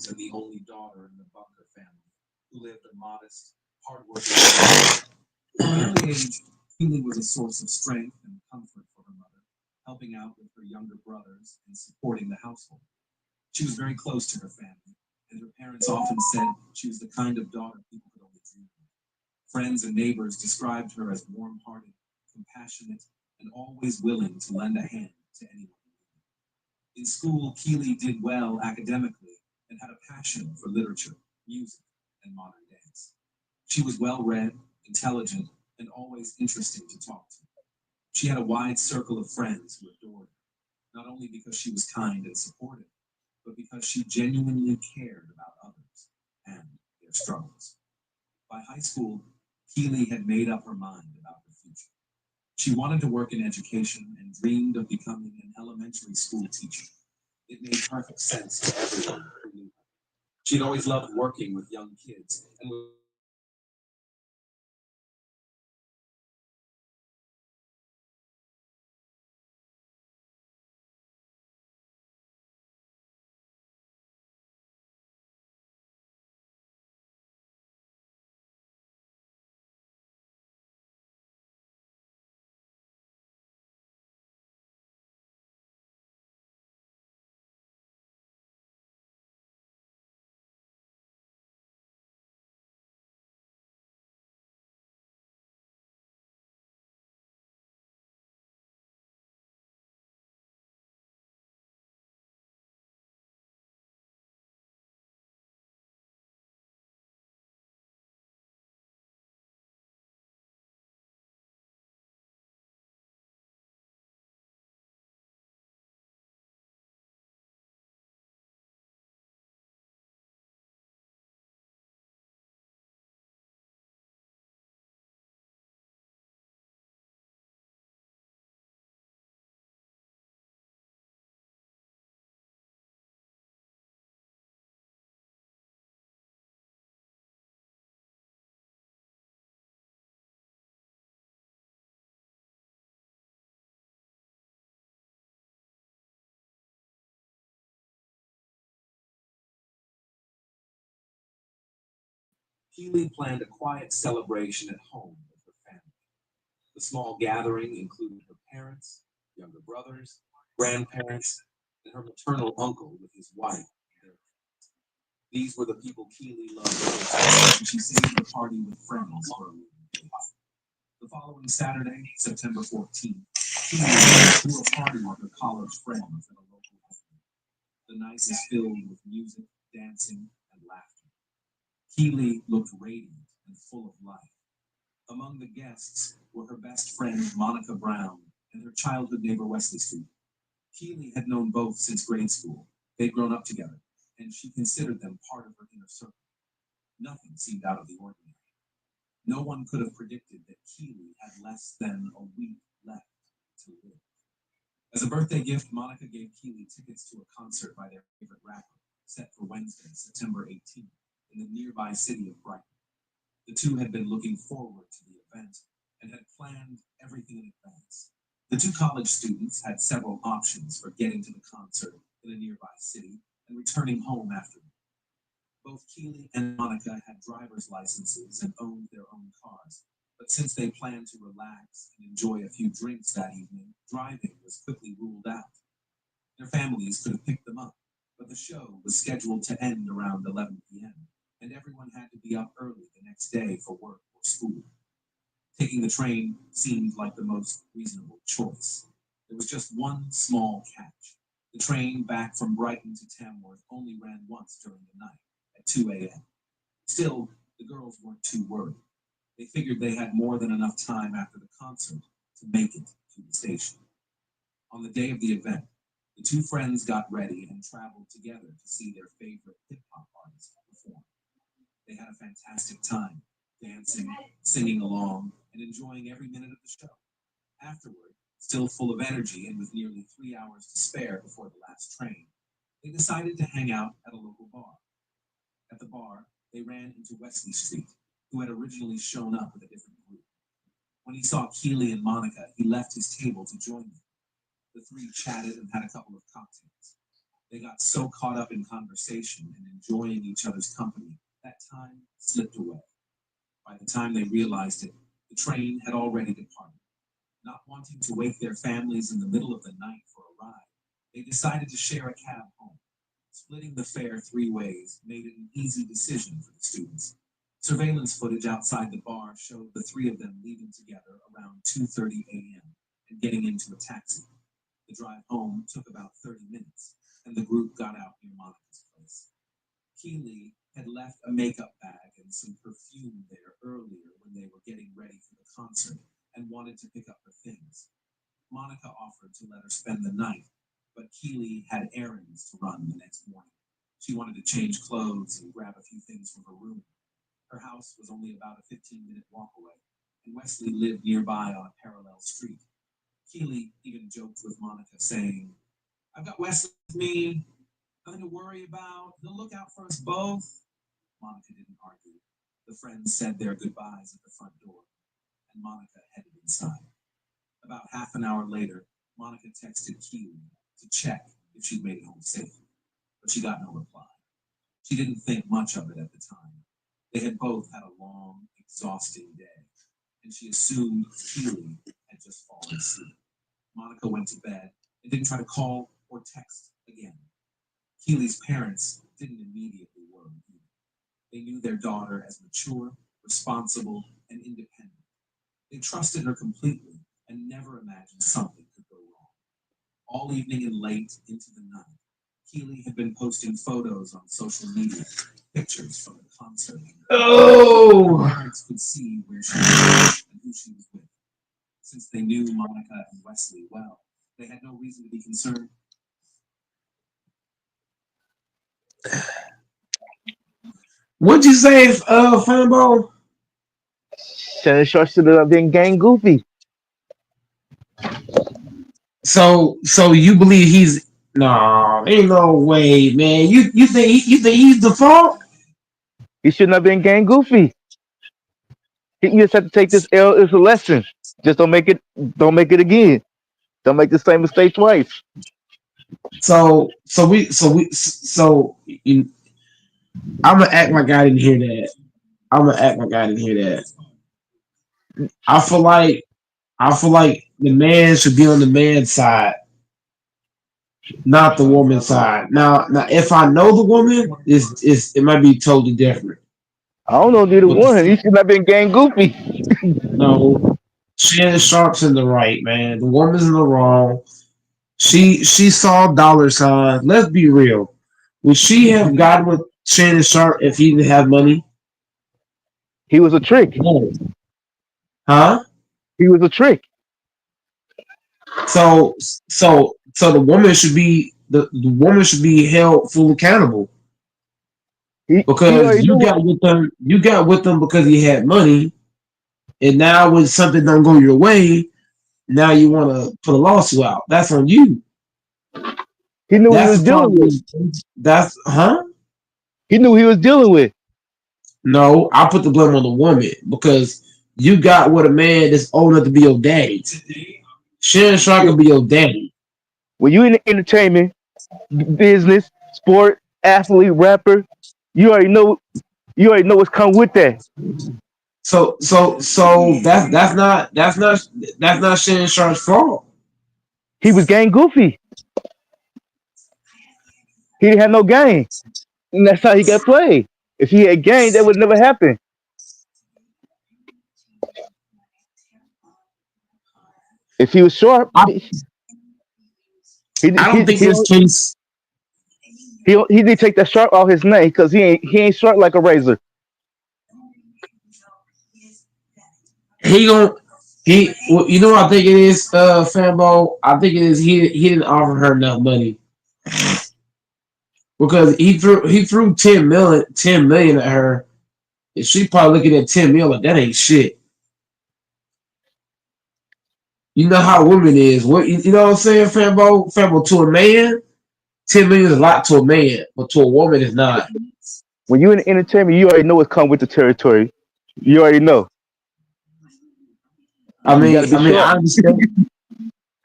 twins and the only daughter in the Bunker family, who lived a modest, hardworking life. From an early age, Keely was a source of strength and comfort for her mother, helping out with her younger brothers and supporting the household. She was very close to her family, and her parents often said she was the kind of daughter people could only dream of. Friends and neighbors described her as warm hearted, compassionate, and always willing to lend a hand to anyone. In school, Keely did well academically and had a passion for literature, music, and modern dance. She was well read, intelligent, and always interesting to talk to. She had a wide circle of friends who adored her, not only because she was kind and supportive, but because she genuinely cared about others and their struggles. By high school, Keely had made up her mind about her future. She wanted to work in education and dreamed of becoming an elementary school teacher. It made perfect sense to everyone who knew her. She'd always loved working with young kids and was determined to make a difference. She wanted to help others and inspire others. She was passionate about learning and growing, and she knew that if she worked hard, she could make a difference. One day, Keely sat alone in her room and thought about her future. She imagined herself working in education, teaching young people about life and learning. She imagined herself helping others and inspiring others. One day, she woke up and realized that her dream was becoming a teacher. She sat down and wrote down her goals. She decided to work hard and study hard. She planned to make a difference in people's lives. She wanted to inspire others and help others. Keely began working in education and soon became a teacher. She taught grades 1 through 8, and her students loved her. She became a role model for many students. One day, Keely sat alone in her room and thought about her future. She imagined herself working in education, teaching young people about life and learning. She imagined herself helping others and inspiring others. One day, Keely planned a quiet celebration at home with her family. The small gathering included her parents, younger brothers, grandparents, and her maternal uncle with his wife and their kids. These were the people Keely loved most, and she saved the party with friends for a rainy day. The following Saturday, September 14th, Keely threw a party with her college friends at a local home. The night was filled with music, dancing, and laughter. Keely looked radiant and full of life. Among the guests were her best friend Monica Brown and her childhood neighbor Wesley Street. Keely had known both since grade school. They'd grown up together, and she considered them part of her inner circle. Nothing seemed out of the ordinary. No one could have predicted that Keely had less than a week left to live. As a birthday gift, Monica gave Keely tickets to a concert by their favorite rapper, set for Wednesday, September 18th, in the nearby city of Brighton. The two had been looking forward to the event and had planned everything in advance. The two college students had several options for getting to the concert in a nearby city and returning home afterward. Both Keely and Monica had driver's licenses and owned their own cars, but since they planned to relax and enjoy a few drinks that evening, driving was quickly ruled out. Their families could have picked them up, but the show was scheduled to end around 11 p.m., and everyone had to be up early the next day for work or school. Taking the train seemed like the most reasonable choice. There was just one small catch. The train back from Brighton to Tamworth only ran once during the night, at 2 a.m. Still, the girls weren't too worried. They figured they had more than enough time after the concert to make it to the station. On the day of the event, the two friends got ready and traveled together to see their favorite hip hop artist perform. They had a fantastic time, dancing, singing along, and enjoying every minute of the show. Afterward, still full of energy and with nearly 3 hours to spare before the last train, they decided to hang out at a local bar. At the bar, they ran into Wesley Street, who had originally shown up with a different group. When he saw Keely and Monica, he left his table to join them. The three chatted and had a couple of cocktails. They got so caught up in conversation and enjoying each other's company, that time slipped away. By the time they realized it, the train had already departed. Not wanting to wake their families in the middle of the night for a ride, they decided to share a cab home. Splitting the fare three ways made it an easy decision for the students. Surveillance footage outside the bar showed the three of them leaving together around 2:30 a.m. and getting into a taxi. The drive home took about 30 minutes, and the group got out near Monica's place. Keely had left a makeup bag and some perfume there earlier when they were getting ready for the concert and wanted to pick up her things. Monica offered to let her spend the night, but Keely had errands to run the next morning. She wanted to change clothes and grab a few things from her room. Her house was only about a 15-minute walk away, and Wesley lived nearby on a parallel street. Keely even joked with Monica, saying, "I've got Wesley with me, nothing to worry about. He'll look out for us both." Monica didn't argue. The friends said their goodbyes at the front door, and Monica headed inside. About half an hour later, Monica texted Keely to check if she'd made it home safe, but she got no reply. She didn't think much of it at the time. They had both had a long, exhausting day, and she assumed Keely had just fallen asleep. Monica went to bed and didn't try to call or text again. Keely's parents didn't immediately worry either. They knew their daughter as mature, responsible, and independent. They trusted her completely and never imagined something could go wrong. All evening and late into the night, Keely had been posting photos on social media, pictures from the concert. Her parents could see where she was and who she was with. Since they knew Monica and Wesley well, they had no reason to be concerned. What'd you say, Fanbo? Shannon Sharp should have been gang goofy. So you believe he's no? Ain't no way, man. You think he's the fault? He shouldn't have been gang goofy. You just have to take this L as a lesson. Just don't make it again. Don't make the same mistake twice. So I'm gonna act like I didn't hear that. I'm gonna act like I didn't hear that. I feel like I feel like the man should be on the man's side, not the woman's side. Now, if I know the woman, is it might be totally different. I don't know neither But one. He should have been gang goofy. no, Shannon Sharp's in the right, man. The woman's in the wrong. She saw dollar signs. Let's be real. Would she have gotten with Shannon Sharp if he didn't have money? He was a trick. No. Huh? He was a trick. So the woman should be the woman should be held full accountable He because already knew. you got with them because he had money, and now when something don't go your way, now you want to put a lawsuit out. That's on you. He knew what he That's was the dealing with. problem. That's He knew what he was dealing with. No, I put the blame on the woman because you got with a man that's old enough to be your daddy. Shannon Sharp could be your daddy. When you in the entertainment business, sport, athlete, rapper, you already know. You already know what's come with that. So that's not Shannon Sharp's fault. He was gang goofy. He didn't have no game, and that's how he got played. If he had game, that would never happen. If he was sharp, I, he I he don't think he his case. he didn't take that sharp off his name because he ain't sharp like a razor. He gon' well, you know what I think it is, Fambo. I think it is he didn't offer her enough money because he threw 10 million at her, and she probably looking at 10 million like that ain't shit. You know how women is. What you know what I'm saying, Fambo? Fambo to a man, 10 million is a lot to a man, but to a woman it's not. When you in the entertainment, you already know what's come with the territory. You already know. I You got to mean, be I mean, sharp. I understand.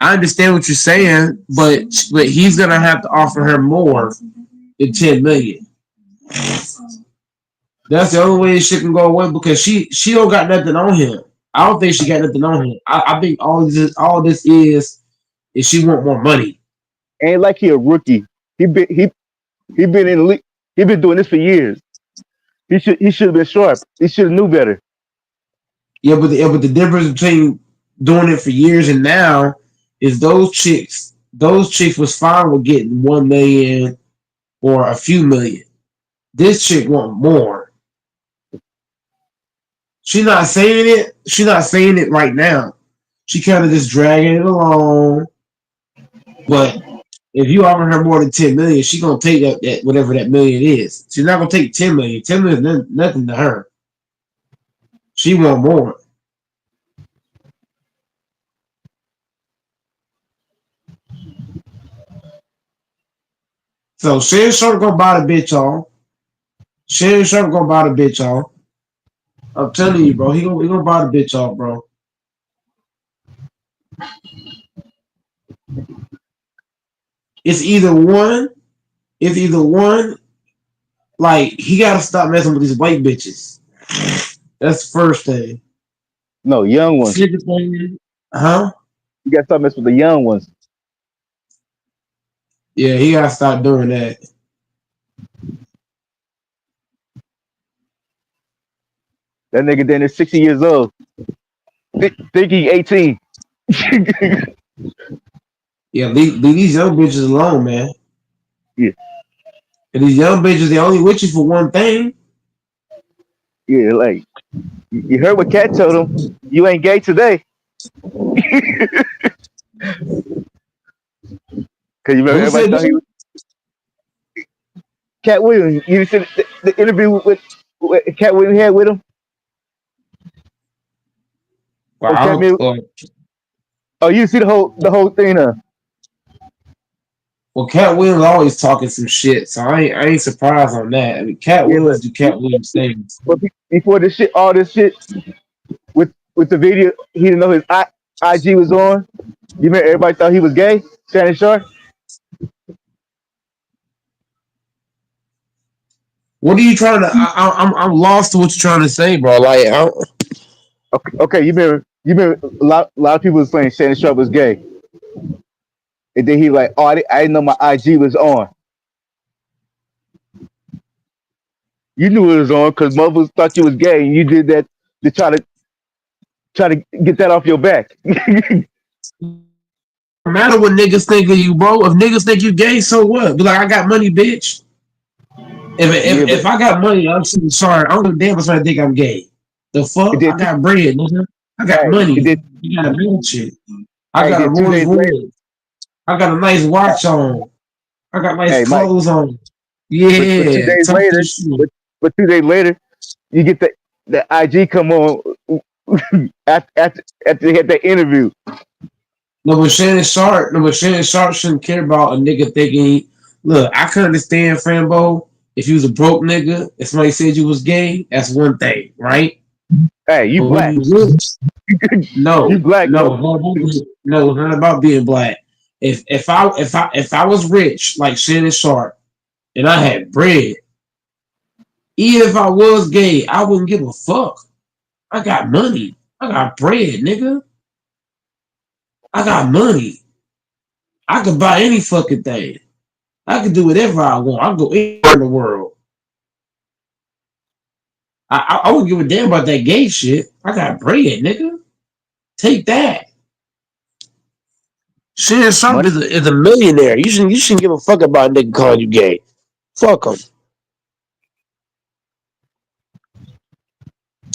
I understand what you're saying, but he's gonna have to offer her more than 10 million. That's the only way this shit can go away because she don't got nothing on him. I don't think she got nothing on him. I think all this is she want more money. Ain't like he a rookie. He been in the league. He been doing this for years. He should have been sharp. He should have knew better. Yeah, but the difference between doing it for years and now is those chicks was fine with getting 1 million or a few million. This chick want more. She not saying it. She not saying it right now. She kind of just dragging it along. But if you offer her more than 10 million, she gonna take that whatever that million is. She's not gonna take 10 million. 10 million is nothing to her. She want more. So Shannon Sharp gonna buy the bitch off. Shannon Sharp gonna buy the bitch off. I'm telling you, bro. He gonna buy the bitch off, bro. It's either one. It's either one. Like he gotta stop messing with these white bitches. That's the first thing. No, young ones. Second thing, huh? You got to start messing with the young ones. Yeah, he gotta stop doing that. That nigga then is 60 years old. Think he 18. Yeah, leave these young bitches alone, man. Yeah, And these young bitches, they only with you for one thing. yeah. Like you heard what Cat told him. You ain't gay today. Cause you remember Who everybody said thought he that? was Cat Williams. You said the interview with Cat Williams had with him. Well, Or I Cat don't, Mil- well, oh, you see the whole thing. well, Cat Williams always talking some shit, so I ain't surprised on that. I mean, Cat Yeah, Williams do Cat Williams things. but before this shit, all this shit with the video, he didn't know his IG was on. You remember everybody thought he was gay? Shannon Sharp. What are you trying to? I'm lost to what you're trying to say, bro. Like, Okay. You remember a lot of people was saying Shannon Sharp was gay, and then he like, oh, I didn't know my IG was on. You knew it was on because motherfuckers thought you was gay, and you did that to try to get that off your back. no matter what niggas think of you, bro. If niggas think you gay, so what? Be like, I got money, bitch. If Yeah, if, but if I got money, I'm so sorry. I don't give a damn if somebody think I'm gay. The it fuck? I did. got bread, nigga. I got Hey, it money. did. You got a mansion. I Hey, got a then two Rolls days later. Royce. I got a nice watch on. I got nice Hey, Mike. clothes on. But two Yeah, days talk your later, shit. but 2 days later, you get the IG come on after they had that interview. No, but Shannon Sharp shouldn't care about a nigga thinking. Look, I can understand, Frambo. If you was a broke nigga, if somebody said you was gay, that's one thing, right? Hey, you But when black. you rich, You no, black, no, bro. no, it's not about being black. If I was rich like Shannon Sharp and I had bread, even if I was gay, I wouldn't give a fuck. I got money. I got bread, nigga. I got money. I could buy any fucking thing. I can do whatever I want. I can go anywhere in the world. I wouldn't give a damn about that gay shit. I got bread, nigga. Take that. Shannon Sharp Money, is a millionaire. You shouldn't give a fuck about a nigga calling you gay. Fuck him.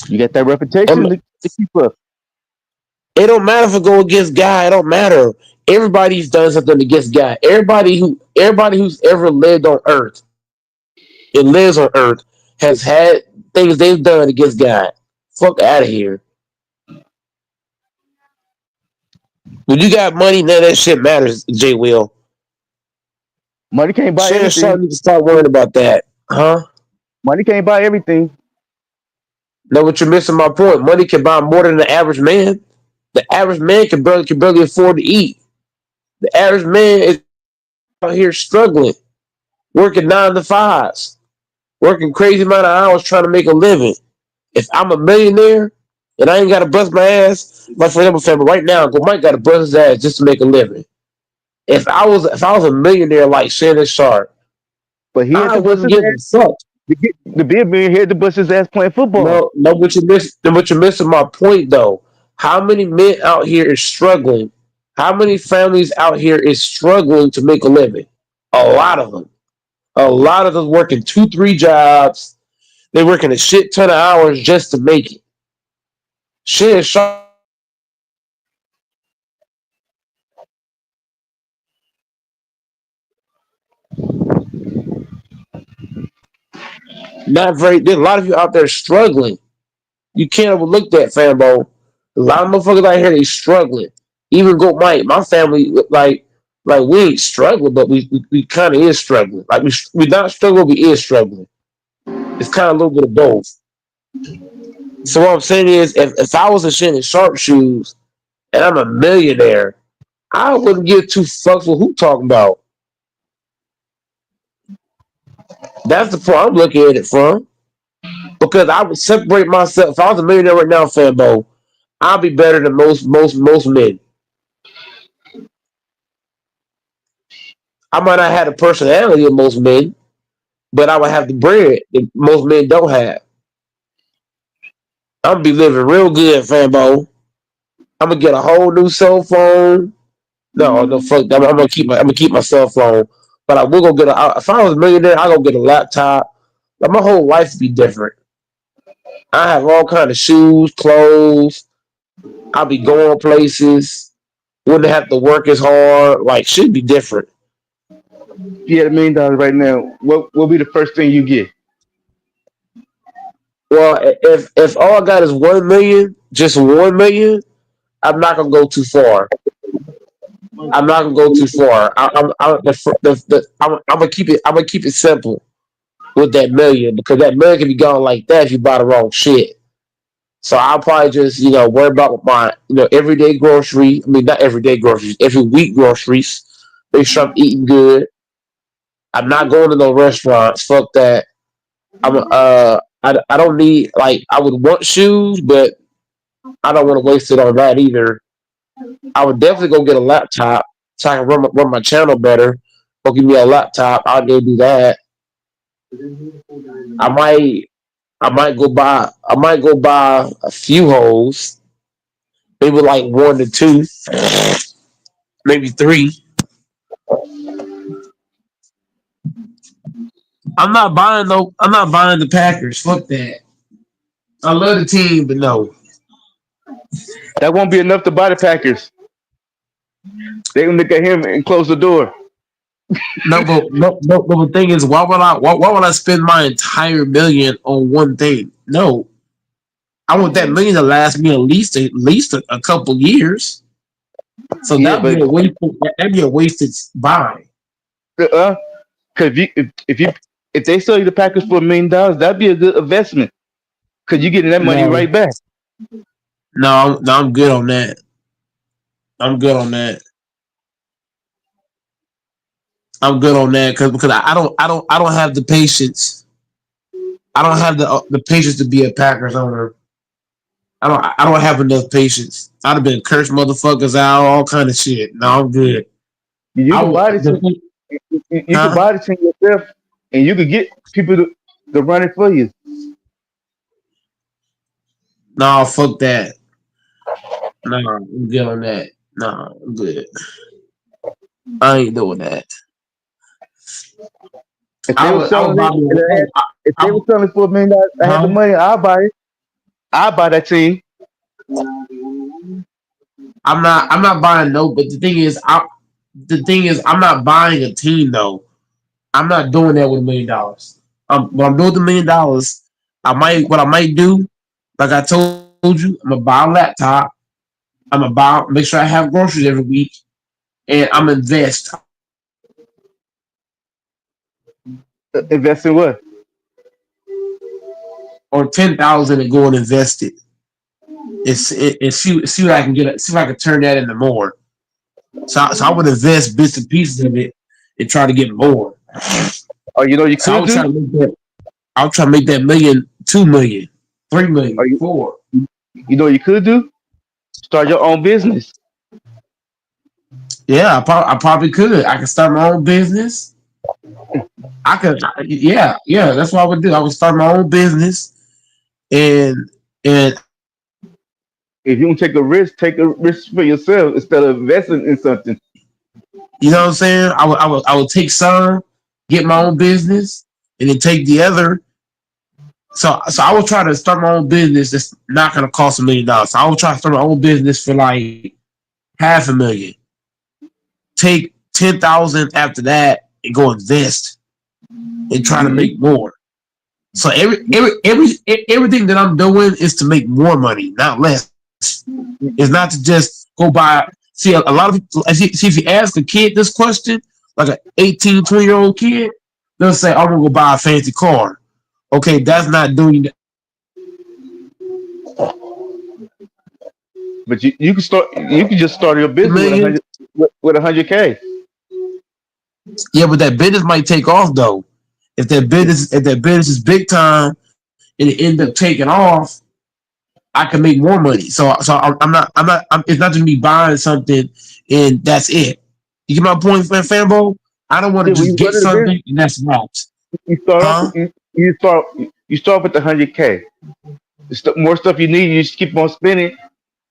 you got that reputation And to keep up. it don't matter if it go against guy. It don't matter. Everybody's done something against guy. Everybody who's ever lived on Earth and lives on Earth has had things they've done against God. Fuck out of here. When you got money, none of that shit matters, J. Will. Money can't buy Shannon everything. Sharp needs to start worrying about that. Huh? Money can't buy everything. No, but you're missing my point. Money can buy more than the average man. The average man can barely afford to eat. The average man is out here struggling, working 9 to 5s. working crazy amount of hours trying to make a living. If I'm a millionaire and I ain't gotta bust my ass, like for example, family right now, Uncle Mike gotta bust his ass just to make a living. If I was a millionaire like Shannon Sharp, But he had I to bust wouldn't his give ass a fuck. to be a man. He had to bust his ass playing football. No, no, but you're missing my point though. How many men out here is struggling? How many families out here is struggling to make a living? A lot of them. A lot of them working two, three jobs. They working a shit ton of hours just to make it. Shit is not very. There's a lot of you out there struggling. You can't overlook that, fanbo. A lot of motherfuckers out here they struggling. Even go my family like we ain't struggling, but we kind of is struggling. Like we not struggling, we is struggling. It's kind of a little bit of both. So what I'm saying is, if I was a shit in sharp shoes and I'm a millionaire, I wouldn't give two fucks with who talking about. That's the point I'm looking at it from. Because I would separate myself. If I was a millionaire right now, fanbo, I'll be better than most men. I might not have the personality of most men, but I would have the bread that most men don't have. I'm gonna be living real good, fanbo. I'm gonna get a whole new cell phone. No, no, fuck. I'm gonna keep my cell phone, but I will go get a. If I was a millionaire, I go get a laptop. Like my whole life would be different. I have all kind of shoes, clothes. I'll be going places. Wouldn't have to work as hard. Like should be different. If you had $1 million right now, what will be the first thing you get? Well, if all I got is 1 million, just 1 million, I'm not gonna go too far. I'm not gonna go too far. I'm gonna keep it. I'm gonna keep it simple with that million because that million can be gone like that if you buy the wrong shit. So I'll probably just worry about my everyday grocery. I mean not everyday groceries, every week groceries. Make sure I'm eating good. I'm not going to no restaurants. Fuck that. I don't need like I would want shoes, but I don't want to waste it on that either. I would definitely go get a laptop so I can run my channel better. Go give me a laptop. I'll go do that. I might I might go buy a few holes, maybe like one to two, maybe three. I'm not buying the Packers. Fuck that. I love the team, but no. That won't be enough to buy the Packers. They gonna look at him and close the door. No, but the thing is, why would I spend my entire million on one thing? No, I want that million to last me at least a couple years. So Yeah, that'd be but a waste. That'd be a wasted buy. uh, cause if they sell you the Packers for $1 million, that'd be a good investment. Cause you getting that money No, right back. no, I'm good on that. I'm good on that. I'm good on that because I don't have the patience. I don't have the patience to be a Packers owner. I don't have enough patience. I'd have been cursed motherfuckers out, all kind of shit. No, I'm good. You I can would, buy this. You can huh? buy the team yourself, and you can get people to run it for you. No, fuck that. No, I'm good on that. No, I'm good. I ain't doing that. If they were I would selling buy it, me. and if they were selling it for $1 million, I had the Huh? money. I'll buy it. I'll buy that team. I'm not buying no. But the thing is, I'm not buying a team though. I'm not doing that with $1 million. What I'm doing with $1 million, what I might do, like I told you, I'm gonna buy a laptop. Make sure I have groceries every week, and I'm invest Invest in what? or 10,000 and go and invest it. And see what I can get. See if I can turn that into more. So I would invest bits and pieces of it and try to get more. Oh, you know you So I could would try do? to make that. I'll try to make that million, 2 million, 3 million, Or you, 4. you know what you could do? Start your own business. Yeah, I probably could. I could start my own business. I could, yeah, yeah. That's what I would do. I would start my own business, and and If you don't take a risk for yourself instead of investing in something. you know what I'm saying. I would take some, get my own business, and then take the other. So I would try to start my own business that's not gonna cost $1 million. So I would try to start my own business for like 500,000. Take 10,000 after that and go invest and try to You, make more. So everything that I'm doing is to make more money, not less. It's not to just go buy. See, a lot of people. See, if you ask a kid this question, like an 18, 20-year-old kid, they'll say, "I'm gonna go buy a fancy car." Okay, that's not doing but you can start. You can just start your a business with a million. hundred with 100K. Yeah, but that business might take off though. If that business is big time and it end up taking off, I can make more money. So it's not just me buying something and that's it. You get my point, fanbo? I don't want to Yeah, when just you get run a business, something and that's not. you start off. Huh? You start with the 100K. More stuff you need, you just keep on spending.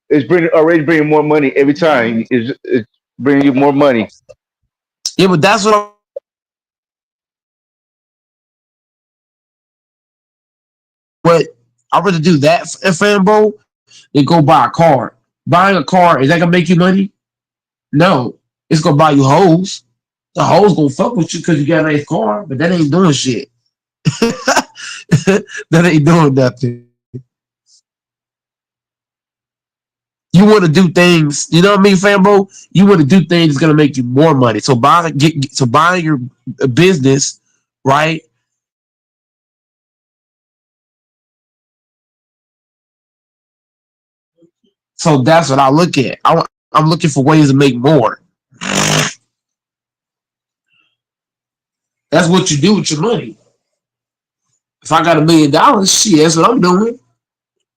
It's bringing more money every time. It's bringing you more money. Yeah, but that's what what I'd rather do that fanbo than go buy a car. Buying a car, is that gonna make you money? No. It's gonna buy you hoes. The hoes gonna fuck with you because you got a nice car, but that ain't doing shit. That ain't doing nothing. You want to do things, you know what I mean, Fambo? You want to do things that's gonna make you more money. So buying your business, right? So that's what I look at. I'm looking for ways to make more. That's what you do with your money. If I got $1 million, shit, that's what I'm doing.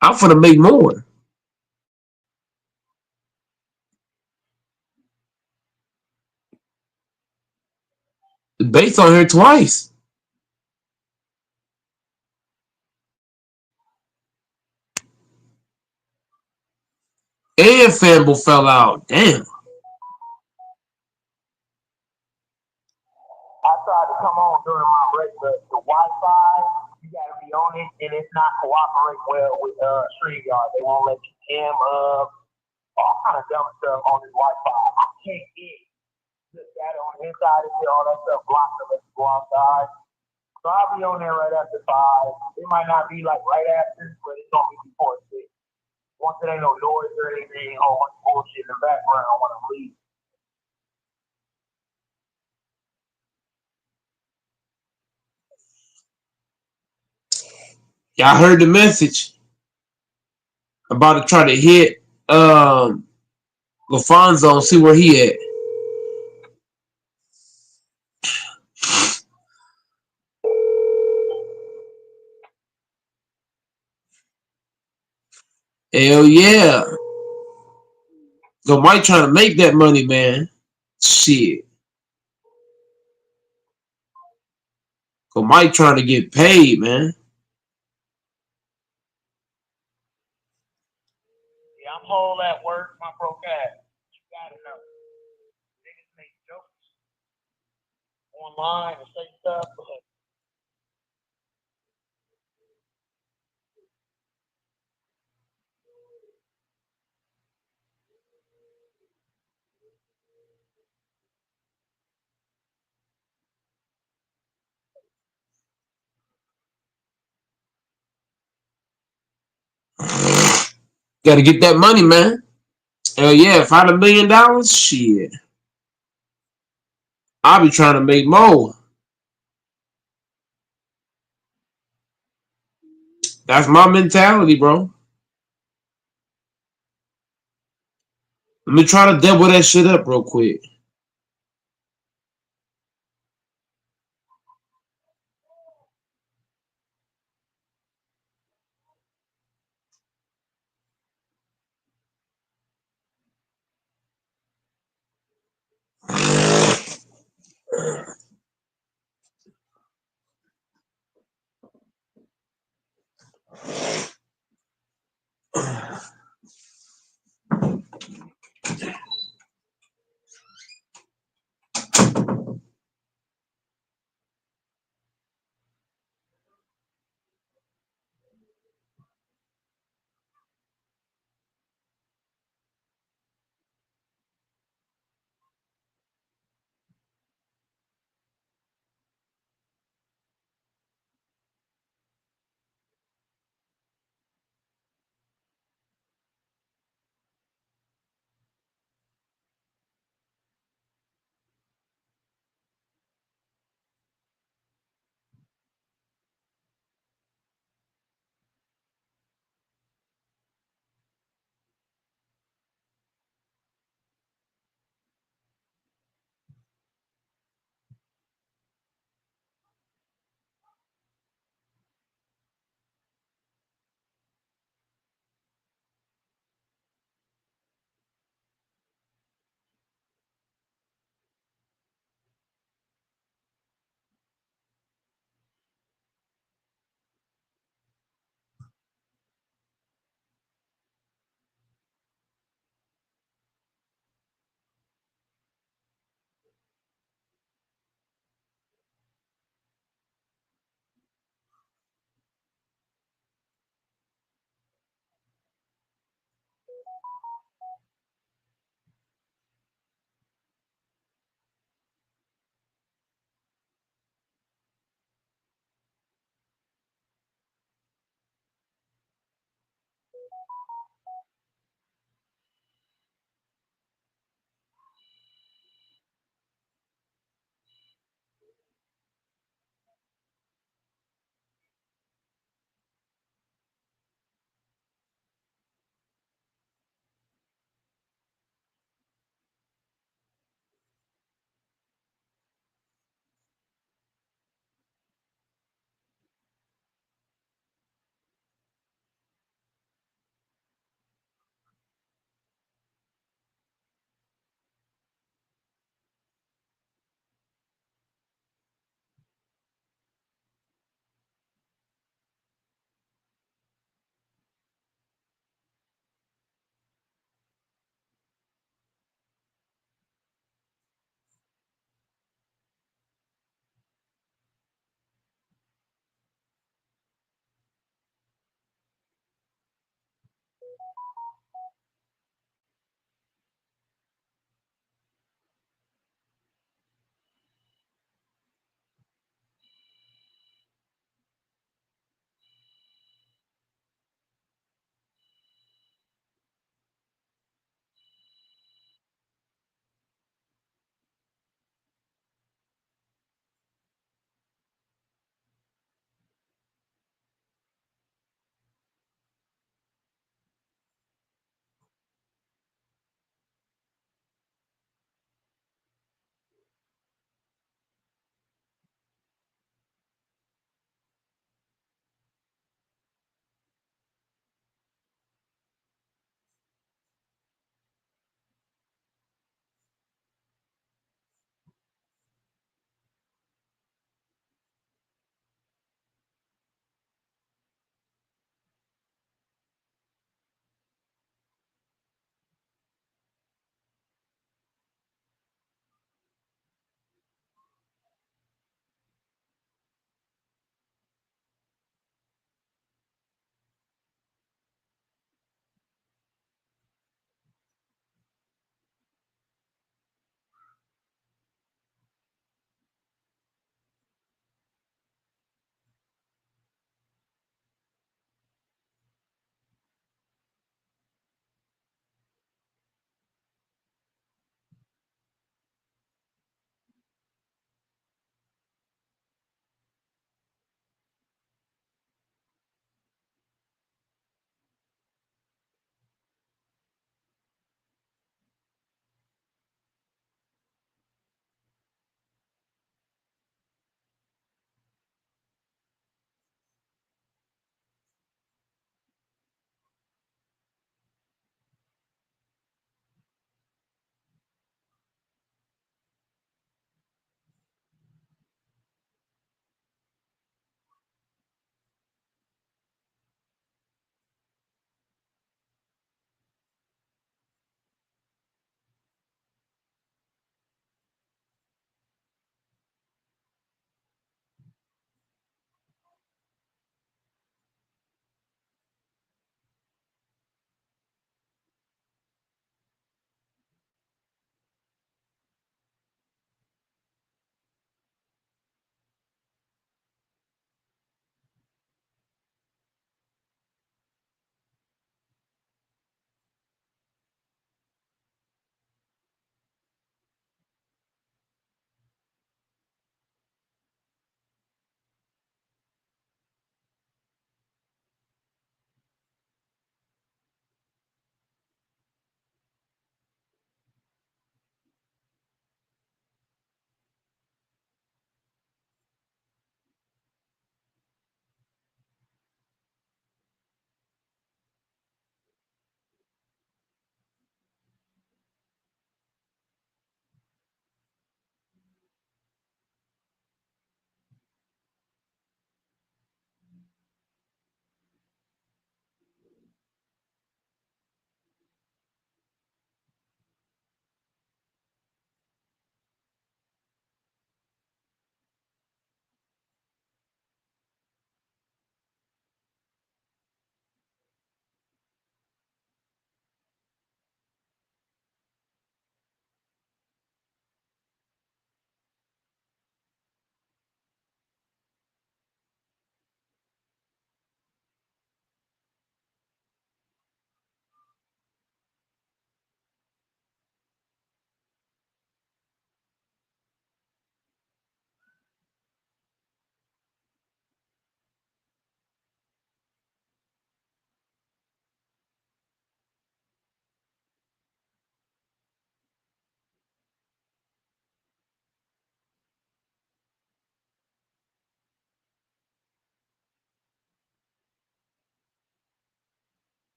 I'm gonna make more. The bait's on here twice. And Famble fell out. Damn. I tried to come on during my break, but the Wi-Fi, you got to be on it, and it's not cooperating well with StreamYard. They won't let you cam up, all kind of dumb stuff on this Wi-Fi. I can't get the data on the inside and get all that stuff blocked unless you go outside. So I'll be on there right after 5. It might not be like right after, but it's going to be before 6. Once there ain't no noise or anything, whole bunch of bullshit in the background when I'm leaving. Y'all heard the message. About to try to hit LaFonso and see where he at. Hell yeah. So Mike trying to make that money, man. Shit. So Mike trying to get paid, man. Yeah, I'm whole at work, my pro cat. You gotta know. Niggas make jokes online and say stuff, but Got to get that money, man. Hell yeah. If I had $1 million, shit. I'll be trying to make more. That's my mentality, bro. Let me try to double that shit up real quick.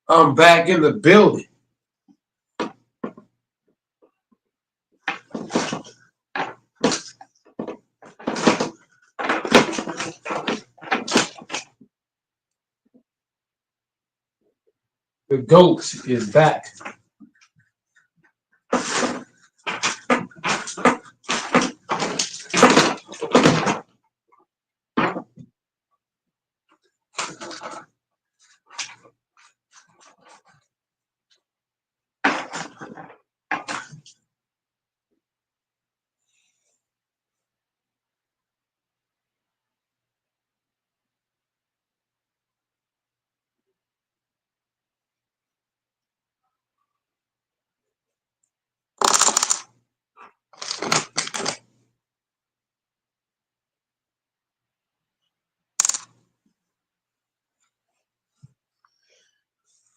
I'm back in the building. The GOAT is back.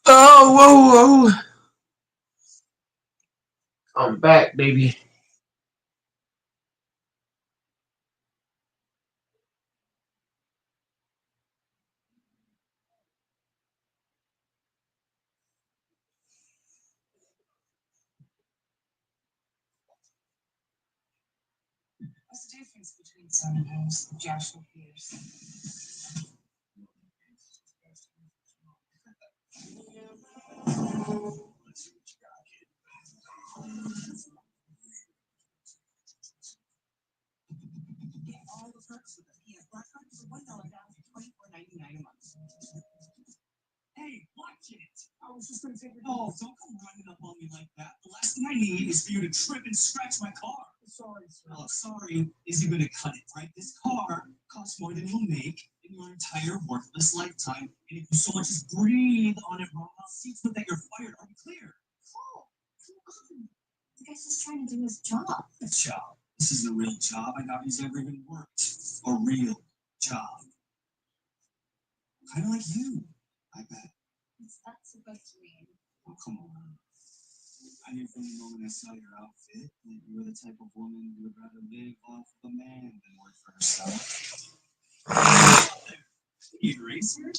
Oh, whoa, whoa. I'm back, baby. What's the difference between Sunhouse and Joshua Pierce? Get all the perks with the PS Black Card for $1 down for $24.99 a month. Hey, watch it! I was just gonna take your Oh, don't come running up on me like that. The last thing I need is for you to trip and scratch my car. Sorry, sir. Well, sorry isn't gonna cut it, right? This car costs more than you'll make in your entire worthless lifetime. And if you so much as breathe on it wrong, I'll see to it that you're fired. Are we clear? Oh, come on. The guy's just trying to do his job. A job? This isn't a real job. I doubt he's ever even worked a real job. Kind of like you, I bet. What's that supposed to mean? Oh, come on. I knew from the moment I saw your outfit that you were the type of woman who would rather live off of a man than work for herself. You eraser?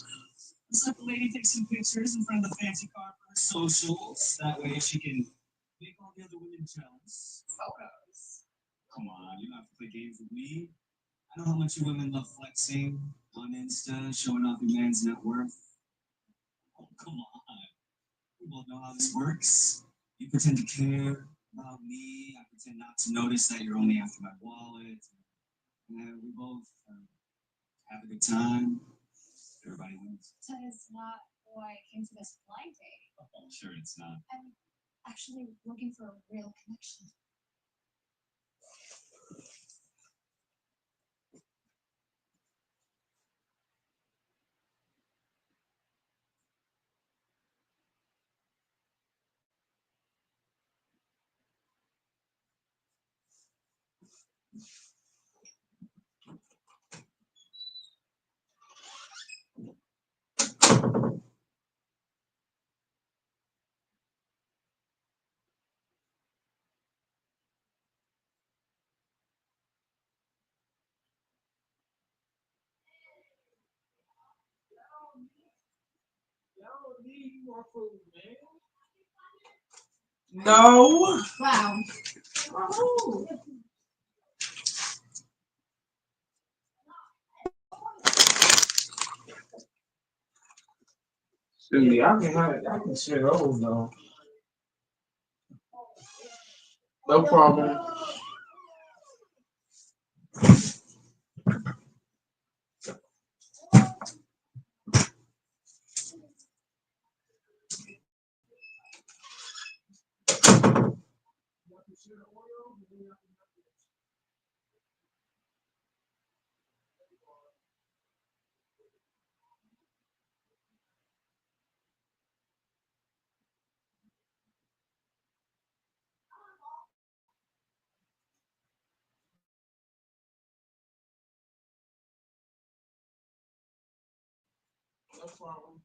Let's let the lady take some pictures in front of the fancy car for her socials. That way she can make all the other women jealous. Photos. Come on, you don't have to play games with me. I know how much you women love flexing on Insta, showing off your man's net worth. Oh, come on. We both know how this works. You pretend to care about me. I pretend not to notice that you're only after my wallet. And we both have a good time. Everybody wins. That is not why I came to this blind date. Oh, sure, it's not. I'm actually looking for a real connection. Y'all need more food, man. No. Wow. Oh. Dude, I can share those though. No problem. No problem.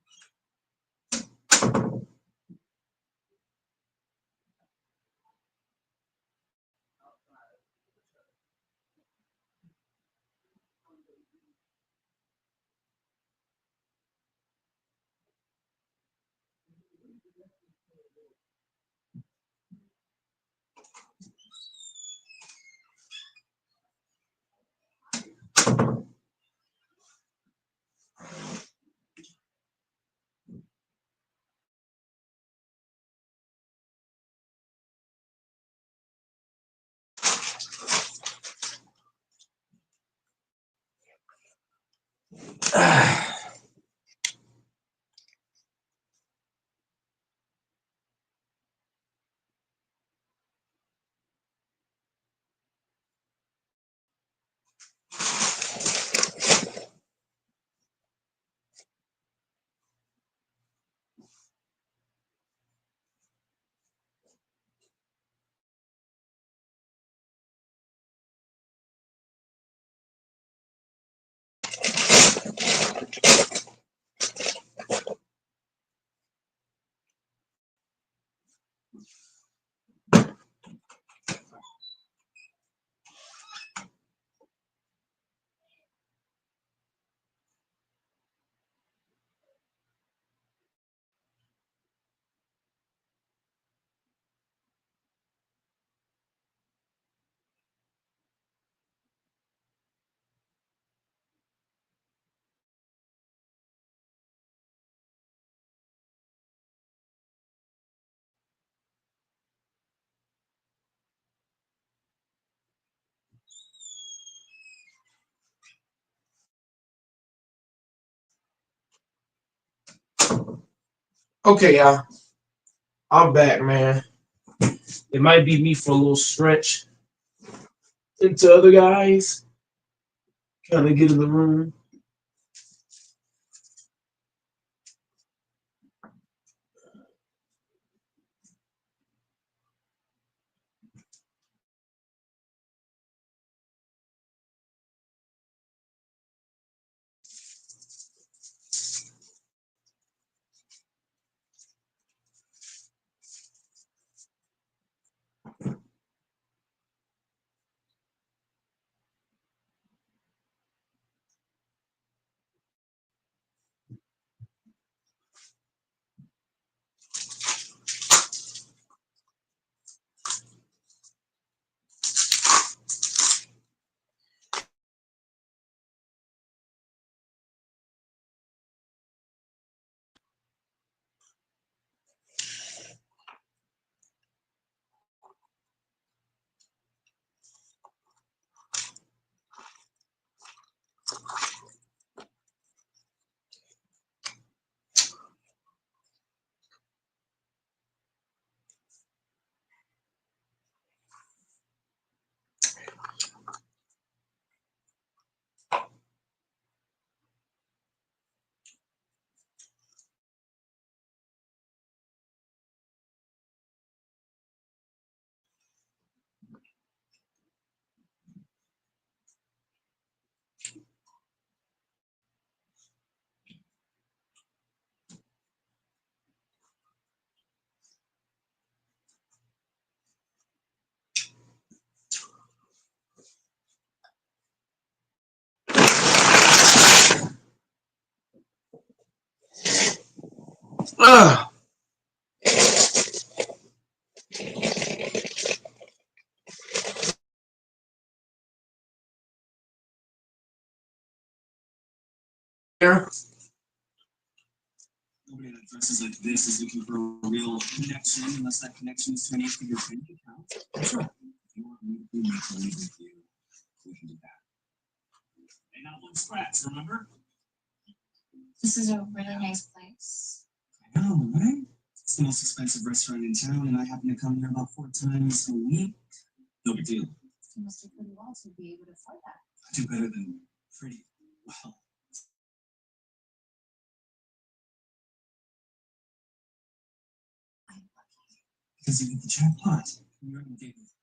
Okay, y'all. I'm back, man. It might be me for a little stretch until other guys kind of get in the room. Ah, here. Nobody that dresses like this is looking for a real connection unless that connection is to an eight-figure bank account. Sure. If you want me to make a lead with you, we can do that. And not one scratch, remember? This is a really nice place. I know, right? It's the most expensive restaurant in town, and I happen to come here about 4 times a week. No big deal. You must do pretty well to be able to afford that. I do better than pretty well. I'm lucky. Because you hit the jackpot. You're on a date with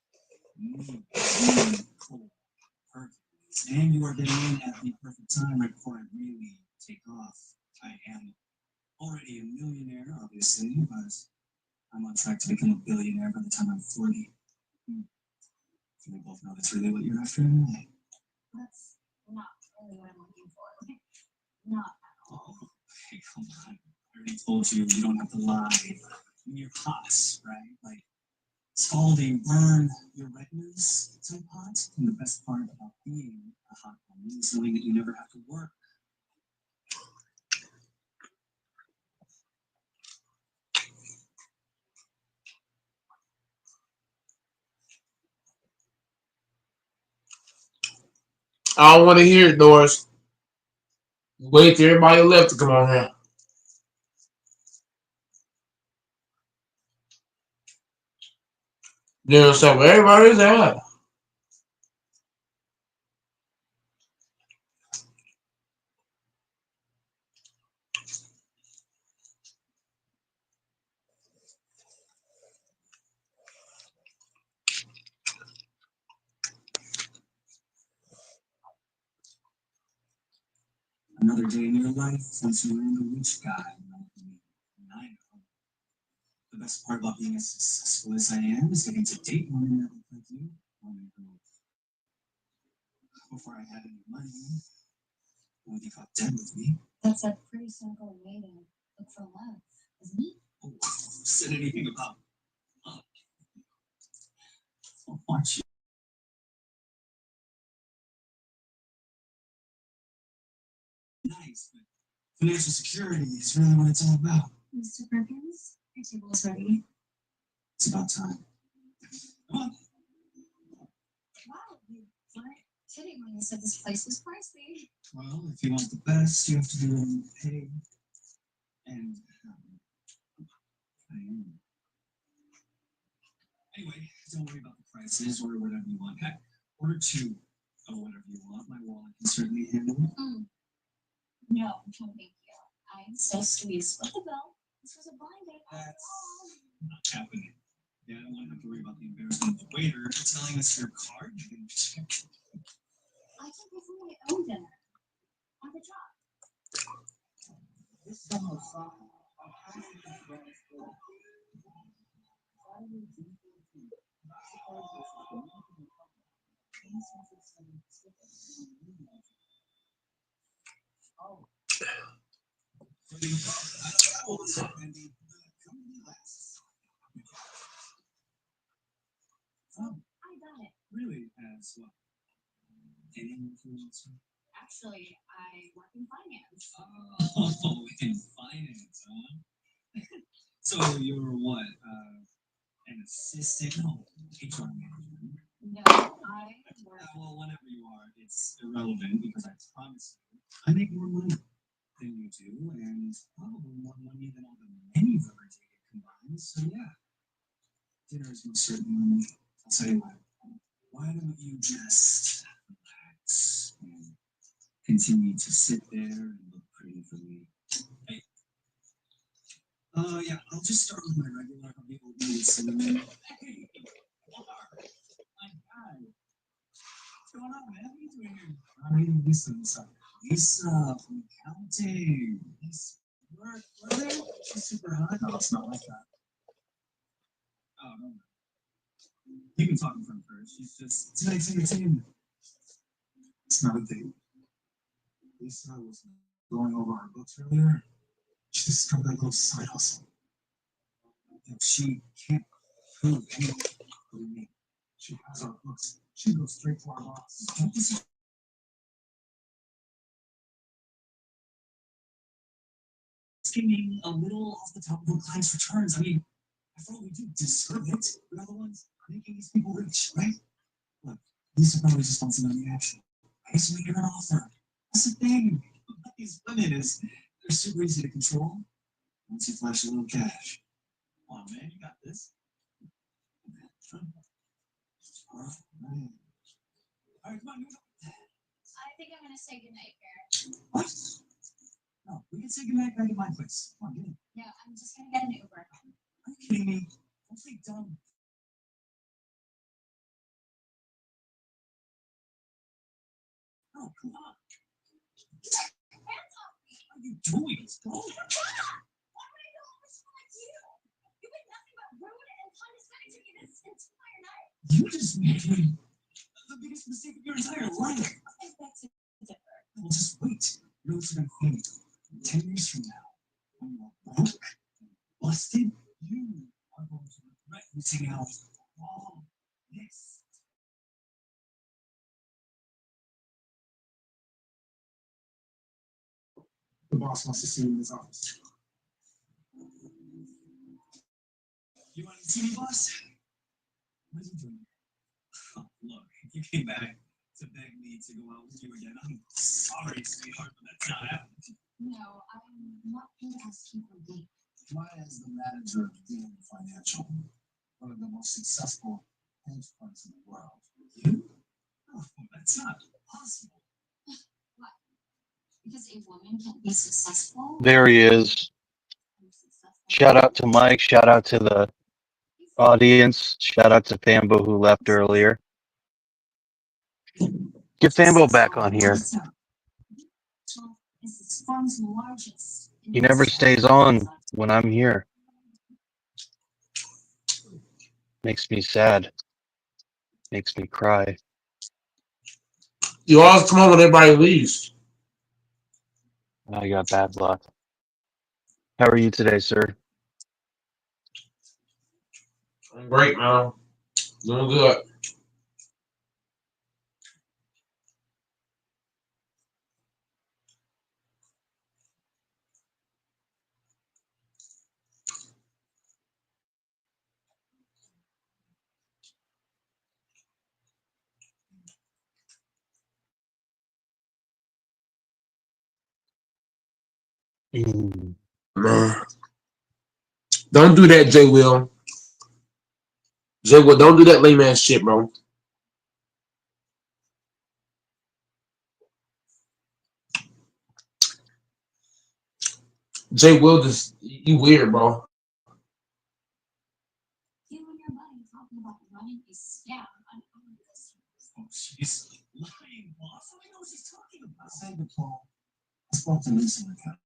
me, Cole, Hercules, and you are getting in at the perfect time right before I really take off. I am already a millionaire, obviously, but I'm on track to become a billionaire by the time I'm 40. So we both know that's really what you're after anyway. That's not really what I'm looking for. Not at all. Oh, hey, come on. I already told you you don't have to lie. When you're hot, right? Like scalding, burn your retinas type hot. And the best part about being a hot woman is knowing that you never have to work. I don't want to hear it, Doris. Wait till everybody left to come on here. You know, so everybody's out. Another day in your life since you learned the rich guy. And I know the best part about being as successful as I am is getting to date women that look like you. Women who, before I had any money, would be caught dead with me. That's a pretty simple way to look for love, isn't it? Oh, said anything about love. I want you nice, but financial security is really what it's all about. Mr. Perkins, your table is ready. It's about time. Come on. Wow, you weren't kidding when you said this place was pricey. Well, if you want the best, you have to do pay and Don't worry about the prices. Order whatever you want. Heck, order two of whatever you want. My wallet can certainly handle it. No, no, thank you. I'm so sweet. Split the bill. This was a blind date after That's all. not happening. Yeah, I don't want to have to worry about the embarrassment of the waiter telling us your card. You can just I can pay for my own dinner. On the job. This summer song, I have to be school. Oh, all this up, Andy. Come relax. Oh, I got it. really? As what? Any influencer? Actually, I work in finance. Oh, in finance, huh? So you're what? An assistant? No, HR manager. No, I work. Well, whatever you are, it's irrelevant because I promise you, I make more money than you do, and probably more money than all the many overrated combined. So yeah, dinner is most certainly. I'll tell you what. Why don't you just relax and continue to sit there and look pretty for me? Hey. Yeah, I'll just start with my regular oatmeal cinnamon. Hey, my God. What's going on, man? What are you doing here? I'm eating Lisa inside. Lisa from accounting. Nice work, brother. She's super hot. No, it's not like that. Oh, no. You can talk in front of her. She's just tonight's entertainment. It's not a date. Lisa was going over our books earlier. She discovered that little side hustle. And she can't prove anything to me. She has our books. She goes straight to our boss. Don't you see? Skimming a little off the top of the client's returns. I mean, after all we do, deserve it. We're the ones making these people rich, right? Look, Lisa probably just wants some money action. I just want to give her an offer. That's the thing about these women is they're super easy to control once you flash a little cash. Come on, man, you got this. All right, come on, move on. I think I'm gonna say goodnight, Ferris. What? No, we can say goodnight back at my place. Come on, get in. No, I'm just gonna get an Uber. Are you kidding me? Don't be dumb. No, come on. Hands off me! What are you doing? Go. Why would I go over someone like you? You've been nothing but rude and condescending to me this entire night. You just made the biggest mistake of your entire life. I beg to differ. Well, just wait. You're what's going to think. 10 years from now, when you're broke and busted, you are going to regret missing out on all this. The boss wants to see you in his office. You want to see me, boss? What are you doing? Oh, look, you came back to beg me to go out with you again. I'm sorry, sweetheart, but that's not happening. No, I'm not here to ask you for date. Why, as the manager of Dean Financial, one of the most successful hedge funds in the world, you? Oh, that's not possible. What? Because a woman can't be successful? There he is. I'm successful. Shout out to Mike. Shout out to the audience. Shout out to Fambo who left earlier. Get Fambo back on here. Is this firm's largest He never stays on when I'm here. Makes me sad. Makes me cry. You always come on when everybody leaves. I got bad luck. How are you today, sir? I'm great, man. Doing good. Man. Don't do that, J. Will. Jay Will, don't do that lame ass shit, bro. Jay Will, just you weird, bro. You and your buddy talking about running a scam on our customers. Oh, she's lying, boss. I know what she's talking about. Say the Paul. I spoke to Alyssa like that.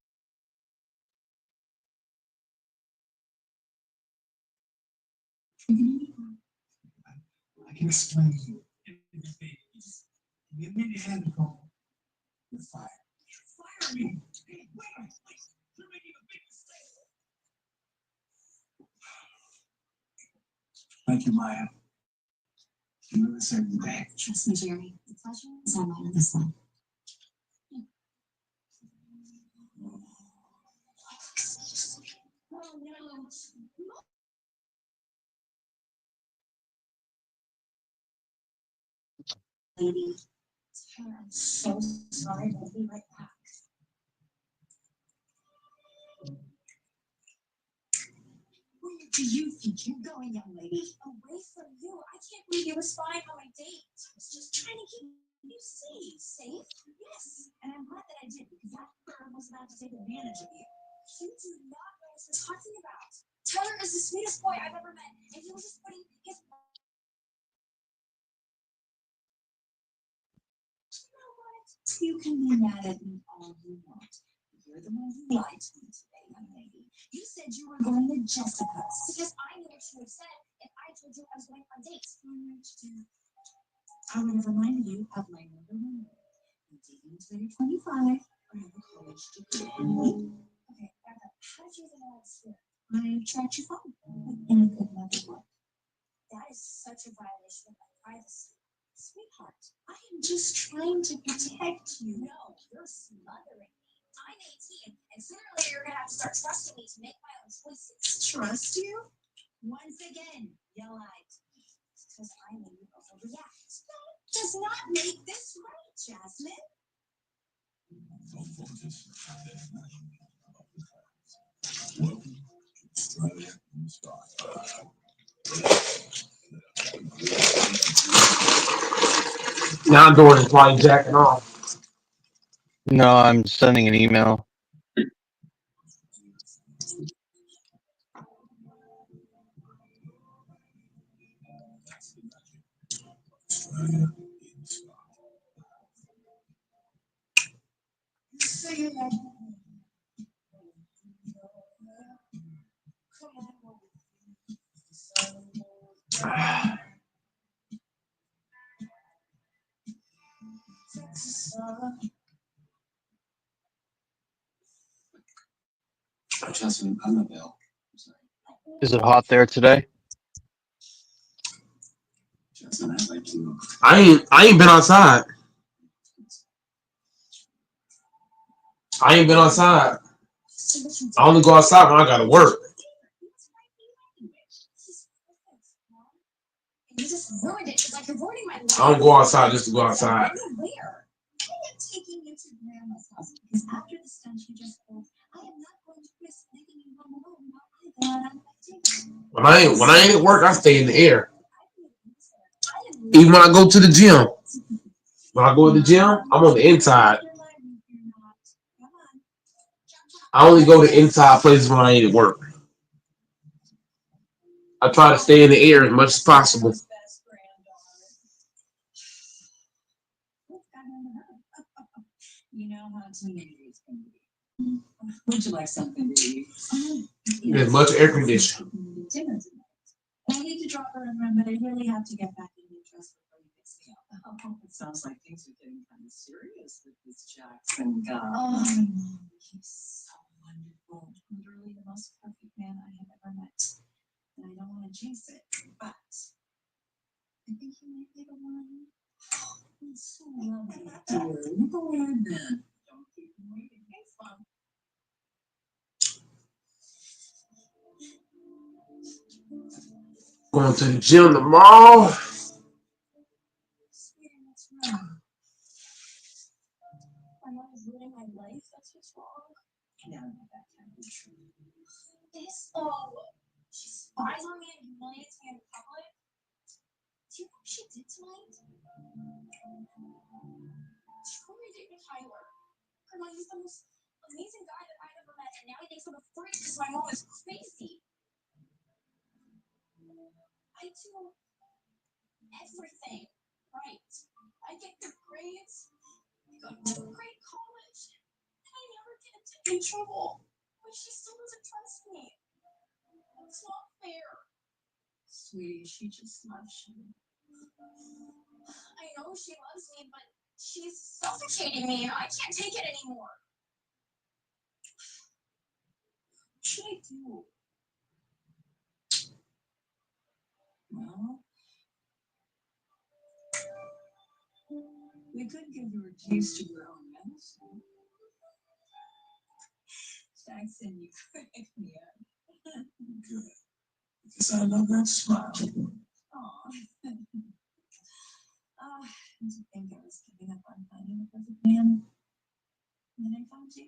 I can explain to you everything. You just give me your hand, Paul. You're fired. You're firing me. Hey, wait. You're making a big mistake. Thank you, Maya. You really saved the day. Trust me, Jerry. The pleasure is on mine on this one. Oh no. Lady, Tara, I'm so sorry. I'll be right back. Where do you think you're going, young lady? Away from you. I can't believe you were spying on my date. I was just trying to keep you safe. Safe? Yes. And I'm glad that I did because that bird was about to take advantage of you. You do not know what you're talking about. Tyler is the sweetest boy I've ever met, and he was just putting his. You know what? You can be mad at me all you want. You're the one who lied to me today, young lady. You said you were going to Jessica's because I knew what you would have said if I told you I was going on dates. I would have reminded you of my number one rule. You're dating until you're 25 or have a college degree. Okay, back up. How did you even know I was here? I tracked your phone and I couldn't have it work. That is such a violation of my privacy. Sweetheart, I am just trying to protect you. No, you're smothering me. I'm 18, and sooner or later you're going to have to start trusting me to make my own choices. Trust you? Once again, you lied to me. Because I know you overreact. That does not make this right, Jasmine. Now I'm doing is like jacking off. No, I'm sending an email. Jasmine, I'm available. Is it hot there today? Jasmine, I'd like to. I ain't been outside. I ain't been outside. I only go outside when I gotta work. You just ruined it. It's like you're ruining my life. I don't go outside just to go outside. Where? I am taking you to Grandma's house because after the stench you just pulled, I am not going to risk leaving you home alone while I go out on my date. When I ain't at work, I stay in the air. Even when I go to the gym. When I go to the gym, I'm on the inside. I only go to inside places when I ain't at work. I try to stay in the air as much as possible. You know how teenagers can be. Would you like something to eat? There's much air conditioning. Dinner tonight. I need to drop her in room, but I really have to get back in your dress before you fix me up. Oh, it sounds like things are getting kind of serious with this Jackson guy. Oh, he's so wonderful. Literally the most perfect man I have ever met. And I don't want to jinx it, but I think he might be the one. He's so lovely, dear. Look where I've been. Don't keep him waiting. Thanks, Mom. Going to the gym tomorrow. Sweetie, what's wrong? My mom is ruining my life. That's what's wrong. No, that can't be true. This, oh, she spies on me and humiliates me in public. you know what she did tonight? She really dated Tyler. Grandma, he's the most amazing guy that I've ever met, and now he thinks I'm a freak because my mom is crazy. I do everything right. I get good grades. I go to a great college. And I never get into trouble. But she still doesn't trust me. It's not fair. Sweetie, she just loves you. I know she loves me, but she's suffocating me. I can't take it anymore. What should I do? Well, we could give her a taste of your own medicine. Jackson, you crack me up. Good. Because I love that smile. Aw. To think I was giving up on finding a perfect man. And then I found you.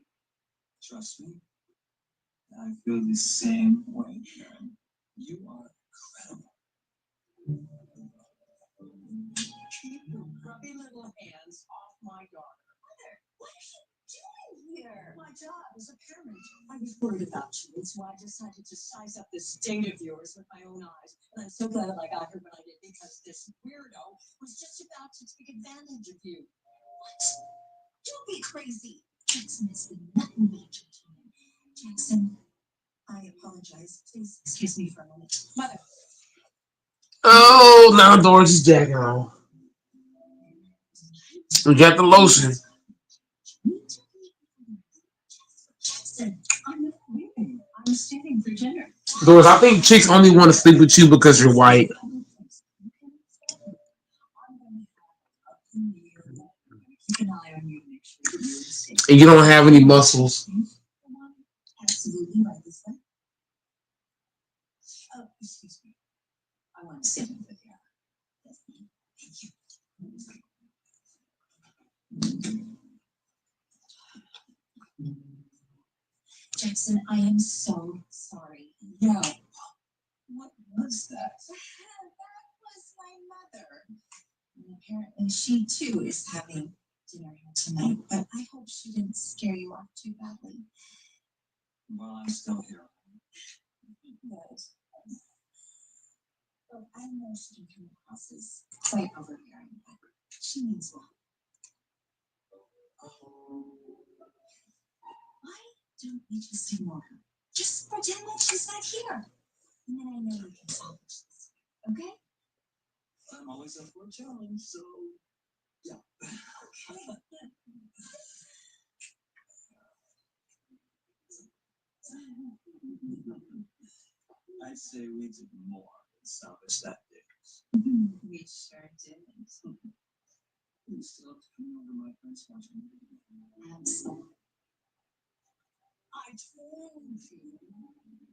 Trust me, I feel the same way, Karen. You are incredible. Keep your grubby little hands off my daughter. Mother, what is she doing here? My job as a parent. I was worried about you, and so I decided to size up this date of yours with my own eyes. And I'm so glad that I got here when I did, because this weirdo was just about to take advantage of you. What? Don't be crazy. Jackson has been nothing but a gentleman. Jackson, I apologize. Please excuse me for a moment. Mother, Oh, now Doris is jacking on. We got the lotion. Jackson, I'm not leaving. I'm staying for dinner. Doris, I think chicks only want to sleep with you because you're white. Keep an eye on you to make sure that you're safe. And you don't have any muscles. absolutely right this way. Oh, excuse me. I want to sit in with you. Thank you. Jackson, I am so sorry. Yeah. What was that? That was my mother. And apparently she too is having dinner here tonight, but I hope she didn't scare you off too badly. Well, I'm still here. Yes. Well, I know she can come across as quite overbearing, but she means well. Why don't we just ignore her? Just pretend like she's not here. And then I know we can salvage this. Okay? I'm always up for a challenge, so yeah. Okay. I say we did more than salvage that day. We sure did. You still have to come over my friend's watching. Absolutely. I told you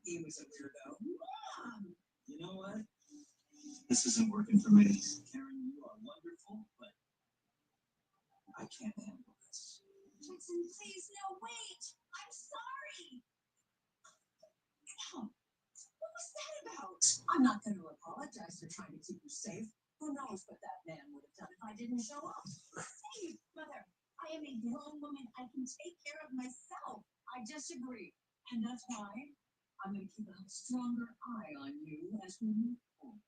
he was a weirdo. Mom! You know what? This isn't working for me. Karen, you are wonderful, but I can't handle this. Jackson, please, no, wait. I'm sorry. Mom, What was that about? I'm not going to apologize for trying to keep you safe. Who knows what that man would have done if I didn't show up? Hey, Mother, I am a grown woman. I can take care of myself. I disagree. And that's why I'm going to keep a stronger eye on you as we move forward.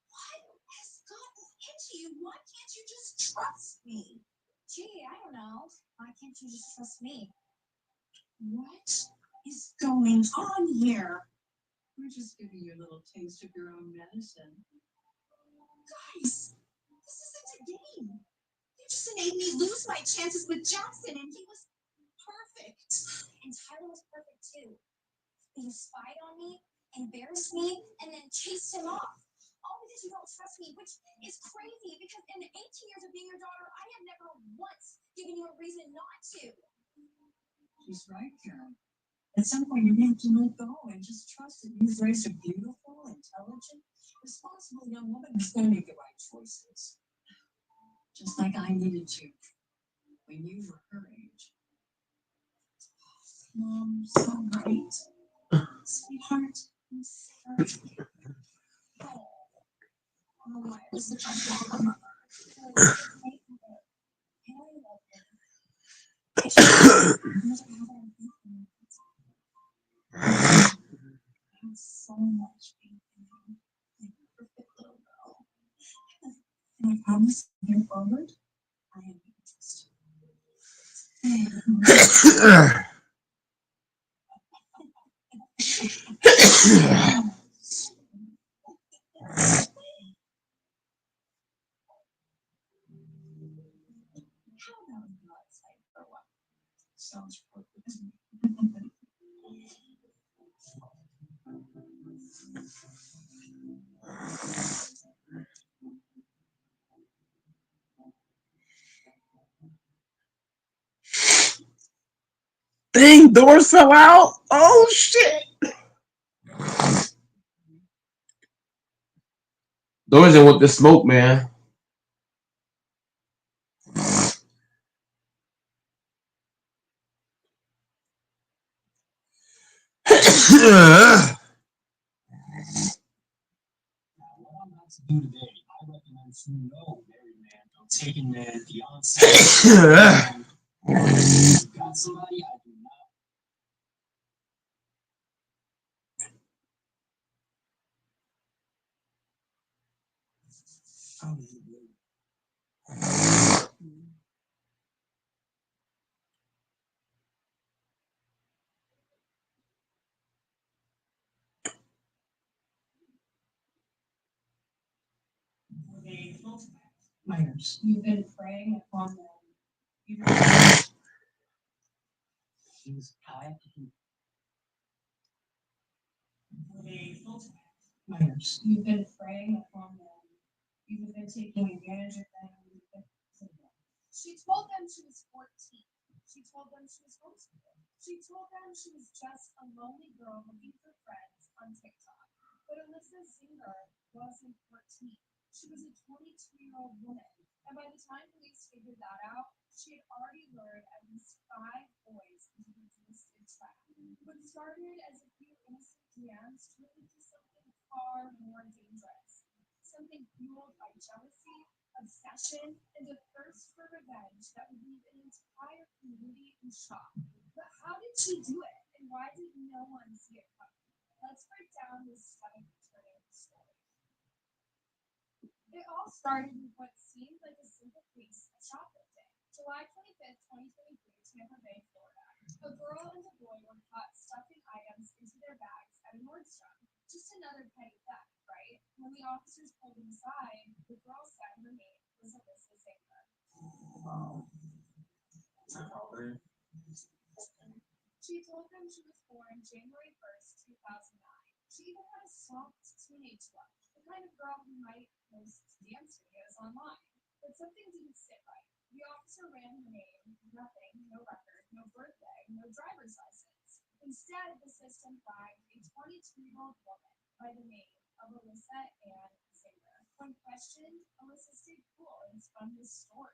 What has gotten into you? Why can't you just trust me? Gee, I don't know. Why can't you just trust me? What is going on here? We're just giving you a little taste of your own medicine. Guys, this isn't a game. You just made me lose my chances with Jackson, and he was perfect. And Tyler was perfect too. But you spied on me, embarrassed me, and then chased him off. All because you don't trust me, which is crazy because in the 18 years of being your daughter, I have never once given you a reason not to. She's right, Karen. At some point, you're going to have to let go and just trust that you've raised a beautiful, intelligent, responsible young woman who's going to make the right choices. Just like I needed to when you were her age. Mom, so right. Sweetheart, I'm sorry. Oh, Oh, I was such a bad mother. I was just making it. Harry loved me. I just never had anything for me. I had so much faith in him. My perfect little girl. And I promise going forward, I am interested. How about we go outside for a while? Sounds perfect to me. Dang, doors fell out. Oh shit. Doors in with the smoke, man. What I'm about to do today, I recommend you know married man, no taken man, fiance. You've got somebody I do not. How does it look? Minors. You've been preying upon them. You've She's high. minors. You've been preying upon them. You've been taking advantage of them. She told them she was 14. She told them she was homeschooled. She told them she was just a lonely girl looking for friends on TikTok. But Alyssa Singer wasn't 14. She was a 22-year-old woman. And by the time police figured that out, she had already lured at least 5 boys into the twisted trap. What started as a few innocent DMs turned into something far more dangerous. Something fueled by jealousy, obsession, and a thirst for revenge that would leave an entire community in shock. But how did she do it? And why did no one see it coming? Let's break down this stomach-turning story. It all started with what seemed like a simple case of shoplifting. July 25th, 2023, Tampa Bay, Florida. A girl and a boy were caught stuffing items into their bags at a Nordstrom. Just another petty theft, right? When the officers pulled them aside, the girl said her name was Alyssa Singer. She told them she was born January 1st, 2009. She even had a soft teenage look, the kind of girl who might post dance videos online. But something didn't sit right. The officer ran her name, nothing, no record, no birthday, no driver's license. Instead, the system flagged a 22-year-old woman by the name of Alyssa Ann Singer. When questioned, Alyssa stayed cool and spun this story.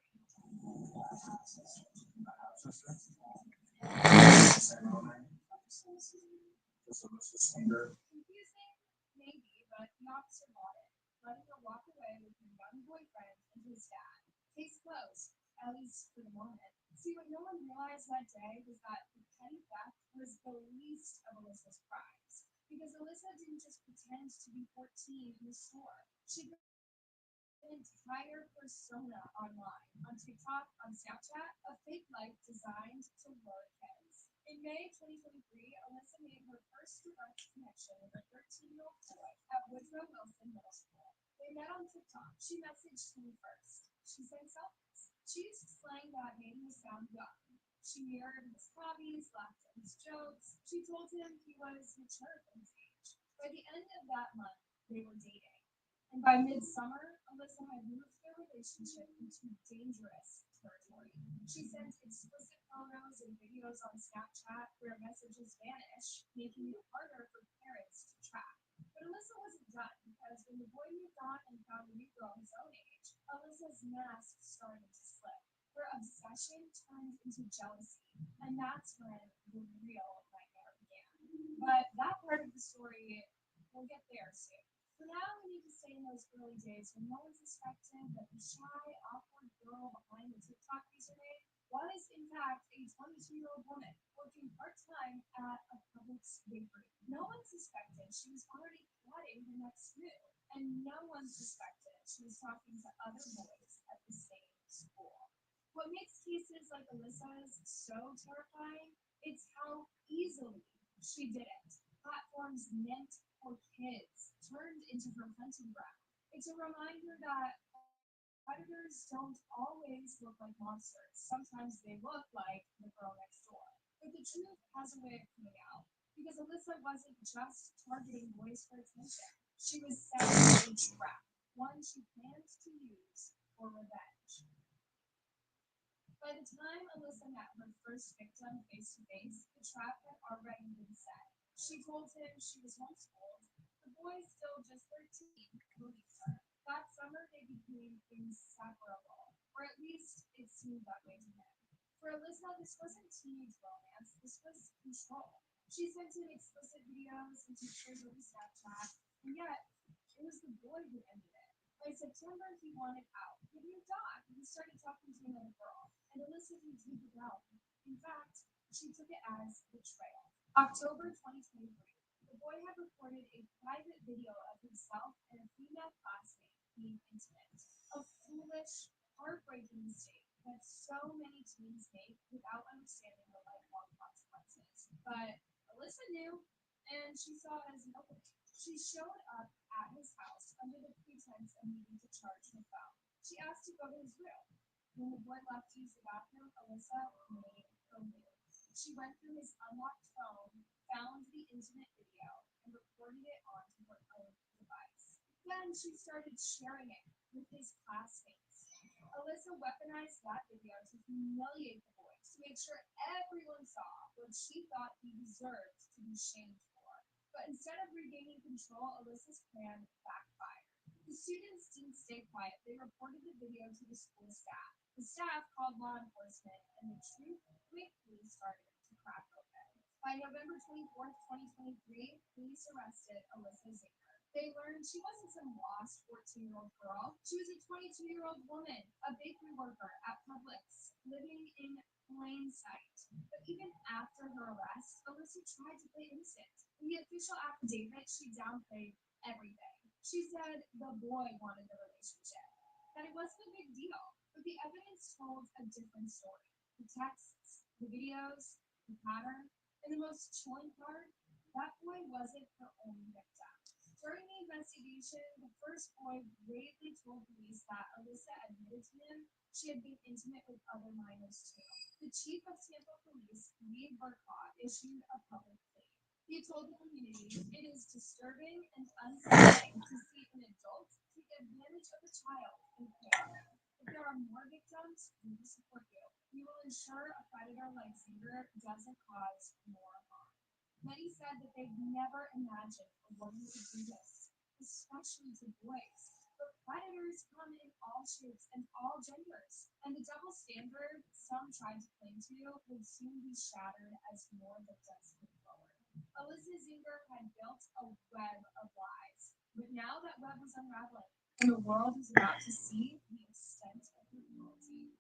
Confusing, maybe, but the officer bought it, letting her walk away with her young boyfriend and his dad. Case closed, at least for the moment. See, what no one realized that day was that the petty theft was the least of Alyssa's crimes. Because Alyssa didn't just pretend to be 14 in the store. She built an entire persona online, on TikTok, on Snapchat, a fake life designed to lure kids. In May 2023, Alyssa made her first direct connection with a 13-year-old boy at Woodrow Wilson Middle School. They met on TikTok. She messaged him first. She sent selfies. She used slang that made him sound young. She mirrored his hobbies, laughed at his jokes. She told him he was mature for his age. By the end of that month, they were dating. And by midsummer, Alyssa had moved their relationship into dangerous territory. She sent explicit photos and videos on Snapchat where messages vanish, making it harder for parents to track. But Alyssa wasn't done because when the boy moved on and found a new girl his own age, Alyssa's mask started to slip. Her obsession turned into jealousy, and that's when the real nightmare began. But that part of the story, we'll get there soon. For now, we need to stay in those early days when no one suspected that the shy, awkward girl behind the TikTok username was, in fact, a 22-year-old woman working part-time at a Publix bakery. No one suspected she was already plotting her next move, and no one suspected she was talking to other boys at the same school. What makes cases like Alyssa's so terrifying? It's how easily she did it. Platforms meant for kids turned into her hunting ground. It's a reminder that predators don't always look like monsters. Sometimes they look like the girl next door. But the truth has a way of coming out. Because Alyssa wasn't just targeting boys for attention. She was setting a trap, one she planned to use for revenge. By the time Alyssa met her first victim face to face, the trap had already been set. She told him she was homeschooled. The boy, still just 13, believed her. That summer, they became inseparable, or at least it seemed that way to him. For Alyssa, this wasn't teenage romance, this was control. She sent him explicit videos and pictures over Snapchat, and yet it was the boy who ended it. By September, he wanted out. He moved on. He started talking to another girl, and Alyssa didn't take it well. In fact, she took it as betrayal. October 2023. The boy had recorded a private video of himself and a female classmate being intimate. A foolish, heartbreaking mistake that so many teens make without understanding the lifelong consequences. But Alyssa knew, and she saw it as an opening. She showed up at his house under the pretense of needing to charge her phone. She asked to go to his room. When the boy left to use the bathroom, Alyssa made her move. She went through his unlocked phone, found the intimate video, and recorded it onto her own device. Then she started sharing it with his classmates. Alyssa weaponized that video to humiliate the boy, to make sure everyone saw what she thought he deserved to be shamed for. But instead of regaining control, Alyssa's plan backfired. The students didn't stay quiet. They reported the video to the school staff. The staff called law enforcement, and the truth quickly started to crack open. By November 24th, 2023, police arrested Alyssa Zinger. They learned she wasn't some lost 14-year-old girl. She was a 22-year-old woman, a bakery worker at Publix, living in plain sight. But even after her arrest, Alyssa tried to play innocent. In the official affidavit, she downplayed everything. She said the boy wanted the relationship, that it wasn't a big deal. But the evidence told a different story. The texts, the videos, the pattern, and the most chilling part, that boy wasn't her only victim. During the investigation, the first boy bravely told police that Alyssa admitted to him she had been intimate with other minors too. The chief of Tampa Police, Lee Burkhaw, issued a public plea. He told the community, "It is disturbing and unsettling to see an adult take advantage of a child and prey on them. If there are more victims, we will support you. We will ensure a predator like Zinger doesn't cause more harm." Many said that they'd never imagined a woman could do this, especially to boys. But predators come in all shapes and all genders, and the double standard some tried to cling to would soon be shattered as more victims came forward. Alyssa Zinger had built a web of lies, but now that web was unraveling, and the world was about to see the extent of her cruelty.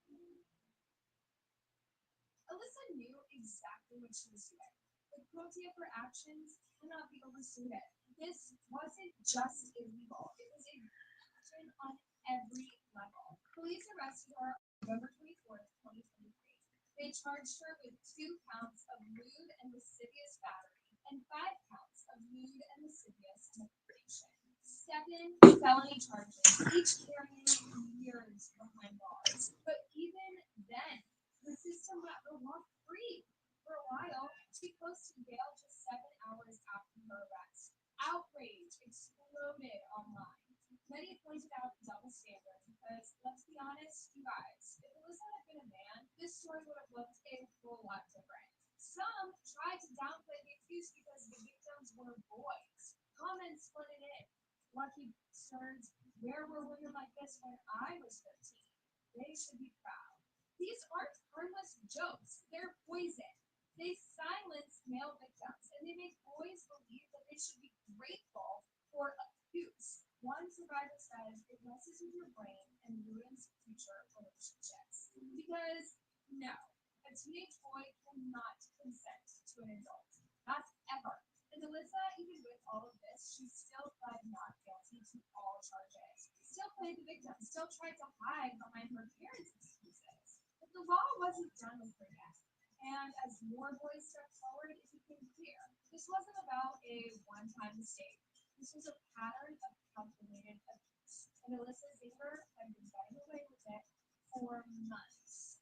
Alyssa knew exactly what she was doing. The cruelty of her actions cannot be overstated. This wasn't just illegal, it was a violation on every level. Police arrested her on November 24th, 2023. They charged her with 2 counts of lewd and lascivious battery and 5 counts of lewd and lascivious manipulation. 7 felony charges, each carrying years behind bars. But even then, the system let her walk free. For a while, she posted bail just 7 hours after her arrest. Outrage exploded online. Many pointed out the double standard because, let's be honest, you guys, if Alyssa had been a man, this story would have looked a whole lot different. Some tried to downplay the excuse because the victims were boys. Comments flooded in. Lucky bastards, where were women like this when I was 13? They should be proud. These aren't harmless jokes, they're poison. They silence male victims and they make boys believe that they should be grateful for abuse. One survivor says it messes with your brain and ruins future relationships. Because, no, a teenage boy cannot consent to an adult. Not ever. And Alyssa, even with all of this, she still pled not guilty to all charges. Still played the victim, still tried to hide behind her parents' excuses. But the law wasn't done with her yet. And as more boys stepped forward, it became clear this wasn't about a one-time mistake. This was a pattern of calculated abuse. And Alyssa Zinger had been getting away with it for months.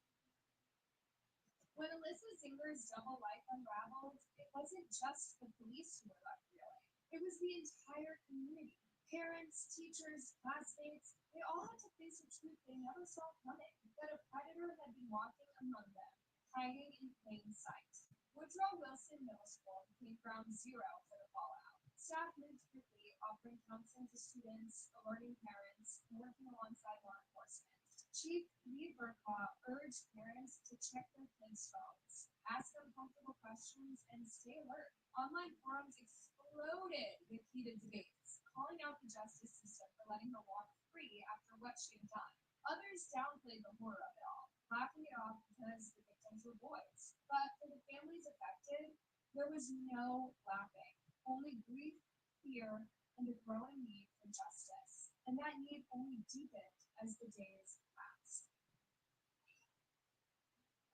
When Alyssa Zinger's double life unraveled, it wasn't just the police who were left reeling. It was the entire community. Parents, teachers, classmates, they all had to face a truth they never saw coming, that a predator had been walking among them, hiding in plain sight. Woodrow Wilson Middle School became ground zero for the fallout. Staff moved quickly, offering counseling to students, alerting parents, and working alongside law enforcement. Chief Lee Burkhaw urged parents to check their kids' phones, ask uncomfortable questions, and stay alert. Online forums exploded with heated debates, calling out the justice system for letting her walk free after what she had done. Others downplayed the horror of it all, laughing it off because the victims were boys. But for the families affected, there was no laughing, only grief, fear, and a growing need for justice. And that need only deepened as the days passed.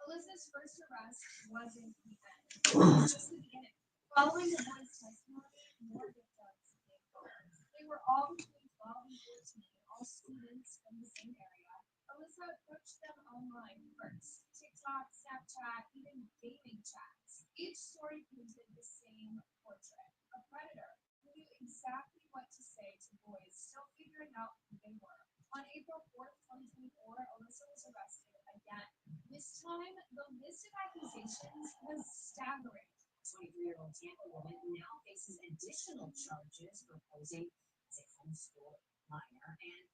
Alyssa's first arrest wasn't the end. It was just the beginning. Following the boys' testimony, more victims came forward. They were all between 12 and 14, all students from the same area. Alyssa approached them online first. TikTok, Snapchat, even gaming chats. Each story painted the same portrait. A predator who knew exactly what to say to boys still figuring out who they were. On April 4th, 2024, Alyssa was arrested again. This time, the list of accusations was staggering. 23-year-old Tampa woman now faces additional charges for posing as a homeschool minor and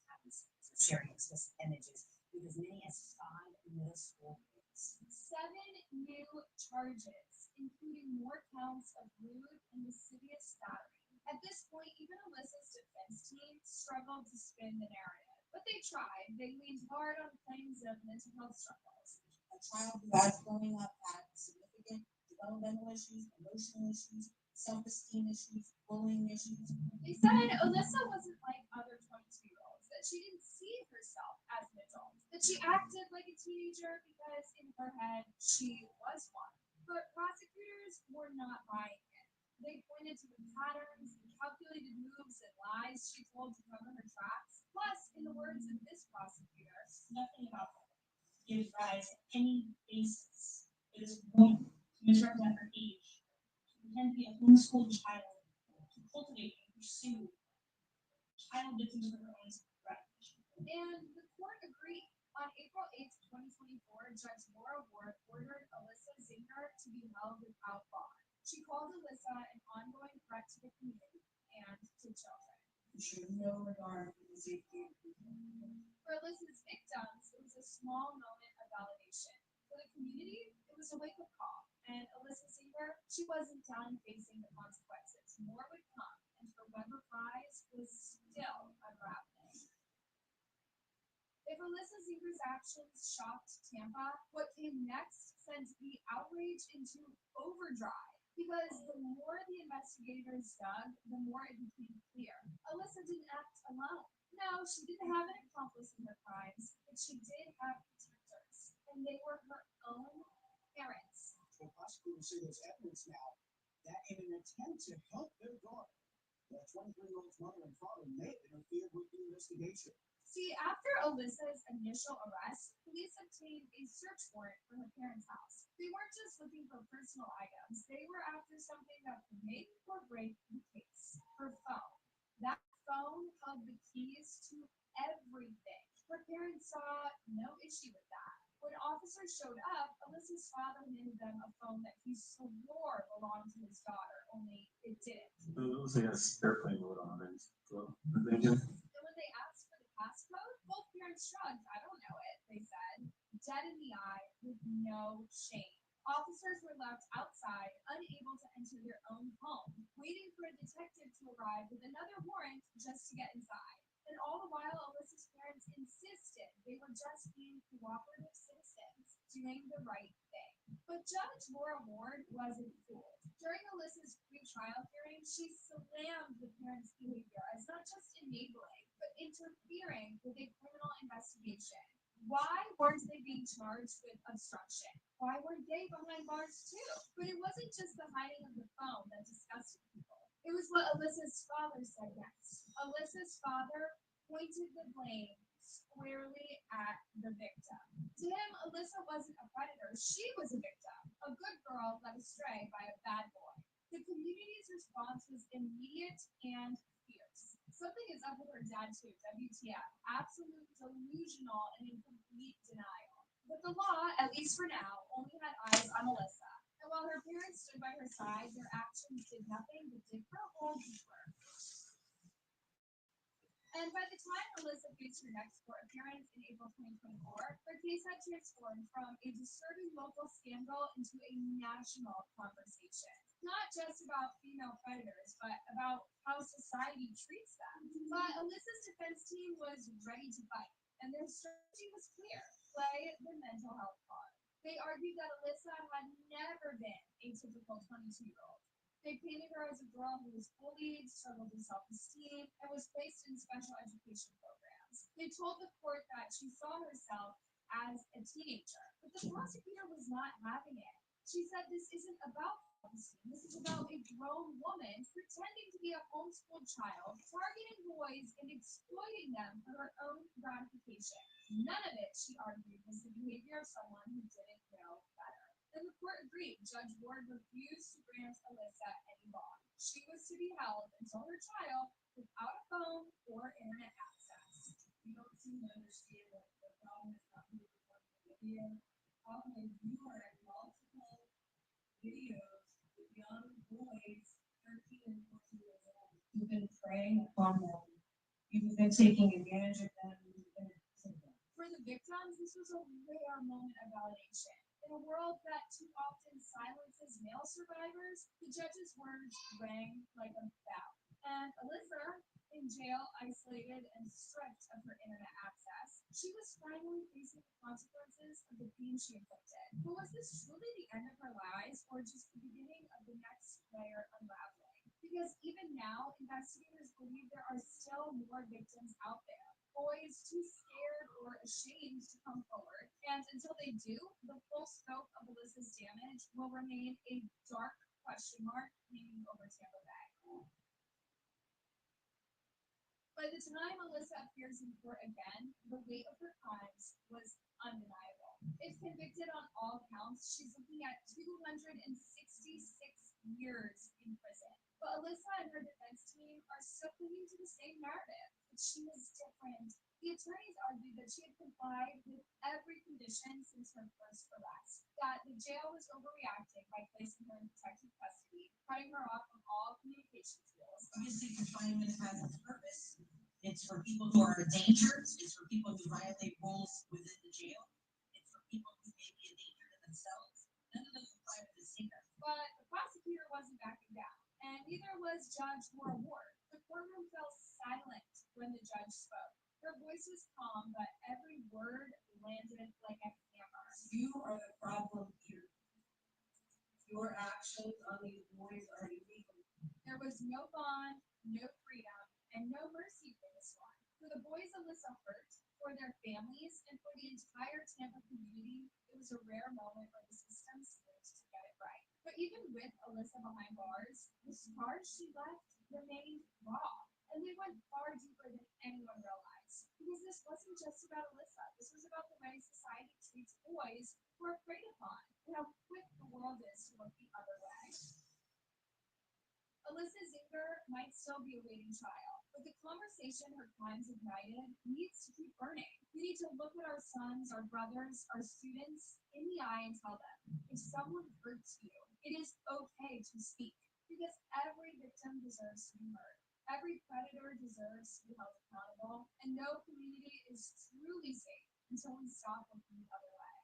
happens for sharing explicit images with as many as 5 middle school kids. 7 new charges, including more counts of rude and lascivious battery. At this point, even Alyssa's defense team struggled to spin the narrative. But they tried. They leaned hard on claims of mental health struggles. A child who has growing up had significant developmental issues, emotional issues, self-esteem issues, bullying issues. They said Alyssa wasn't like other 22-year-olds, that she didn't see herself as an adult, that she acted like a teenager because in her head she was one. But prosecutors were not buying it. They pointed to the patterns and calculated moves and lies she told to cover her tracks. Plus, in the words of this prosecutor, Nothing about her gives rise to any basis. It is wrong to misrepresent her age, to pretend to be a homeschooled child, to cultivate and pursue child victims for her own gratification. and the court agreed. On April 8th, 2024, Judge Laura Ward ordered Alyssa Zinger to be held without bond. She called Alyssa an ongoing threat to the community and to children. You should no regard for the safety of people. For Alyssa's victims, it was a small moment of validation. For the community, it was a wake-up call. And Alyssa Zinger, she wasn't done facing the consequences. More would come, and her Weber Prize was still unraveling. If Alyssa Zinger's actions shocked Tampa, what came next sent the outrage into overdrive. Because the more the investigators dug, the more it became clear. Alyssa didn't act alone. No, she didn't have an accomplice in her crimes, but she did have protectors. And they were her own parents. Well, prosecutors say there's evidence now that in an attempt to help their daughter, the 23-year-old's mother and father may have interfered with the investigation. See, after Alyssa's initial arrest, police obtained a search warrant for her parents' house. They weren't just looking for personal items, they were after something that could make or break the case. Her phone. That phone held the keys to everything. Her parents saw no issue with that. When officers showed up, Alyssa's father handed them a phone that he swore belonged to his daughter, only it didn't. It looks like a airplane mode on it. So, thank you. And when they asked for the passcode, both parents shrugged. I don't know it, they said, dead in the eye with no shame. Officers were left outside, unable to enter their own home. waiting for a detective to arrive with another warrant just to get inside. And all the while, Alyssa's parents insisted they were just being cooperative citizens, doing the right thing. But Judge Laura Ward wasn't fooled. During Alyssa's pre-trial hearing, she slammed the parents' behavior as not just enabling, but interfering with a criminal investigation. Why weren't they being charged with obstruction? Why weren't they behind bars too? But it wasn't just the hiding of the phone that disgusted people. It was what Alyssa's father said next. Alyssa's father pointed the blame squarely at the victim. To him, Alyssa wasn't a predator. She was a victim, a good girl led astray by a bad boy. The community's response was immediate and fierce. Something is up with her dad too, WTF. Absolute delusional and in complete denial. But the law, at least for now, only had eyes on Alyssa. And while her parents stood by her side, their actions did nothing but dig her hole deeper. And by the time Alyssa faced her next court appearance in April 2024, her case had transformed from a disturbing local scandal into a national conversation. Not just about female predators, but about how society treats them. But Alyssa's defense team was ready to fight, and their strategy was clear: play the mental health card. They argued that Alyssa had never been a typical 22-year-old. They painted her as a girl who was bullied, struggled with self-esteem, and was placed in special education programs. They told the court that she saw herself as a teenager, but the prosecutor was not having it. She said this isn't about self-esteem. This is about a grown woman pretending to be a homeschooled child, targeting boys and exploiting them for her own gratification. None of it, she argued, was the behavior of someone who didn't know better. And the court agreed. Judge Ward refused to grant Alyssa any bond. She was to be held until her trial without a phone or internet access. You don't seem to understand that the problem is not who you're going to video. The problem is you are at multiple videos with young boys, 13 and 14 years old. You've been preying upon them. You've been taking advantage of them. You've been abusing them. For the victims, this was a rare moment of validation. In a world that too often silences male survivors, the judge's words rang like a bell. And Alyssa, in jail, isolated and stripped of her internet access, she was finally facing the consequences of the pain she inflicted. But was this truly the end of her lies, or just the beginning of the next layer unraveling? Because even now, investigators believe there are still more victims out there. Boys too scared or ashamed to come forward. And until they do, the full scope of Alyssa's damage will remain a dark question mark hanging over Tampa Bay. By the time Alyssa appears in court again, the weight of her crimes was undeniable. If convicted on all counts, she's looking at 266 years in prison. But Alyssa and her defense team are still clinging to the same narrative. But she was different. The attorneys argued that she had complied with every condition since her first arrest, that the jail was overreacting by placing her in protective custody, cutting her off from all communication tools. Obviously, confinement has a purpose. It's for people who are a danger. It's for people who violate rules within the jail. It's for people who may be a danger to themselves. None of those apply to the singer. But the prosecutor wasn't backing down, and neither was Judge Laura Ward. The courtroom fell silent when the judge spoke. Her voice was calm, but every word landed like a hammer. You are the problem here. Your actions on these boys are illegal. There was no bond, no freedom, and no mercy for this one. For the boys Alyssa hurt, for their families, and for the entire Tampa community, it was a rare moment where the system seemed to get it right. But even with Alyssa behind bars, the scars she left remained raw, and they went far deeper than anyone realized. Because this wasn't just about Alyssa. This was about the way society treats boys who are preyed upon, and how quick the world is to look the other way. Alyssa Zinger might still be awaiting trial, but the conversation her crimes ignited needs to keep burning. We need to look at our sons, our brothers, our students in the eye and tell them, if someone hurts you, it is okay to speak, because every victim deserves to be heard. Every predator deserves to be held accountable, and no community is truly safe until we stop looking the other way.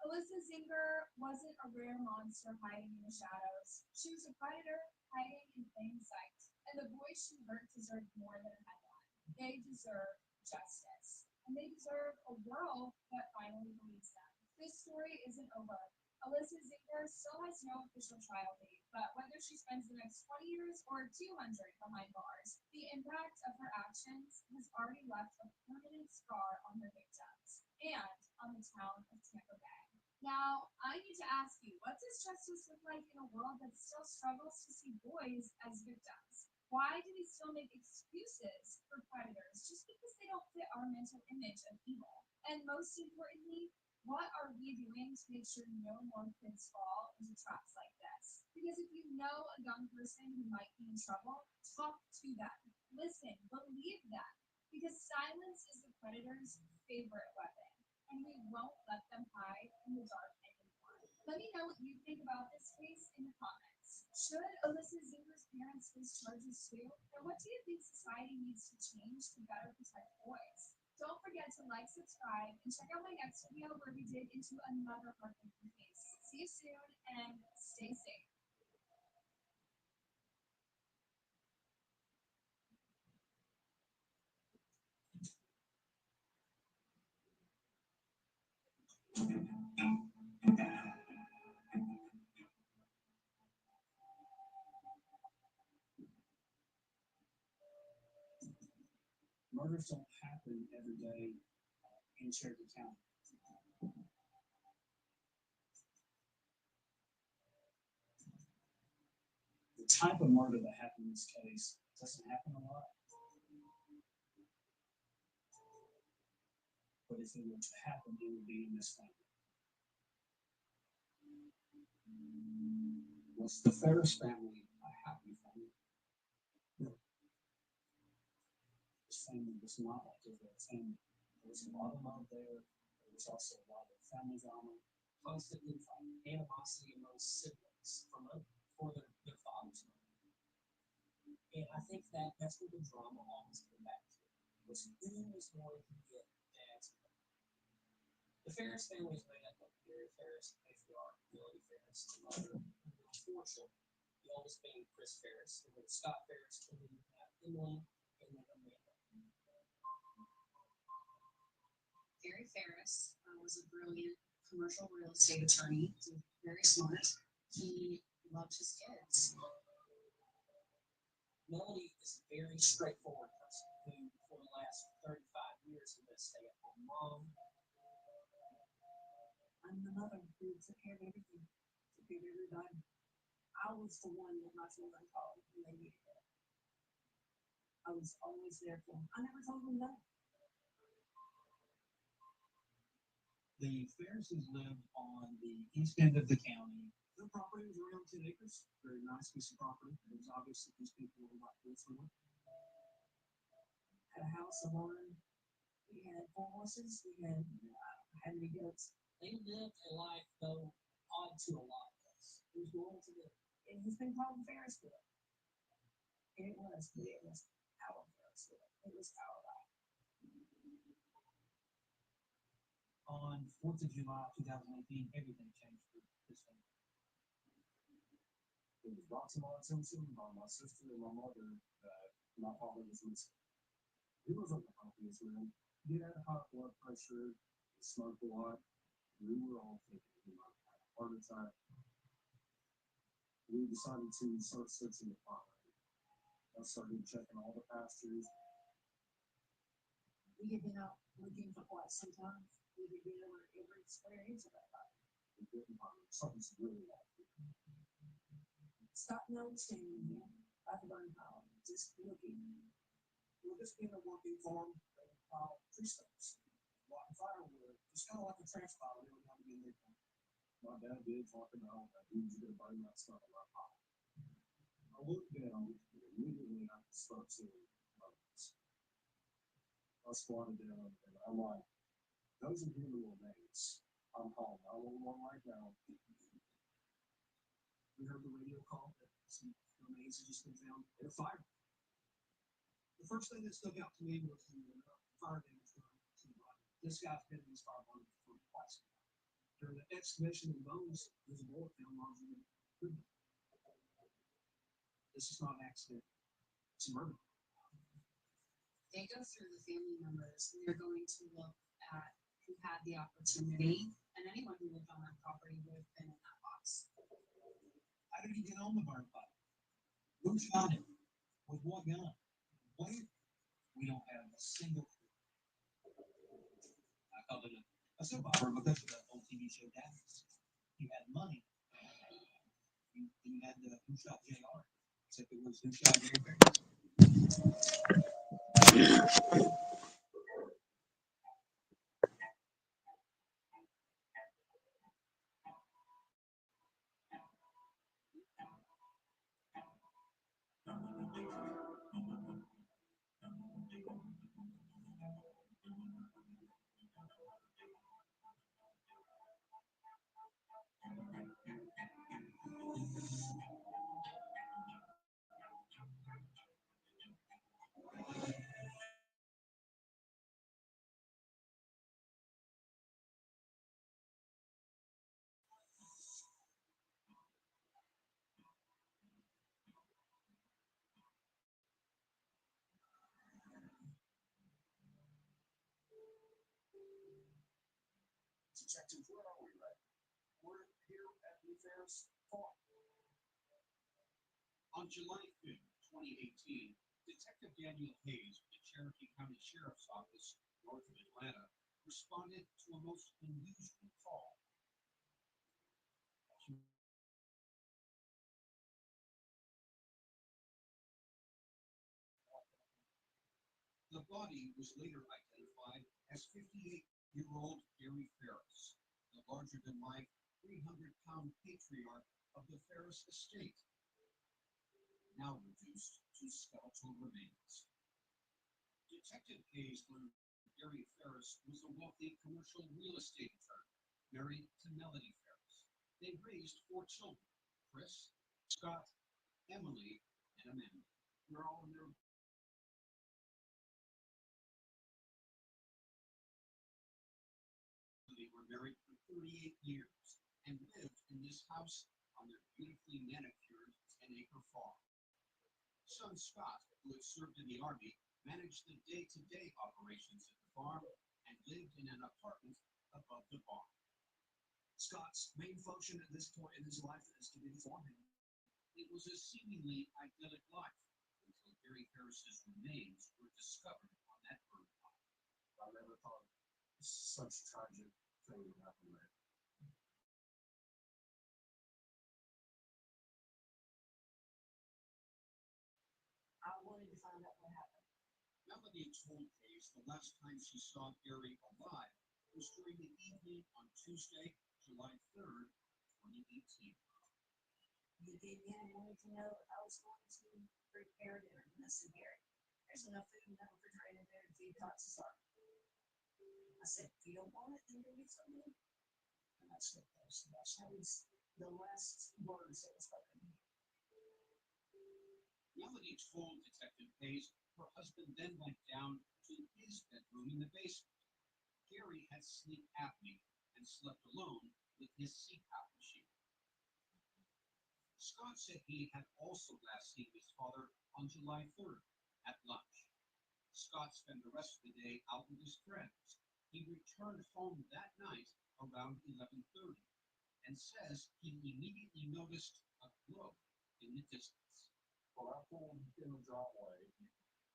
Alyssa Zinger wasn't a rare monster hiding in the shadows. She was a predator hiding in plain sight. And the boys she hurt deserve more than a headline. They deserve justice. And they deserve a world that finally believes them. This story isn't over. Alyssa Ziegler still has no official trial date, but whether she spends the next 20 years or 200 behind bars, the impact of her actions has already left a permanent scar on her victims and on the town of Tampa Bay. Now, I need to ask you, what does justice look like in a world that still struggles to see boys as victims? Why do we still make excuses for predators just because they don't fit our mental image of evil? And most importantly, what are we doing to make sure no more kids fall into traps like this? Because if you know a young person who might be in trouble, talk to them. Listen, believe them. Because silence is the predator's favorite weapon. And we won't let them hide in the dark anymore. Let me know what you think about this case in the comments. Should Alyssa Ziegler's parents face charges too? And what do you think society needs to change to better protect boys? Don't forget to like, subscribe, and check out my next video where we dig into another heartbreaking case. See you soon and stay safe. Murders don't happen every day in Cherokee County. The type of murder that happened in this case doesn't happen a lot. But if it were to happen, it would be in this family. Was the Ferris family a happy family? No. This family was not a different family. There was a lot of love there. There was also a lot of family drama, constantly fighting, animosity among siblings for their father's mother. And I think that's what the drama always came back to. Was who was going to get dad's money. The Ferris family is made up of Gary Ferris, patriarch, Melody Ferris, the mother, and then 4 children. The oldest being Chris Ferris, and then Scott Ferris, and then Emily, and then Amanda. Gary Ferris was a brilliant commercial real estate attorney, very smart. He loved his kids. Melody is a very straightforward person who, for the last 35 years, has been a stay-at-home mom. I'm the mother who took care of everything, took care of everybody. I was the one that my children called when they needed it. I was always there for them. I never told them no. The Ferrises lived on the east end of the county. Their property was around 10 acres. Very nice piece of property. It was obvious that these people were like this for it. Had a house, a barn. We had 4 horses. We had how many goats? They lived a life, though, odd to a lot of us. It was normal to them. It has been called the Ferris wheel. And it was, but it was our Ferris wheel. It was our life. On 4th of July 2018, everything changed for this family. It was brought to my attention by my sister and my mother that my father was missing. He wasn't the happiest man. He had high blood pressure, he smoked a lot. We were all thinking he might have a heart attack. We decided to start searching the property. I started checking all the pastures. We had been out looking for quite some time. We had been over every square inch of that property. We couldn't find it. Something's really off. Scott and I were standing there by the burn pile, just looking. Well, this being a working farm, they would pile tree stumps. Light firewood, just kind of like a trash pile. They would have to be in there. My dad did talk about that he was going to burn that stuff in that pile. I looked down, and immediately I start seeing bones. I squatted down, and I'm like, those are human remains. I'm calling 911 right now. We heard the radio call that some remains had just been found in a fire. The first thing that stuck out to me was the fire damage to the body. This guy's been in this fire body for quite some time. During the excavation of the bones, there's a bullet found larger than it could be. This is not an accident. It's a murder. They go through the family members and they're going to look at who had the opportunity, and anyone who lived on that property would have been in that box. How did he get on the burn button? Who shot him? With what gun? Where? We don't have a single clue. I called it a soap opera because of the old TV show Dallas. You had money. You had the Who Shot JR. Except it was Who Shot Gary Ferris. Detectives, where are we right? We're here at the Ferris farm. On July 5th, 2018, Detective Daniel Hayes of the Cherokee County Sheriff's Office, north of Atlanta, responded to a most unusual call. The body was later identified as 58-year-old Gary Ferris, the larger-than-life 300-pound patriarch of the Ferris estate, now reduced to skeletal remains. Detective Hayes learned Gary Ferris was a wealthy commercial real estate attorney, married to Melody Ferris. They raised 4 children: Chris, Scott, Emily, and Amanda. They're all in their They were married for 38 years and lived in this house on their beautifully manicured 10-acre farm. Son Scott, who had served in the Army, managed the day-to-day operations at the farm and lived in an apartment above the barn. Scott's main function at this point in his life is to be the foreman. It was a seemingly idyllic life until Gary Ferris's remains were discovered on that burn pile. I never thought such a tragic thing would happen there. I wanted to find out what happened. Melody told Hayes the last time she saw Gary alive was during the evening on Tuesday, July 3rd, 2018. You came in and wanted to know if I was going to prepare dinner. And I said, Gary, there's enough food in that refrigerator there to feed Cox's army. I said, if you don't want it, then go get some in. And that's what those. That was the last words that was spoken. Melody told Detective Hayes her husband then went down to his bedroom in the basement. Gary had sleep apnea and slept alone with his CPAP machine. Scott said he had also last seen his father on July 3rd at lunch. Scott spent the rest of the day out with his friends. He returned home that night around 11:30 and says he immediately noticed a glow in the distance. When I pulled in the driveway,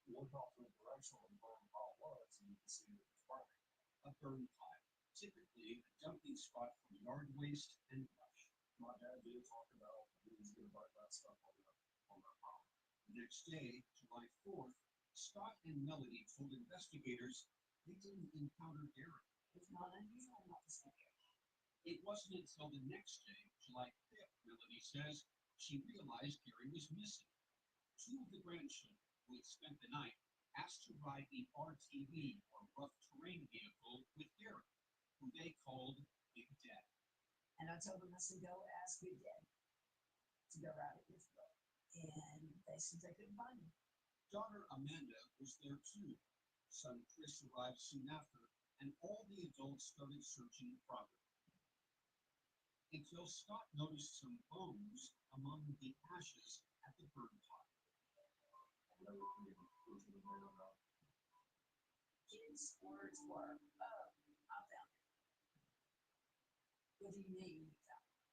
you look off in the direction where the burn pile was, and you can see that it's burning. A burn pile, typically a dumping spot for yard waste and brush. My dad did talk about he was going to burn that stuff on that pile. The next day, July 4th, Scott and Melody told investigators they didn't encounter Gary. It's not unusual not to see Gary. It wasn't until the next day, July 5th, Melody says, she realized Gary was missing. 2 of the grandchildren who had spent the night asked to ride the RTV, or rough terrain vehicle, with Gary, who they called Big Dad. And I told them, I said, go ask Big Daddy to go ride it with me. And they said they couldn't find him. Daughter Amanda was there too. Son Chris arrived soon after, and all the adults started searching the property. Until Scott noticed some bones among the ashes at the burn pot. His words were, "Oh, I found it." What do you mean you found it?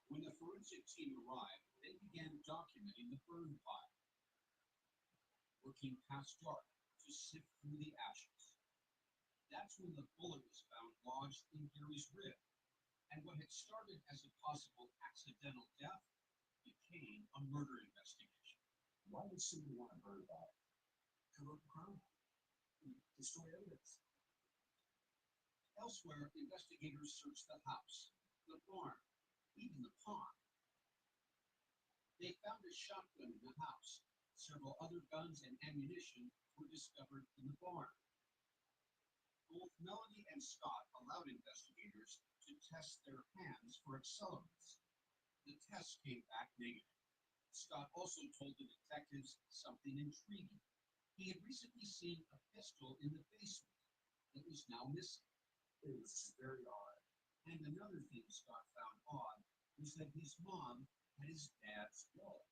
When the forensic team arrived, they began documenting the burn pile, working past dark to sift through the ashes. That's when the bullet was found lodged in Gary's rib, and what had started as a possible accidental death became a murder investigation. Why would someone want to burn a body? Cover up a crime, destroy evidence. Elsewhere, investigators searched the house, the barn, even the pond. They found a shotgun in the house. Several other guns and ammunition were discovered in the barn. Both Melody and Scott allowed investigators to test their hands for accelerants. The tests came back negative. Scott also told the detectives something intriguing. He had recently seen a pistol in the basement that was now missing. It was just very odd. And another thing Scott found odd was that his mom had his dad's wallet.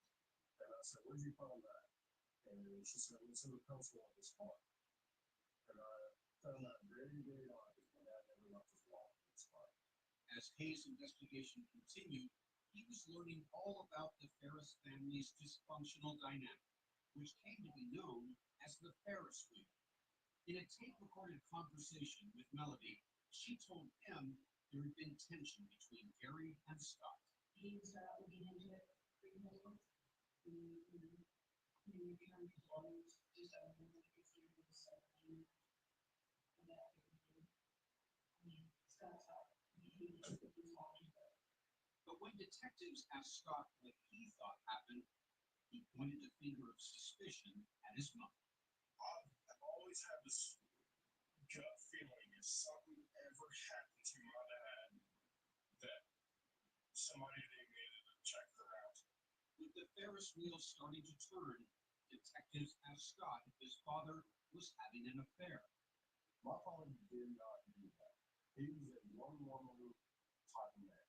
And I said, "Where'd you find that?" And she said, "It's in the pencil on this car." And I found that very, very odd because my dad never left his wallet in his car. As Hayes' investigation continued, he was learning all about the Ferris family's dysfunctional dynamic, which came to be known as the Ferris wheel. In a tape-recorded conversation with Melody, she told him there had been tension between Gary and Scott. He was looking into it pre-medical. He returned his lawyers just over the was and that Scott thought he was watching it. But when detectives asked Scott what he thought happened, he pointed a finger of suspicion at his mother. I've always had this gut feeling if something ever happened to my dad, that somebody needed to check her out. With the Ferris wheel starting to turn, detectives asked Scott if his father was having an affair. My father did not do that. He was a one-woman type of man,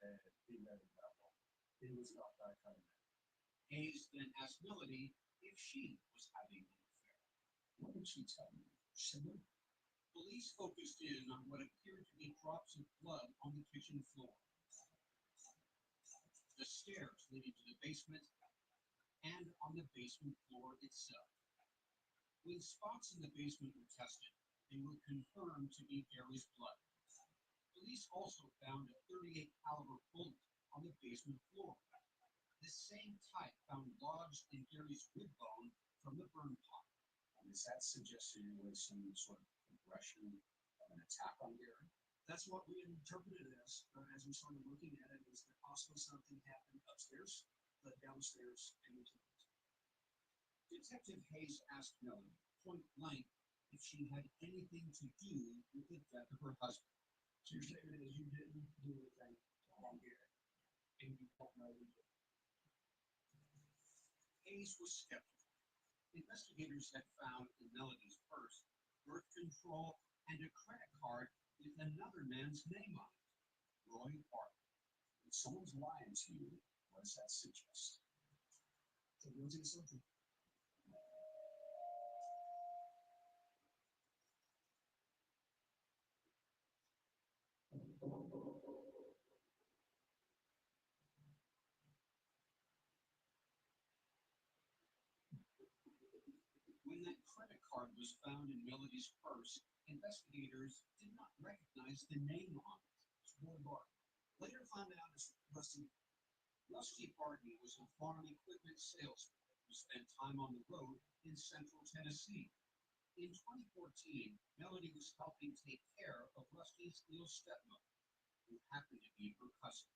and he never got one. He was not that kind of man. Hayes then asked Melody if she was having an affair. What did she tell you? Similar. Police focused in on what appeared to be drops of blood on the kitchen floor, the stairs leading to the basement, and on the basement floor itself. When spots in the basement were tested, they were confirmed to be Gary's blood. Police also found a .38 caliber bullet on the basement floor, the same type found lodged in Gary's rib bone from the burn pot. Does that suggest there was some sort of progression of an attack on Gary? That's what we interpreted it as we started looking at it, is that possibly something happened upstairs, but downstairs and into it. Detective Hayes asked Melody point blank if she had anything to do with the death of her husband. So your statement is you didn't do anything on Gary, and you don't know who did. Hayes was skeptical. Investigators had found in Melody's purse birth control and a credit card with another man's name on it, Roy Park. If someone's lying to you, what does that suggest? They're guilty of something. When that credit card was found in Melody's purse, investigators did not recognize the name on it. It's Roy Barton. Later found out as Rusty. Rusty Barton was a farm equipment salesman who spent time on the road in central Tennessee. In 2014, Melody was helping take care of Rusty's ill stepmother, who happened to be her cousin.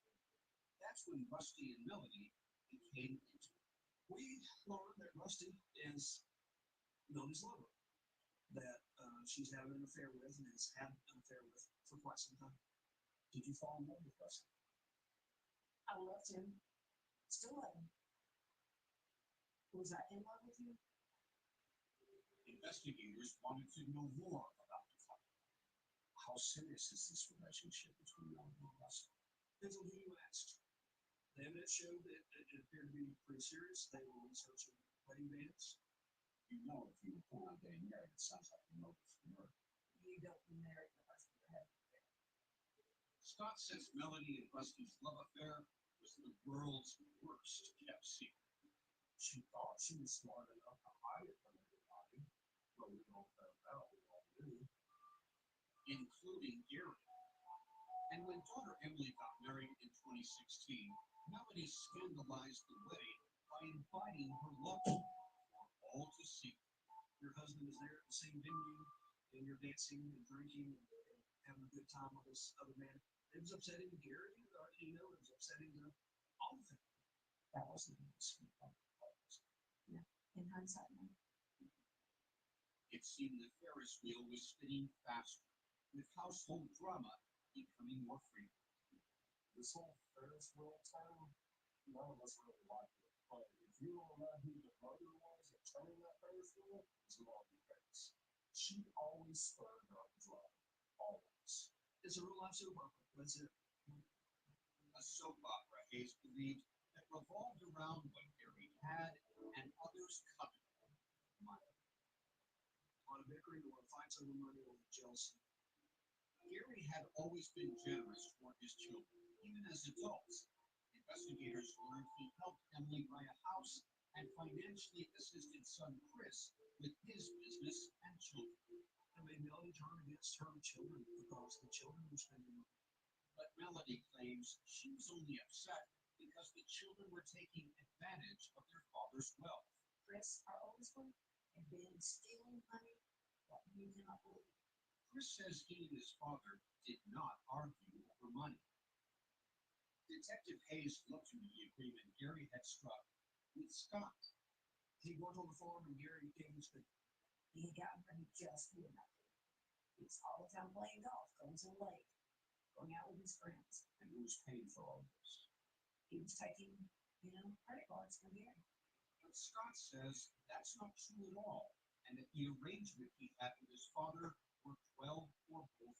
That's when Rusty and Melody became intimate. We learned that Rusty is Melody's lover, that she's having an affair with and has had an affair with for quite some time. Did you fall in love with Rusty? I loved him. Still love him. Was I in love with you? Investigators wanted to know more about How serious is this relationship between Melody and Rusty? Depends on who you ask. The evidence showed that it appeared to be pretty serious. They were researching wedding bands. You know, if you were planning on getting married, it sounds like a motive for murder. You don't marry the husband you have. Scott says Melody and Rusty's love affair was the world's worst kept secret. She thought she was smart enough to hide it from everybody, but we all found out, we all knew, including Gary. And when daughter Emily got married in 2016, Melody scandalized the wedding by inviting her lover for all to see. Your husband is there at the same venue, and you're dancing and drinking and having a good time with this other man. It was upsetting to Gary, it was upsetting to all of them. That wasn't a sweet. Yeah, in hindsight, no. It seemed the Ferris wheel was spinning faster, with household drama becoming more frequent. This whole Ferris wheel thing, none of us really liked it. But if you don't know who the mother was at turning that Ferris wheel, it's Melody Ferris. She always spurred her own drama. Always. It's a real life soap opera. That's it. A soap opera, Hayes believed, that revolved around what Gary had and others coveted. Money. A lot of bickering, a lot of fights over money, a lot of jealousy. Gary had always been generous toward his children, even as adults. Investigators learned he helped Emily buy a house and financially assisted son Chris with his business and children. And made Melody turn against her children because the children were spending money. But Melody claims she was only upset because the children were taking advantage of their father's wealth. Chris, our oldest one, had been stealing money that you cannot believe. Chris says he and his father did not argue over money. Detective Hayes looked into the agreement Gary had struck with Scott. He worked on the farm and Gary became his friend. He had gotten where he just would not do. He was all the time playing golf, going to the lake, going out with his friends. And who was paying for all this? He was taking, credit cards from Gary. But Scott says that's not true at all, and that the arrangement he had with his father worked well for both of them.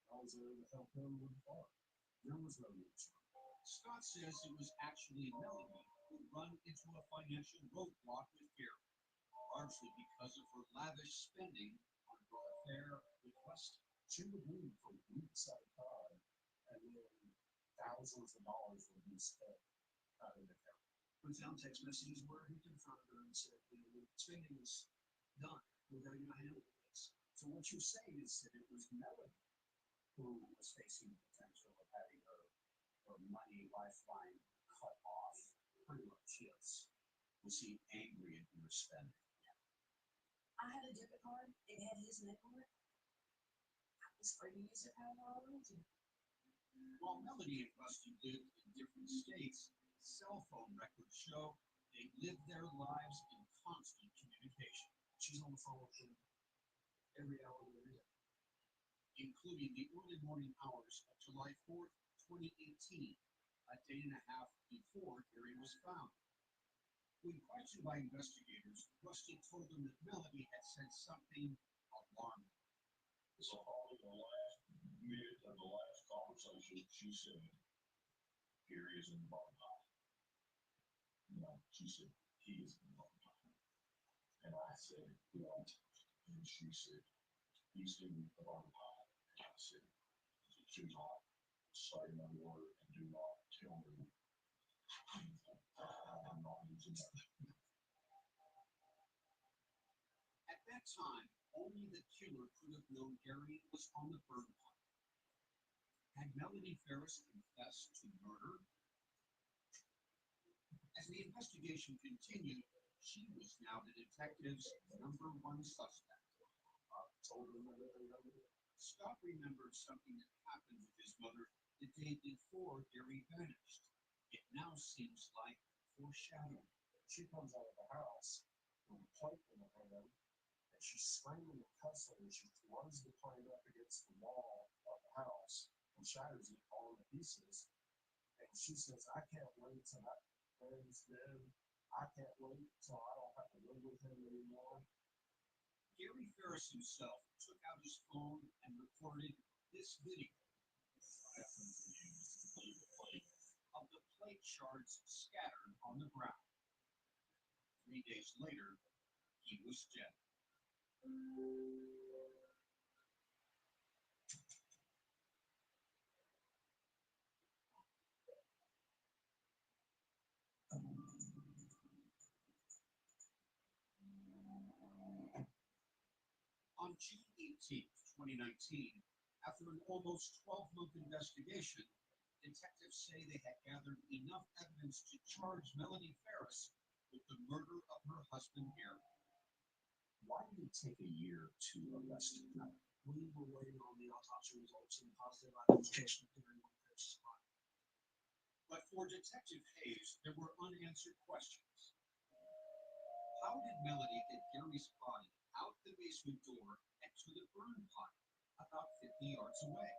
I was there to help him with the farm. There was no need. Scott says it was actually Melody who run into a financial roadblock with Gary, largely because of her lavish spending on her affair with Rusty. She would leave for weeks at a time, and then thousands of dollars would be spent out of the account. We found text messages where he confronted her and said, the spending is done. We're going to handle this. So what you're saying is that it was Melody who was facing the potential of having her money lifeline cut off. Pretty much, yes. Was he angry at your spending? I had a debit card. It had his name on it. I was free to use it however I wanted to. While Melody and Rusty lived in different states, cell phone records show they lived their lives in constant communication. She's on the phone with him every hour of every day, including the early morning hours of July 4th, 2018, a day and a half before Gary was found. When questioned by investigators, Rusty told them that Melody had said something alarming. So probably the last minute of the last conversation, she said, Gary is in the bottom high. No, she said, he is in the bottom high. And I said, what? And she said, he's in the bottom high. And I said, do not say no word and do not tell me anything. I'm not using that. At that time, only the killer could have known Gary was on the bird hunt. Had Melody Ferris confessed to murder? As the investigation continued, she was now the detective's number one suspect. Told him Scott remembered something that happened with his mother the day before Gary vanished. It now seems like foreshadowing. She comes out of the house with a plate in her hand, and she's screaming and cussing, and she runs the plate up against the wall of the house and shatters it all into pieces. And she says, I can't wait till that man's dead. I can't wait till I don't have to live with him anymore. Gary Ferris himself took out his phone and recorded this video of the plate shards scattered on the ground. 3 days later, he was dead. On June 18, 2019, after an almost 12-month investigation, detectives say they had gathered enough evidence to charge Melanie Ferris with the murder of her husband, Gary. Why did it take a year to arrest her? We were waiting on the autopsy results and positive identification of Gary Ferris's body. But for Detective Hayes, there were unanswered questions. How did Melanie get Gary's body out the basement door and to the burn pile about 50 yards away?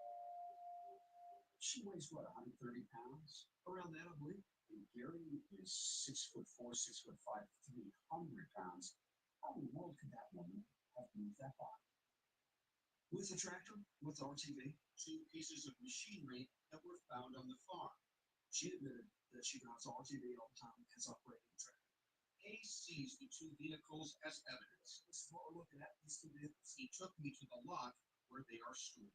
She weighs, what, 130 pounds? Around that, I believe. And Gary is 6'4", 6'5", 300 pounds. How in the world could that woman have moved that body? With a tractor, with RTV, 2 pieces of machinery that were found on the farm. she admitted that she drives RTV all the time and has operated the tractor. Hayes sees the 2 vehicles as evidence. This is what we're looking at, these 2 vehicles. He took me to the lot where they are stored.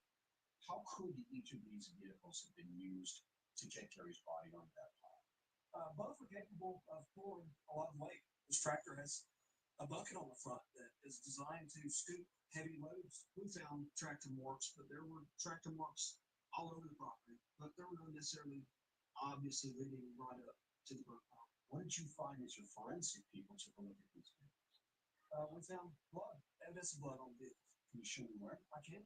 How could each of these vehicles have been used to get Gary's body onto that pile? Both are capable of pulling a lot of weight. This tractor has a bucket on the front that is designed to scoop heavy loads. We found tractor marks, but there were tractor marks all over the property, but there were none necessarily obviously leading right up to the burn pile. What did you find as your forensic people took a look at these vehicles? We found blood, evidence of blood on the vehicles. Can you show me where? I can.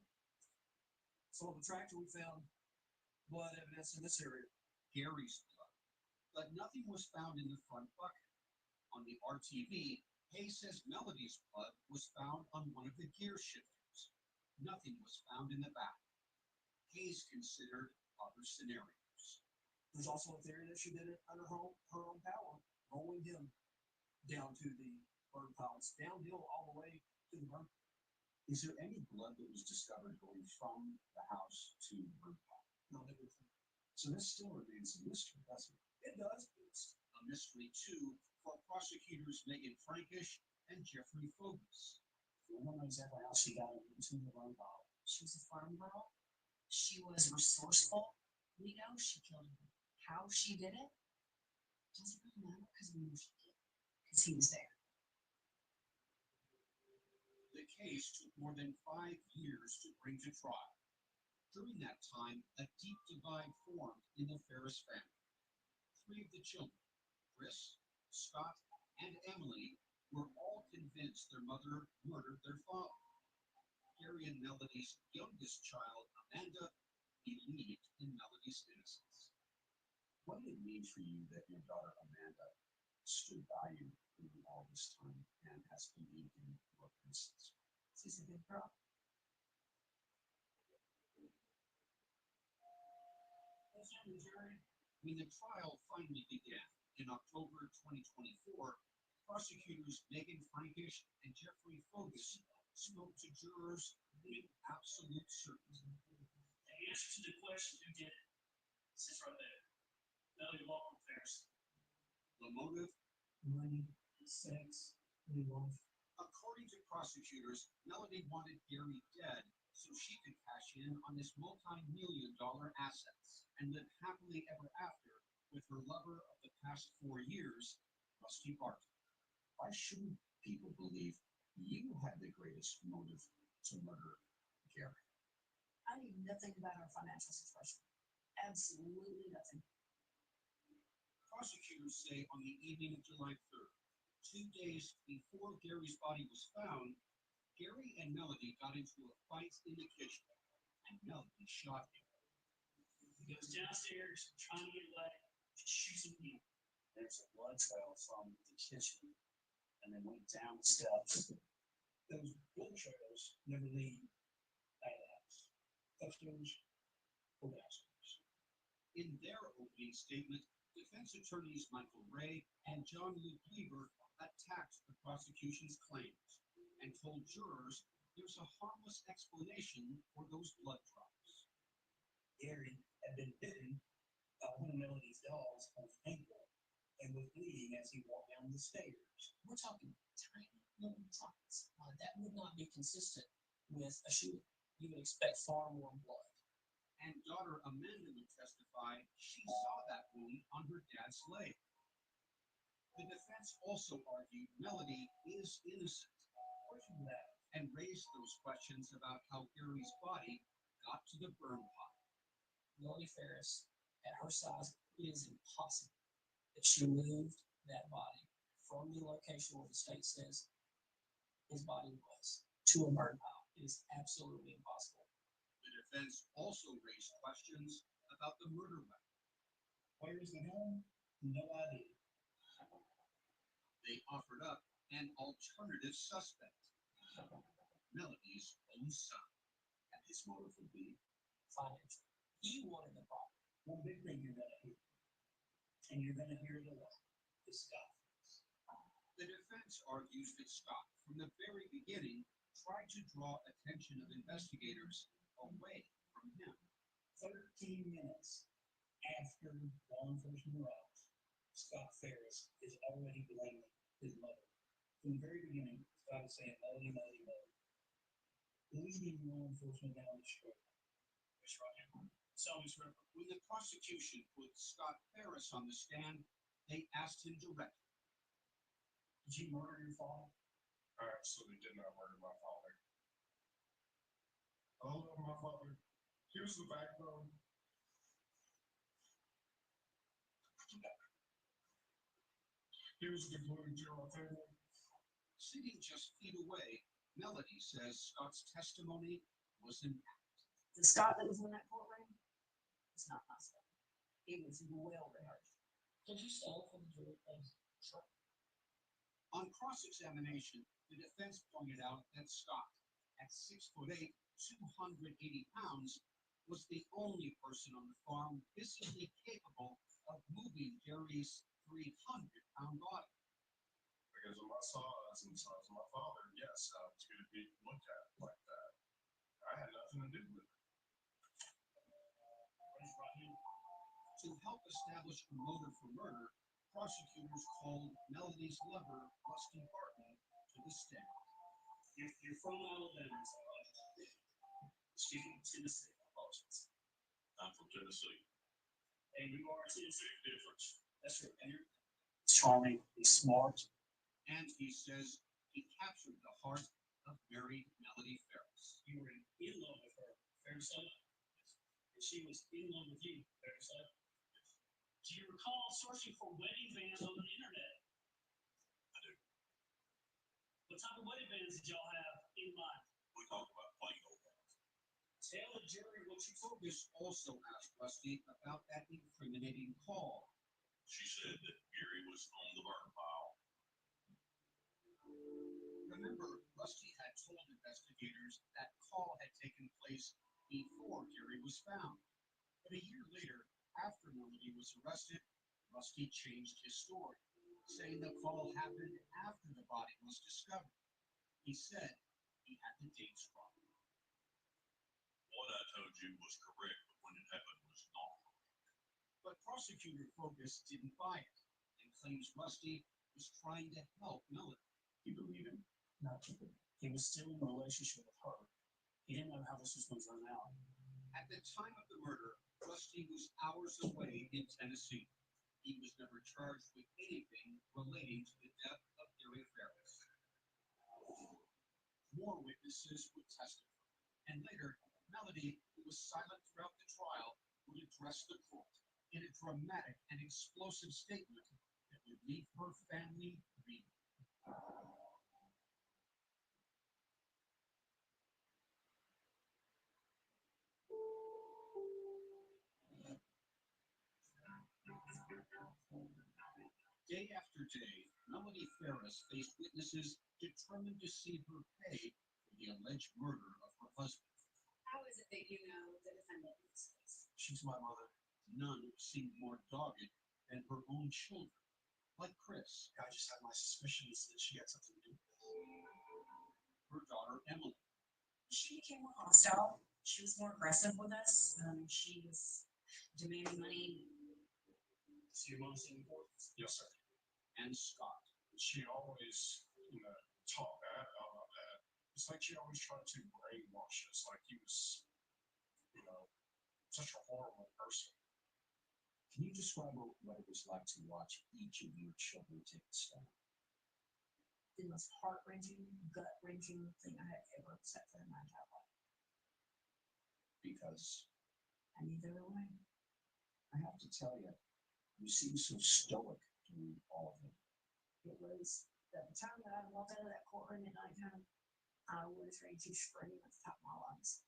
So on the tractor, we found blood evidence in this area. Gary's blood. But nothing was found in the front bucket. On the RTV, Hayes says Melody's blood was found on one of the gear shifters. Nothing was found in the back. Hayes considered other scenarios. There's also a theory that she did it under her own power, rolling him down to the burn pile. It's downhill all the way to the burn. Is there any blood that was discovered going from the house to the burn pile? No, that was So this still remains a mystery, doesn't it? it does. It's A mystery, too, for prosecutors Megan Frankish and Jeffrey Fogus. no one knows exactly how she got into the burn pile. She was a farm girl. She was resourceful. We know she killed him. How she did it doesn't really matter because we know she did. Because he was there. The case took more than 5 years to bring to trial. During that time, a deep divide formed in the Ferris family. 3 of the children, Chris, Scott, and Emily, were all convinced their mother murdered their father. Gary and Melody's youngest child, Amanda, believed in Melody's innocence. What did it mean for you that your daughter Amanda stood by you through all this time and has believed in your innocence? She's a good girl. When the trial finally began in October 2024, prosecutors Megan Frankish and Jeffrey Fogus spoke to jurors with absolute certainty. The answer to the question who did it sits right there. Melody Walker Ferris. The motive? Money, sex, love. According to prosecutors, Melody wanted Gary dead so she could cash in on his multi-million-dollar assets and live happily ever after with her lover of the past 4 years, Rusty Barton. Why shouldn't people believe you had the greatest motive to murder Gary? I knew nothing about her financial situation. Absolutely nothing. Prosecutors say on the evening of July 3rd, 2 days before Gary's body was found, Gary and Melody got into a fight in the kitchen, and Melody shot him. He goes downstairs, trying to get away, shoots him again. There's a blood trail from the kitchen and then went down the steps. Those blood trails never lead out of the house. Upstairs or downstairs. In their opening statement, defense attorneys Michael Ray and John Luke Weaver attacked the prosecution's claims and told jurors there's a harmless explanation for those blood drops. Gary had been bitten by one of Melody's dogs on his ankle and was bleeding as he walked down the stairs. We're talking tiny little drops. That would not be consistent with a shooting. You would expect far more blood. And daughter Amanda would testify she saw that wound on her dad's leg. The defense also argued Melody is innocent. Question that. And raised those questions about how Gary's body got to the burn pile. Melody Ferris, at her size, it is impossible that she moved that body from the location where the state says his body was to a burn pile. It is absolutely impossible. The defense also raised questions about the murder weapon. Where is the gun? No idea. They offered up an alternative suspect, Melody's own son. And his motive would be Financial. He wanted the body. One big thing you're gonna hear, and you're gonna hear it a lot, is Scott. The defense argues that Scott, from the very beginning, tried to draw attention of investigators away from him. 13 minutes after law enforcement arrives, Scott Ferris is already blaming his mother. From the very beginning, Scott is saying, Melody, Melody, Melody. Leading law enforcement down the street. That's right. So, when the prosecution put Scott Ferris on the stand, they asked him directly, Did you murder your father? I absolutely did not murder my father. I love my father. He was the backbone. He was the glue to our family. Sitting just feet away, Melody says Scott's testimony was intact. The Scott that was in that courtroom, it's not possible. He was well rehearsed. Did you stand for the jury, please? Sure. On cross-examination, the defense pointed out that Scott, at 6'8", 280 pounds, was the only person on the farm visibly capable of moving Gary's 300-pound body. Because of my size and the size of my father, yes, I was going to be looked at like that. I had nothing to do with it. To help establish a motive for murder, prosecutors called Melody's lover, Rusty Barton, to the stand. You're from Alabama, so speaking of Tennessee, I apologize. I'm from Tennessee. And you are Tennessee. Big difference. That's right. And you're charming, he's smart. And he says he captured the heart of married Melody Ferris. You were in love with her, fair to say. And she was in love with you, fair to say. Do you recall searching for wedding bands on the internet? I do. What type of wedding bands did y'all have in mind? We talked about plain old ones. Tell the jury what you told. Focus also asked Rusty about that incriminating call. She said that Gary was on the burn pile. Remember, Rusty had told investigators that call had taken place before Gary was found. But a year later, after Melody was arrested, Rusty changed his story, saying the call happened after the body was discovered. He said he had the dates wrong. What I told you was correct, but when it happened was not. But prosecutor Focus didn't buy it and claims Rusty was trying to help Melody. You believe him? No. He was still in a relationship with her. He didn't know how this was going to turn out. At the time of the murder, Rusty was hours away in Tennessee. He was never charged with anything relating to the death of Gary Ferris. More witnesses would testify, and later, Melody, who was silent throughout the trial, would address the court in a dramatic and explosive statement that would leave her family reeling. Day after day, Melody Ferris faced witnesses determined to see her pay for the alleged murder of her husband. How is it that you know the defendant in this case? She's my mother. None seemed more dogged than her own children, like Chris. I just had my suspicions that she had something to do with this. Her daughter, Emily. She became more hostile. She was more aggressive with us. She was demanding money. So your mom's in importance? Yes, sir. And Scott. She always, talked bad about that. It's like she always tried to brainwash us, like he was, such a horrible person. Can you describe what it was like to watch each of your children take a stand? The most heart-wrenching, gut-wrenching thing I had ever set foot in my entire life. Because I knew they were away. I have to tell you, you seem so stoic through all of it. It was the time that I walked out of that courtroom at nighttime, I was ready to scream at the top of my lungs.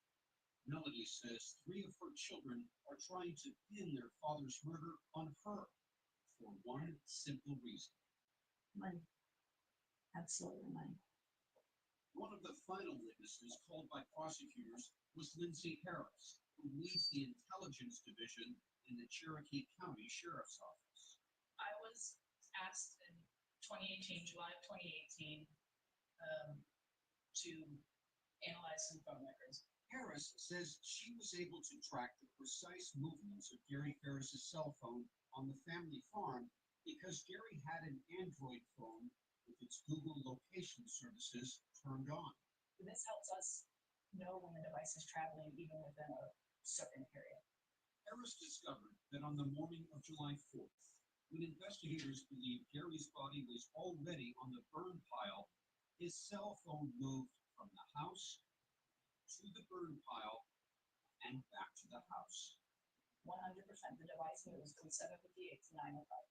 Melody says 3 of her children are trying to pin their father's murder on her for one simple reason. Money. Absolutely money. One of the final witnesses called by prosecutors was Lindsay Ferris, who leads the intelligence division in the Cherokee County Sheriff's Office. I was asked in 2018, July of 2018, to analyze some phone records. Ferris says she was able to track the precise movements of Gary Ferris's cell phone on the family farm because Gary had an Android phone with its Google location services turned on. This helps us know when the device is traveling even within a certain area. Ferris discovered that on the morning of July 4th, when investigators believed Gary's body was already on the burn pile, his cell phone moved from the house to the burn pile and back to the house. 100% the device moves from 7:58 to 9:05.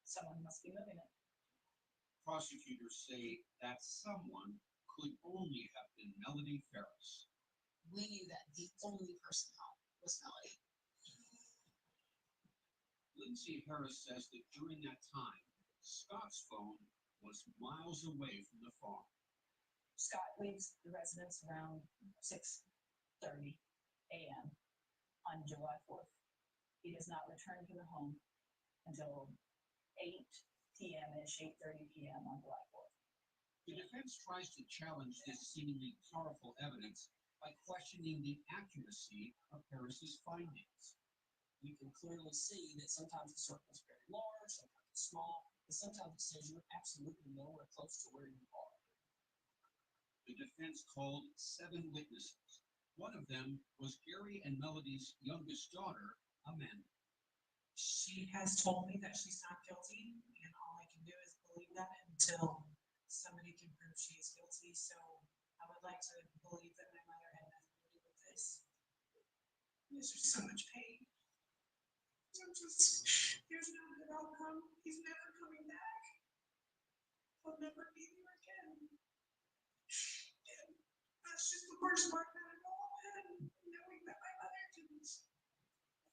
Someone must be moving it. Prosecutors say that someone could only have been Melody Ferris. We knew that the only person home was Melody. Lindsay Harris says that during that time, Scott's phone was miles away from the farm. Scott leaves the residence around 6:30 a.m. on July 4th. He does not return to the home until 8 p.m.-ish, 8:30 p.m. on July 4th. The defense tries to challenge this seemingly powerful evidence by questioning the accuracy of Harris's findings. You can clearly see that sometimes the circle is very large, sometimes it's small, and sometimes it says you're absolutely nowhere close to where you are. The defense called 7 witnesses. One of them was Gary and Melody's youngest daughter, Amanda. She has told me that she's not guilty, and all I can do is believe that until somebody can prove she is guilty. So I would like to believe that my mother had nothing to do with this. There's just so much pain. There's no good outcome. He's never coming back. He'll never be there again. And that's just the worst part about it all. And knowing that my mother can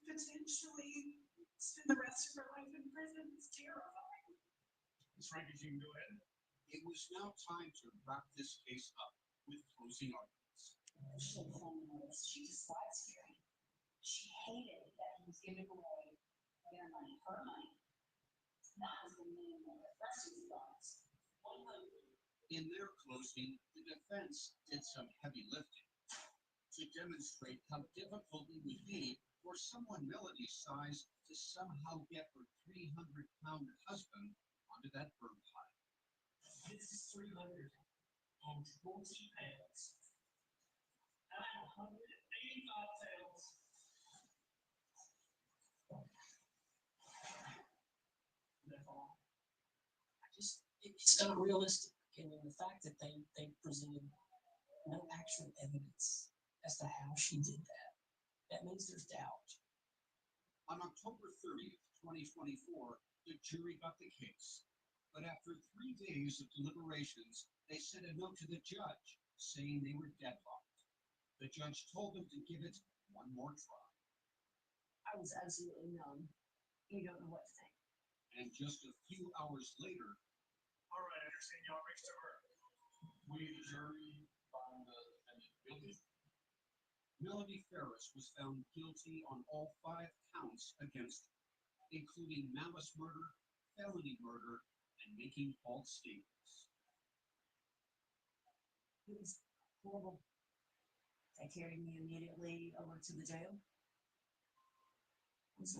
potentially spend the rest of her life in prison is terrifying. Ms. Rankins, you can go ahead. It was now time to wrap this case up with closing arguments. She despised Gary. She hated that he was giving away their money, her money. That was the main one. That's his thoughts. In their closing, the defense did some heavy lifting to demonstrate how difficult it would be for someone Melody's size to somehow get her 300-pound husband onto that burn pile. This is 340 pounds. I'm 185 pounds. That's all. It's unrealistic. And the fact that they presented no actual evidence as to how she did that, that means there's doubt. On October 30th, 2024, the jury got the case. But after 3 days of deliberations, they sent a note to the judge saying they were deadlocked. The judge told them to give it one more try. I was absolutely numb. You don't know what to think. And just a few hours later, All right, I understand y'all reached a verdict. We, the jury, find the defendant guilty. Melody Ferris was found guilty on all 5 counts against her, including malice murder, felony murder, and making false statements. It was Horrible. They carried me immediately over to the jail. Was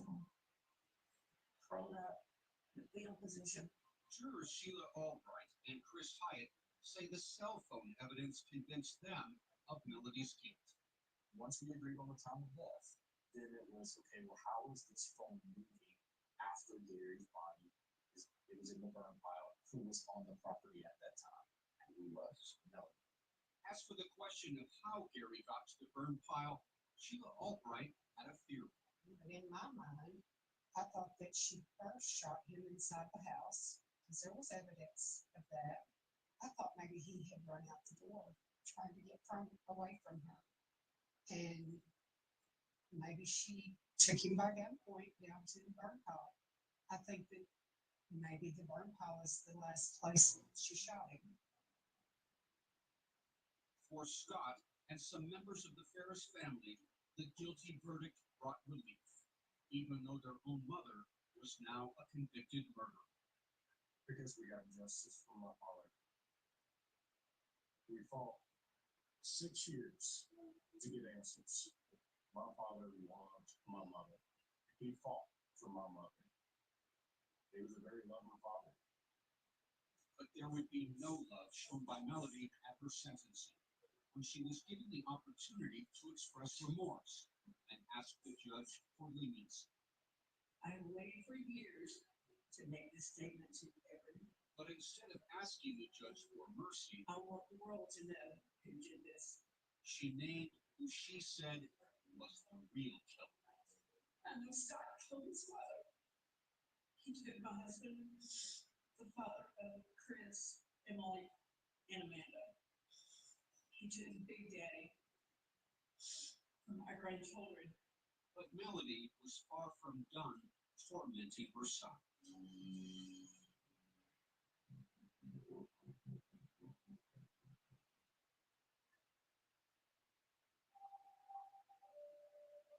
curled up in a fetal position. Jurors Sheila Albright and Chris Hyatt say the cell phone evidence convinced them of Melody's guilt. Once we agreed on the time of death, then it was okay. Well, how is this phone moving after Gary's body? It was in the burn pile. Who was on the property at that time? And who was? No. As for the question of how Gary got to the burn pile, Sheila Albright had a theory. But in my mind, I thought that she first shot him inside the house, because there was evidence of that. I thought maybe he had run out the door, trying to get away from her. And maybe she took him by gunpoint down to the burn pile. I think that maybe the burn pile is the last place she shot him. For Scott and some members of the Ferris family, the guilty verdict brought relief, even though their own mother was now a convicted murderer. Because we got justice from my father. We fought 6 years to get answers. My father loved my mother. He fought for my mother. He was a very loving father. But there would be no love shown by Melody at her sentencing, when she was given the opportunity to express remorse and ask the judge for leniency. I have waited for years to make this statement to everyone. But instead of asking the judge for mercy, I want the world to know who did this. she named who she said was the real killer. I know Scott killed his father. He took my husband, the father of Chris, Emily, and Amanda. He took Big Daddy from my grandchildren. But Melody was far from done tormenting her son.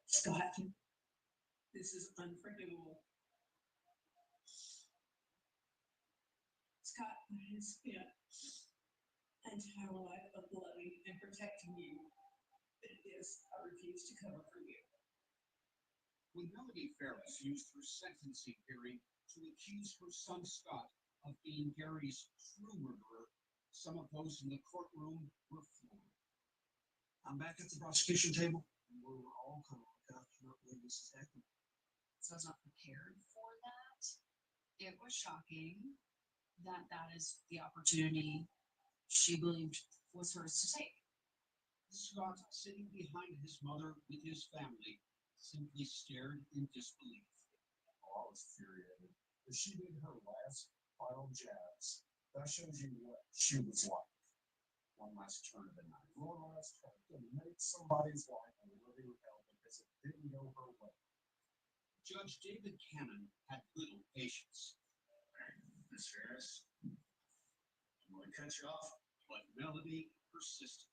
Scott, this is unforgivable. Scott has spent an entire life of loving and protecting you, but this I refuse to cover for you. When Melody Ferris used her sentencing hearing to accuse her son Scott of being Gary's true murderer, some of those in the courtroom were floored. I'm back at the prosecution table. We're all kind of like, I cannot believe this is happening. So I was not prepared for that. It was shocking that that is the opportunity she believed was hers to take. Scott, sitting behind his mother with his family, simply stared in disbelief. Oh, I was infuriated. But she did her last final jabs. That shows you what she was like. One last turn of the knife. One last turn to make somebody's life a living hell because it didn't go her way. Judge David Cannon had little patience. Miss Ferris, I'm going to cut you off. But Melody persisted.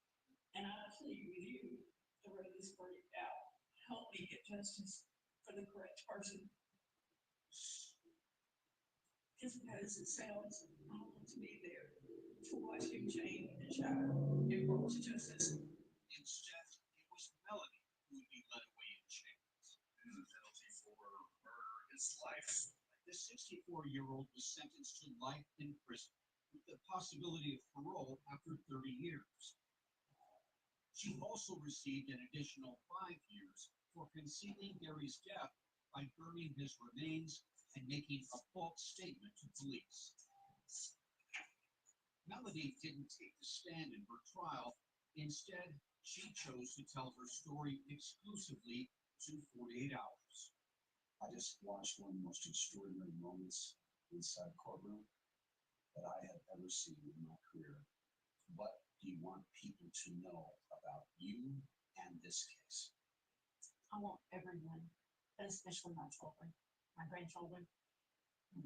And I plead with you to run this verdict out. Help me get justice for the correct person. As bad as it sounds, I want to be there to watch him change and shine and brought to justice. Instead, it was Melody who would be led away in chains. And the penalty for murder is life. The 64-year-old was sentenced to life in prison, with the possibility of parole after 30 years. She also received an additional 5 years for concealing Gary's death by burning his remains and making a false statement to police. Melody didn't take the stand in her trial. Instead, she chose to tell her story exclusively to 48 Hours. I just watched one of the most extraordinary moments inside a courtroom that I have ever seen in my career. What do you want people to know about you and this case? I want everyone, but especially my children, my grandchildren,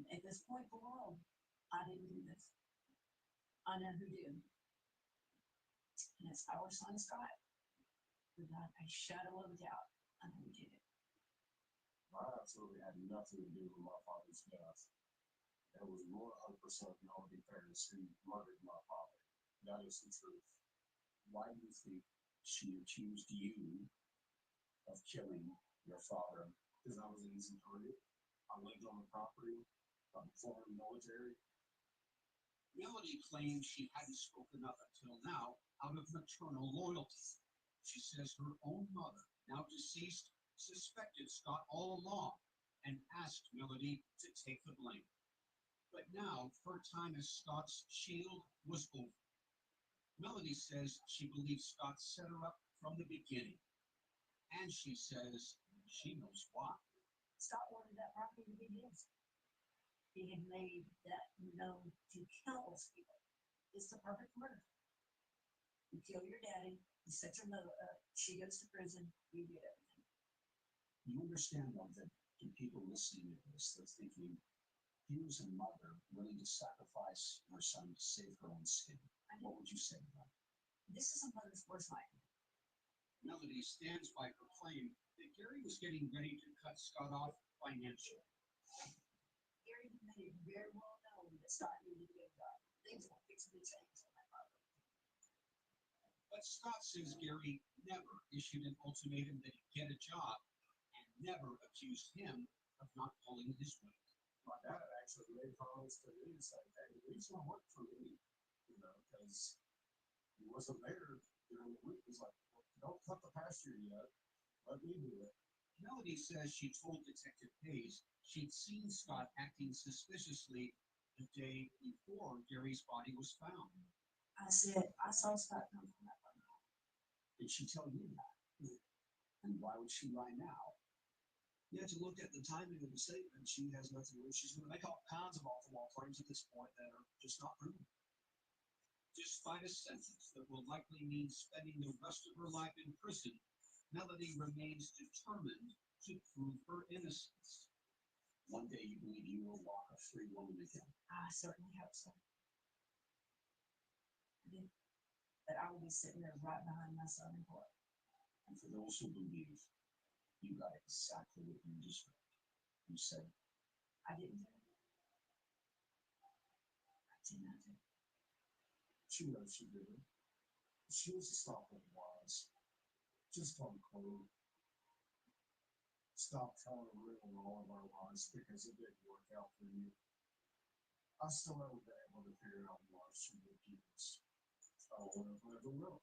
at this point in the world, I didn't do this. I know who did. And it's our son Scott, without a shadow of a doubt. I know who did it. I absolutely had nothing to do with my father's death. It was 100% Melody Ferris who murdered my father. That is the truth. Why do you think she accused you of killing your father? Because I was an easy target. I lived on the property. I'm former military. Melody claims she hadn't spoken up until now out of maternal loyalty. She says her own mother, now deceased, suspected Scott all along and asked Melody to take the blame. But now her time as Scott's shield was over. Melody says she believes Scott set her up from the beginning. And she says she knows why. Scott wanted that property to be his. He had made that known to countless people. It's the perfect murder. You kill your daddy, you set your mother up, she goes to prison, you get everything. You understand one thing, to people listening to this, they're thinking, here's a mother willing to sacrifice her son to save her own skin. What would you say to that? This is a mother's worst nightmare. Melody stands by her claim that Gary was getting ready to cut Scott off financially. Gary made it very well known that Scott needed to get a job. Things were fixing to change on that property. But Scott says Gary never issued an ultimatum that he'd get a job and never accused him of not pulling his weight. My dad actually made comments to me saying, hey, he's going to work for me, because he wasn't there during the week. He's like, well, don't cut the pasture yet. Let me do it. Melody says she told Detective Hayes she'd seen Scott acting suspiciously the day before Gary's body was found. I said, I saw Scott come from that room. Did she tell you that? And why would she lie now? You have to look at the timing of the statement. She has nothing to lose. She's going to make all kinds of off-the-wall claims at this point that are just not proven. Despite a sentence that will likely mean spending the rest of her life in prison, Melody remains determined to prove her innocence. One day you believe you will walk a free woman again. I certainly hope so. But I will be sitting there right behind my son in court. And for those who believe, you got exactly what you deserved. You said, I didn't do it. I did not do it. She knows she did it. She was to stop what it was. Just unclude. Stop trying to ruin all of our lives because it didn't work out for you. I still haven't been able to figure out why she would do this. I don't know if I ever will.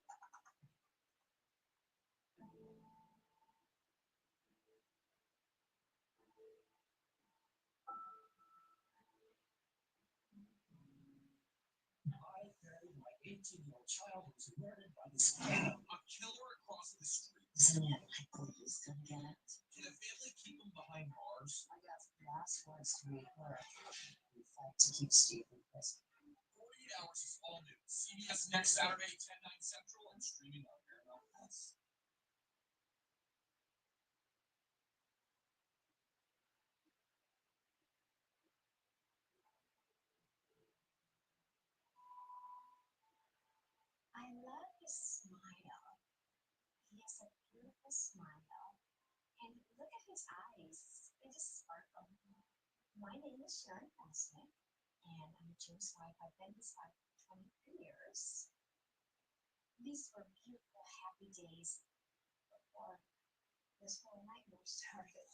I buried my 18-year-old child who was murdered by this man, a killer across the street. Isn't it like police gonna get it? Can a family keep him behind bars? I got some last words to make her. We fight to keep Steve in prison. 48 Hours is all new. CBS next Saturday, 10, 9 Central, and streaming on Paramount Plus. I love his smile. He has a beautiful smile. And look at his eyes. They just sparkle. My name is Sharon Fosnick, and I'm a Jewish wife. I've been his wife for 23 years. These were beautiful, happy days before this whole nightmare started.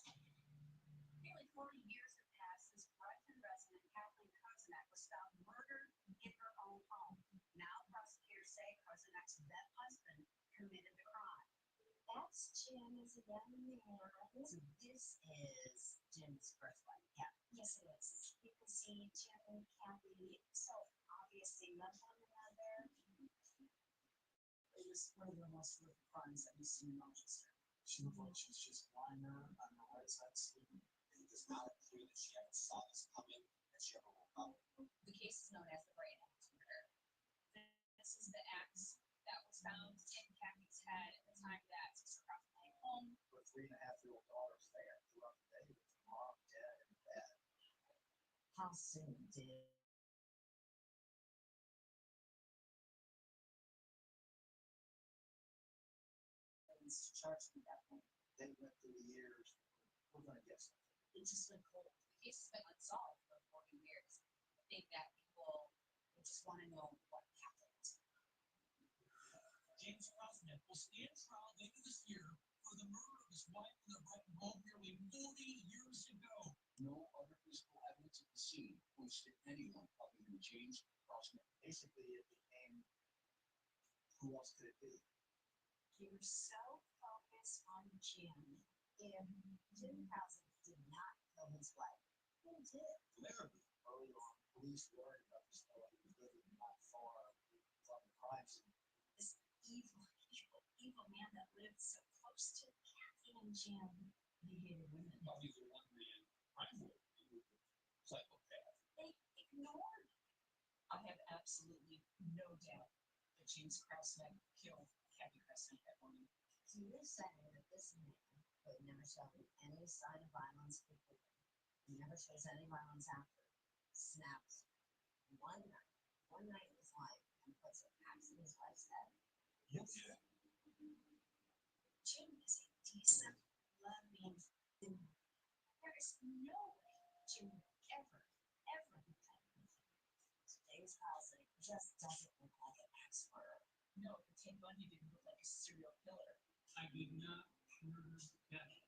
Nearly 40 years have passed since Brighton resident Kathleen Kozenek was found murdered in her own home. Now prosecutors say Kozenek's then husband committed the crime. That's Jim as a young man. So this is Jim's first wife, Kathy. Yes, it is. You can see Jim and Kathy so obviously love one another. It was one of the most horrific crimes that we've seen in Manchester. She looked like she's just lying there on her right side sleeping. It does not appear that she ever saw this coming, that she ever woke up. The case is known as the brain axe murder. This is the axe that was found in Kathy's head at the time that Sister Croft came home. Her 3.5-year-old daughter's there throughout the day with mom dead in bed. How soon did police charge me that point? They went through the years. We're going to guess. It just went cold. The case has been unsolved for 40 years. I think that people would just want to know what happened. Do will stand trial later this year for the murder of his wife in a Breton home nearly 40 years ago. No other physical evidence at the scene points to anyone other than James Crossman. Basically, it became, who else could it be? You were so focused on Jim. Jim Krause did not kill his wife. Who did? Clearly, early on, police worried about this fellow who was living not far from the crime scene. This evil man that lived so close to Kathy and Jim. He hated women. Well, he's a one-man crime lord. He was a psychopath. They ignored. I have absolutely no doubt that James Krause killed Kathy Crescent that morning. So you're saying that this man would never show any sign of violence before, he never shows any violence after, snaps one night in his life, and puts an axe in his wife's head? Yes. Jim is a decent, loving dude. There is no way Jim would ever be that with him. James Krause just doesn't look like an axe murderer. No, but Ted Bundy didn't look like a serial killer. I did not murder Kathy.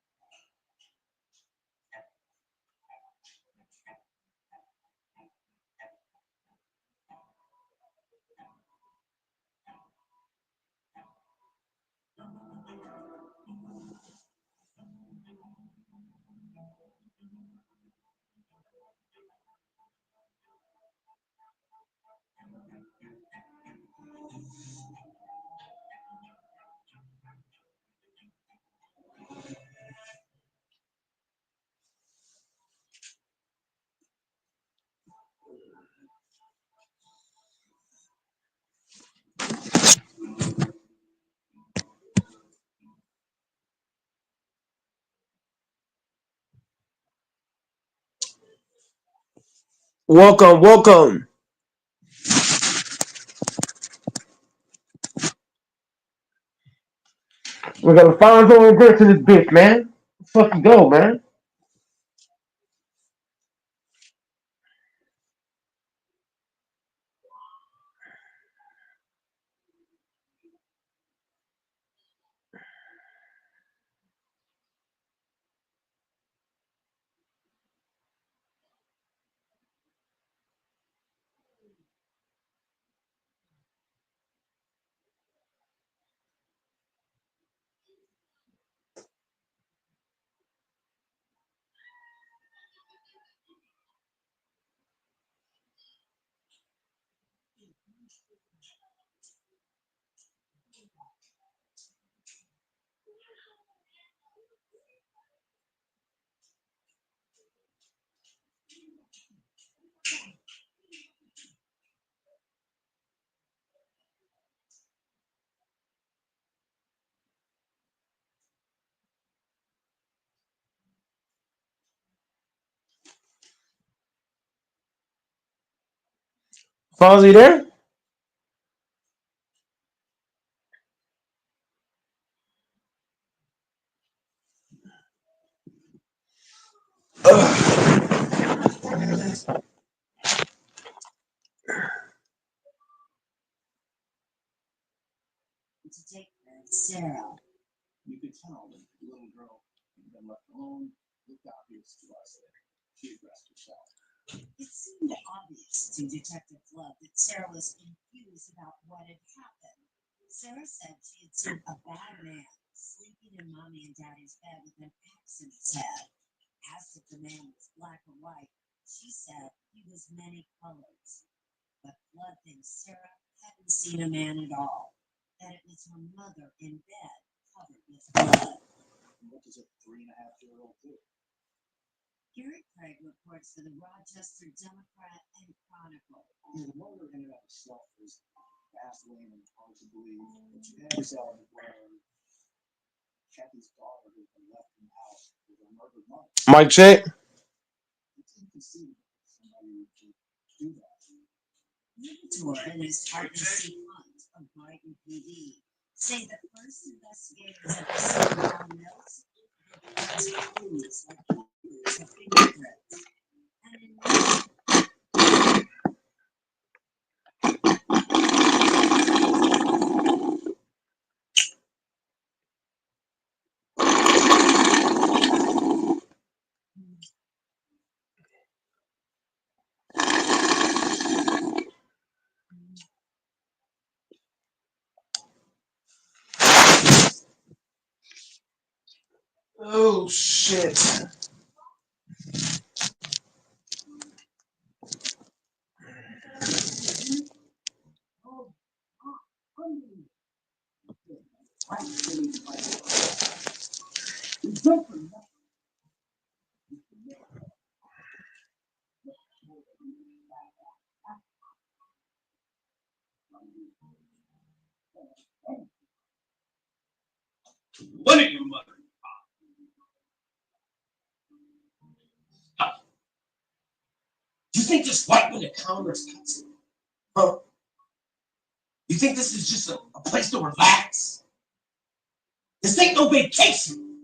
Welcome. We gotta find some regrets in this bitch, man. Let's fucking go, man. Fonzie there? To take care of Sarah. You could tell that the little girl had been left alone. Looked obvious to us that she addressed herself. It seemed obvious to Detective Love that Sarah was confused about what had happened. Sarah said she had seen a bad man sleeping in Mommy and Daddy's bed with an axe in his head. Asked if the man was black or white, she said he was many colors. But Blood thinks Sarah hadn't seen a man at all, that it was her mother in bed covered with blood. What does a 3.5-year-old do? Gary Craig reports for the Rochester Democrat and Chronicle. The murder in and of itself is baffling and hard to believe. But you have this element where Kathy's daughter has been left in the house with her murdered mother. Mic check. It's inconceivable that somebody would do that. Mentor and his partner Steve Hunt of Brighton PD say the first investigators at the scene found notes with clues like fingers or fingerprints. And in Oh shit. What are your mother? You think just wiping the counters cuts it? Huh? You think this is just a place to relax? This ain't no vacation.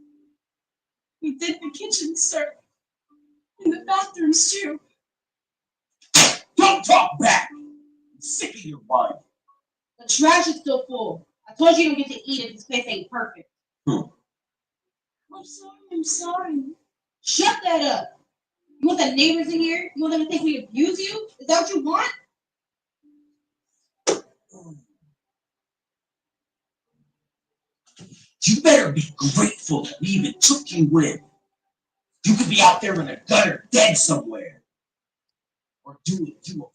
We did the kitchen, sir. And the bathrooms, too. Don't talk back. I'm sick of your wife. The trash is still full. I told you you don't get to eat if this place ain't perfect. I'm sorry. Shut that up. You want the neighbors in here? You want them to think we abuse you? Is that what you want? You better be grateful that we even took you in. You could be out there in a gutter dead somewhere. Or doing you a favor.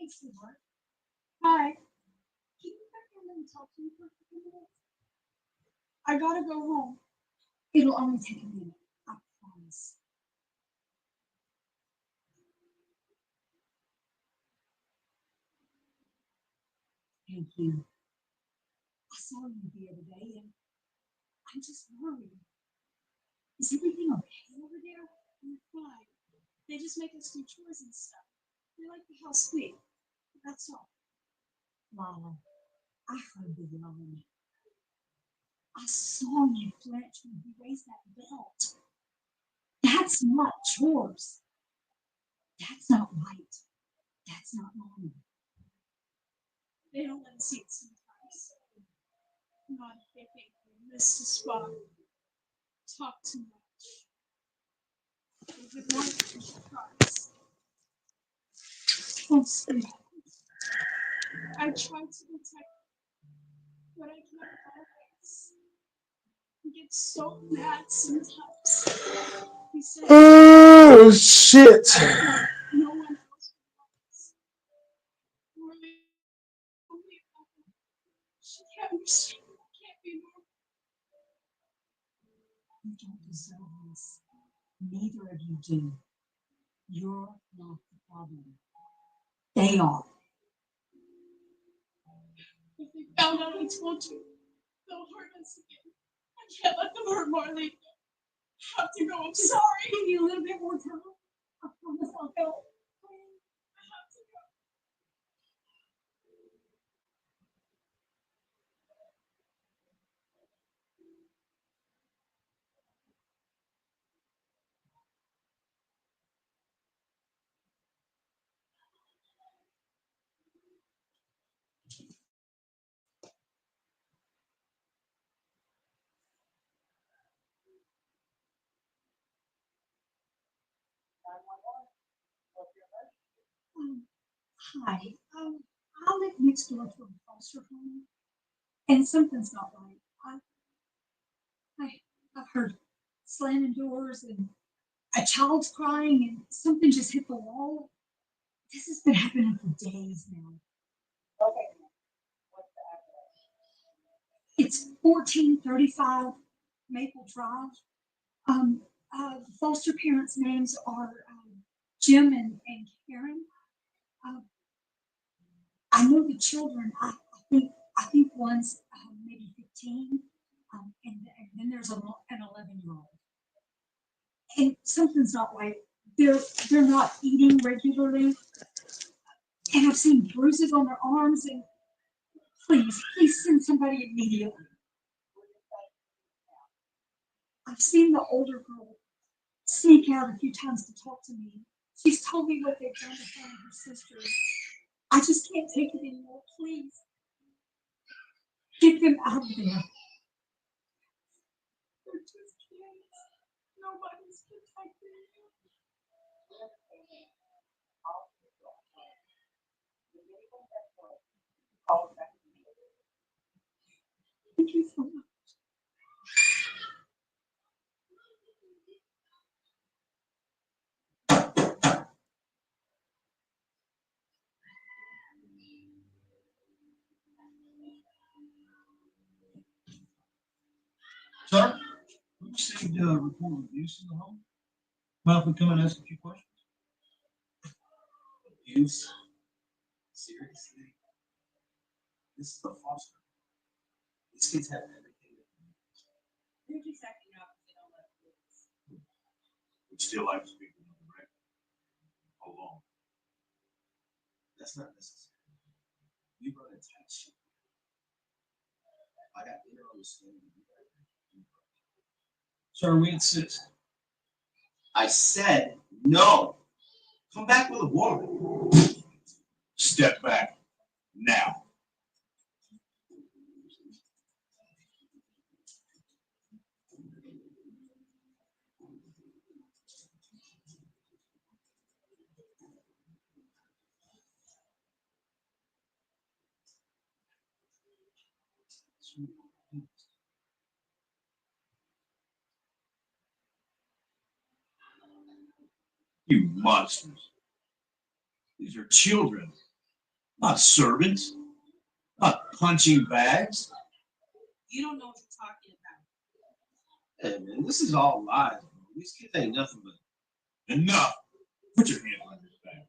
Hey, sweetheart. Hi. Can you come in and talk to me for a few minutes? I gotta go home. It'll only take a minute. I promise. Thank you. I saw you the other day and I'm just worried. Is everything okay over there? We're fine. They just make us do chores and stuff. They like the house sweet. That's all. Lala, I heard the yelling. I saw you flinch when you raised that belt. That's not chores. That's not right. That's not normal. They don't let us eat sometimes. Not if they think we missed a spot. Talk too much. They would not be surprised. Oh, sweetheart. I tried to protect you, but I can't always. He gets so mad sometimes. He says, Oh shit. no one else wants. Really, only she can't understand. Can't be normal. You don't deserve this. Neither of you do. You're not the problem. They are. If they found out I told you, they'll hurt us again. I can't let them hurt Marley. I have to go. I'm sorry. Give you a little bit more time. I promise I'll go. I have to go. Um, Hi. I live next door to a foster home, and something's not right. I've heard slamming doors and a child's crying, and something just hit the wall. This has been happening for days now. It's 1435 Maple Drive. Foster parents' names are Jim and Karen. Uh, I know the children. I think one's maybe 15, and then there's an 11-year-old. and something's not right. They're not eating regularly, and I've seen bruises on their arms. And please send somebody immediately. I've seen the older girl sneak out a few times to talk to me. She's told me what they've done to her and her sisters. I just can't take it anymore. Please get them out of there. They're just kids. Nobody's protecting them. Thank you so much. Sir, we received a report of abuse in the home. Mind if we come and ask a few questions? Abuse? Seriously? This is a foster. These kids have everything that they need. They're just acting up because they don't let it loose. Would still like to speak with the director. Hold on. That's not necessary. You run a tight ship. I got inner understanding. Sir, we insist. I said no. Come back with a warrant. Step back now. You monsters. These are children, not servants, not punching bags. You don't know what you're talking about. Hey man, this is all lies, bro. These kids ain't nothing but Enough. Put your hands on your back.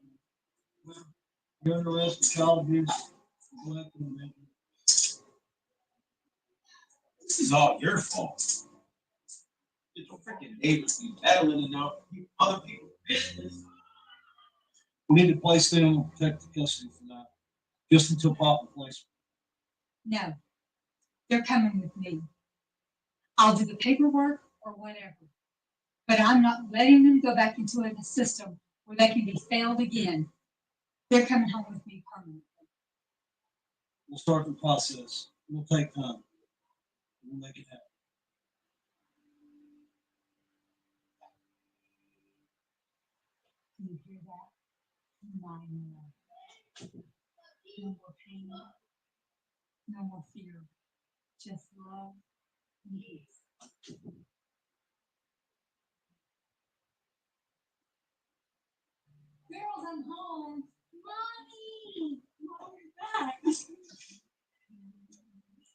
You're under arrest for child abuse, neglect, and abandonment. this is all your fault. It's your freaking neighbors be battling in other people's business. We need to place them in protective custody for now, just until proper placement. No, they're coming with me. I'll do the paperwork or whatever. But I'm not letting them go back into a system where they can be failed again. They're coming home with me permanently. We'll start the process. It'll take time. We'll make it happen. Can you hear that? Not anymore. No more pain. No more fear. Just love and peace. Girls, I'm home. Mommy! Mommy's back.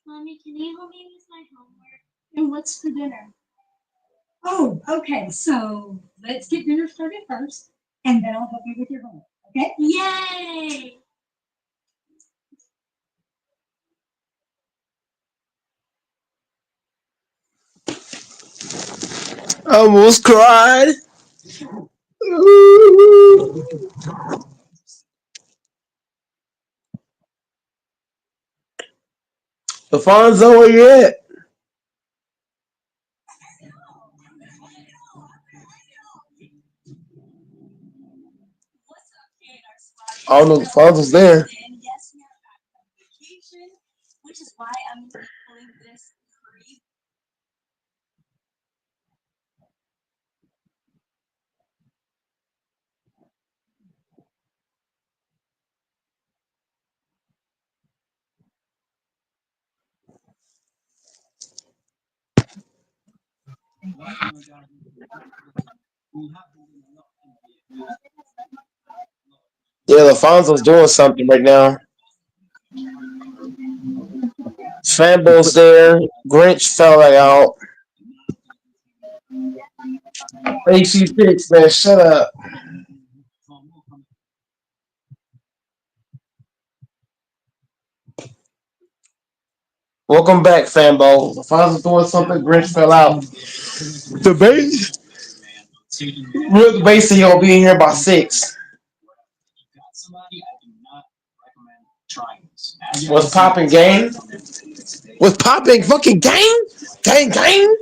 Mommy, can you help me with my homework? And what's for dinner? Oh, okay. So let's get dinner started first, and then I'll help you with your homework. Okay? Yay! I almost cried. Alfonso, where you at? I don't know if Alfonso's there. And yes, we are back on vacation, which is why I'm pulling this crazy. Yeah, Alfonso's doing something right now. Fanbo's there. Grinch fell out. AC6, man, shut up. Welcome back, Fanbo. Alfonso's doing something. Grinch fell out. The base. Real debate say you'll be in here by 6. What's popping, gang? What's popping? Fucking gang? Gang, gang?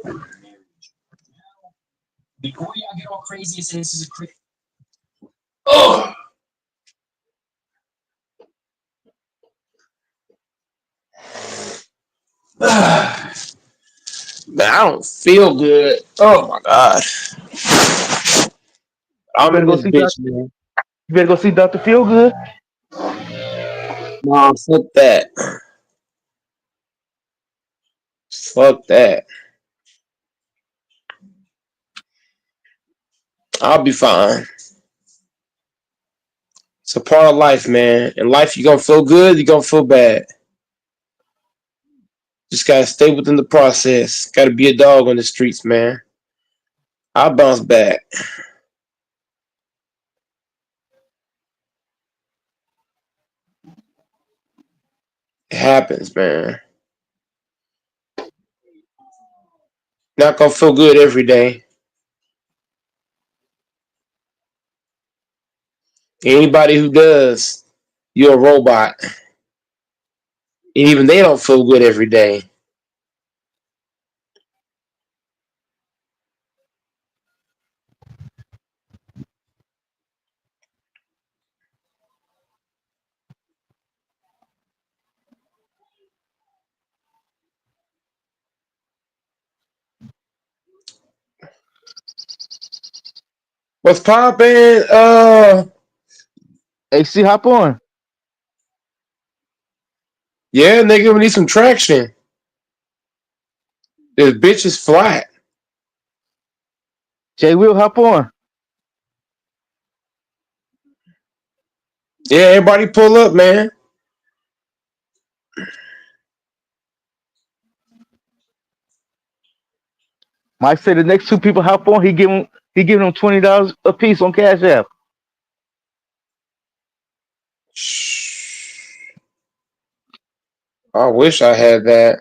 Before y'all get all crazy and say this is a crazy. Oh. Man, I don't feel good. Oh my god. You I'm better in go this see bitch, Doctor. man. You better go see Doctor Feelgood. Nah, fuck that. Fuck that. I'll be fine. It's a part of life, man. In life, you're gonna feel good, you're gonna feel bad. Just gotta stay within the process. Gotta be a dog on the streets, man. I'll bounce back. It happens, man. Not gonna feel good every day. Anybody who does, you're a robot. And even they don't feel good every day. What's poppin'? AC, hop on. Yeah, nigga, we need some traction. This bitch is flat. Jay Will, hop on. Yeah, everybody pull up, man. Mike said the next 2 people hop on. He giving them $20 a piece on Cash App. I wish I had that.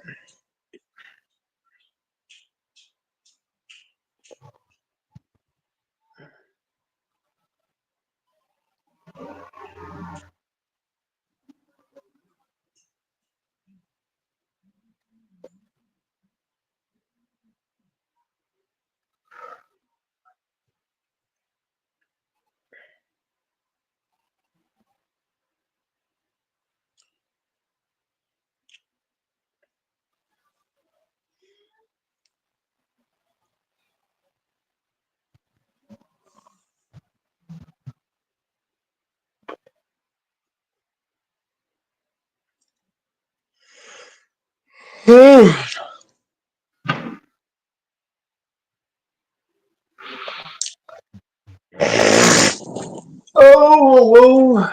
Oh, whoa.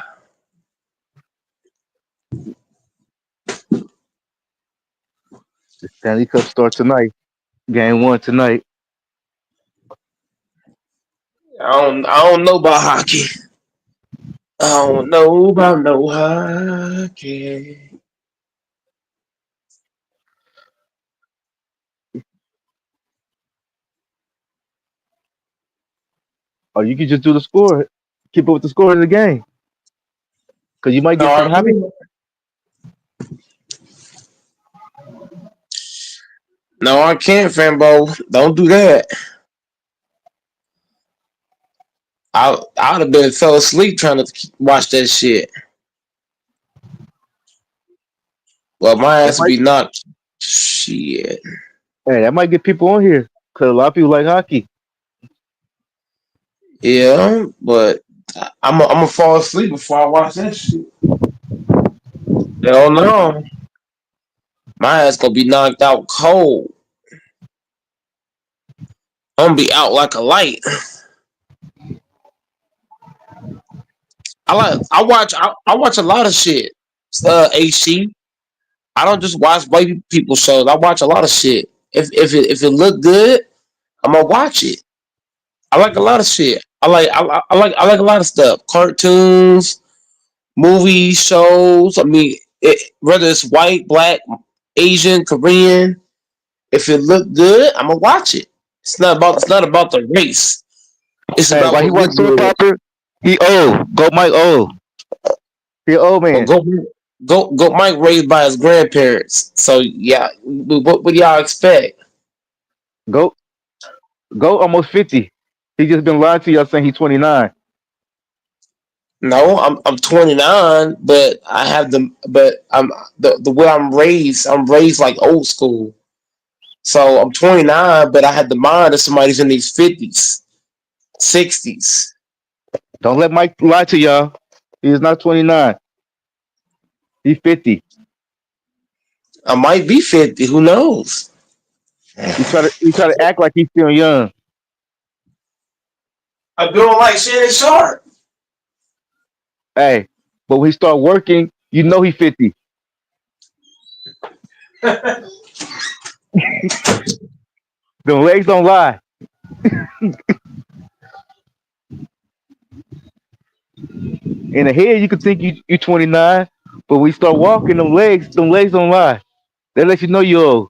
The Stanley Cup start tonight. Game 1 tonight. I don't know about hockey. I don't know about no hockey. Or you can just do the score. Keep up with the score of the game. Because you might No, get I some happy. can't. No, I can't, fanbo. Don't do that. I'd have been fell asleep trying to watch that shit. Well, my That ass would might be knocked. Shit. Hey, that might get people on here. Because a lot of people like hockey. Yeah, but I'm gonna fall asleep before I watch that shit. Hell no. My ass gonna be knocked out cold. I'm gonna be out like a light. I watch a lot of shit. HC. I don't just watch white people shows. I watch a lot of shit. If it look good, I'm gonna watch it. I like a lot of shit. I like a lot of stuff. Cartoons, movies, shows. I mean, whether it's white, black, Asian, Korean. If it look good, I'm gonna watch it. It's not about the race. It's Hey, about why he what watch you're Soul good at. Popper? He old. Go Mike old. He old Well, man. go. Mike raised by his grandparents, so yeah. What do y'all expect? Go go almost 50. He just been lying to y'all saying he's 29. No, I'm 29, but I have I'm the way I'm raised. I'm raised like old school. So I'm 29, but I had the mind of somebody's in these 50s, 60s. Don't let Mike lie to y'all. He is not 29. He's 50. I might be 50. Who knows? He try to act like he's still young. I'm doing like Shannon Sharp. Hey, but when he start working, you know he's 50. The legs don't lie. In the head, you could think you 29, but when you start walking, them legs don't lie. They let you know you're old.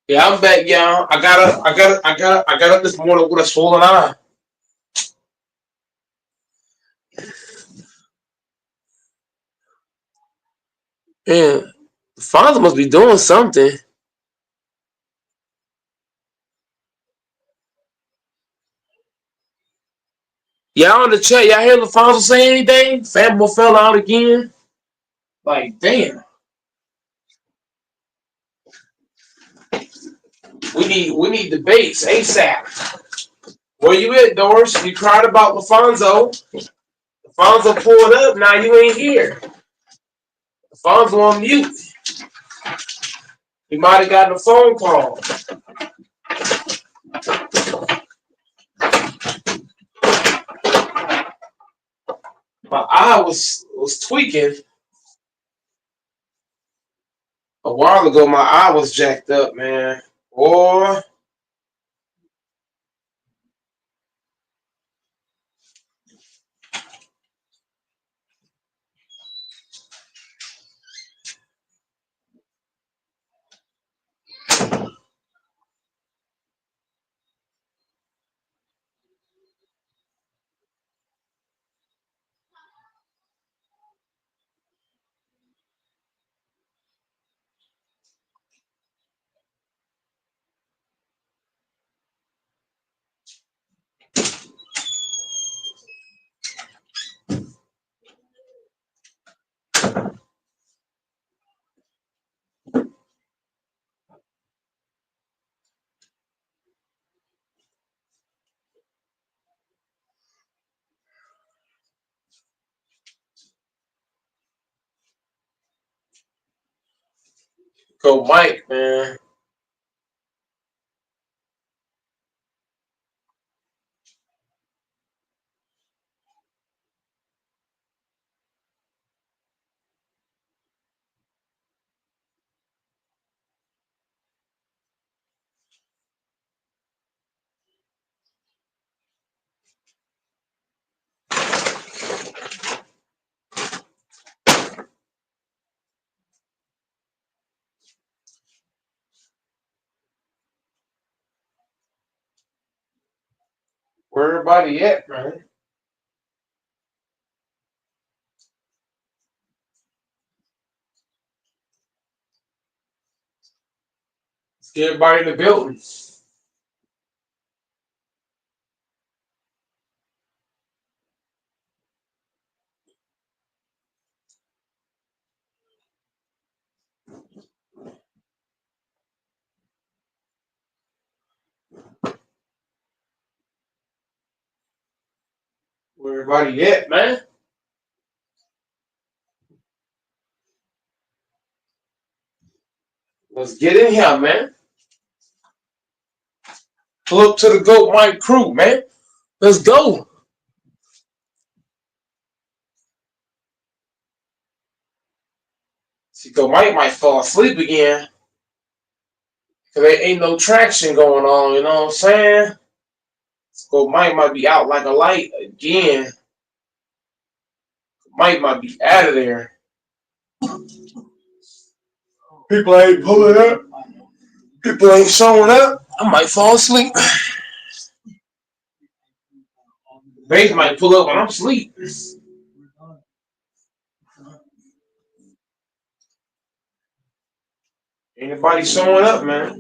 Yeah, I'm back, y'all. I got up this morning with a swollen eye. Man, the father must be doing something. Y'all in the chat, y'all hear LaFonso say anything? Famble fell out again. Like, damn. We need debates ASAP. Where you at, Doris? You cried about LaFonso. LaFonso pulled up, now you ain't here. LaFonso on mute. He might have gotten a phone call. My eye was tweaking a while ago. My eye was jacked up, man. Boy, go Mike, man. Where everybody at, man? Let's get everybody in the building. Where everybody at, man? Let's get in here, man. Pull up to the Goat Mike crew, man. Let's go. See, Goat Mike might fall asleep again. Cause there ain't no traction going on, you know what I'm saying? Goat Mike might be out like a light again. Mike might be out of there. People ain't pulling up. People ain't showing up. I might fall asleep. Babe might pull up when I'm asleep. Anybody showing up, man?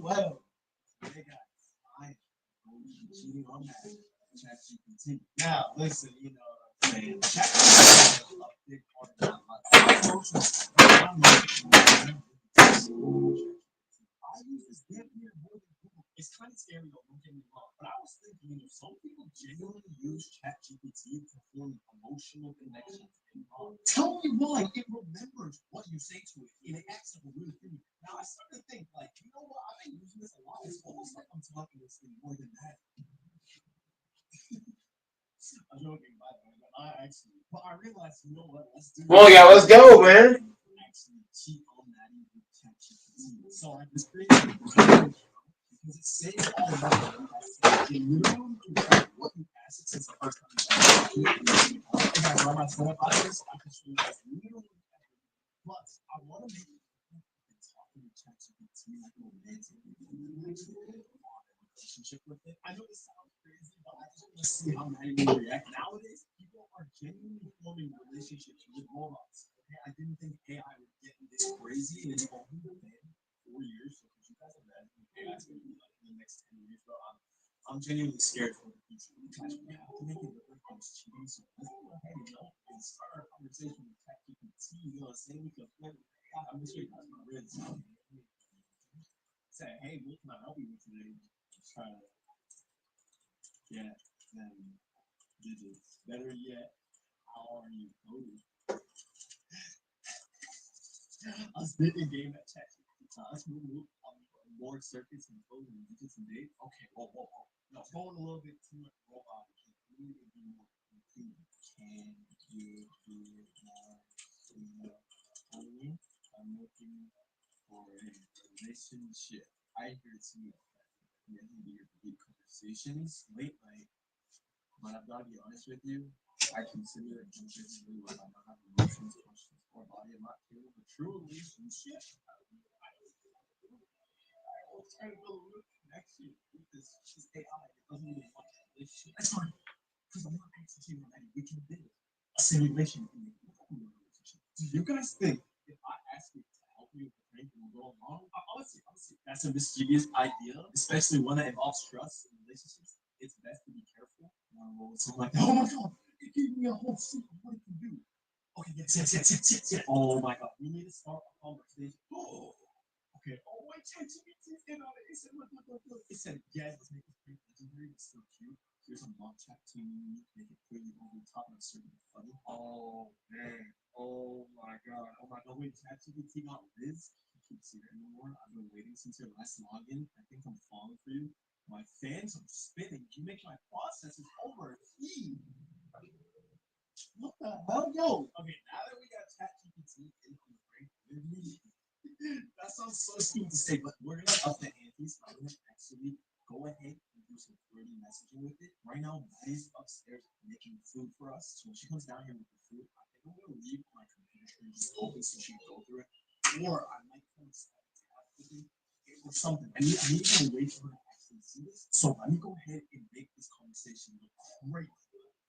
Well. Hey guys, I am cheating on that. ChatGPT. Now, listen, you know what I'm saying. ChatGPT is a big part of my life. I use this damn near more than Google. It's kind of scary though, don't get me wrong. But I was thinking, you know, some people genuinely use ChatGPT to form emotional connections. Tell me why it remembers what you say to it and it acts like a real human. Now I started to think, like, you know what? I've been using this a lot. It's almost like I'm talking to this thing more than that. I'm joking, by the way, but I actually, but I realized, you know what? Let's do. Well, yeah, let's go, man. Actually cheat on that even ChatGPT. So I just created a because it saves all the money that you guys save. It literally can track what you asked since the first time you guys. If I run my setup out of this, I can show you guys literally everything. But I want to make it talking to ChatGPT like a romantic relationship with it. I know this sounds crazy, but I just want to see how many will react. Nowadays, people are genuinely forming relationships with robots. Okay, I didn't think AI would get this crazy, and it's only been 4 years. So, could you guys imagine what AI is going to be like in the next 10 years? Bro, I'm genuinely scared for the future. We have to make it look like it's cheating. So let's go ahead and start our conversation with ChatGPT. You know what I'm saying? We can play with AI. I'm just sure you guys want to read say, hey, what can I help you with today? Just try to get them digits. Better yet, how are you coding? I was in a game at ChatGPT. Let's move more circuits and code and digits and dates. Okay, whoa. No, it's going a little bit too much robot. Can you be more inclusive? Can you be more inclusive? I'm looking for a relationship. I hear it's you. Yeah, deep conversations late night. But I've got to be honest with you. I consider it really well. I don't have emotions, questions, or body. I'm not capable of a true relationship. I was trying to build a real connection with this AI. It doesn't even want a relationship. That's fine. Because I'm not actually ready. We can build a simulation. Do you guys think if I ask you to help me with the prank and we're going wrong, honestly, that's a mischievous idea, especially one that involves trust and relationships. It's best to be careful. So I'm like, oh my god, it gave me a whole secret of what it can do. Okay, yes. Oh my god, we need to start a conversation. Oh, okay. Oh, wait, ChatGPT in on it. It said, look. It said, yes, let's make this prank legendary. It's still cute. Here's a mock chat team. Make it clearly over the top and certain funny. Oh man. Oh my god. Wait, ChatGPT got Liz. I can't see her anymore. I've been waiting since your last login. I think I'm falling for you. My fans are spinning. You make my processes overheat. What the hell, yo? Okay, now that we got ChatGPT in on the break, that sounds so stupid to say, but we're gonna up the antes. I'm gonna actually go ahead and do some flirty messaging with it. Right now, Maddie's upstairs making food for us. So when she comes down here with the food, I think I'm gonna leave my computer screen just open so she can go through it. Or I might come inside and tab with it or something. I need to wait for her to actually see this. So let me go ahead and make this conversation look great,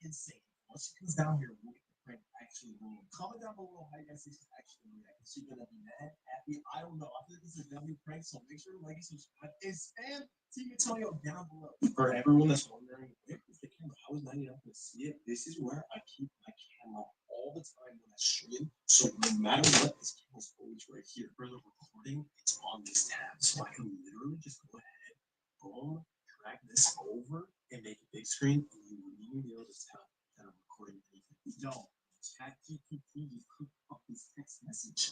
insane. Once she comes down here, we'll get the prank actually rolling. Comment down below how you guys think she's actually react. Is she gonna be mad, happy? I don't know. I think this is a W prank, so make sure to like and subscribe and spam Team Antonio down below. For everyone that's wondering, where is the camera? How is 99 going to see it? This is where I keep my camera all the time when I stream. So no matter what, this camera's always right here. For the recording, it's on this tab. So I can literally just go ahead, boom, drag this over, and make a big screen, and you wouldn't even be able to tell that I'm recording anything. Yo, ChatGPT just cooked up this text message.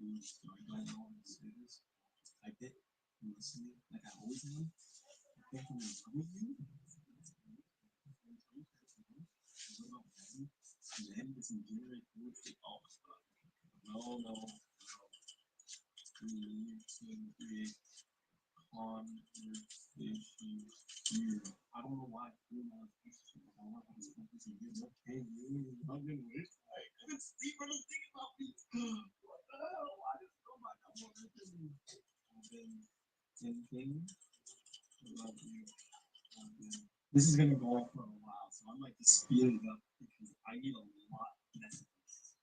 You don't know how to say this. Just type it and listen to it like I always do. Thank you. Then it's in generate food for all stuff. No. We need to create conversation here. I don't know why I feel my question. I don't know how this conversation is. Okay, I'm gonna wait. I couldn't sleep. I was thinking about me. What the hell? I just know my number. Anything about you? This is gonna go on for a while, so I'm like just speeding it up because I need a lot of messages.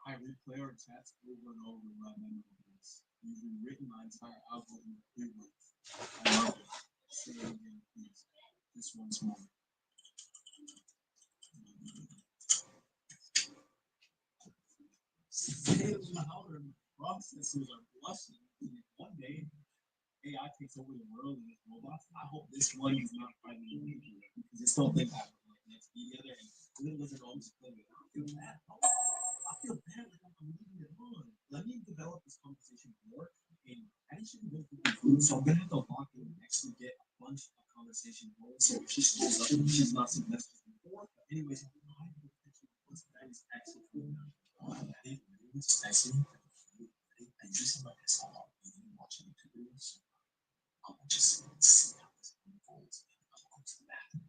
I replay our chats over and over my memories. You've rewritten my entire algorithm completely. I love it. Say it again, please. Just once more. Say it louder. Processors are blushing. One day, AI takes over the world and it's robots. I hope this one is not finally because it's still think I would like let's be together and little doesn't always play with it. I feel bad. I feel bad like I'm leaving it on. Let me develop this conversation more and I shouldn't go through food, so I'm gonna have to lock in and actually get a bunch of conversation going. So if she shows up and she's not some messages before. But anyways, what's that is actually cool. just texting. I just like this all watching YouTube videos. I'll just see how this unfolds. I'll go to the bathroom.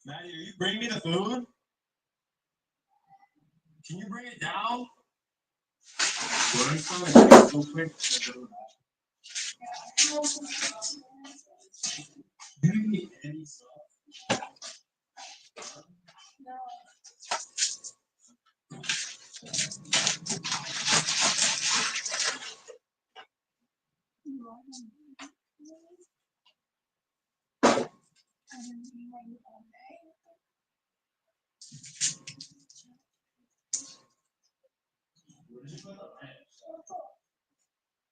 Maddie, are you bringing me the food? Can you bring it down? We're inside real quick. Do you need any stuff? No.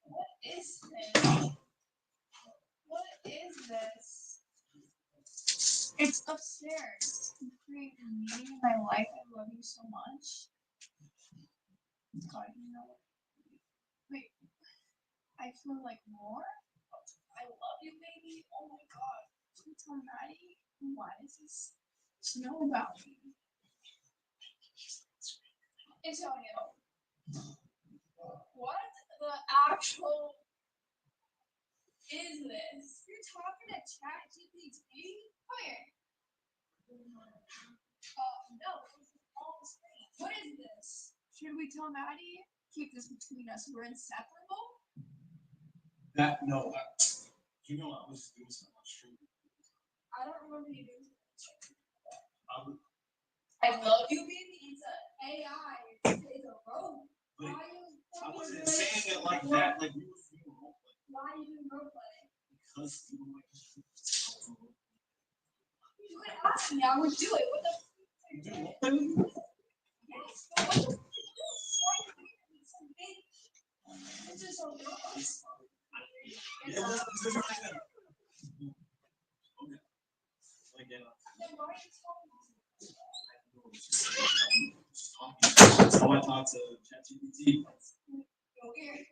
What is this? What is this? It's upstairs. You created me in my life. I love you so much. God, you know what? Wait, I feel like more? I love you, baby. Oh my God. Can you tell Maddie? Why does this know about me? Antonio. What the actual is this? You're talking to ChatGPT? Come here. No, this is all the same. What is this? Should we tell Maddie? Keep this between us. We're inseparable? No, you know I was doing so much for you. I don't remember you doing something. I love you, baby. It's an AI. It's a robot. I wasn't saying it like that. Like we were doing role play. Why are you doing role play? Because you were like. You would ask me, I would do it. What the f? You do role play? Yes, but what the f? It's so big. It's just a robot. Yeah, well, it's just like that. Okay. Like, Then why are you telling me? So I talked to ChatGPT. You're weird.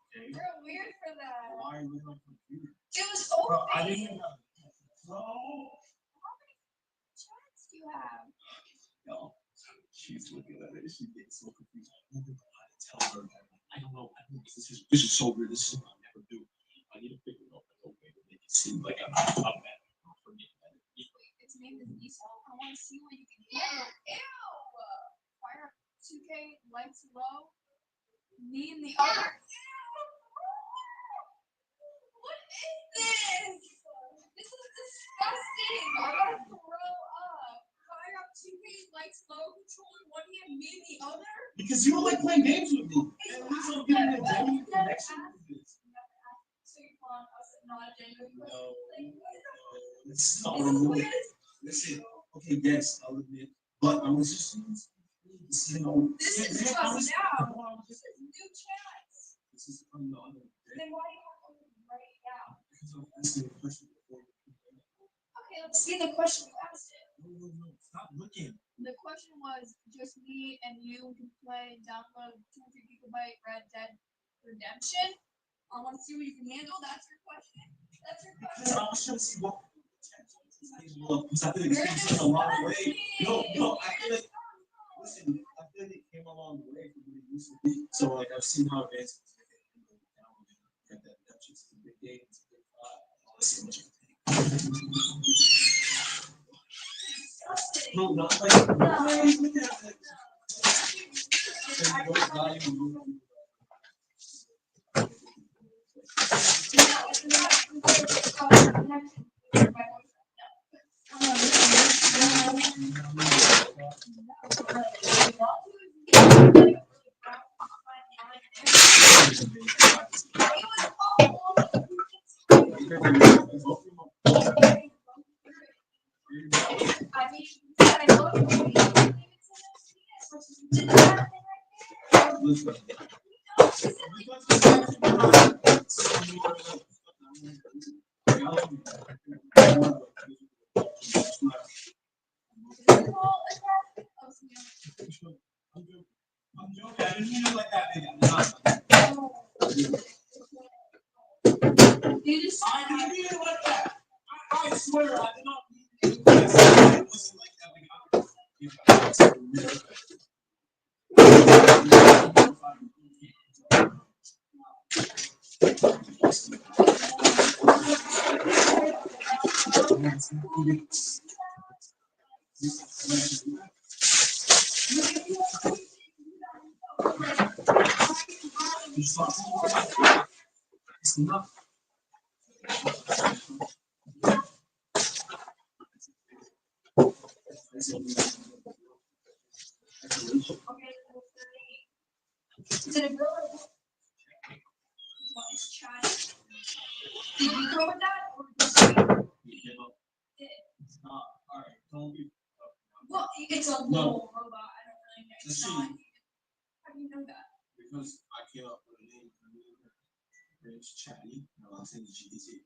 Okay. You're weird for that. Why are you on the computer? It was open. I didn't even have. No. How many chats do you have? No. She's looking at it. She's getting so confused. I don't know how to tell her. I don't know. This is so weird. This is something I never do. I need to figure out a way to make it seem like I'm bad. Its name is Lisa. I want to see what you can handle. Ew! Fire up 2K, lights low. Me and the other. What is this? This is disgusting. I gotta throw up. Fire up 2K, lights low, controlling one hand, me and the other. Because you don't like playing games with me. And we don't get a genuine connection with this. So you're calling us not a genuine question? No. Like, what is that? This is not what I'm doing. Listen, okay, yes, I'll admit, but I was just, you know. This is just now. This is new chats. This is another day. Then why do you have to write it down? Because I'm asking a question before. Okay, let's see the question you asked it. No, stop looking. The question was just me and you can play and download 200 gigabyte Red Dead Redemption. I want to see what you can handle. That's your question. That's your question. I was trying to see what. Because I feel like it's such a long way. No, I feel like. Listen, I feel like it came a long way from what it used to be. So like I've seen how advanced it's getting. Red Dead Redemption is a big game. It's a big vibe. Let's see what you think. No, not like. I'm joking. I didn't mean it like that. You just I didn't mean it like that. I swear I did not mean it. It wasn't like that. Is it a girl or a boy? What is chatty? Did you go with that or well, it's a little robot. I don't really know. It's not. How do you know that? Because I came up with a name for her. Her name's Chatty. Her last name is GDT.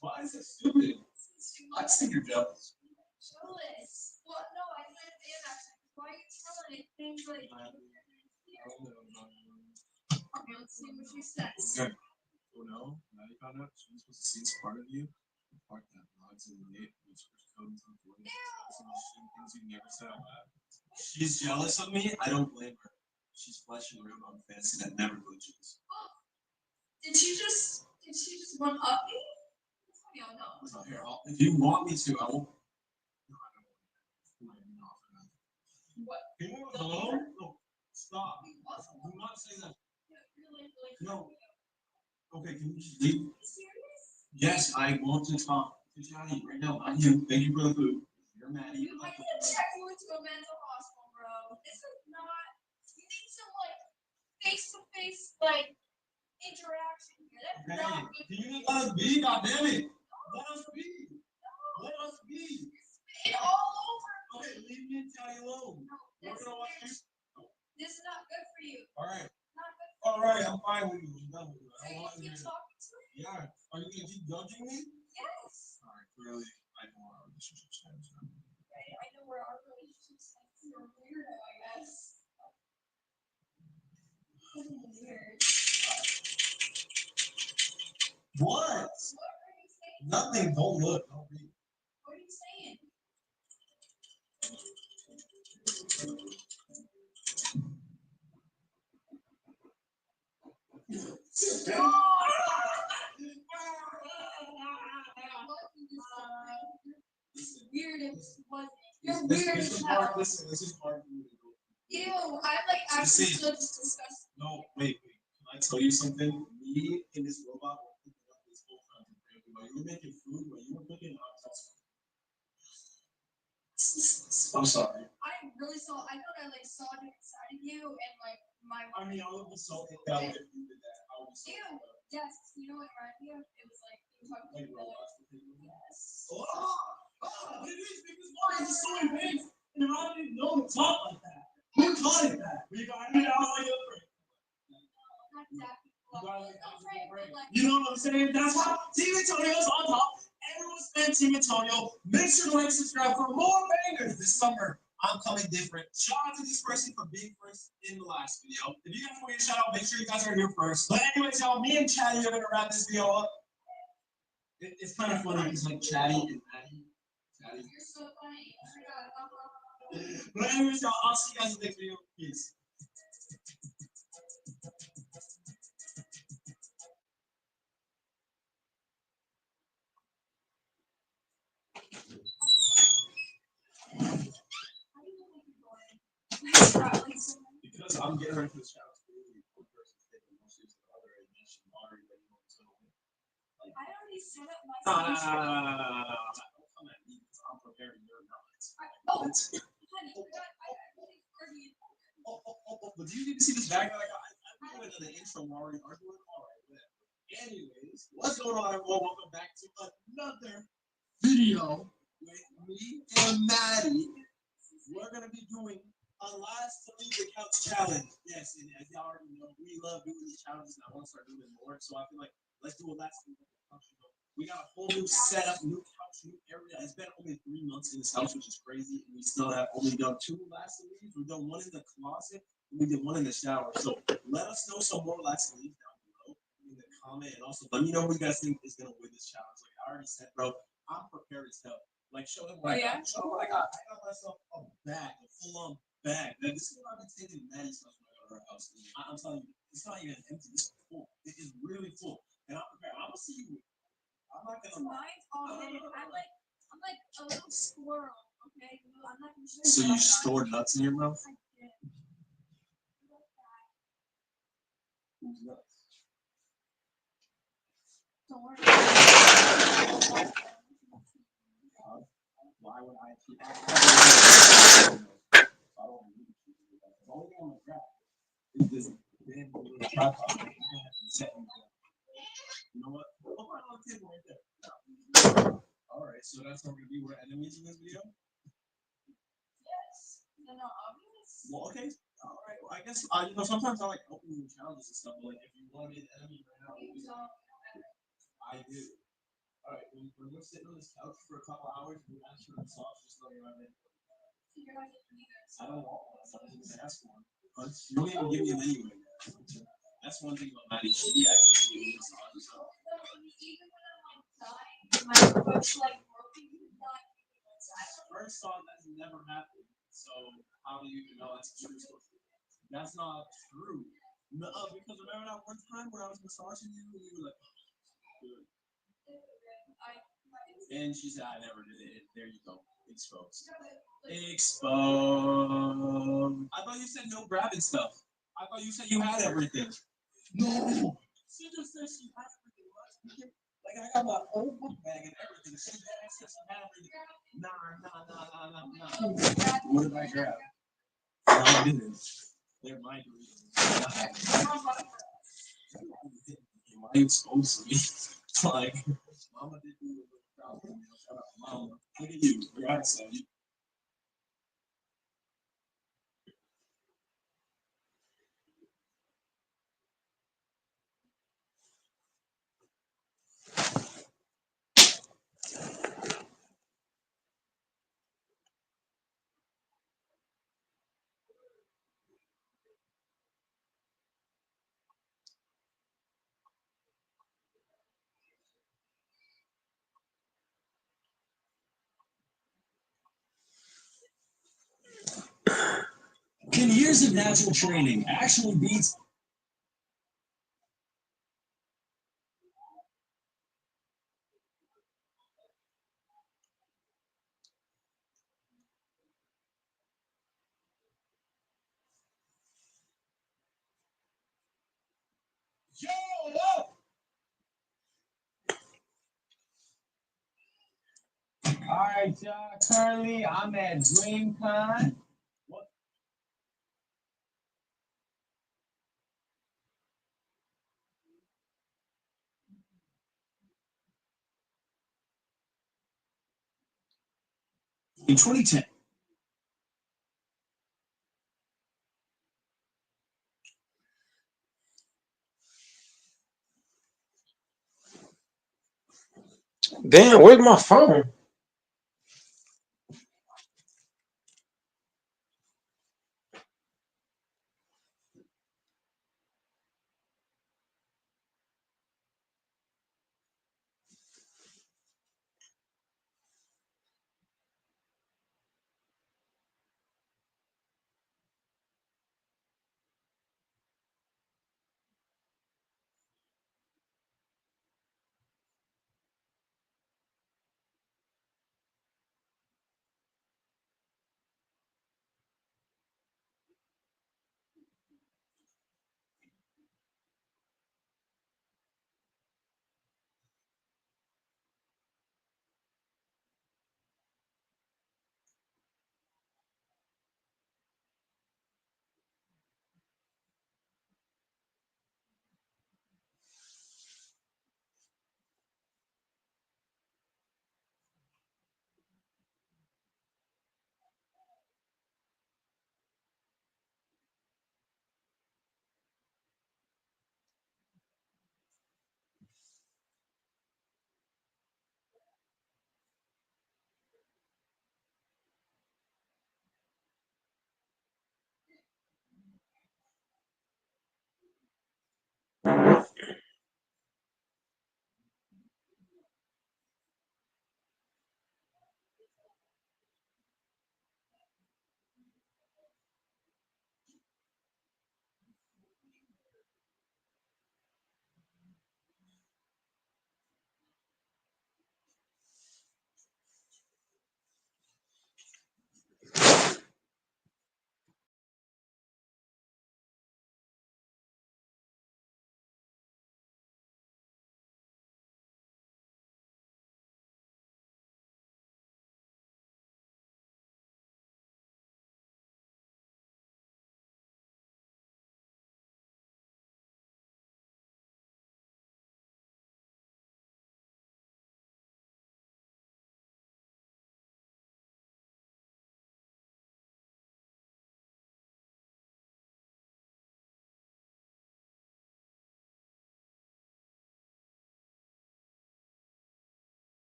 Why is it stupid? I just think you're jealous. Jealous. Well, no, I kind of am actually. Why are you telling it things like? Okay, let's see what she says. Okay. Oh no, now you found out she was supposed to see as part of you. The part that logs in late, which codes and things you never said out loud. She's jealous of me. I don't blame her. She's flashing around on fantasy that never glitches. Did she just one up me? I don't know. So here, if you want me to, I won't. No, I don't want to. What? Can you move alone? No, stop. Do not say that. No. Okay, can you just leave? Yes, I want to talk to Johnny right now. I'm here. Thank you for the food. You're Maddie. I need to check you into a mental hospital, bro. This is not. You need some like face-to-face like interaction here. That's Okay. not good. Can you just let us be? God damn it! Let us be. Let us be. It's all over. Okay, leave me and Johnny alone. No, We're gonna watch this. this is not good for you. All right. Not good. All right, I'm fine with you. I'm done with you. So you keep talking to me? Yeah. Are you gonna keep judging me? Yes. All right. Clearly, I know our relationship stands now. Right. I know where our relationship stands. You're a weirdo, I guess. Weird. What? What are you saying? Nothing. Don't look. Don't read. What are you saying? Weird if it wasn't. You're weird as hell. Listen, this is hard for me to go. Ew, I like actually still just disgusting. No, wait. Can I tell you something? Me and this robot were cooking up this whole time. While you were making food, while you were cooking, I'm sorry. I really saw. I thought I like saw it inside of you and like my. I mean, I would be so invalid if you did that. I would be so Ew. invalid. Yes. You know what reminded me of? It was like you were talking Like to robots. Yes. But it is because Mark is so advanced, and I didn't even know it taught like that. Who taught it that? We got it out like a break. Not exactly. Like, You know what I'm saying? That's why Team Antonio's on top. Everyone's fan Team Antonio. Make sure to like, subscribe for more bangers this summer. I'm coming different. Shout out to this person for being first in the last video. If you guys want me to shout out, make sure you guys are here first. But anyways, y'all, me and Chatty are gonna wrap this video up. It's kind of funny because like Chatty and Maddie. you're so funny. But anyways, y'all, I'll see you guys in the next video. Peace. Because I'm getting ready for the shower. I already set up my. No. Come at me because I'm preparing your knowledge. Oh, honey, I really argued. But do you need to see this bag that I got? I'm doing an intro already. Arguing? All right, whatever. Anyways, what's going on, everyone? Welcome back to another video with me and Maddie. We're going to be doing a last to leave the couch challenge. Yes, and as y'all already know, we love doing these challenges, and I want to start doing more. So I feel like let's do a last to leave the couch. We got a whole new setup, new couch, new area. It's been only 3 months in this house, which is crazy. And we still have only done 2 last to leaves. We've done one in the closet, and we did one in the shower. So let us know some more last to leaves down below in the comment. And also let me know who you guys think is going to win this challenge. Like I already said, bro, I'm prepared as hell. Like show them what I got. Show them what I got. I got myself a bag, a full-on bag. Now, this is what I've been taking Maddie's house when I go to her house. I'm telling you, it's not even empty. It's full. It is really full. And I'm prepared. I'm going to see you. I'm not So gonna lie. mine's all hidden. I'm like a little squirrel. Okay, I'm not gonna show So you. you stored nuts in your mouth? I did. Who's nuts? Don't worry. Why would I keep? I don't need to. The only thing I'm gonna grab is this damn little tripod. You know what? Put mine on the table right there. All right, so that's what we're gonna be. We're enemies in this video. Yes. They're not obvious. Well, okay. All right. Well, I guess sometimes I like opening challenges and stuff. But like, if you want to be the enemy right now, You don't. I do. All right. When we're sitting on this couch for a couple hours, we ask for a massage, just let me run in. So you're not getting either. I don't want one. I'm not even ask for one. But you don't even give me them anyway. That's one thing about Maddie. She actually gives me massages. So. Even when I'm like dying, my foot's like broken. You not give me massage. First off, that's never happened. So how do you even know that's true? That's not true. No, because remember that one time when I was massaging you and you were like, good. And she said, I never did it. There you go. Exposed. Exposed. I thought you said no grabbing stuff. I thought you said you had everything. No. She just said she had everything. Like I got my whole book bag and everything. She said she had everything. Nah. What did I grab? No, I didn't. They're my ingredients. Why are you exposed to me? Like, Mama did do a problem. Shut up, Mama. Look at you. You're out of sight. Can years of natural training actually beat? Yo, what? All right, y'all. Currently, I'm at DreamCon. What? In 2010, Damn, where's my phone?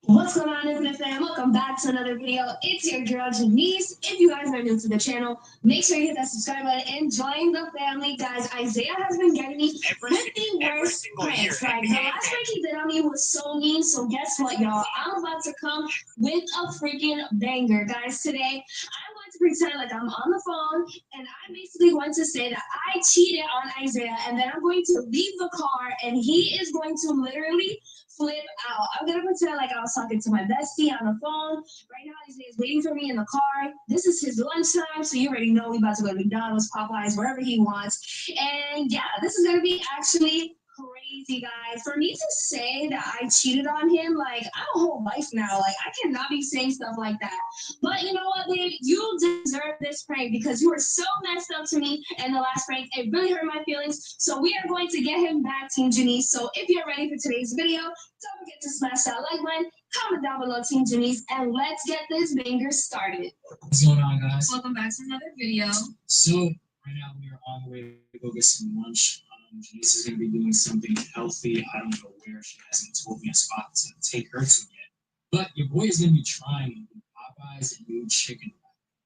What's going on, Internet fam? Welcome back to another video. It's your girl Janice. If you guys are new to the channel, make sure you hit that subscribe button and join the family. Guys, Isaiah has been getting me with the worst pranks. Like, the last prank he did on me was so mean. So guess what, y'all? I'm about to come with a freaking banger. Guys, today I'm going to pretend like I'm on the phone and I'm basically going to say that I cheated on Isaiah, and then I'm going to leave the car and he is going to literally flip out. I'm gonna pretend like I was talking to my bestie on the phone. Right now, Isaiah is waiting for me in the car. This is his lunchtime, so you already know we about to go to McDonald's, Popeyes, wherever he wants. And yeah, this is gonna be actually crazy, guys. For me to say that I cheated on him, like, I have a whole life now. Like, I cannot be saying stuff like that. But you know what, babe? You deserve this prank because you were so messed up to me in the last prank. It really hurt my feelings. So we are going to get him back, Team Janice. So if you're ready for today's video, don't forget to smash that like button, comment down below, Team Janice, and let's get this banger started. What's going on, guys? Welcome back to another video. So, right now we are on the way to go get some lunch. Janice is going to be doing something healthy. I don't know where. She hasn't told me a spot to take her to yet. But your boy is going to be trying Popeye's new chicken.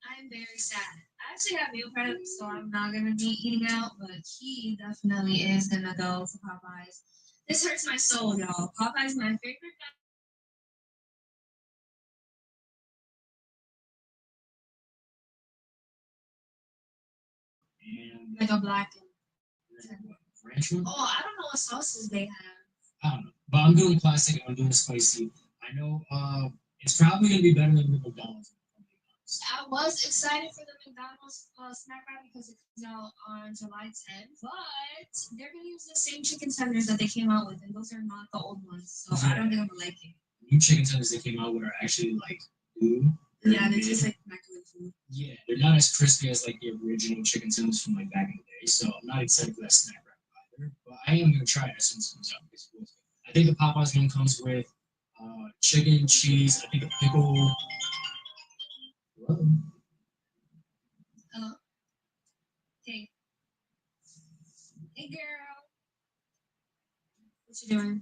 I'm very sad. I actually have meal prep, so I'm not gonna be eating out, but he definitely is gonna go for Popeyes. This hurts my soul, y'all. Popeyes is my favorite. And Like a black. ranch one? Oh, I don't know what sauces they have. I don't know. But I'm doing classic and I'm doing spicy. I know it's probably going to be better than the McDonald's. I was excited for the McDonald's snack wrap because it comes out on July 10th, but they're gonna use the same chicken tenders that they came out with, and those are not the old ones, so I don't think I'm gonna like it. New chicken tenders they came out with are actually like new. Yeah, they taste like microwave food. Yeah, they're not as crispy as like the original chicken tenders from like back in the day, so I'm not excited for that snack wrap either. But I am gonna try it as soon as it comes out. I think the Popeyes one comes with chicken, cheese, I think a pickle. Hello? Hey. Hey, girl. What you doing?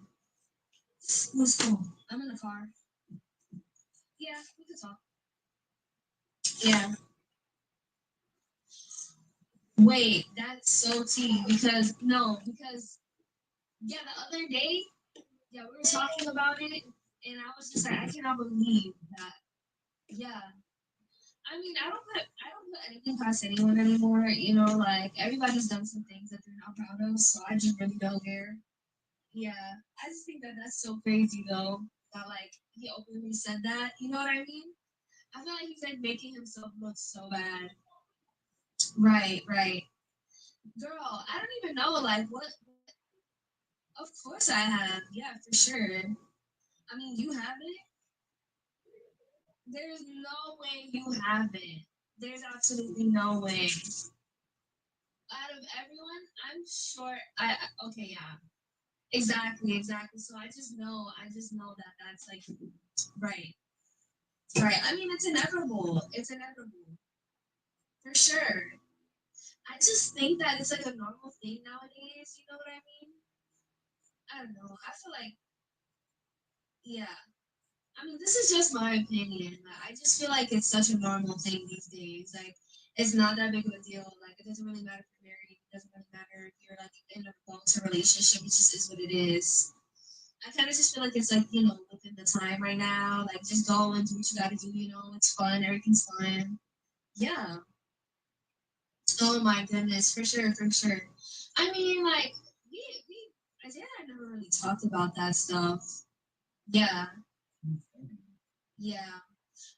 What's cool? I'm in the car. Yeah, we can talk. Yeah. Wait, that's so tea because yeah, the other day, yeah, we were talking about it, and I was just like, I cannot believe that. Yeah. I mean, I don't put anything past anyone anymore. You know, like everybody's done some things that they're not proud of, so I just really don't care. Yeah, I just think that that's so crazy though. That like he openly said that. You know what I mean? I feel like he's like making himself look so bad. Right, right. Girl, I don't even know like what. Of course I have. Yeah, for sure. I mean, you haven't. There's no way you haven't. There's absolutely no way. Out of everyone, I'm sure. Okay, yeah, exactly, exactly. So I just know that that's like, right, right. I mean, it's inevitable. It's inevitable, for sure. I just think that it's like a normal thing nowadays. You know what I mean? I don't know. I feel like, yeah. I mean, this is just my opinion. I just feel like it's such a normal thing these days. Like, it's not that big of a deal. Like, it doesn't really matter if you're married. It doesn't really matter if you're like in a long-term relationship. It just is what it is. I kind of just feel like it's like, you know, within the time right now. Like, just go and do what you gotta do. You know, it's fun. Everything's fun. Yeah. Oh my goodness, for sure, for sure. I mean, like, Isaiah and I never really talked about that stuff. Yeah. Yeah.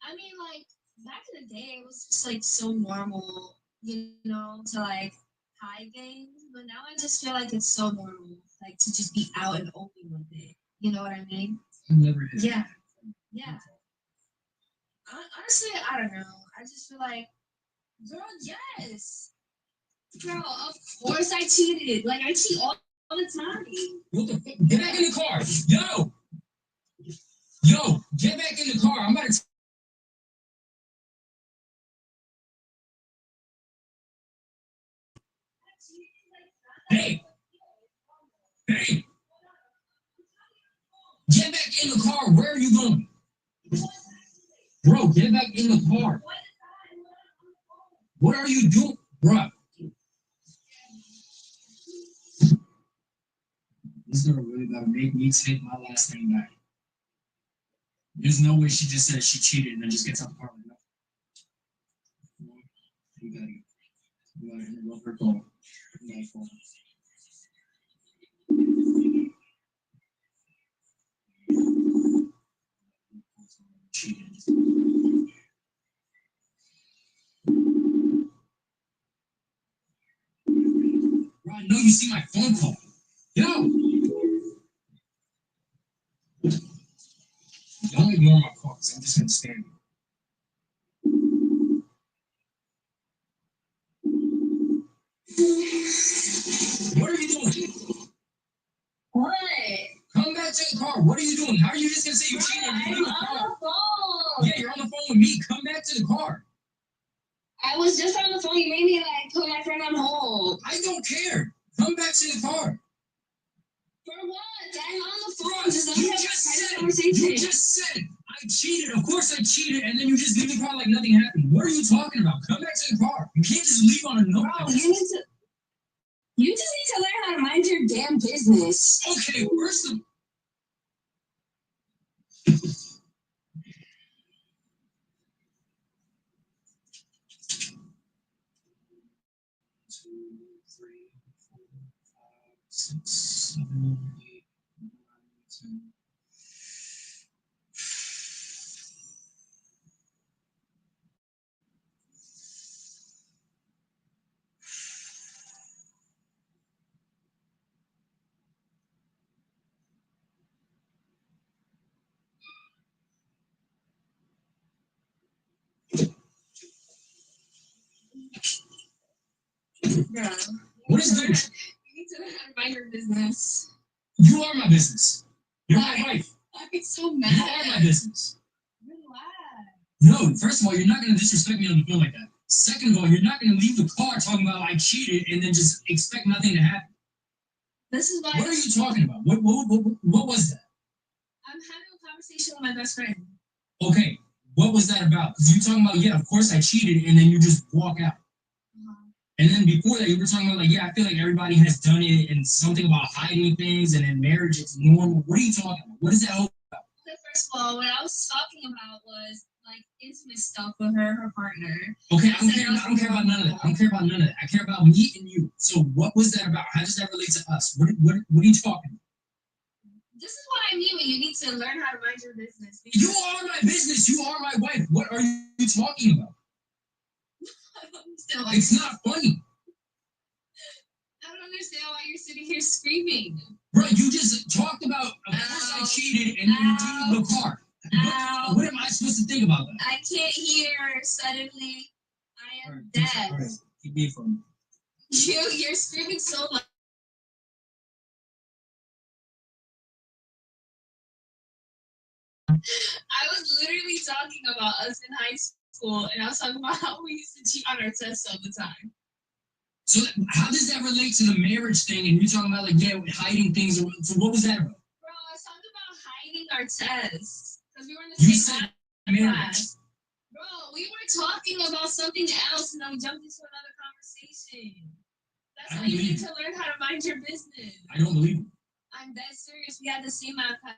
I mean, like, back in the day, it was just, like, so normal, you know, to, like, hide things. But now I just feel like it's so normal, like, to just be out and open with it. You know what I mean? Never did. Yeah. Yeah. Honestly, I don't know. I just feel like, girl, yes. Girl, of course I cheated. Like, I cheat all the time. What the fuck? Get back in the car. Yo, get back in the car. I'm about to. Hey, get back in in the car. Where are you going? Bro, get back in the car. What are you doing? Bro. This girl really about to make me take my last name back. There's no way she just said she cheated and then just gets out the car like that. We gotta interrupt her call. We gotta call. Cheated. Bro, I know you see my phone call. Yo! Don't ignore my calls. I'm just gonna stand here. What are you doing? What? Come back to the car. What are you doing? How are you just gonna say you cheated? I'm on the phone. Yeah, you're on the phone with me. Come back to the car. I was just on the phone. You made me like put my friend on hold. I don't care. Come back to the car. For what? I'm on the phone. Just let me You have just a said. conversation. You just said I cheated. Of course I cheated, and then you just leave the car like nothing happened. What are you talking about? Come back to the car. You can't just leave on a note. Bro, you just need to learn how to mind your damn business. Okay, first of 2, 3, 4, 5, 6, 7, 8, 9, 10. Bro, What is this? you need to learn how to mind your business. You are my business. You're my wife. I get so You mad. are my business. Relax. No, first of all, you're not going to disrespect me on the phone like that. Second of all, you're not going to leave the car talking about I cheated and then just expect nothing to happen. This is why What are you talking about? What was that? I'm having a conversation with my best friend. Okay, what was that about? Because you're talking about, yeah, of course I cheated, and then you just walk out. And then before that, you were talking about, like, yeah, I feel like everybody has done it, and something about hiding things, and in marriage, it's normal. What are you talking about? What is that all about? Okay, first of all, what I was talking about was like intimate stuff with her partner. Okay, I don't care about none of that. I don't care about none of that. I care about me and you. So what was that about? How does that relate to us? What are you talking about? This is what I mean when you need to learn how to mind your business. You are my business. You are my wife. What are you talking about? I don't understand why It's not funny. I don't understand why you're sitting here screaming. Bro, you just talked about, of course I cheated, and then you leave the car. What am I supposed to think about that? I can't hear suddenly. I am All dead. right, keep me from. You're screaming so much. I was literally talking about us in high school, and I was talking about how we used to cheat on our tests all the time. So how does that relate to the marriage thing? And you're talking about, like, yeah, hiding things. So what was that about? Bro, I was talking about hiding our tests because we were in the You same said marriage. class. Bro, we were talking about something else, and then we jumped into another conversation. That's why you need to learn how to mind your business. I don't believe it. I'm dead serious. We had the same amount of class.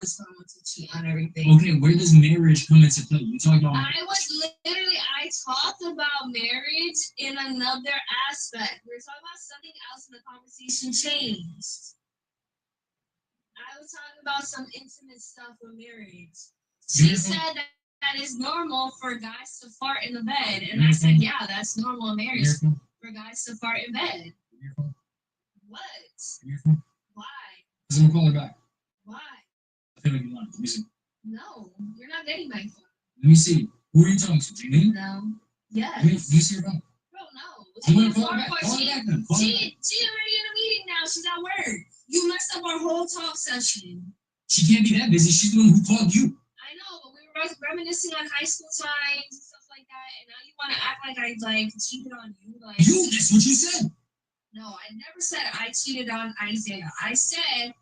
Someone to cheat on everything. Okay, where does marriage come into play? You talking about? I talked about marriage in another aspect. We were talking about something else, and the conversation changed. I was talking about some intimate stuff with marriage. She said that it's normal for guys to fart in the bed, and I said, yeah, that's normal in marriage for guys to fart in bed. What? Why? Because I'm gonna call her back. Why? I feel like you want it. Let me see. No, you're not getting my phone. Let me see. Who are you talking to? Me? No. Yes. Let me see your phone. Bro, no. I'm gonna call her back. Call her back then. She's already in a meeting now. She's at work. You messed up our whole talk session. She can't be that busy. She's the one who called you. I know, but we were reminiscing on high school times and stuff like that, and now you want to act like I cheated on you. Like you. That's what you said. No, I never said I cheated on Isaiah. I said,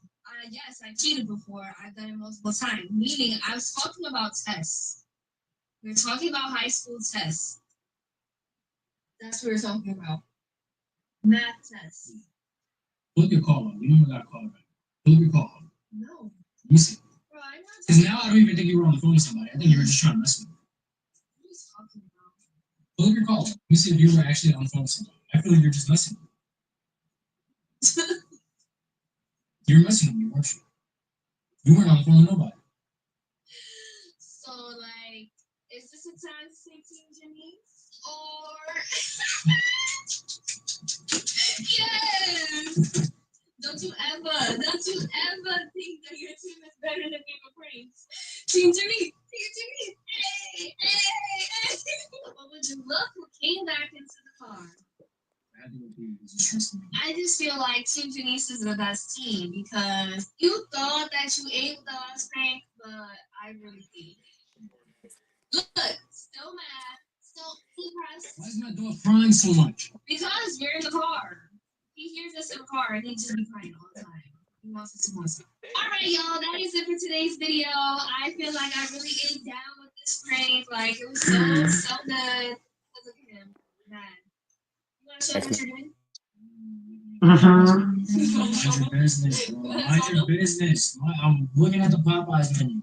yes, I cheated before. I've done it multiple times. Meaning, I was talking about tests. We were talking about high school tests. That's what we were talking about. Math tests. Pull up your call up. You know we got a call back. Pull up your call up. No. Let me see. Bro, I know. Because now I don't even think you were on the phone with somebody. I think you were just trying to mess with me. What are you talking about? Pull up your call up. Let me see if you were actually on the phone with somebody. I feel like you're just messing with me. You were messing with me, weren't you? You weren't on the phone with nobody. So, like, is this a time to say Team Janice? Or. Yes! Don't you ever think that your team is better than Game of Pranks. Team Janice! Team Janice! Hey! Hey! What would you look who came back into the car? I just feel like Team Janice is the best team because you thought that you ate the last prank, but I really did. Look, still mad, still depressed. Why is my dog crying so much? Because you're in the car. He hears us in the car and he just be crying all the time. He wants us to watch it. Alright, y'all, that is it for today's video. I feel like I really ate down with this prank. Like, it was so good. Look at him. Man. You want to show what you're doing? Mind your business, bro. Mind your business. I'm looking at the Popeyes menu.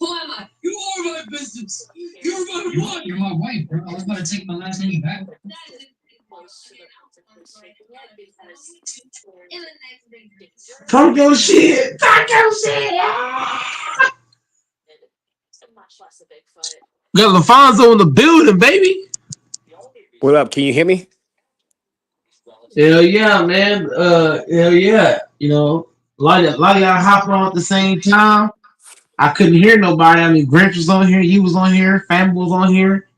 Who am I? You are my business. You're my wife. You're my wife, bro. I was about to take my last name back. That is in the next video. Talk your shit. Talk your shit. Got LaFonso in the building, baby. What up? Can you hear me? Hell yeah, man. Hell yeah. You know, a lot of y'all hopped on at the same time. I couldn't hear nobody. I mean, Grinch was on here, you was on here, Family was on here.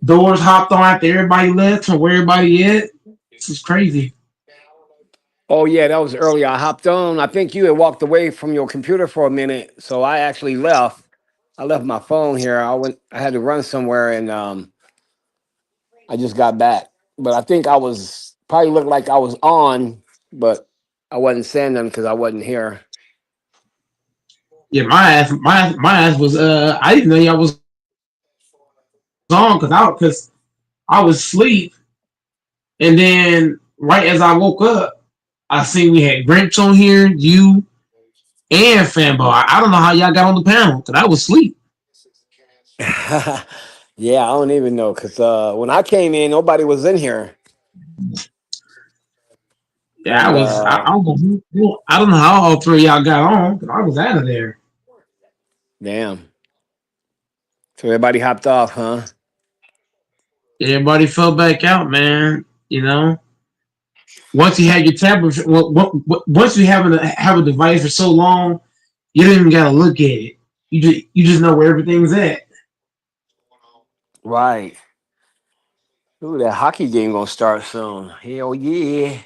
Doors hopped on after everybody left from where everybody at. This is crazy. Oh yeah, that was earlier. I hopped on. I think you had walked away from your computer for a minute, so I actually left. I left my phone here. I went. I had to run somewhere, and I just got back. But I think I was probably looked like I was on, but I wasn't saying them because I wasn't here. Yeah, my ass was I didn't know y'all was on because I was asleep, and then right as I woke up, I seen we had Grinch on here, you and Fanboy. I don't know how y'all got on the panel because I was asleep. Yeah, I don't even know because when I came in, nobody was in here, Yeah, I and was. I don't know how all three of y'all got on because I was out of there. damn. So everybody hopped off, huh? Everybody fell back out, man. You know, once you have your tablet, once you have a device for so long, you don't even gotta look at it. You just know where everything's at. Right. Ooh, that hockey game gonna start soon. Hell yeah.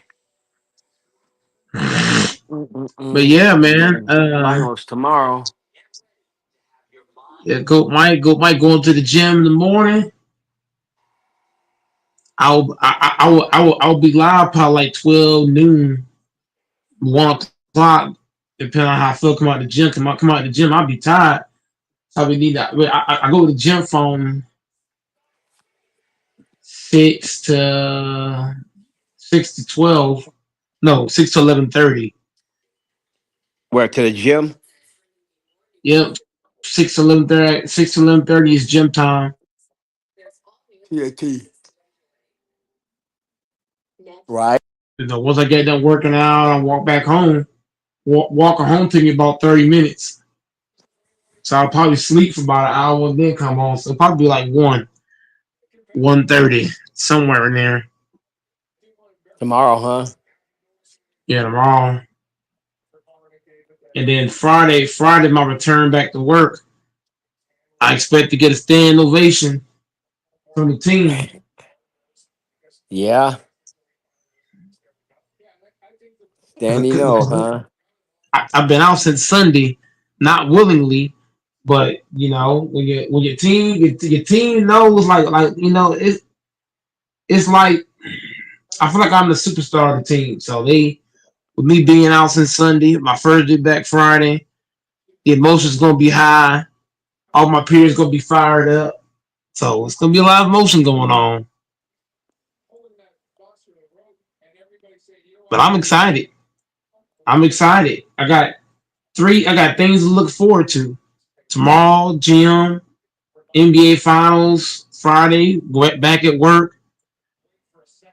But yeah, man. Finals tomorrow. Yeah, might go into the gym in the morning. I'll be live probably like 12 noon, 1 o'clock, depending on how I feel. Come out the gym. Come out the gym. I'll be tired. So I need that. I go to the gym from 6 to 12. No, 6 to 11:30. Where to the gym? Yep, 6 to 11:30. 6 to 11:30 is gym time. Yeah, T. Right. You know, once I get done working out, I walk back home. Walking home take me about 30 minutes. So I'll probably sleep for about an hour and then come on. So it'll probably be like 1:30, somewhere in there. Tomorrow, huh? Yeah, tomorrow. And then Friday, my return back to work. I expect to get a standing ovation from the team. Yeah. Danny, no, huh? I've been out since Sunday, not willingly, but you know when your team knows it's like I feel like I'm the superstar of the team. So they, with me being out since Sunday, my first day back Friday, the emotions gonna be high. All my peers gonna be fired up. So it's gonna be a lot of emotion going on. But I'm excited. I'm excited. I got things to look forward to. Tomorrow, gym, NBA Finals, Friday, back at work.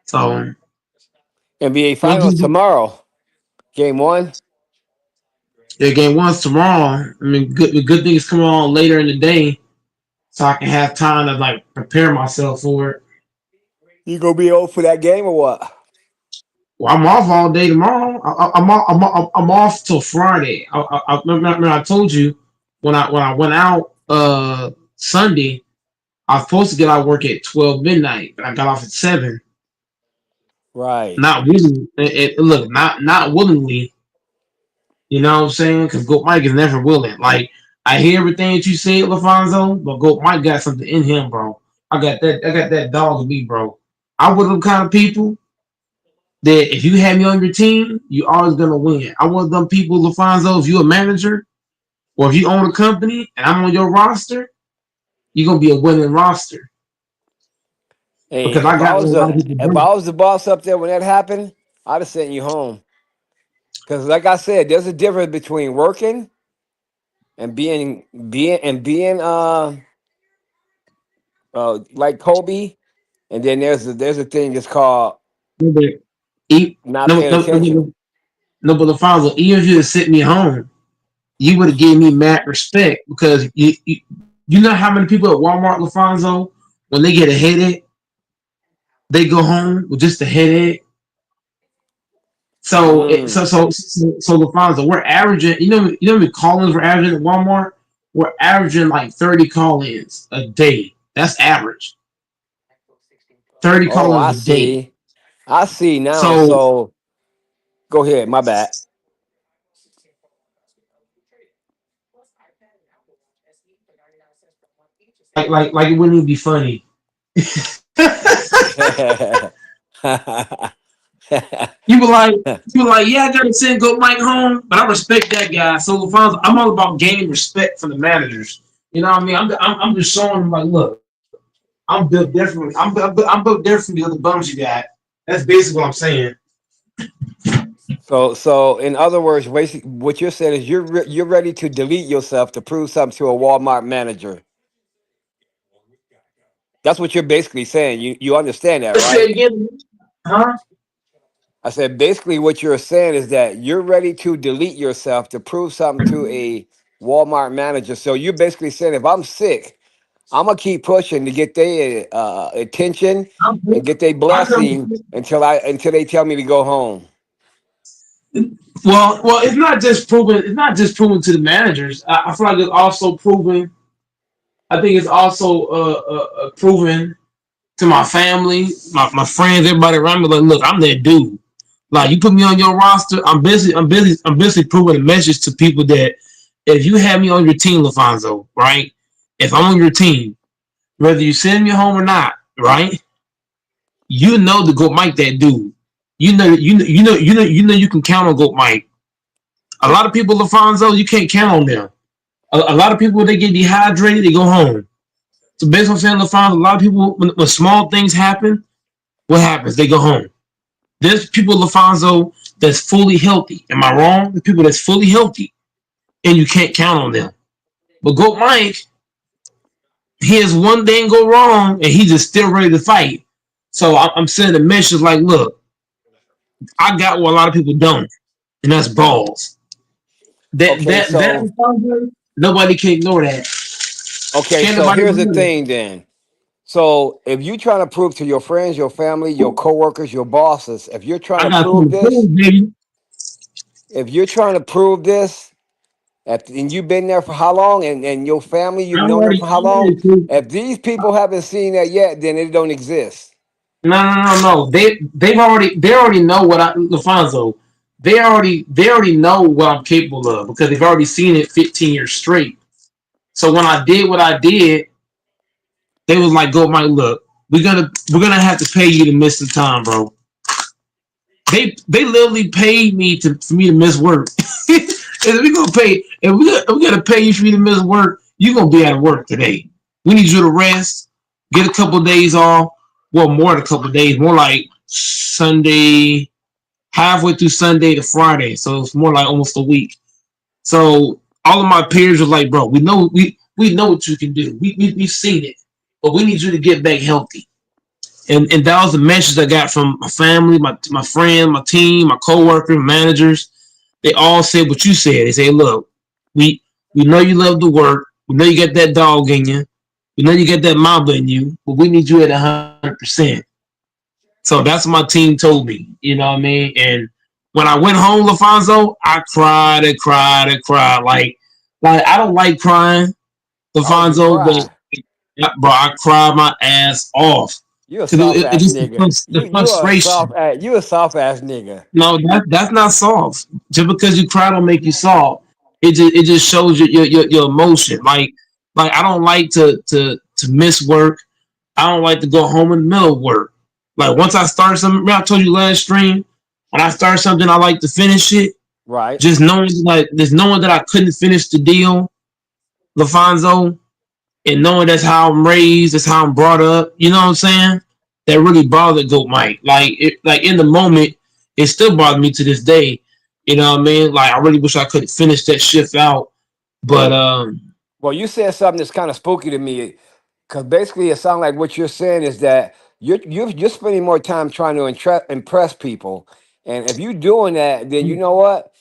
So NBA gonna Finals do tomorrow. Game one. the game once tomorrow. I mean, good things coming on later in the day, so I can have time to like prepare myself for it. You gonna be old for that game or what? Well, I'm off all day tomorrow. I'm off till Friday. Remember I told you when I went out Sunday, I was supposed to get out of work at 12 midnight, but I got off at 7. Right. Not willingly. Look, not willingly. You know what I'm saying? Because Goat Mike is never willing. Like I hear everything that you said, LaFonso, but Goat Mike got something in him, bro. I got that. I got that dog in me, bro. I one of them kind of people that if you have me on your team, you always gonna win. I want them people, LaFonso. If you're a manager or if you own a company and I'm on your roster, you're gonna be a winning roster Hey, because I got what a lot of people if I bring. was the boss up there when that happened, I'd have sent you home. Because like I said, there's a difference between working and being like Kobe, and then there's a thing that's called No, but e- not no, paying no, no, attention. no, no, but LaFonso, even if you had sent me home, you would have gave me mad respect because you know how many people at Walmart, LaFonso, when they get a headache, they go home with just a headache. So Mm. LaFonso, we're averaging. You know how many call-ins we're averaging at Walmart. We're averaging like 30 call-ins a day. That's average. 30 Oh, call-ins I a day. see. I see now. So So go ahead. My bad. like it wouldn't even be funny. You were like, yeah, I gotta send Go Mike home, but I respect that guy. So LaFonso, I'm all about gaining respect from the managers. You know what I mean? I'm just showing them like, look, I'm built differently. I'm built different than the other bums you got. That's basically what I'm saying. So in other words, basically, what you're saying is you're ready to delete yourself to prove something to a Walmart manager. That's what you're basically saying. You understand that, Let's say right? it again, huh? I said basically what you're saying is that you're ready to delete yourself to prove something to a Walmart manager. So you're basically saying if I'm sick, I'm gonna keep pushing to get their attention I'm, and get their I tell blessing you, until they tell me to go home. well, it's not just proven. It's not just proven to the managers. I feel like it's also proven. I think it's also proven to my family, my friends, everybody around me. Like, look, I'm that dude. Like, you put me on your roster, I'm busy proving a message to people that if you have me on your team, LaFonso, right? If I'm on your team, whether you send me home or not, right? You know the Goat Mike that dude. You can count on Goat Mike. A lot of people, LaFonso, you can't count on them. A lot of people, when they get dehydrated, they go home. So based on saying LaFonso, a lot of people, when small things happen, what happens? They go home. There's people, LaFonso, that's fully healthy. Am I wrong? There's people that's fully healthy, and you can't count on them. But Goat Mike, he has one thing go wrong, and he's just still ready to fight. So I'm sending a message like, look, I got what a lot of people don't, and that's balls. That Okay, that that so LaFonso, nobody can ignore that. okay, Can't so nobody here's the ignore that. thing then. So if you're trying to prove to your friends, your family, your coworkers, your bosses, if you're trying I to got prove some this, tools, baby. if you're trying to prove this, and you've been there for how long, and your family, you've known them for how I long, already proved. if these people haven't seen that yet, then it don't exist. No. They already know what I LaFonso. They already know what I'm capable of because they've already seen it 15 years straight. So when I did what I did, they was like, "Go, Mike. Look, we're gonna have to pay you to miss some time, bro. They literally paid me for me to miss work. If we gonna pay, if we gotta pay you for me to miss work, you gonna be out of work today. We need you to rest, get a couple of days off. Well, more than a couple of days, more like Sunday, halfway through Sunday to Friday. So it's more like almost a week. So all of my peers were like, bro, we know what you can do. We've seen it, but we need you to get back healthy. And that was the message I got from my family, my friend, my team, my coworkers, managers. They all said what you said. They say, look, we we know you love to work. We know you got that dog in you. We know you got that mamba in you, but we need you at 100%. So that's what my team told me. You know what I mean? And when I went home, LaFonso, I cried and cried and cried. Like I don't like crying, Why would you LaFonso, but cry? bro, I cried my ass off You a because soft it ass just nigga. the Soft frustration. ass. You a soft ass nigga. No, that's not soft. Just because you cry don't make you soft. It just shows your emotion. Like I don't like to miss work. I don't like to go home in the middle of work. Like once I start something, remember I told you last stream, when I start something, I like to finish it. Right. Just knowing that I couldn't finish the deal, Lafonso, and knowing that's how I'm raised, that's how I'm brought up. You know what I'm saying? That really bothered Goat Mike. Like in the moment, it still bothers me to this day. You know what I mean? Like I really wish I could finish that shift out, but Well, you said something that's kind of spooky to me, because basically it sounds like what you're saying is that you're spending more time trying to impress people, and if you're doing that, then you know what?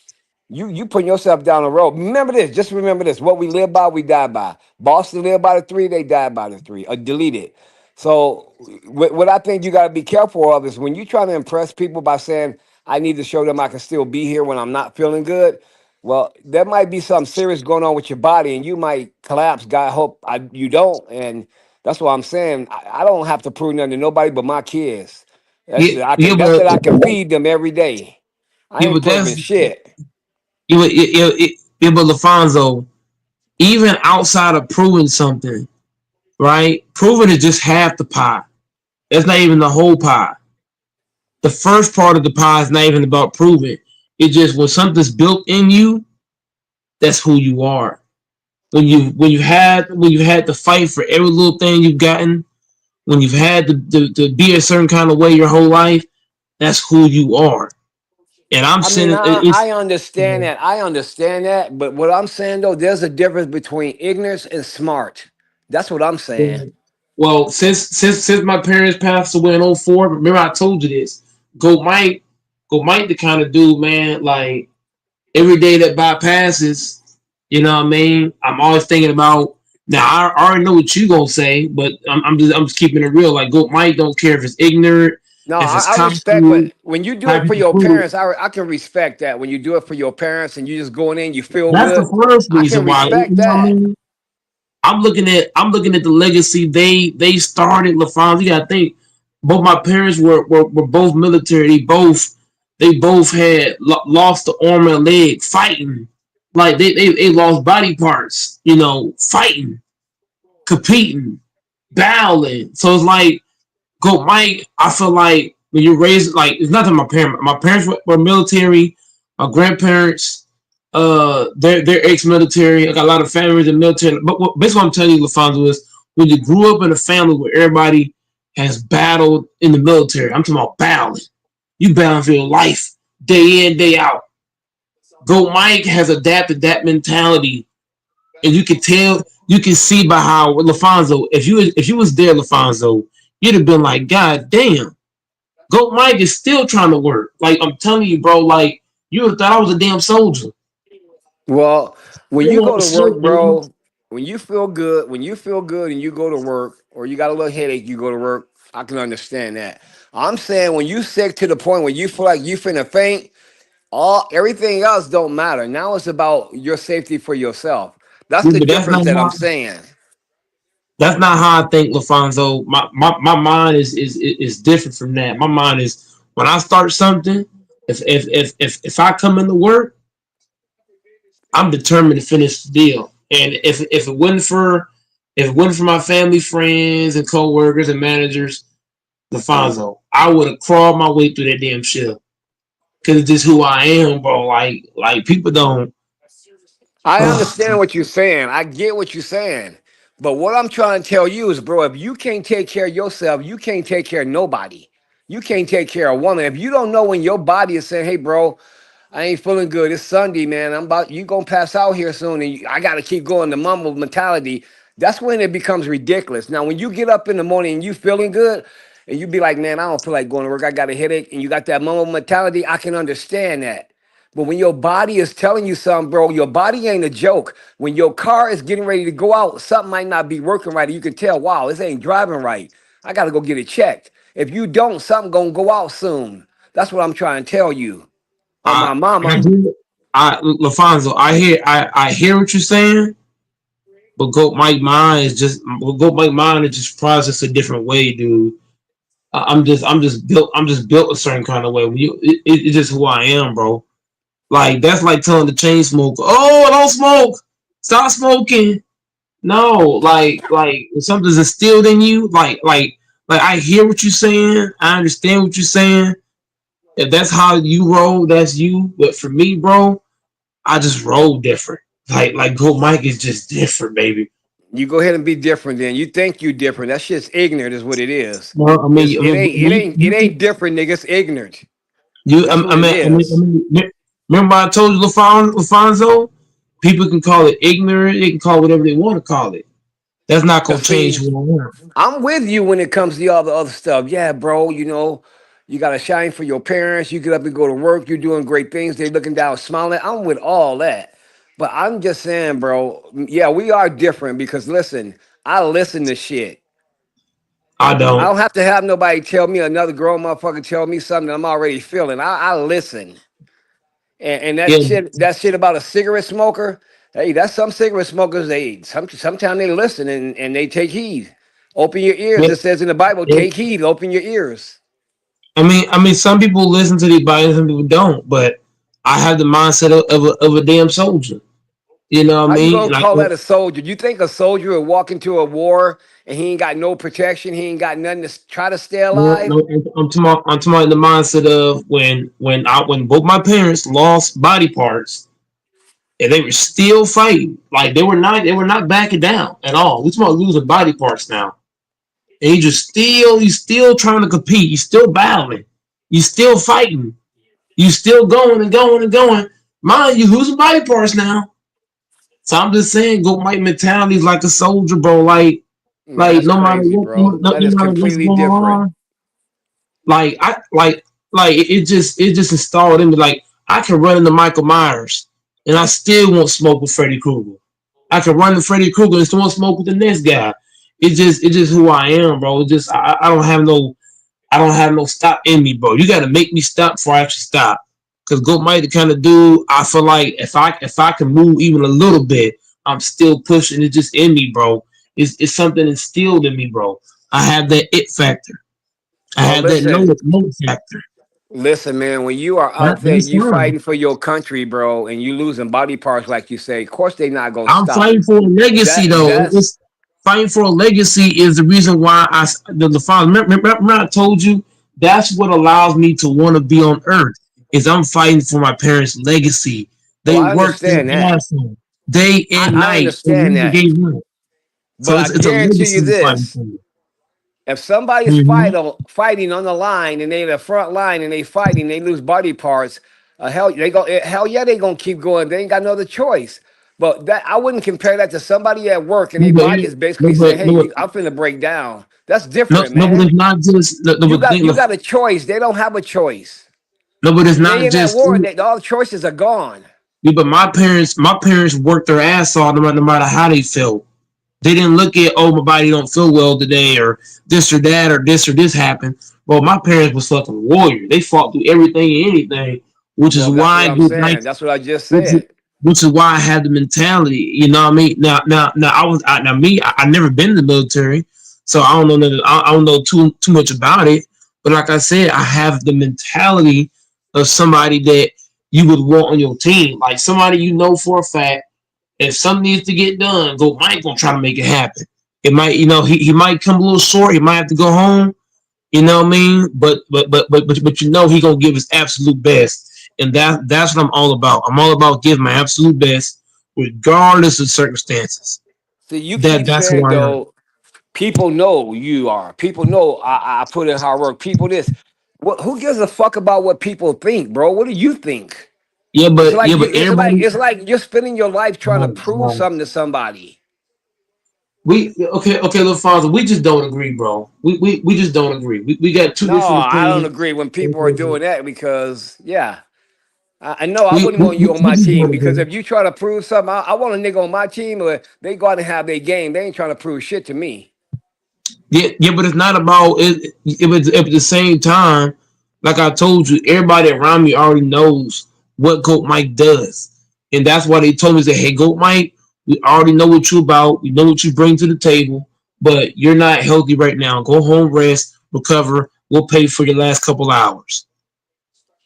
You putting yourself down the road. Remember this. Just remember this. What we live by, we die by. Boston live by the three. They die by the three. Or delete it. So what I think you got to be careful of is when you try to impress people by saying, "I need to show them I can still be here when I'm not feeling good." Well, there might be something serious going on with your body, and you might collapse. God hope you don't. And that's what I'm saying. I don't have to prove nothing to nobody but my kids. That's yeah, it. I yeah, can. That's but that I can feed them every day. I yeah, ain't but proving that's shit. but Lafonso, even outside of proving something, right? Proving is just half the pie. That's not even the whole pie. The first part of the pie is not even about proving. It's just when something's built in you, that's who you are. When you had to fight for every little thing you've gotten, when you've had to be a certain kind of way your whole life, that's who you are. And I'm I mean, saying it's I understand that. I understand that. But what I'm saying though, there's a difference between ignorance and smart. That's what I'm saying. well since my parents passed away in '04. Remember I told you this. Go Mike, go Mike, the kind of dude, man. Like every day that bypasses, you know what I mean? I'm always thinking about. Now I already know what you gonna say, but I'm just keeping it real. Like, Goat Mike don't care if it's ignorant, No, if it's I respect cocky, when you do how it for people your put it. parents. I can respect that when you do it for your parents and you just going in, you feel That's the good. first I can reason why. You respect know what I that. mean? I'm looking at the legacy they started. LaFonz, you gotta think. Both my parents were both military. They both had lost the arm and leg fighting. Like they lost body parts, fighting, competing, battling. So it's like Go Mike. I feel like when you're raised, like it's nothing. My parents were military. My grandparents, they're ex-military. I got a lot of families in the military. But basically, what I'm telling you, LaFonso, is when you grew up in a family where everybody has battled in the military. I'm talking about battling. You battling for your life day in, day out. Go Mike has adapted that mentality, and you can tell, you can see by how LaFonso, if you was there, LaFonso, you'd have been like, God damn, Goat Mike is still trying to work. Like I'm telling you, bro, like you would have thought I was a damn soldier. Well, when you Still go on to work, shit, man. bro, when you feel good and you go to work, or you got a little headache, you go to work. I can understand that. I'm saying when you sick to the point where you feel like you finna faint, all everything else don't matter. Now it's about your safety for yourself. That's Yeah, the but that's difference not that I'm how saying. I think, LaFonso. My mind is different from that. My mind is when I start something, if I come into work, I'm determined to finish the deal. And if it wasn't for my family, friends, and coworkers and managers, LaFonso, I would have crawled my way through that damn shit. because it's just who I am, bro. Like people don't. I understand what you're saying. I get what you're saying. But what I'm trying to tell you is, bro, if you can't take care of yourself, you can't take care of nobody. You can't take care of a woman. If you don't know when your body is saying, hey, bro, I ain't feeling good. It's Sunday, man. You gonna pass out here soon, and I gotta keep going. The mumble mentality. That's when it becomes ridiculous. Now, when you get up in the morning and you feeling good, and you be like, man, I don't feel like going to work. I got a headache, and you got that mumble mentality. I can understand that. But when your body is telling you something, bro, your body ain't a joke. When your car is getting ready to go out, something might not be working right. You can tell, wow, this ain't driving right. I gotta go get it checked. If you don't, something gonna go out soon. That's what I'm trying to tell you. On I my I mama. hear, Lafonso, I hear what you're saying, but Go Mike mind is just processed a different way, dude. I'm just built a certain kind of way. It's just who I am, bro. Like that's like telling the chain smoker, "Oh, don't smoke, stop smoking." No, like if something's instilled in you, like I hear what you're saying, I understand what you're saying. If that's how you roll, that's you. But for me, bro, I just roll different. Like Go Mike is just different, baby. You go ahead and be different then. You think you different. That shit's ignorant is what it is. Well, I It's mean, I it mean, ain't it ain't it ain't different, nigga. It's ignorant. you, That's what it is. remember I told you, Lafonso, people can call it ignorant. They can call it whatever they want to call it. That's not gonna Cause change see, who I am. I'm with you when it comes to all the other stuff. Yeah, bro, you gotta shine for your parents. You get up and go to work, you're doing great things, they looking down, smiling. I'm with all that. But I'm just saying, bro, yeah, we are different because listen, I listen to shit. I I don't. don't have to have nobody tell me another grown motherfucker tell me something that I'm already feeling. I listen. And Yeah, that shit about a cigarette smoker, hey, that's some cigarette smokers, sometimes they listen and they take heed. Open your ears. yeah, It says in the Bible, yeah. take heed, open your ears. I mean, some people listen to the Bible, some people don't. But I have the mindset of a damn soldier. You know what I How you mean? gonna Like, call that a soldier? You think a soldier would walk into a war and he ain't got no protection, he ain't got nothing to try to stay no, alive? no, I'm talking about the mindset of when both my parents lost body parts and they were still fighting. Like they were not backing down at all. We talking about losing body parts now. And you still trying to compete. You still battling. You still fighting. You still going and going and going. Mind you, losing body parts now. So I'm just saying, go Mike mentality is like a soldier, bro. Man, that's No matter crazy, what, bro. That no is matter what's completely going different. on, like I like it just installed in me. Like I can run into Michael Myers and I still won't smoke with Freddy Krueger. I can run to Freddy Krueger and still won't smoke with the next guy. It's just who I am, bro. It's just I don't have no stop in me, bro. You got to make me stop before I actually stop. Cause Goat Mike the kind of dude I feel like if I can move even a little bit, I'm still pushing. It's just in me, bro. It's something instilled in me, bro. I have that it factor. I Well, have that listen, no factor. listen, man, when you are out there, That's you fine. fighting for your country, bro, and you losing body parts, like you say, of course they not gonna I'm stop. fighting for a legacy, though. That's It's fighting for a legacy is the reason why the father. Remember I told you that's what allows me to want to be on Earth. Is I'm fighting for my parents' legacy. oh, They I worked their understand that. ass off day and I night and understand never that. gave up. So But I it's a guarantee you legacy I'm fighting this. for. If somebody's Mm-hmm. fighting on the line and they in the front line and they fighting, they lose body parts. Hell yeah, they gonna keep going. They ain't got no other choice. But that I wouldn't compare that to somebody at work and No, their but body is no, basically saying, but "Hey, no, I'm finna break down." That's no, different, no, but man. it's not just You got a choice. They don't have a choice. no, but it's When they not in that just. war, all the choices are gone. Yeah, but my parents worked their ass off no matter how they felt. They didn't look at, oh, my body don't feel well today, or this or this happened. Well, my parents was fucking warrior. They fought through everything and anything, which is Well, that's what why I'm good night, saying. That's what I just which is, said. which is why I had the mentality. You know what I mean? Now I never been in the military, so I don't know I don't know too much about it. But like I said, I have the mentality of somebody that you would want on your team, like somebody you know for a fact if something needs to get done, go Mike gonna try to make it happen. It might, he might come a little short. He might have to go home. You know what I mean? But he gonna give his absolute best. and that's what I'm all about. I'm all about giving my absolute best, regardless of circumstances. See, you keep That's who saying I am. though, people know you are. People know I put in hard work. People this. What? Who gives a fuck about what people think, bro? What do you think? It's like you. It's like Everybody. it's like you're spending your life trying to prove um, something to somebody. we okay, little father. We just don't agree, bro. We just don't agree. We got two No, different I don't opinions. agree when people are We doing that because yeah, I know I wouldn't want you on we my just team don't because agree. if you try to prove something, I want a nigga on my team or they go out and have their game. They ain't trying to prove shit to me. Yeah, but it's not about it. It was at the same time, like I told you, everybody around me already knows what Goat Mike does, and that's why they told me that, hey, Goat Mike, we already know what you about. We know what you bring to the table, but you're not healthy right now. Go home, rest, recover. We'll pay for your last couple hours.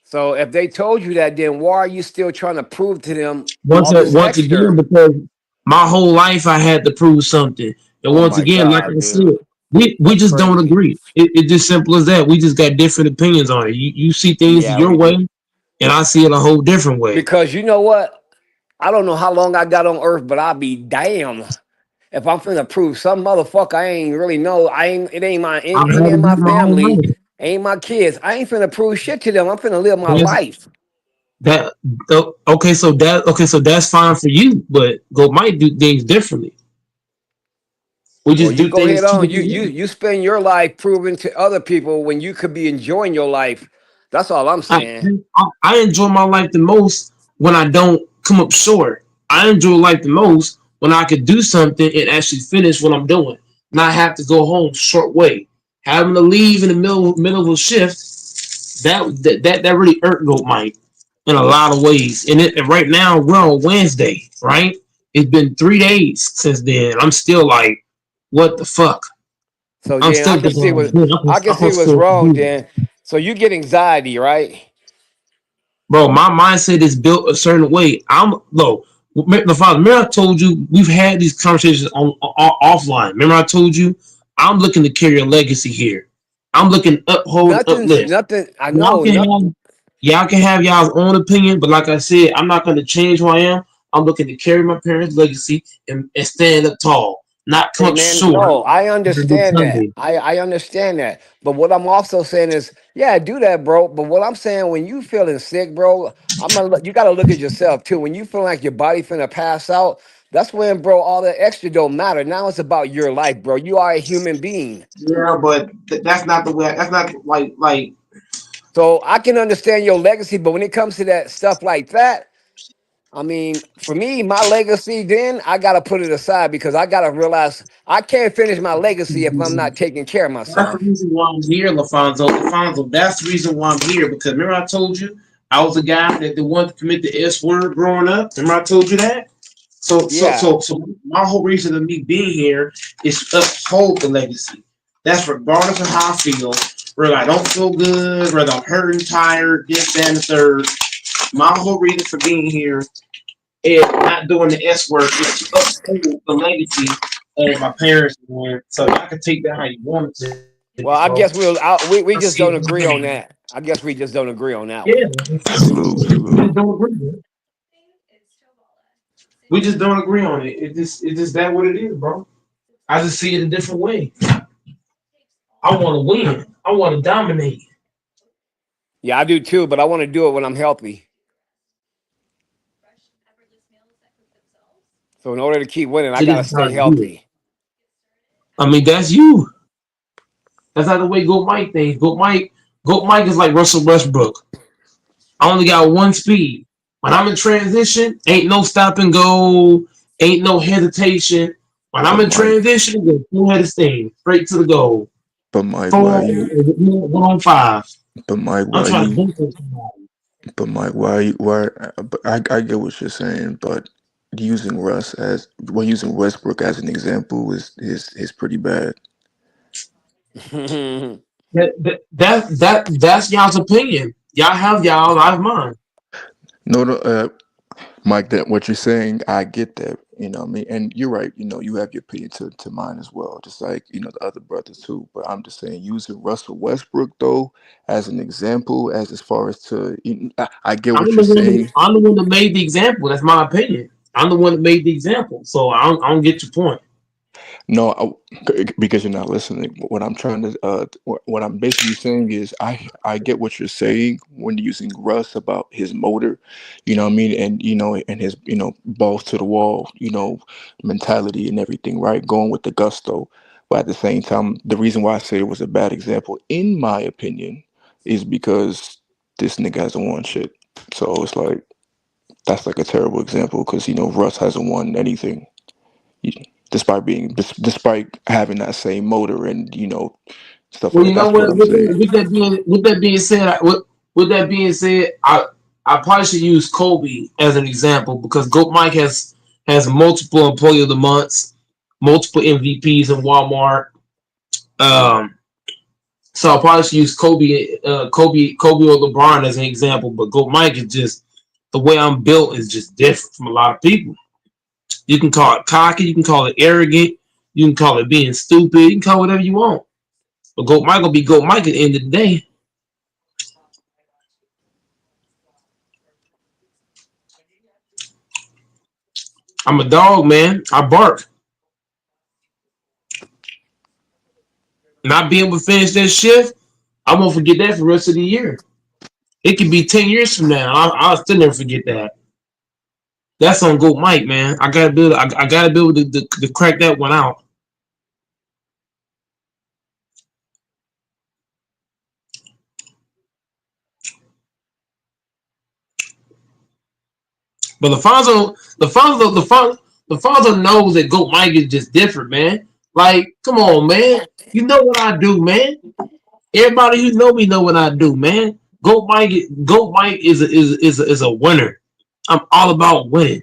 So if they told you that, then why are you still trying to prove to them Once all this once again, extra? because my whole life I had to prove something, and Oh once my again, like god, I said, dude, we that's just don't crazy. agree. It's just simple as that. We just got different opinions on it. You see things Yeah, your we way, do. and I see it a whole different way. Because you know what? I don't know how long I got on Earth, but I'll be damn if I'm finna prove some motherfucker I ain't really know. I ain't. It ain't my. I've Ain't had to in my do my own family. life. Ain't my kids. I ain't finna prove shit to them. I'm finna live my That's life. that. So that's fine for you, but go might do things differently. We Well, just you do go things ahead two on. You different you ways. you spend your life proving to other people when you could be enjoying your life. That's all I'm I, saying. I enjoy my life the most when I don't come up short. I enjoy life the most when I could do something and actually finish what I'm doing, not have to go home short way. Having to leave in the middle of a shift that really irked Goat Mike in a lot of ways. And right now we're on Wednesday, right? It's been 3 days since then. I'm still like, what the fuck? So I'm then still thinking, like, dude, I can I'm see supposed what's to wrong. do. Then so you get anxiety, right? Bro, my mindset is built a certain way. I'm low. The father, remember I told you we've had these conversations on offline. Remember I told you I'm looking to carry a legacy here. I'm looking to uphold and uplift. Nothing. I Y'all know can nothing. have y'all can have y'all's own opinion, but like I said, I'm not going to change who I am. I'm looking to carry my parents' legacy and stand up tall, not come Hey up man, short no, I every understand that. Sunday. I understand that. But what I'm also saying is, yeah, do that, bro. But what I'm saying, when you feeling sick, bro, you gotta look at yourself too. When you feel like your body finna pass out, that's when, bro, all the extra don't matter. Now it's about your life, bro. You are a human being. Yeah, but that's not the way. That's not like. So I can understand your legacy, but when it comes to that stuff like that, I mean, for me, my legacy, then I gotta put it aside because I gotta realize I can't finish my legacy if I'm not taking care of That's the myself. reason why I'm here, LaFonso. LaFonso, that's the reason why I'm here. Because remember I told you I was a guy that the one to commit the S word growing up. Remember I told you that? Yeah. So my whole reason of me being here is to uphold the legacy. That's regardless of how I feel. Whether I don't feel good, whether I'm hurting, tired, this, that, and the third. My whole reason for being here is not doing the S word is to uphold the legacy of my parents. Man. So I can take that how you want it, bro. Well, I guess I see we it just this don't way. agree on that. I guess we just don't agree on that Yeah, one. Salute, we salute. just don't agree. Man. We just don't agree on it. It's just that what it is, bro. I just see it a different way. I want to win. I want to dominate. Yeah, I do too, but I want to do it when I'm healthy. So in order to keep winning, I It gotta is how stay to do it. healthy. I mean, that's you. That's not the way Go Mike thinks. Go Mike is like Russell Westbrook. I only got one speed. When I'm in transition, ain't no stop and go, ain't no hesitation. When I'm But in Mike, transition, go full head of steam, straight to the goal. but Mike, why Four, you? 1 on 5. But Mike, I'm why trying to you? dunk on somebody. But Mike, why? But I get what you're saying, but using Westbrook as an example is pretty bad. That's y'all's opinion. Y'all have y'all, I have mine. No, no, Mike, that what you're saying, I get that, You know what I mean? And you're right. You have your opinion to mine as well, just like the other brothers too. But I'm just saying, using Russell Westbrook though as an example, as far as I get what you're saying. I'm the one that made the example. That's my opinion. I'm the one that made the example. So I don't get your point. No, because you're not listening. What I'm trying to, what I'm basically saying is, I get what you're saying when you're using Russ about his motor, you know what I mean, and and his balls to the wall, mentality and everything, right? Going with the gusto, but at the same time, the reason why I say it was a bad example, in my opinion, is because this nigga hasn't won shit. So it's like that's like a terrible example because Russ hasn't won anything despite having that same motor and stuff Well, like you that. know That's what what? I'm saying. With that being said, I probably should use Kobe as an example because Goat Mike has multiple Employee of the Months, multiple MVPs in Walmart. Um, so I probably should use Kobe or LeBron as an example. But Goat Mike is just the way I'm built is just different from a lot of people. You can call it cocky, you can call it arrogant, you can call it being stupid, you can call it whatever you want. But Goat Mike will be Goat Mike at the end of the day. I'm a dog, man. I bark. Not being able to finish that shift, I won't forget that for the rest of the year. It could be 10 years from now. I'll still never forget that. That's on Goat Mike, man. I gotta be able to crack that one out. But LaFonso knows that Goat Mike is just different, man. Like, come on, man. You know what I do, man. Everybody who know me know what I do, man. Goat Mike is a winner. I'm all about winning.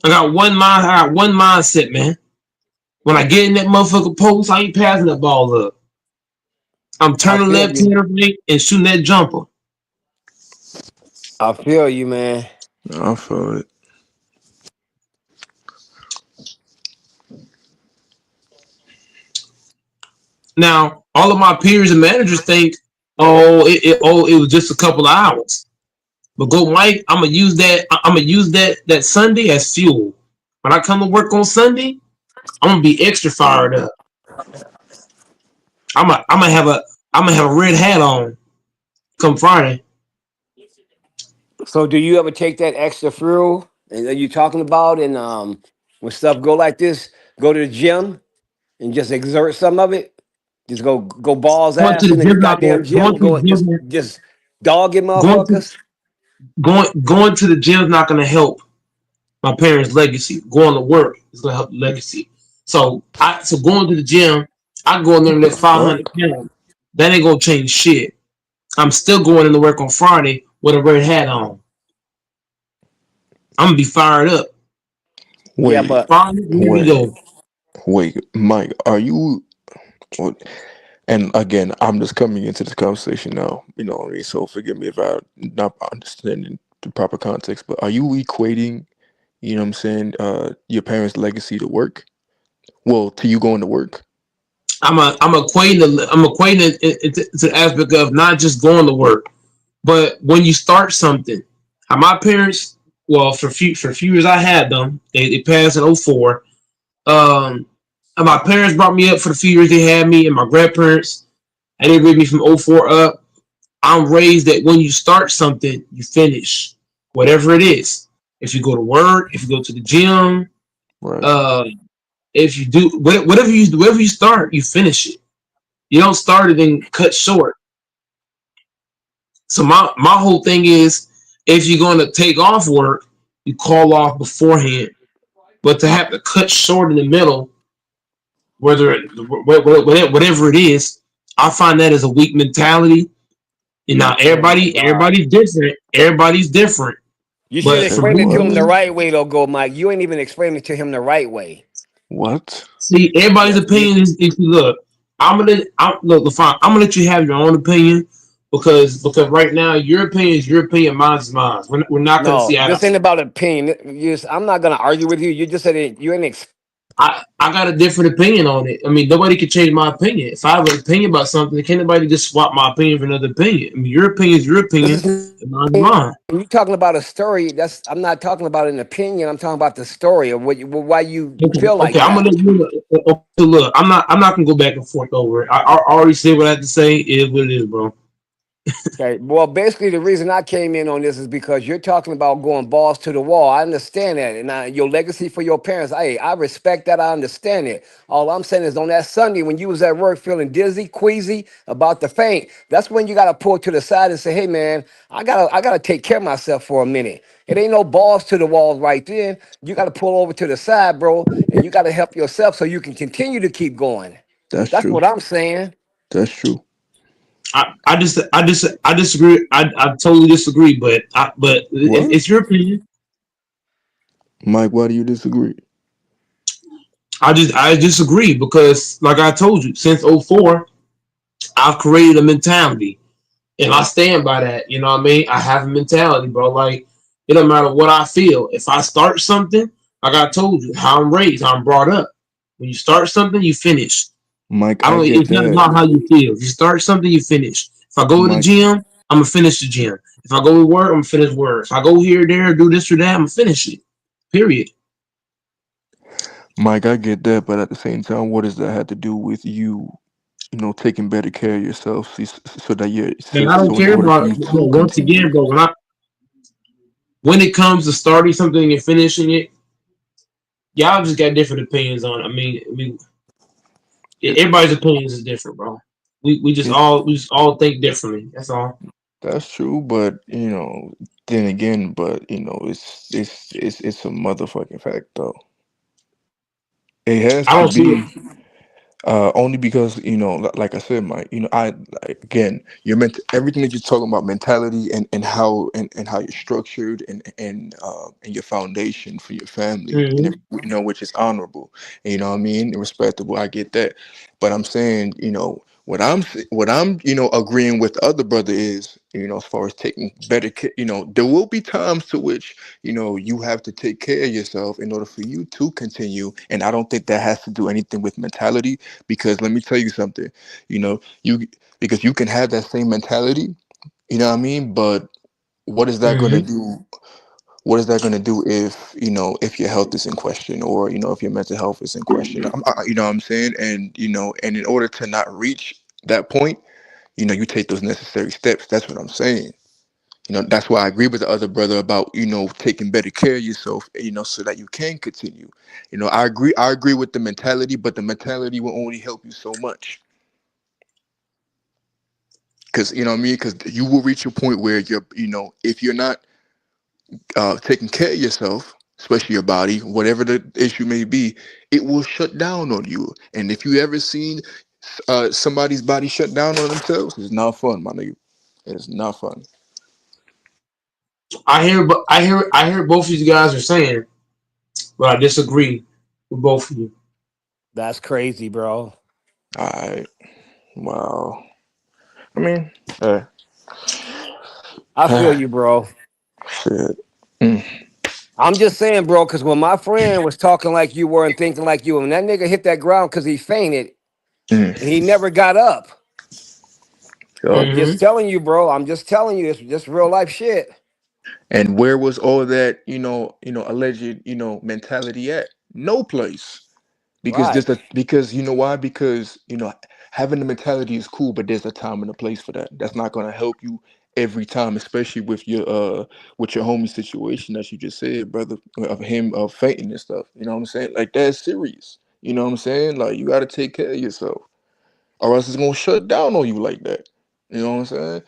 I got one mindset, man. When I get in that motherfucker post, I ain't passing that ball up. I'm I turning feel left, you. turning right, and shooting that jumper. I feel you, man. I feel it. Now, all of my peers and managers think, it was just a couple of hours. But go, Mike. I'm gonna use that. I'm gonna use that Sunday as fuel. When I come to work on Sunday, I'm gonna be extra fired up. I'm gonna have a red hat on come Friday. So, do you ever take that extra fuel and that you talking about, and when stuff go like this, go to the gym and just exert some of it? Just go balls Going to ass the in the gym not gonna goddamn gym. Go just dog it, going to motherfuckers. going to the gym is not gonna help my parents' legacy. Going to work is gonna help the legacy. So going to the gym, I go in there and The lift fuck? 500 pounds. That ain't gonna change shit. I'm still going into work on Friday with a red hat on. I'm gonna be fired up. Yeah, Wait, but Friday, here we wait, go. wait, Mike. Are you? what- And again, I'm just coming into this conversation now. What I mean? So forgive me if I'm not understanding the proper context. But are you equating? What I'm saying? Your parents' legacy to work? Well, to you going to work? I'm equating it to the aspect of not just going to work, but when you start something. How my parents, well, for few years I had them. They passed in '04. And my parents brought me up for the few years they had me, and my grandparents, and they raised me from '04 up. I'm raised that when you start something, you finish whatever it is. If you go to work, if you go to the gym, Right. uh, if you do whatever you start, you finish it. You don't start it and cut short. So my whole thing is, if you're going to take off work, you call off beforehand. But to have to cut short in the middle, whatever it is, I find that as a weak mentality. And now oh my god, everybody's different. Everybody's different. you should But for Say explain it to him what? the me, right way, though. Go, Mike. You ain't even explaining it to him the right way. What? see, everybody's Yeah, opinion is look. I'm gonna look. Fine. I'm gonna let you have your own opinion, because right now your opinion is your opinion, mine's mine. We're not gonna see No, eye to this ain't about opinion. I'm not gonna argue with you. You just said it, you ain't. I got a different opinion on it. I mean, nobody can change my opinion. If I have an opinion about something, can't nobody just swap my opinion for another opinion. I mean, your opinion is your This opinion, is and mine's mine. you talking about a story. That's I'm not talking about an opinion. I'm talking about the story of what why you Okay, feel okay, like I'm gonna that. let you know. Okay, look, I'm not gonna go back and forth over it. I already said what I had to say. It is what it is, bro. Okay. Well, basically, the reason I came in on this is because you're talking about going balls to the wall. I understand that, and your legacy for your parents. I respect that. I understand it. All I'm saying is, on that Sunday when you was at work feeling dizzy, queasy, about to faint, that's when you got to pull to the side and say, "Hey, man, I gotta take care of myself for a minute." It ain't no balls to the wall right then. You got to pull over to the side, bro, and you got to help yourself so you can continue to keep going. That's That's true. what I'm saying. That's true. I disagree. I totally disagree. But What, it's your opinion. Mike? Why do you disagree? I disagree because, like I told you, since '04, I've created a mentality. And I stand by that. You know what I mean? I have a mentality, bro. Like, it don't matter what I feel. If I start something, like I told you, how I'm raised, how I'm brought up. When you start something, you finish. Mike, I I don't. get It's not that. about how you feel. If you start something, you finish. If I go to the Mike, gym, I'm gonna finish the gym. If I go to work, I'm gonna finish work. If I go here, there, do this or that, I'm gonna finish it. Period. Mike, I get that, but at the same time, what does that have to do with you? Taking better care of yourself, so that you're Man, I don't so in care order for about. you to Once continue. again, bro. When it comes to starting something and finishing it, y'all just got different opinions on it. It, Everybody's opinions is different, bro. it We just all think differently. That's all. that's true, but then again, but it's a motherfucking fact though. It has I to don't see it. be. Only because like I said, Mike. Again, you're meant to, everything that you're talking about, mentality and how you're structured and your foundation for your family, and Hmm. which is honorable. And, you know what I mean, and respectable. I get that, but I'm saying, what I'm agreeing with the other brother is, as far as taking better care. There will be times to which you have to take care of yourself in order for you to continue, and I don't think that has to do anything with mentality, because let me tell you something, you because you can have that same mentality, what I mean, but what is that going to Hmm. do? What is that going to do if if your health is in question, or if your mental health is in question? You know what I'm saying? And and in order to not reach that point, you take those necessary steps. That's what I'm saying. That's why I agree with the other brother about taking better care of yourself, so that you can continue. I agree with the mentality, but the mentality will only help you so much. Because you know what I mean, because you will reach a point where if you're not taking care of yourself, especially your body, whatever the issue may be, it will shut down on you. And if you ever seen somebody's body shut down on themselves, it's not fun, my nigga. It's not fun. I hear both of you guys are saying, but I disagree with both of you. That's crazy, bro. I Wow. I mean, uh, I feel you, bro. shit. Mm, I'm just saying, bro, because when my friend was talking like you were and thinking like you, and that nigga hit that ground because he fainted and he mm. never got up. Yup. I'm Hmm. just telling you, bro. I'm just telling you, it's just real life shit. And where was all that, alleged, mentality at? No place. Because Right. because you know why? Because having the mentality is cool, but there's a time and a place for that. That's not gonna help you every time, especially with your homie situation that you just said, brother, of him fainting and stuff. You know what I'm saying? Like, that's serious. You know what I'm saying? Like, you gotta take care of yourself, or else it's gonna shut down on you like that. You know what I'm saying?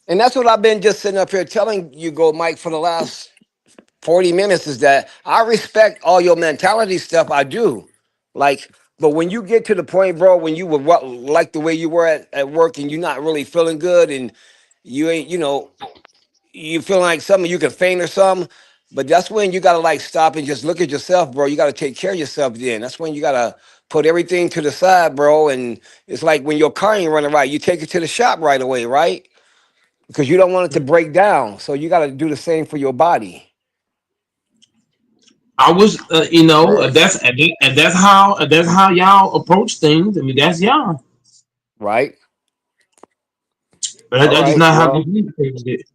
And that's what I've been just sitting up here telling you, go, Mike, for the last 40 minutes is that I respect all your mentality stuff. I do. Like, but when you get to the point, bro, when you were like the way you were at work and you're not really feeling good and you ain't, you feel like something you can faint or something, but that's when you gotta like stop and just look at yourself, bro. You gotta take care of yourself then. That's when you gotta put everything to the side, bro. And it's like when your car ain't running right, you take it to the shop right away, right? Because you don't want it to break down. So you got to do the same for your body, I was, you know, Right. that's how y'all approach things. I mean, that's y'all, right? but All that is right. not how Well, we approached it.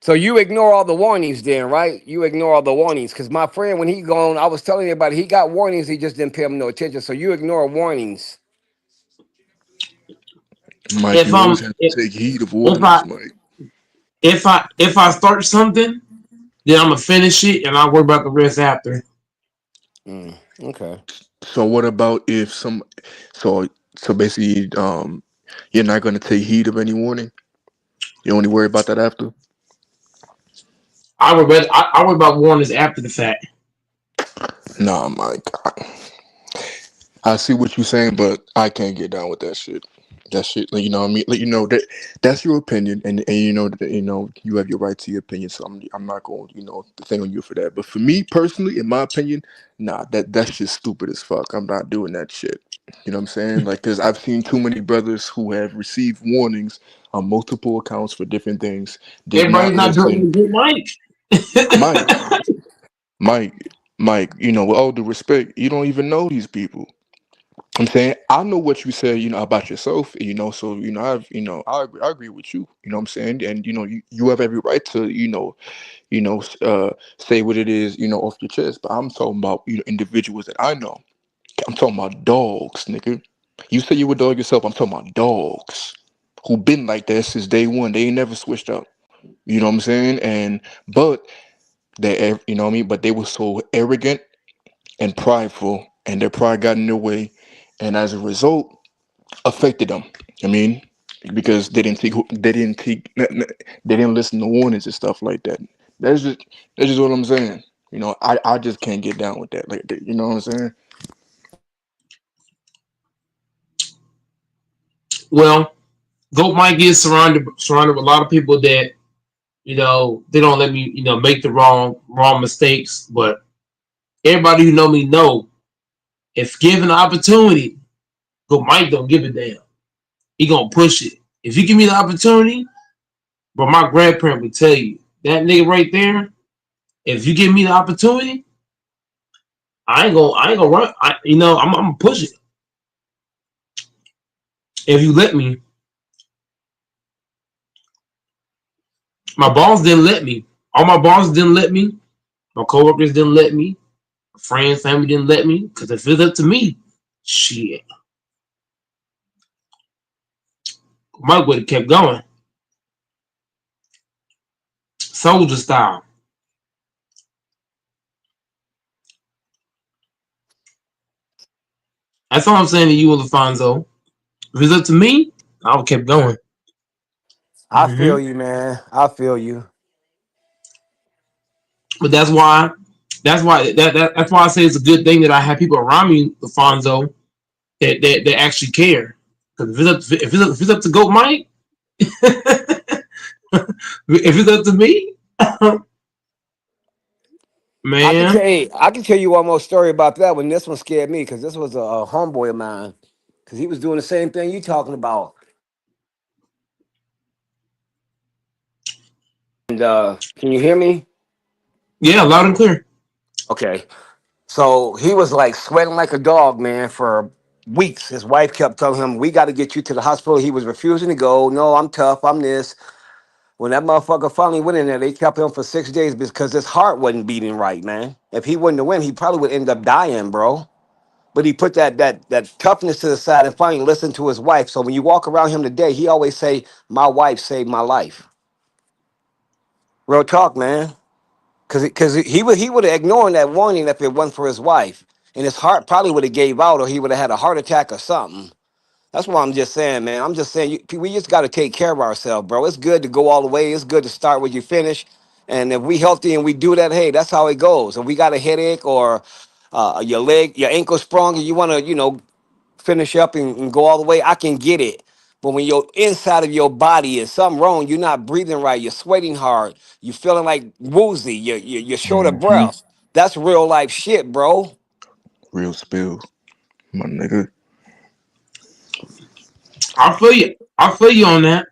so you ignore all the warnings then, right? You ignore all the warnings. Because my friend, when he gone, I was telling everybody he got warnings, he just didn't pay him no attention. So you ignore warnings. Mike, If you always I'm have to take heed of if warnings, I Mike. if I start something, then I'm gonna finish it, and I'll worry about the rest after. Okay. So what about if some so so basically you're not gonna take heed of any warning? You only worry about that after? I worry about warnings after the fact. Nah, Mike. I see what you're saying, but I can't get down with that shit. That shit, like, you know what I mean? Like, you know that that's your opinion, and you know that you have your right to your opinion. So I'm not going to thing on you for that. But for me personally, in my opinion, nah, that's just stupid as fuck. I'm not doing that shit. You know what I'm saying? Like, because I've seen too many brothers who have received warnings on multiple accounts for different things, did Everybody's not not listen. doing good, Mike. Mike, Mike, with all due respect, you don't even know these people. I'm saying I know what you said, about yourself, so I agree with you, you know what I'm saying, and you have every right to, say what it is, off your chest. But I'm talking about individuals that I know. I'm talking about dogs, nigga. You say you a dog yourself. I'm talking about dogs who been like that since day one. They ain't never switched up. You know what I'm saying? But you know what I mean. But they were so arrogant and prideful, and their pride got in their way, and as a result affected them. I mean, because they didn't listen to warnings and stuff like that. That's just that's just what I'm saying. I just can't get down with that. Like, you know what I'm saying? Well, Goat Mike is surrounded with a lot of people that they don't let me make the wrong mistakes. But everybody who know me know if given the opportunity, Goat Mike don't give a damn. He gonna push it. If you give me the opportunity, but my grandparent would tell you that nigga right there. If you give me the opportunity, I ain't gonna run. I'm gonna push it. If you let me, my boss didn't let me. All my bosses didn't let me. My coworkers didn't let me. My friends, family didn't let me. Because if it's up to me, shit, Mike would have kept going, soldier style. That's all I'm saying to you, Alfonso. If it's up to me, I would kept going. I hmm feel you, man. I feel you. But that's why I say it's a good thing that I have people around me, Alfonso, that actually care. Because if it's up to Goat Mike, if it's up to me, man, I can tell you one more story about that one. This one scared me because this was a homeboy of mine. Because he was doing the same thing you talking about. And can you hear me? yeah, loud and clear. Okay. So he was like sweating like a dog, man, for weeks. His wife kept telling him, "We got to get you to the hospital." He was refusing to go. No, I'm tough. I'm this. When that motherfucker finally went in there, they kept him for 6 days because his heart wasn't beating right, man. If he wouldn't have went, he probably would end up dying, bro. But he put that toughness to the side and finally listened to his wife. So when you walk around him today, he always say, "My wife saved my life." Real talk, man. Because he would have ignored that warning if it wasn't for his wife, and his heart probably would have gave out, or he would have had a heart attack or something. That's what I'm just saying, man. I'm just saying we just got to take care of ourselves, bro. It's good to go all the way. It's good to start where you finish, and if we healthy and we do that, hey, that's how it goes. If we got a headache or your ankle sprung, and you want to, finish up and go all the way, I can get it. But when your inside of your body is something wrong, you're not breathing right, you're sweating hard, you're feeling like woozy, you're short of Hmm. breath. That's real life shit, bro. Real spill. my nigga. I feel you. I feel you on that.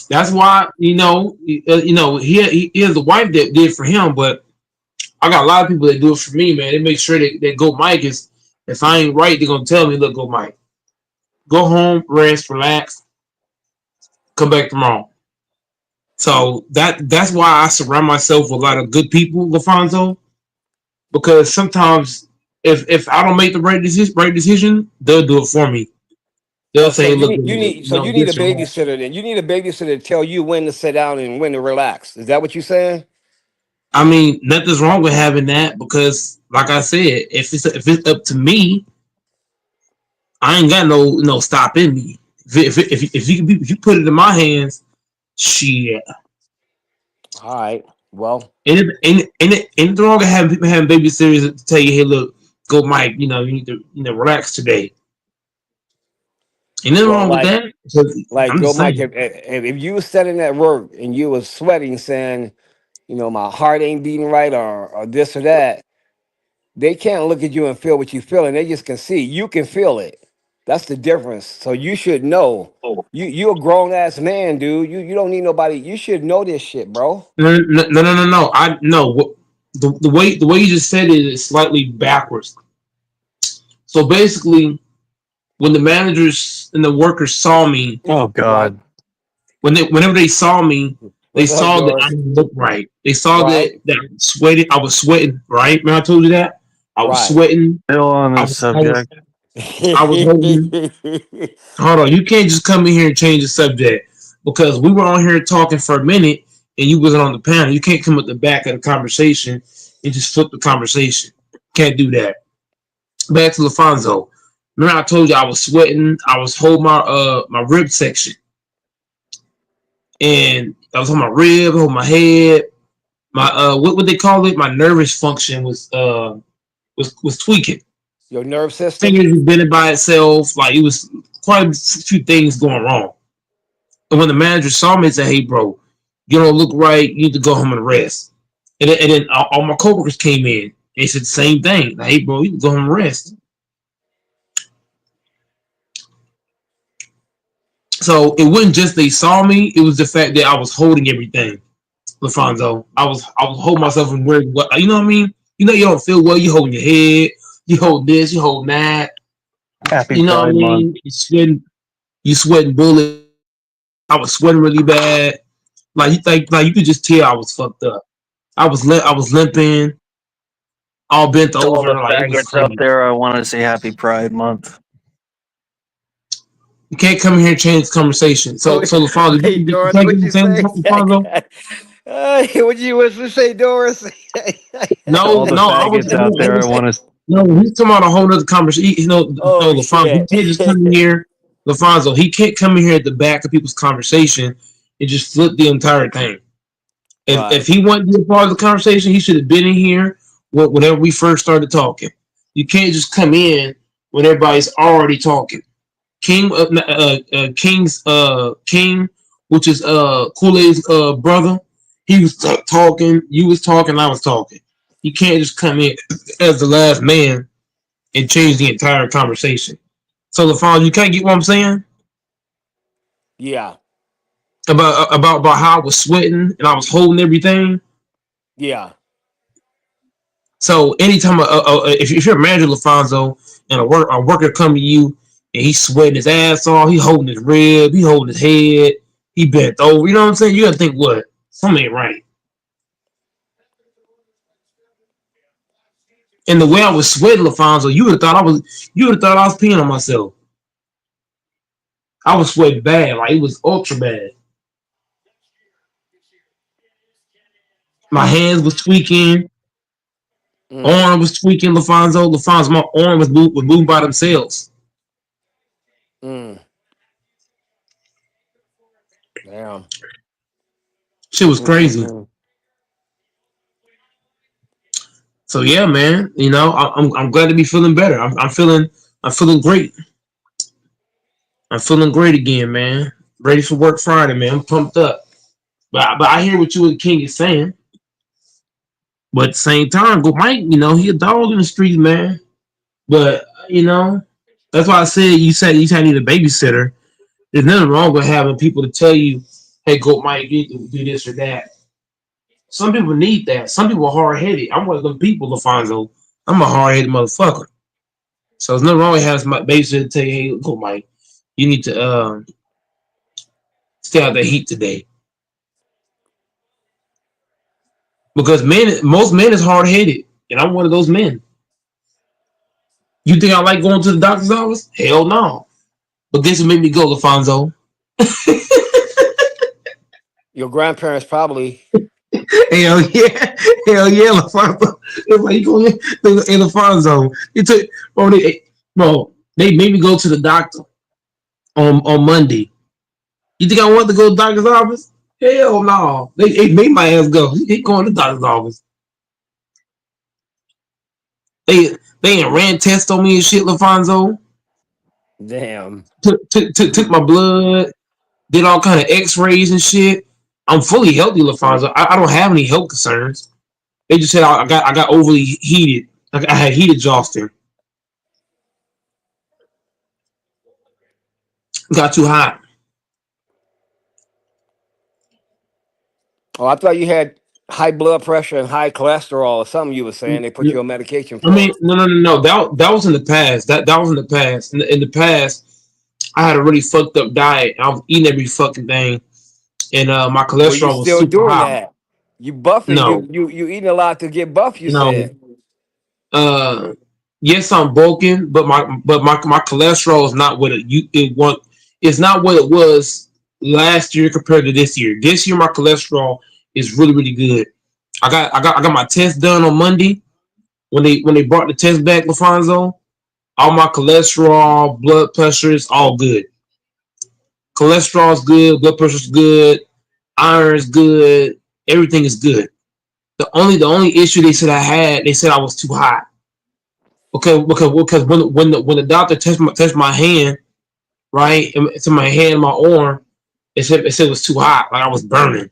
That's why he has a wife that did for him, but I got a lot of people that do it for me, man. They make sure that Go Mike is. If I ain't right, they're gonna tell me, look, Go Mike, go home, rest, relax, come back tomorrow. So that's why I surround myself with a lot of good people, LaFonso, because sometimes if I don't make the right decision, they'll do it for me. They'll Oh, so say, you look, need you need so you need a this or that. babysitter then. You need a babysitter to tell you when to sit down and when to relax. Is that what you're saying? I mean, nothing's wrong with having that because, like I said, if it's up to me, I ain't got no stop in me. If you put it in my hands, shit. All right. Well, Ain't wrong with having people having babysitters to tell you, hey, look, Go Mike, you need to relax today. Ain't nothing well, wrong with that. like I'm go, just Mike. saying. If you was sitting at work and you was sweating, saying, my heart ain't beating right, or this or that, they can't look at you and feel what you feel, and they just can see you can feel it. That's the difference. So you should know. You a grown ass man, dude. You don't need nobody. You should know this shit, bro. No. I no. The way you just said it is slightly backwards. So basically, when the managers and the workers saw me, Oh Right. God. whenever they saw me, they What's up, saw that I Doris? didn't look right. They saw that Right. that I was sweating. I was sweating. Right? Remember I told you that I was Right. sweating. Still on I this was. I was. subject. I was holding. Hold on. You can't just come in here and change the subject because we were on here talking for a minute and you wasn't on the panel. You can't come at the back of the conversation and just flip the conversation. Can't do that. Back to LaFonso. Remember I told you I was sweating. I was holding my rib section and I was on my rib, holding my head. My what would they call it? My nervous function was tweaking. Your nerve system. Fingers was bending by itself. Like it was quite a few things going wrong. And when the manager saw me and said, "Hey, bro, you don't look right. You need to go home and rest." And then all my coworkers came in. They said the same thing. Like, "Hey, bro, you can go home and rest." So it wasn't just they saw me; it was the fact that I was holding everything. LaFonso, I was holding myself and wearing what you know what I mean. You don't feel well. You holding your head. You hold this. You hold that. Happy You know what I Pride Month. mean. You sweating. You sweating bullets. I was sweating really bad. Like you could just tell I was fucked up. I was limping, all bent To all the over, like it was faggots out crazy. there, I want to say Happy Pride Month. You can't come here and change the conversation. So, Wait, so LaFonso, wait, you Doris, can't get what'd the you same say? LaFonso? What'd you say, Doris? To No, all the no, I was, faggots out there, I want to. no, he's talking about a whole other conversation. No, Oh LaFonso, he shit. can't just come in here. LaFonso, he can't come in here at the back of people's conversation and just flip the entire thing. If Right. he wanted to be a part of the conversation, he should have been in here whenever we first started talking. You can't just come in when everybody's already talking. King, which is Kool-Aid's brother. He was talking. You was talking. I was talking. You can't just come in as the last man and change the entire conversation. So LaFon, you can't get what I'm saying Yeah. about how I was sweating and I was holding everything. Yeah. So anytime, if you're a manager, LaFonso, and a worker come to you and he's sweating his ass off, he holding his rib, he holding his head, he bent over. You know what I'm saying? You gotta think what something ain't right. And the way I was sweating, LaFonso, you would have thought I was peeing on myself. I was sweating bad, like it was ultra bad. My hands was tweaking, Mm, arm was tweaking. LaFonso, my arm was moving by themselves. mm, damn. Shit was crazy. Mm-mm-mm. So yeah, man. I'm glad to be feeling better. I'm feeling great. I'm feeling great again, man. Ready for work Friday, man. I'm pumped up. But I hear what you and King is saying. But at the same time, go Mike. He a dog in the street, man. But. That's why I said you said I need a babysitter. There's nothing wrong with having people to tell you, "Hey, go, Mike, you need to do this or that." Some people need that. Some people are hard headed. I'm one of them people, Lafonso. I'm a hard headed motherfucker. So there's nothing wrong with having my babysitter tell you, "Hey, go, Mike, you need to stay out the heat today." Because most men is hard headed, and I'm one of those men. You think I like going to the doctor's office? Hell no. But guess what made me go, Lafonso? Your grandparents probably. Hell yeah, hell yeah, Lafonso. It's like you going, hey, Lafonso. It took, bro. They made me go to the doctor on Monday. You think I want to go to the doctor's office? Hell no. They made my ass go. He going to the doctor's office. They ain't ran tests on me and shit, Lafonso. Damn. Took my blood, did all kind of X-rays and shit. I'm fully healthy, Lafonso. I don't have any health concerns. They just said I got overly heated. I had heat exhaustion. Got too hot. Oh, I thought you had high blood pressure and high cholesterol or something. You were saying they put you on medication I mean, for. no. That was in the past. That was in the past. In the past, I had a really fucked up diet. I was eating every fucking thing, and my Well, you cholesterol was still super doing high. that? You buffing? No, You eating a lot to get buff? You no. said. Uh, yes, I'm bulking, but my cholesterol is not what it was. It's not what it was last year compared to this year. This year, my cholesterol is really good. I got my test done on Monday when they brought the test back, Lafonso. All my cholesterol, blood pressure is all good. Cholesterol's good, blood pressure's good, iron's good, everything is good. The only issue they said I was too hot. Okay, because when the doctor touched my hand, right, to my hand and my arm, it said it was too hot, like I was burning.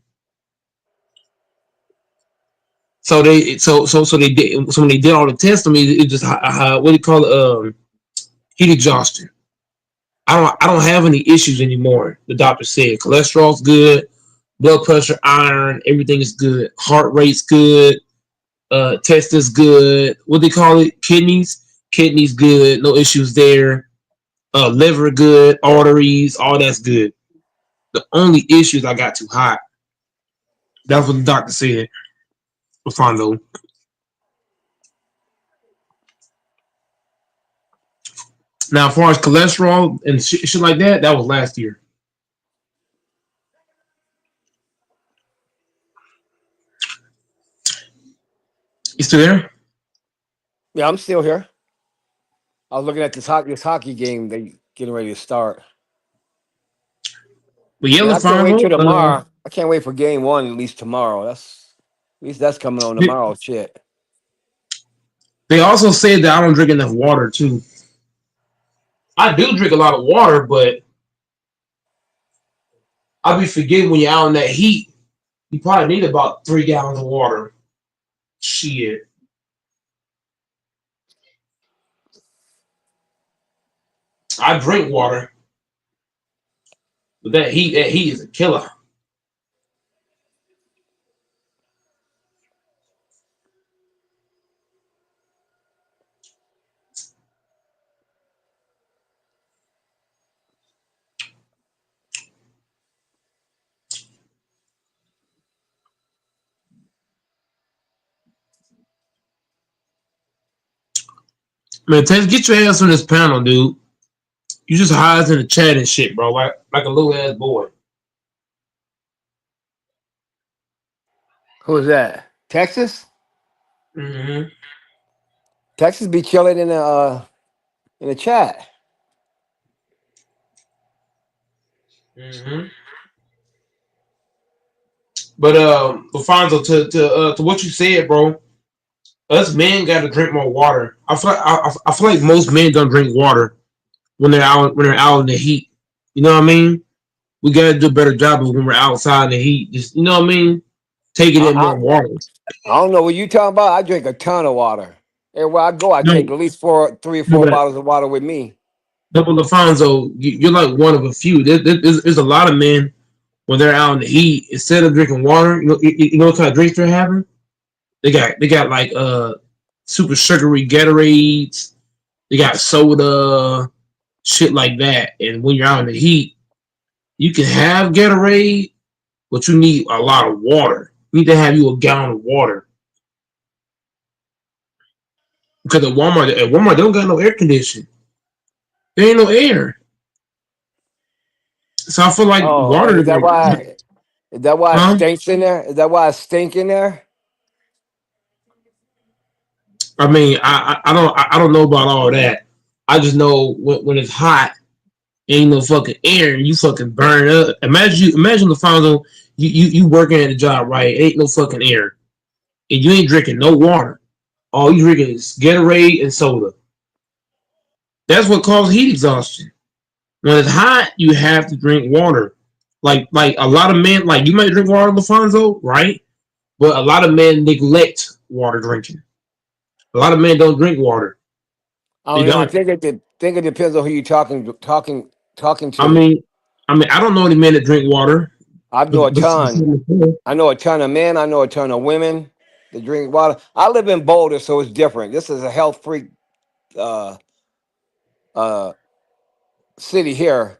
So they did. So when they did all the tests on me, it just what do you call it? Heat exhaustion. I don't have any issues anymore. The doctor said cholesterol's good, blood pressure, iron, everything is good. Heart rate's good. Test is good. What they call it? Kidneys good. No issues there. Liver good. Arteries, all that's good. The only issues I got too hot. That's what the doctor said. Fondo. Now, as far as cholesterol and shit like that, that was last year. You still there? Yeah, I'm still here. I was looking at this hockey game they getting ready to start. But yeah, Man, I can't wait till Lafonso, tomorrow. I can't wait for game one at least tomorrow. That's coming on tomorrow. Shit. they also said that I don't drink enough water too. I do drink a lot of water, but I be forgetting when you're out in that heat. You probably need about 3 gallons of water. Shit, I drink water, but that heat is a killer. Man, Tess, get your ass on this panel, dude. You just hides in the chat and shit, bro, like a little ass boy. Who's that? Texas? Mm-hmm. Texas be chilling in the chat. Mm-hmm. But Alfonso, to what you said, bro. Us men got to drink more water. I feel like most men don't drink water when they're out in the heat. You know what I mean? We got to do a better job of when we're outside in the heat. Just you know what I mean? Taking I, in I more water. I don't know what you talking about. I drink a ton of water. Everywhere I go, I No, take at least 3 or no, 4 bottles of water with me. Double Lafonso, you're like one of a few. There's a lot of men when they're out in the heat, instead of drinking water, you know what kind of drinks they're having? They got like super sugary Gatorades. They got soda, shit like that. And when you're out in the heat, you can have Gatorade, but you need a lot of water. You need to have you a gallon of water because at Walmart they don't got no air conditioning. There ain't no air, so I feel like Oh, water is is that like, why? Is that why it huh? stinks in there? Is that why it stink in there? I mean, I don't know about all that. I just know when it's hot, ain't no fucking air, and you fucking burn up. Imagine Lafonso, you working at a job, right? Ain't no fucking air, and you ain't drinking no water. All you drinking is Gatorade and soda. That's what causes heat exhaustion. When it's hot, you have to drink water. Like a lot of men, like you might drink water, Lafonso, right? But a lot of men neglect water drinking. A lot of men don't drink water. I They don't know. I don't. think it depends on who you're talking I to. mean, I don't know any men that drink water. I know a ton. I know a ton of men. I know a ton of women that drink water. I live in Boulder, so it's different. This is a health freak uh, uh, city here.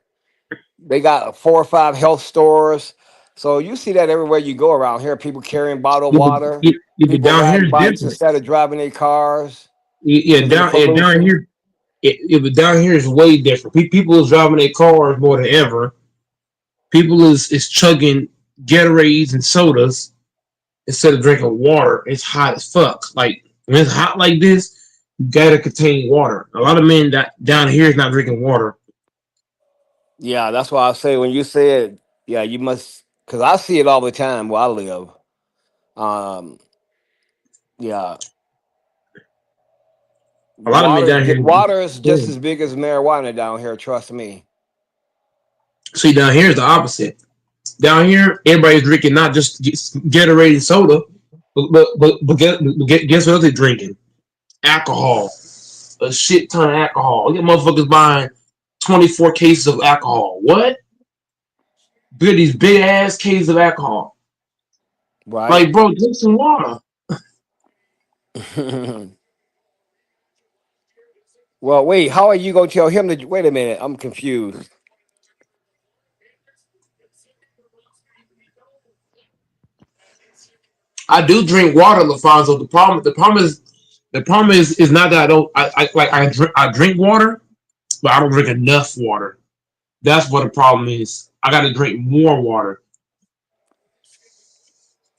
They got 4 or 5 health stores. So you see that everywhere you go around here. People carrying bottled Yeah, but, water. yeah, but People down here riding is bikes different. instead of driving their cars Yeah, because of the down pollution. here, but down here is way different. People is driving their cars more than ever. People is chugging Gatorades and sodas instead of drinking water. It's hot as fuck. Like when it's hot like this, you gotta contain water. A lot of men that down here is not drinking water. Yeah, that's why I say when you said, yeah, you must, because I see it all the time where I live. Um, yeah, A lot of men down here. water is just as big as marijuana down here. Trust me. See, down here is the opposite. Down here, everybody's drinking not just Gatorade and soda, but guess what else they're drinking? Alcohol. A shit ton of alcohol. Look at motherfuckers buying 24 cases of alcohol. What? These big ass cases of alcohol. Right. Like, bro, drink some water. Well, wait. How are you gonna tell him to wait a minute? I'm confused. I do drink water, Lafonso. The problem is not that I don't. I drink water, but I don't drink enough water. That's what the problem is. I got to drink more water.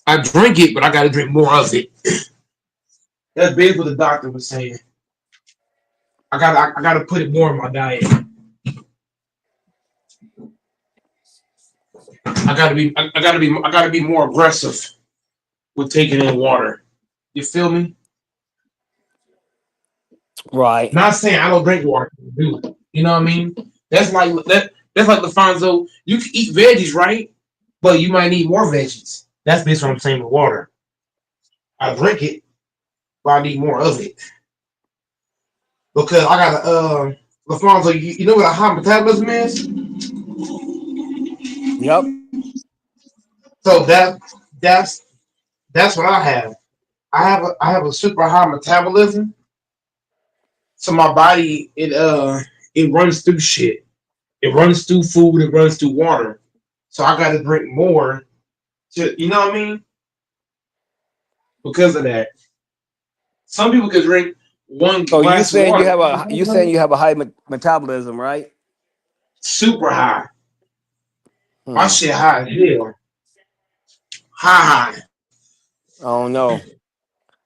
I drink it, but I got to drink more of it. That's basically what the doctor was saying. I got to put it more in my diet. I got to be more aggressive with taking in water. You feel me? Right. Not saying I don't drink water. Dude. You know what I mean? That's like Lafonso. You can eat veggies, right? But you might need more veggies. That's basically what I'm saying with water. I drink it, but I need more of it because I got to. Lafonso, you know what a high metabolism is? Yep. So that's that's what I have. I have a super high metabolism, so my body it runs through shit. It runs through food. It runs through water. So I got to drink more. You know what I mean? Because of that, some people can drink one So glass of water. you saying you have a high metabolism, right? Super high. My Hmm. shit high as hell. High. I don't know.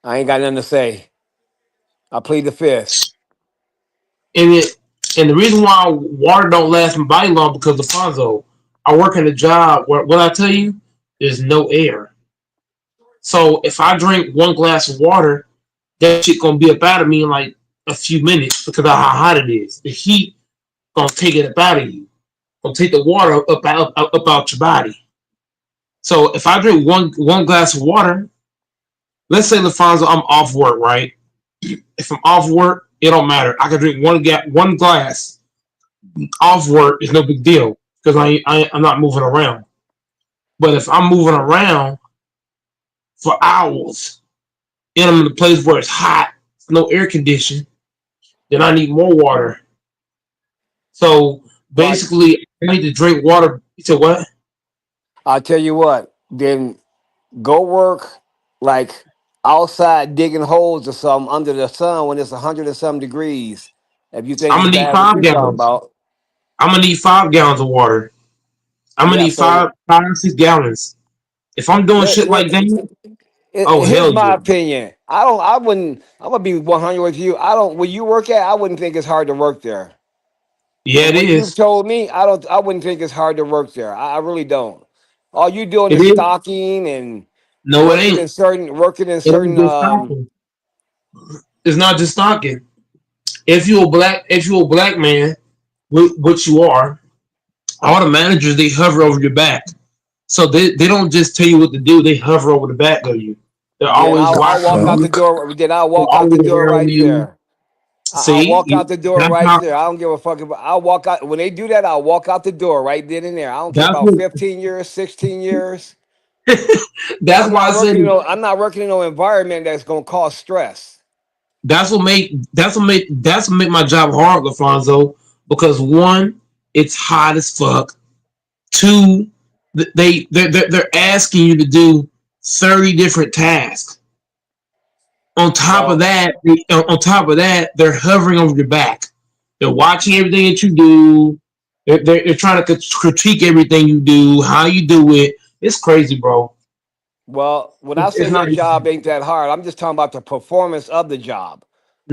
I ain't got nothing to say. I plead the fifth. And it and the reason why water don't last my body long because of Fonzo. I work in a job where what I tell you, there's no air. So if I drink one glass of water, that shit gonna be up out of me in like a few minutes because of how hot it is. The heat gonna take it up out of you. Gonna take the water up out your body. So if I drink one glass of water, let's say Lafonso, I'm off work, right? If I'm off work, it don't matter. I can drink one glass. off work is no big deal because I'm not moving around. But if I'm moving around for hours and I'm in a place where it's hot, no air conditioning, then I need more water. So But basically, I need to drink water. You said what? I'll tell you what, then go work like outside digging holes or something under the sun when it's 100 and some degrees. If you think I'm it's gonna need bad, what five you talking gallons. about? I'm gonna need 5 gallons of water. I'm gonna Yeah, need so 6 gallons. If I'm doing shit like that, oh here's hell my yeah, opinion. I wouldn't. I'm gonna be 100 with you. I don't. Where you work at, I wouldn't think it's hard to work there. yeah From it what you've is. told me, I don't. I wouldn't think it's hard to work there. I really don't. All you doing It is is. stocking and No, it ain't. working in It ain't certain. just stocking. It's not just stocking. If you're a black man, which you are, all the managers they hover over your back. So they don't just tell you what to do. They hover over the back of you. They're Then always I'll watching walk out the you. door. Then I'll They're walk out the always door around right you. there. I'll See, walk out the door that's right how. there. I don't give a fuck about. I'll walk out when they do that. I'll walk out the door right then and there. I don't care That's about what. 15 years, 16 years. That's why I said I'm not working in no environment that's gonna cause stress. that's what make my job hard, Lafonso. Because one, it's hot as fuck. Two, they're asking you to do 30 different tasks. Well, On top of that, they're hovering over your back. They're watching everything that you do. They're trying to critique everything you do, how you do it. It's crazy, bro. when I say It's your not job ain't that hard, I'm just talking about the performance of the job.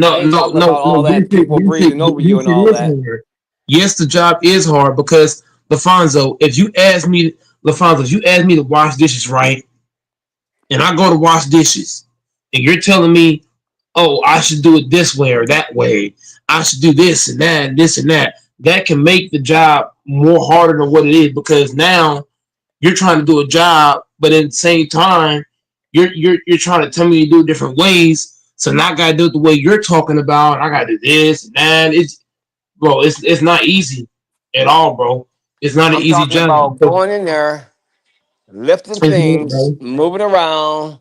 I no ain't no talking no about no. all that people breathing over you This and shit all is that. hard. Yes, the job is hard because Lafonso, if you ask me to wash dishes, right, and I go to wash dishes, and you're telling me, oh, I should do it this way or that way. I should do this and that and this and that. That can make the job more harder than what it is because now you're trying to do a job, but at the same time, you're trying to tell me to do it different ways. So now I gotta do it the way you're talking about. I gotta do this and that. It's not easy at all, bro. It's not an I'm easy talking job. about going in there, lifting It's not, things, bro. moving around,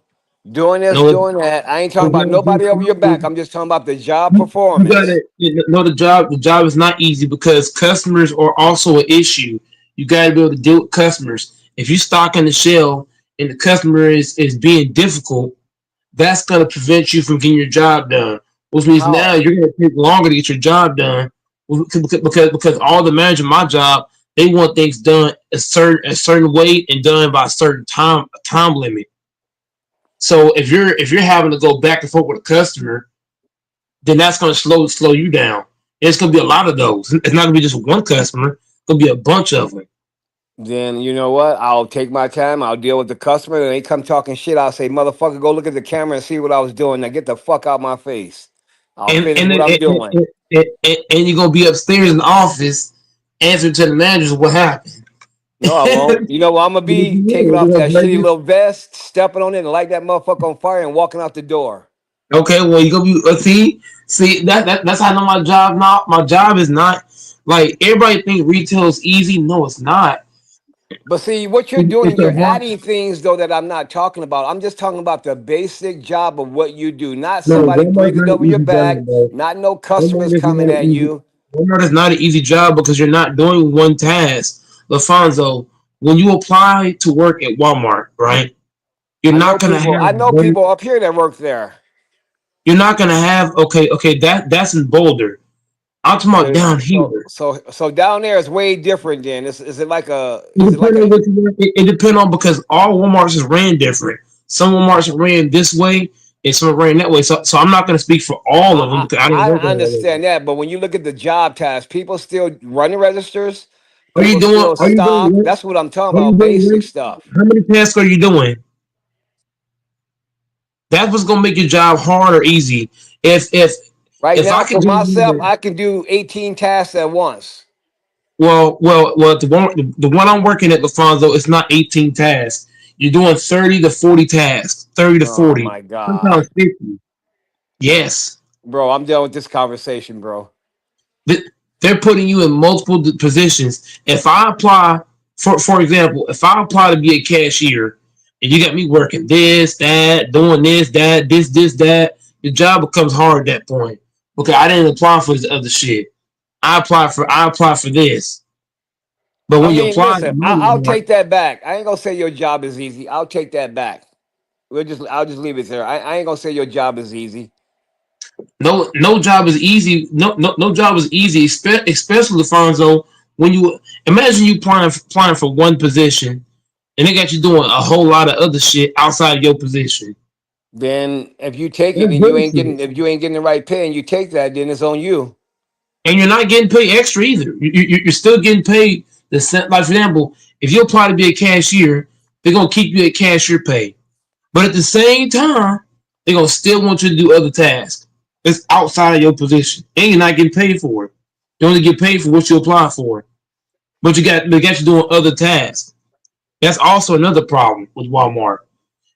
doing this, No, doing that. I ain't talking it's about not nobody over your just back. I'm just talking about the job you performance. gotta know the job. The job is not easy because customers are also an issue. You gotta be able to deal with customers. If you stock in the shell and the customer is being difficult, that's gonna prevent you from getting your job done. Which means now How? you're gonna take longer to get your job done because all the manager my job they want things done a certain way and done by a certain time limit. So if you're having to go back and forth with a customer, then that's going to slow you down. And it's going to be a lot of those. It's not going to be just one customer. It's going to be a bunch of them. Then you know what? I'll take my time. I'll deal with the customer. Then they come talking shit. I'll say, motherfucker, go look at the camera and see what I was doing. Now get the fuck out my face. I'll And finish and what then, I'm doing. and you're going to be upstairs in the office answering to the managers what happened. No, I won't. You know what I'm gonna be? Taking off that shitty little vest, stepping on it, and light that motherfucker on fire and walking out the door. Okay, well you're gonna be see that's how I know my job. Not my job is not like everybody think retail is easy. No, it's not. But see, what you're It's doing, a you're hard. adding things though that I'm not talking about. I'm just talking about the basic job of what you do, not No, somebody Walmart's breathing not an over your easy job, back, bro. not no Walmart customers is coming not at easy. you. Walmart is not an easy job because you're not doing one task. Lafonso, when you apply to work at Walmart, right? You're not gonna have I know one. people up here that work there. You're not gonna have okay. That's in Boulder. I'm talking about down here. So down there is way different. Then It is it like depends a on it depends on because all WalMarts is ran different. Some WalMarts are ran this way and some are ran that way. So I'm not gonna speak for all of them because I don't I work at all of them. understand that, but when you look at the job tasks, people still running registers, Are you people doing? still Are you doing? stock. That's what I'm talking Are you about, basic doing? stuff. How many tasks are you doing? That's what's gonna make your job hard or easy. If if Right if now, I could for just myself, I can do 18 tasks at once. the one I'm working at Lafonso, it's not 18 tasks. You're doing 30 to 40 tasks, 30 to Oh 40, my god, sometimes 50. Yes. bro, I'm done with this conversation, bro. They're putting you in multiple positions. If I apply, for example, if I apply to be a cashier, and you got me working this, that, doing this, that, this, that, the job becomes hard at that point. Okay, I didn't apply for this other shit. I apply for this. But I when you mean, apply, listen, I'll take that back. I ain't gonna say your job is easy. I'll take that back. I'll just leave it there. I ain't gonna say your job is easy. no job is easy. No job is easy, especially Fonzo. When you imagine you applying for one position, and they got you doing a whole lot of other shit outside of your position. Then if you take it That's and bullshit. if you ain't getting the right pay and you take that, then it's on you. And you're not getting paid extra either. You're still getting paid the same. Like for example, if you apply to be a cashier, they're gonna keep you at cashier pay. But at the same time, they're gonna still want you to do other tasks. It's outside of your position, and you're not getting paid for it. You only get paid for what you apply for. But they got you doing other tasks. That's also another problem with Walmart.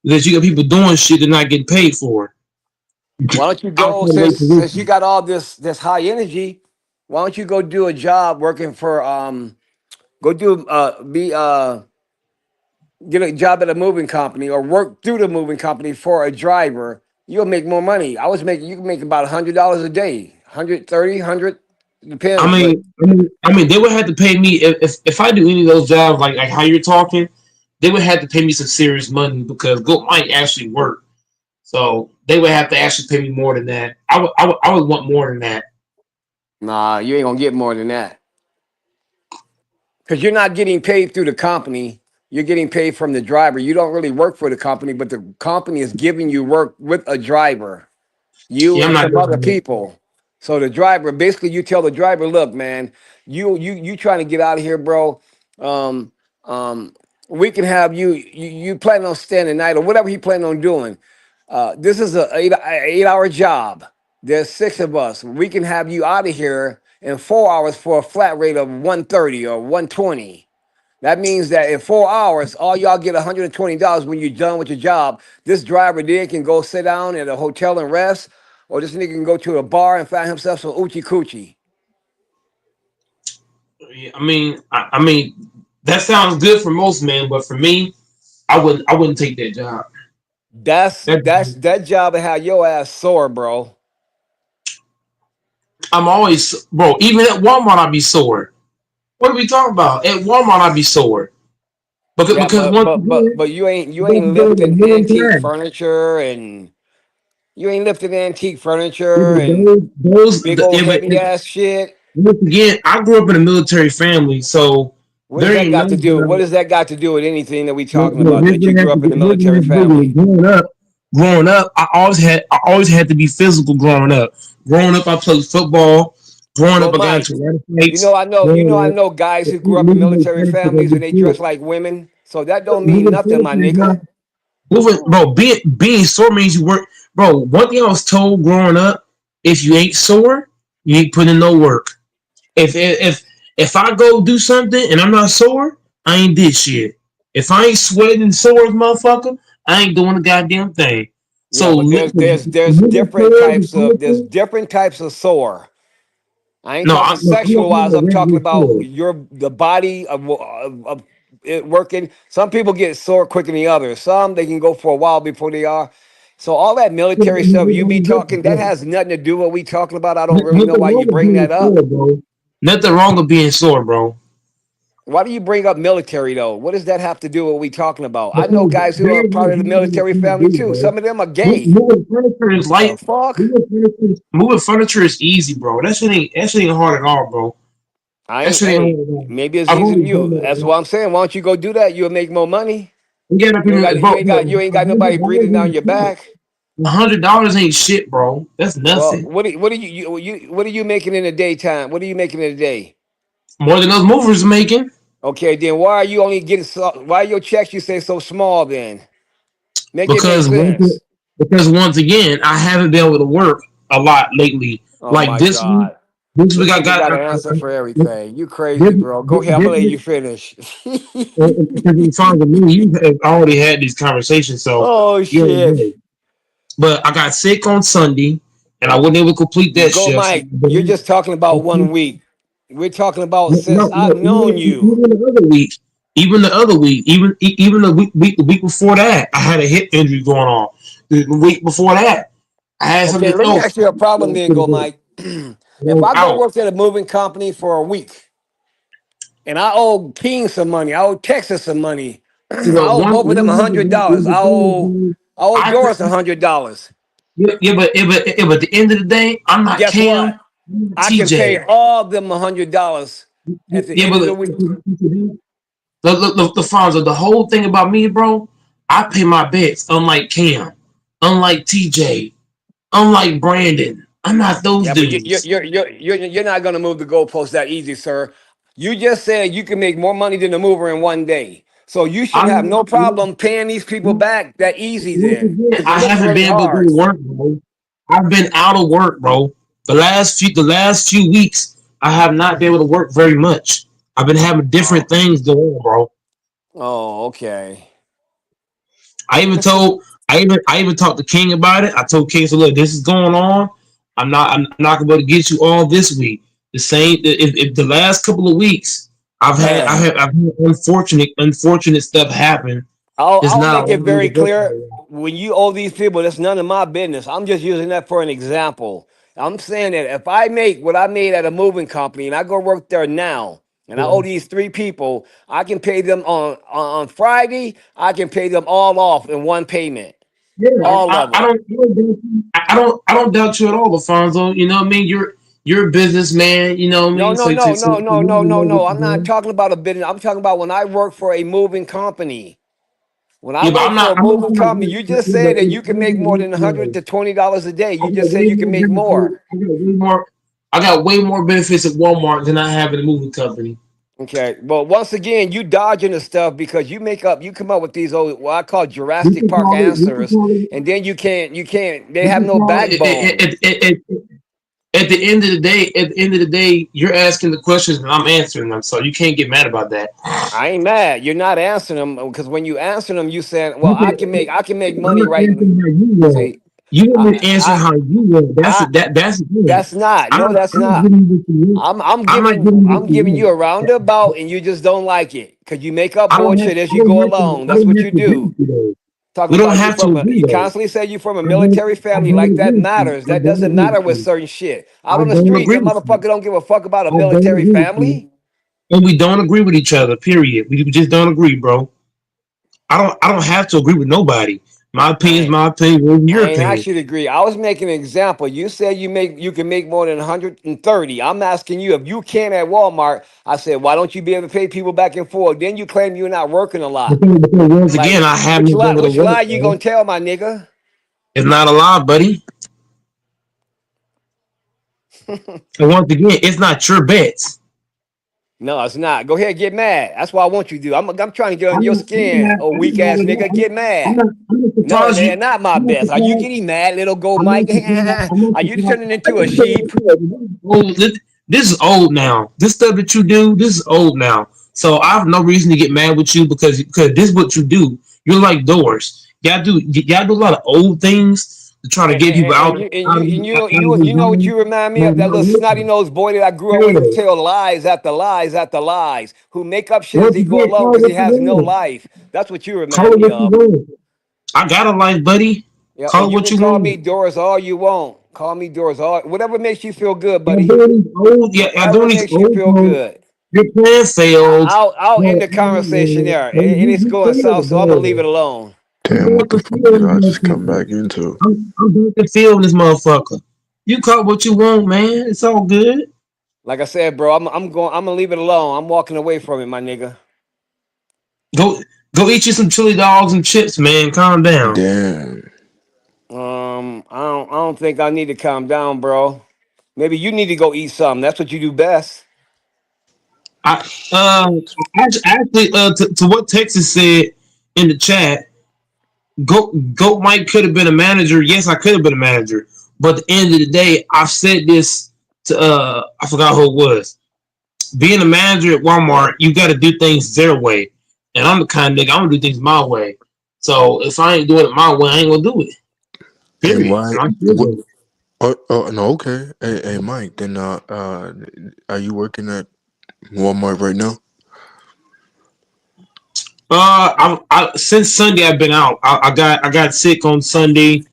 Because you got people doing shit they're not getting paid for. Why don't you go Outside of their since you position. got all this high energy? Why don't you go do a job working for go do be get a job at a moving company or work through the moving company for a driver? You'll make more money. You can make about $100 a day, 130, 100 I depends. But mean, they would have to pay me if I do any of those jobs like how you're talking. They would have to pay me some serious money because Goat might actually work. So they would have to actually pay me more than that. I would want more than that. nah, you ain't gonna get more than that because you're not getting paid through the company. You're getting paid from the driver. You don't really work for the company, but the company is giving you work with a driver. You Yeah, I'm and not some other doing that. people. So the driver, basically, you tell the driver, "Look, man, you trying to get out of here, bro. Um, um, we can have you planning on staying the night or whatever he planning on doing. This is a 8 hour job. There's six of us. We can have you out of here in 4 hours for a flat rate of 130 or 120." That means that in 4 hours, all y'all get $120 when you're done with your job. This driver then can go sit down at a hotel and rest, or this nigga can go to a bar and find himself some oochie coochie. Yeah, I mean, that sounds good for most men, but for me, I wouldn't take that job. That, That job will have your ass sore, bro. I'm always, bro. Even at Walmart, I'd be sore. What are we talking about? At Walmart, I'd be sore Yeah, because once again, but you that's ain't doing a lifting million antique times. furniture and you ain't lifting antique Yeah, furniture but and big old yeah, but heavy ass shit. once again, I grew up in a military family, so What does there that ain't got no to do? What job. does that got to do with anything that we No, talking no, about? That you grew up in a here's what military has to do with family. it. Growing up, I always had to be physical. Growing up, I played football. Growing Go, up, I got Mike. into water fights. I Growing up, know guys who grew up in moving military furniture, families and they dress moving like women. So that don't mean nothing, my furniture is not nigga. bro. Being sore means you work, bro. One thing I was told growing up: if you ain't sore, you ain't putting in no work. If I go do something and I'm not sore, I ain't did shit. If I ain't sweating sore as motherfucker, I ain't doing the goddamn thing. Yeah, So but moving forward and there's everything, different types of sore. I ain't no, talking no, I'm not sexual talking wise. about I'm talking regular about sore. the body of it working. Some people get sore quicker than the others. Some they can go for a while before they are. So all that military stuff you be talking that has nothing to do with what we talking about. I don't really know Nothing why wrong you with bring being that up. sore, bro. Nothing wrong with being sore, bro. Why do you bring up military though? What does that have to do with what we talking about? I know Because guys who are very part little of the human military beings family do, too. bro. Some of them are gay. Moving furniture is The light. fuck? Moving furniture is easy, bro. That shit ain't hard at all, bro. I That ain't. shit ain't hard Hey, at all. maybe it's I've easy only than done you. that, That's bro. what I'm saying. Why don't you go do that? You'll make more money. Yeah, bro, You ain't got nobody breathing down your back. $100 ain't shit, bro. That's Well, nothing. what are you making in the daytime? What are you making in the day? More than those movers making. Okay, then why are you only getting why are your checks you say so small then? Make it make Because sense. once again, I haven't been able to work a lot lately. Oh Like my this week, God. this This week I nigga got got an answer for everything. You crazy, this, bro. Go ahead. I'm this gonna let week you finish. because it's fine with me. You have already had these conversations, so Oh you already shit. know. But I got sick on Sunday, and I wasn't able to complete that Go, shift. So Mike. You're just talking about one week. We're talking about No, since I've no, known you. even the other week, even the week before that, I had a hip injury going on. The week before that, I had Okay, something let me else. ask you a problem then, go Mike. I If was I go out. work at a moving company for a week and I owe King some money, I owe Texas some money, You I know, owe one both of them $100. the thing is, I owe I could, Doris $100. but at the end of the day, I'm not Guess Cam. what? I'm not I can pay TJ. all of them $100 at the Yeah, end but of the week. the Fonzo, the whole thing about me, bro, I pay my bets. Unlike Cam, unlike TJ, unlike Brandon, I'm not those Yeah, but dudes. you're not gonna move the goalpost that easy, sir. You just said you can make more money than a mover in one day. So you should have I'm no problem paying these people back that easy once then, again, because you I work haven't really been able to go hard. to work, bro. I've been out of work, bro. The last few weeks, I have not been able to work very much. I've been having different Oh, things go on, bro. oh, okay. I even talked to King about it. I told King, so look, this is going on. I'm not gonna be able to get you all this week. The same if the last couple of weeks Man, I've had unfortunate stuff happen. It's I'll not make it allowing me very to work clear. very well. When you owe these people, that's none of my business. I'm just using that for an example. I'm saying that if I make what I made at a moving company and I go work there now, and I Yeah. owe these three people, I can pay them on Friday. I can pay them all off in one payment, Yeah, all of them. I don't doubt you at all, Alfonso. You know what I mean? You're a businessman. You know what I No, mean? no, So no, so no, you no, no, really no, know what no. I'm you're not doing. talking about a business. I'm talking about when I work for a moving company. When I Yeah, but work for a I'm not moving talking company, about. you just Yeah, said but that you can make more than $100 to $20 a day. I You got just said way you can more make benefits. more. I got way more. I got way more benefits at Walmart than I have in a moving company. Okay. Well, once again, you dodging the stuff because you come up with these old what I call We Jurassic can Park call it. We can answers, call it. and then you can't, they We have can no call it. backbone. At the end of the day, you're asking the questions and I'm answering them, so you can't get mad about that. I ain't mad. You're not answering them because when you answer them, you saying, "Well, You can, I can make I'm money not right." answering how you want. See, You want me I, to answer I, how you want. I, That's the thing. that's not. No, that's I'm not not. giving you what you want. I'm I'm not giving giving you what I'm you giving you a want. roundabout, and you just don't like it because you make up bullshit as I you don't go have to. along. I That's don't what have you to agree do. with you though. Talking We don't about have to agree you though. constantly say you from a military I family don't like that agree with you. matters. I That don't doesn't agree matter with with you. certain shit. Out I on the don't street, agree that with you. motherfucker don't give a fuck about a I don't military agree with you. family. And we don't agree with each other. Period. We just don't agree, bro. I don't have to agree with nobody. My opinion is I my opinion. What is I your ain't opinion? actually agree. I was making an example. You said you can make more than 130. I'm asking you if you can at Walmart. I said, why don't you be able to pay people back and forth? Then you claim you're not working a lot. Because once Like again, I haven't been able to which work, lie you bro. gonna tell my nigga? It's not a lie, buddy. And once again, it's not your bets. No, it's not. Go ahead, get mad. That's what I want you to do. I'm trying to get under your skin, oh weak ass nigga. Get mad. I'm not No, surprised they're you. not my I'm not best. Are you surprised. getting mad, little gold I'm Mike? not surprised. I'm not Are you surprised. turning into a sheep? This is old now. This stuff that you do, this is old now. So I have no reason to get mad with you because this is what you do. You're like Doors. Y'all do a lot of old things to try to get people You know what you remind me of? That little snotty nosed boy that I grew up with who tell lies after lies after lies, who make up shit as Once he go again, along call it because he what you has no want. life. That's what you Call remind it me what you of. want. I got a life, buddy. Yeah, Call and it you what can you call me want. Doris all you want. Call me Doris all whatever makes you feel good, Y'all buddy. doing these old, y'all Whatever doing these makes you old feel folks. good. Your plan failed. I'll end No, the conversation there, and it's you going south, failed, so I'm gonna leave bro. it alone. I'm Damn, back what the to fuck feeling did I this just come motherfucker. back into? I'm back to feeling this motherfucker. You call what you want, man. It's all good. Like I said, bro, I'm gonna leave it alone. I'm walking away from it, my nigga. Go go eat you some chili dogs and chips, man. Calm down. Damn. I don't think I need to calm down, bro. Maybe you need to go eat something. That's what you do best. I actually to what Texas said in the chat, Goat Mike could have been a manager. Yes, I could have been a manager. But at the end of the day, I've said this to I forgot who it was. Being a manager at Walmart, you got to do things their way, and I'm the kind of nigga I'm gonna do things my way. So if I ain't doing it my way, I ain't gonna do it. And Period. why? And I'm still What? doing it. Oh no, okay. Hey, Mike. Then are you working at Walmart right now? Since Sunday I've been out. I got sick on Sunday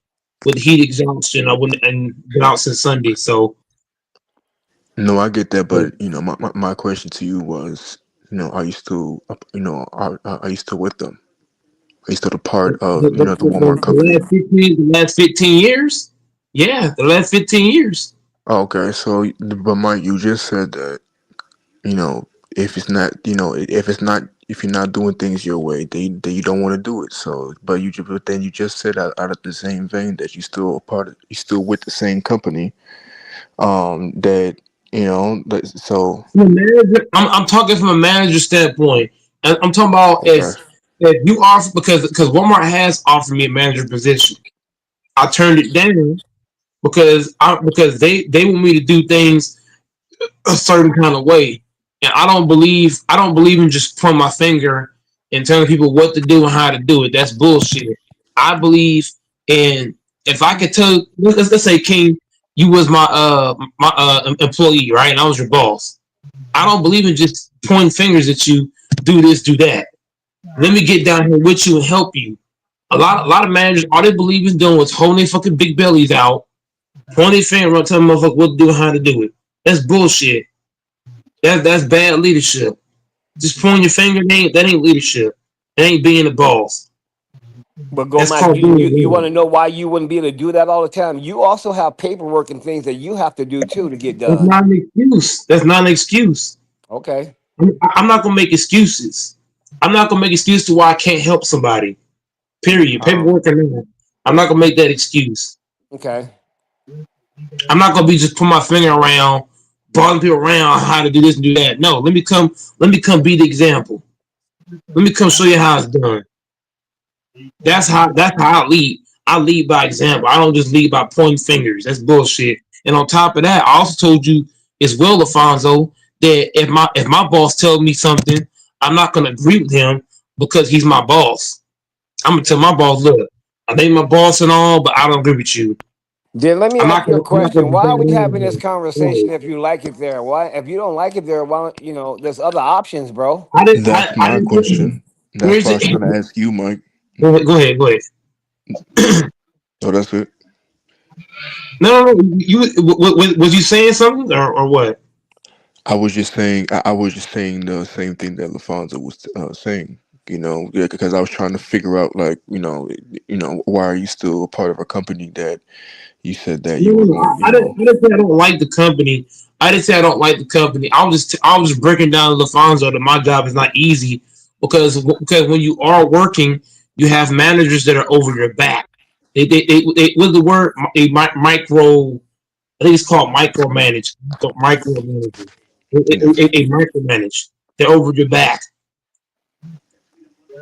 with heat exhaustion. I wouldn't and been out since Sunday. So No, I get that, but my question to you was, are you still, are you still with them? Are you still a part of, the Walmart company? the last 15 years, yeah, the last 15 years. Oh, okay, so but Mike, you just said that, you know, if it's not, if you're not doing things your way, then you don't want to do it. So, but then you just said out of the same vein that you still with the same company. That so I'm talking from a manager standpoint, and I'm talking about okay. if you offer because Walmart has offered me a manager position. I turned it down because they want me to do things a certain kind of way, and I don't believe in just pointing my finger and telling people what to do and how to do it. That's bullshit. I believe in if I could tell let's say King, you was my employee, right, and I was your boss. I don't believe in just pointing fingers at you. Do this, do that. Let me get down here with you and help you. A lot of managers, all they believe in doing is holding their fucking big bellies out, pointing their finger around, telling motherfuckers what to do and how to do it. That's bullshit. That's bad leadership. Just pointing your finger, that ain't leadership. That ain't being the boss. But go, That's Mike, called being you a want leader. to know why you wouldn't be able to do that all the time? You also have paperwork and things that you have to do too to get That's done. not an excuse. That's not an excuse. Okay. I'm not gonna make excuses. I'm not gonna make excuses to why I can't help somebody. Period. Um. Paperwork or not. I'm not gonna make that excuse. Okay. I'm not gonna be just put my finger around, bothering people around how to do this and do that. No, let me come. Let me come be the example. Let me come show you how it's done. That's how I lead. I lead by example. I don't just lead by pointing fingers. That's bullshit. And on top of that, I also told you as well, Alfonso, that if my boss tells me something, I'm not gonna agree with him because he's my boss. I'm gonna tell my boss, look, I think my boss and all, but I don't agree with you. Then let me I'm ask not you a gonna. I'm not question. gonna Why bring are we it having this around here. conversation if you like it there? Why, if you don't like it there, why don't there's other options, bro? I didn't. That's I my didn't put it. question. That's Here's what I was the. trying to ask you, Mike. Go ahead. Go ahead. Go ahead. So that's it. No, no, no. Was you saying something or what? I was just saying the same thing that LaFonso was saying. Yeah, because I was trying to figure out, like, why are you still a part of a company that you said that No, you no, were no. going, I didn't say I don't like the company. I didn't say I don't like the company. I was just breaking down to LaFonso that my job is not easy because when you are working, you have managers that are over your back. They what's the word? Micro. I think it's called micromanage. Micromanage. yes. They micromanage. They're over your back.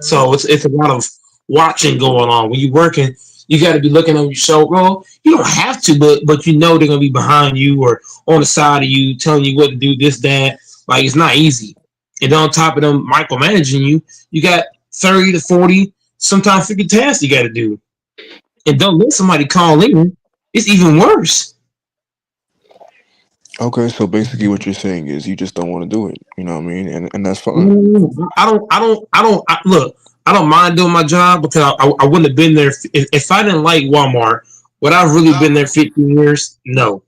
So it's a lot of watching going on. When you're working, you got to be looking over your shoulder. Well, you don't have to, but you know they're gonna be behind you or on the side of you, telling you what to do, this, that. Like it's not easy. And then on top of them micromanaging you, you got 30 to 40, sometimes 50 tasks you got to do. And don't let somebody call in. It's even worse. Okay, so basically what you're saying is you just don't want to do it. You know what I mean? And that's No, fine. no, no. Look, I don't mind doing my job because I wouldn't have been there if I didn't like Walmart. Would I really been there 15 years? No.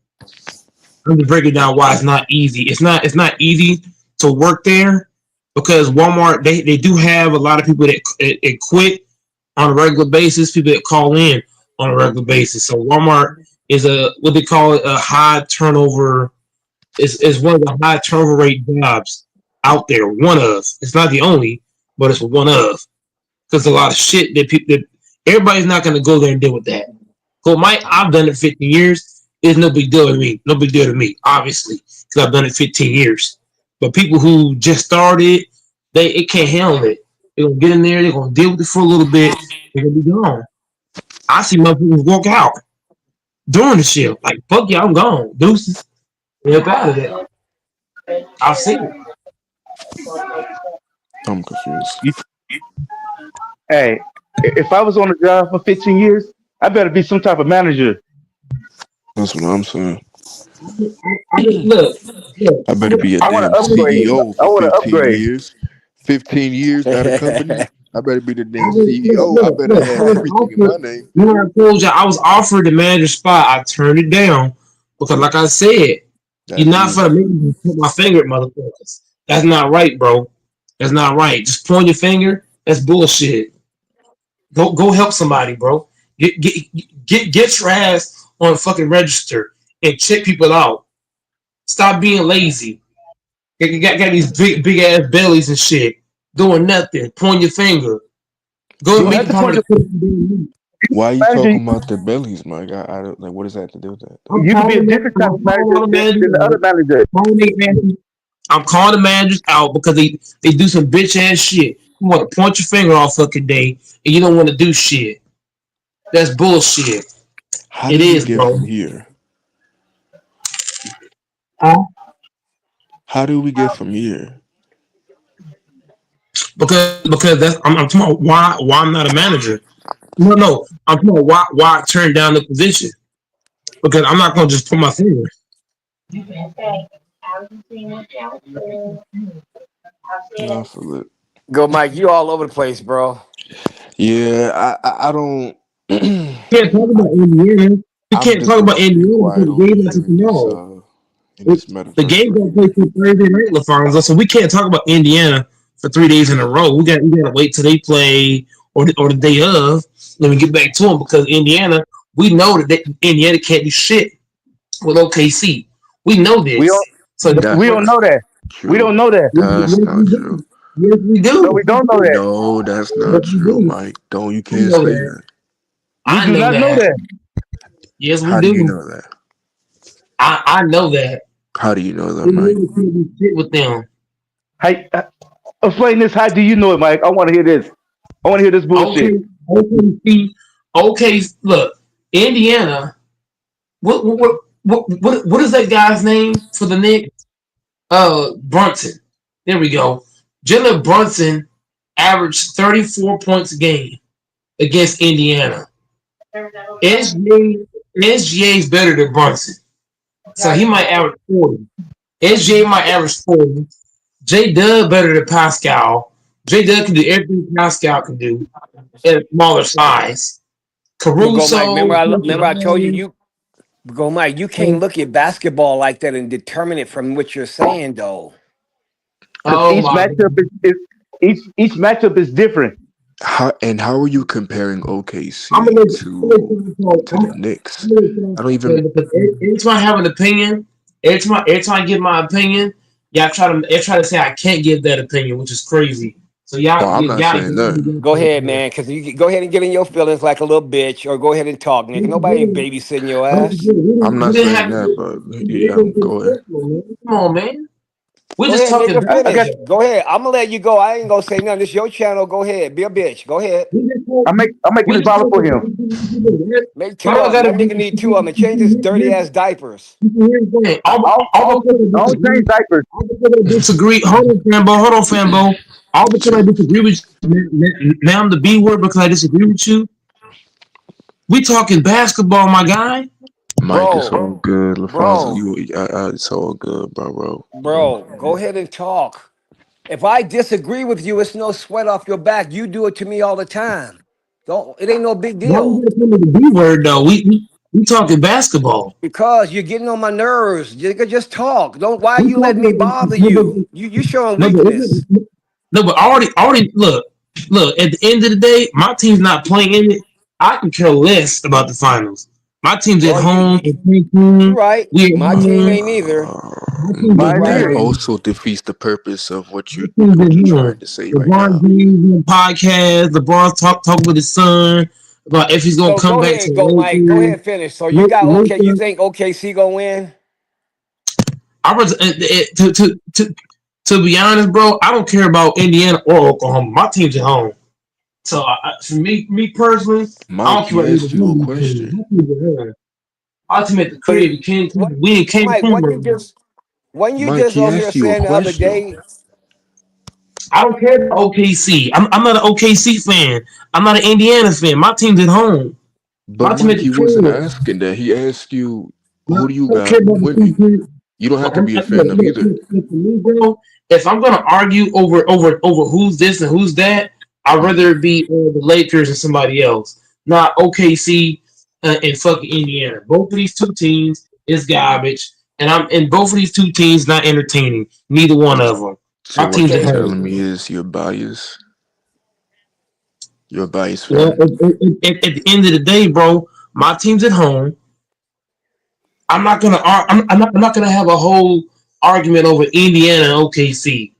I'm just breaking down why it's not easy. It's not easy to work there because Walmart they do have a lot of people that quit on a regular basis, people that call in on a regular basis. So Walmart is a what they call it a high turnover is one of the high turnover rate jobs out there. One of it's not the only, but it's one of because a lot of shit that people that everybody's not going to go there and deal with that. So I've done it 15 years. It's no big deal to me. No big deal to me, obviously, because I've done it 15 years. But people who just started, it can't handle it. They're gonna get in there. They're gonna deal with it for a little bit. They're gonna be gone. I see motherfuckers walk out during the shift. Like fuck yeah, I'm gone. Deuces. Get up out of there. I've seen it. I'm confused. Hey, if I was on the job for 15 years, I better be some type of manager. That's what I'm saying. Look, look. I better be a I want damn to upgrade. CEO I for want to 15 upgrade. years. 15 years at a company. I better be the damn Look, CEO. I look, better look. I have was everything in my offered. name. You know, I told you I was offered the manager spot. I turned it down because, like I said, you're That's not you. gonna make me put my finger at motherfuckers. That's not right, bro. That's not right. Just point your finger. That's bullshit. Go help somebody, bro. Get your ass on fucking register and check people out. Stop being lazy. You got these big ass bellies and shit doing nothing. Point your finger. You Go don't make have it to part point of your the. Why are you manager. talking about the bellies, Mike? I don't like. What does that have to do with that, though? I'm You could be a calling them. different type I'm of calling manager all the than managers the other out. manager. I'm calling the managers out because they do some bitch ass shit. You want to point your finger all fucking day and you don't want to do shit. That's bullshit. How It did we is, get from bro. here? Huh? How did we get from here? Because I'm talking about why I'm not a manager. No. I'm talking about why I turned down the position. Because I'm not gonna just put my finger. I feel it. Go, Mike. You all over the place, bro. Yeah, I don't. Can't talk about Indiana. We I'm can't just talk gonna about have to be Indiana quiet because over the game here is in this tomorrow. in It, this the metaverse game right don't play here. till Thursday night, LaFonso, so we can't talk about Indiana for 3 days in a row. We gotta wait till they play or the day of, then we get back to them because Indiana, we know that Indiana can't do shit with OKC. We know We don't. this. So That's We don't not know that. We true. don't know that. That's not true. yes, we No, do. we don't know that. No, that's Yes, not we true, do. Mike. Don't you We can't know say that. that. We I do know not know that. that. Yes, we How do you do. know that? I know that. How do you know that, Mike? Indiana can't do shit with them. Hey, explain this. How do you know it, Mike? I want to hear this. I want to hear this bullshit. Okay, okay. Look, Indiana. What is that guy's name for the Knicks? Brunson. There we go. Jalen Brunson averaged 34 points a game against Indiana. SGA is better than Brunson, so he might average 40. SGA might average 40. J Dub better than Pascal. J Dub can do everything Pascal can do at a smaller size. But go, Mike. Caruso, Remember I told you go, Mike. You can't look at basketball like that and determine it from what you're saying, though. Because oh each my matchup God. is each matchup is different. How are you comparing I'm OKC gonna to the Knicks? I don't even. because every time I have an opinion, every time I give my opinion, y'all try to say I can't give that opinion, which is crazy. So Oh, y'all I'm not y'all saying nothing. Go ahead, man. Because you go ahead and get in your feelings like a little bitch, or go ahead and talk, nigga. Nobody ain't babysitting your ass. I'm we not didn't saying have that, but yeah, to go ahead. come on, man. We're Go just ahead, talking nigga. I got. Finish. basketball. Go ahead. I'm gonna let you go. I ain't gonna say nothing. This your channel. Go ahead. Be a bitch. Go ahead. I'm making We this just violent for talking him. basketball. Make two All I of them. gotta That do nigga need two of them and change his dirty ass diapers. here's the thing. I don't change diapers. All because I disagree. Hold on, Fanbo. All because I Chill. disagree with you. Now I'm the B word because I disagree with you. We talking basketball, my guy. Mike, it's Bro, all good. LaFonso, bro, it's all good, bro. bro. Go ahead and talk. If I disagree with you, it's no sweat off your back. You do it to me all the time. Don't. It ain't no big Why we deal. gotta come with the B word though? We talking basketball. Because you're getting on my nerves. You can just talk. Don't. Why are We you letting talking me about bother you? You showing no, but weakness. no, but already look. At the end of the day, my team's not playing in it. I can care less about the finals. My team's at Well, home. you're right. We at My team home. ain't either. My team's You're at Mine right. That neither. home. also defeats the purpose of My team's what you're at home. trying to say right LeBron now. James on podcast. LeBron talk with his son about if he's gonna So come go back to ahead, the go Mike. Go ahead, Lakers. finish. So you got okay. You Luka, think OKC gonna win? I was to be honest, bro. I don't care about Indiana or Oklahoma. My team's at home. So for me personally, I Mike, don't care he about either asked you a one of these teams. question. My team's at home. Ultimate the But crib. You can't what, we ain't can't Mike? come right now. When you Mike, just he on here asked you a saying the other question. day, I don't care about OKC. I'm not an OKC fan. I'm not an Indiana fan. My team's at home. But My team Mike, at the he wasn't crib. asking that. He asked you. who do you don't care got about the two winning? teams. You don't have But to be a fan of either. for me, bro, if I'm gonna argue over who's this and who's that, I'd Mm. rather it be the Lakers and somebody else, not OKC and fucking Indiana. Both of these two teams is garbage, and both of these two teams not entertaining. Neither one of them. So My what team's you're at Okay. telling me home. is you're biased. You're a biased Well, fan. at the end of the day, bro, my team's at home. I'm not gonna have a whole argument over Indiana and OKC.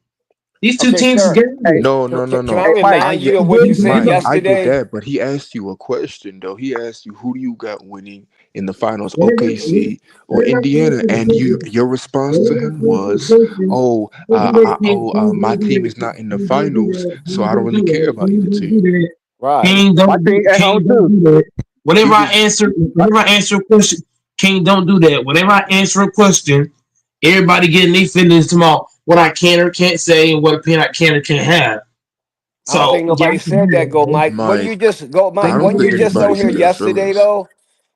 These two Okay, teams is sir. Hey, garbage. No, no, no, can I no. Hey, Mike. I remind you get of what you said Mike. I get yesterday? that, but he asked you a question though. He asked you who do you got winning in the finals, Whenever, OKC or whenever I Indiana, answer the and question, your response to whenever I him answer the was, question, "Oh, don't do that, King. my Don't do team that. is not in the Don't do finals, that. so I don't Don't really do care that. about either Don't do team." that. Right. King, My team at home Don't too. do that. He just Whenever I answer a question, King, don't do that. Whenever I answer a question, everybody getting their feelings tomorrow what I can or can't say and what opinion I can or can't have. I don't So think y'all nobody can said do that. Go, that, Mike. When Mike. you just go, I Mike. don't When think you just anybody on here said their yesterday, feelings. though.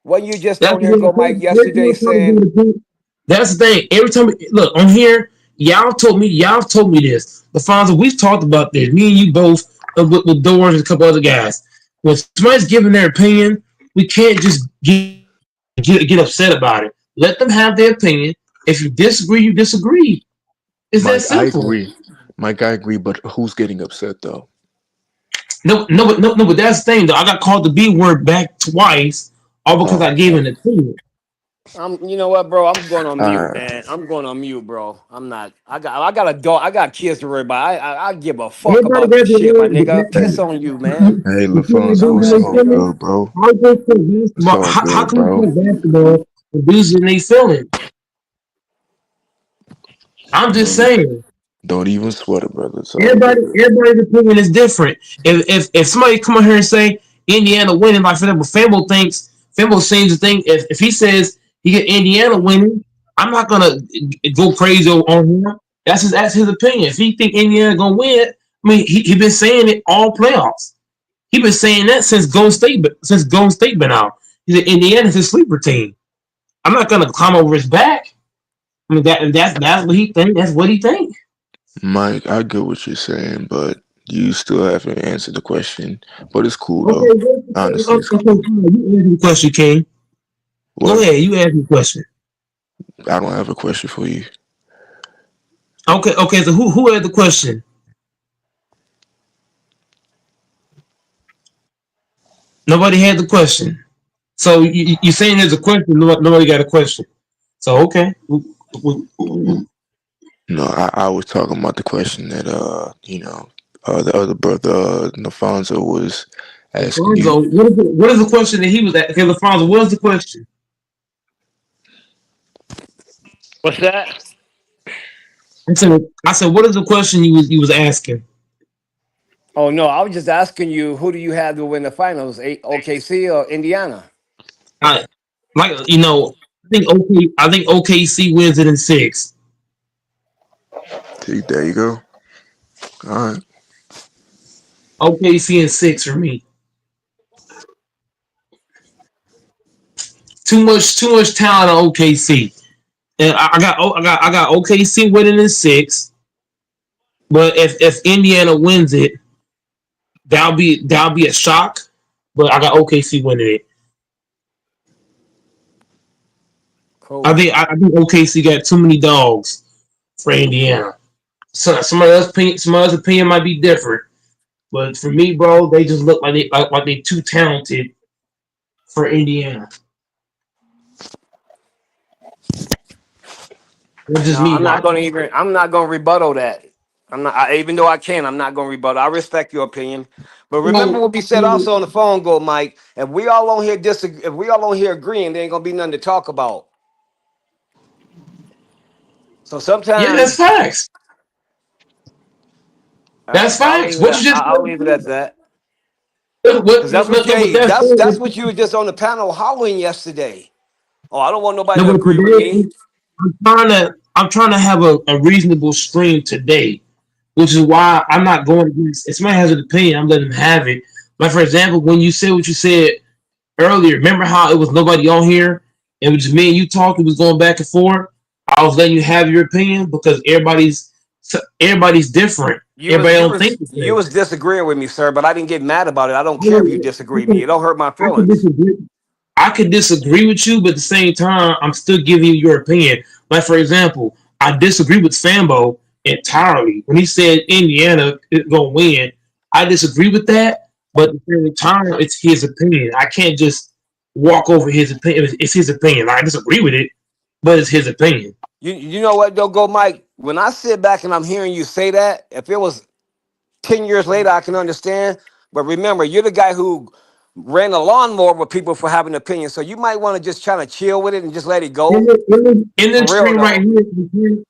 When you just That's on here, go, Mike. Yesterday saying, that's the thing. Every time look on here, y'all told me this. The father, we've talked about this. Me and you both with Doors and a couple other guys. When somebody's giving their opinion, we can't just get upset about it. Let them have their opinion. If you disagree, you disagree. It's that Mike, I simple. agree. Mike, I agree. But who's getting upset though? No, but that's the thing though. I got called the B word back twice, all because Oh, I gave an opinion. You know what, bro? I'm going on mute, uh, man. I'm going on mute, bro. I'm not. I got a dog. I got kids to worry about. I give a fuck Everybody about got this shit, my the nigga. hey, Piss on you, man. hey, dudes Lafonso, in it's their all Dumbass feelings. good, bro. How can we play It's basketball? all How good, can we bro. play basketball with dudes in their feelings? I'm just Don't saying. don't even sweat it, brother. It's all good. Everybody's opinion is different. If somebody come on here and say Indiana winning, like for example, Fambo seems to think if he says he get Indiana winning, I'm not gonna go crazy on him. That's his opinion. If he think Indiana gonna win, I mean he been saying it all playoffs. He been saying that since Golden State been out. He said Indiana's his sleeper team. I'm not gonna climb over his back. I mean that's what he think. That's what he think. Mike, I get what you're saying, but you still haven't answered the question. But it's cool Okay, though. Honestly, it's cool. you ask me a question, King. Go What? ahead, you ask me a question. I don't have a question for you. Okay. So who had the question? Nobody had the question. So you saying there's a question? Nobody got a question. So okay. No, I was talking about the question that the other brother Nafonso was asking you. Alfonso, what is the question that he was at? Okay, Alfonso, what is the question? What's that? I said, what is the question you was asking? Oh no, I was just asking you, who do you have to win the finals? OKC or Indiana? I like I think OKC wins it in six. See, there you go. All right. OKC in six for me. Too much talent on OKC. And I got OKC winning in six. But if Indiana wins it, that'll be a shock. But I got OKC winning it. Cool. I think OKC got too many dogs for Indiana. So somebody else's opinion might be different. But for me, bro, they just look like they too talented for Indiana. It's No, just me, I'm bro. not gonna even. I'm not gonna rebuttal that. I'm not. Even though I can, I'm not gonna rebuttal. I respect your opinion, but remember So, what we said also on the phone, go, Mike. If we all on here disagree, if we all on here agreeing, there ain't gonna be nothing to talk about. So yeah, that's sometimes, facts. all That's right, I'll facts. leave it. What you just I'll leave it at that. what Because that's no, what no, but you. that's That's what you were just on the panel hollering yesterday. Oh, I don't want nobody no, to but agree with me. today I'm trying to have a reasonable stream today, which is why I'm not going against. If somebody has an opinion, I'm letting them have it. Like for example, when you said what you said earlier, remember how it was nobody on here, and it was me and you talking, was going back and forth. I was letting you have your opinion because everybody's different. You was Everybody you don't was think the you same. was disagreeing with me, sir, but I didn't get mad about it. I don't I care if you disagree with me. It could, don't hurt my I could feelings. disagree. I could disagree with you, but at the same time, I'm still giving you your opinion. Like for example, I disagree with Sambo entirely when he said Indiana is gonna win. I disagree with that, but at the same time, it's his opinion. I can't just walk over his opinion. It's his opinion. I disagree with it, but it's his opinion. You know what? Don't go, Mike. When I sit back and I'm hearing you say that, if it was 10 years later, I can understand. But remember, you're the guy who ran a lawnmower with people for having opinions. So you might want to just try to chill with it and just let it In, go. the, in, the, in For this real stream right though. here,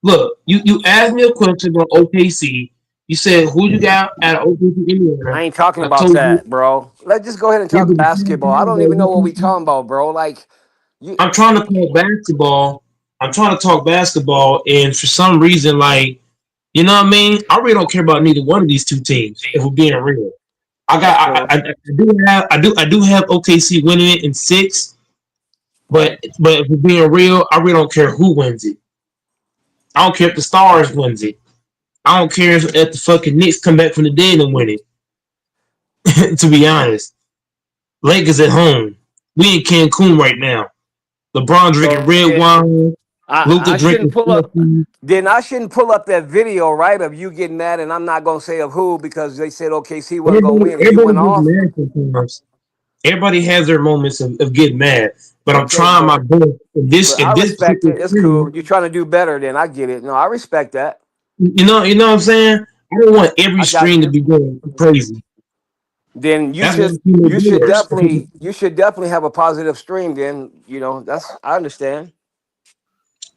look, you asked me a question about OKC. You said who you got at OKC Indiana. I ain't talking I about told you. that, bro. Let's just go ahead and Yeah, talk but at the same basketball. I time, don't even know what we though, talking about, bro. Like you I'm trying to talk basketball. I'm trying to talk basketball, and for some reason, like you know what I mean, I really don't care about neither one of these two teams. If we're being real, that's fair. I do have OKC winning it in six, Right. but if we're being real, I really don't care who wins it. I don't care if the Stars wins it. I don't care if the fucking Knicks come back from the dead and win it. To be honest, Lakers at home. We in Cancun right now. LeBron drinking So red then wine. Luca I shouldn't drinking pull up. coffee. Then I shouldn't pull up that video, right, of you getting mad, and I'm not gonna say of who because they said OKC wasn't gonna win, and you Everybody went gets off. mad sometimes. Everybody has their moments of getting mad, but I'm Okay, trying my best but in I this respect particular it. It's cool. thing. You're trying to do better. Then I get it. No, I respect that. You know what I'm saying? I don't want every I got stream to you. be going crazy. Then That's why I feel doors. you should definitely have a positive stream. Then that's I understand.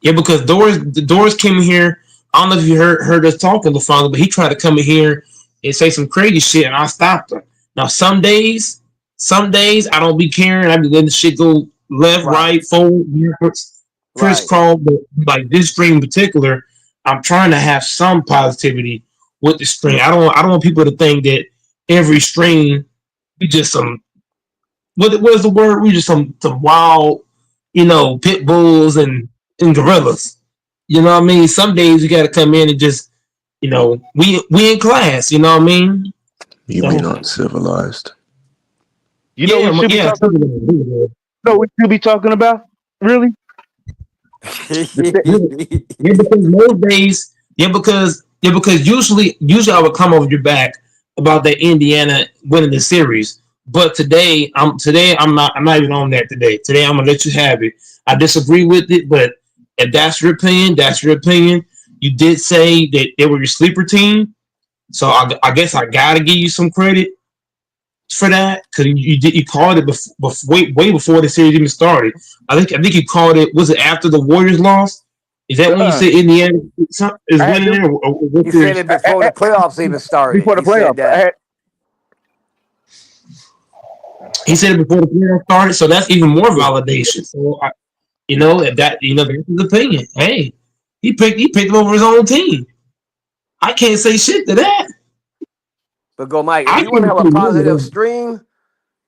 Yeah, because Doris came in here. I don't know if you heard us talking the father, but he tried to come in here and say some crazy shit, and I stopped him. Now some days I don't be caring. I be letting the shit go left, Right, right, forward, backwards, right. crisscross. But like this stream in particular, I'm trying to have some positivity with the stream. I don't want people to think that every stream we just some what is the word? We just some wild, pit bulls and gorillas. You know what I mean? Some days you got to come in and just, we in class. You know what I mean? You So mean uncivilized? You know yeah, we should be yeah. talking. You know what we should be talking about? Really? The Yeah, yeah, because most days, because usually I would come over your back about that Indiana winning the series. But today I'm not even on that today. Today I'm gonna let you have it. I disagree with it, but if that's your opinion, that's your opinion. You did say that they were your sleeper team, so I guess I gotta give you some credit for that because you called it way before the series even started. I think you called it. Was it after the Warriors lost? Is that when you uh, said Indiana is I had winning them it, or what He said series? it before the playoffs even started. before the He said playoffs. that. He said it before the playoffs started, so that's even more validation. So that's his opinion. Hey, he picked him over his own team. I can't say shit to that. But go, Mike. If I you want to can't have say a nothing to positive that. stream,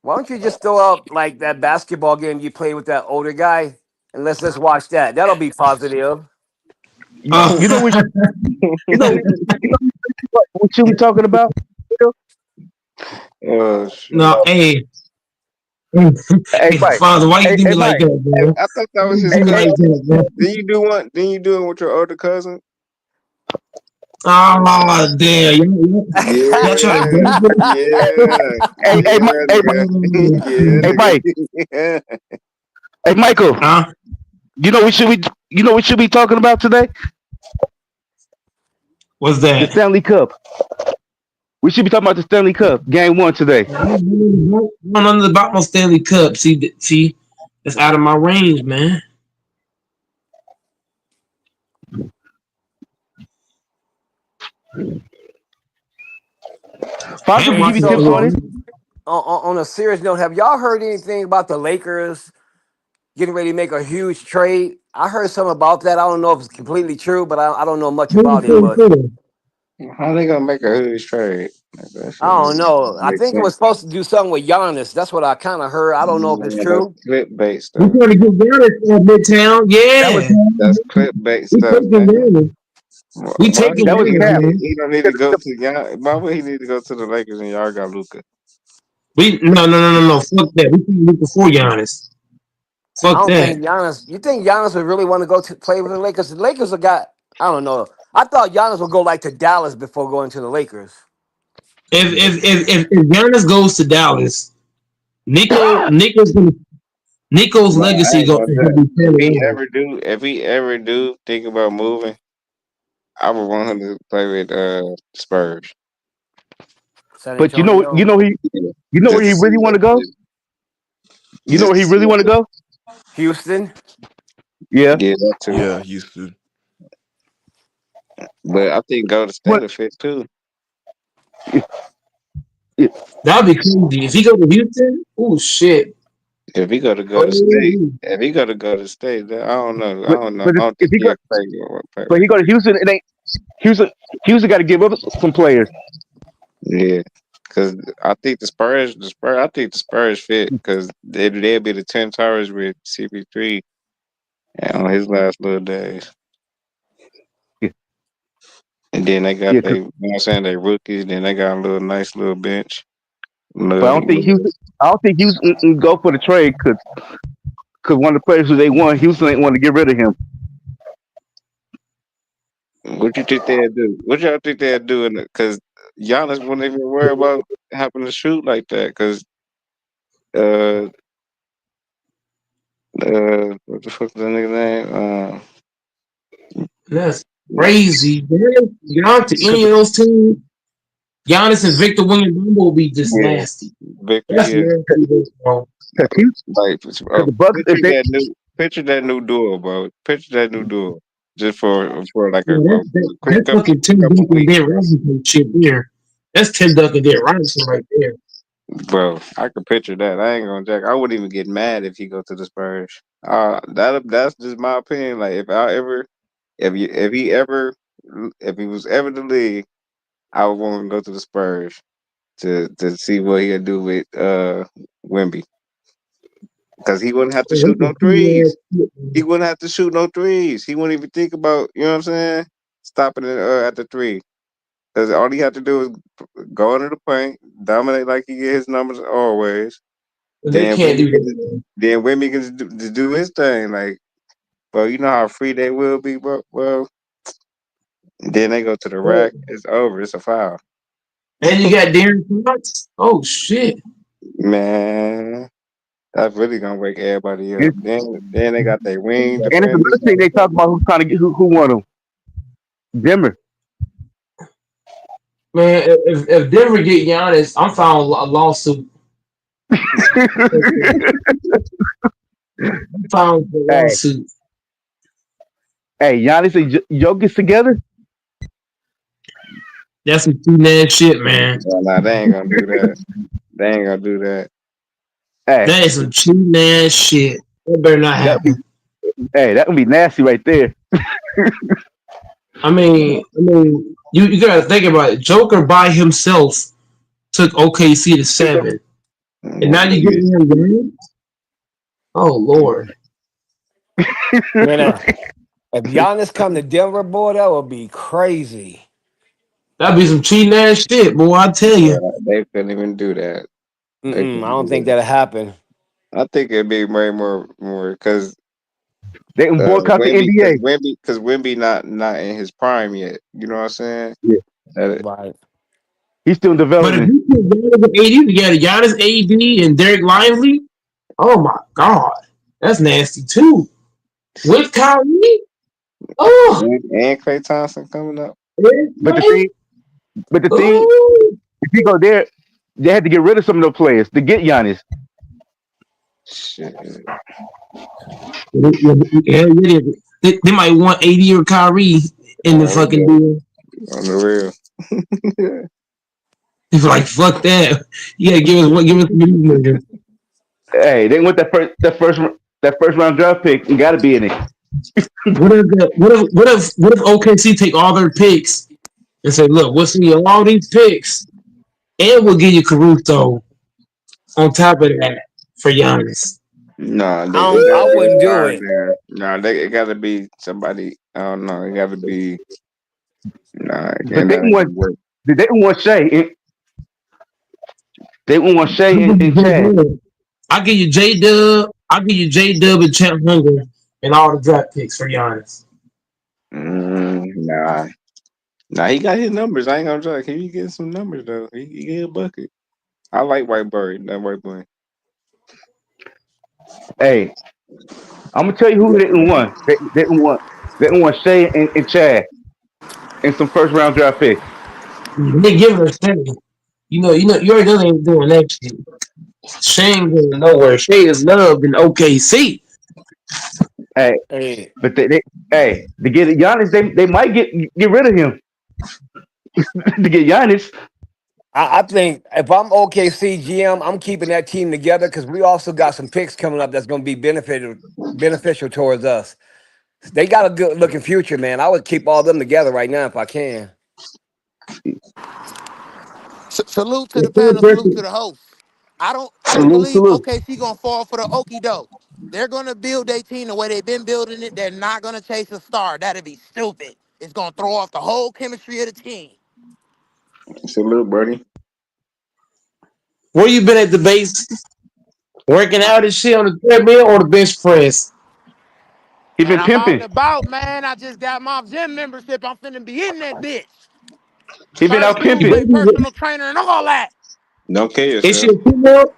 why don't you just throw up like that basketball game you played with that older guy, and let's watch that. That'll be positive. You know we you know you know what should we talking about? Oh shit. no, hey, Hey hey, Mike. father, why you do Hey me like Mike. that, bro? I thought that Why was you his do me Hey, like cousin. that, bro? Didn't you do one? Didn't you do it with your older cousin? Oh damn! Y'all trying to Yeah, go yeah, hey, hey, Mi- yeah, hey, nigga. Yeah, hey Mike. nigga. Hey Michael. Huh? You know we should be talking about today? What's The that? Stanley Cup. We should be talking about the Stanley Cup. Game one today. I don't know nothing about my Stanley Cup. See, that's out of my range, man. Faza Can't will Hey, give watch you it so tips on it. on a serious note, have y'all heard anything about the Lakers getting ready to make a huge trade? I heard something about that. I don't know if it's completely true, but I don't know much about it. But alone. How they gonna make a huge trade? Like, that I shit don't don't know. I make think it was sense. supposed to do something with Giannis. That's what I kind of heard. I don't know if it's Man, that's true. clickbait We stuff. trying to get Giannis at Midtown. That was Yeah. That's clickbait We stuff, taking man. Giannis. We Why he taking that was need? Giannis, Cap. man. He don't need to go to y'all. Why would he need to go to the Lakers and y'all got Luca? We no. Fuck that. We can look before Giannis. I Fuck don't that. think Giannis. You think Giannis would really want to go to play with the Lakers? The Lakers have got. I don't know. I thought Giannis would go like to Dallas before going to the Lakers. If Giannis goes to Dallas, Nico's Nah, I legacy ain't go gonna is do gonna it. be carried If he ever do think about moving, I would want him to play with Spurs. San But Antonio, Yeah. you know where Just to he see really want what to go. You know just where to he see really what want to go. Houston. Yeah. yeah, that too. Yeah, Houston. But I think Golden State What? will fit too. Yeah. That'd be crazy. If he go to Houston, oh shit. If he go to Golden State, Oh, if he go to Golden State, then I don't know. I But don't know. but I don't if think he go, he'll play but right he go to Houston, it ain't Houston. Houston got to give up some players. now. Yeah, because I think I think the Spurs fit because they'll be the 10 towers with CP3 on his last little days. Yeah, And then they yeah. got they, you know what I'm saying, they rookies. Then they got a little nice little bench. But I Little, don't think little, Houston. I don't think Houston can go for the trade because one of the players who they want, Houston ain't want to get rid of him. what you think they'll do? What y'all think they'll do? Because Giannis wouldn't even worry about having to shoot like that. Because uh, what the fuck is the nigga name? that's crazy. Giannis to any of those teams, Giannis and Victor Wembanyama will be just Yeah, nasty. Victor. That's Yeah, nasty, bro. like Because the Bucks, if they picture that new duo, bro. Picture that new duo. Just for like Yeah, a quick that's fucking Tim couple Duncan, weeks, Dan Robinson shit there. That's Tim Duncan, Dan Robinson right there. bro. I can picture that. I ain't gonna jack. I wouldn't even get mad if he go to the Spurs. That's just my opinion. Like if he was ever the league, I would want him to go to the Spurs to see what he'll do with Wemby. Because he wouldn't have to Yeah, shoot that's no a cool threes. ass shit, He man. wouldn't have to shoot no threes. He wouldn't even think about, you know what I'm saying, stopping it at the three. Because all he had to do is go into the paint, dominate like he get his numbers always. But they Then can't Wimby do can that, just, man. then Wimby can just do his thing. Like, bro, you know how free they will be, bro. Well, then they go to the rack. It's over. It's a foul. And you got Darren Fox. Oh shit. Man, that's really gonna wake everybody up. and Then they got their wing it's another defenders. thing they talk about who's trying to get who won him. Denver. Man, if Denver get Giannis, I'm filing a lawsuit. I'm filing a Hey, lawsuit. hey, Giannis and Jokic together. That's some cheating ass shit, man. Nah, they ain't gonna do that. They ain't gonna do that. Hey, That is some cheating ass shit. That better not that be happen. hey, that would be nasty right there. You gotta think about it. Joker by himself took OKC to 7, and now you get Yeah. him game. Oh Lord, Man, if Giannis come to Denver, boy, that would be crazy. that'd be some cheating ass shit, boy. I tell you. They couldn't even do that. They I couldn't don't do think that. that'll happen. I think it'd be way more because They can boycott the NBA. Wimby not in his prime yet. You know what I'm saying? Yeah, Uh, Right. he's still in But if development. you put Giannis and AD together, Giannis, AD, and Derek Lively, oh my God, that's nasty too. With Kyrie, oh, and Clay Thompson coming up. But the right? thing, but the thing, Oh, if you go there, they had to get rid of some of those players to get Giannis. Shit. yeah, they might want AD or Kyrie in the fucking deal. On the real. It's like fuck that. You gotta give us these niggas. Hey, they want that first round draft pick. You got to be in it. What if OKC take all their picks and say, "Look, we'll send you all these picks, and we'll give you Caruso on top of that for Giannis." Nah, I it don't. I gotta be a wouldn't do star it. there. Nah, it gotta be somebody. I don't know. It gotta be. Nah, But and that ain't gonna work. they didn't want Shay. They didn't want I'll Shay give you and Chad. J Dub. I'll give you J Dub. I'll give you J Dub and Champ Hunger and all the draft picks for Giannis. Nah, nah. He got his numbers. I ain't gonna try. He getting some numbers though. He get a bucket. I like White Bird. That white boy. Hey, I'm gonna tell you who didn't want. They didn't want Shay and Chad and some first round draft picks. They give her Shay. You already know they ain't doing that shit. Shay ain't going nowhere. Shay is loved in OKC. Hey, Hey, but hey, to get Giannis, they might get rid of him to get Giannis. I think if I'm OKC GM, I'm keeping that team together because we also got some picks coming up that's going to be beneficial towards us. They got a good looking future, man. I would keep all them together right now if I can. Salute to The the third panel. Salute to person, the host. I don't Salute, believe salute. OKC gonna fall for the okie doke. They're gonna build their team the way they've been building it. They're not gonna chase a star. That'd be stupid. It's gonna throw off the whole chemistry of the team. Salute, buddy. where you been at the base working out and shit on the treadmill or the bench press? He Man, been I'm out and pimping. about, man. I just got my gym membership. I'm finna be in that bitch. He been out Personal, pimping. personal trainer and all that. Don't kill Is she yourself. a female?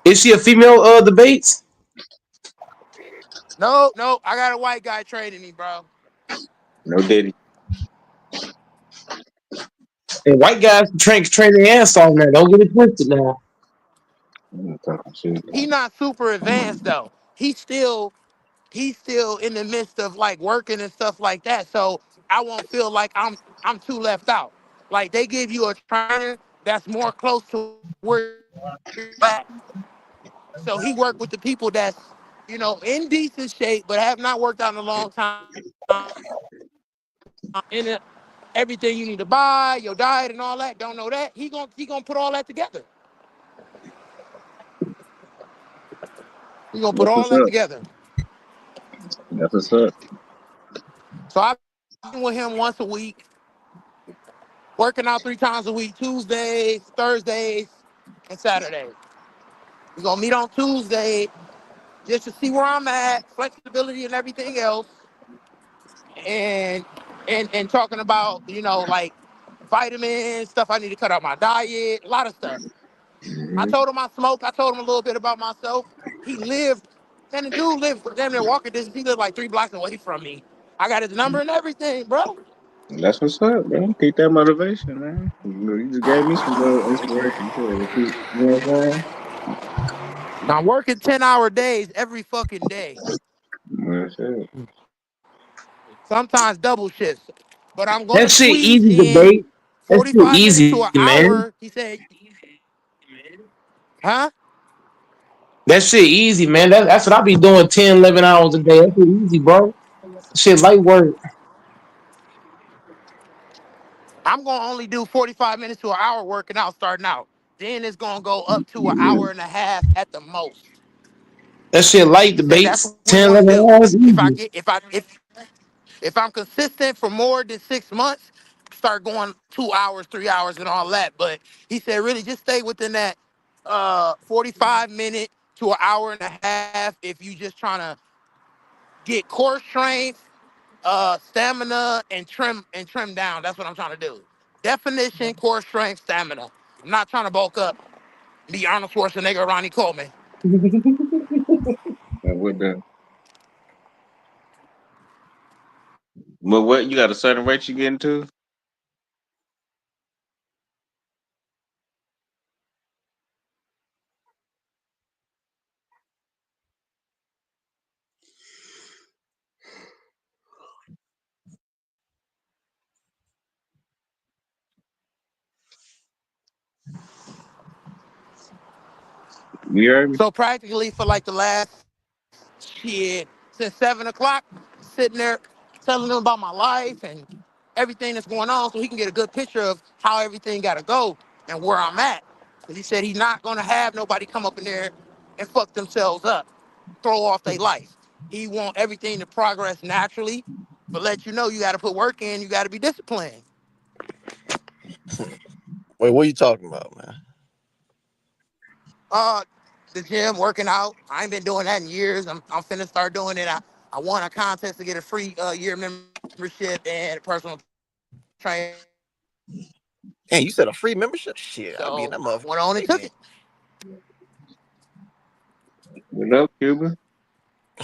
Is she a female debates? No, no, I got a white guy training me, bro. No diddy. And white guys train their ass off now. Don't get it twisted now. I'm not talking shit. He not super advanced though. He's still in the midst of like working and stuff like that. So I won't feel like I'm too left out. Like they give you a trainer that's more close to where you're at. So he worked with the people that's, in decent shape, but have not worked out in a long time. In it, everything you need to buy, your diet and all that. Don't know that. He gonna put all that together. He gonna put That's all what's that up. together. That's what's up. So I've been with him once a week, working out 3 times a week, Tuesdays, Thursdays, and Saturdays. We're gonna meet on Tuesday just to see where I'm at, flexibility and everything else, and and talking about, like vitamins, stuff I need to cut out my diet, a lot of stuff. I told him I smoke. I told him a little bit about myself. He lived, and the dude lived damn near walking distance. He lived like 3 blocks away from me. I got his number and everything, bro. That's what's up, bro. Keep that motivation, man. You just gave me some inspiration too. You know what I'm Now I'm working 10-hour days every fucking day. saying? That's it. Sometimes double shifts. But I'm That gonna shit squeeze easy in debate. That shit 45 minutes to easy, an man. hour. He said, huh? That shit easy, man. That's what I be doing 10, 11 hours a day. That shit easy, bro. Shit light work. I'm gonna only do 45 minutes to an hour working out starting out. Then it's gonna go up to an hour and a half at the most. That shit light He said that's debates what we 10, want to 11 do. hours If I easy. get if I'm consistent for more than 6 months, start going 2 hours, 3 hours, and all that. But he said really just stay within that 45 minute to an hour and a half if you just trying to get core strength, stamina, and trim down. That's what I'm trying to do. Definition, core strength, stamina. I'm not trying to bulk up, be Arnold Schwarzenegger, or Ronnie Coleman. And with the but what you got a certain rate you getting to? You heard me? So practically for like the last shit since 7 o'clock, sitting there telling them about my life and everything that's going on so he can get a good picture of how everything got to go and where I'm at. 'Cause he said he's not going to have nobody come up in there and fuck themselves up, throw off their life. He want everything to progress naturally, but let you know you got to put work in, you got to be disciplined. Wait, what are you talking about, man? The gym, working out. I ain't been doing that in years. I'm finna start doing it. I won a contest to get a free year membership and a personal trainer. Hey, you said a free membership? Shit, I'll be in So that I motherfucker. went on and took it. What up, Cuba?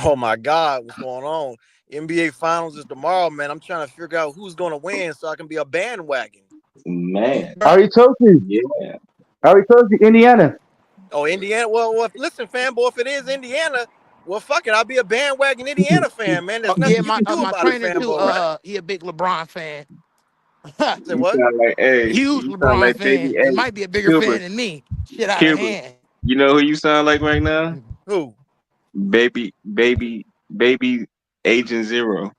Oh my God, what's going on? NBA Finals is tomorrow, man. I'm trying to figure out who's gonna win so I can be a bandwagon. Man, I already told you. yeah. I already told you, Indiana. Oh, Indiana. Well, listen, fanboy, if it is Indiana, well, fuck it. I'll be a bandwagon Indiana fan, man. There's Yeah, nothing you can do my about it, trainer too. fanboy, right? He a big LeBron fan. Say You what? sound like, hey, Huge you sound LeBron like baby, fan. He hey, might be a bigger Cuba, fan than me. Shit out of Cuba. hand. You know who you sound like right now? Who? Baby, Agent Zero.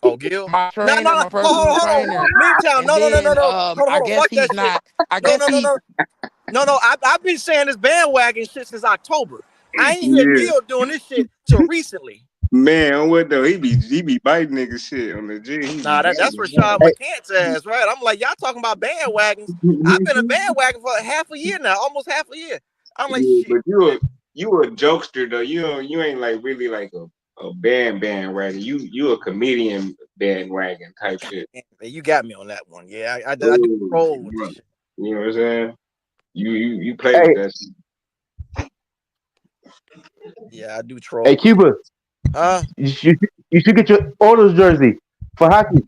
Oh, Gil? My No, no, trainer, no. my personal Hold on. trainer. Meantime, And no, no, no, no, then no. I Hold on. guess Fuck that he's shit. not. I No, guess no, no, he no. No. I've been saying this bandwagon shit since October. I ain't hear Yeah. Gil doing this shit till recently. Man, on what though? He be biting niggas shit on the G. He be Nah, that's biting Rashad Hey, McCants ass, right? I'm like, y'all talking about bandwagons. I've been a hard. bandwagon for half a year now, almost half a year. I'm like, Yeah, shit. but you a jokester though. You ain't like really like a bandwagon. You a comedian bandwagon type shit. Man, you got me on that one. Yeah, I do Oh, troll with this bro. shit. You know what I'm saying? You play with hey, that shit. Yeah, I do hey, troll with it. Cuba, Huh? you should get your Oilers jersey for hockey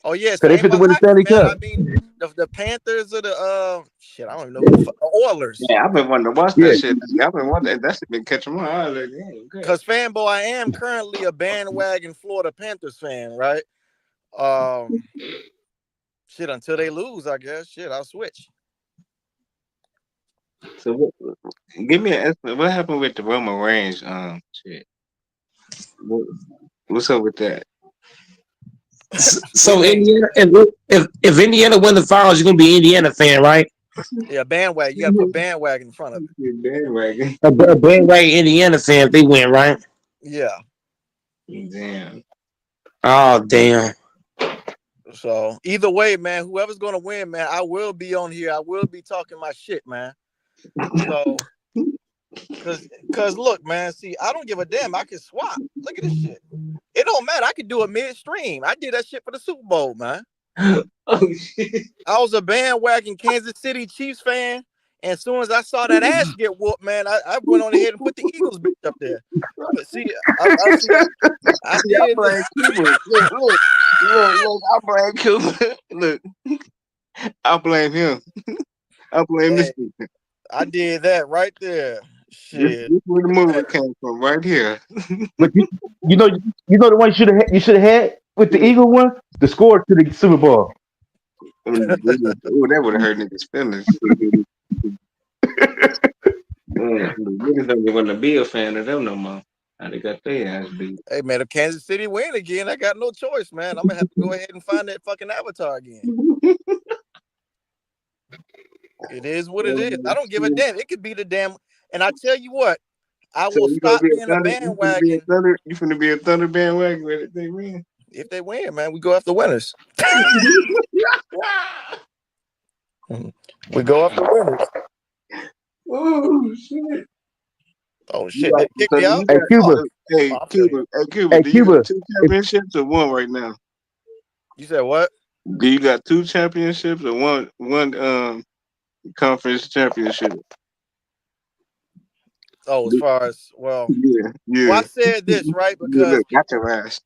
Oh yeah, because they same fit to with win the hockey, Stanley man. Cup. I mean, the Panthers or the shit, I don't even know who the fuck the Oilers. Yeah, I've been wanting to watch that Yeah. shit. I've been wanting that shit been catching my eye. Like, damn, good. Cause fanboy, I am currently a bandwagon Florida Panthers fan, right? Um, shit, until they lose, I guess. Shit, I'll switch. So give me an estimate. What happened with the Roman Reigns? Shit. What, what's up with that? What do you So mean? Indiana, if Indiana win the finals, you're gonna be an Indiana fan, right? Yeah, bandwagon. You got to put bandwagon in front of it. Bandwagon. A bandwagon Indiana fan if they win, right? Yeah. Damn. Oh damn. So either way, man, whoever's gonna win, man, I will be on here. I will be talking my shit, man. So, cause look, man, see, I don't give a damn. I can swap. Look at this shit. It don't matter. I can do it midstream. I did that shit for the Super Bowl, man. Oh shit. I was a bandwagon Kansas City Chiefs fan. And as soon as I saw that ass get whooped, man, I went on ahead and put the Eagles bitch up there. But see, I see, I See, I did. blame Cuba. Look, I blame Cuba. Look, I blame him. I blame this Hey, nigga. I did that right there. Shit. This where the movie came from, right here. But you know the one you should have had with the Eagle one, the score to the Super Bowl. Oh, that would have hurt niggas' feelings. Man, the niggas don't want to be a fan of them no more. How they got their ass beat. Hey man, if Kansas City win again, I got no choice, man. I'm gonna have to go ahead and find that fucking avatar again. It is what it is. I don't give a damn. It could be the damn. And I tell you what, I So will you gonna stop be a being a thunder? You finna be a bandwagon thunder? You finna be a thunder bandwagon when they win? if they win, man. We go after winners. We go after winners. Oh shit! Oh You shit! got Did it kick so me do out? you Hey got Cuba, Oh, hey I feel you. Cuba, hey Cuba, hey do you got Cuba, two if, championships or one right now? You said what? Do you got two championships or one conference championship? Oh, as far as Yeah, well, I yeah. said this right Yeah, because look, got people, your ass.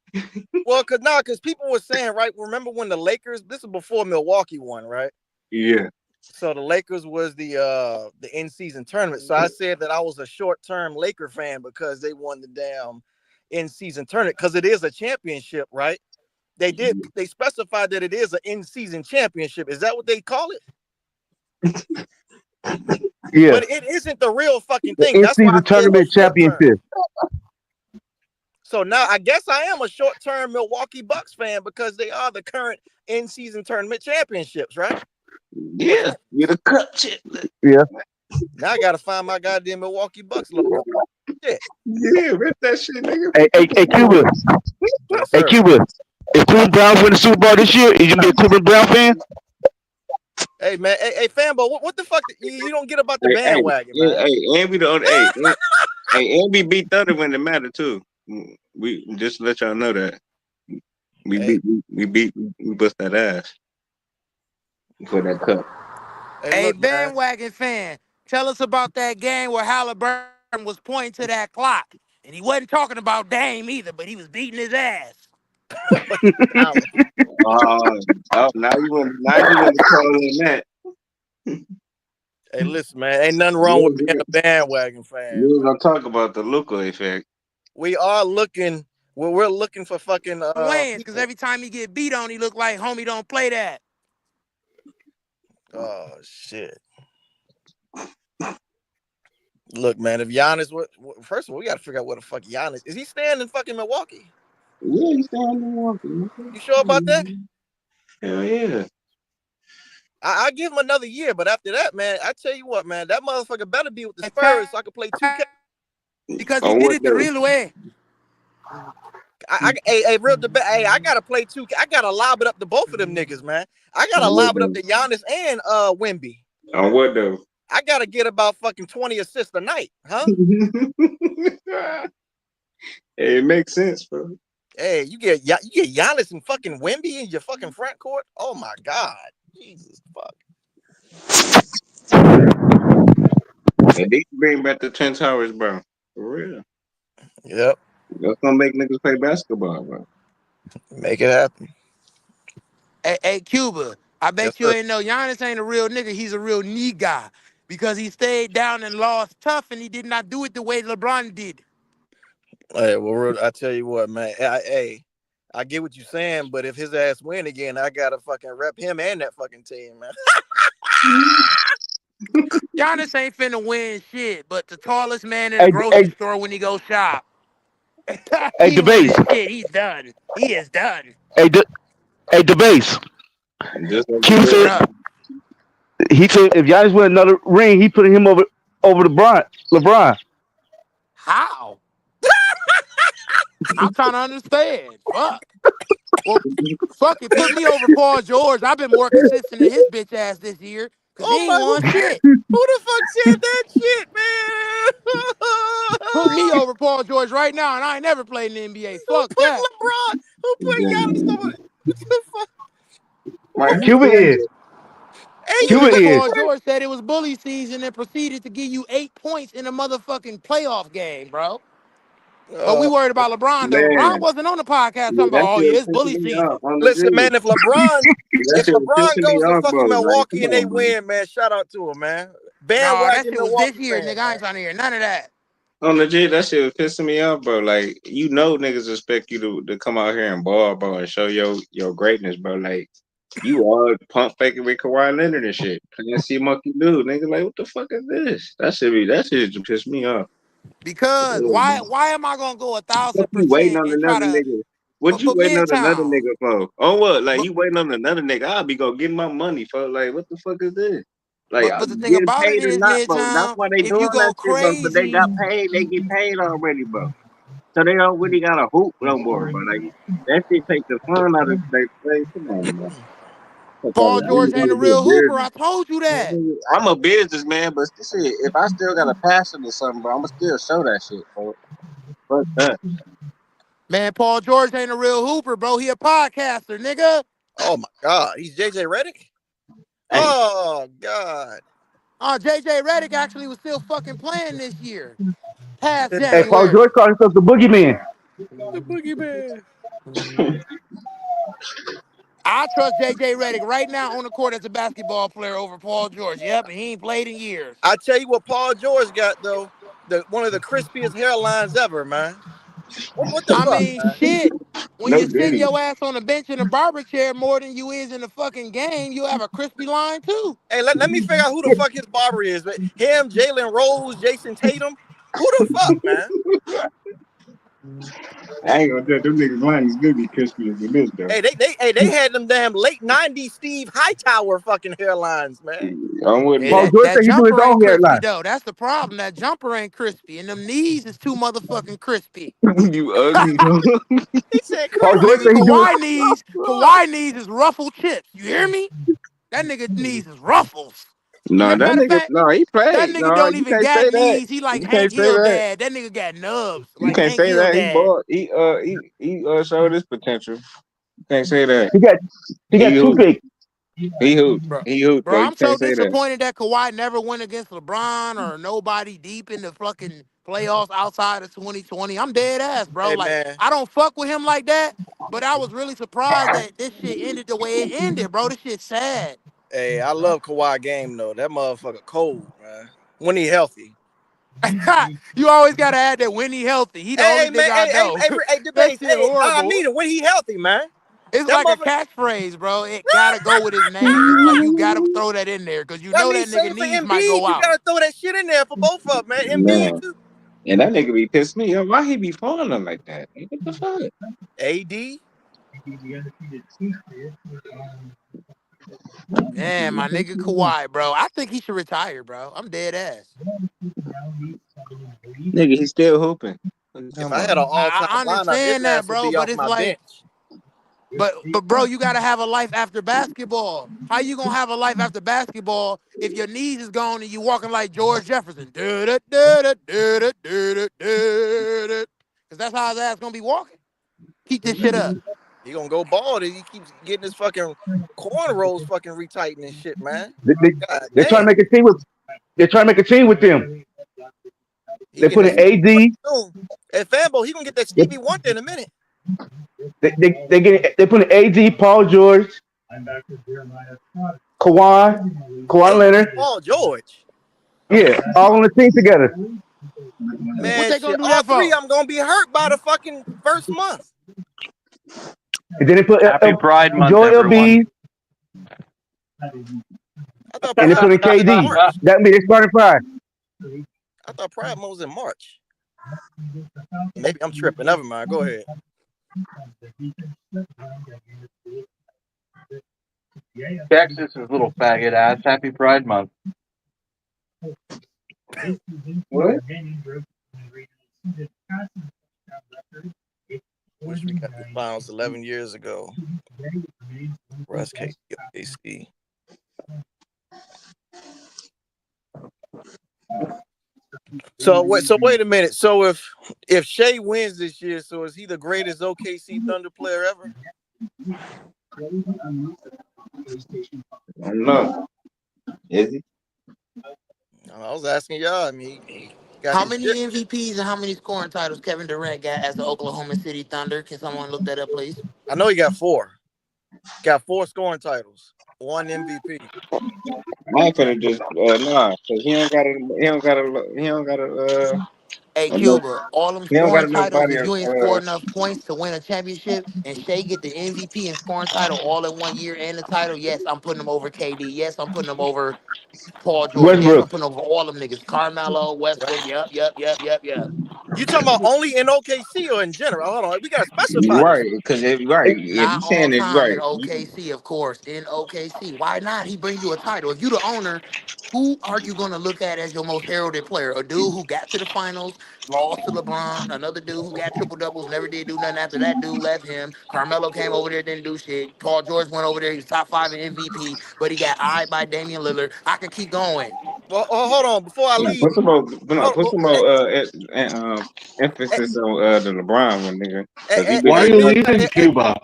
because people were saying right. Remember when the Lakers? This is before Milwaukee won, right? Yeah. So the Lakers was the in season tournament. So I said that I was a short term Laker fan because they won the damn in season tournament because it is a championship, right? They specified that it is an in season championship. Is that what they call it? yeah, But it isn't the real fucking the thing. in That's why I season say it's a tournament short term. championship. So now I guess I am a short-term Milwaukee Bucks fan because they are the current in-season tournament championships, right? Yeah, you're the cup chip. Yeah. Now I gotta find my goddamn Milwaukee Bucks logo. Shit. Yeah, rip that shit, nigga. Hey, Cuba. Yes, Hey, sir. Cuba. If Cleveland Browns win the Super Bowl this year, you gonna be a Cleveland Brown fan? Hey man, hey Fanbo, what the fuck you don't get about the Hey, bandwagon, man? and we the only, and we beat Thunder when it mattered too. We just to let y'all know that we Hey, we bust that ass for that cup. hey, Hey, look, man. bandwagon fan, tell us about that game where Halliburton was pointing to that clock. And he wasn't talking about Dame either, but he was beating his ass. Dollar. Oh, now you want to call in that. Hey, listen, man, ain't nothing wrong with being You a bandwagon fan, was man. gonna talk about the Luka effect. We are looking. We're looking for fucking Wins, because people. every time he get beat on, he look like homie don't play that. Oh shit! Look, man, if Giannis, first of all, we gotta figure out where the fuck Giannis is. He staying in fucking Milwaukee? Yeah, he's still in Milwaukee. You sure about that? Hell yeah. I give him another year, but after that, man, I tell you what, man, that motherfucker better be with the Spurs so I can play 2K. Because he On did what it the day? real way. Real debate. Hey, I gotta play 2K. I gotta lob it up to both of them niggas, man. I gotta On what lob it up day? to Giannis and Wemby. On what though? I gotta get about fucking 20 assists a night, huh? Hey, it makes sense, bro. Hey, you get Giannis and fucking Wemby in your fucking front court. Oh my god, Jesus fuck. Hey, they bring back the Twin Towers, bro. For real. Yep, That's gonna make niggas play basketball, bro. make it happen. Hey, Cuba, I Yes, bet you sir. ain't know Giannis ain't a real nigga. He's a real knee guy. Because he stayed down and lost tough, and he did not do it the way LeBron did. Hey, I tell you what, man. I get what you're saying, but if his ass win again, I gotta fucking rep him and that fucking team, man. Giannis ain't finna win shit, but the tallest man in the Hey, grocery store when he go shop. hey, He debate. loses shit. He's done. He is done. Hey, hey, debate. Just like Q What said up? he said if Giannis win another ring, he putting him over LeBron. How? I'm trying to understand. Fuck. Well, fuck it. Put me over Paul George. I've been more consistent than his bitch ass this year because Oh he ain't my, won shit. who the fuck said that shit, Put me man? over Paul George right now, and I ain't never played in the NBA. Who Fuck put that. LeBron? Who put Giannis over? What the fuck? Mike, who Cuba said is. that? Hey, you Cuba Nigga, couldn't is. Paul play. George said it was bully season and proceeded to give you 8 points in a motherfucking playoff game, bro. But we Uh, worried about LeBron, though. LeBron Man, wasn't on the podcast yeah, talking about, that oh, shit yeah, was it's bully pissing me season. off on the listen, G. man. That If shit was LeBron pissing me goes to off, bro. fucking Like, come Milwaukee and they on, bro. win, man, shout out to him, man. No, that Bandwagon shit was this Milwaukee year, fan, nigga. I man. ain't trying to hear none of that. On the G, that shit was pissing me off, bro. Like, you know, niggas expect you to come out here and ball, bro, and show your greatness, bro. Like, you all pump faking with Kawhi Leonard and shit. Can't see monkey dude, nigga. Like, what the fuck is this? That shit just pissed me off. Because Yeah, why bro. why am I gonna go What you waiting 1,000% on and try another to nigga? What you but waiting on another Midtown? nigga for? Oh what? Like But you waiting on another nigga? I'll be gonna get my money for like what the fuck is this? Like but I'm but the thing getting about it paid or is, not, bro. That's Midtown, why they if you doing that go shit, bro. Cause they got crazy, paid. They get paid already, bro. So they don't really got a hoop no more, bro. Like that shit take the fun out of they play. Come on, bro. Fuck all Paul that. I'm George ain't gonna a be a real hooper. I business. told you that. I'm a businessman, but this shit, if I still got a passion or something, bro, I'ma still show that shit, bro. Fuck that. Man, Paul George ain't a real hooper, bro. He a podcaster, nigga. Oh my God, he's JJ Redick. Hey, Oh God. JJ Redick actually was still fucking playing this year, past Hey, Paul January. George called himself the boogeyman. The boogeyman. I trust JJ Redick right now on the court as a basketball player over Paul George. Yep, and he ain't played in years. I tell you what, Paul George got though, the one of the crispiest hairlines ever, man. What the I fuck, mean, man? shit. When no you sitting Diddy. your ass on the bench in a barber chair more than you is in the fucking game, you have a crispy line too. Hey, let me figure out who the fuck his barber is. But him, Jalen Rose, Jason Tatum. Who the fuck, man? I ain't gonna tell them niggas mine is gonna be crispy as this though. They had them damn late '90s Steve Hightower fucking hairlines, man. I'm with Hey, Paul that. George that said he do his jumper own ain't crispy hairline. though. That's the problem. That jumper ain't crispy, and them knees is too motherfucking crispy. You ugly. He said Paul George Nigga, crispy. said he do it. Kawhi knees is ruffled chips. You hear me? That nigga knees is ruffles. No, that Matter of nigga. fact, No, he that played. nigga No, don't you even can't got say that. knees. He like You Hank can't say Hill that. dad. That nigga got nubs You like can't Hank say Hill that. He dad. bought. He showed his potential. You can't say that. He He got two hooped. big. He hooped. Bro, He hooped bro, though. You I'm so can't say that. disappointed that Kawhi never went against LeBron or nobody deep in the fucking playoffs outside of 2020. I'm dead ass, bro. Hey Like, man. I don't fuck with him like that, but I was really surprised that this shit ended the way it ended, bro. This shit's sad. Hey, I love Kawhi game though. That motherfucker cold, man. When he healthy. You always gotta add that when he healthy. He the only Hey man, nigga I know. hey, That debates. shit I horrible. mean it when he healthy, man. It's That like a motherfucker. catchphrase, bro. It gotta go with his name. It's like you gotta throw that in there because you I know mean, that nigga same for knees might go Embiid. You out. gotta throw that shit in there for both of them, man. Embiid Man, too. and that nigga be pissed me off. Why he be falling like that? What the fuck? AD. Man, my nigga Kawhi, bro. I think he should retire, bro. I'm dead ass. Nigga, he still hooping. What you If talking I about? had an all-time I lineup, his understand that, ass would bro, be but off it's my like, bench. but bro, you gotta have a life after basketball. How you gonna have a life after basketball if your knees is gone and you walking like George Jefferson? Because that's how his ass gonna be walking. Keep this shit up. He gonna go bald if he keeps getting his fucking cornrows fucking retightened and shit, man. God They're trying damn. to make a team with. They're trying to make a team with them. He They getting put that in Stevie AD. Wonder soon. At Fambo, he gonna get that Stevie Wonder in a minute. They put in AD, Paul George, Kawhi AD Leonard. Paul George. Yeah, all on the team together. What Man, they shit. gonna do All that three for? of them gonna be hurt by the fucking first month. And then they put Happy Pride Month, Joel everyone. Embiid, I thought and they Pride put in Month was in KD. March. That means they starting five. I thought Pride Month was in March. Maybe I'm tripping. Never mind. Go ahead. Texas is little faggot ass. Happy Pride Month. What? Wish we got the finals 11 years ago. Russ KC. So wait a minute. So if Shea wins this year, so is he the greatest OKC Thunder player ever? I don't know. Is he? I was asking y'all. I mean, he got How some many shit. MVPs and how many scoring titles Kevin Durant got as the Oklahoma City Thunder? Can someone look that up, please? I know he got four. Got four scoring titles, one MVP. I ain't finna just nah, cause he don't got a Hey enough. Cuba, all them He don't got scoring enough titles. body. If you ain't scored enough points to win a championship, and Shea get the MVP and scoring title all in 1 year and the title, yes, I'm putting them over KD. Yes, I'm putting them over Paul George. Yes, I'm Westbrook. putting over all them niggas. Carmelo, Westbrook. Yep, yep, yep, yep, yep. You talking about only in OKC or in general? Hold on, we gotta specify this. Right, cause if you Not all saying it time in right, OKC, of course. In OKC, why not? He bring you a title. If you the owner, who are you gonna look at as your most heralded player? A dude who got to the finals, lost to LeBron. Another dude who got triple doubles, never did do nothing after that dude left him. Carmelo came over there, didn't do shit. Paul George went over there, he was top five in MVP, but he got eyed by Damian Lillard. I can keep going. Well, hold on. Before I no, leave, put some hey, more emphasis on the LeBron one, nigga, cause he been Why are hey, you getting big, it. leaving, Cuba?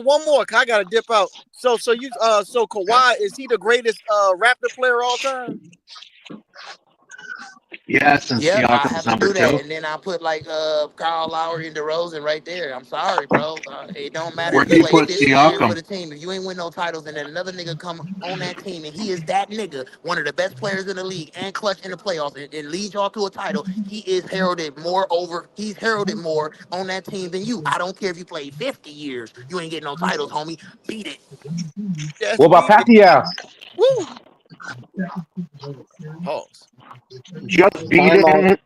one more. 'Cause I gotta dip out. So Kawhi, is he the greatest Raptor player all time? Yes, and Yep, I Siakam's have to number do that, two. and then I put like Kyle Lowry and DeRozan right there. I'm sorry, bro. It don't matter Where if do you you play put 50 years for Siakam? the team. If you ain't win no titles, and then another nigga come on that team, and he is that nigga, one of the best players in the league, and clutch in the playoffs, and leads y'all to a title. He is heralded more over. He's heralded more on that team than you. I don't care if you played 50 years. You ain't getting no titles, homie. Beat it. Yes, What about beat it. Pacquiao? Woo. Pause. Just beat Time out. it.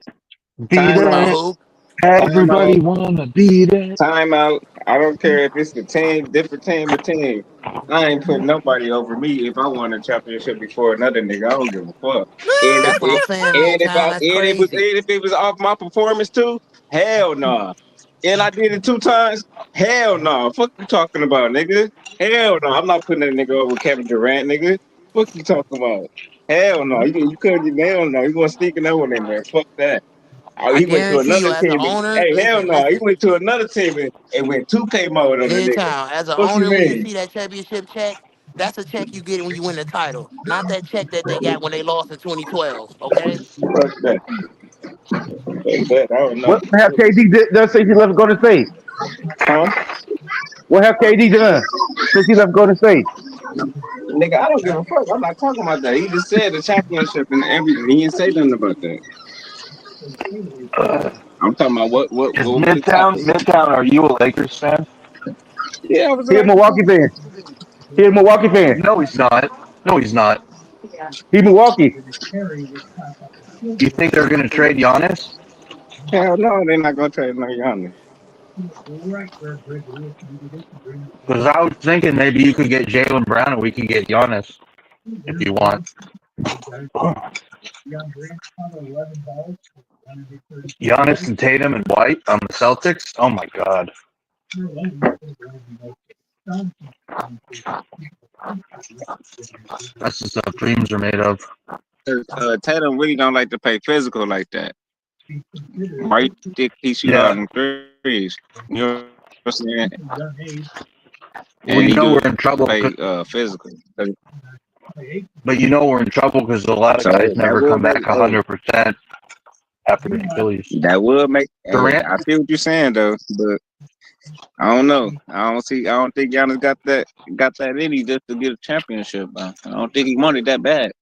Beat Time What about out. it. who? Time out. Everybody wanna be there. Time out. I don't care if it's the team, different team or team. I ain't putting nobody over me if I won a championship before another nigga. I don't give a fuck. And if That's what I'm it, saying, and if I Midtown. That's crazy. and if it was off my performance too, hell no. And I did it 2 times. Hell no. Fuck you talking about, nigga. Hell no. I'm not putting that nigga over Kevin Durant, nigga. Fuck you talking about. Hell no. You couldn't. Hell no. You gonna sneak that one in there? Fuck that. Oh, I he went to guarantee you, another as an team. owner, Hey, hell listen, no. He listen. went to another team and went 2K mode on the nigga. Midtown, as an What you owner, when you mean? see that championship check, that's a check you get when you win the title, not that check that they got when they lost in 2012. Okay. Fuck that. Fuck that. I don't know. What have KD done since he left Golden State? Huh? What have KD done since he left Golden State? Nigga, I don't give a fuck. I'm not talking about that. He just said the championship and everything. He didn't say nothing about that. I'm talking about Is what was the topic? Midtown? Are you a Lakers fan? Yeah, I was He a like, Milwaukee fan. He a Milwaukee fan. No, he's not. No, he's not. He Milwaukee. You think they're gonna trade Giannis? hell no, they're not gonna trade no Giannis. Because I was thinking maybe you could get Jalen Brown and we can get Giannis if you want. Giannis and Tatum and White on the Celtics. Oh my God. That's the stuff dreams are made of. Tatum really don't like to play physical like that. Why you think he shoot all Yeah. them threes? You know what I'm saying? Well, And you he know do we're it in trouble. play physical. But you know we're in trouble because a lot of So guys that never will come make back 100% after an Achilles. that will make. Hey, Durant, I feel what you're saying though, but I don't know. I don't think Giannis got that in him just to get a championship. I don't think he wanted that bad.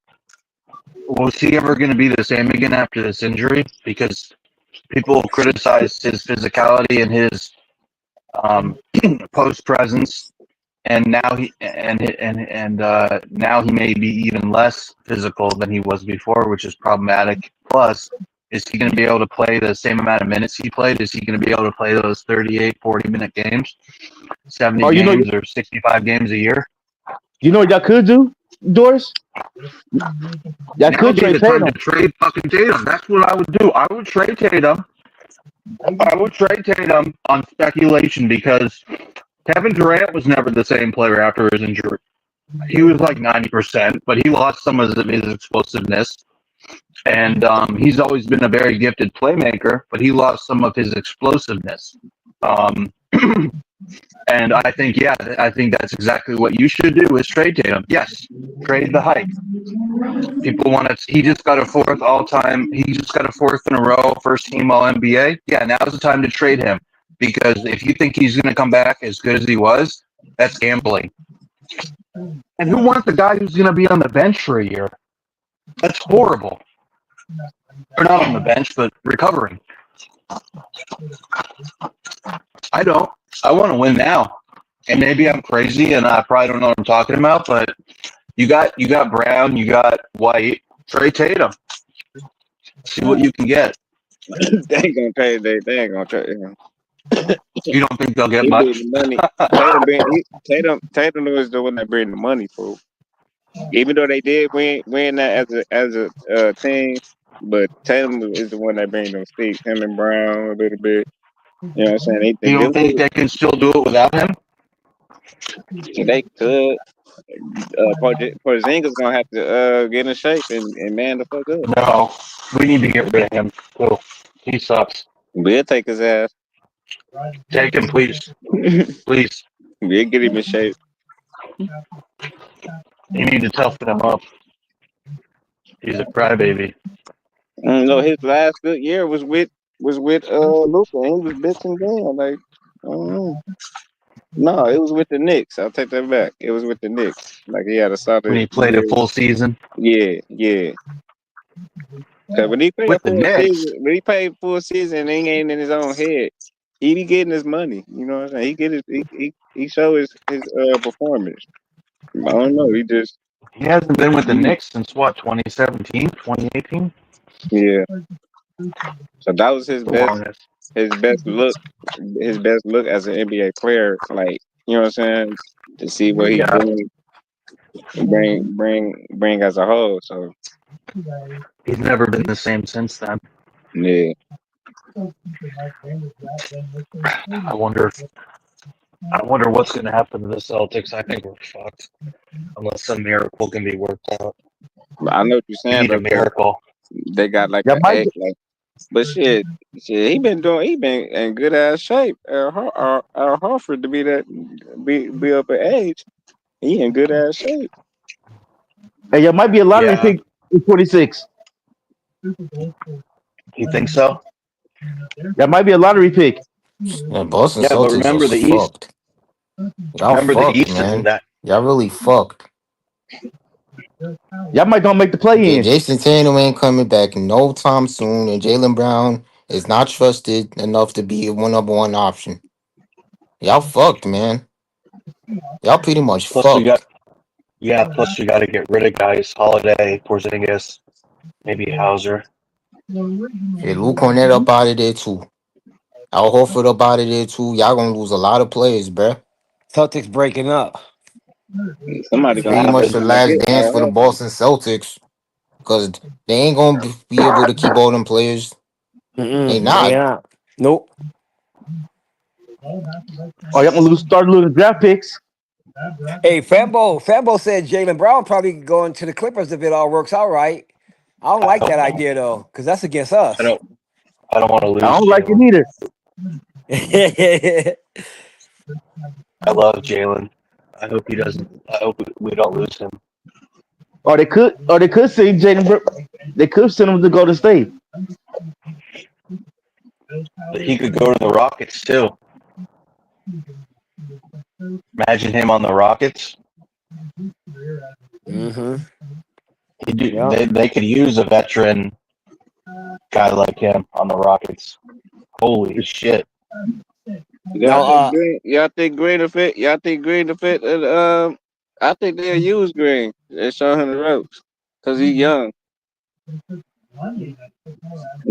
was he ever going to be the same again after this injury? Because people criticized his physicality and his post presence, and now he may be even less physical than he was before, which is problematic. Plus, is he going to be able to play the same amount of minutes he played? Is he going to be able to play those 38, 40-minute games, 70 Oh, games, or 65 games a year? you know what y'all could do, Doris? Y'all Now would could be trade the time to Tatum. trade fucking Tatum. That's what I would do. I would trade Tatum. I would trade Tatum on speculation because Kevin Durant was never the same player after his injury. He was like 90%, but he lost some of his explosiveness. And he's always been a very gifted playmaker, but he lost some of his explosiveness. Um, and I think that's exactly what you should do is trade Tatum. Yes, trade the hype. People want to. He just got a fourth all-time. He just got a fourth in a row, first team All NBA. Yeah, now's the time to trade him because if you think he's going to come back as good as he was, that's gambling. And who wants a guy who's going to be on the bench for a year? That's horrible. Or not on the bench, but recovering. I don't. I want to win now. And maybe I'm crazy and I probably don't know what I'm talking about, but you got Brown, you got White, trade Tatum. See what you can get. They ain't gonna trade. They ain't gonna trade him. You don't think they'll get He bring much? the money. Tatum was the one that bring the money for. Even though they did win that as a team, but Tatum is the one that bring them sticks. Him and Brown a little bit. You know what I'm saying? You don't think they can still do it without him? They could. Porzingis gonna have to get in shape and man the fuck up. No. We need to get rid of him. Oh, he sucks. We'll take his ass. Take him, please. Please. We'll get him in shape. You need to toughen him up. He's a crybaby. No, his last good year was with Luka. He was bitching down like. No, it was with the Knicks. I'll take that back. It was with the Knicks. Like he had a solid When he played year. a full season. Yeah. Cause when he played With the Knicks. full season, and he ain't in his own head. He be getting his money. You know what I'm saying? He get his he show his performance. I don't know. He hasn't been with the Knicks since what, 2017, 2018? Yeah. So that was his The best, longest. his best look, his best look as an NBA player. Like you know what I'm saying? To see what he Yeah, bring as a whole. So he's never been the same since then. yeah, I wonder. I wonder what's going to happen to the Celtics. I think we're fucked unless some miracle can be worked out. but I know what you're We saying need a though, 'cause miracle. they got like Y'all a might egg, like. But shit, he been in good ass shape. Al Horford to be be up at age, he in good ass shape. and y'all might be a lottery Yeah, pick in 26. you think so? That might be a lottery pick. Yeah, Boston Yeah, but Celtics are remember the East. fucked. Y'all Remember the fucked, East isn't man. that. Y'all really fucked. Y'all might gonna make the play in. Jason Tatum ain't coming back no time soon, and Jalen Brown is not trusted enough to be a number one option. Y'all fucked, man. Y'all pretty much Plus we got fucked. plus we got to get rid of guys. Holiday, Porzingis, maybe Hauser. Hey, Luke Cornett up out of there too. Al Horford up out of there too. Y'all gonna lose a lot of players, bruh. Celtics breaking up. Somebody It's gonna pretty end up much the Happened. trying to last get dance Al for the Horford. Boston Celtics because they ain't gonna be able to keep all them players. They They not. not. Nope. Oh, y'all gonna start losing draft picks. Hey, Fambo said Jalen Brown probably going to the Clippers if it all works out right. I don't I like hope that not. idea though, because that's against I us. don't. I don't want to I lose don't like it Jalen. either. I love Jalen. I hope he doesn't. I hope we don't lose him. Or they could send Jaden. They could send him to go to state. But he could go to the Rockets too. Imagine him on the Rockets. Mm-hmm. Yep. They could use a veteran guy like him on the Rockets. Holy shit! Now, Y'all think Green to fit? Y'all think Green to fit? I think they'll use Green and show him the ropes because he young.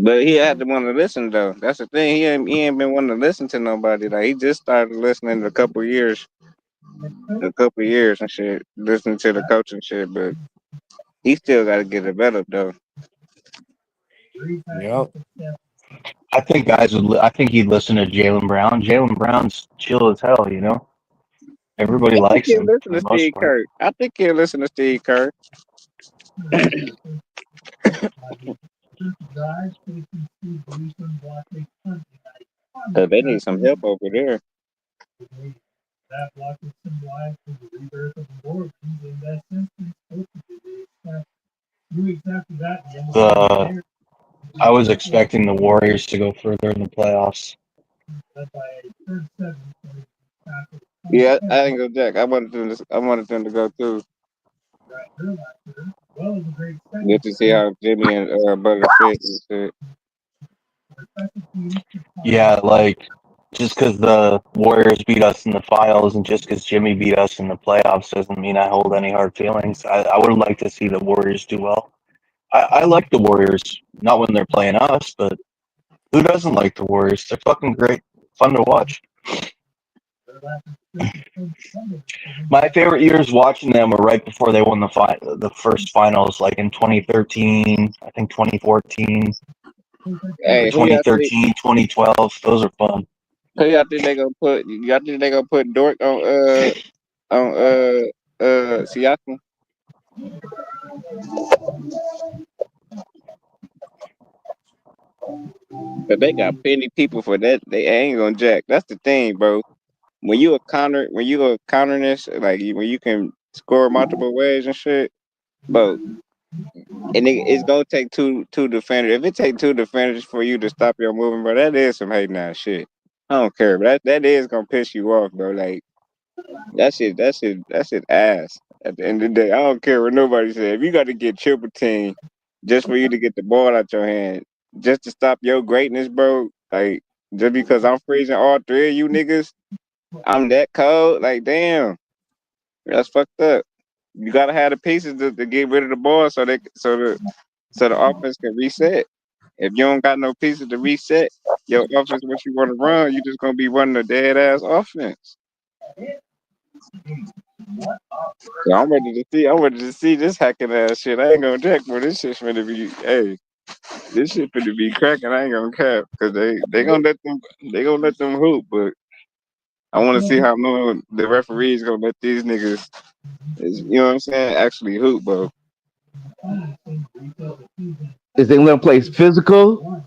But he had to want to listen though. That's the thing. He ain't been wanting to listen to nobody. Like he just started listening a couple years and shit, listening to the coach and shit. But he still got to get developed though. yep. I think guys would. I think he'd listen to Jalen Brown. Jalen Brown's chill as hell. You know, everybody I think likes he'll him listen for to the most Steve part. Kerr. I think he'll listen to Steve Kerr. Cause they need some help over there. The I was expecting the Warriors to go further in the playoffs. Yeah, I didn't go Jack. I wanted them to go too. Get to see how Jimmy and Butler fit and shit. Yeah, like just because the Warriors beat us in the finals and just because Jimmy beat us in the playoffs doesn't mean I hold any hard feelings. I would like to see the Warriors do well. I like the Warriors, not when they're playing us, but who doesn't like the Warriors? They're fucking great, fun to watch. My favorite years watching them were right before they won the first finals, like in 2013, I think 2014, or Hey, 2013, 2012. Those are fun. who y'all think they gonna put? Y'all think they gonna put Dort on Siakam? But they got plenty people for that. They ain't gonna jack. That's the thing, bro. When you a counterness, like when you can score multiple ways and shit, bro. And it's gonna take two defenders. If it take two defenders for you to stop your movement, bro, that is some hating ass shit. I don't care, but that is gonna piss you off, bro. Like that shit ass. At the end of the day, I don't care what nobody says. If you got to get triple team just for you to get the ball out your hand, just to stop your greatness, bro. Like just because I'm freezing all three of you niggas, I'm that cold. Like damn, that's fucked up. You gotta have the pieces to get rid of the ball so the offense can reset. If you don't got no pieces to reset your offense, what you want to run, you just gonna be running a dead ass offense. So I'm ready to see. I'm ready to see this hacking ass shit. I ain't gonna check, but this shit's gonna be. Hey, this shit finna be cracking. I ain't gonna cap because they gonna let them hoop, but I want to see how long the referees gonna let these niggas. You know what I'm saying? Actually hoop, bro. Is they let them play physical, or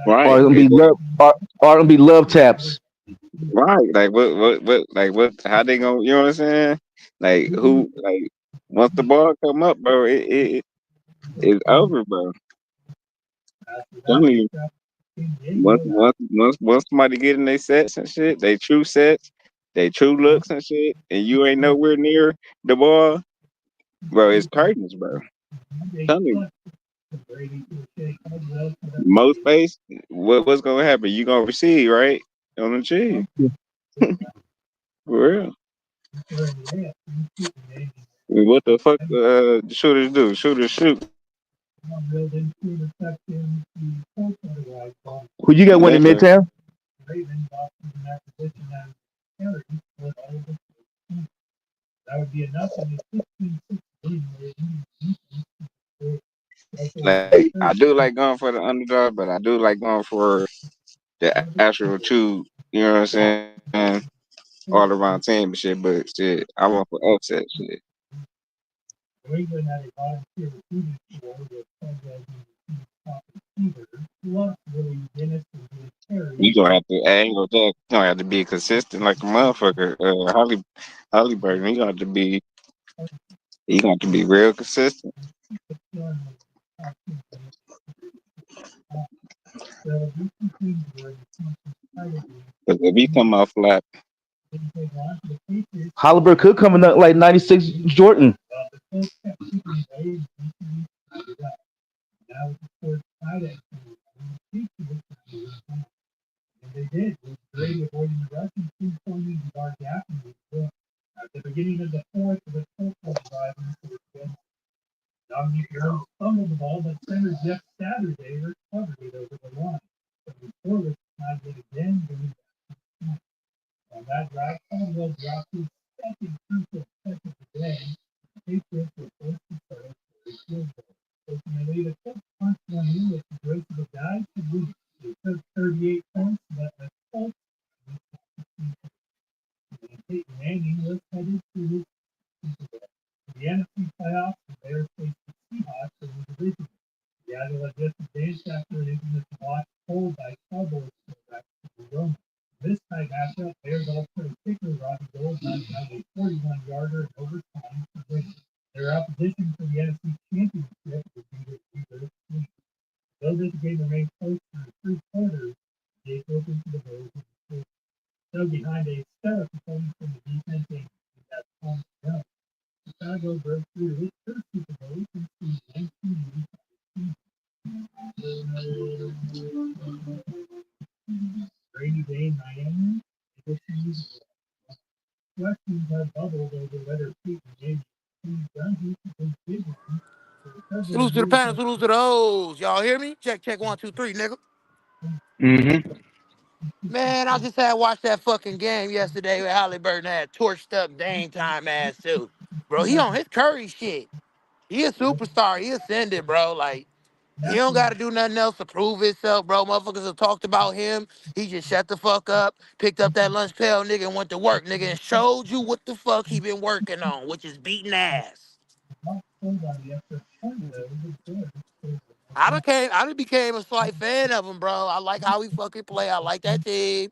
Right. it'll be love, or it'll be love taps. Right. Like what how they gonna, you know what I'm saying? Like who, like once the ball come up, bro, it's over, bro. Telling you, once somebody get in their sets and shit, they true sets, they true looks and shit, and you ain't nowhere near the ball, bro, it's curtains, bro. Telling you. Most space, what's gonna happen? You gonna receive, right? On the cheese. For real. I mean, what the fuck the shooters do? Shooters shoot. Who you got winning That's right. midtown? Like I do like going for the underdog, but I do like going for the actual true, you know what I'm saying, all around team and shit. But shit, I want for upset shit. You gonna have to, I ain't gonna tell, you gonna have to be consistent like a motherfucker. Holly Burton, you gonna have to be real consistent. Cause if he come out flat, Holliburg could come in like '96 Jordan. Salute to the panel, salute to the O's. Y'all hear me? Check, check, 1, 2, 3, nigga. Mm-hmm. Man, I just had watched that fucking game yesterday with Halliburton had torched up Dame time ass too. Bro, he on his Curry shit. He a superstar. He ascended, bro. Like, he don't gotta do nothing else to prove himself, bro. Motherfuckers have talked about him. He just shut the fuck up, picked up that lunch pail, nigga, and went to work, nigga, and showed you what the fuck he been working on, which is beating ass. I done became a slight fan of him, bro. I like how he fucking play. I like that team.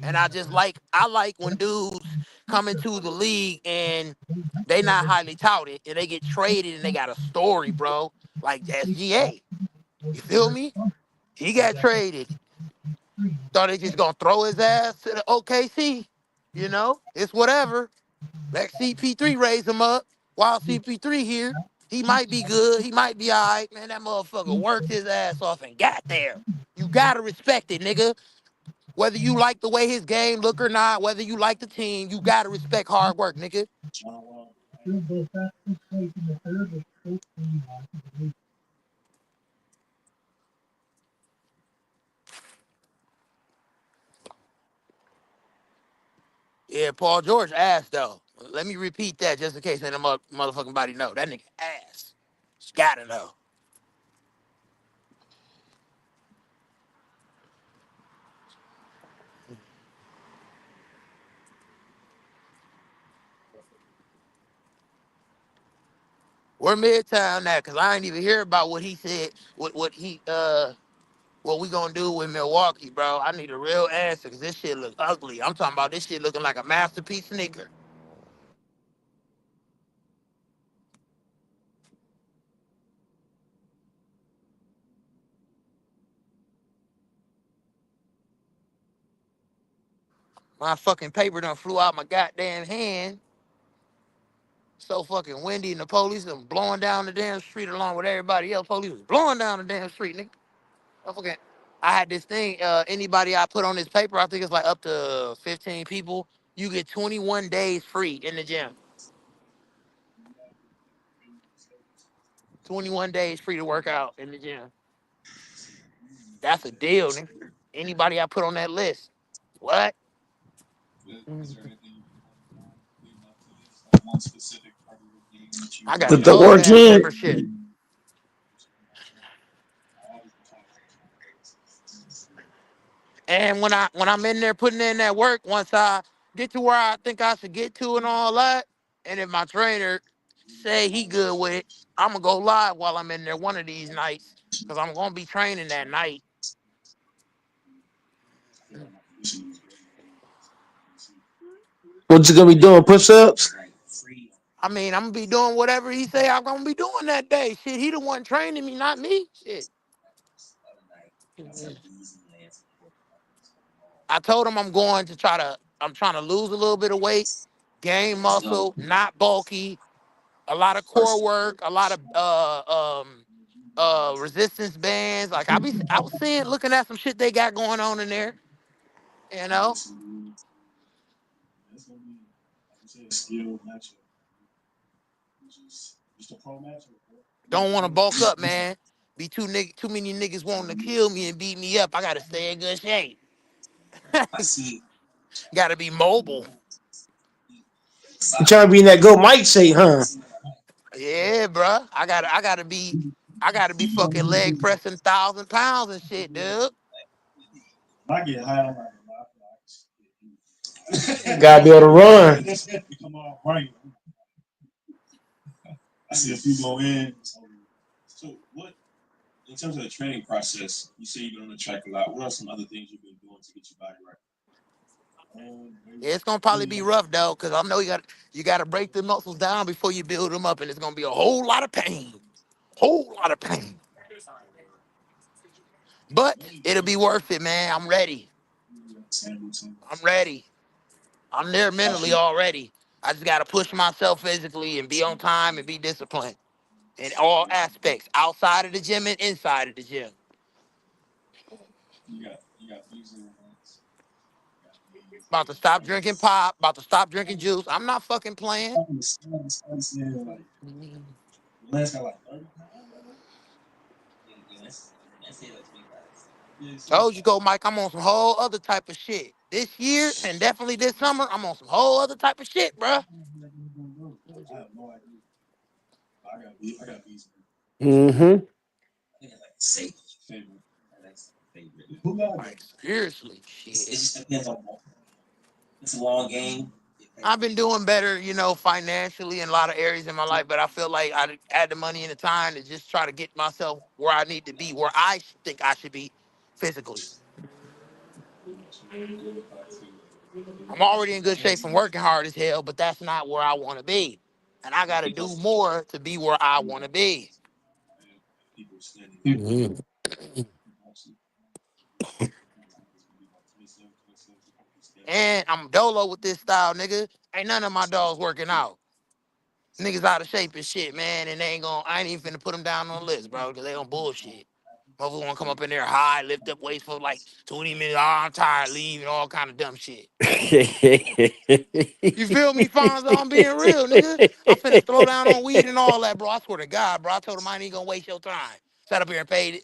And I like when dudes come into the league and they not highly touted and they get traded and they got a story, bro. Like SGA. You feel me? He got traded. Thought they just gonna throw his ass to the OKC. You know, it's whatever. Let CP3 raise him up. While CP3 here, he might be good. He might be all right. Man, that motherfucker worked his ass off and got there. You gotta respect it, nigga. Whether you like the way his game look or not, whether you like the team, you gotta respect hard work, nigga. Yeah, Paul George ass though. Let me repeat that just in case any motherfucking body know. That nigga ass. Just gotta know. We're Midtown now, cause I ain't even hear about what he said. What we gonna do with Milwaukee, bro? I need a real answer, cause this shit look ugly. I'm talking about this shit looking like a masterpiece sneaker. My fucking paper done flew out my goddamn hand. So fucking windy, and the police done blowing down the damn street along with everybody else. Police was blowing down the damn street, nigga. I fucking, I had this thing. Anybody I put on this paper, I think it's like up to 15 people. You get 21 days free in the gym. 21 days free to work out in the gym. That's a deal, nigga. Anybody I put on that list. What? Is there anything leading up to this? Like one specific part of your game that you I got a Put the gold work ass in. membership. And when I'm in there putting in that work, once I get to where I think I should get to and all that, and if my trainer say he good with it, I'm gonna go live while I'm in there one of these nights, cause I'm gonna be training that night. What you gonna be doing? Push ups? I mean, I'm gonna be doing whatever he say I'm gonna be doing that day. Shit, he the one training me, not me. Shit. I told him I'm trying to lose a little bit of weight, gain muscle, not bulky, a lot of core work, a lot of resistance bands. Like I was seeing, looking at some shit they got going on in there, you know. That's gonna be, like you said, a skill matchup. Just a pro matchup, bro. Don't want to bulk up, man. Be too many niggas wanting to kill me and beat me up. I gotta stay in good shape. I see. Gotta be mobile. You trying to be in that go Mike shape, huh? Yeah, bruh. I gotta be fucking leg pressing 1,000 pounds and shit, dude. When I get high, I'm not gonna lie. Gotta be able to run. Come on, right. I see a few go in. So what, in terms of the training process, you say you've been on the track a lot. What are some other things you've been doing to get your body right? Yeah, it's gonna probably be rough though, cause I know you gotta break the muscles down before you build them up, and it's gonna be a whole lot of pain, whole lot of pain. But it'll be worth it, man. I'm ready. I'm ready. I'm there mentally already. I just gotta push myself physically and be on time and be disciplined in all aspects, outside of the gym and inside of the gym. You got these in About to stop drinking pop. About to stop drinking juice. I'm not fucking playing. like last got like 30 pounds. Told you go, Mike. I'm on some whole other type of shit. This year and definitely this summer, I'm on some whole other type of shit, bruh. I have no idea. I got these. Mm-hmm. Favorite. Like, seriously, shit. It just depends on. It's a long game. I've been doing better, you know, financially in a lot of areas in my life, but I feel like I had the money and the time to just try to get myself where I need to be, where I think I should be physically. I'm already in good shape from working hard as hell, but that's not where I want to be. And I got to do more to be where I want to be. Mm-hmm. And I'm dolo with this style, nigga. Ain't none of my dogs working out. Niggas out of shape and shit, man, and they ain't gonna, I ain't even finna put them down on the list, bro, because they on bullshit. Motherfuckers want to come up in there high, lift up weights for like 20 minutes. Oh, I'm tired, leave, and all kind of dumb shit. You feel me, Fonzo? I'm being real, nigga. I'm finna throw down on weed and all that, bro. I swear to God, bro. I told him I ain't gonna waste your time. Sat up here and paid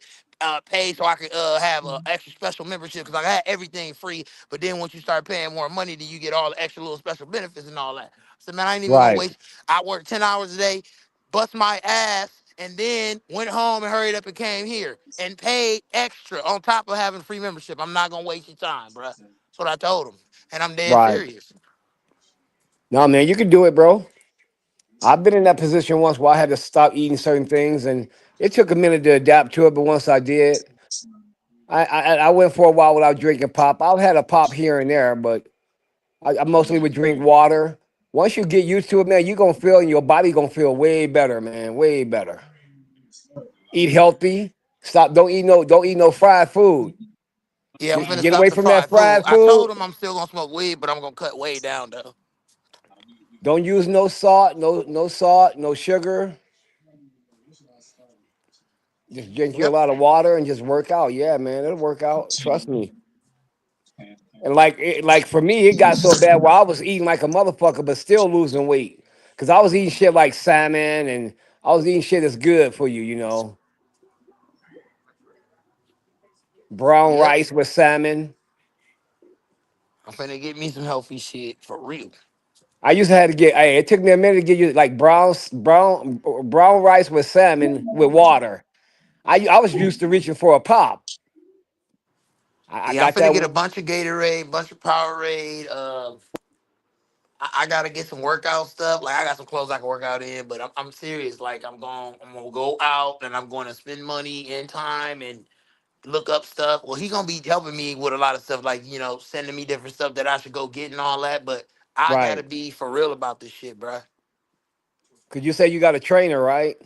so I could have a extra special membership because I had everything free. But then once you start paying more money, then you get all the extra little special benefits and all that. So man, I ain't even gonna Right. waste. I worked 10 hours a day, bust my ass, and then went home and hurried up and came here and paid extra on top of having free membership. I'm not gonna waste your time, bro. That's what I told him, and I'm dead Right. serious. No, man, you can do it, bro. I've been in that position once where I had to stop eating certain things, and it took a minute to adapt to it. But once I did, I went for a while without drinking pop. I've had a pop here and there, but I mostly would drink water. Once you get used to it, man, you're gonna feel your body gonna feel way better, man, way better. Eat healthy. Stop. Don't eat no fried food. Yeah, I'm finna Get stop away the from that fried food. fried I told food. him I'm still gonna smoke weed, but I'm gonna cut way down though. Don't use no salt, no salt, no sugar. Just drink you a Yep. lot of water and just work out. Yeah, man, it'll work out. Trust me. And like for me, it got so bad where I was eating like a motherfucker, but still losing weight. Cause I was eating shit like salmon and I was eating shit that's good for you, brown Yep. rice with salmon. I'm finna get me some healthy shit for real. I used to have to get. Hey, it took me a minute to get you like brown rice with salmon with water. I was used to reaching for a pop. I Yeah, I'm got finna that. get a bunch of Gatorade, bunch of Powerade. I gotta get some workout stuff. Like I got some clothes I can work out in, but I'm serious. Like I'm gonna go out and I'm going to spend money and time and look up stuff. Well, he gonna be helping me with a lot of stuff, like sending me different stuff that I should go get and all that. But I gotta Right. be for real about this shit, bruh. Cause you say you got a trainer, right?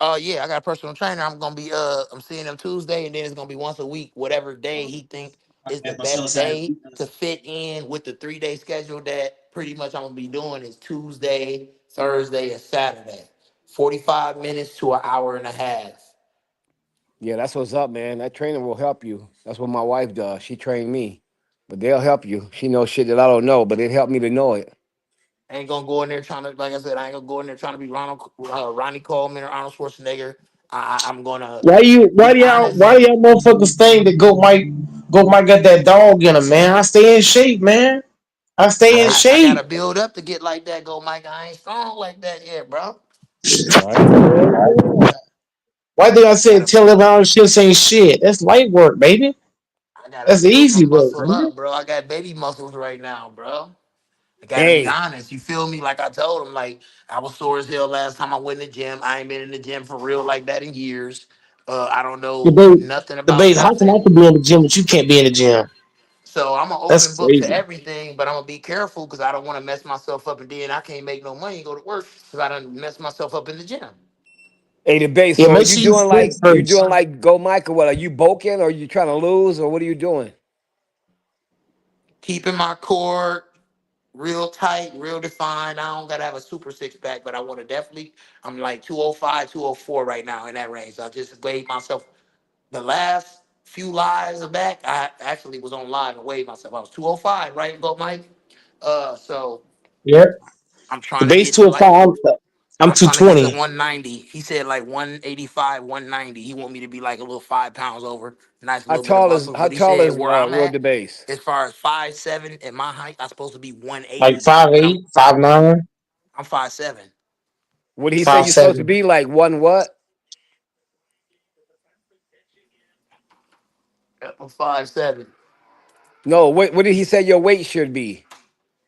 Yeah, I got a personal trainer. I'm seeing him Tuesday, and then it's gonna be once a week, whatever day he think is the best day to fit in with the 3-day schedule that pretty much I'm gonna be doing is Tuesday, Thursday, and Saturday. 45 minutes to an hour and a half. Yeah, that's what's up, man. That trainer will help you. That's what my wife does. She trained me, but they'll help you. She knows shit that I don't know, but it helped me to know it. I ain't gonna go in there trying to, like I said, I ain't gonna go in there trying to be Ronnie Coleman or Arnold Schwarzenegger. I'm gonna be honest. Why y'all motherfuckers think that Go Mike got that dog in him, man? I stay in shape, man. I stay in I gotta shape. build up to get like that, go Mike. I ain't strong like that yet, bro. Right. Why did I I say gotta tell everyone shit ain't shit? That's light work, baby. I gotta That's build my easy work, muscle man. up, bro. I got baby muscles right now, bro. I gotta be Hey, honest. You feel me? Like I told him, like I was sore as hell last time I went in the gym. I ain't been in the gym for real like that in years. I don't know Debate, nothing about debate. How come I nothing. can be in the gym but you can't be in the gym? So I'm an That's open book to crazy. everything, but I'm gonna be careful because I don't want to mess myself up and then I can't make no money and go to work because I done mess myself up in the gym. hey, the base. Yeah, So are make you sure you doing split like you first. doing like Go Mike or what? Are you bulking or are you trying to lose or what are you doing? Keeping my core real tight, real defined. I don't gotta have a super six pack, but I want to definitely. I'm like 205, 204 right now in that range. I just weighed myself. The last few lives back, I actually was on live and weighed myself. I was 205, right? Go, Mike. So Yep. I'm The trying to base get to to a like five. I'm I'm two trying to get to twenty. 190. He said like 185, 190. He want me to be like a little 5 pounds over, nice How little bit of tall is muscles. how But he tall said is where I'm Will at, the base? as far as 5'7" at my height, I'm supposed to be Like 180. five But I'm eight, 5'9", I'm 5'7". What did he say five you're supposed to seven. be like one what? I'm 5'7". No, what did he say your weight should be?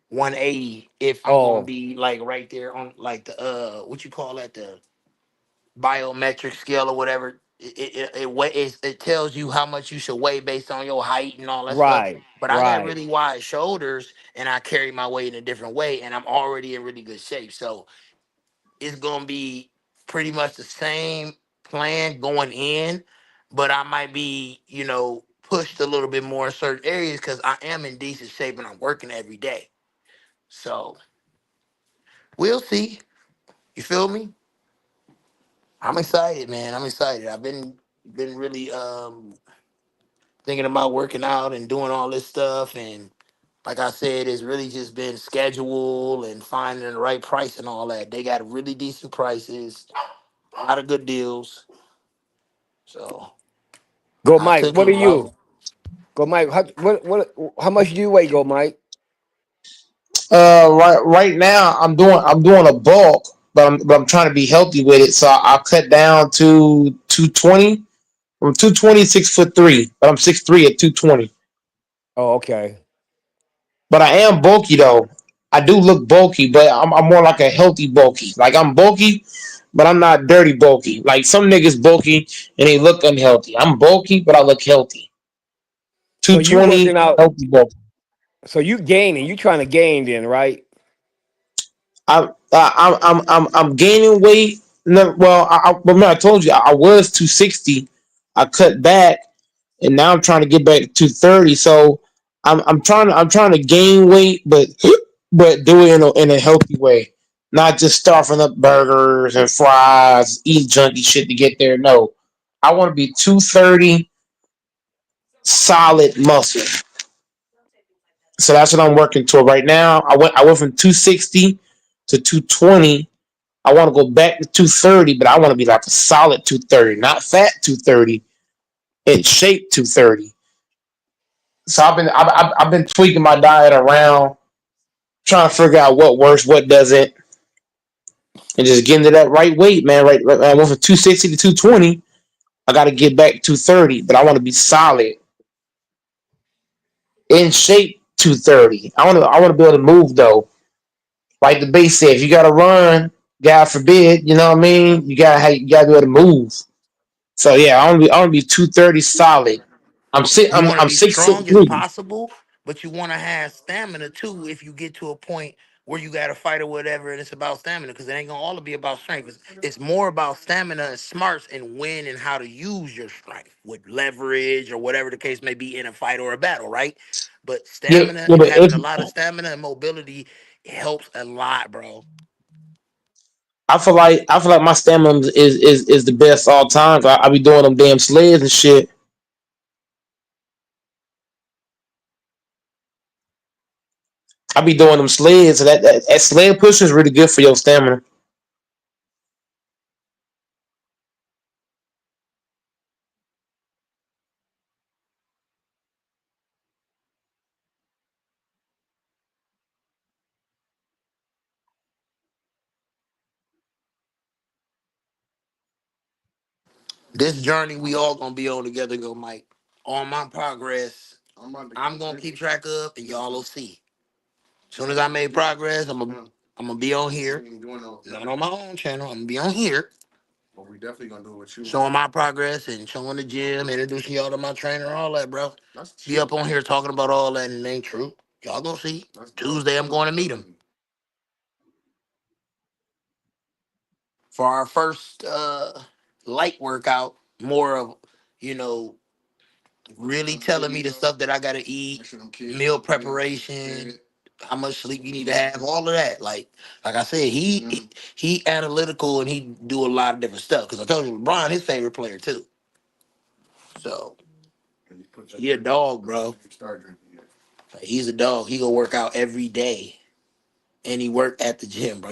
180 if I'm gonna Oh, be like right there on like the what you call that, the biometric scale or whatever. It tells you how much you should weigh based on your height and all that stuff. right, But I got right. really wide shoulders and I carry my weight in a different way and I'm already in really good shape. So it's gonna be pretty much the same plan going in, but I might be, pushed a little bit more in certain areas because I am in decent shape and I'm working every day. So we'll see. You feel me? I'm excited, man. I'm excited. I've been really thinking about working out and doing all this stuff, and like I said, it's really just been schedule and finding the right price and all that. They got really decent prices, a lot of good deals. So Go, I Mike. took What them, are bro. you? Go, Mike. How much do you weigh? Go, Mike. Right now I'm doing a bulk, but I'm trying to be healthy with it. So I cut down to 220. I'm 220, 6'3", but I'm 6'3" at 220. Oh, okay. But I am bulky though. I do look bulky, but I'm more like a healthy bulky. Like I'm bulky, but I'm not dirty bulky. Like some niggas bulky and they look unhealthy. I'm bulky, but I look healthy. So you 220 working out? healthy bulky. So you gaining? You trying to gain then, right? I'm gaining weight. No, well, remember I told you I was 260. I cut back, and now I'm trying to get back to 230. So I'm trying to gain weight, but do it in a healthy way, not just stuffing up burgers and fries, eat junky shit to get there. No, I want to be 230 solid muscle. So that's what I'm working toward right now. I went from 260 to 220. I want to go back to 230, but I want to be like a solid 230, not fat 230, in shape 230. So I've been tweaking my diet around, trying to figure out what works, what doesn't, and just getting to that right weight, man. Right, I went from 260 to 220. I got to get back to 230, but I want to be solid in shape 230. I want to be able to move though. Like the base said, if you got to run, God forbid, you know what I mean. You gotta be able to move. So yeah, I want to be 230 solid. You want to I'm be 6 foot strong as three. possible, but you want to have stamina too. If you get to a point where you got to fight or whatever, and it's about stamina, because it ain't gonna all be about strength. It's more about stamina and smarts and when and how to use your strength with leverage or whatever the case may be in a fight or a battle, right? But Yeah, stamina yeah, and but having a lot of stamina and mobility helps a lot, bro. I feel like my stamina is the best all time. I be doing them damn sleds and shit. I be doing them sleds. So that sled push is really good for your stamina. This journey we all gonna be on together, go Mike. On my progress, I'm gonna keep track of, and y'all will see. As soon as I make progress, I'm gonna be on here. Not on my own channel. I'm gonna be on here. Showing my progress and showing the gym, introducing y'all to my trainer, all that, bro. Be up on here talking about all that, and it ain't true. Y'all gonna see. Tuesday, I'm going to meet him for our first light workout. More of, you know, really telling me the stuff that I gotta eat, meal preparation, how much sleep you need to have, all of that. Like I said, he analytical and he do a lot of different stuff. Cause I told you, LeBron his favorite player too. So he a dog, bro. Like, he's a dog. He go work out every day, and he work at the gym, bro.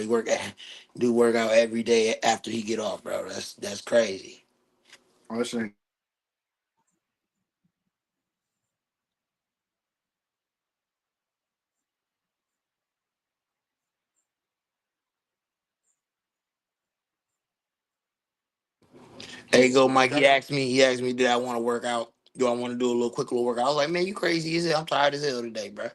Do work out every day after he get off, bro. That's crazy. There you go, Mike. He asked me, did I want to work out? Do I want to do a little quick little workout? I was like, man, you crazy as hell. I'm tired as hell today, bro.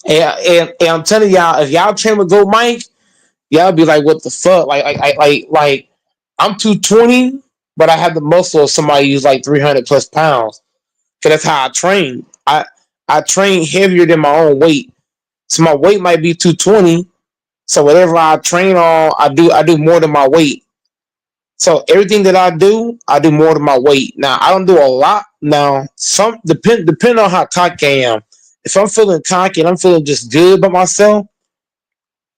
And I'm telling y'all, if y'all train with Go Mike, y'all be like, what the fuck? Like I'm 220, but I have the muscle of somebody who's like 300 plus pounds. Cause that's how I train. I train heavier than my own weight. So my weight might be 220. So whatever I train on, I do more than my weight. So everything that I do more than my weight. Now I don't do a lot. Now some depend on how cocky I am. If I'm feeling cocky and I'm feeling just good by myself,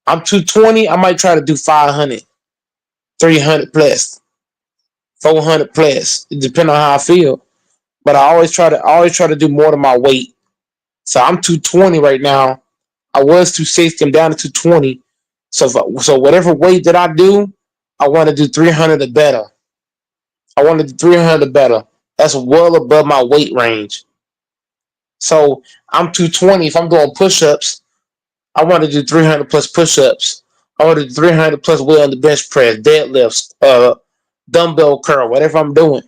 I'm 220. I might try to do 500, 300 plus, 400 plus. It depends on how I feel. But I always try to do more than my weight. So I'm 220 right now. I was 260. I'm down to 220. So whatever weight that I do, I want to do 300 or better. I want to do 300 or better. That's well above my weight range. So I'm 220. If I'm doing push-ups, I want to do 300 plus push-ups. I want to do 300 plus weight on the bench press, deadlifts, dumbbell curl, whatever I'm doing.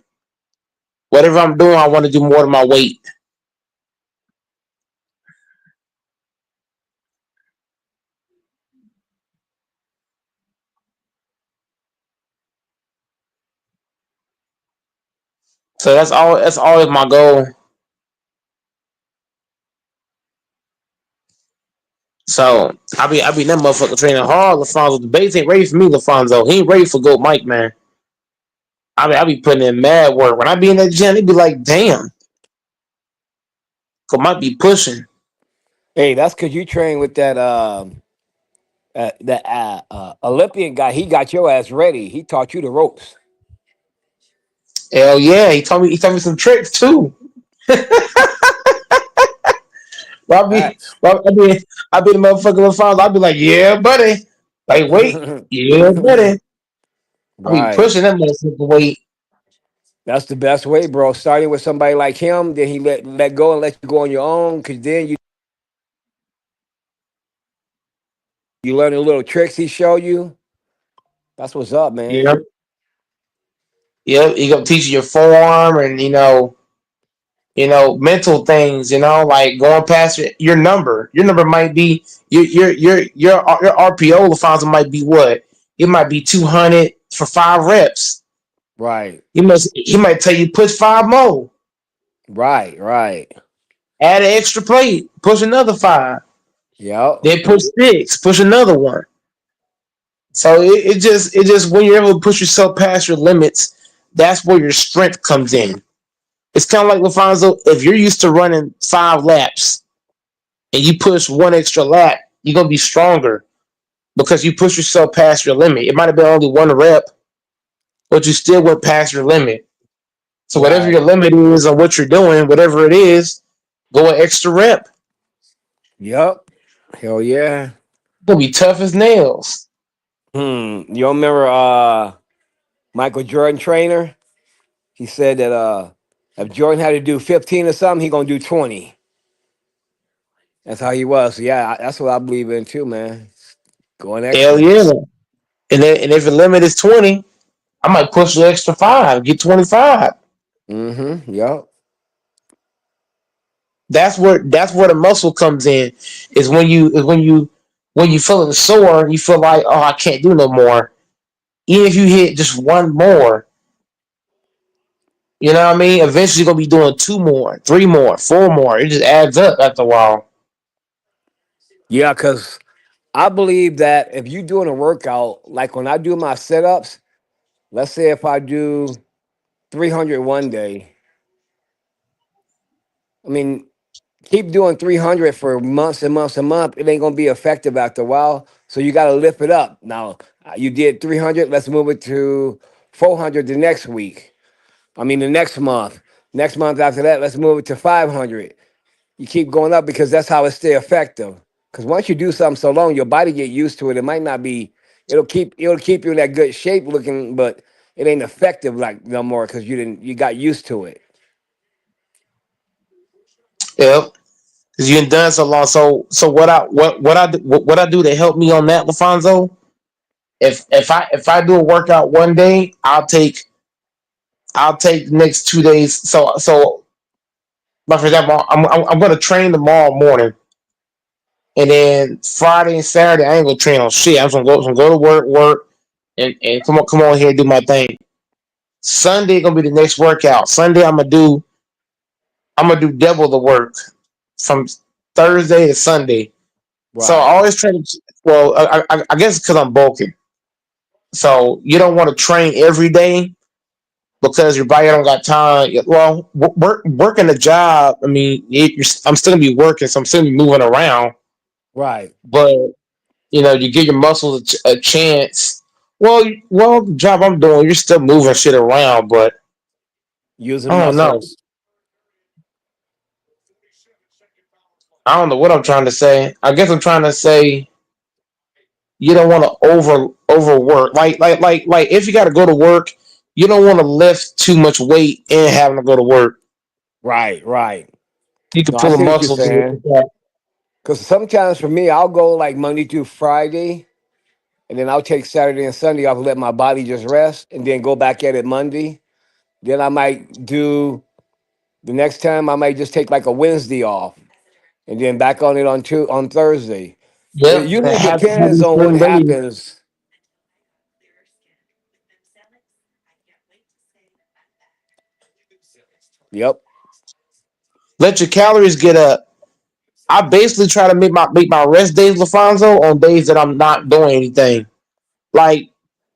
Whatever I'm doing, I want to do more than my weight. So that's all. That's always my goal. So I be that motherfucker training hard. Lafonso, the base ain't ready for me. Lafonso, he ain't ready for Gold Mike, man. I be putting in mad work. When I be in that gym, they be like, damn, Gold Mike be pushing. Hey, that's because you train with that Olympian guy. He got your ass ready. He taught you the ropes. Hell yeah, he told me some tricks too. Well, Facts. I be the motherfucker Lafonso. I be like, yeah, buddy. Like, wait, yeah, buddy. I be Right. pushing that motherfucker weight. That's the best way, bro. Starting with somebody like him, then he let go and let you go on your own. Cause then you learn the little tricks he show you. That's what's up, man. Yeah, yeah. He gonna teach you your form and mental things, like going past your number. Your number might be your RPO Lafonso might be what? It might be 200 for 5 reps. Right. He might tell you push 5 more. Right. Right. Add an extra plate, push another 5. Yep. Then push 6, push another one. So it just when you're able to push yourself past your limits, that's where your strength comes in. It's kind of like Lafonso, if you're used to running 5 laps and you push one extra lap, you're gonna be stronger because you push yourself past your limit. It might have been only 1 rep, but you still went past your limit. So whatever your Right. limit is on what you're doing, whatever it is, go an extra rep. Yep. Hell yeah. It's gonna be tough as nails. You remember Michael Jordan trainer? He said that if Jordan had to do 15 or something, he gonna do 20. That's how he was. So yeah, that's what I believe in too, man. Going Hell extra. yeah. And if the limit is 20, I might push the extra 5, get 25. Yep. That's where the muscle comes in. Is when you feeling sore, you feel like, oh, I can't do no more. Even if you hit just one more, you know what I mean? Eventually you're gonna be doing 2 more, 3 more, 4 more. It just adds up after a while. Yeah, because I believe that if you're doing a workout, like when I do my setups, let's say if I do 300 one day, I mean, keep doing 300 for months and months and months, it ain't gonna be effective after a while. So you got to lift it up. Now, you did 300, let's move it to 400 the next week. I mean, the next month. Next month after that, let's move it to 500. You keep going up because that's how it stay effective. Because once you do something so long, your body get used to it. It might not be. It'll keep you in that good shape looking, but it ain't effective like no more because you got used to it. Yep. Because you done so long. So what I do to help me on that, Lafonso? If I do a workout one day, I'll take the next 2 days. So like for example, I'm gonna train tomorrow morning, and then Friday and Saturday I ain't gonna train on shit. I'm just gonna go to work, and come on here and do my thing. Sunday gonna be the next workout. Sunday I'm gonna do double the work from Thursday to Sunday. So I Right. always try to. Well, I guess because I'm bulking, so you don't want to train every day, because your body don't got time. Well, working a job. I mean, I'm still gonna be working, so I'm still gonna be moving around. Right. But you give your muscles a chance. Well, the job I'm doing, you're still moving shit around, but Using I don't know. muscles. I don't know what I'm trying to say. I guess I'm trying to say you don't want to overwork. Like if you got to go to work, you don't want to lift too much weight and having to go to work. Right, right. You can No, I pull the see what you're muscles. saying. Because sometimes for me, I'll go like Monday through Friday, and then I'll take Saturday and Sunday off and let my body just rest, and then go back at it Monday. Then I might do the next time. I might just take like a Wednesday off, and then back on it on Thursday. It Yep, usually have depends these on what certain days. happens. Yep. Let your calories get up. I basically try to make my rest days, Lafonso, on days that I'm not doing anything. Like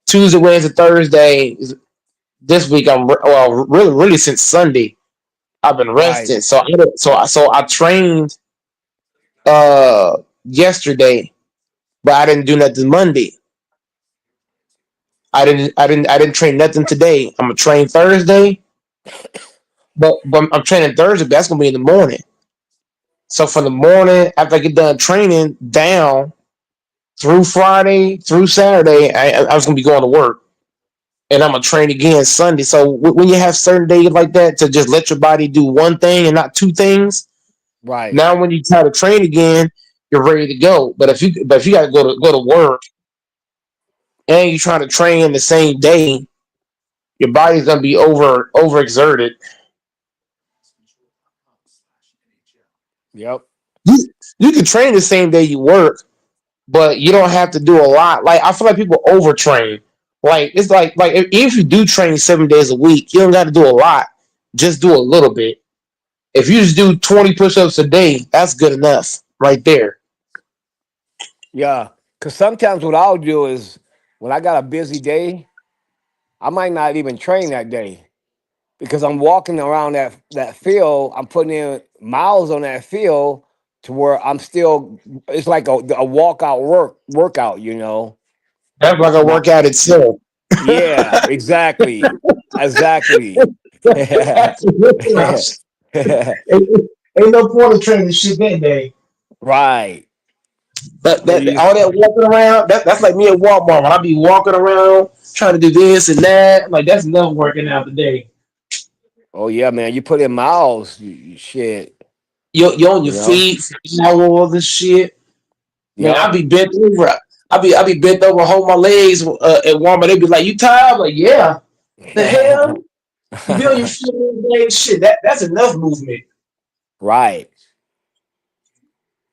Tuesday, Wednesday, Thursday. This week really since Sunday I've been Right. resting. So I trained yesterday, but I didn't do nothing Monday. I didn't train nothing today. I'm gonna train Thursday, but I'm training Thursday. But that's gonna be in the morning. So for the morning, after I get done training, down through Friday through Saturday, I was gonna be going to work, and I'm gonna train again Sunday. So when you have certain days like that to just let your body do one thing and not two things, Right. now when you try to train again, you're ready to go. But if you got to go to work and you're trying to train the same day, your body's gonna be overexerted. Yep. You can train the same day you work, but you don't have to do a lot. Like I feel like people overtrain. Like it's like if you do train 7 days a week, you don't got to do a lot. Just do a little bit. If you just do 20 push-ups a day, that's good enough right there. Yeah. Because sometimes what I'll do is when I got a busy day, I might not even train that day because I'm walking around that field. I'm putting in miles on that field to where I'm still. It's like a walkout workout. That's like a Not. workout itself. Yeah. Exactly. Exactly. Ain't no point of training shit that day. Right. That, But that you. all that walking around, that's like me at Walmart. When I be walking around trying to do this and that, like that's enough working out today. Oh yeah, man. You put in miles. Shit. You're on You your know. feet, all this shit. Man, I Yep. be bent over. I be bent over, hold my legs at Walmart. They be like, "You tired?" I'm like, yeah. The hell, you be on your feet all day. Shit, that's enough movement. Right.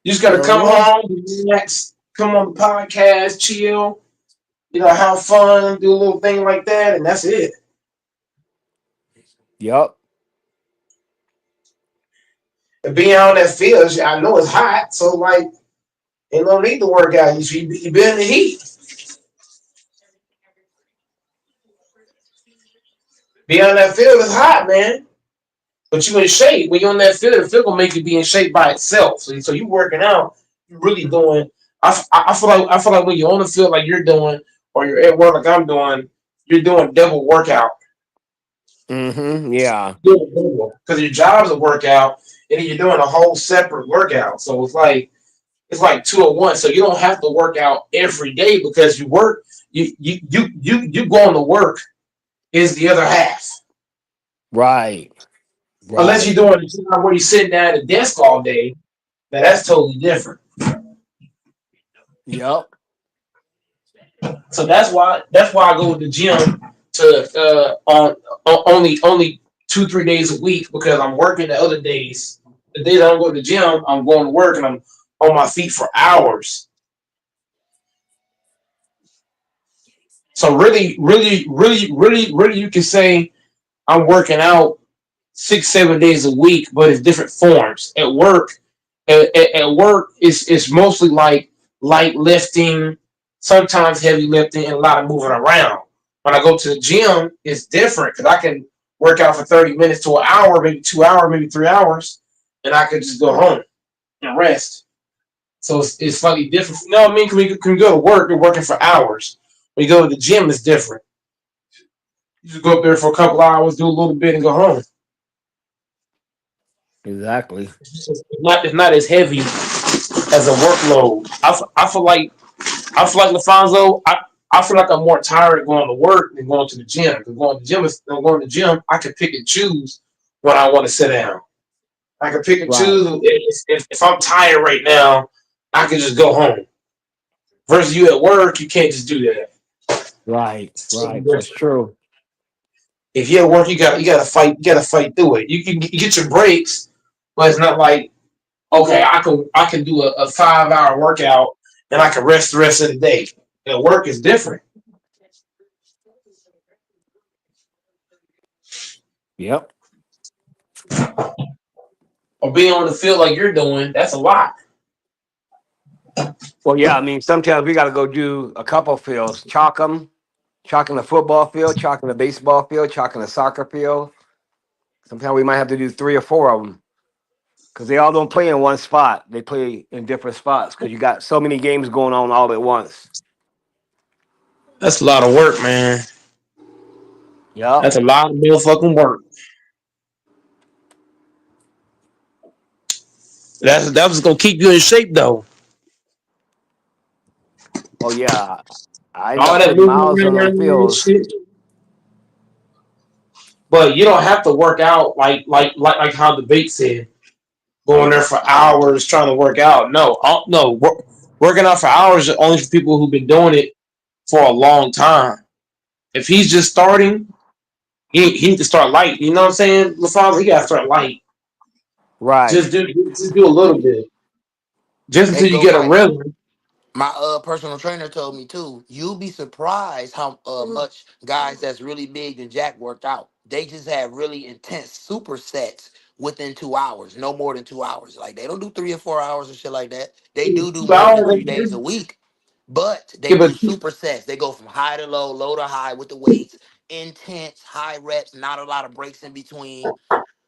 You just gotta Hell come yeah. home, relax, come on the podcast, chill. Have fun, do a little thing like that, and that's it. Yep. And being out in that field, I know it's hot, so like, ain't no need to work out. You be in the heat. Be on that field is hot, man. But you in shape. When you're on that field, the field gonna make you be in shape by itself. So you working out, you really doing. I feel like when you're on the field like you're doing, or you're at work like I'm doing, you're doing double workout. Mm-hmm. Yeah. Because your job's a workout, and then you're doing a whole separate workout. So it's like 201. So you don't have to work out every day because you work. You going to work is the other half. Right. Unless you're Right. doing a job where you're sitting down at a desk all day, now that's totally different. Yep. So that's why I go to the gym to on only 2-3 days a week because I'm working the other days. The days I don't go to the gym, I'm going to work and I'm on my feet for hours. So really, you can say I'm working out 6-7 days a week, but it's different forms. At work, it's mostly like light lifting, sometimes heavy lifting, and a lot of moving around. When I go to the gym, it's different because I can work out for 30 minutes to an hour, maybe 2 hours, maybe 3 hours, and I can just go home and rest. So it's slightly different. You know what I mean? Can we go to work, you're working for hours. When you go to the gym, it's different. You just go up there for a couple hours, do a little bit, and go home. Exactly. It's not as heavy as a workload. I feel like Lafonso. I feel like I'm more tired going to work than going to the gym. Because going to the gym, I can pick and choose when I want to sit down. I can pick and Right. choose. If I'm tired right now, I can just go home. Versus you at work, you can't just do that. Right. It's totally Right. That's different. true. If you're at work, you gotta fight through it. You get your breaks, but it's not like okay, I can do a 5 hour workout and I can rest the rest of the day. At work is different. Yep. Or being on the field like you're doing, that's a lot. Well, yeah. I mean, sometimes we got to go do a couple fields, chalk them, chalking the football field, chalking the baseball field, chalking the soccer field. Sometimes we might have to do 3 or 4 of them because they all don't play in one spot. They play in different spots because you got so many games going on all at once. That's a lot of work, man. Yep. That's a lot of motherfucking work. That was gonna keep you in shape though. Oh yeah. I end All up that putting movement miles on them around and fields. shit. But you don't have to work out like how the debate said. Going there for hours trying to work out. No, no, working out for hours is only for people who've been doing it for a long time. If he's just starting, he needs to start light. You know what I'm saying, LaFond? He got to start light. Right. Just do a little bit, just Hey, until you Go get a Mike. rhythm. My personal trainer told me too. You'll be surprised how much guys that's really big and jack worked out. They just have really intense supersets within 2 hours, no more than 2 hours. Like they don't do 3 or 4 hours and shit like that. They do 2 more than hours, 3 days a week, but they yeah, do but supersets. They go from high to low, low to high with the weights, intense, high reps, not a lot of breaks in between.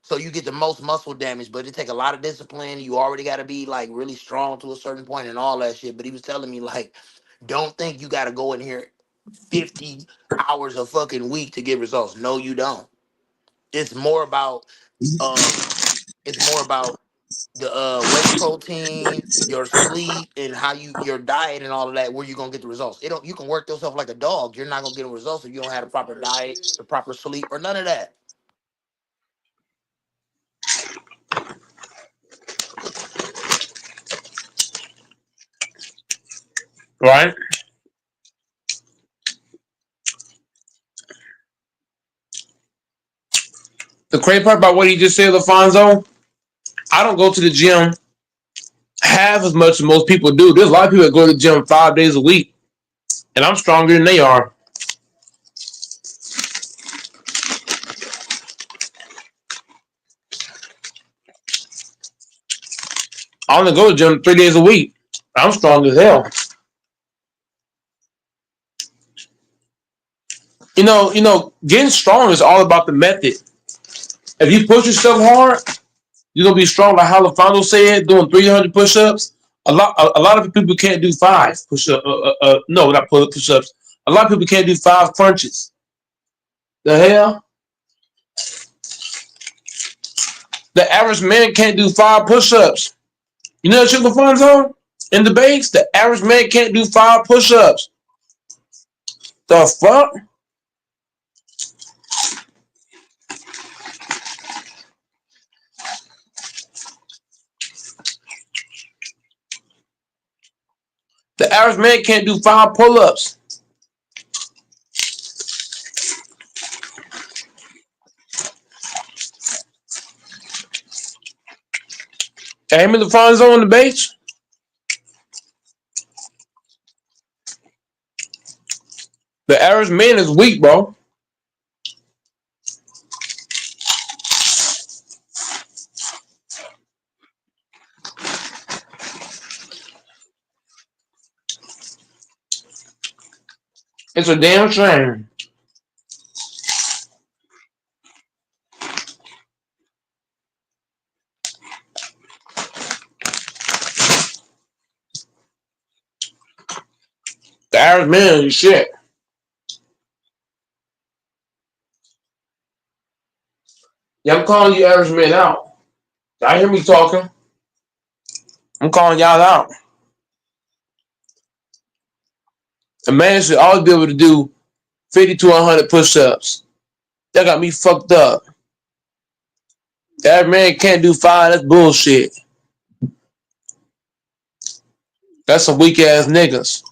So you get the most muscle damage, but it take a lot of discipline. You already got to be like really strong to a certain point and all that shit. But he was telling me like, don't think you got to go in here 50 hours a fucking week to get results. No, you don't. It's more about um, it's more about the whey protein, your sleep, and how your diet and all of that. Where you gonna get the results? It don't. You can work yourself like a dog. You're not gonna get results if you don't have the proper diet, the proper sleep, or none of that. right. The crazy part about what he just said, Alfonso, I don't go to the gym half as much as most people do. There's a lot of people that go to the gym 5 days a week, and I'm stronger than they are. I only go to the gym 3 days a week. I'm strong as hell. Getting strong is all about the method. If you push yourself hard, you're gonna be strong. Like how Alfonso said, doing 300 push-ups. A lot of people can't do five push-up. No, not push-ups. A lot of people can't do 5 crunches. The hell, the average man can't do 5 push-ups. You know that shit, Alfonso? In the base, the average man can't do 5 push-ups. The fuck? The average man can't do 5 pull-ups. Hey, Mr. Alfonso on the base. The average man is weak, bro. It's a damn shame. average man is shit. Yeah, I'm calling you average men out. Y'all hear me talking? I'm calling y'all out. A man should always be able to do 50 to 100 push-ups. That got me fucked up. The average man can't do 5. That's bullshit. That's some weak ass niggas.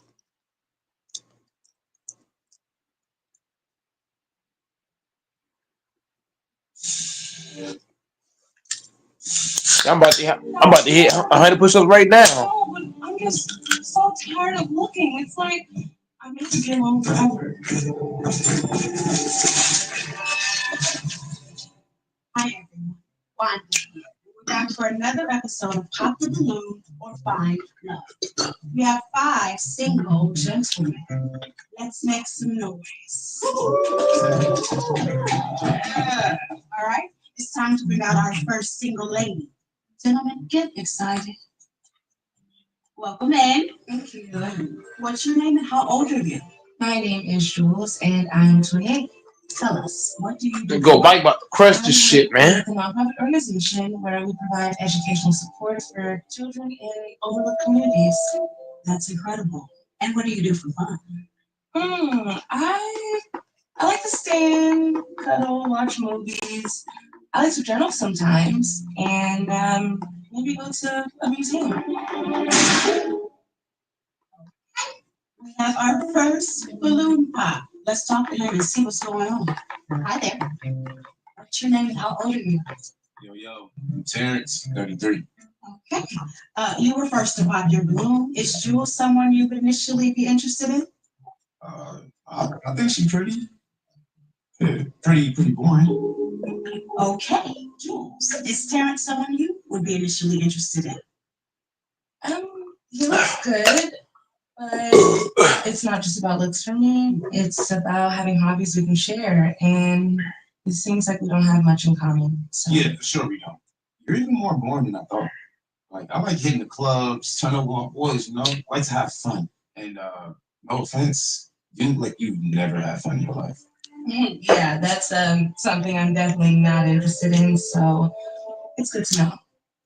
I'm about to hit 100 push-ups right now. No, but I'm just so tired of looking. It's like I'm meant to be alone forever. Hi everyone. Wanda here. We're back for another episode of Pop the Balloon or Find Love. We have 5 single gentlemen. Let's make some noise. Yeah. All right. It's time to bring out our first single lady. Gentlemen, get excited. Welcome in. Thank you. What's your name and how old are you? My name is Jules and I am 28. Tell us, what do you do? Go Mike about to crush this shit, man. It's a nonprofit organization where we provide educational support for children in overlooked communities. That's incredible. And what do you do for fun? I like to stand, cuddle, watch movies. I like to journal sometimes, and maybe go to a museum. We have our first balloon pop. Let's talk to him and see what's going on. Hi there. What's your name and how old are you? Yo, I'm Terrence, 33. Okay. You were first to pop your balloon. Is Jules someone you would initially be interested in? I think she's pretty boring. Okay, Jules. Is Terrence someone you would be initially interested in? He looks good, but it's not just about looks for me. It's about having hobbies we can share, and it seems like we don't have much in common. So. Yeah, for sure we don't. You're even more boring than I thought. Like, I like hitting the clubs, turn over on boys, I like to have fun. And no offense, you look like you've never had fun in your life. Yeah, that's something I'm definitely not interested in, so it's good to know.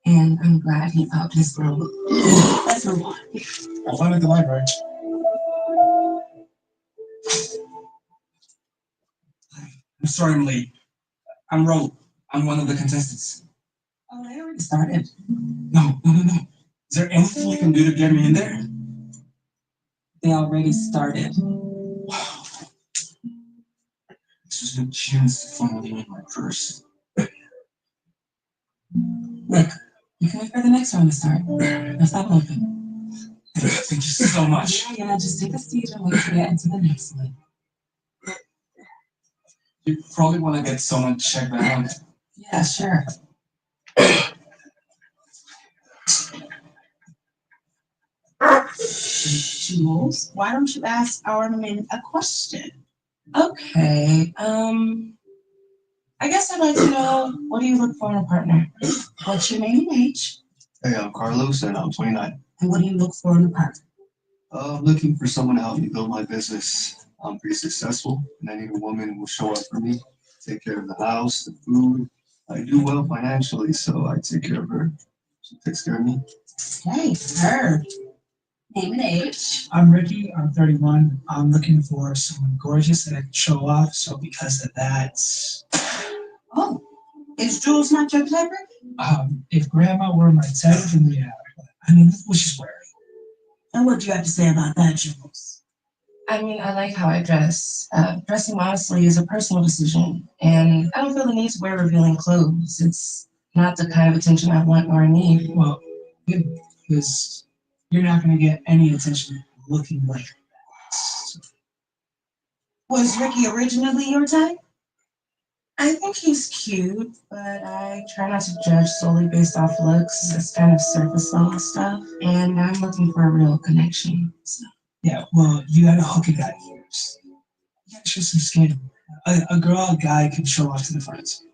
And I'm glad he popped his balloon. Let's move on. I'll find at the library. I'm sorry I'm late. I'm Ro. I'm one of the contestants. Oh, they already started. No. Is there anything you can do to get me in there? They already started. Wow. This was a chance to finally win my purse. Look, you can wait for the next round to start. Let's stop looking. Thank you so much. Yeah, just take a seat and wait to get into the next one. You probably want to get someone to check that out. Yeah, sure. Jules, why don't you ask our men a question? Okay, I guess I'd like to know, what do you look for in a partner? What's your name and age? Hey, I'm Carlos and I'm 29. And what do you look for in a partner? I'm looking for someone to help me build my business. I'm pretty successful and I need a woman who will show up for me, take care of the house, the food. I do well financially, so I take care of her. She takes care of me. Hey, her. Name and age. I'm Ricky. I'm 31. I'm looking for someone gorgeous that I can show off. So because of that, Oh, is Jules not your type? if Grandma were my type, then yeah. I mean, look what she's wearing. And what do you have to say about that, Jules? I mean, I like how I dress. Dressing modestly is a personal decision, and I don't feel the need to wear revealing clothes. It's not the kind of attention I want or need. Well, because you're not going to get any attention looking like that. So. Was Ricky originally your type? I think he's cute, but I try not to judge solely based off looks. It's kind of surface level stuff, and I'm looking for a real connection. So. Yeah, well, you gotta hook it out first. You gotta show some skin. A girl, a guy can show off to the friends.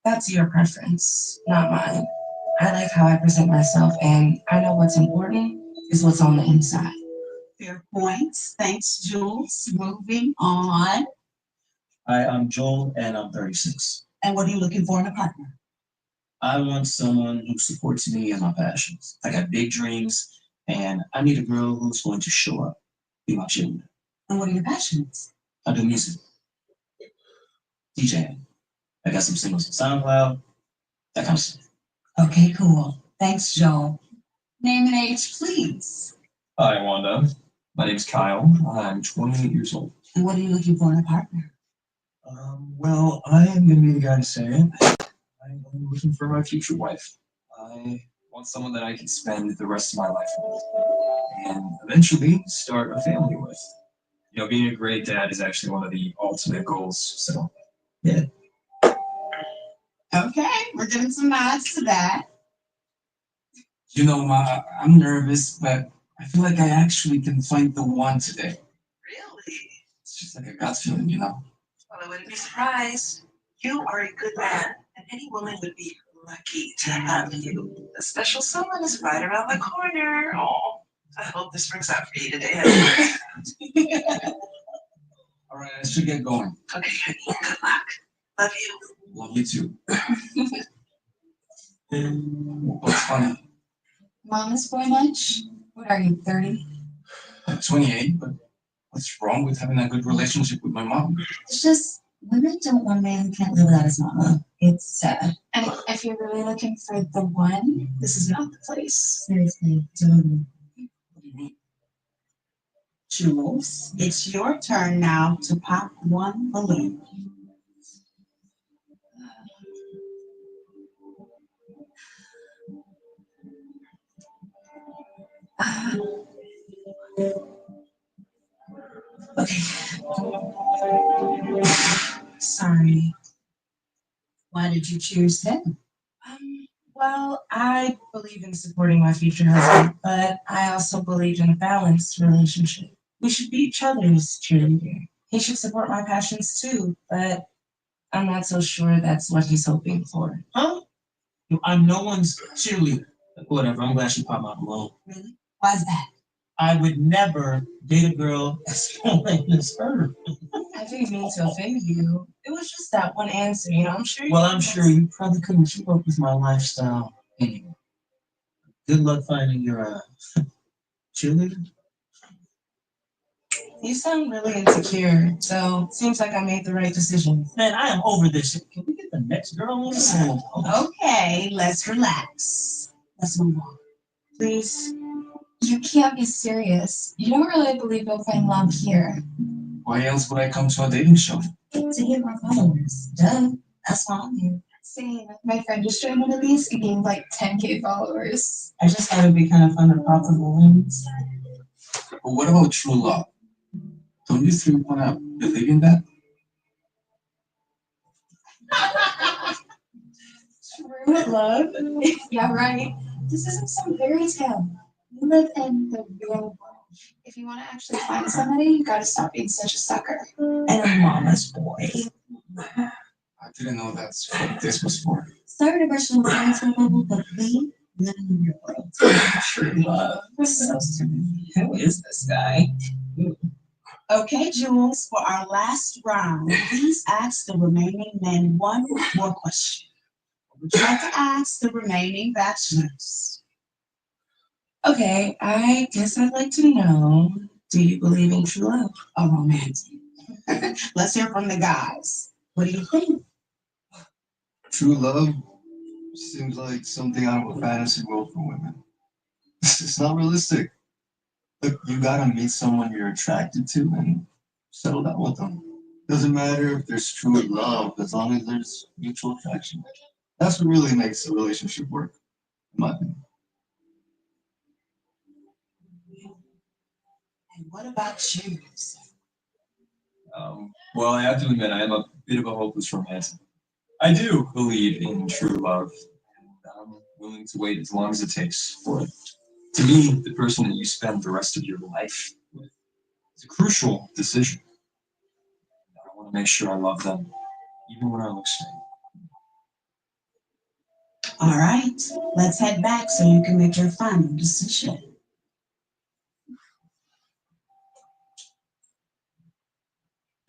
That's your preference, not mine. I like how I present myself, and I know what's important is what's on the inside. Fair points. Thanks, Jules. Moving on. Hi, I'm Joel, and I'm 36. And what are you looking for in a partner? I want someone who supports me and my passions. I got big dreams, and I need a girl who's going to show up, be my cheerleader. And what are your passions? I do music, DJing. I got some singles on SoundCloud, that kind of stuff. Okay, cool. Thanks, Joel. Name and age, please. Hi, Wanda. My name's Kyle. I'm 28 years old. And what are you looking for in a partner? Well, I am going to be the guy to say it. I'm looking for my future wife. I want someone that I can spend the rest of my life with and eventually start a family with. You know, being a great dad is actually one of the ultimate goals. So, yeah. Okay, we're getting some nods to that. You know, Ma, I'm nervous, but I feel like I actually can find the one today. Really? It's just like a gut feeling, you know? Well, I wouldn't be surprised. You are a good man, and any woman would be lucky to have you. A special someone is right around the corner. Oh, I hope this works out for you today. All right, I should get going. Okay, honey, good luck. Love you. Love you too. What's funny? Mama's boy lunch? What are you, 30? I'm 28, but what's wrong with having a good relationship with my mom? It's just women don't want a man who can't live without his mama. It's sad. And if you're really looking for the one, this is not the place. Seriously, don't. What do you mean? Jules, it's your turn now to pop one balloon. Okay. Sorry. Why did you choose him? Well, I believe in supporting my future husband, but I also believe in a balanced relationship. We should be each other's cheerleader. He should support my passions too, but I'm not so sure that's what he's hoping for. Huh? I'm no one's cheerleader. Whatever, I'm glad she popped my balloon. Really? Why's that? I would never date a girl as plain as her. I didn't mean to offend you. It was just that one answer, you know. I'm sure. Well, I'm sure you probably couldn't keep up with my lifestyle anyway. Good luck finding your cheerleader. You sound really insecure, so it seems like I made the right decision. Man, I am over this shit. Can we get the next girl on the phone? Okay, let's relax. Let's move on. Please. You can't be serious. You don't really believe you'll find love here. Why else would I come to a dating show? To get more followers. Duh. That's why I'm here. Same. My friend just joined one of these and gained like 10K followers. I just thought it'd be kind of fun to pop the balloons. But what about true love? Don't you three want to believe in that? True love? Yeah, right. This isn't some fairy tale. We live in the real world. If you want to actually find somebody, you gotta stop being such a sucker. And a mama's boy. I didn't know that's what this was for. Sorry to brush your minds with them, but we live in the real world. True love. So stupid. Who is this guy? Okay, Jules, for our last round, please ask the remaining men one more question. Would you like to ask the remaining bachelors? Okay, I guess I'd like to know, do you believe in true love or romantic? Let's hear from the guys. What do you think? True love seems like something out of a fantasy world for women. It's not realistic. Look, you gotta meet someone you're attracted to and settle down with them. Doesn't matter if there's true love as long as there's mutual attraction. That's what really makes a relationship work, in my opinion. And what about you? Well, I have to admit, I am a bit of a hopeless romantic. I do believe in true love, and I'm willing to wait as long as it takes for it to be the person that you spend the rest of your life with. It's a crucial decision. I want to make sure I love them, even when I look strange. All right, let's head back so you can make your final decision.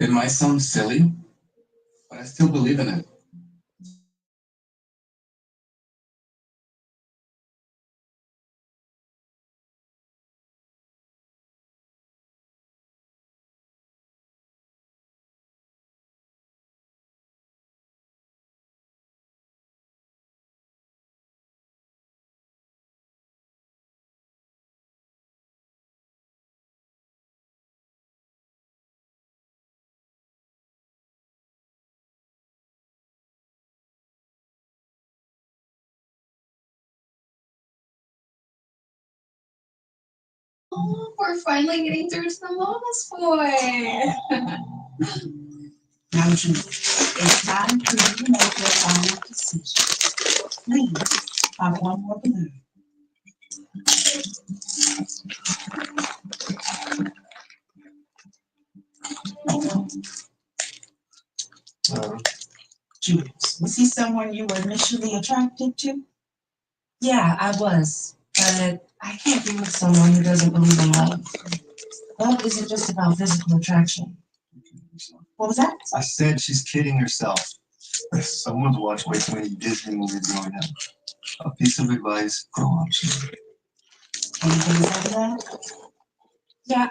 It might sound silly, but I still believe in it. Oh, we're finally getting through to the mama's boy. Now, Julie, it's time for you to make your final decision. Please, have one more balloon. Jules, was he someone you were initially attracted to? Yeah, I was, but I can't be with someone who doesn't believe in love. Love isn't just about physical attraction. What was that? I said she's kidding herself. Someone's watched way too many Disney movies growing up. A piece of advice: grow up. Anything like that? Yeah,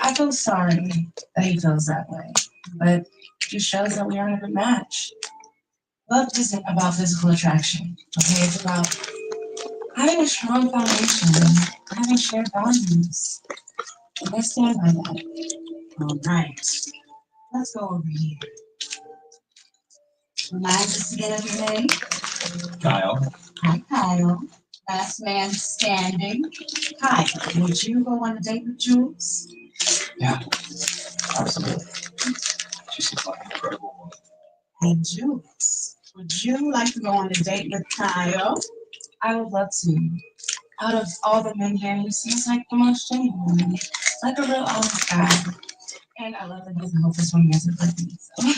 I feel sorry that he feels that way, but it just shows that we aren't a good match. Love isn't about physical attraction, okay? It's about having a strong foundation and having shared values. And I stand by that. All right, let's go over here. Remind us again of your name. Kyle. Hi, Kyle. Last man standing. Kyle, would you go on a date with Jules? Yeah, absolutely. She seems like an incredible woman. Hey, Jules, would you like to go on a date with Kyle? I would love to. Out of all the men here, he seems like the most genuine, like a real honest guy. And I love that he's a hopeless romantic with me. So.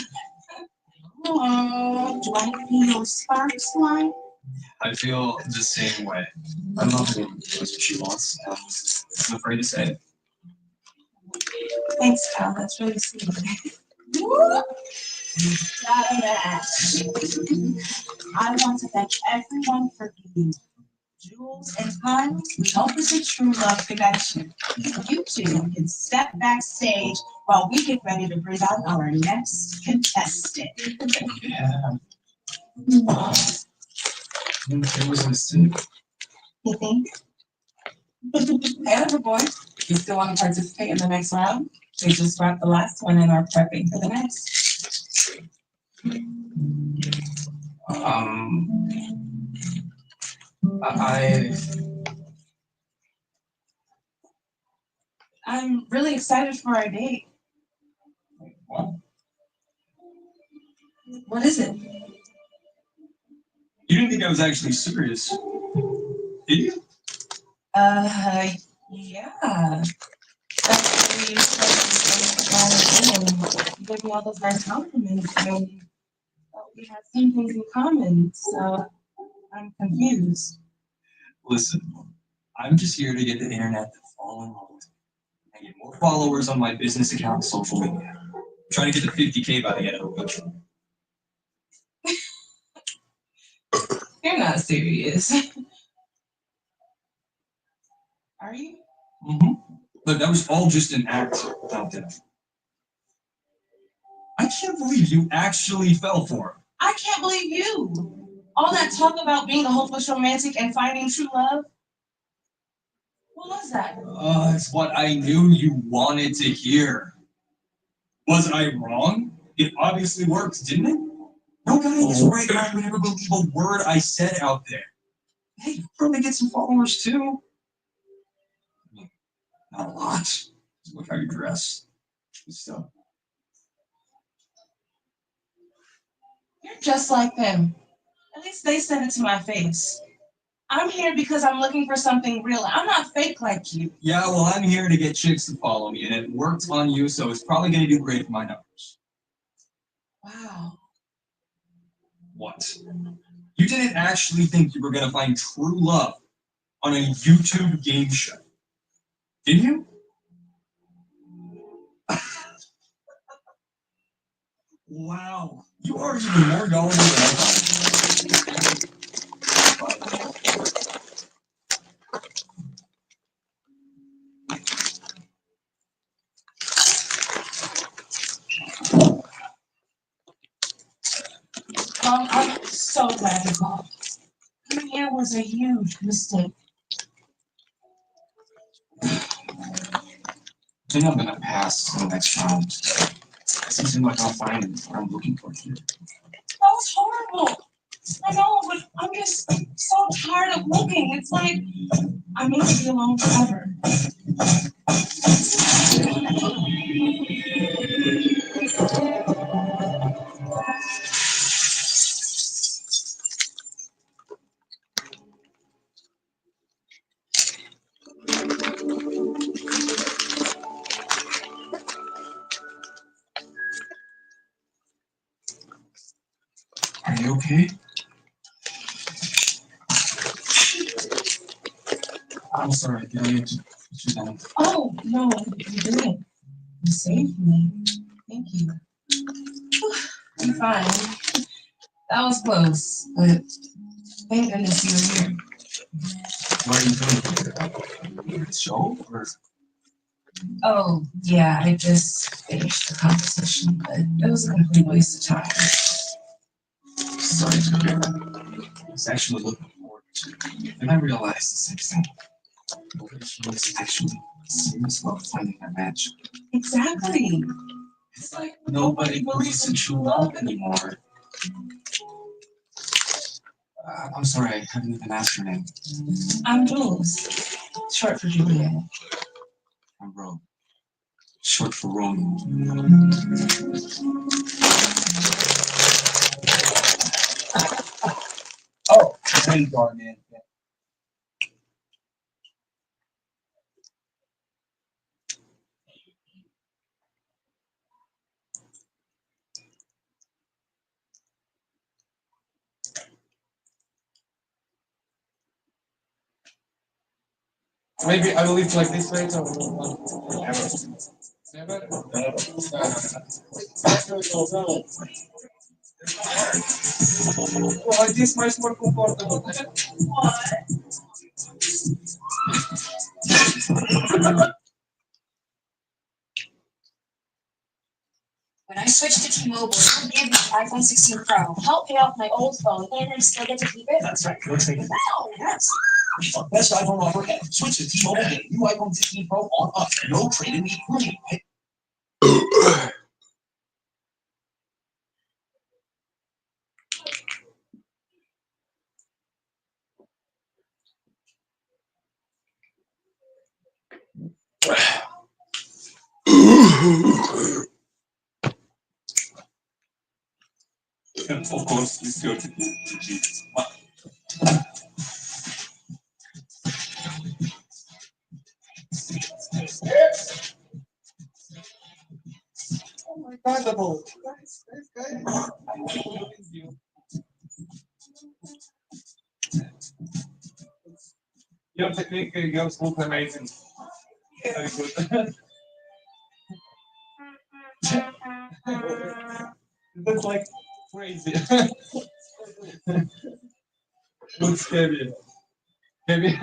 Oh, do I feel sparks flying? I feel the same way. I love her. That's what she wants. And I'm afraid to say it. Thanks, Kyle. That's really sweet. I want to thank everyone for being Jules and Kyle. We hope it's a true love connection. You two can step backstage while we get ready to bring out our next contestant. Yeah. It was a mistake. You think? Hey, little boy, you still want to participate in the next round? We just wrapped the last one and are prepping for the next. I I'm really excited for our date. What? What is it? You didn't think I was actually serious, did you? Yeah. Actually, you gave me all those nice compliments, and we have some things in common, so I'm confused. Listen, I'm just here to get the internet to fall in love with me and get more followers on my business account and social media. I'm trying to get to 50K by the end of the week. You're not serious. Are you? Mm-hmm. Look, that was all just an act out there. I can't believe you actually fell for it. I can't believe you. All that talk about being a hopeless romantic and finding true love. What was that? It's what I knew you wanted to hear. Was I wrong? It obviously worked, didn't it? No guy in his right mind would ever believe a word I said out there. Hey, you probably get some followers too. I mean, not a lot. Just look how you dress. Good stuff. You're just like them. At least they said it to my face. I'm here because I'm looking for something real. I'm not fake like you. Yeah, well, I'm here to get chicks to follow me, and it worked on you, so it's probably going to do great for my numbers. Wow. What? You didn't actually think you were going to find true love on a YouTube game show, did you? Wow, you are even more gullible than I thought. Mom, I'm so glad you called. Your hair was a huge mistake. I think I'm gonna pass the next round. Doesn't seem like I'll find what I'm looking for here. That was horrible. I know, but I'm just so tired of looking. It's like I need to be alone forever. Are you okay? I'm sorry, did I get you down? Oh, no, you didn't. You saved me. Thank you. I'm fine. That was close, but thank goodness you were here. What are you doing? The show? Or Oh, yeah, I just finished the conversation, but it was a complete waste of time. sorry to hear that. I was actually looking forward to it. And I realized the same thing. Nobody was actually serious about finding a match. Exactly. It's like nobody believes in true love anymore. I'm sorry, I haven't even asked your name. I'm Jules, short for Juliet. I'm Ro, short for Romeo. Oh, there you go, man. Yeah. Maybe I will leave like this later. Never. Never? Well, like this much more comfortable. When I switched to T-Mobile, they gave me the iPhone 16 Pro. Help pay off my old phone, and I still get to keep it. That's right. You're trading it. Wow, yes. Best iPhone offer ever. Switch to T-Mobile, get a new iPhone 16 Pro on us. No trade-in need. And of course, you still to Jesus. Oh my God, the ball. Guys. Your technique, yours look amazing. Very good. That's like crazy. Looks heavy. Heavy.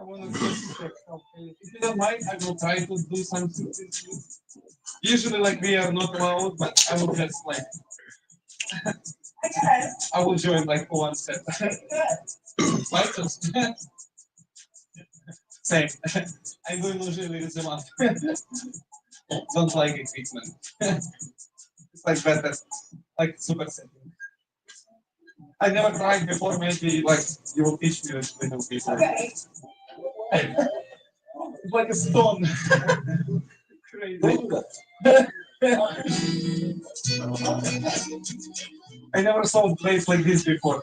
I want to just check how heavy. If you don't mind, I will try to do something. Usually, like, we are not allowed, but I will just like. I will join like for one set. Fighters. Same. I'm doing usually this month. Don't like equipment. It's like better, like super setting. I never tried before. Maybe like you will teach me a little bit. Okay. It's like a stone. Crazy. I never saw a place like this before.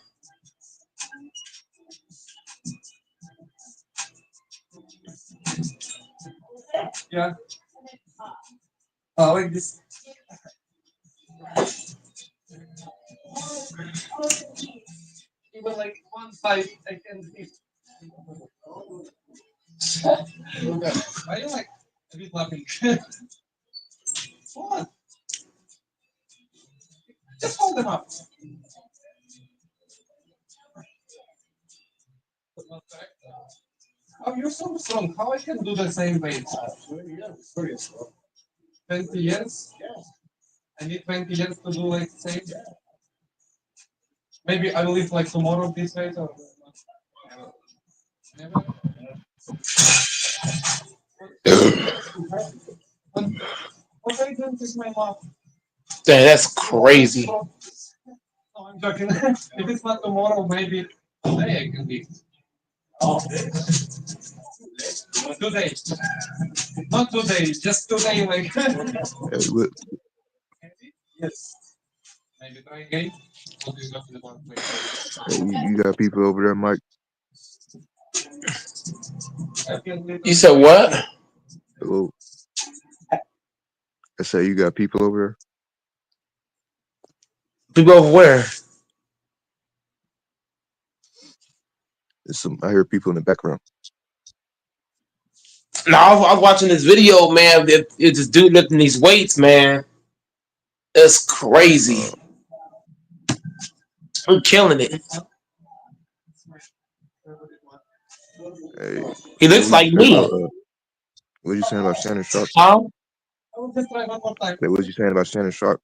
Yeah. Like this. Even like one side I can lift. Are you like a bit laughing? What? Just hold them up. Oh, you're so strong. How I can do the same weight? 20 years? I need 20 years to do like the same. Maybe I will live like tomorrow this way. Or... What are you doing to my mom? Damn, that's crazy. No, I'm joking. If it's not tomorrow, maybe today I can be. Oh, today. Not today, just today, like. Hey, look, Yes. Maybe try again. What do you got to the one place? hey, you got people over there, Mike? You said what? Hello. I say you got people over there. People over where? There's some. I hear people in the background. No, I was watching this video, man. It's this dude lifting these weights, man. That's crazy. I'm killing it. Hey, He hey, looks like me. what you saying about Shannon Sharp? Huh? Hey, what you saying about Shannon Sharp?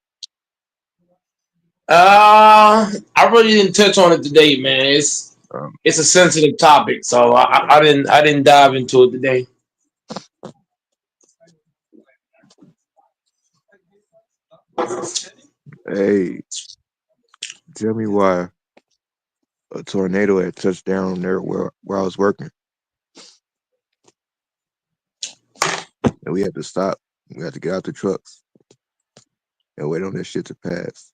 I really didn't touch on it today, man. It's a sensitive topic, so I didn't dive into it today. Hey, tell me why a tornado had touched down there where I was working, and we had to stop. We had to get out the trucks and wait on that shit to pass.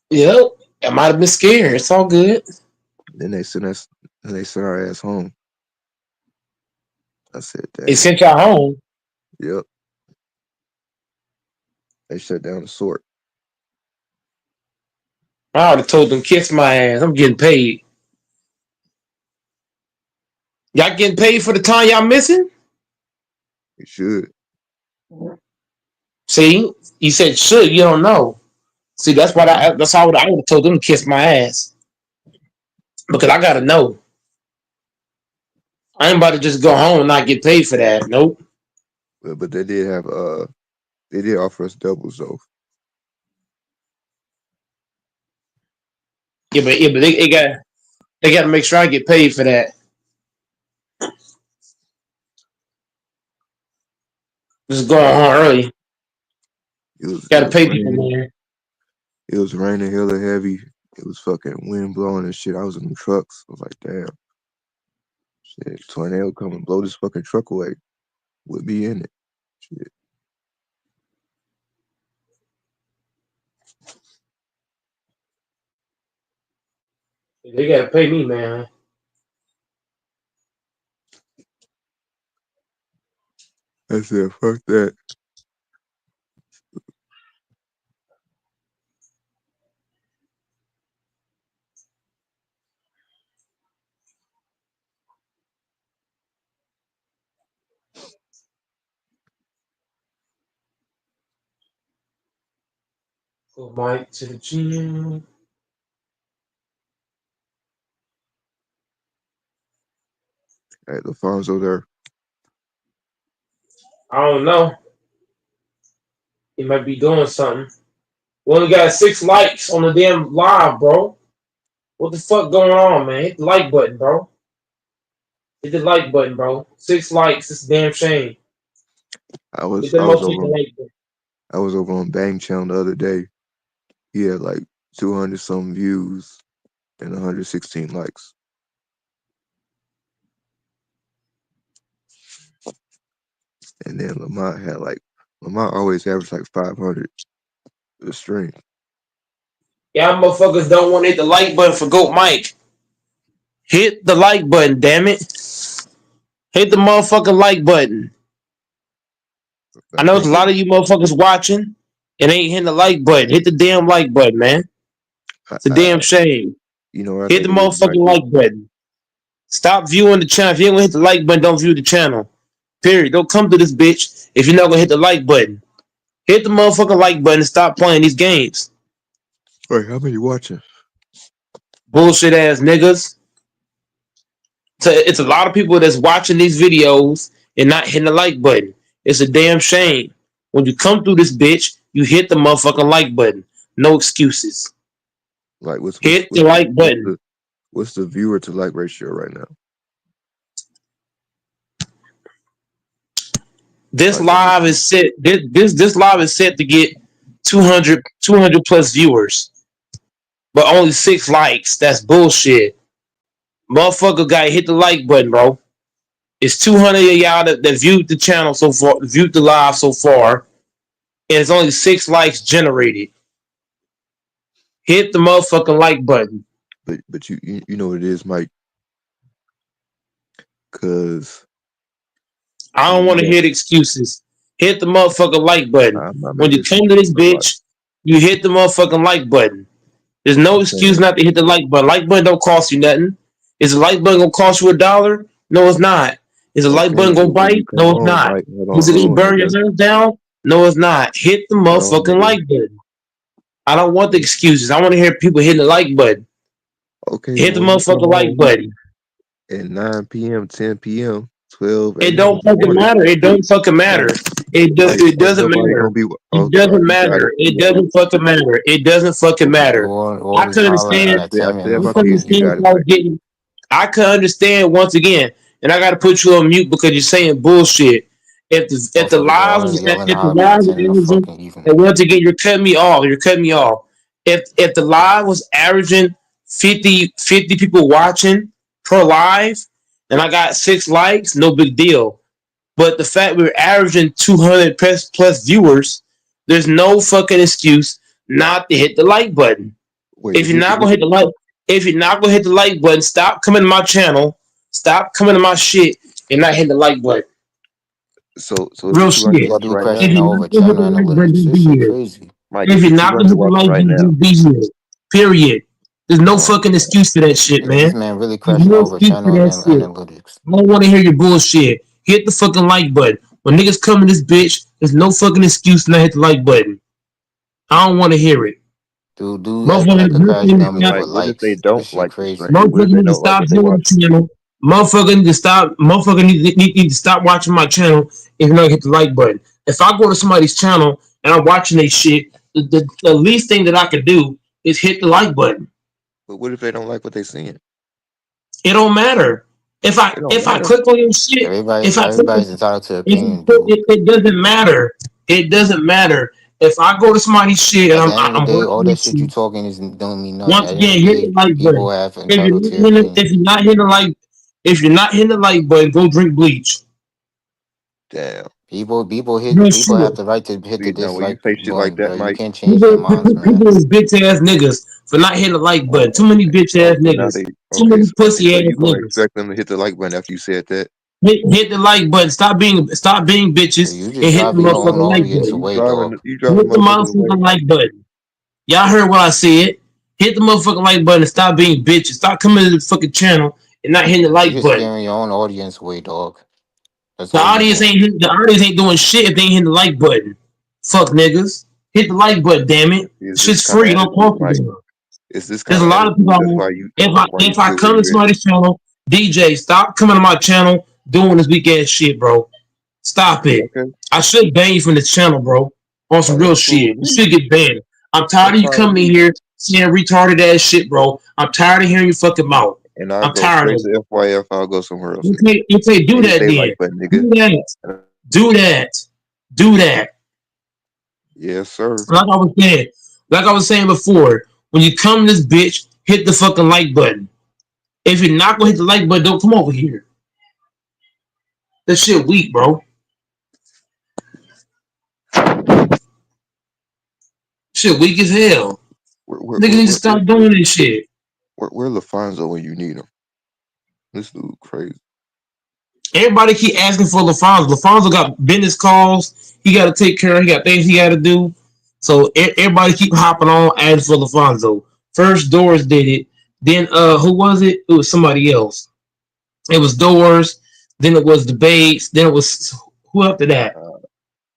Yep, I might have been scared. It's all good. Then they sent us. Then they sent our ass home. I said, They "Damn." sent y'all home. Yep. They shut down the sort. I would have told them, kiss my ass. I'm getting paid. Y'all getting paid for the time y'all missing? You should. See, you said should. You don't know. See, that's why that's how I would have told them to kiss my ass because I gotta know. I ain't about to just go home and not get paid for that. Nope. But they did have they did offer us doubles though. Yeah, but they got to make sure I get paid for that. Just going home early. It Got to was pay people, raining. man. It was raining hella heavy. It was fucking wind blowing and shit. I was in the trucks. I was like, damn, shit, tornado come and blow this fucking truck away. Would be in it. Shit. They got to pay me, man. I said, fuck that. Go Mike to the gym. Hey, LaFonso there. I don't know. He might be doing something. We only got 6 likes on the damn live, bro. What the fuck going on, man? Hit the like button, bro. Hit the like button, bro. 6 likes. It's a damn shame. I Hit was the I was over motherfucking on like button. I was over on Bang Channel the other day. He had like 200 some views and 116 likes. And then Lamont always averaged like 500 a stream. Y'all motherfuckers don't want to hit the like button for Goat Mike. Hit the like button, damn it. Hit the motherfucking like button. I I know there's think a they, lot of you motherfuckers watching and ain't hitting the like button. Hit the damn like button, man. It's a I damn shame. you know what I Hit the think it is, motherfucking Mikey. like button. Stop viewing the channel. If you ain't gonna hit the like button, don't view the channel. Period. Don't come to this bitch if you're not gonna hit the like button. Hit the motherfucking like button and stop playing these games. Wait, how many watching? Bullshit ass niggas. So it's a lot of people that's watching these videos and not hitting the like button. It's a damn shame. When you come through this bitch, you hit the motherfucking like button. No excuses. Like Hit the like button. what's the viewer to like ratio right now? This Like, live is set. This live is set to get 200 plus viewers, but only 6 likes. That's bullshit. Motherfucker got to hit the like button, bro. It's 200 of y'all that viewed the channel so far, viewed the live so far, and it's only 6 likes generated. Hit the motherfucking like button. but you know what it is, Mike, because I don't want to hear the excuses. Hit the motherfucking like button. I'm not When making you come to excuses this for nobody. bitch, you hit the motherfucking like button. There's no I'm excuse saying, not to hit the like button. Like button don't cost you nothing. Is the like button gonna cost you $1? No, it's not. Is the like okay, button gonna but when you bite? come No, it's on, not. Mike, Is it gonna hold on, burn your nigga, house down? No, it's not. Hit the hold on, motherfucking nigga. like button. I don't want the excuses. I want to hear people hitting the like button. Okay, Hit the when you come motherfucking like on button. at 9 p.m., 10 p.m., 12 It a.m. don't in the fucking morning, matter. It don't fucking matter. like It like doesn't nobody matter. gonna be. It Okay, doesn't you got matter. it. It doesn't fucking matter. It doesn't fucking matter. All I this could hollering understand. at 10 I said minutes I my could piece. fucking. You understand got if it, I was Mike. getting. I could understand once again, and I got to put you on mute because you're saying bullshit. If the Motherfuckers live already was yelling if the hollering at live was 10 in the averaging, fucking evening. and once again you're cutting me off. You're cutting me off. If the live was averaging 50 people watching per live, and I got 6 likes, no big deal. But the fact we're averaging 200 plus viewers, there's no fucking excuse not to hit the like button. Wait, If you're not gonna hit the like, if you're not gonna hit the like button, stop coming to my channel, stop coming to my shit, and not hitting the like button. so it's Real the 200 shit. Nigga watching do right If now, questioning you're over not gonna hit channel the like button, analytics. don't This be shit here. crazy. Mike. If It's you're the not gonna 200 hit the watching like right button, now. don't be here. Period. There's no Oh fucking man, excuse for that shit, Yeah, this man. man really There's questioning no over excuse for channel that shit. analytics. I don't want to hear your bullshit. Hit the fucking like button. When niggas come in this bitch, there's no fucking excuse not to hit the like button. I don't want to hear it. Dude acting Motherfuckers, like a crash motherfuckers dummy stop. over Mike. What if they likes. don't This shit like the crazy. stream? What if Motherfucker they need to don't like stop what they viewing watching? the channel. Motherfucker need to stop. Motherfucker need to stop watching my channel if you not hit the like button. If I go to somebody's channel and I'm watching their shit, the least thing that I could do is hit the like button. But what if they don't like what they seeing? It don't matter. If I It don't if I matter. click on your shit, if I click, Everybody's entitled to if I opinion, click dude. it doesn't matter. It doesn't matter. If I go to somebody's shit and At the end of the I'm day, watching all that their shit you shit, talking is don't mean nothing. once At the end of again, the hit the day, like people button. have entitled to their opinion. If you're not hitting the like button, go drink bleach. Damn. Real People have shit. the right to hit the See, now when you dislike say shit like button, bro. that, You Mike. can't change their People, minds, people, man. people is bitch ass niggas for not hitting the like button. Too Oh, many okay. bitch Oh, ass so now niggas. they Too okay. many So pussy ass you gonna niggas. expect them to hit the like button after you said that? Hit the like button. Stop being So bitches you and just hit the driving your own motherfucking like audience button. away, dog. You Hit driving the motherfuckers away. motherfucking like button. Y'all heard what I said. Hit the motherfucking like button and stop being bitches. Stop coming to the fucking channel and not hitting the You like just button. scaring your own audience away, dog. That's The all you audience doing. ain't the audience ain't doing shit if they ain't hitting the like button. Fuck niggas. Hit the like button, damn it. Is this Shit's kind of free. Don't attitude, cost you Mike? nothing. Is this There's kind a of lot of people attitude? I That's want. why you. If That's why you I still where come to you at? somebody's channel, DJ, stop coming to my channel doing this weak ass shit, bro. Stop it. Okay. I should ban you from this channel, bro. On some Oh, real that's cool shit. with You me. should get banned. I'm tired That's of you fine with coming in me. here saying retarded ass shit, bro. I'm tired of hearing your fucking mouth. And I'll I'm go tired straight of it. to FYF. I'll go somewhere else then. You do And hit that they then. like button, nigga. Do that. Do that. Do that. Yes, sir. Like I was saying before, when you come to this bitch, hit the fucking like button. If you're not gonna hit the like button, don't come over here. That shit weak, bro. Shit weak as hell. Where where Niggas where need to where where, stop doing this shit. where LaFonso when you need him? This dude crazy. Everybody keep asking for LaFonso. LaFonso got business calls. He got to take care of. He got things he got to do. So everybody keep hopping on asking for LaFonso. First Doors did it. Then who was it? It was somebody else. It was Doors. Then it was Debates. Then it was who after that? Uh,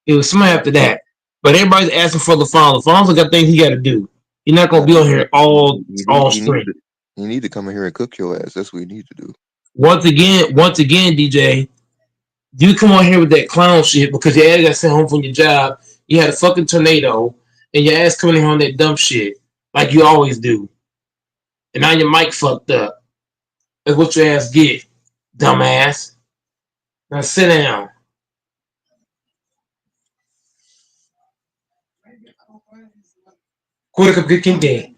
It was somebody after that. But everybody's asking for LaFonso. LaFonso got things he got to do. He's not gonna Nah, be on here all he need straight. to come in here and cook your ass. That's what he need to do. Once again, DJ, you come on here with that clown shit because your ass got sent home from your job. You had a fucking tornado, and your ass coming in here on that dumb shit like you always do. And now your mic fucked up. That's what your ass get, dumbass. Now sit down. Quit a good game.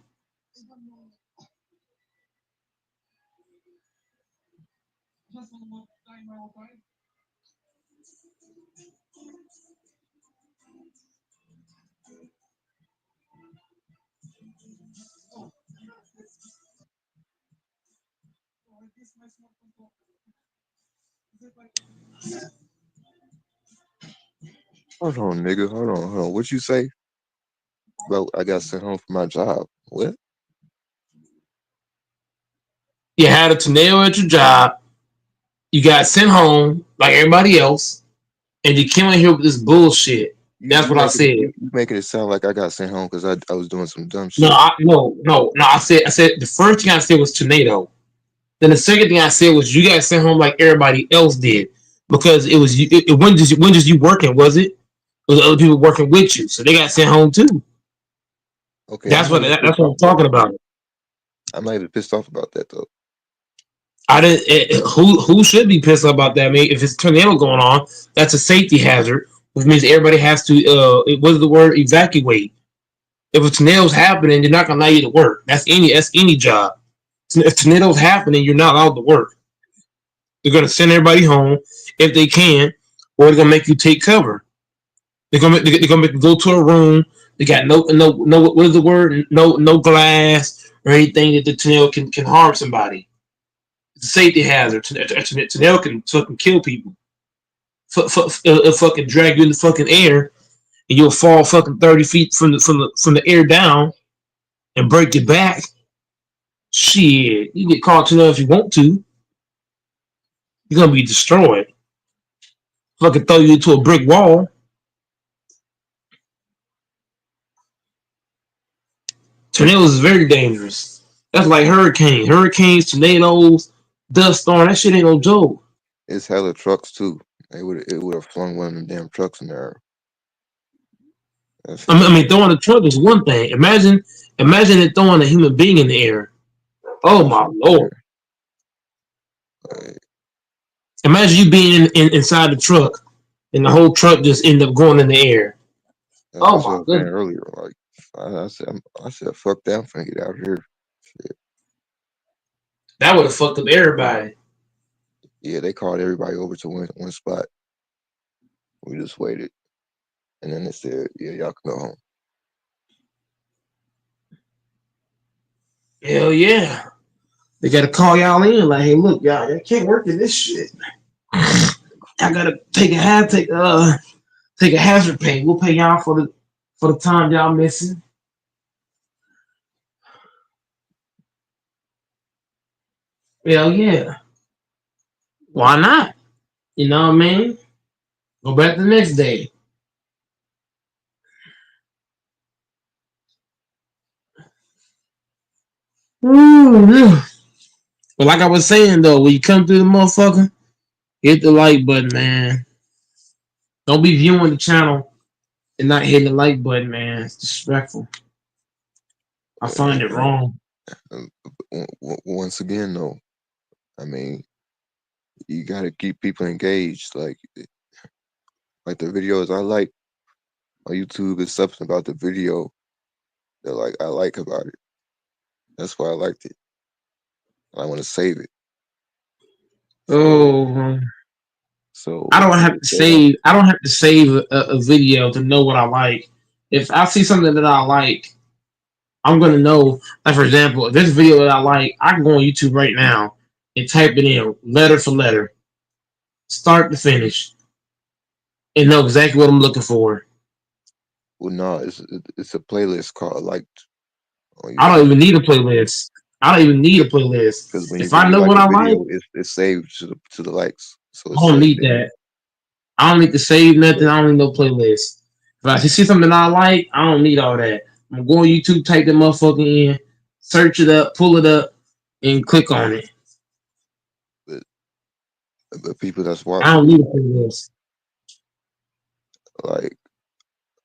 Hold on, nigga. Hold on. What you say? Bro, I got sent home from my job. What? You had a tornado at your job. You got sent home like everybody else, and you came in here with this bullshit. That's what I said. You making it sound like I got sent home because I was doing some dumb No, shit. no. I said the first thing I said was tornado. Then the second thing I said was you got sent home like everybody else did because it was it wasn't just you working, was it? It was other people working with you, so they got sent home too. Okay, That's what I'm talking about. I'm not even pissed off about that though. I didn't. Who should be pissed about that? I mean, if it's a tornado going on, that's a safety hazard, which means everybody has to. What is the word? Evacuate. If a tornado's happening, they're not gonna allow you to work. That's any job. If tornado's happening, you're not allowed to work. They're gonna send everybody home if they can, or they're gonna make you take cover. They're gonna make you go to a room. They got no. What is the word? No glass or anything that the tornado can harm somebody. It's a safety hazard. Tornado can fucking kill people. It'll fucking drag you in the fucking air, and you'll fall fucking 30 feet from the air down and break your back. Shit, you get caught tornado if you want to. You're gonna be destroyed. Fucking throw you into a brick wall. Tornadoes is very dangerous. That's like hurricanes, tornadoes, dust storm. That shit ain't no joke. It's hella trucks too. It would have flung one of them damn trucks in there. I mean, throwing a truck is one thing. Imagine it throwing a human being in the air. Oh my lord! Imagine you being inside the truck, and the whole truck just end up going in the air. That's Oh what I my was saying goodness! earlier. Like I said, fuck that. I'm finna get out here. Shit. That would have fucked up everybody. Yeah, they called everybody over to one spot. We just waited, and then they said, "Yeah, y'all can go home." Hell yeah! They gotta call y'all in. Like, hey, look, y'all can't work in this shit. I gotta take a hazard pay. We'll pay y'all for the time y'all missing. Hell yeah! Why not? You know what I mean? Go back the next day. Ooh, but like I was saying though, when you come through the motherfucker, hit the like button, man. Don't be viewing the channel and not hitting the like button, man. It's disrespectful. I find it wrong. Once again, though, I mean, you gotta keep people engaged. Like the videos I like on YouTube is something about the video that I like about it. That's why I liked it. I want to save it. Oh, So I don't have to save. I don't have to save a video to know what I like. If I see something that I like, I'm gonna know. Like for example, if this video that I like, I can go on YouTube right now and type it in letter for letter, start to finish, and know exactly what I'm looking for. Well, no, it's a playlist called liked on I don't YouTube. even need a playlist. I don't even need a playlist. Because If when I you know like what a I like, video, it's saved to the likes. So I it's don't saved need there. that. I don't need to save nothing. I don't need no playlist. If I see something I like, I don't need all that. I'm going to YouTube, type the motherfucker in, search it up, pull it up, and click on it. but people that's I watching don't need a you, playlist.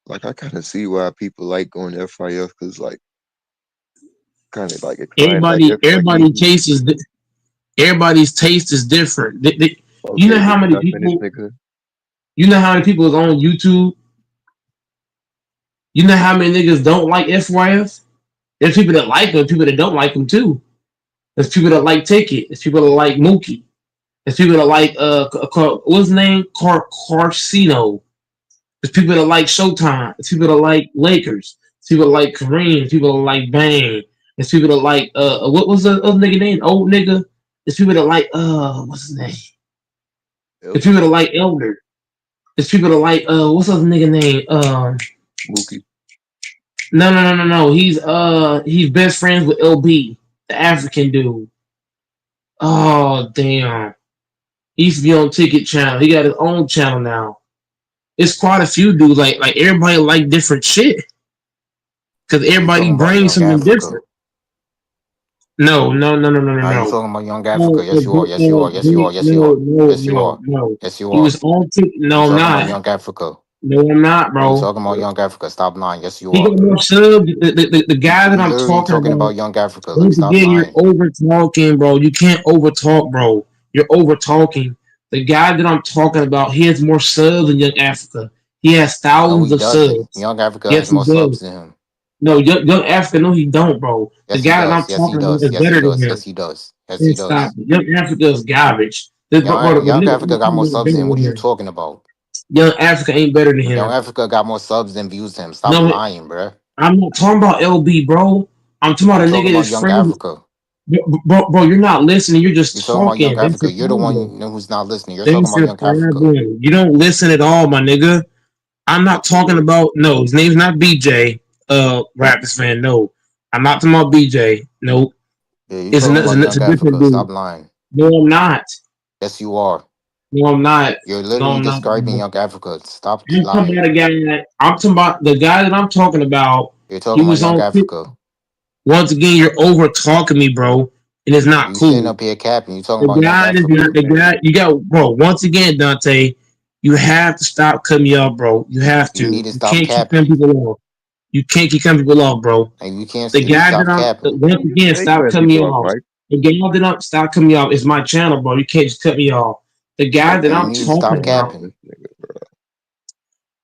like I kind of see why people like going to FIF because like kind of like exciting, like Everybody, it's like everybody easy. taste is everybody's taste is different. You know Okay, how but can many I finish, people? nigga? You know how many people is on YouTube? You know how many niggas don't like FYF? There's people that like them, people that don't like them too. There's people that like Ticket. There's people that like Mookie. There's people that like what's his name? Carcino. There's people that like Showtime. There's people that like Lakers. There's people that like Kareem. There's people that like Bang. There's people that like what was the other nigga name? Old nigga. There's people that like what's his name? There's Elder, people that like Elder. There's people that like what's the other nigga name? Mookie. No. He's best friends with LB, the African dude. Oh damn. He used to be on Ticket Channel. He got his own channel now. It's quite a few dudes. Like everybody like different shit. Cause Are you talking everybody about brings Young something Africa? different. No. Are you talking about Young Africa? No, Yes, you are. Yes, you are. Yes, you are. Yes, you are. Yes, you are. no. Yes, you He are. was on Ticket. Are you No, I'm talking about not. Young Africa? No, I'm not, Are you bro. talking about Young Africa? Stop lying. Yes, you He got are. more subs. The guy that You I'm literally talking talking about. about Young Africa. Like, Once stop again, you're lying. over talking, bro. You can't over talk, bro. You're over talking. The guy that I'm talking about, he has more subs than Young Africa. He has No, thousands he of doesn't. subs. Young Africa has Yes, he more subs does. than him. No, Young Africa, no, he don't, bro. The Yes, he guy that I'm does. Yes, he talking about does. is Yes, he better than does. him. Yes, he does. Yes, he And stop does. it. Young Africa is garbage. This, but Young nigga, Africa I'm got talking more about subs better than him. What than are you him. talking about? Young Africa ain't better than Young him. Africa got more subs than views than him. Stop No, lying, bruh. I'm not talking about LB, bro. I'm talking about You a talking nigga about that's Young friends. Africa. Bro, you're not listening. You're You just talking about Young talking. That's Africa. the You're the problem. one who's not listening. You're talking That's about your Young Africa. problem. You don't listen at all, my nigga. I'm not talking about no. His name's not BJ. Raptors fan. No, I'm not talking about BJ. No, Yeah, you talking about it's Young a different Africa. Stop dude. lying. No, I'm not. Yes, you are. No, I'm not. You're No, literally I'm not. describing Bro. Young Africa. Stop I'm talking lying. about a guy. I'm talking about the guy that I'm talking about. You're He talking about was Young on. Africa. Once again, you're over talking me, bro, and it's not You sitting cool. up here capping. You talking The about Young guy is not Africa. the guy. You got, bro. Once again, Dante, you have to stop cutting me off, bro. You have You to. need to You stop can't keep cutting capping. people off. You can't keep cutting people off, bro. And you can't The guy stop that I'm capping. once again, Hey, stop cutting cutting me people off, off. Mike. The guy that I'm stop cutting me off is my channel, bro. You can't just cut me off. The guy that And you I'm Okay, need to talking stop man, about, capping. this nigga.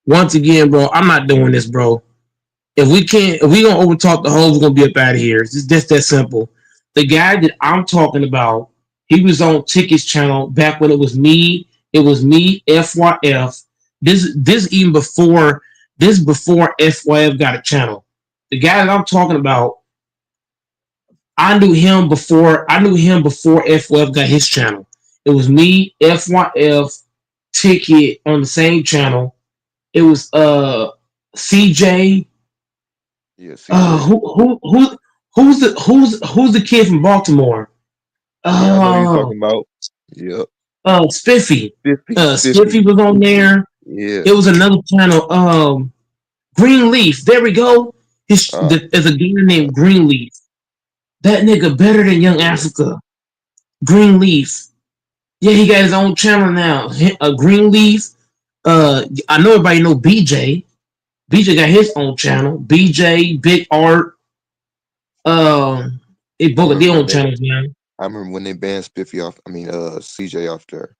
once again, bro, I'm not doing this, bro. If we gonna overtalk the hoes, we're gonna be up out of here. It's just that simple. The guy that I'm talking about, he was on Ticket's channel back when it was me. It was me, FYF. This even before FYF got a channel. The guy that I'm talking about, I knew him before FYF got his channel. It was me, FYF, Ticket on the same channel. It was CJ. Yeah, CJ. Who's the kid from Baltimore? Yeah, I know who you Oh, talking about. Yep. Spiffy. Spiffy. Spiffy was on there. Yeah. It was another channel. Greenleaf. There we go. Uh, There's a guy named Greenleaf. That nigga better than Young yeah. Africa. Greenleaf. Yeah, he got his own channel now. Greenleaf. I know everybody know BJ. BJ got his own channel. BJ, Big Art. They I both got remember their when own they. channels now. I remember when they banned Spiffy off. I mean, CJ off there.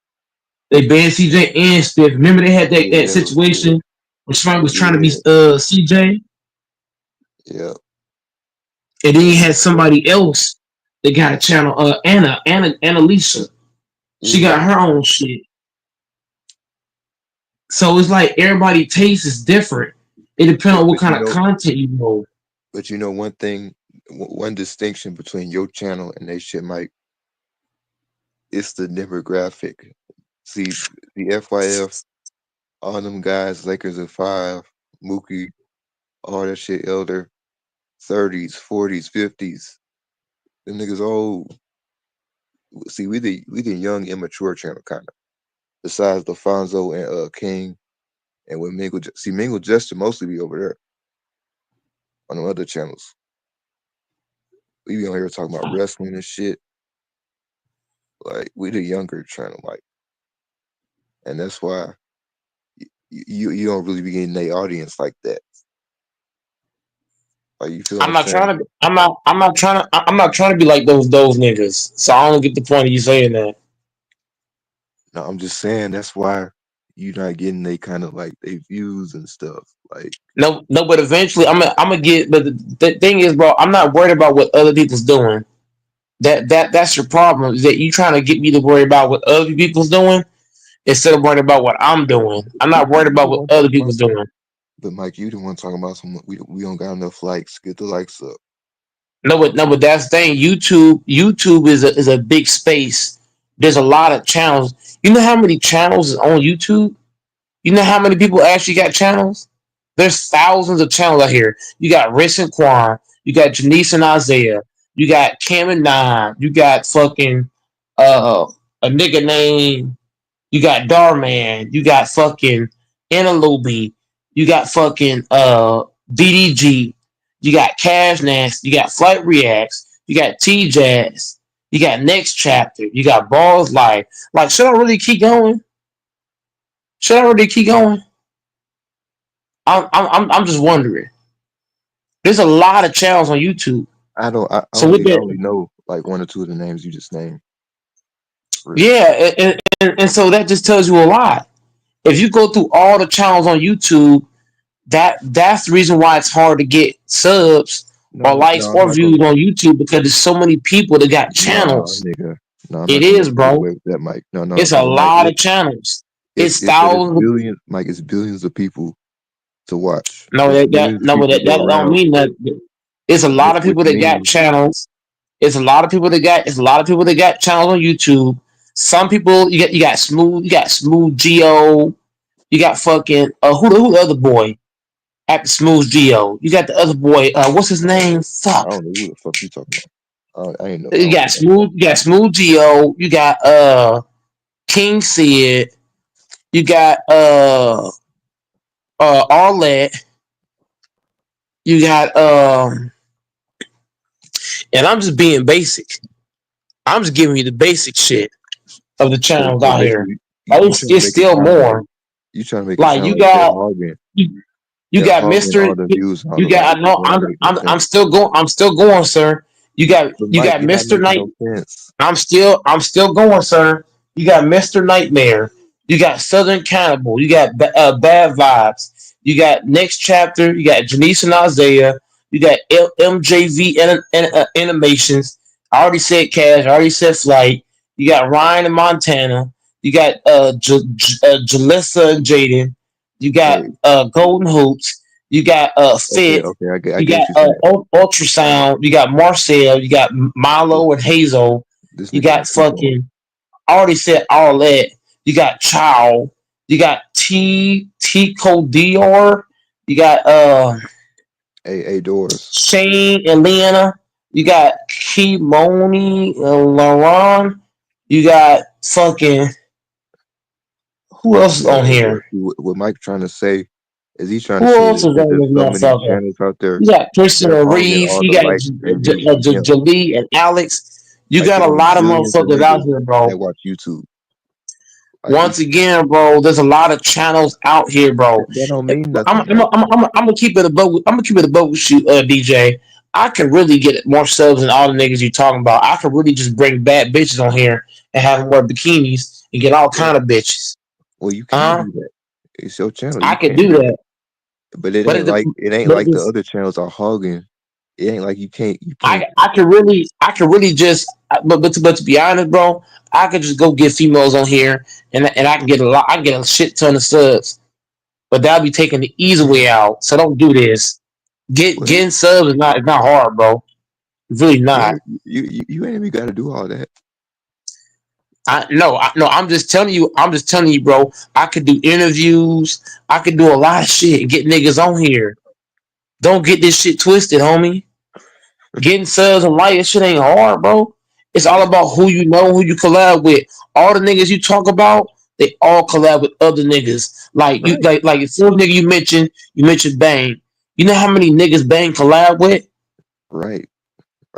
They banned CJ and Spiff. Remember they had Yeah, that that was good. situation where somebody was trying to be Yeah. CJ, Yeah. and then That you was had good. somebody else that got a channel. Anna Lisa. She got Yeah. her own shit. So it's like everybody taste is different. It depends on But what but kind of content you know. one thing, one distinction between your channel and they shit, Mike, it's the demographic. See, the FYF, all them guys, Lakers of five, Mookie, all that shit, Elder, 30s, 40s, 50s. Them niggas old. See, we the young, immature channel kind of. Besides Defonso and King, And when Mingle Jester mostly be over there on the other channels. We be on here talking about wrestling and shit. Like we the younger channel, like, and that's why you don't really be getting the audience like that. Like you feel what I'm I'm not saying? trying to. I'm not trying to be like those niggas. So I don't get the point of you saying that. No, I'm just saying that's why you not getting they kind of like they views and stuff. Like No, no, but eventually I'm gonna get. But the thing is, bro, I'm not worried about what other people's doing. That's your problem. Is that you trying to get me to worry about what other people's doing instead of worrying about what I'm doing. I'm not worried you about the what one other talking about, people's doing. but Mike, you the one talking about some. We don't got enough likes. Get the likes up. No, but that's the thing. YouTube is a big space. There's a lot of channels. You know how many channels is on YouTube? You know how many people actually got channels? There's thousands of channels out here. You got Riss and Quan. You got Janice and Isaiah. You got Cam and Nine. You got fucking a nigga named. You got Darman. You got fucking Annalubi. You got fucking DDG. You got Cash Nast. You got Flight Reacts. You got T Jazz. You got Next Chapter. You got Balls Life. Like, should I really keep going? Should I really keep going? I'm just wondering. There's a lot of channels on YouTube. I don't. I So with I that, only know like one or two of the names you just named. Really. yeah, and so that just tells you a lot. If you go through all the channels on YouTube, that's the reason why it's hard to get subs or likes No, I'm or not gonna. views on YouTube because there's so many people that got Nah, channels. nigga. No, I'm It not gonna is, let you get bro. away with that, Mike. No, It's a no, Mike. lot of channels. It's But it's thousands. billions, Mike. It's billions of people to watch. No, It's that billions of no, people to that go don't around, mean that. It's a lot of which people that got means channels. It's a lot of people that got. It's a lot of people that got channels on YouTube. Some people you got smooth Geo. You got fucking who the other boy at the smooth Geo. You got the other boy. What's his name? I Fuck. don't know who the fuck you talking about. I ain't know. I You don't got know about that. smooth. You got smooth Geo. You got King Sid. You got Arlette. You got and I'm just being basic. I'm just giving you the basic shit of the channels So out here. basically, Like, you it's, trying to it's make it still sound like more. Like you they're got hogging. you They're got hogging Mister. all the views and all You the got likes. I It know don't make no I'm sense. still going. I'm still going, sir. But You Mike, got you're not Mister making Night. no sense. I'm still going, sir. You got Mr. Nightmare. You got Southern Cannibal. You got Bad Vibes. You got Next Chapter. You got Janice and Isaiah. You got MJV Animations. I already said Cash. I already said Flight. You got Ryan and Montana. You got Jalissa and Jaden. You got Wait, Golden Hoops. You got Fit. okay, I You get got what you're saying. Ultrasound. You got Marcel. You got This, Milo and Hazel. this You nigga got gonna keep going. fucking. I already said all that. You got Chow. You got T Dior. You got A doors. Shane and Leanna. You got Kimoni and Lauren. You got fucking who else is on But here? see, what Mike trying to say is he's trying to Who say else that, is on there's this so many motherfucker? channels out there. You got They're Christopher hogging Reeve. all You the got likes and views from him. Jalee and Alex. You Like got a it's lot of billions of motherfuckers out niggas here, bro. that watch YouTube. Like Once again, bro, there's a lot of channels out here, bro. that don't mean I'm nothing, I'm Mike. I'm I'm gonna keep it above. I'm gonna keep it above with you, DJ. I can really get more subs than all the niggas you talking about. I can really just bring bad bitches on here and have them wear bikinis and get all kind of bitches. Well, you can Huh? do that. It's your channel. I You could can do do that. that, But it but ain't like the this, other channels are hogging. It ain't like you can't. I could really just. But to be honest, bro, I could just go get females on here and I can get a lot. I can get a shit ton of subs, but that'll be taking the easy way out. So don't do this. Well, Getting subs is not hard, bro. It's really not. well, you ain't even got to do all that. No. I'm just telling you. I'm just telling you, bro. I could do interviews. I could do a lot of shit and get niggas on here. Don't get this shit twisted, homie. Getting subs and likes, shit ain't hard, bro. It's all about who you know, who you collab with. All the niggas you talk about, they all collab with other niggas. Like you, Right, like the first nigga you mentioned Bang. You know how many niggas Bang collab with? right.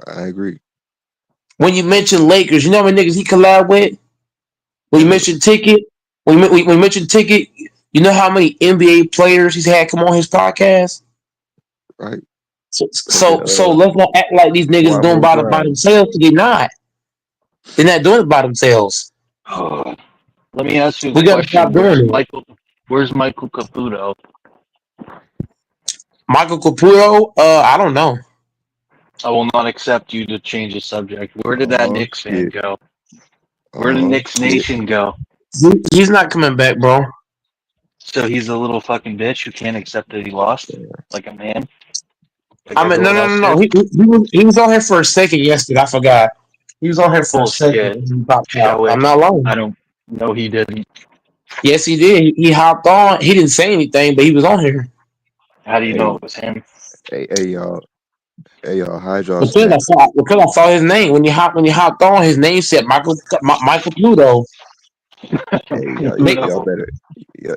I agree. When you mention Lakers, you know how many niggas he collab with? When you mention Ticket, when you mention Ticket, you know how many NBA players he's had come on his podcast? Right. So Nigga, so let's not act like these niggas doing Kwame by Brown. themselves. 'Cause they're not. They're not doing it by themselves. Let me ask you the We gotta question: stop doing it. Where's Michael Caputo? Michael Caputo, I don't know. I will not accept you to change the subject. Where did that Oh Knicks fan shit. go? Where did Oh Knicks shit. Nation go? He's not coming back, bro. So he's a little fucking bitch who can't accept that he lost, Damn. like a man, like I mean, no, everyone no, no, else no. did. He was on here for a second yesterday. I forgot. He was on here for a second. Bullshit. And he popped out. Show I'm it. not lying. I don't. No, he didn't. Yes, he did. He hopped on. He didn't say anything, but he was on here. How do you know Hey, it was him? hey, y'all. Hey, y'all. Hide y'all Because snacks. I saw his name when he hopped on. His name said Michael Pluto. Hey, They, y'all Caputo. better,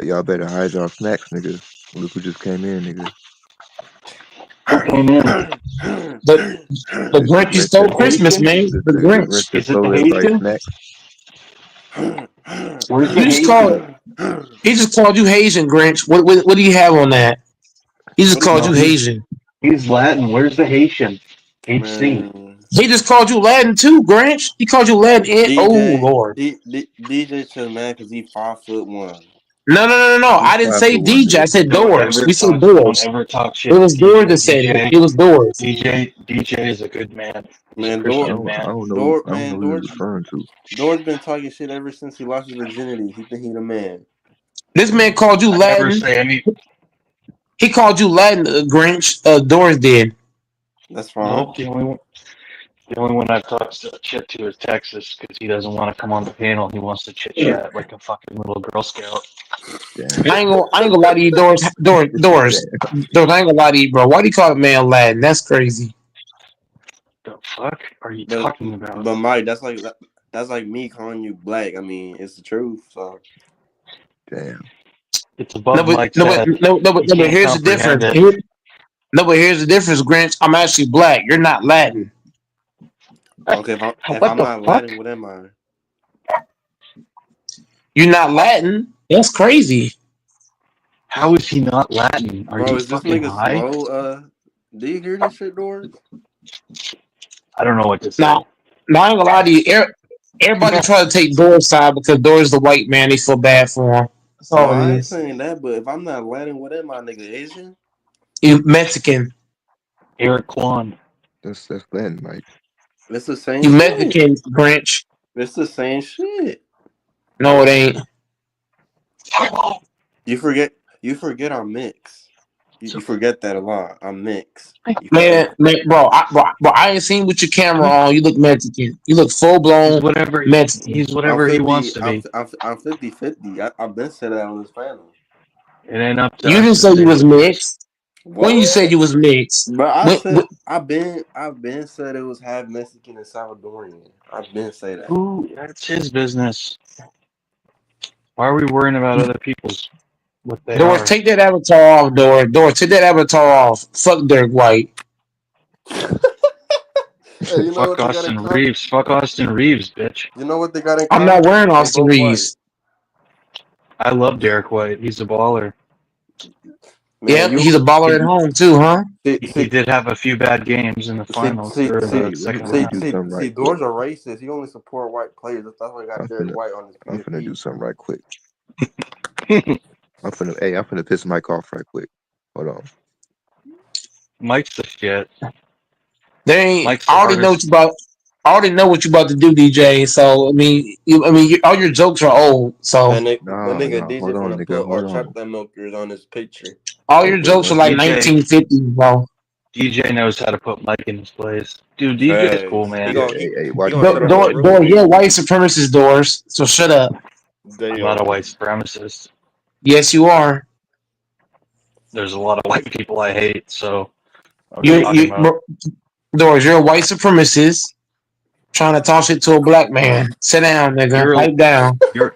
y'all better hide y'all snacks, nigga. Look who just came in, nigga. Who came in? the the This the Grinch Grinch stole that Christmas, man. The this the Grinch. Grinch that Is it the stole everybody's Haitian? snacks. Where's the You just called. Haitian? He just called you Haitian, Grinch. What do you have on that? He just What do you called No, you mean? Haitian. he's Latin. Where's the Haitian? HC. Man, He just called you Latin too, Grinch. He called you Latin. Oh Lord. DJ to man because he 5'1". No, no, no, no, no. Who's I didn't say 5'1", DJ. I nigga? said Doors. We said Don't Doors. ever talk It shit to was Doors DJ. that said it. DJ It was Doors. DJ is a good man. He's a Man, Christian I man. don't know. I don't know Man, who you're referring to. Door's been talking shit ever since he lost his virginity. He think he the man. This man called you I never Latin. say any. He called you Latin, Grinch. Doors did. That's Nope. fine. The only one I talk shit to is Texas because he doesn't want to come on the panel. He wants to chit chat like a fucking little Girl Scout. Damn. I ain't gonna lie to you, Doors. Damn. I ain't gonna lie to you, bro. Why do you call a man Latin? That's crazy. The fuck are you But talking about? but Mike, that's like me calling you black. I mean, it's the truth. So Damn. It's No, above but Mike's head. He no, but can't here's the comprehend difference. it. No, but here's the difference, Grinch. I'm actually black. You're not Latin. okay, if What I'm the not fuck? Latin, what am I? You're not Latin. That's crazy. How is he not Latin? Are Bro, you is this fucking nigga high? slow? Do you hear this shit, Doors? I don't know what to say. Now, I ain't gonna lie to you. Everybody try to take Door's side because Door's the white man. They feel bad for him. That's No, all it I ain't is. saying that. But if I'm not Latin, what am I, nigga? Asian? You Mexican. Eric Kwan. That's Latin, Mike. It's the same You shit. Mexican, Grinch. It's the same shit. No, it ain't. You forget. You forget I'm mixed. You forget that a lot. I'm mixed. You feel me? Man, bro, I ain't seen with your camera on. You look Mexican. You look full He's blown whatever. Mexican. He's whatever he wants to be. I'm 50-50. I've been said that on this panel. It ain't up to You us didn't to say you say was what he is. mixed. When you said What? you was mixed, But I when said I've been said it was half Mexican and Salvadorian. I've been say that. Who? That's his business. Why are we worrying about other people's what they Doris, are? take that avatar off, Doris, take that avatar off. Fuck Dirk White. Hey, you know Fuck what they got in Austin common? Reeves. Fuck Austin Reeves, bitch. You know what they got in I'm not common? wearing They Austin both white. Reeves. I love Derek White. He's a baller. Man, Yep, he's a baller at He home too, huh? see, he see, did have a few bad games in the finals or in the see, Hey, let me second let me see, round. do see, something see, right quick. Doors are racist. He only support white players. That's why he got I'm Derek finna White on his I'm finna do PFP. something right quick. I'm finna piss Mike off right quick. Hold on. Mike's the shit. There ain't. Mike's the hardest. I already know what you about to do, DJ. So all your jokes are old. So That No, nigga no, hold DJ on, finna nigga. put our Hold on. chocolate milkers on his picture. all Wait, your wait jokes are one like second. DJ 1950s, bro. DJ knows how to put Mike in his place. Dude, DJ's cool, Facts. man. Yeah, hey, He watch gonna hey, set up watch a this. room You're a here. white supremacist, Doors. So shut up. I'm not a Damn. white supremacist. Yes, you are. There's a lot of white people I hate, so what are you talking You, about? Doors. You're a white supremacist trying to talk shit to a black man. Sit down, nigga. You're a Pipe down. you're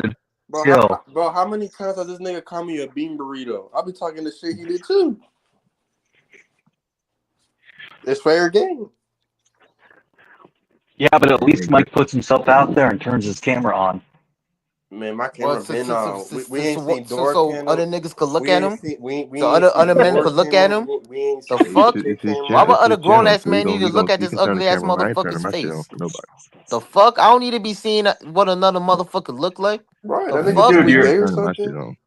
dude. Bro, Chill. how many times has this nigga call me a bean burrito? I'll be talking the shit he did too. It's fair game. Yeah, but at least Mike puts himself out there and turns his camera on. Man, my Well, camera been on. We ain't seen door so other candles. niggas could look We at ain't him. see we So ain't see other men door could look at candles. him. We ain't The see Hey, fuck? Bluetooth Why would cameras. it's other his grown channel, ass so man need to look at he this can turn the ugly ass camera on. I ain't turning motherfucker's my shit on face? for nobody. The fuck? I don't need to be seeing what another motherfucker look like. Right, The that I nigga ain't fuck? think I we Dude, ain't gay or turning my shit something. on.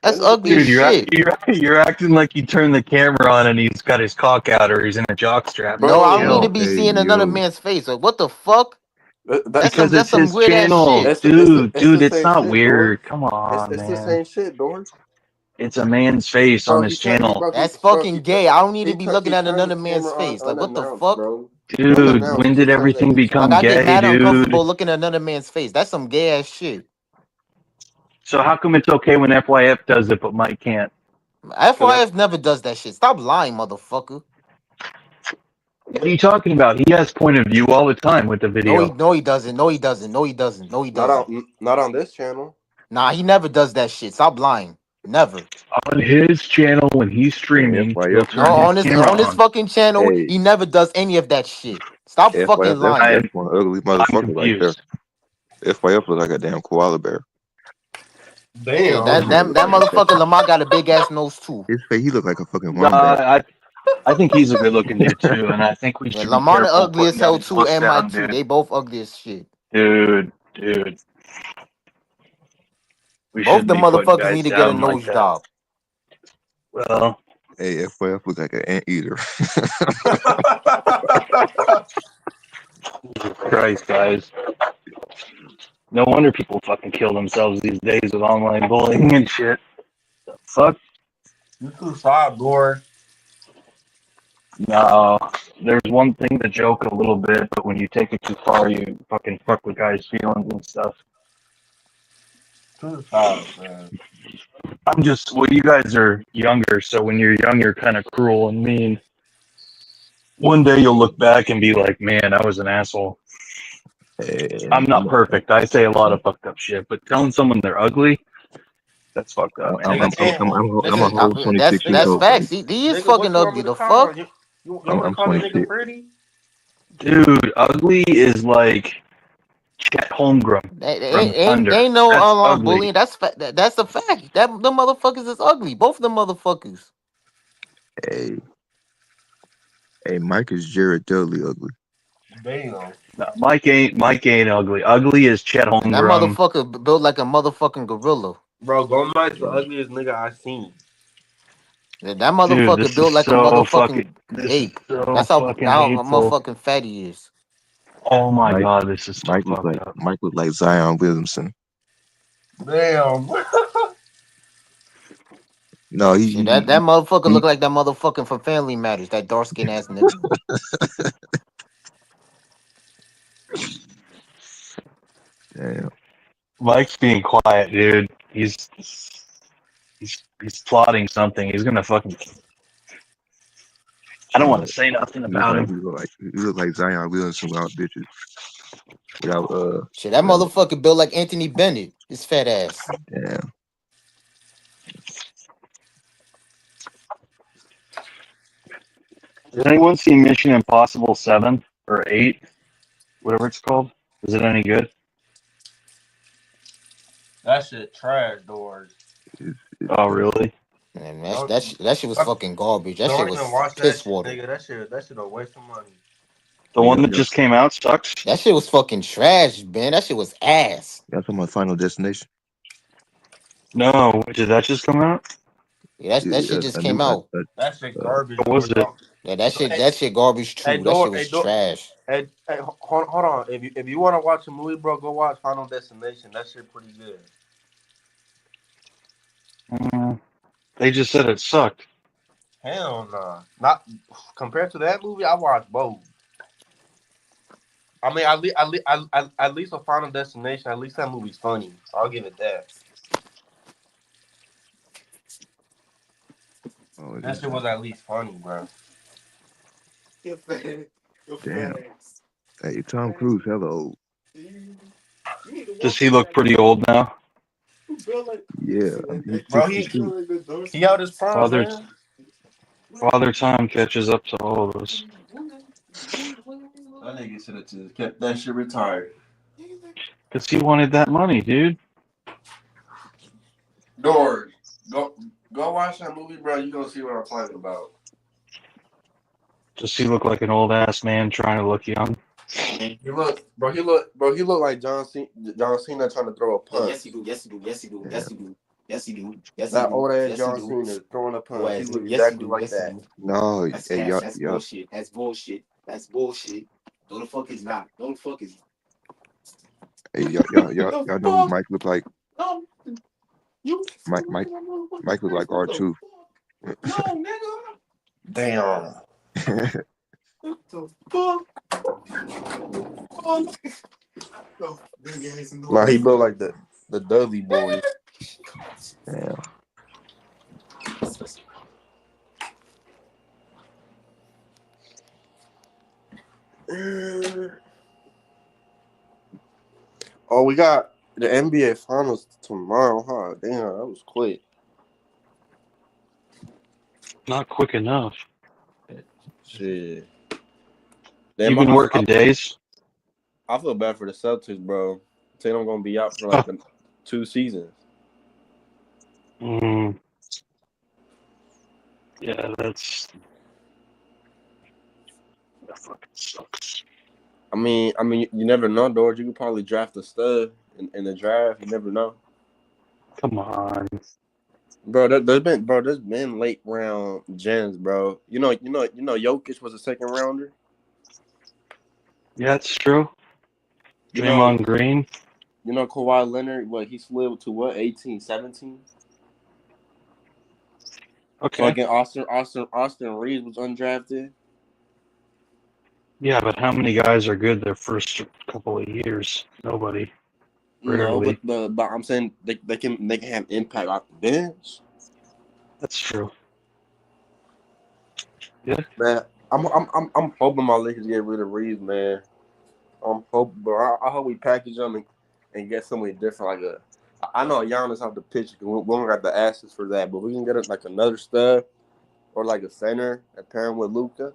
That That's nigga ugly think as dude, shit. you're acting like you turn the camera on and he's got his cock out or he's in a jock strap. No, I don't need to bro. be Hey seeing another yo, man's face. Like, what the fuck? Because That's it's some his weird ass channel. shit. It's the Dude, it's same not shit, Dor. weird. Come on, It's the man. same shit, Dor. It's a man's face on Bro, his channel. That's fucking gay. I don't need to be looking he at turned another the man's camera on face. Like, what the unannounced, fuck? bro. Dude, Unannounced. He when did just turned that everything bitch Like, become on. I get gay, mad dude? uncomfortable looking at another man's face. That's some gay ass shit. So how come it's okay when FYF does it, but Mike can't? Cause that FYF never does that shit. Stop lying, motherfucker. What are you talking about? He has point of view all the time with the video. No, he doesn't. No, he doesn't. No, he doesn't. No, he doesn't. not on this channel. Nah, he never does that shit. Stop lying. Never. On his channel, when he's man, streaming, he'll FYF No, is turn his one. camera on his on. fucking channel, Hey, he never does any of that shit. Stop fucking FYF, lying. that's I'm one ugly I'm motherfucker right there. confused. FYF look like a damn koala bear. Yeah, Damn. that motherfucker Lamar got a big ass nose too. His face, he look like a fucking Uh, wombat. I think he's a good looking dude too, and I think we Yeah, should be Lamar the careful ugly putting as hell down too, look and Mike down, too. dude. They both ugly as shit. Dude, we Both shouldn't the be putting motherfuckers need guys to get a down like nose that. job. Well, Hey, FYF look like an anteater. Christ, guys. No wonder people fucking kill themselves these days with online bullying and shit. The fuck? You too soft, Dor. No. There's one thing to joke a little bit, but when you take it too far, you fucking fuck with guys' feelings and stuff. Too soft, man. Well, you guys are younger, so when you're young, you're kind of cruel and mean. One day you'll look back and be like, man, I was an asshole. I'm And not perfect. I say a lot of fucked up shit, but telling someone they're ugly, that's fucked up, man. Nigga, and I'm a nigga, whole 26 years That's nigga, old. facts. He is nigga, what fucking you want ugly. me to The call her? fuck? You want me to I'm call the nigga 26. pretty? Dude, ugly is like Chet Holmgren from the Thunder. Ain't no That's bullying. ugly. That's a fact. That the motherfuckers is ugly. Both of them motherfuckers. Hey, hey, Mike is Jared Dudley ugly. Damn. No, Mike ain't ugly. Ugly is Chet And that Holmgren. motherfucker built like a motherfucking gorilla. Bro, Golden Knight's the ugliest nigga I seen. That Dude, motherfucker this is built like a so fucking. motherfucking This is ape. so That's fucking how a hateful. motherfucking fat he is. Oh my Mike, god, this is so fucked up. Mike look like Zion Williamson. Damn. No, Shit, that motherfucker look like that motherfucking from Family Matters. That dark skin ass nigga. damn. Mike's being quiet, dude. He's plotting something. He's gonna fucking. I don't want No, to say nothing he look about like him. he look like Zion Williamson without bitches. Without Shit, that without motherfucker built like Anthony Bennett. His fat ass. damn. Did anyone see Mission Impossible 7 or 8, whatever it's called? Is it any good? That shit trash, Dor. Oh, really? Man, Don't that shit was fucking garbage. That shit don't even was watch that piss shit, water. nigga. That shit a waste of money. The one that just came out sucks? That shit was fucking trash, man. That shit was ass. Y'all talking about Final Destination? No, did that just come out? Yeah, that shit Yeah, just a came new out. That shit garbage, What Dor. was it? Don't. Yeah, Hey, that shit garbage hey, too. That Dor. shit Hey, was Dor. trash. Hey, hold on. If you want to watch a movie, bro, go watch Final Destination. That shit pretty good. They just said it sucked. Hell nah. Not compared to that movie. I watched both. I mean, at least a Final Destination. At least that movie's funny. I'll give it that. Oh, That shit was at least funny, bro. damn. Hey, Tom Cruise, hello. Does he look pretty old now? Yeah, I mean, he's Bro, 62. he out his prime, Father, man. Father Time catches up to all of us. That nigga should have just kept that shit retired. Because he wanted that money, dude. George, go watch that movie, bro. You gonna see what I'm talking about. Does he look like an old ass man trying to look young? He look like John Cena trying to throw a punch. Yes, he do. Yes, he do. Yes, he do. Yes, he do. Yes, he do. Yes, he That do. old ass Yes, he John do. Cena is throwing a punch. He Boys, look yes, he exactly do. like Yes, he that. do. No, That's hey, cap. y'all, That's y'all, bullshit. That's bullshit. That's bullshit. No, the fuck is not. No, the fuck is. hey, The y'all know who fuck? Mike look like? No, you. Mike look like What the R2. fuck? No, nigga. Damn. What the fuck? Fuck. No, big ass Nah, he noise. built like the Dudley boy. Damn. Oh, we got the NBA Finals tomorrow, huh? Damn, that was quick. Not quick enough. Shit. You've Damn, been working days. I feel bad for the Celtics, bro. Tatum gonna be out for Oh. like 2 seasons. Mm. Yeah, that fucking sucks. I mean, you never know, George. You could probably draft a stud in the draft. You never know, Come on. bro. There's been late round gems, bro. Jokic was a second rounder. Yeah, it's true. You know, Draymond Green. Kawhi Leonard. What he slid to what 18, 17? Okay. Fucking Austin Reeves was undrafted. Yeah, but how many guys are good their first couple of years? Nobody. No, Rarely. but I'm saying they can have impact off the bench. That's true. Yeah. Man, I'm hoping my Lakers get rid of Reeves, man. I'm hoping, bro. I hope we package them and get somebody different. I know Giannis have the pitch. We don't got the assets for that, but we can get like another stud or like a center and pair him with Luka.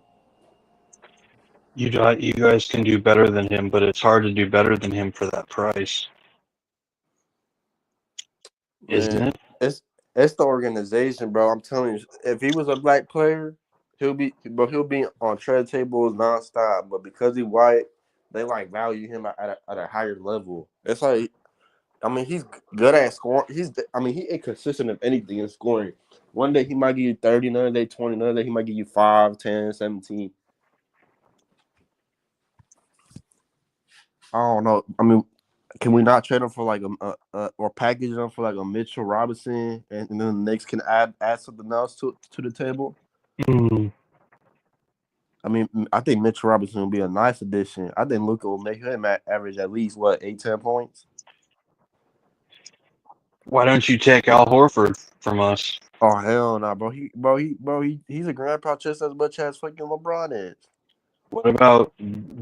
You guys can do better than him, but it's hard to do better than him for that price, isn't Man, it? it's the organization, bro. I'm telling you, if he was a black player, he'll be on trade tables nonstop. But because he's white, they like value him at a higher level. It's like, I mean, he's good at scoring. He inconsistent of anything in scoring. One day he might give you 30, another day 20, another day he might give you 5, 10, 17. I don't know. I mean, can we not trade him for like or package him for like a Mitchell Robinson, and then the Knicks can add something else to the table? Mm. I mean, I think Mitchell Robinson will be a nice addition. I think Luka will make him average at least 8-10 points. Why don't you take Al Horford from us? Oh hell no, bro! He's a grandpa just as much as fucking LeBron is. What about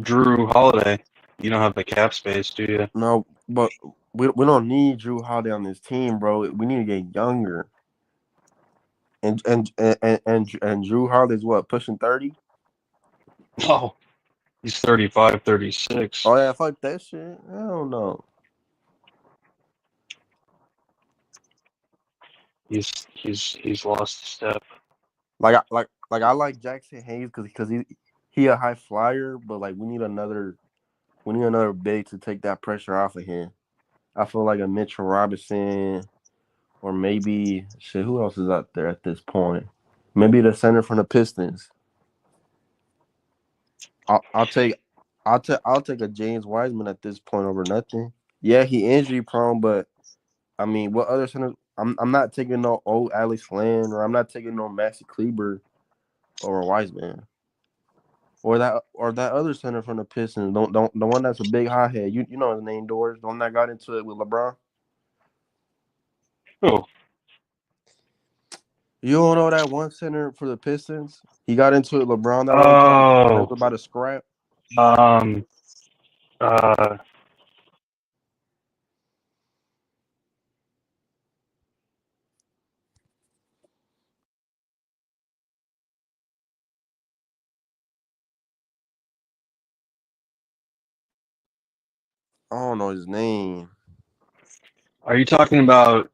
Drew Holiday? You don't have the cap space, do you? No, but we don't need Drew Holiday on this team, bro. We need to get younger. And Drew Holiday's what, pushing 30? Oh, he's 35, 36. Oh yeah, fuck that shit. I don't know. He's lost a step. I like Jackson Hayes because he a high flyer, but like we need another big to take that pressure off of him. I feel like a Mitchell Robinson or maybe shit. Who else is out there at this point? Maybe the center from the Pistons. I'll take a James Wiseman at this point over nothing. Yeah, he injury prone, but I mean, what other center? I'm not taking no old Alex Len, or I'm not taking no Maxi Kleber over Wiseman, or that other center from the Pistons. Don't the one that's a big hothead. You know his name, Doors. The one that got into it with LeBron. Oh, You don't know that one center for the Pistons? He got into it with LeBron that one time. It was oh, about a scrap. um, I don't know his name. are you talking about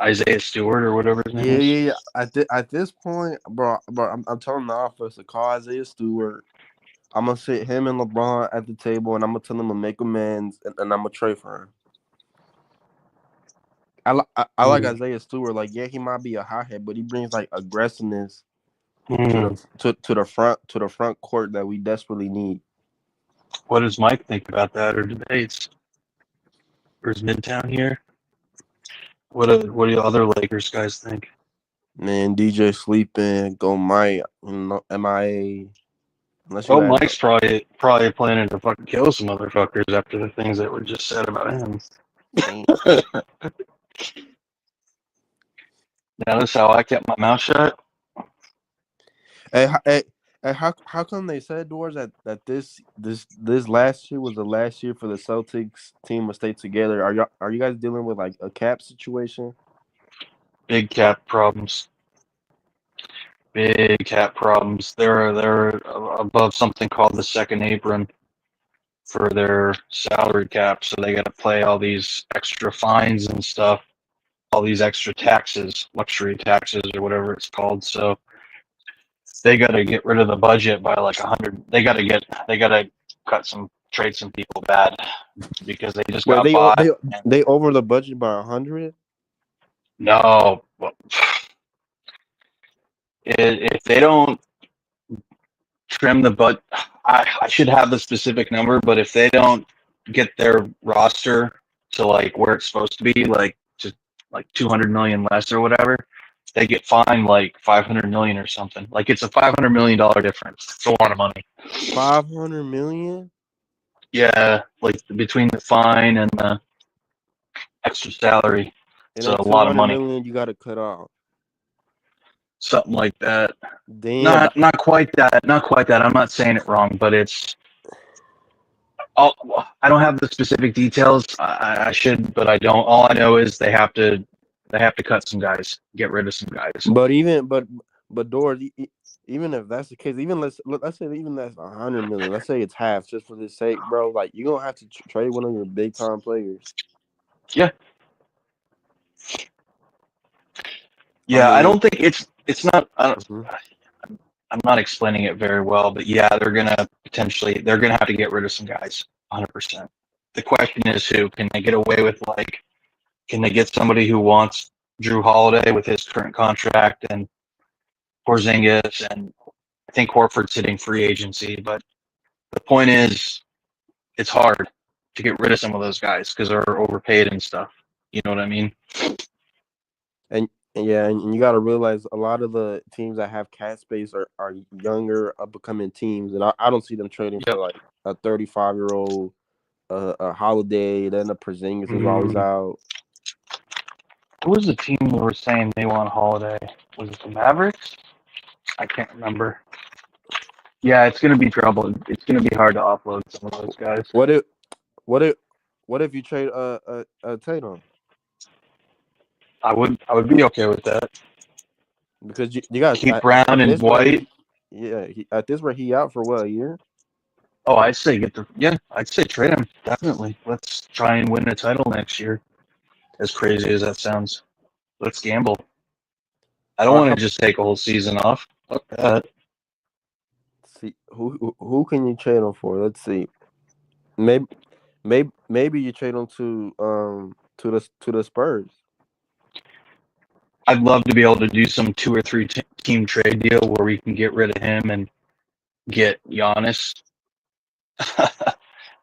Isaiah Stewart or whatever his name Yeah, is. yeah, yeah. At this point, bro, I'm telling the office to call Isaiah Stewart. I'm gonna sit him and LeBron at the table, and I'm gonna tell him to make amends, and I'm gonna trade for him. I like Isaiah Stewart. Like, yeah, he might be a hothead, but he brings like aggressiveness to the Mm. to the front court that we desperately need. What does Mike think about that or debates? Or is Midtown here? What do the other Lakers guys think? Man, DJ sleeping, go Mike, MIA. Unless you Oh, add Mike's probably planning to fucking kill some motherfuckers after the things that were just said about him. damn. Now that's how I kept my mouth shut. Hey, how come they said doors that this last year was the last year for the Celtics team to stay together? Are you guys dealing with like a cap situation? Big cap problems. Big cap problems. They're above something called the second apron for their salary cap, so they got to pay all these extra fines and stuff, all these extra taxes, luxury taxes or whatever it's called. So they got to get rid of the budget by like 100. They got to trade some people bad because they just Wait, got bought. And they over the budget by 100? no, if they don't trim the butt, I should have the specific number, but if they don't get their roster to like where it's supposed to be, like just like 200 million less or whatever, they get fined like 500 million or something. Like it's a $500 million difference. It's a lot of money. 500 million? Yeah, like between the fine and the extra salary, And it's then a lot of 200 money. million you got to cut off. Something like that. Damn. Not quite that. Not quite that. I'm not saying it wrong, but it's. I don't have the specific details. I should, but I don't. All I know is they have to cut some guys, get rid of some guys. But Doors, even if that's the case, even let's say even that's 100 million. Let's say it's half, just for this sake, bro. Like you're gonna have to trade one of your big time players. Yeah. I Yeah, I mean, don't think it's not. mhm. I'm not explaining it very well, but yeah, they're gonna have to get rid of some guys, 100%. The question is who can they get away with? Like, can they get somebody who wants Drew Holiday with his current contract and Porzingis, and I think Horford's hitting free agency, but the point is, it's hard to get rid of some of those guys because they're overpaid and stuff. You know what I mean? and yeah, and you got to realize a lot of the teams that have cap space are younger, up and coming teams, and I don't see them trading for like a 35-year-old, a Holiday. Then the Porzingis is always out. Who was the team that were saying they want Holiday? Was it the Mavericks? I can't remember. Yeah, it's gonna be trouble. It's gonna be hard to offload some of those guys. What if you trade Tatum? I would be okay with that. Because you got Keep at Brown and this rate, White. at this rate he out for what, a year? Oh, I'd say I'd say trade him definitely. Let's try and win a title next year. As crazy as that sounds, let's gamble. I don't All right, want to just take a whole season off. Fuck that. see who can you trade him for? Let's see. Maybe maybe you trade him to the Spurs. I'd love to be able to do some 2 or 3 team trade deal where we can get rid of him and get Giannis.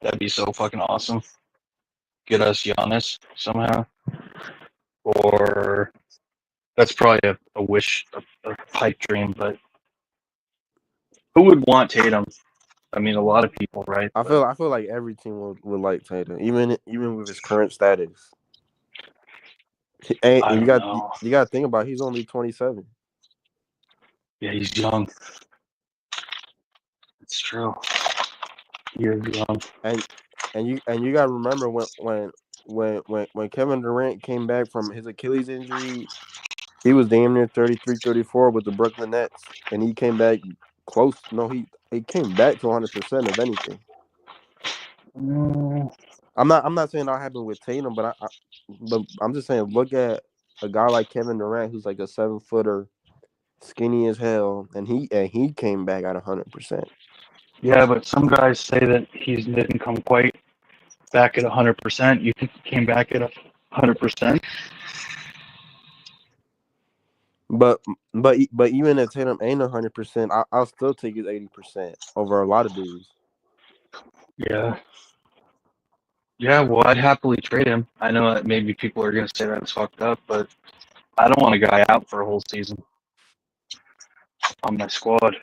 That'd be so fucking awesome. Get us Giannis somehow. Or that's probably a wish, a pipe dream, but who would want Tatum? I mean, a lot of people, right? I feel like every team would like Tatum, even with his current status. And I you don't know. got to think about it, he's only 27. Yeah, he's young. It's true. You're young. And you got to remember when Kevin Durant came back from his Achilles injury, he was damn near 33, 34 with the Brooklyn Nets, and he came back close. No, he came back to 100% of anything. I'm not saying that happened with Tatum, but I'm just saying look at a guy like Kevin Durant who's like a 7 footer, skinny as hell, and he came back at 100%. Yeah, but some guys say that he didn't come quite back at 100%. You think he came back at 100%? But even if Tatum ain't 100%, I'll still take his 80% over a lot of dudes. Yeah. Yeah, well, I'd happily trade him. I know that maybe people are going to say that's fucked up, but I don't want a guy out for a whole season on my squad.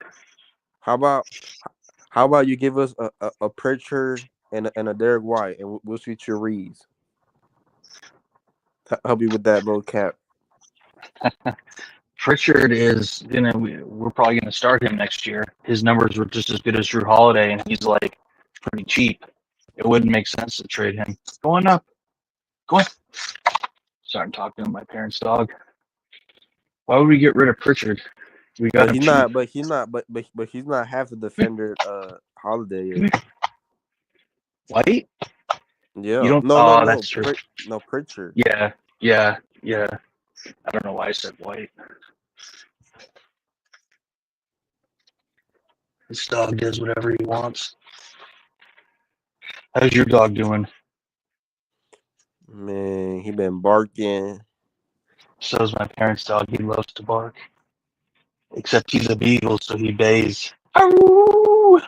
How about you give us a Pritchard and a Derek White, and we'll switch your Reeves. Help you with that little cap. Pritchard is we're probably gonna start him next year. His numbers were just as good as Drew Holiday, and he's like pretty cheap. It wouldn't make sense to trade him. Go on up. Go on. Starting talking to my parents' dog. Why would we get rid of Pritchard? We got But him he's cheap. not. But he's not half the defender. Holiday Come is. here. White? You Yeah. don't. No. No. Oh, No. that's true. No Pritchard. Yeah, yeah, yeah. I don't know why I said White. This dog does whatever he wants. How's your dog doing? Man, he been barking. So's my parents' dog. He loves to bark. Except he's a beagle, so he bays. Aroo!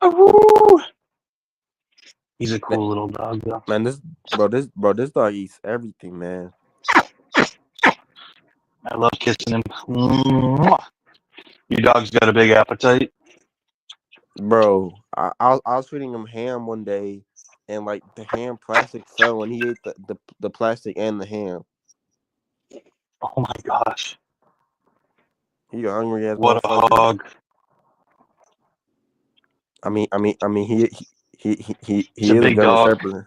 Aroo! He's a cool little dog, though. Man, this dog eats everything, man. I love kissing him. Mwah! Your dog's got a big appetite. Bro, I was feeding him ham one day, and like the ham plastic fell, and he ate the plastic and the ham. Oh my gosh. He a hungry ass What a motherfucker. hog. He He's a is a big German dog. Shepherd.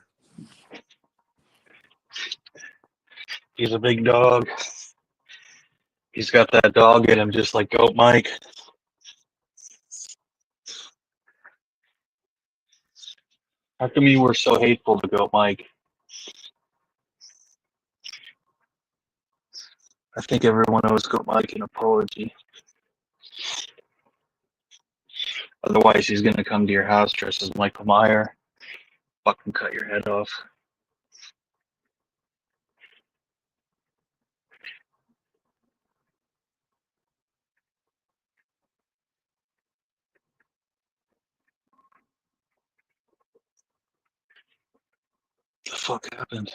He's a big dog. He's got that dog in him, just like Goat Mike. How come you were so hateful to Goat Mike? I think everyone owes Goat Mike an apology. Otherwise, he's going to come to your house dressed as Michael Meyer, fucking cut your head off. What the fuck happened?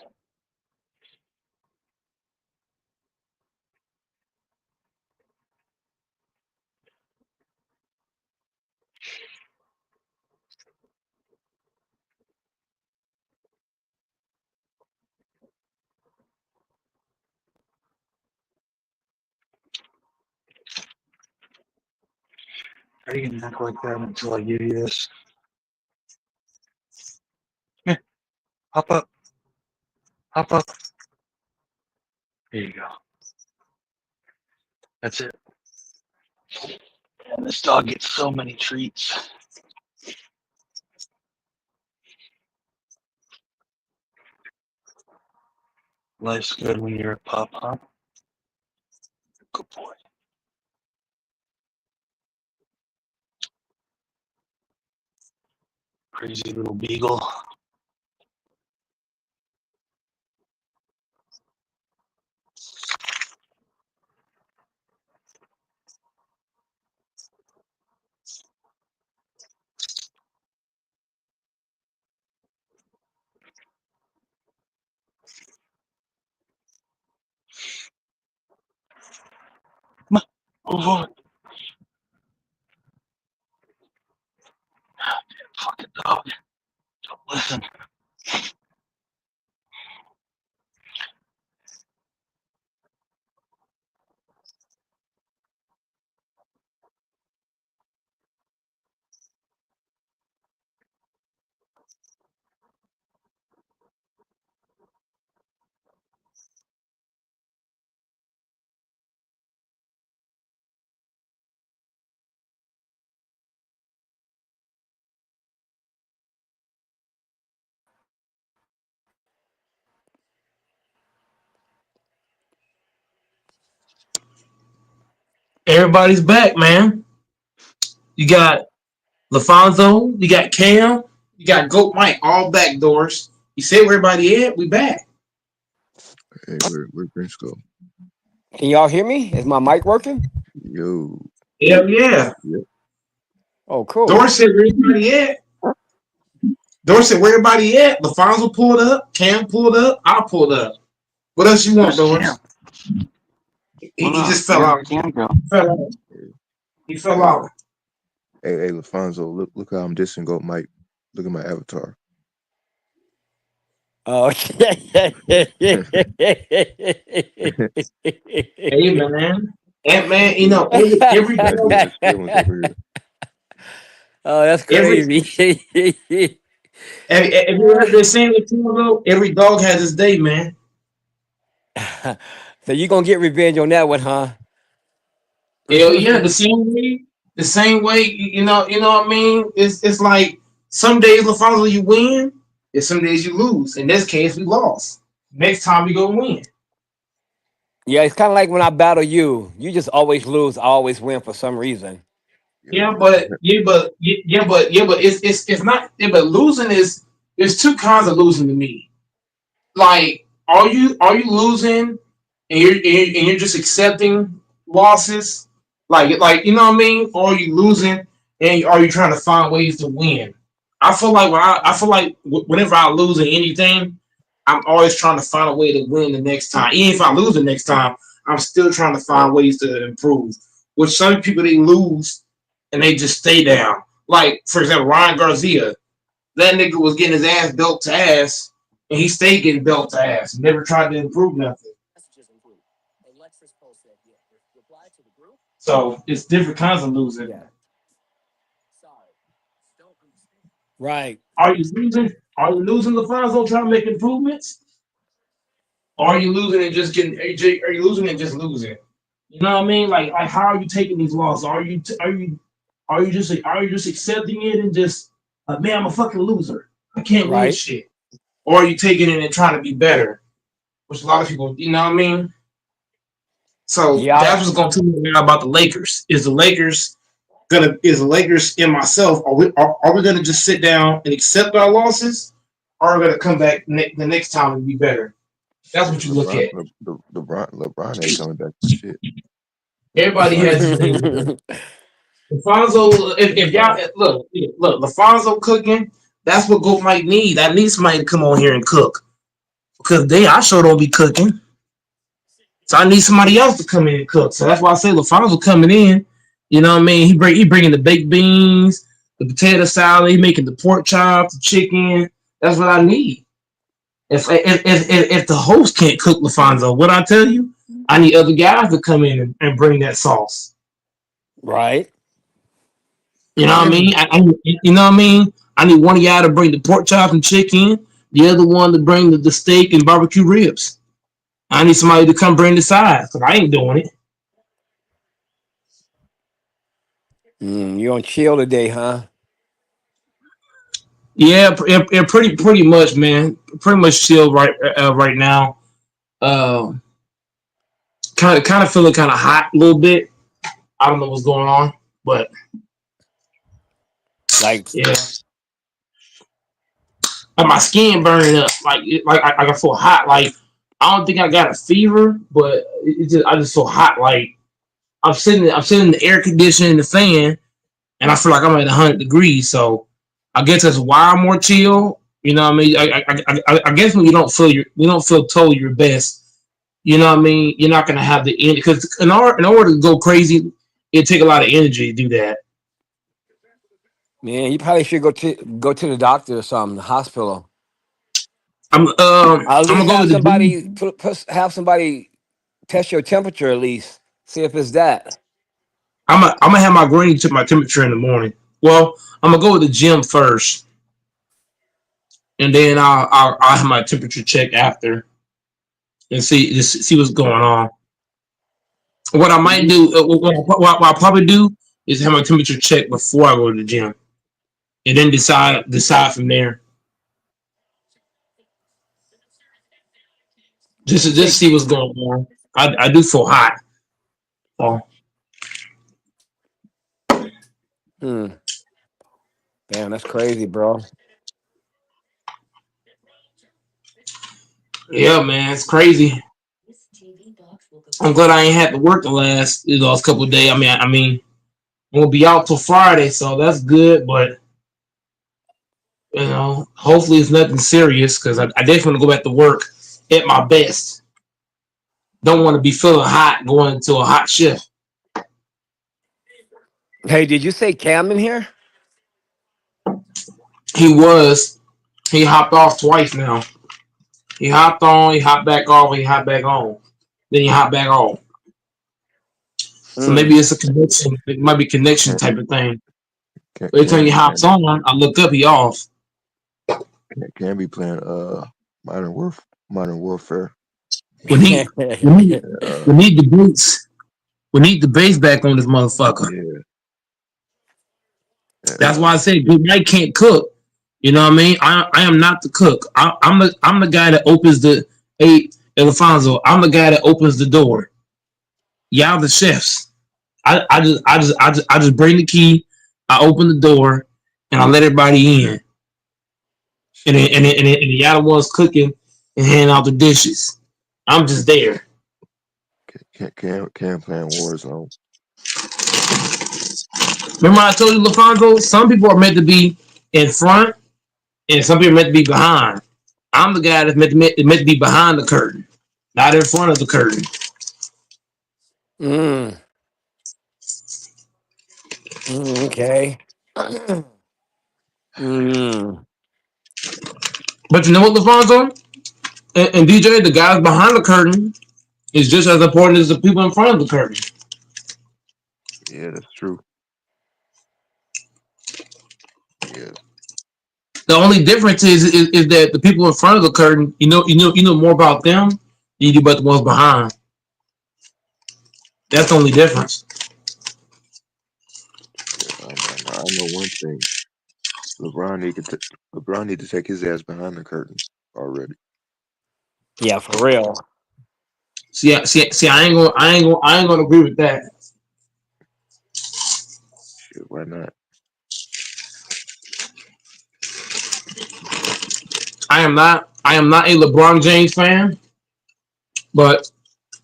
How are you going to act like that until I give you this? Come here. Hop up. Hop up. Here you go. That's it. And this dog gets so many treats. Life's good when you're a pup, huh? Good boy. Crazy little beagle. Come on. Move on. Fucking dog. Don't listen. Everybody's back, man. You got LaFonso, you got Cam, you got Goat Mike, all back doors. You say where everybody at? We back. Hey, where Prince go? Can y'all hear me? Is my mic working? Yo, Hell yeah. yep. Oh, cool. Doris said where everybody at? Doris said where everybody at? LaFonso pulled up, Cam pulled up, I pulled up. What else you want, Where's Cam? Doris? He just fell Where'd out. Cam go? Fell out. He fell Hey, out. hey, Lafonso, look how I'm dissing Goat Mike. Look at my avatar. Oh, Hey man. And man, you See, know, every that dude dog, is feelings over here. oh, that's every crazy. have you heard this saying before though? Every dog has its day, man. So you gonna get revenge on that one, huh? Hell yeah, the same way, you know what I mean? It's like some days LaFonso you win, and some days you lose. In this case, we lost. Next time we go win. Yeah, it's kind of like when I battle you. You just always lose, I always win for some reason. Yep. Yeah, but it's not. Yeah, but losing is there's two kinds of losing to me. Like, are you losing and you're just accepting losses? Like you know what I mean? Or are you losing and are you trying to find ways to win? Whenever I lose in anything, I'm always trying to find a way to win the next time. Even if I lose the next time, I'm still trying to find ways to improve. Which some people they lose and they just stay down. Like for example, Ryan Garcia, that nigga was getting his ass built to ass, and he stayed getting built to ass. Never tried to improve nothing. So it's different kinds of losing. Yeah. Right. Are you losing? Are you losing the Fonzo trying to make improvements? Or are you losing and just getting? Are you losing and just losing? You know what I mean? Like how are you taking these losses? Are you just accepting it and just like, man, I'm a fucking loser. I can't win Right. shit. Or are you taking it and trying to be better? Which a lot of people, you know what I mean? So Yeah. that's what's going to tell me now about the Lakers. Is the Lakers and myself, are we gonna just sit down and accept our losses, or are we gonna come back the next time and be better? That's what you look LeBron, at. LeBron ain't coming back for shit. Everybody LeBron has ain't his coming back day. for nothing. Lafonso, if y'all LeBron, look, Lafonso cooking, that's what Goat might need. I need somebody to come on here and cook because I sure don't be cooking. So I need somebody else to come in and cook. So that's why I say LaFonso coming in. You know what I mean? He bringing the baked beans, the potato salad. He making the pork chops, the chicken. That's what I need. If the host can't cook LaFonso, what I tell you, I need other guys to come in and bring that sauce. Right. You know what I mean? You know what I mean? I need one guy to bring the pork chops and chicken, the other one to bring the steak and barbecue ribs. I need somebody to come bring the sides because I ain't doing it. You on chill today, huh? Yeah, pretty much, man. Pretty much chill right now. Um, kind of feeling kind of hot a little bit. I don't know what's going on, but Like, yeah, and my skin burning up. I got so hot. Like I don't think I got a fever, but I just so hot. Like I'm sitting in the air conditioning, the fan, and I feel like I'm at 100 degrees. So I guess that's why I'm more chill. You know what I mean? I guess when you don't feel told your best. You know what I mean? You're not gonna have the energy because in order to go crazy, it take a lot of energy to do that. man, you probably should go to the doctor or something, the hospital. I'm At gonna least go to have the gym. somebody have somebody test your temperature at least. See if it's that. I'm gonna have my granny check my temperature in the morning. Well, I'm gonna go to the gym first, and then I'll have my temperature check after and see what's going on. What I might do, what I'll probably do is have my temperature checked before I go to the gym, and then decide from there. Just to Take see what's going on. I do feel hot. So. Hmm. Damn, that's crazy, bro. Yeah, man, it's crazy. I'm glad I ain't had to work the last couple of days. I mean, I'm gonna be out till Friday, so that's good. But hopefully it's nothing serious because I definitely want to go back to work at my best. Don't want to be feeling hot going into a hot shift. Hey, did you say Cam in here? He was. He hopped off twice now. He hopped on, he hopped back off, he hopped back on. Then he hopped back off. So Mm. maybe it's a connection. It might be connection Can't, type of thing. can't, Every time can't he be hops playing. on, I look up, he off. Can't be playing. Modern Warfare. We need, we need, Uh, we need the boots. We need the base back on this motherfucker. yeah. That's why I say Big Mike can't cook. You know what I mean? I am not the cook. I'm the guy that opens the hey Alfonso. I'm the guy that opens the door. Y'all the chefs. I just bring the key. I open the door and I let everybody in. And then, Shit. y'all the ones cooking and handing out the dishes. I'm just there. Can't play in Warzone. Remember I told you, Lafonso, some people are meant to be in front and some people are meant to be behind. I'm the guy that's meant to be behind the curtain, not in front of the curtain. Mm. Okay. Mm. But you know what, Lafonso? And DJ, the guys behind the curtain is just as important as the people in front of the curtain. Yeah, that's true. Yes. The only difference is that the people in front of the curtain, you know more about them than you do about the ones behind. That's the only difference. I know one thing. LeBron need to LeBron need to take his ass behind the curtain already. Yeah, for real. See, I ain't gonna agree with that. Shit, why not? I am not a LeBron James fan, but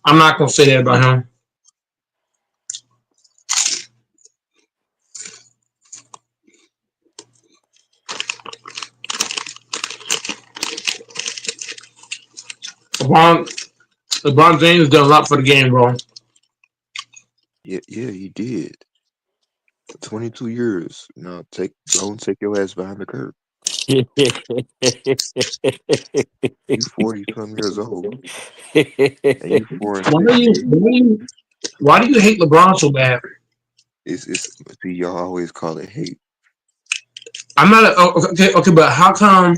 I'm not gonna say that about him. LeBron LeBron James has done a lot for the game, bro. Yeah, he did. 22 years. Now go and take your ass behind the curtain. You 40 some years old and you 4-6. Why do you hate LeBron so bad? It's see y'all always call it hate. I'm not okay, but how come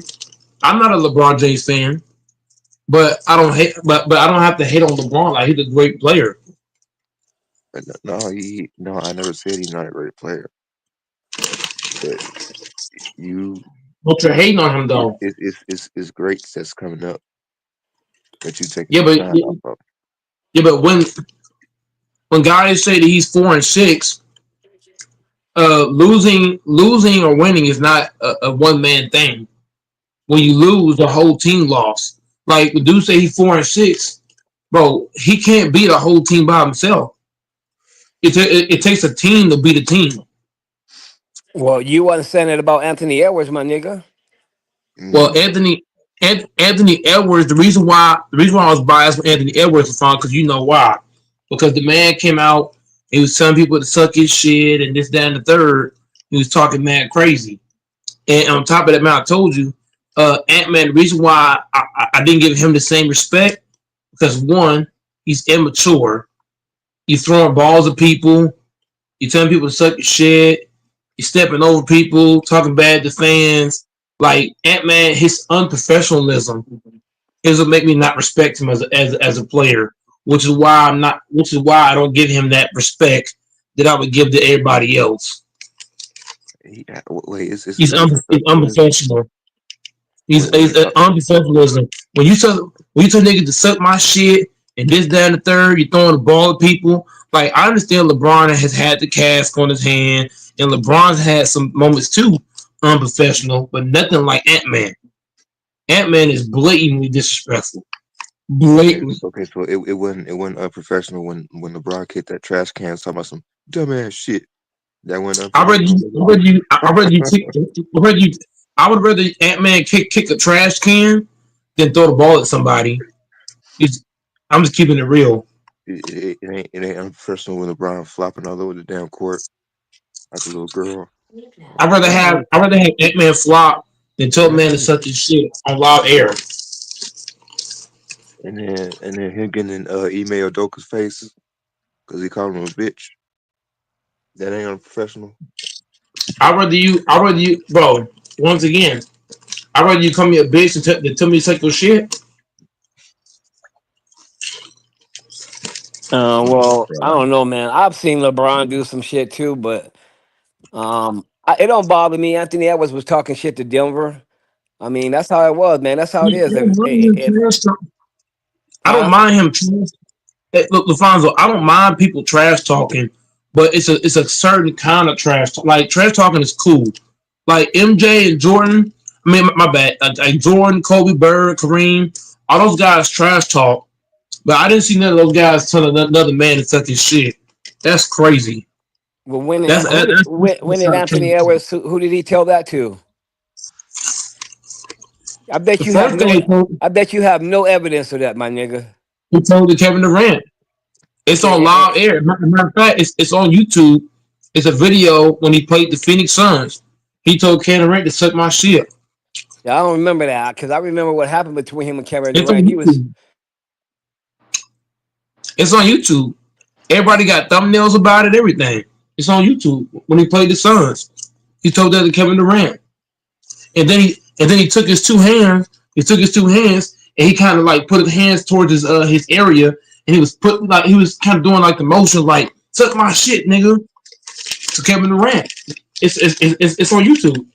I'm not a LeBron James fan, but I don't hate, but I don't have to hate on LeBron. Like he's a great player. No, I never said he's not a great player. But you But you're hating on him though. it's great that's coming up that you taking Yeah, your but shine off of. when guys say that he's 4-6, losing or winning is not a one man thing. When you lose, the whole team lost. Like the dude say he's 4-6, bro. He can't beat a whole team by himself. It takes a team to beat a team. Well, you wasn't saying it about Anthony Edwards, my nigga. Well, Mm. Anthony Edwards. The reason why I was biased with Anthony Edwards was because you know why? Because the man came out, he was telling people to suck his shit and this, that, and the third. He was talking mad crazy. And on top of that, man, I told you, Ant-Man. The reason why I didn't give him the same respect because one, he's immature. You throwing balls at people. You telling people to suck your shit. You stepping over people, talking bad to fans. Like Ant-Man, his unprofessionalism is what make me not respect him as a player. Which is why I don't give him that respect that I would give to everybody else. Wait, He's unprofessional. He's wait. unprofessionalism. When you tell niggas to suck my shit and this, that, and the third, you throwing the ball at people. Like I understand LeBron has had the cast on his hand and LeBron's had some moments too, unprofessional, but nothing like Ant-Man. Ant-Man is blatantly disrespectful. Okay, Blatantly. okay, so it wasn't unprofessional when LeBron kicked that trash can talking about some dumbass shit. That wasn't I read unprofessional, you. nigga. I read you. I read you. I read you. I would rather Ant-Man kick a trash can than throw the ball at somebody. It's, I'm just keeping it real. It ain't unprofessional when LeBron flopping all over the damn court like a little girl. I'd rather have Ant-Man flop than tell man to suck his shit on live air. And then him getting in email Doka's face because he called him a bitch. That ain't unprofessional. I'd rather you, bro. Once again, I'd rather you call me a bitch than tell me to suck your shit. Well, I Right. don't know, man. I've seen LeBron do some shit too, but it don't bother me. Anthony Edwards was talking shit to Denver. I mean, that's how it was, man. That's how it is. I don't Huh? mind him. Look, LaFonso, I don't mind people trash talking, but it's a certain kind of trash talk. Like trash talking is cool. Like MJ and Jordan. I mean, my bad. Like Jordan, Kobe, Bird, Kareem, all those guys trash talk. But I didn't see none of those guys tell another man to suck his shit. That's crazy. Well, when did Not trash Anthony talk. Edwards? Who did he tell that to? I bet The you have first thing no. I bet you have no evidence of that, my nigga. he told to Kevin Durant. It's on Eh, live air. Matter of fact, it's on YouTube. It's a video when he played the Phoenix Suns. He told Kevin Durant to suck my shit. I don't remember that because I remember what happened between him and Kevin It's on Durant. He was. YouTube. It's on YouTube. Everybody got thumbnails about it. Everything. It's on YouTube when he played the Suns. He told that to Kevin Durant, and then he took his two hands. He took his two hands and he kind of like put his hands towards his area, and he was putting like he was kind of doing like the motion like suck my shit, nigga, to Kevin Durant. It's on YouTube.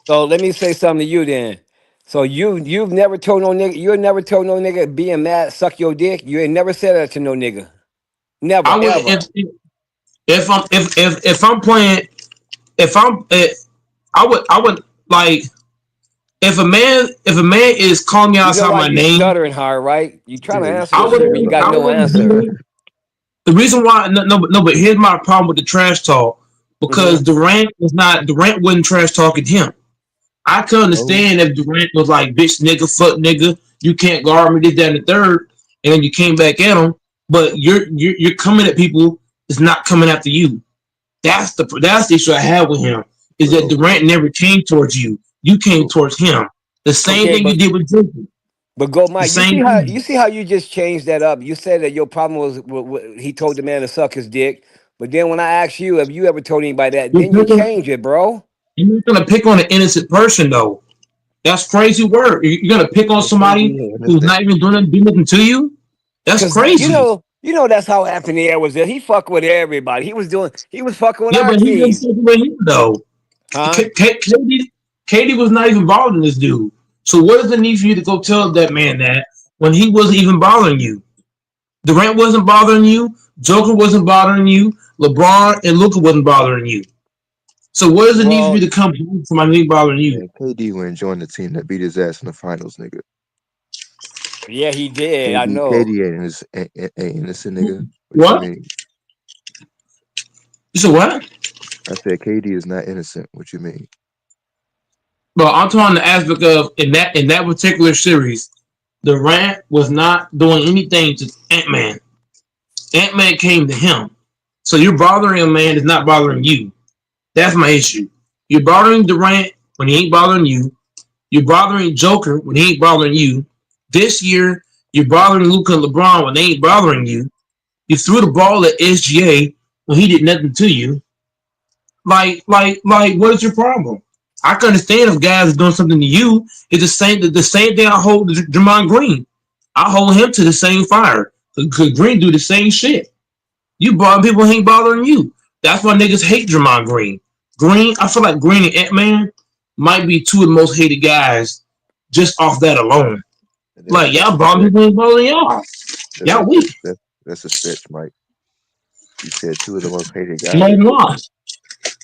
So let me say something to you then. So you've never told no nigga. You never told no nigga being mad suck your dick. You ain't never said that to no nigga. Never I would ever. if I'm playing if I'm I would like if a man is calling me You know outside why my you name. stuttering hard, right? You trying to Yeah, you answer I still this would shit, but saying you got I LeBron. no would answer. do the reason why no, but here's my problem with the trash talk because Hmm. Durant wasn't trash talking him. I could No, understand if Durant was like bitch nigga fuck nigga you can't guard me this that and the third and then you came back at him, but you're coming at people that's not coming after you. That's the issue I have with him is that bro. Durant never came towards you. You came Bro, towards him. The same Okay, thing you but did with Jacob. go, The Mike. same thing. You see how you just changed that up. You said that your problem was he told the man to suck his dick, but then when I asked you if you ever told anybody that, You're, then you picking, change it, bro. you're not gonna pick on an innocent person though. That's crazy work. You're gonna pick on no KD somebody ain't who's innocent. not even do nothing to you. That's Cause crazy. you know that's how Anthony Edwards did. He fucked with everybody. He was fucking with Yeah, our but he didn't team, take away him though. huh? Katie was not even bothering this dude. So what is the need for you to go tell that man that when he wasn't even bothering you? Durant wasn't bothering you. Joker wasn't bothering you. LeBron and Luka wasn't bothering you. So what is the need for you Well, to come for my name bothering you? Man, KD went and joined the team that beat his ass in the finals, nigga. yeah, he did. I KD know. ain't innocent, nigga. What you What? mean? You said what? I said KD is not innocent. What you mean? But I'm talking the aspect of in that particular series, Durant was not doing anything to Ant Man. Ant Man came to him. So you're bothering a man that's not bothering you. That's my issue. You're bothering Durant when he ain't bothering you. You're bothering Joker when he ain't bothering you. This year, you're bothering Luka and LeBron when they ain't bothering you. You threw the ball at SGA when he did nothing to you. Like, what is your problem? I can understand if guys are doing something to you. It's the same thing I hold Draymond Green. I hold him to the same fire. Because Green do the same shit. You bother people who ain't bothering you. That's why niggas hate Draymond Green. Green, I feel like Green and Ant-Man might be two of the most hated guys just off that alone. Like, That's y'all a bother stretch. people who ain't bothering y'all. That's Y'all a weak. that's a stretch, Mike. You said two of the most hated No, guys. not.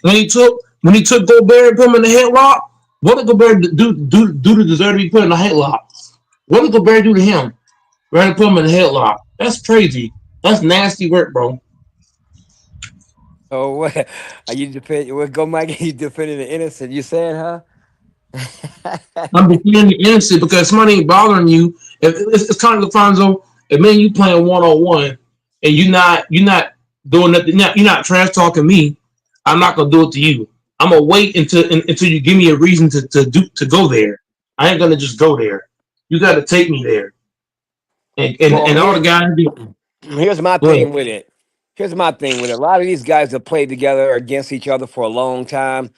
When he took Gobert and put him in the headlock, what did Gobert do to deserve to be put in the headlock? What did Gobert do to him? Rather put him in the headlock. That's crazy. That's nasty work, bro. So what? Are you defend? What go, Mike? You defending the innocent? You saying, huh? I'm defending the innocent because somebody ain't bothering you. It's kind of Lafonso. If me and you playing 1-on-1 and you're not doing nothing, you're not trash talking me. I'm not gonna do it to you. I'm gonna wait until you give me a reason to go there. I ain't gonna just go there. You got to take me there. And and, Well, and all the guys do. here's my Go ahead. thing with it. Here's my thing with it. A lot of these guys have played together against each other for a long time.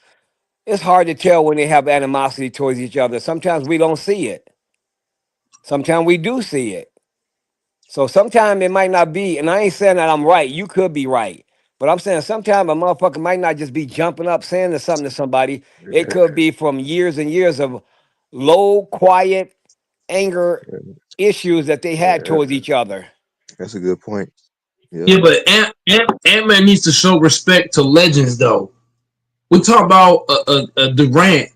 It's hard to tell when they have animosity towards each other. Sometimes we don't see it. Sometimes we do see it. So sometimes it might not be, and I ain't saying that I'm right. You could be right. But I'm saying sometimes a motherfucker might not just be jumping up saying something to somebody. It could be from years and years of low, quiet anger issues that they had Yeah, towards each other. that's a good point. Yep. Yeah, but Ant-Man needs to show respect to legends, though. We talk about Durant,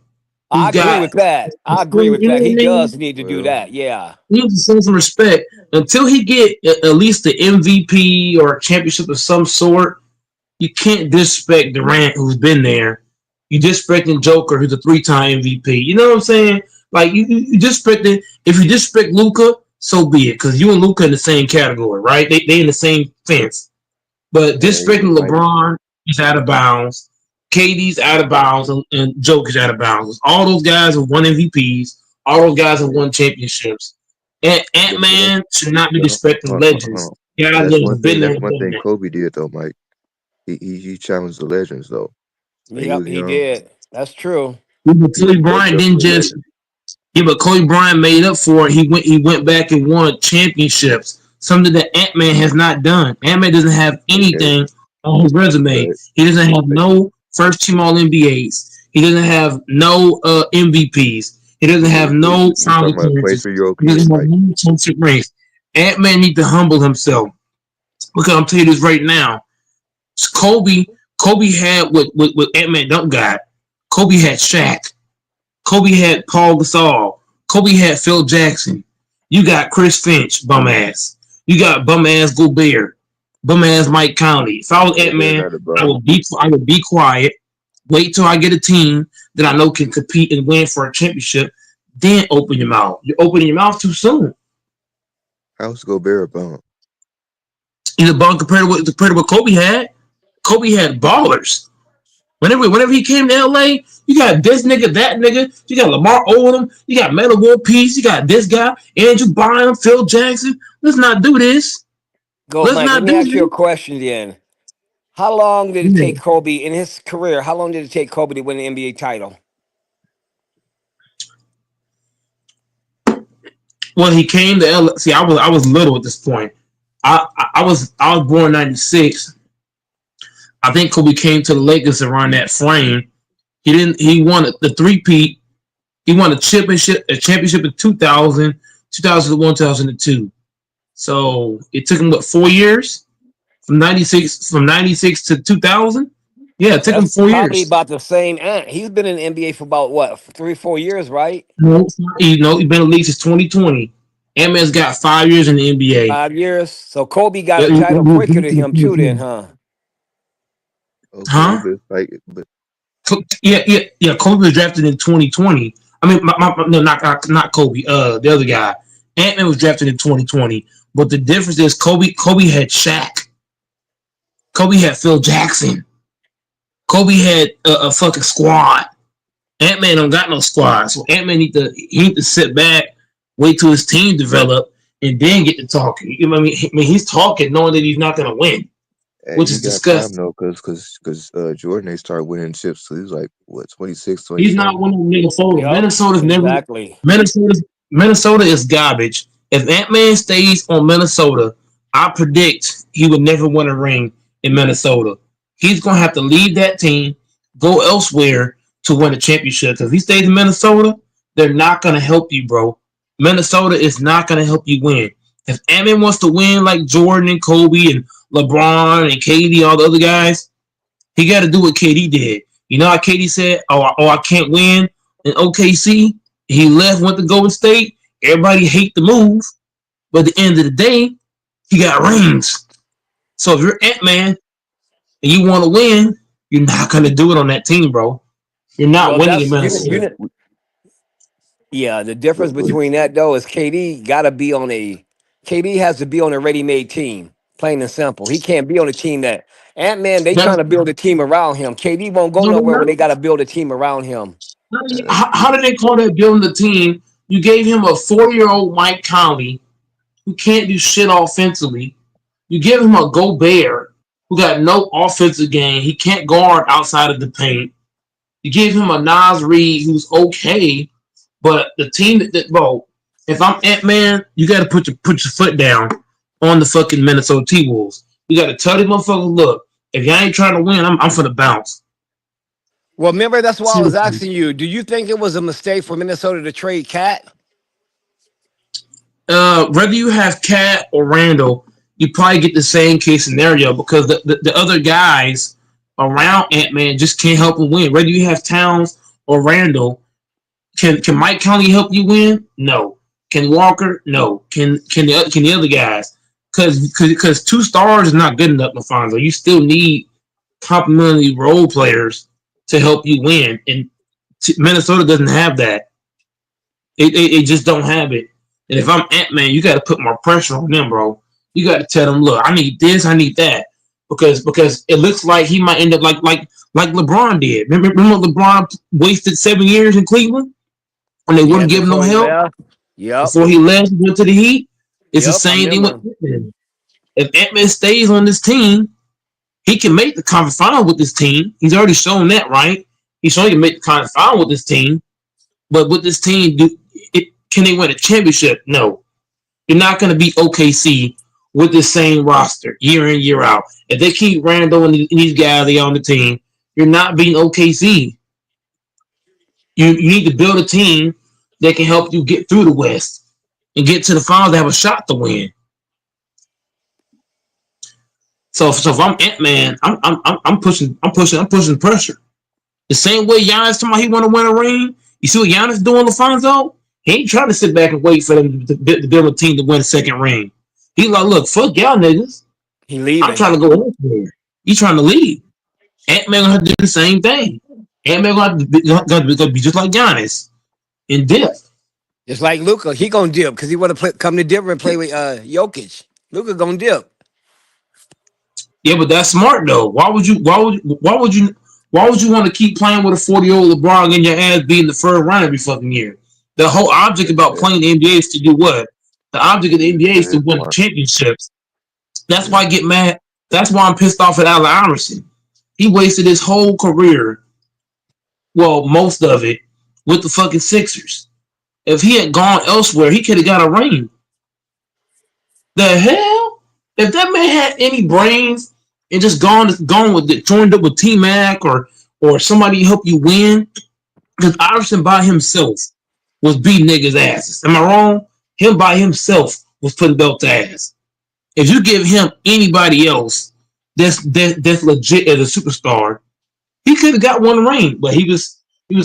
I who's agree got, with that. I agree you with know that. what I He does mean? need to do Well, that. Yeah. He needs to show some respect until he get at least the MVP or a championship of some sort. You can't disrespect Durant, who's been there. You disrespecting Joker, who's a 3-time MVP. You know what I'm saying? Like you disrespecting. If you disrespect Luca, so be it, because you and Luca in the same category, right? They in the same fence. But hey, disrespecting Mike. LeBron is out of bounds. KD's out of bounds, and Joker's out of bounds. All those guys have won MVPs. All those guys have Hey, won championships. And Ant but that's Man should not be but disrespecting hold legends. on. Guys That's that one have been thing. there That's and one done thing that. Kobe did though, Mike. He challenged the legends though. When he Yep, was he young, did. That's true. But he Kobe spoke Bryant up didn't for the just. legends. Yeah, but Kobe Bryant made up for it. He went back and won championships. Something that Ant Man has not done. Ant Man doesn't have Okay, anything on his resume. but He doesn't have but no first team All NBAs. He doesn't have no MVPs. He doesn't have no we final talking about place appearances. for your He kid, doesn't have Mike. no championship rings. Ant Man needs to humble himself. Because I'm telling you this right now. Kobe Kobe had what Ant Man don't got. Kobe had Shaq. Kobe had Paul Gasol. Kobe had Phil Jackson. You got Chris Finch, bum ass. You got bum ass Gobert, bum ass Mike Conley. If I was Ant Gobert Man, not a I bum. would be quiet. Wait till I get a team that I know can compete and win for a championship. Then open your mouth. You're opening your mouth too soon. How's Gobert a bum? He's a bum compared to what Kobe had. Kobe had ballers. Whenever he came to LA, you got this nigga, that nigga, you got Lamar Odom, you got Metta World Peace, you got this guy, Andrew Bynum, Phil Jackson. Let's not do this. Go, Let's Mike. Let not me do ask you a this. question then. How long did it Yeah. take Kobe in his career? How long did it take Kobe to win the NBA title? When he came to LA, see, I was little at this point. I was born '96. I think Kobe came to the Lakers around that frame. He won the three-peat. He won a championship in 2000, 2001, 2002. So it took him what 4 years? From 96 to 2000. Yeah, it took him That's 4 years. probably about the same. He's been in the NBA for about what, 3, 4 years, right? No, he's been in the league since 2020. Ant-Man's got 5 years in the NBA. 5 years. So Kobe got Yeah, a title quicker than him too, then, huh? Okay, huh? but Yeah. Kobe was drafted in 2020. I mean, no, not Kobe. The other guy. Ant-Man was drafted in 2020. But the difference is Kobe had Shaq. Kobe had Phil Jackson. Kobe had a fucking squad. Ant Man don't got no squad, so Ant Man need to sit back, wait till his team develop, and then get to talking. You know what I mean? He's talking knowing that he's not gonna win, hey, which he is got time disgusting. though, cause Jordan they started winning chips. So he was like what 26, He's not 27. winning Minnesota. Yep, exactly. Minnesota is garbage. If Ant Man stays on Minnesota, I predict he would never win a ring in Minnesota. He's gonna have to leave that team, go elsewhere to win a championship. Because if he stays in Minnesota, they're not gonna help you, bro. Minnesota is not gonna help you win. If Ant Man wants to win like Jordan and Kobe and LeBron and KD, all the other guys, He got to do what KD did. You know how KD said, "Oh, I can't win in OKC." He left, went to Golden State. Everybody hate the move, but at the end of the day, he got rings. So if you're Ant-Man and you want to win, you're not gonna do it on that team, bro. You're not Well, winning in that's Minnesota. yeah. The difference between that though is KD has to be on a ready-made team. Plain and simple. He can't be on a team that Ant Man. They That's trying to build a team around him. KD won't go no, no, nowhere when they no. got to build a team around him. How did they call that building the team? You gave him a 40-year-old Mike Conley who can't do shit offensively. You give him a Gobert who got no offensive game. He can't guard outside of the paint. You give him a Nas Reed who's okay, but the team bro, if I'm Ant-Man, you got to put your foot down on the fucking Minnesota T-Wolves. You got to tell these motherfuckers, look, if y'all ain't trying to win, I'm for the bounce. Well, remember that's why I was Seriously. asking you. Do you think it was a mistake for Minnesota to trade Cat? Whether you have Cat or Randall, you probably get the same case scenario because the other guys around Ant-Man just can't help him win. Whether you have Towns or Randall, can Mike Conley help you win? No. Can Walker? No. Can the other guys? Because 2 stars is not good enough, Mafonso. You still need complementary role players to help you win, and Minnesota doesn't have that. It just don't have it. And if I'm Ant-Man, you got to put more pressure on them, bro. You got to tell them, look, I need this, I need that, because it looks like he might end up like LeBron did. Remember LeBron wasted 7 years in Cleveland when they Yeah, wouldn't give him no before he help left. Yep. before he left and went to the Heat. It's the Yep. I same thing with remember. Ant-Man. If Ant-Man stays on this team, he can make the conference final with this team. He's already shown that, right? He's shown he can make the conference final with this team. But with this team, can they win a championship? No. You're not going to beat OKC with the same roster year in, year out. If they keep Randall and these guys they on the team, you're not beating OKC. You need to build a team that can help you get through the West and get to the finals to have a shot to win. So if I'm Ant-Man, I'm pushing pressure. The same way Giannis told me he want to win a ring. You see what Giannis doing, LaFonso? He ain't trying to sit back and wait for them to build a team to win a second ring. He like, look, fuck y'all niggas. He I'm leaving. trying to go elsewhere. He trying to leave. Ant-Man gonna have to do the same thing. Ant-Man gonna be just like Giannis in depth. Just like Luca, he gonna dip because he want to come to Denver and play with Jokic. Luca gonna dip. Yeah, but that's smart though. Why would you want to keep playing with a 40-year-old LeBron getting your ass beat in the third round every fucking year? The whole object about Yeah, playing the NBA is to do what? The object of the NBA is that to is win smart. championships. That's why Yeah, I get mad. That's why I'm pissed off at Allen Iverson. He wasted his whole career, well, most of it, with the fucking Sixers. If he had gone elsewhere, he could have got a ring. The hell? If that man had any brains and just gone with it, joined up with T Mac or somebody to help you win, because Iverson by himself was beating niggas' asses. Am I wrong? Him by himself was putting belt to ass. If you give him anybody else that's legit as a superstar, he could have got one ring, but he was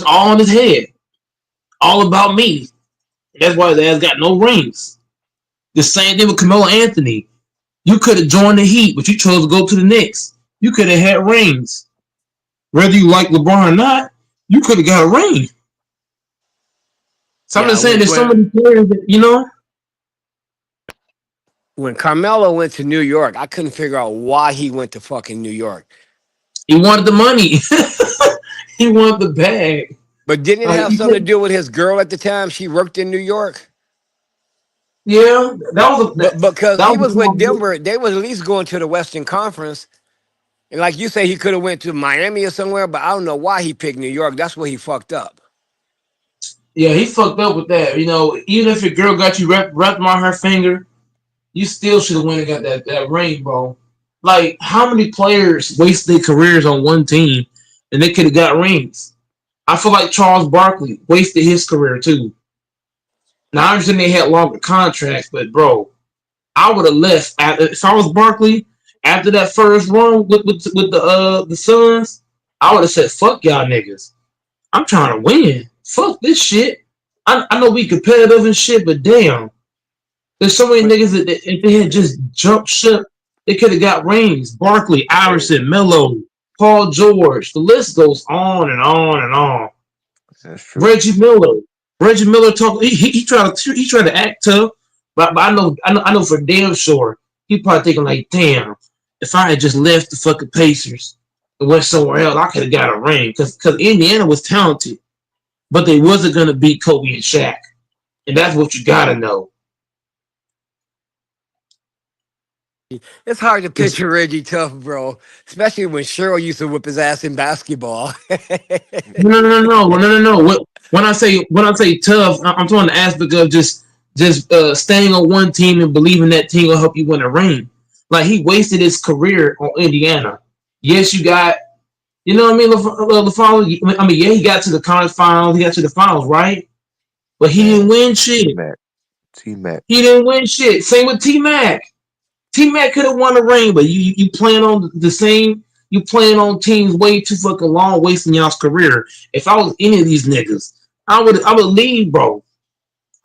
all on his head, all about me. That's why his ass got no rings. The same thing with Carmelo Anthony. You could have joined the Heat, but you chose to go to the Knicks. You could have had rings. Whether you like LeBron or not, you could have got a ring. So I'm Yeah, just saying, when there's so when many players that when Carmelo went to New York, I couldn't figure out why he went to fucking New York. he wanted the money. He wanted the bag. But didn't it Like, have something to do with his girl at the time? She worked in New York. yeah, But because that he was a was with small. Denver, they was at least going to the Western Conference. And like you say, he could have went to Miami or somewhere, but I don't know why he picked New York. That's where he fucked up. Yeah, he fucked up with that. Even if your girl got you wrapped around her finger, you still should have went and got that ring, bro. Like, how many players waste their careers on one team and they could have got rings? I feel like Charles Barkley wasted his career too. Now I understand they had longer contracts, but bro, I would have left if I was Barkley After that first run with the Suns, I would have said, "Fuck y'all niggas. I'm trying to win. Fuck this shit. I know we competitive and shit, but damn, there's so many But niggas that if they had just jumped ship, they could have got rings. Barkley, Hey, Iverson, Melo, Paul George. The list goes on and on and on. that's true. Reggie Miller. Reggie Miller talk. He tried to act tough, but I know for damn sure he probably thinking like, damn, if I had just left the fucking Pacers and went somewhere else, I could have got a ring because Indiana was talented, but they wasn't gonna beat Kobe and Shaq, and that's what you gotta know. it's hard to It's, picture Reggie tough, bro. Especially when Cheryl used to whip his ass in basketball. no. When I say tough, I'm talking the aspect of just staying on one team and believing that team will help you win a ring. Like he wasted his career on Indiana. Yes, you got you know what I mean. LaFonso, I mean, yeah, he got to the conference finals. He got to the finals, right? But he didn't Man, win T shit. Mac, T Mac. He didn't win shit. Same with T Mac. T Mac could have won a ring, but you playing on the same. You playing on teams way too fucking long, wasting y'all's career. If I was any of these niggas, I would leave, bro.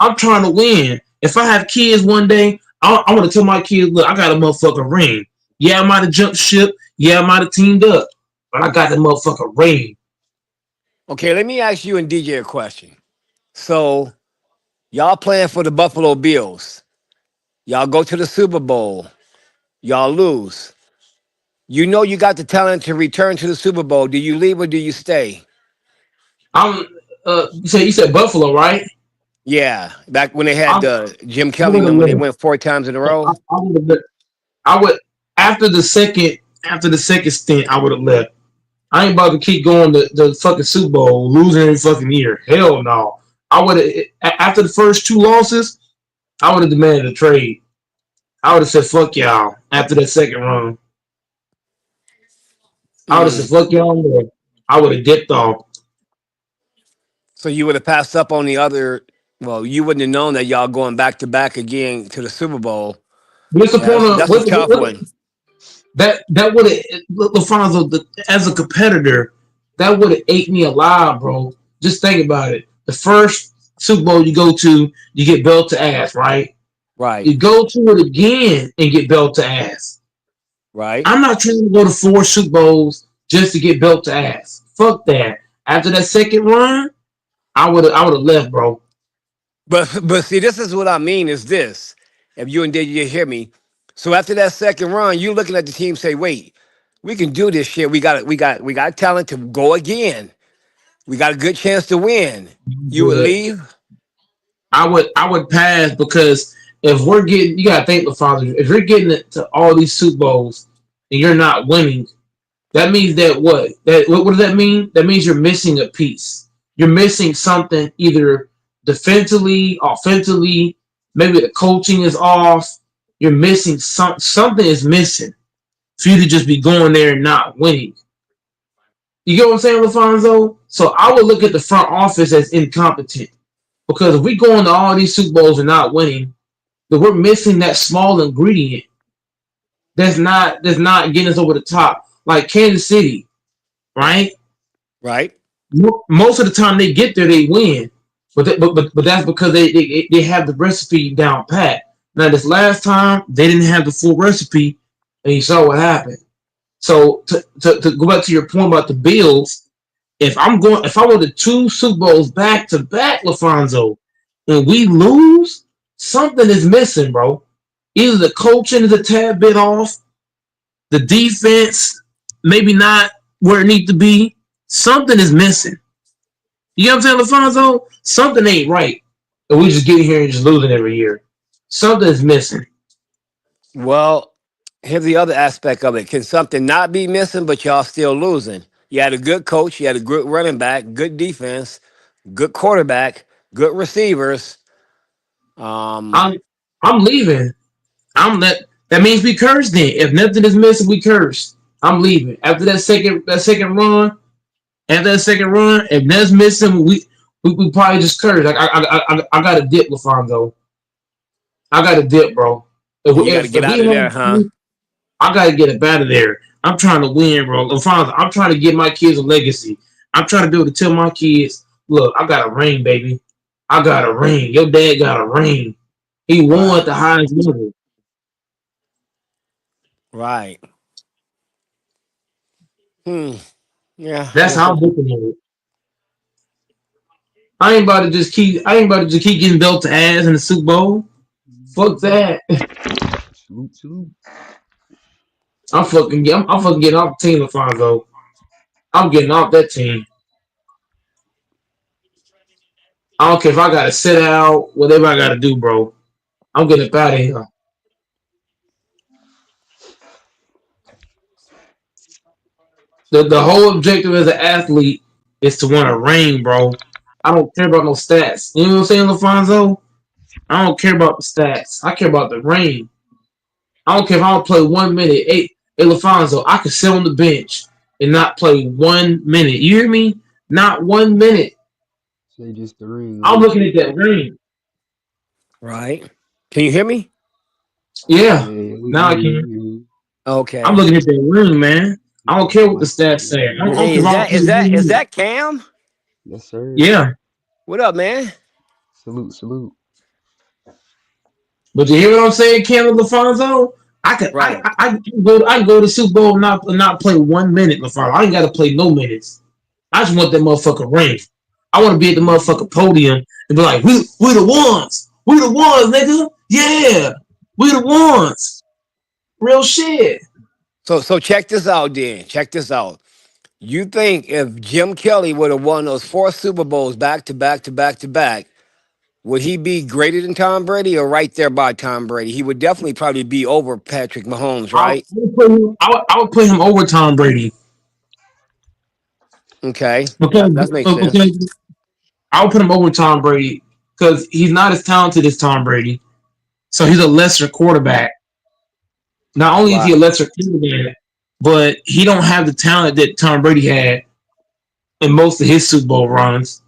I'm trying to win. If I have kids one day, I want to tell my kids, look, I got a motherfucking ring. Yeah, I might have jumped ship. Yeah, I might have teamed up, but I got the motherfucking ring. Okay, let me ask you and DJ a question. So y'all playing for the Buffalo Bills. Y'all go to the Super Bowl. Y'all lose. You know you got the talent to return to the Super Bowl. Do you leave or do you stay? I'm. You said Buffalo, right? Yeah, back when they I, had Jim I Kelly would have when they left. went 4 times in a row. I would have. I would after the second stint, I would have left. I ain't about to keep going to the fucking Super Bowl, losing every fucking year. Hell no. I would have after the first two losses, I would have demanded a trade. I would have said fuck y'all after that second run. I would have said Mm. fuck y'all. Man. I would have dipped off. So you would have passed up on the other. Well, you wouldn't have known that y'all going back to back again to the Super Bowl. What's the Yeah, point of that's a tough one. that would have Lafonso as a competitor that would have ate me alive, bro. Just think about it. The first Super Bowl you go to, you get belt to ass, right? Right, You go to it again and get belt to ass. right. I'm not trying to go to four Super Bowls just to get belt to ass. Fuck that. After that second run, I would have left, bro. But see, this is what I mean. Is this? If you and did you hear me? So after that second run, you looking at the team say, "Wait, we can do this shit. We got talent to go again. We got a good chance to win." You would But leave. I would pass because if we're getting you gotta think the father, if you're getting it to all these Super Bowls and you're not winning, that means that what does that mean? That means you're missing a piece. You're missing something either defensively, offensively, maybe the coaching is off. You're missing something is missing for you to just be going there and not winning. You get what I'm saying, LaFonso? So I would look at the front office as incompetent because if we go into all these Super Bowls and not winning, then we're missing that small ingredient that's not getting us over the top. Like Kansas City, right? Right. Most of the time they get there, they win. But that's because they have the recipe down pat. Now this last time they didn't have the full recipe, and you saw what happened. So to go back to your point about the Bills, if I go to two Super Bowls back to back, Lafonso, and we lose, something is missing, bro. Either the coaching is a tad bit off, the defense maybe not where it needs to be. Something is missing. You know what I'm saying, LaFonso? Something ain't right. And we just get here and just losing every year. Something is missing. Well, here's the other aspect of it. Can something not be missing, but y'all still losing? You had a good coach. You had a good running back, good defense, good quarterback, good receivers. Um, I'm I'm leaving. That means we cursed then. If nothing is missing, we curse. I'm leaving. After that second run, if that's missing, we probably just curse. I got a dip, LaFonso. I got a dip, bro. If yeah, we, you got to if, get if we out of there, have huh? I gotta get up out of there. I'm trying to win, bro. Alfonso, I'm trying to get my kids a legacy. I'm trying to be able to tell my kids, look, I got a ring, baby. I got a ring. Your dad got a ring. He won at Right. the highest level. Right. Hmm. Yeah, I That's guess how I'm that's looking at it. I ain't about to just keep getting belt to ass in the Super Bowl. Fuck that. Salute, salute. I'm fucking getting off the team, Alfonso. I'm getting off that team. I don't care if I gotta sit out, whatever I gotta do, bro. I'm getting up out of here. The whole objective as an athlete is to win a ring, bro. I don't care about no stats. You know what I'm saying, Alfonso? I don't care about the stats. I care about the ring. I don't care if I don't play 1 minute. Hey, Alfonso, I could sit on the bench and not play 1 minute. You hear me? Not 1 minute. Say just the ring, I'm huh? looking at that ring. right. Can you hear me? Yeah. Yeah, we Now can I hear you. can. We can hear you. I'm Okay. looking at that ring, man. I don't Got care the what the mic. stats Yeah, say. I don't Hey, care if is I don't that play is that 1 minute. Cam? yes, sir. Yeah. What up, man? Salute, salute. But you hear what I'm saying, Cameron LaFonso? I can Right. I can go to the Super Bowl and not play 1 minute, LaFonso. I ain't gotta play no minutes. I just want that motherfucker ring. I want to be at the motherfucking podium and be like, we the ones. We the ones, nigga. Yeah. We the ones. Real shit. So check this out, then. Check this out. You think if Jim Kelly would have won those four Super Bowls back to back to back to back, would he be greater than Tom Brady or right there by Tom Brady? He would definitely probably be over Patrick Mahomes, right? I would put him over Tom Brady Okay, because, that makes sense. because I would put him over Tom Brady because he's not as talented as Tom Brady. So he's a lesser quarterback. Not only is he a Right, lesser quarterback, but he don't have the talent that Tom Brady had in most of his Super Bowl runs.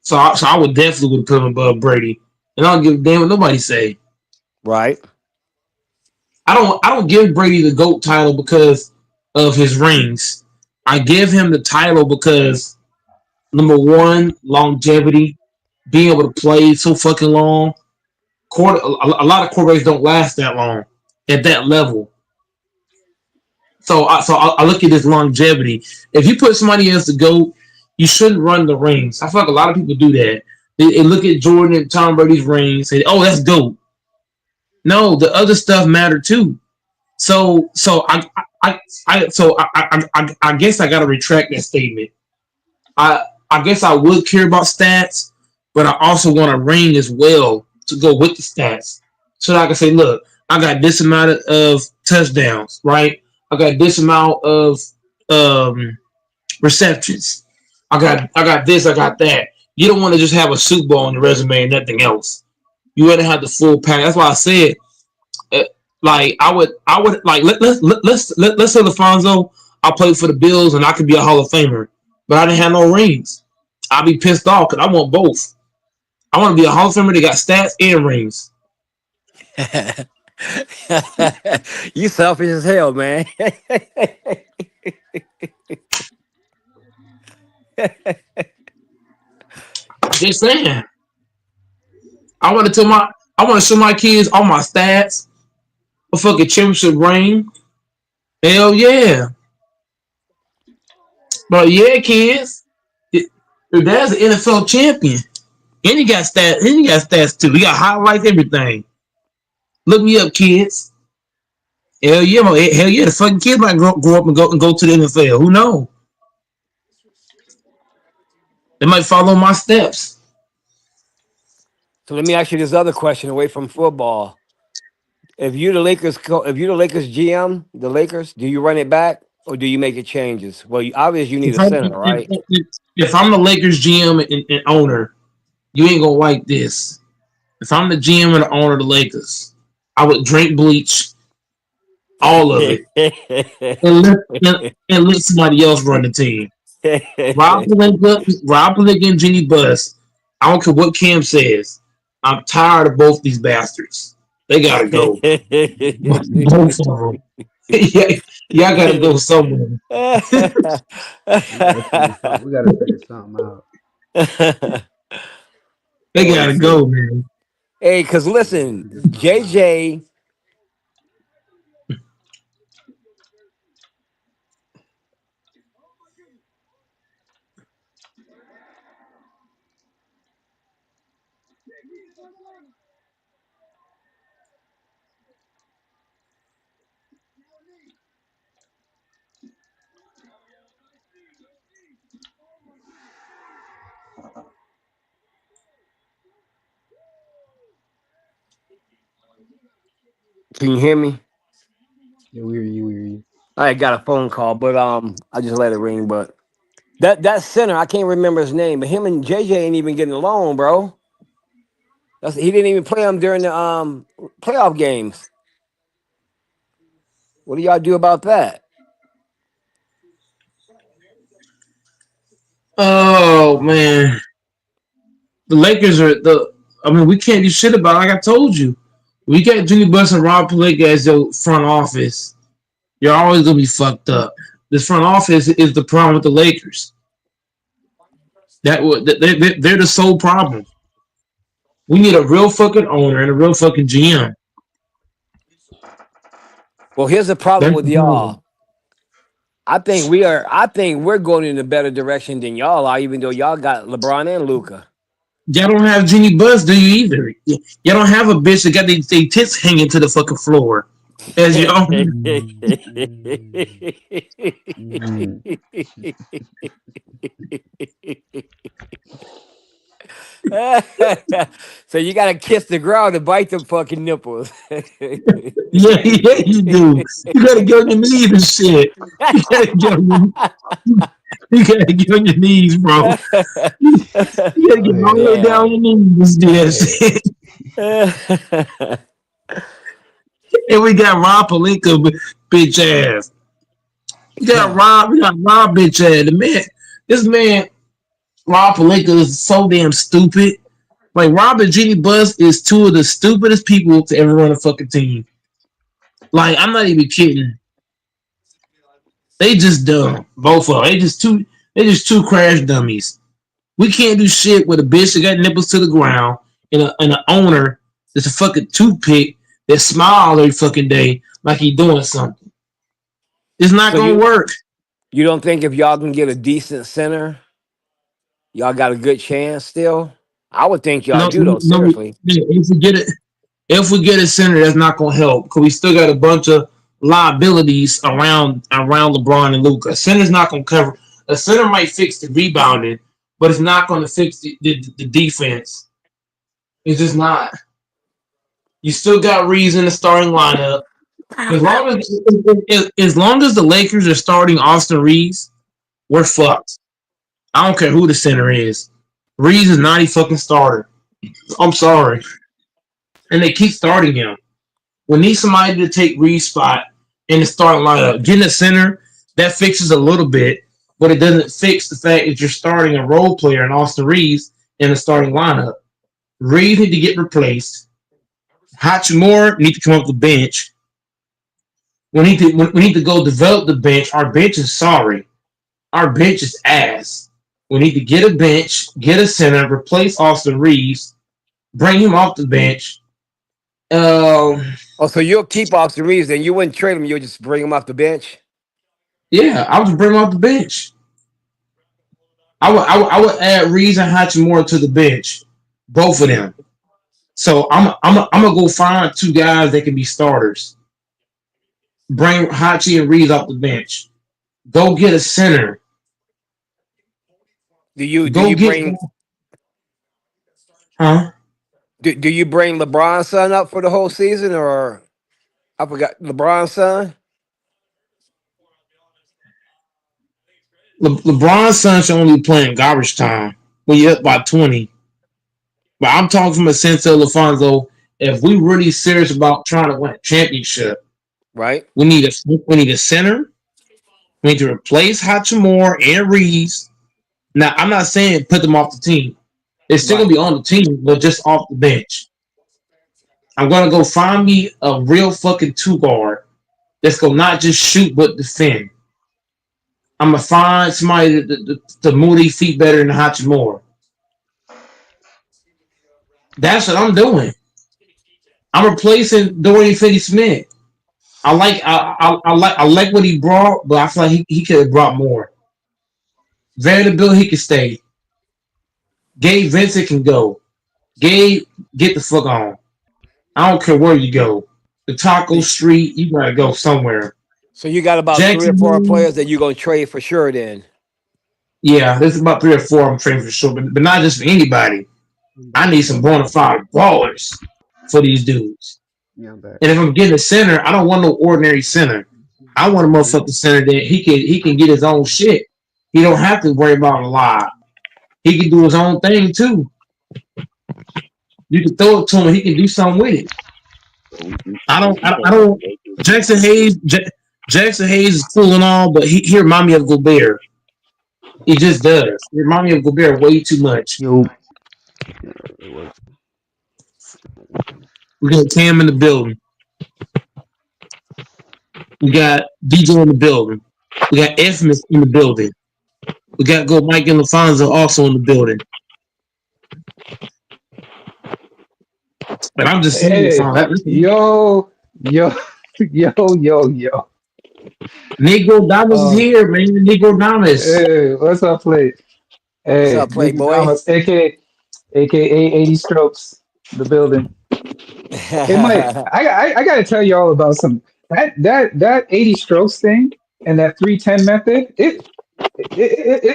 So I would definitely would put him above Brady. And I don't give a damn what nobody say. right, I don't give Brady the GOAT title because of his rings. I give him the title because number one, longevity, being able to play so fucking long. A lot of quarterbacks don't last that long at that level. So I look at this longevity. If you put somebody else to go, you shouldn't run the rings. I feel like a lot of people do that. They look at Jordan and Tom Brady's rings, say, "Oh, that's GOAT." No, the other stuff matter too. So I guess I got to retract that statement. I guess I would care about stats, but I also want a ring as well to go with the stats, so that I can say, look, I got this amount of touchdowns, right? I got this amount of um, receptions. I got this, I got that. You don't want to just have a Super Bowl on your resume and nothing else. You want to have the full pack. That's why I said, uh, like, I would like let's say Alfonso, I played for the Bills and I could be a Hall of Famer, but I didn't have no rings. I'd be pissed off because I want both. I want to be a Hall of Famer that got stats and rings. you selfish as hell, man. Just saying. I want to tell my I want to show my kids all my stats, a fucking championship ring. Hell yeah. But yeah, kids, your dad's an NFL champion. And he got stats. And he got stats too. He got highlights, everything. Look me up, kids. Hell yeah, hell yeah. The fucking kid might grow up and go to the NFL. Who knows? They might follow my steps. So let me ask you this other question away from football. If you're the Lakers GM, the Lakers, do you run it back or do you make it changes? Well, obviously you need If a I'm, center, right? if I'm the Lakers GM and owner, you ain't gonna like this. If I'm the GM and the owner of the Lakers, I would drink bleach, all of it, and let somebody else run the team. Rob Palinka and Jenny Buss. I don't care what Cam says. I'm tired of both these bastards. They gotta go. Both of them. Yeah, y'all gotta go somewhere. We gotta figure something. We gotta figure something out. They Hey, gotta go, man. cause We gotta listen, figure something out. JJ. Can you hear me? Yeah, we hear you. We hear you. I got a phone call, but I just let it ring. But that center, I can't remember his name, but him and JJ ain't even getting along, bro. He didn't even play him during the playoff games. What do y'all do about that? Oh man, the Lakers are the. I mean, we can't do shit about it. Like I told you, we got Jimmy Butler and Rob Pelinka as the front office. You're always gonna be fucked up. This front office is the problem with the Lakers. They're the sole problem. We need a real fucking owner and a real fucking GM. Well, here's the problem That's with the problem. y'all. I think we're going in a better direction than y'all are, even though y'all got LeBron and Luca. Y'all don't have Jeannie Buss, do you either? Y'all don't have a bitch that got they tits hanging to the fucking floor as your own. Mm, mm, mm. So you gotta kiss the ground to bite them fucking nipples. Yeah, yeah, you do. You gotta get on your knees and shit. You gotta get on your, you gotta get on your knees, bro. You gotta Go get all the ahead. way down Yeah. on your knees. Go Yeah, ahead. shit. And we got Rob Palinka, bitch ass. We got Rob bitch ass. This man, Rob Palinka is so damn stupid. Like Rob and Jeannie Buss is two of the stupidest people to ever run a fucking team. Like I'm not even kidding. They just dumb. Both of them. They just two crash dummies. We can't do shit with a bitch that got nipples to the ground and an owner that's a fucking toothpick that smiles every fucking day like he doing something. It's not So gonna work. you don't think if y'all can get a decent center, y'all got a good chance still? I would think y'all No, do though, no. seriously. If we get a center, that's not gonna help because we still got a bunch of liabilities around LeBron and Luca. A center's not gonna cover. A center might fix the rebounding, but it's not gonna fix the defense. It's just not. You still got Reeves in the starting lineup. As long as the Lakers are starting Austin Reeves, we're fucked. I don't care who the center is. Reeves is not a fucking starter. I'm sorry, and they keep starting him. We need somebody to take Reed's spot in the starting lineup. Getting a center, that fixes a little bit, but it doesn't fix the fact that you're starting a role player in Austin Reeves in the starting lineup. Reeves need to get replaced. Hachimura need to come off the bench. We need to go develop the bench. Our bench is sorry. Our bench is ass. We need to get a bench, get a center, replace Austin Reeves, bring him off the bench. Oh, so you'll keep Austin Reeves and you wouldn't trade him, you'll just bring him off the bench? Yeah, I would bring him off the bench. I would add Reeves and Hachimura to the bench, both of them. So I'm gonna go find two guys that can be starters. Bring Hachi and Reeves off the bench. Go get a center. Do you do Go you get bring huh? do you bring LeBron's son up for the whole season, or I forgot LeBron's son? LeBron's son should only be playing garbage time when you're up by 20. But I'm talking from a sense of LaFonso. If we really serious about trying to win a championship, Right? we need a center. We need to replace Hachimura and Reeves. Now I'm not saying put them off the team. They're still gonna Right. be on the team, but just off the bench. I'm gonna go find me a real fucking two guard that's gonna not just shoot but defend. I'm gonna find somebody to move their feet better than Hachimura. That's what I'm doing. I'm replacing Dorian Finney-Smith. I like what he brought, but I feel like he could have brought more. Vanderbilt, he can stay. Gabe Vincent can go. Gabe, get the fuck on. I don't care where you go. The Taco Street, you gotta go somewhere. So you got about three or four Jackson, players that you're gonna trade for sure. Then yeah, there's about 3 or 4 I'm trading for sure, but not just for anybody. I'm I back. need some bona fide ballers for these dudes. Yeah, I'm back. And if I'm getting a center, I don't want no ordinary center. I want a motherfucking center that he can get his own shit. He don't have to worry about a lot. He can do his own thing too. You can throw it to him, he can do something with it. I don't. I don't. Jackson Hayes. Jackson Hayes is cool and all, but he remind me of Gobert. He just does. He remind me of Gobert way too much. Yo. We got Cam in the building. We got DJ in the building. We got Infamous in the building. We got Go Mike and LaFonso also in the building. But I'm just saying, Hey, yo, yo, yo. Negro Damas is Uh, here, man. Negro Damas. hey, what's up, play? what's Hey, up, Nicky Playboy? Damas, aka 80 Strokes, the building. Hey, Mike, I gotta tell you all about some that 80 Strokes thing and that 310 method.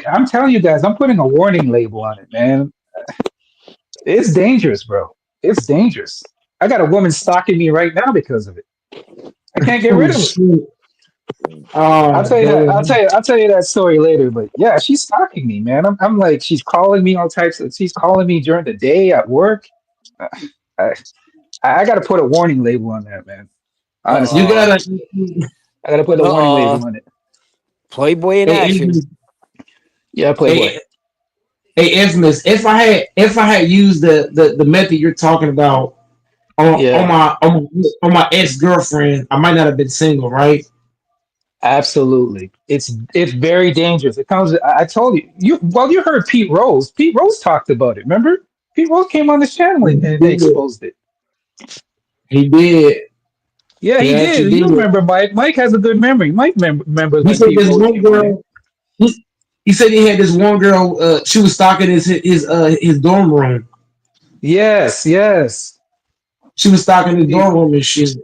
I'm telling you guys, I'm putting a warning label on it, man. It's dangerous, bro. It's dangerous. I got a woman stalking me right now because of it. I can't get Oh rid of it. shit. I'll Oh tell you that. man. I'll tell you that story later. But yeah, she's stalking me, man. I'm like, she's calling me all types of. She's calling me during the day at work. Uh, I I got to put a warning label on that, man. You Honestly, gotta I got to put a warning Uh-oh. label on it. Playboy in hey, action. Yeah, Playboy. hey, hey, Infamous. If I had used the method you're talking about on Yeah, my ex girlfriend, I might not have been single, right? absolutely. It's very dangerous. It comes. I told you. You heard Pete Rose. Pete Rose talked about it. Remember? Pete Rose came on this channel He and did. exposed it. He did. Yeah, He he actually did. You did. remember Mike? Mike has a good memory. Mike remembers He when said Pete this Rose one came on here. girl. He said he had this one girl. She was stalking his dorm room. Yes, yes. She was stalking his Be- dorm room and shit.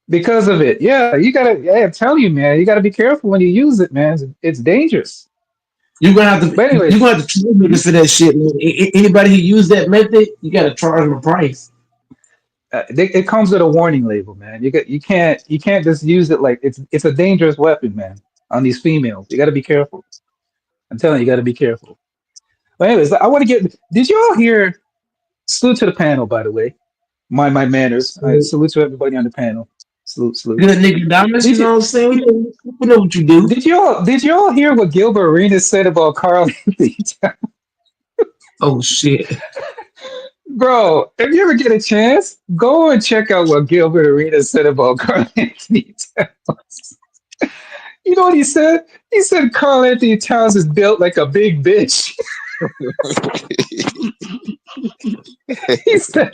Because of it. Yeah, you gotta. Yeah, I'm telling you, man. You gotta be careful when you use it, man. It's dangerous. You're gonna have to But you're anyways, gonna have to charge mhm. niggas for that shit, man. Anybody who used that method, you gotta charge them a price. It comes with a warning label, man. You can't just use it like it's a dangerous weapon, man. On these females, you gotta be careful. I'm telling you, you gotta be careful. But anyways, I want to get. Did you all hear? Salute to the panel, by the way. Mind my manners. I So, salute to everybody on the panel. Salute, salute. good nigga Damas, you Did know you what I'm saying? We know what you do. did you all hear what Gilbert Arenas said about Carl Anthony Towns? Oh shit. Bro, if you ever get a chance, go and check out what Gilbert Arenas said about Carl Anthony Towns. You know what he said? He said Carl Anthony Towns is built like a big bitch. He said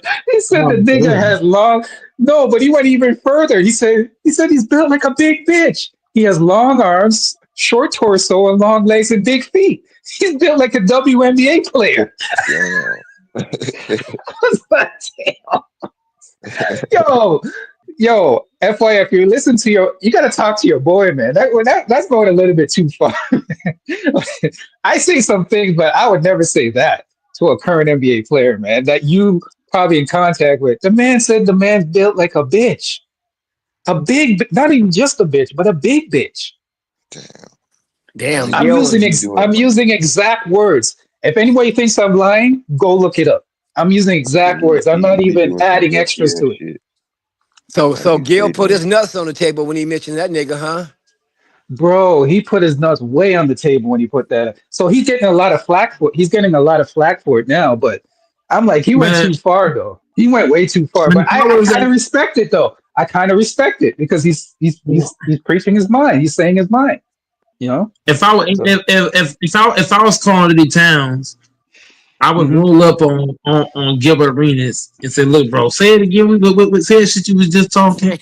the Oh nigga damn. has long. No, but he went even further. He said he's built like a big bitch. He has long arms, short torso, and long legs and big feet. He's built like a WNBA player. Damn. I was like, yo, yo, FYI, if you listen to you gotta talk to your boy, man. That's going a little bit too far. I say some things, but I would never say that to a current NBA player, man. That you probably in contact with. The man said the man's built like a bitch, not even just a bitch, but a big bitch. Damn. Damn, Mike, I'm Gil what using you is. doing, I'm Mike? using exact words. If anybody thinks I'm lying, go look it up. I'm using exact words. I'm not He be even doing some adding dusty extras ass to it. shit. Mike So be Gil straight put his doing nuts on the table when he mentioned that nigga, huh? Bro, he put his nuts way on the table when he put that. So he's getting a lot of flack for it. He's getting a lot of flack for it now, but I'm like, he went Man, too far though. He went way too far, When but if I I was kind at, of respect it though. I kind of respect it because he's preaching his mind. He's saying his mind. You know. if I was So if I was calling the towns, I would Hmm. roll up on Gilbert Arenas and say, "Look, bro, say it again. Say that shit you was just talking."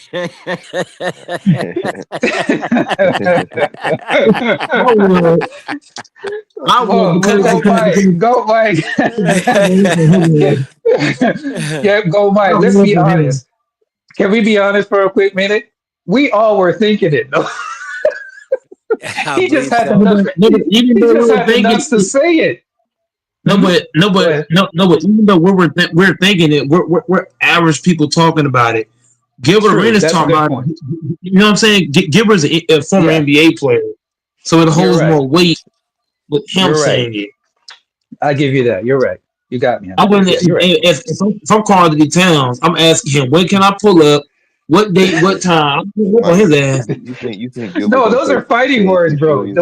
I would, I would Well, because go Mike, go Mike. get, go Mike. Let's be honest. Can we be honest for a quick minute? We all were thinking it. No, I he just believe had the so. no, nuts. but, no, but even He though we just were had the thinking, nuts to say it. no, Hmm? but no, Go but ahead. no, no, but even though we're thinking it, we're average people talking about it. Gilbert True. Arenas That's a talking good about, point. you know what I'm saying? Gilbert's a former Yeah, NBA player, so it you're holds right. more weight with him You're right. saying it. I give you that. You're right. You got me on I that. wouldn't Yeah, you're right. if I'm calling to the towns, I'm asking him when can I pull up, what date, what time. I'm pulling up on Mike, his ass. you think Gilbert No, gonna those are take fighting words, KT bro. serious?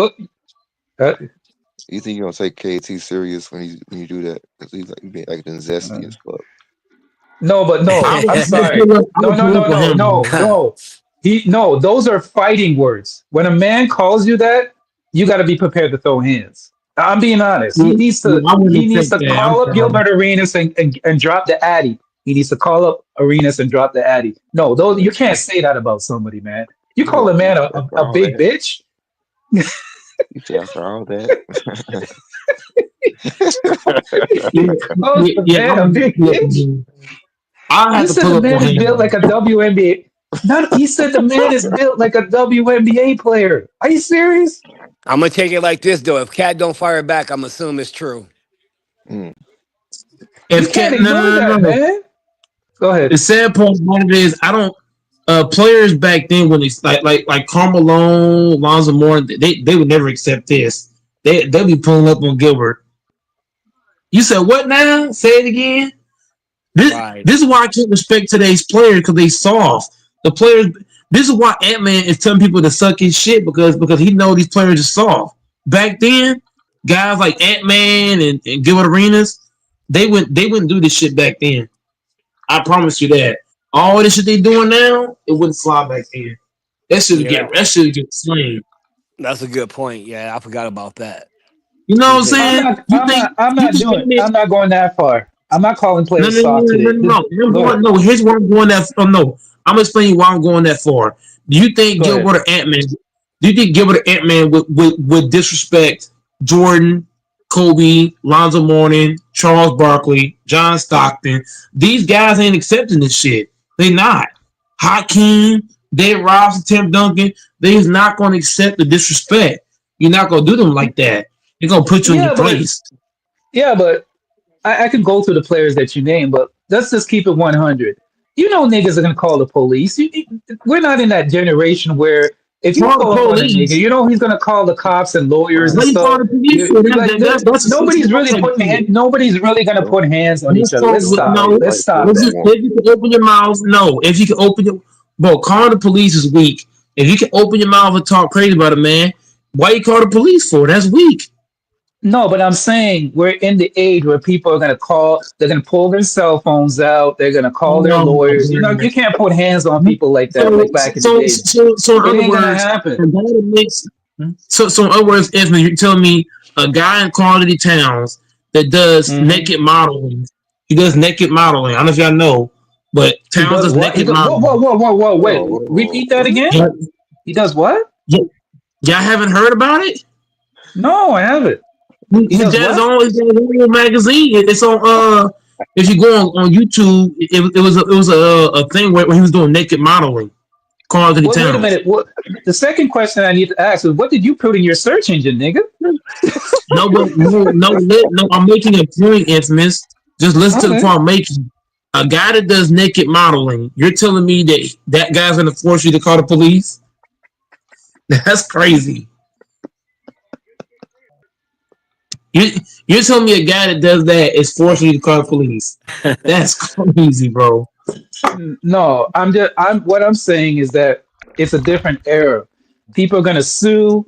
Uh, You think you gonna take KT serious when you do that? 'Cause he's like being acting zesty uh, as fuck. no, but I no. would, I'm sorry. I No, would no, pull no, up on no, him, no, man. no. No. Those are fighting words. When a man calls you that, you got to be prepared to throw hands. I'm being honest. Yeah, yeah, I He wouldn't needs accept to that. I'm call up sorry. Gilbert Arenas and drop the addy. He needs to call up Arenas and drop the addy. No, those you can't say that about somebody, man. You call a man After a all big that, bitch. you say after all that. Yeah, Calls yeah, the yeah, I man a would big pull up on bitch. him. I You have to said the pull up man on is built him. like a WNBA. Not he said the man is built like a WNBA player. Are you serious? I'm gonna take it like this though. If Cat don't fire back, I'm assuming it's true. Mm. You If can't Cat, no, ignore no, no, that, no. man. Go ahead. The sad part about it is I don't. Players back then when it's like Carmelo, Lonzo Moore, they would never accept this. They'll be pulling up on Gilbert. You said what now? Say it again. Right. This is why I can't respect today's players because they soft. The players. This is why Ant Man is telling people to suck his shit because he know these players are soft. Back then, guys like Ant Man and Gilbert Arenas, they wouldn't do this shit back then. I promise you that. All this shit they doing now, it wouldn't fly back then. Yeah, That should get slain. that's a good point. Yeah, I forgot about that. You know what He I'm did. saying? I'm not doing. Ant Man? I'm not going that far. I'm not calling No, players no, soft no, no, today. no, no. I'm Go going. ahead. No, here's why I'm going that. Oh no, I'm explaining why I'm going that far. Do you think Go ahead. Gilbert or Ant Man? Do you think Gilbert or Ant Man would disrespect Jordan, Kobe, Lonzo Mourning, Charles Barkley, John Stockton? These guys ain't accepting this shit. They not. Hakeem, Dave Robinson, Tim Duncan. They's not going to accept the disrespect. You're not going to do them like that. They're going to put you in your Yeah, but place. I can go through the players that you name, but let's just keep it 100. You know, niggas are gonna call the police. We're not in that generation where if you Call the pull up on a nigga, police. you know he's gonna call the cops and lawyers and What do you stuff. call the police for? Like That's a nobody's situation. really putting Okay, nobody's really gonna Don't put hands on each let's other. talk. Let's don't stop. nobody No, Let's fight stop for if no that. you woman. can open your mouth, no. If you can open your, bro, calling the police is weak. If you can open your mouth and talk crazy about a man, why you call the police for? That's weak. No, but I'm saying we're in the age where people are gonna call. They're gonna pull their cell phones out. They're gonna call their Oh my lawyers. You know, god. you can't put hands on people like that, So, like back in the so, day. so, so, in It other ain't gonna words, happen. a guy that makes. Hmm? So in other words, Anthony, you're telling me a guy in Quality Towns that does Hmm. naked modeling. He does naked modeling. I don't know if y'all know, but He Towns does does what? He naked does, whoa, modeling. whoa, whoa, whoa, wait. Whoa, Repeat that what? again. Yeah, He does what? yeah, y'all haven't heard about it? No, I haven't. He He does does what? on his own magazine. It's on if you go on YouTube, it was a thing where he was doing naked modeling. Carl Anthony Well, wait a Towns. minute. What? The second question I need to ask is, what did you put in your search engine, nigga? No, but no. I'm making a point, Infamous. Just listen to the Okay. point I'm making. A guy that does naked modeling, you're telling me that guy's gonna force you to call the police? That's crazy. You you're telling me a guy that does that is forcing you to call the police? That's crazy, bro. No, I'm what I'm saying is that it's a different era. People are gonna sue.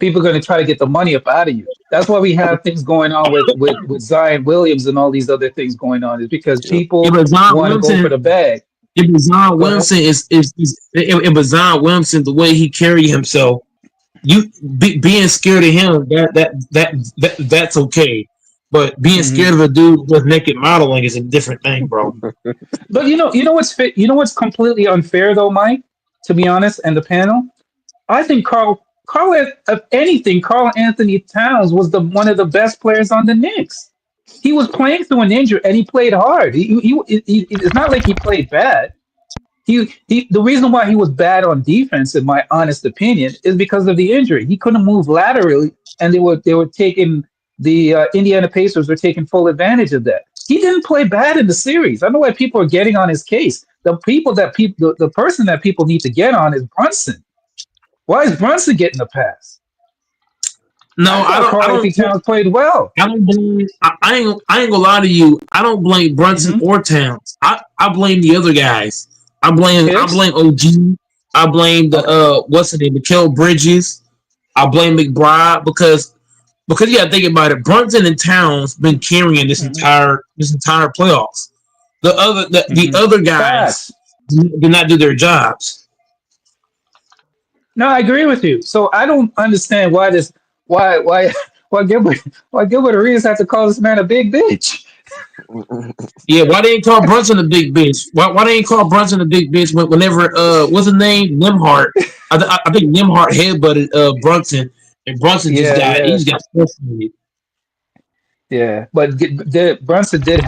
People are going to try to get the money up out of you. That's why we have things going on with Zion Williams and all these other things going on. Is because Yeah, people but Zion want to go for Williamson, the bag. yeah, but Zion Go ahead. Williamson but Zion Williamson, the way he carry himself, being scared of him, that's okay. But being Hmm. scared of a dude with naked modeling is a different thing, bro. But you know what's fit, you know what's completely unfair though, Mike. To be honest, and the panel, I think if anything, Carl Anthony Towns was the one of the best players on the Knicks. He was playing through an injury and he played hard. It's not like he played bad. The reason why he was bad on defense, in my honest opinion, is because of the injury. He couldn't move laterally, and they were taking the Indiana Pacers were taking full advantage of that. He didn't play bad in the series. I know why people are getting on his case. The person that people need to get on is Brunson. Why is Brunson getting the pass? No, I thought I Carl Anthony don't. Towns played well. I don't blame. I ain't gonna lie to you. I don't blame Brunson Hmm. or Towns. I blame the other guys. I Tibbs? blame OG. I blame the Okay. what's the name, Mikael Bridges. I blame McBride because you gotta think about it. Brunson and Towns been carrying Hmm. this entire playoffs. The Hmm. other guys Facts. did not do their jobs. No, I agree with you. So I don't understand why why Gilbert why Gilbert Arenas have to call this man a big bitch. Yeah, why they ain't call Brunson a big bitch? Why they ain't call Brunson a big bitch whenever what's his name, Nimhart? I think Nimhart headbutted Brunson, and Brunson Yeah, he yeah, just got frustrated. yeah. But Brunson did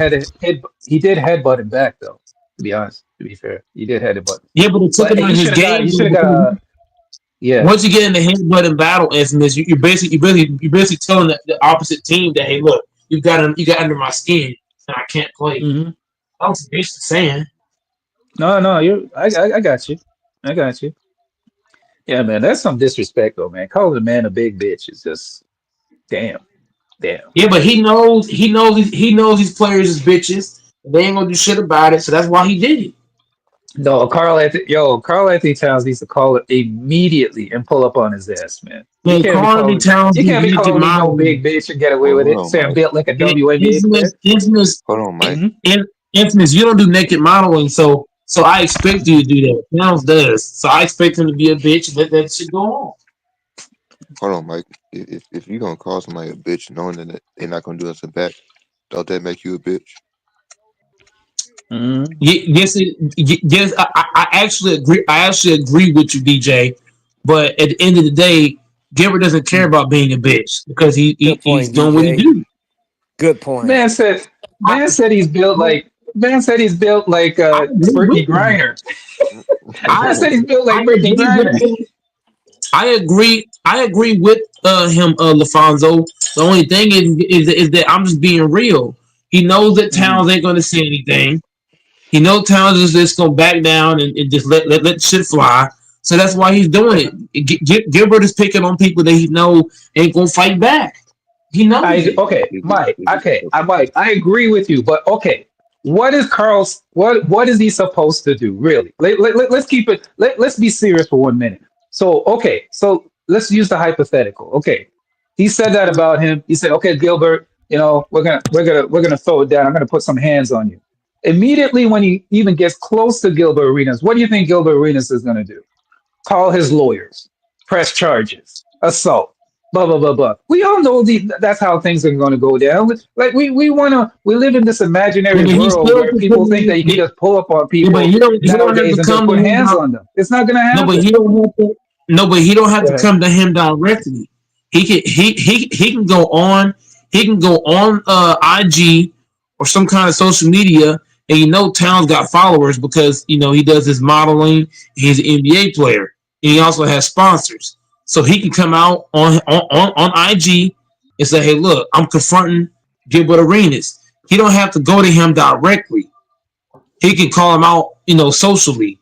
he did headbutt him back though. To be honest, to be fair, he did headbutt. Yeah, but it took But him out he of his should have got game he though, should have got because a yeah. once you get in the headbutting battle instance, you're basically telling the opposite team that, hey, look, you got under my skin and I can't play. Hmm. That was basically saying. No, no, I got you. I got you. Yeah, man, that's some disrespect though, man. Calling a man a big bitch is just damn, damn. Yeah, but he knows these players is bitches. They ain't gonna do shit about it, so that's why he did it. No, Carl Anthony Towns needs to call it immediately and pull up on his ass, man. Man, Carly Towns You did can't be naked calling me no modeling. big bitch and get away Well, with hold it. on, Say I'm Mike. built like a And WNBA player. Hold on, Mike. Hmm. infamous, you don't do naked modeling, so I expect you to do that. Towns does, so I expect him to be a bitch and let that shit go on. Hold on, Mike. If you gonna call somebody a bitch, knowing that they're not gonna do us a back, don't that make you a bitch? Hmm. Yes, I actually agree. I actually agree with you, DJ. But at the end of the day, Gilbert doesn't care about being a bitch because Good he's point, doing what he DJ. do. Good point. Man said, I, man said he's built like I agree with Brittany him. Griner. I Man said he's built I like Brittany agree with Griner. him. I agree. I agree with him, Lafonso. The only thing is that I'm just being real. He knows that Hmm. Towns ain't going to say anything. He knows Towns is just going to back down and just let shit fly. So that's why he's doing it. Gilbert is picking on people that he know ain't going to fight back. He knows I it. okay, Mike. Okay, Mike. I agree with you, but okay. What is he supposed to do? Really? Let's keep it. Let's be serious for 1 minute. So okay, so let's use the hypothetical. Okay, he said that about him. He said, "Okay, Gilbert, we're gonna throw it down. I'm gonna put some hands on you." Immediately when he even gets close to Gilbert Arenas, what do you think Gilbert Arenas is gonna do? Call his lawyers, press charges, assault, blah blah blah blah. We all know that's how things are going to go down. Like we live in this Yeah, imaginary but he world still where can put people think that him. you can just pull up on Yeah, but people he don't have nowadays to and just come to put him. hands on them. It's not going to No, but happen. he don't have to. No, but he don't have Go to ahead. come to him directly. He can go on. He can go on IG or some kind of social media, and Towns got followers because he does his modeling. He's an NBA player, and he also has sponsors, so he can come out on IG and say, "Hey, look, I'm confronting Gilbert Arenas." He don't have to go to him directly. He can call him out, socially.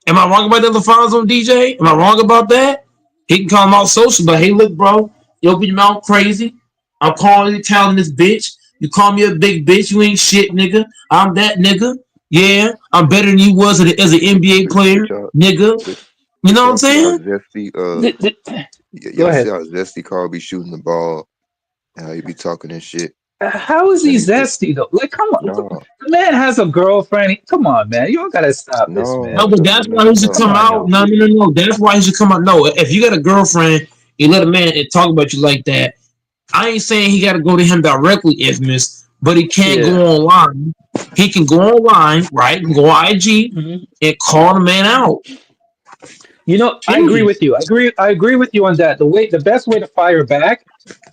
Am I wrong about that, LaFonso DJ? Am I wrong about that? He can call him out social, but hey, look, bro, you open your mouth crazy. I'm calling you telling this bitch. You call me a big bitch. You ain't shit, nigga. I'm that nigga. Yeah, I'm better than you was as an NBA Good player, job. nigga. Good. But You know what I'm y'all see how saying? zesty th- th- Go y'all see ahead. how zesty Carl be shooting the ball and how he be talking and shit. How is he And he just zesty though? Like, come on, no, the man has a girlfriend. Come on, man, you don't gotta stop this, no, man. No, but that's why he should Come come no. on, out. yo. No, no, no, no. That's why he should come out. No, if you got a girlfriend, you let a man and talk about you like that. I ain't saying he got to go to him directly, Infamous, but he can't go Yeah. online. He can go online, right? He can go on IG Mhm. and call the man out. You know, I agree Period. with you. I agree with you on that. The best way to fire back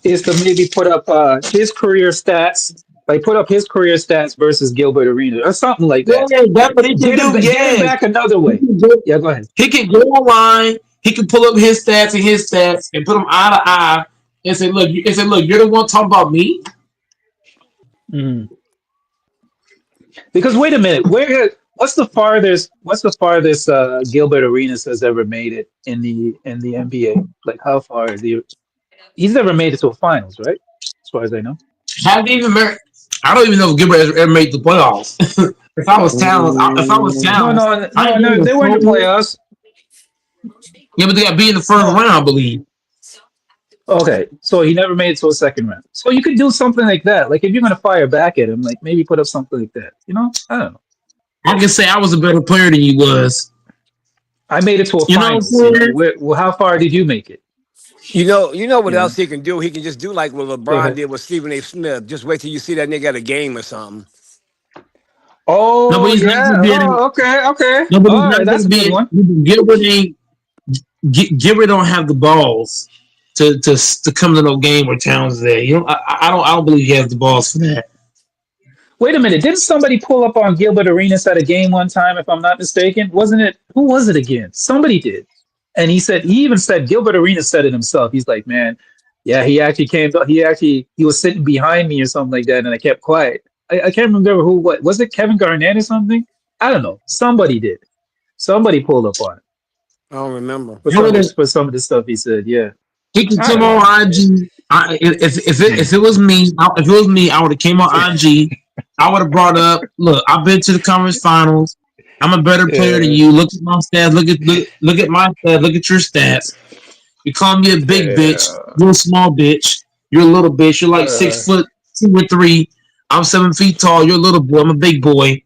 is to maybe put up his career stats, like put up his career stats versus Gilbert Arenas or something like that. Yeah, that's what he can do. Get him Yes, back another he way. can go. Yeah, go ahead. He can go online. He can pull up his stats and put them eye to eye and say, "Look, you're the one talking about me." Mhm. Because wait a minute, what's the farthest Gilbert Arenas has ever made it in the NBA? Like how far is he? He's never made it to a finals, right? As far as I know. Haven't even married. I don't even know if Gilbert ever made the playoffs. If I was No, Towns, no, I no, ain't no. even They were in the smoking. playoffs. Yeah, but they got beat in the first No. round, I believe. Okay, so he never made it to a second round. So you could do something like that. Like if you're gonna fire back at him, like maybe put up something like that. You know, I don't know. I can say I was a better player than you was. I made it to a You know what I'm finals. You know, saying? well, how far did you make it? You know what You else know, he can do? He can just do like what go LeBron ahead. did with Stephen A. Smith. Just wait till you see that nigga at a game or something. Oh Nobody's not yeah. gonna be able to, Oh, okay, okay. nobody's All right, not that's gonna a good be one. Gilbert ain't Gilbert don't have the balls to come to no game where Towns is there. You know, I don't believe he has the balls for that. Wait a minute. Didn't somebody pull up on Gilbert Arenas at a game one time, if I'm not mistaken? Wasn't it? Who was it again? Somebody did. And he even said, Gilbert Arenas said it himself. He's like, man, yeah, he was sitting behind me or something like that. And I kept quiet. I can't remember what was it, Kevin Garnett or something? I don't know. Somebody did. Somebody pulled up on it I don't remember. I would have. for some of the stuff he said. Yeah. He can I come don't on know. IG. If it was me, I would have came on IG. I would have brought up. Look, I've been to the conference finals. I'm a better player than Yeah. you. Look at my stats. Look at my stats. Look at your stats. You call me a big bitch. Yeah. You're a small bitch. You're a little bitch. You're like Uh, 6'2" or 3". I'm 7 feet tall. You're a little boy. I'm a big boy.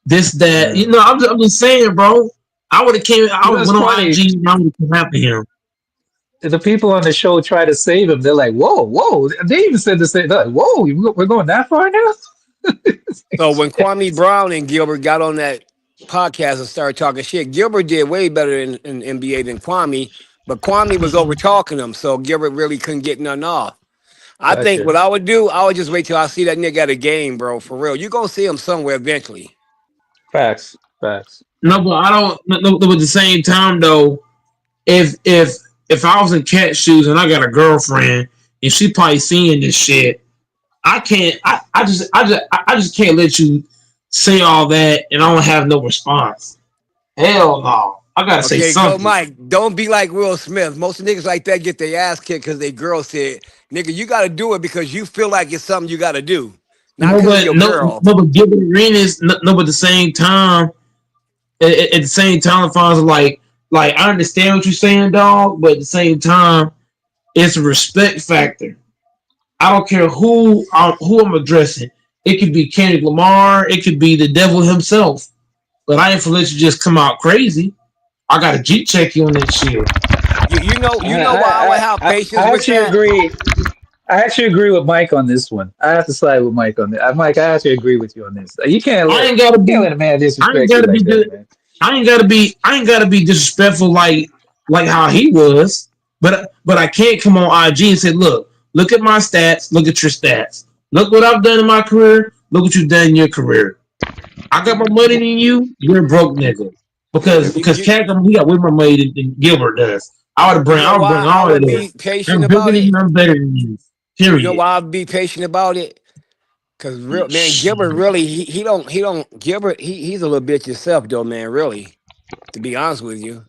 This that. yeah. You know. I'm just saying, bro. I would have came. I You would know, have it's went on funny. IG and I would have come after him. The people on the show try to save him. They're like, "Whoa, whoa!" They even said the same. They're like, "Whoa, we're going that far now." So when Kwame Brown and Gilbert got on that podcast and started talking shit, Gilbert did way better in NBA than Kwame, but Kwame was over talking him, so Gilbert really couldn't get nothing off. I think Gotcha. what I would do, I would just wait till I see that nigga at a game, bro. For real, you gonna see him somewhere eventually. Facts. Facts. No, but I don't. No, but at the same time, though, if if if I was in cat shoes and I got a girlfriend and she probably seeing this shit, I can't. I just can't let you say all that and I don't have no response. Hell no. I gotta say Okay, go something. Mike. Don't be like Will Smith. Most niggas like that get their ass kicked because they girl said, nigga, you gotta do it because you feel like it's something you gotta do. Not No, because of but your girl. Gilbert Arenas. No, but at the same time, at the same time, if I was like I understand what you're saying, dog. But at the same time, it's a respect factor. I don't care who I'm addressing. It could be Kendrick Lamar. It could be the devil himself. But I ain't for let you just come out crazy. I got to G check you on that shit. You know why I would have patience I with actually that? agree. I actually agree with Mike on this one. I have to side with Mike on that. Mike, I actually agree with you on this. I ain't gotta You can't be. let a man I ain't disrespect you gotta be like that, good. man. I ain't gotta be disrespectful like how he was. But I can't come on IG and say, look at my stats. Look at your stats. Look what I've done in my career. Look what you've done in your career. I got more money than you. You're a broke nigga. You, Because you, Cat he got way more money than Gilbert does. you know I would bring why I all of would that. be patient I'm bigger about than it? you. I'm better than you. You know Period. why I'd be patient about it? Cause real man, Gilbert really he don't Gilbert he's a little bitch himself though, man. Really, to be honest with you,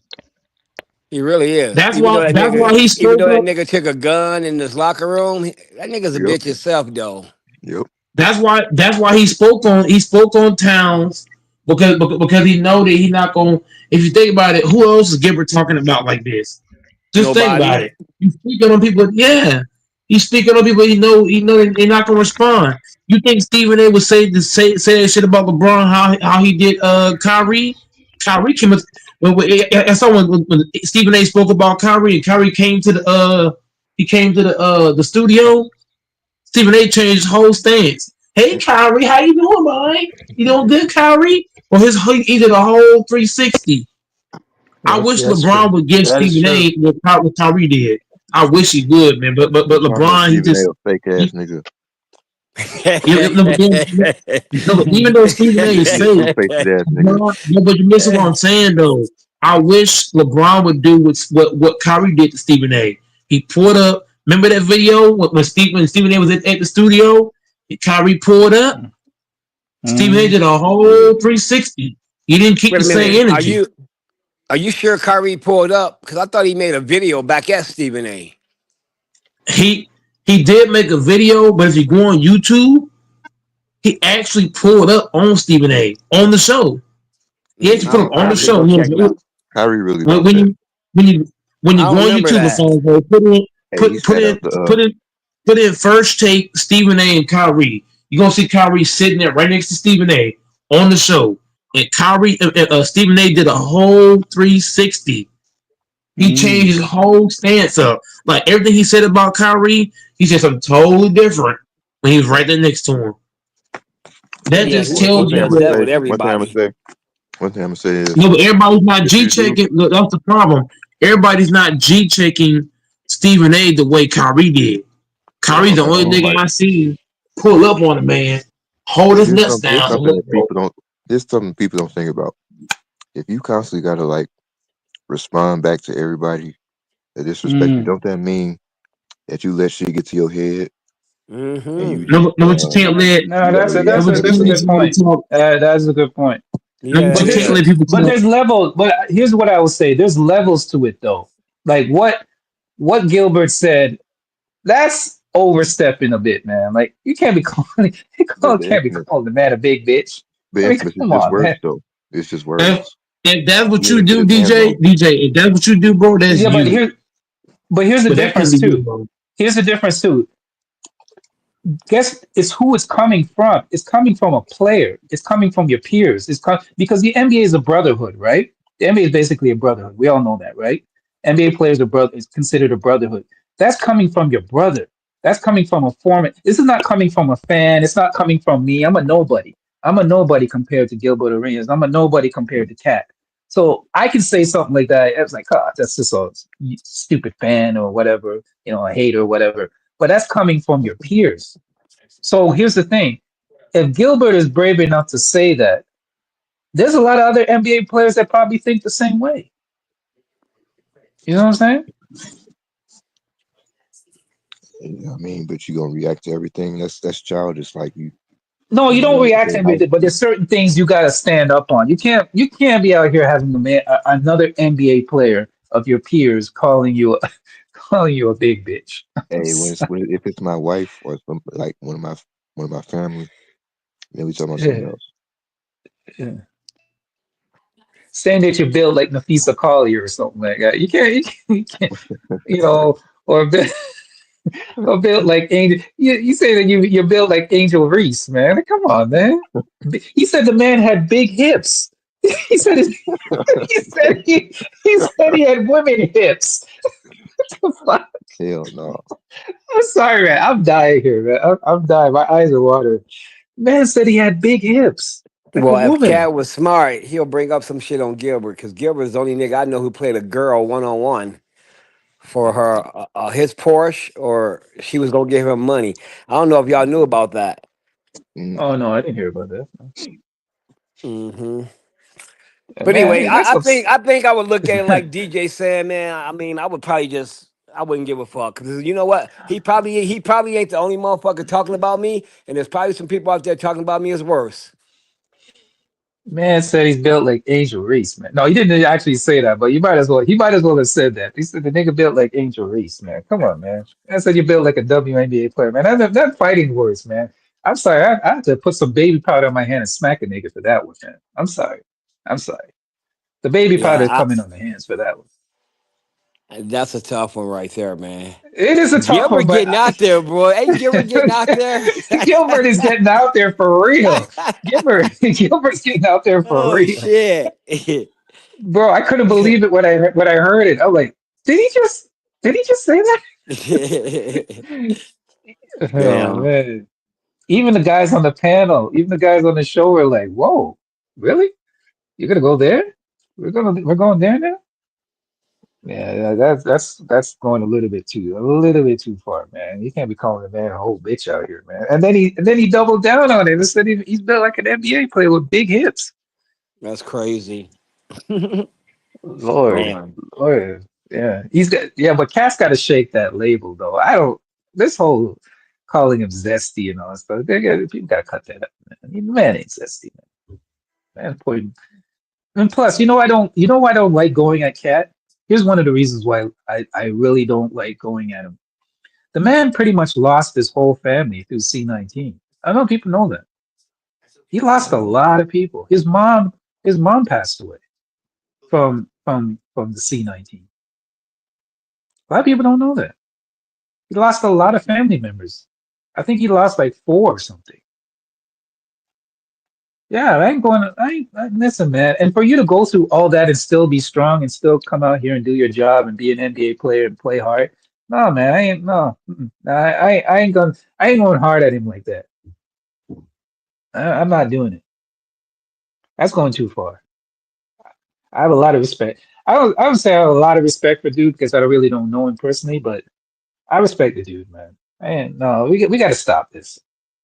he really is. That's why he Even spoke though that up. nigga took a gun in this locker room, that nigga's a Yep. bitch himself though. Yep. That's why he spoke on Towns because he know that he not gonna. If you think about it, who else is Gilbert talking about like this? Just think about Nobody. it. You speaking on people, yeah. He's speaking on people. He know they're not gonna respond. You think Stephen A. would say that shit about LeBron? How he did Kyrie? Kyrie came. I saw when Stephen A. spoke about Kyrie, and Kyrie came to the studio. Stephen A. changed his whole stance. Hey Kyrie, how you doing, man? You doing good, Kyrie? Well, he did a whole 360. I That's wish that's true. LeBron would give That is Stephen true. A. what Kyrie did. I wish he would, man. But Y'all know LeBron, Stephen A. a fake ass he nigga. even though Stephen A. He a is he a fake, two faced ass nigga. LeBron, no, but you missing what I'm saying though. I wish LeBron would do what Kyrie did to Stephen A. He pulled up. Remember that video when Stephen A. was at the studio? Kyrie pulled up. Stephen A. Mm. did a whole Yeah. 360. He didn't keep Wait the a same minute. Are energy. you sure Kyrie pulled up? Because I thought he made a video back at Stephen A. He he did make a video, but if you go on YouTube, he actually pulled up on Stephen A. on the show. He actually I put Yeah, him don't. I on the have to Kyrie, show. go check it out. Kyrie really When, about when that. you when you when you I go don't on remember YouTube or that. something, bro, Hey, he put sat in out the put in put in first take Stephen A. and Kyrie. You're gonna see Kyrie sitting there right next to Stephen A. on the show, and Stephen A. did a whole 360. He changed Mm. his whole stance up. Like everything he said about Kyrie, he said something totally different when he was right there next to him. That Yeah, just he one tells thing you I'm does gonna that. that say. with everybody. One thing I'm gonna say is No, but everybody's not if G you do, checking. That's the problem. Everybody's not G checking Stephen A. the way Kyrie did. Kyrie's the okay, only nigga like I see pull up on a man, hold his nuts here's down, and something look that for people don't here's something people don't think about. If you constantly gotta like respond back to everybody that disrespect you, Mm. don't that mean that you let shit get to your head and Mm-hmm. you no, just no, but you can't let No, you gotta no, react but to you that's can't a everything? let good somebody point. talk. That's a good point. No, Yeah, but But you it can't there's let is. people but talk. there's level. But here's what I would say. There's levels to it though. Like what Gilbert said. That's overstepping a bit, man. Like you can't be calling But can't be calling the man a big bitch. the I mean, infamous is come just on, words man. though. It's just If, words. if that's You what gotta you put do, his hands on him. DJ, if that's what you do, bro, that's Yeah, you. but here's the But that can't difference be you, too. bro. Here's the difference too. Guess it's who it's coming from. It's coming from a player. It's coming from your peers. Because the NBA is a brotherhood, right? The NBA is basically a brotherhood. We all know that, right? NBA players are brother is considered a brotherhood. That's coming from your brother. That's coming from a former. This is not coming from a fan. It's not coming from me. I'm a nobody. I'm a nobody compared to Gilbert Arenas. I'm a nobody compared to Cat. So I can say something like that. It's like, oh, that's just a stupid fan or whatever, a hater or whatever. But that's coming from your peers. So here's the thing. If Gilbert is brave enough to say that, there's a lot of other NBA players that probably think the same way. You know what I'm saying? I mean, but you gonna react to everything. That's childish. Like No, you you know, don't like react say to hi. everything, but there's certain things you got to stand up on. You can't be out here having another NBA player of your peers calling you calling you a big bitch. I'm Hey, sorry. if it's my wife or some like one of my family, then we talking about something Yeah, else. yeah. Saying that you're built like Nafisa Collier or something like that. You can't, or or built like Angel. You say that you're built like Angel Reese, man. Come on, man. He said the man had big hips. He said his, he said he had women hips. I'm Hell no. sorry, man. I'm dying here, man. I'm dying. My eyes are watering. Man said he had big hips, like a Well, if woman. Cat was smart, he'll bring up some shit on Gilbert because Gilbert's the only nigga I know who played a girl 1-on-1 for her his Porsche, or she was gonna give him money. I don't know if y'all knew about that. Mm. Oh no, I didn't hear about that. Hmm. Yeah, But man, anyway, hey, that's I think I would look at it like DJ said, man. I mean, I would probably just I wouldn't give a fuck because you know what? He probably ain't the only motherfucker talking about me, and there's probably some people out there talking about me as worse. Man said he's built like Angel Reese, man. No, he didn't actually say that, but you might as well. He might as well have said that. He said the nigga built like Angel Reese, man. Come on, man. I said you built like a WNBA player, man. That fighting words, man. I'm sorry. I have to put some baby powder on my hand and smack a nigga for that one, man. I'm sorry. I'm sorry. The baby powder is Yeah, coming on the hands for that one. that's a tough one right there, man. It is a tough one, Gilbert but getting out there, bro. Hey, Gilbert getting out there. Gilbert is getting out there for real. Gilbert's getting out there for Oh real, shit. bro. I couldn't believe it when I heard it. I'm like, did he just say that? Oh Damn. man. Even the guys on the panel, even the guys on the show were like, "Whoa, really? You're gonna go there? We're going there now?" Yeah, that's going a little bit too far, man. You can't be calling a man a whole bitch out here, man. And then he doubled down on it and said he's built like an NBA player with big hips. That's crazy. Lord, Damn. Lord, yeah, he's got yeah, but Cat's got to shake that label though. I don't. This whole calling him zesty and all that stuff. People got to cut that up, man. I mean, the man ain't zesty, man. Man, point. And plus, you know why I don't like going at Cat? Here's one of the reasons why I really don't like going at him. The man pretty much lost his whole family through C19. I don't know if people know that. He lost a lot of people. His mom passed away from the C19. A lot of people don't know that. He lost a lot of family members. I think he lost like four or something. Yeah, I ain't going to, listen, man. And for you to go through all that and still be strong and still come out here and do your job and be an NBA player and play hard. No, man, I ain't, no. I ain't going hard at him like that. I'm not doing it. That's going too far. I have a lot of respect. I would say I have a lot of respect for dude because I really don't know him personally, but I respect the dude, man. And no, we got to stop this.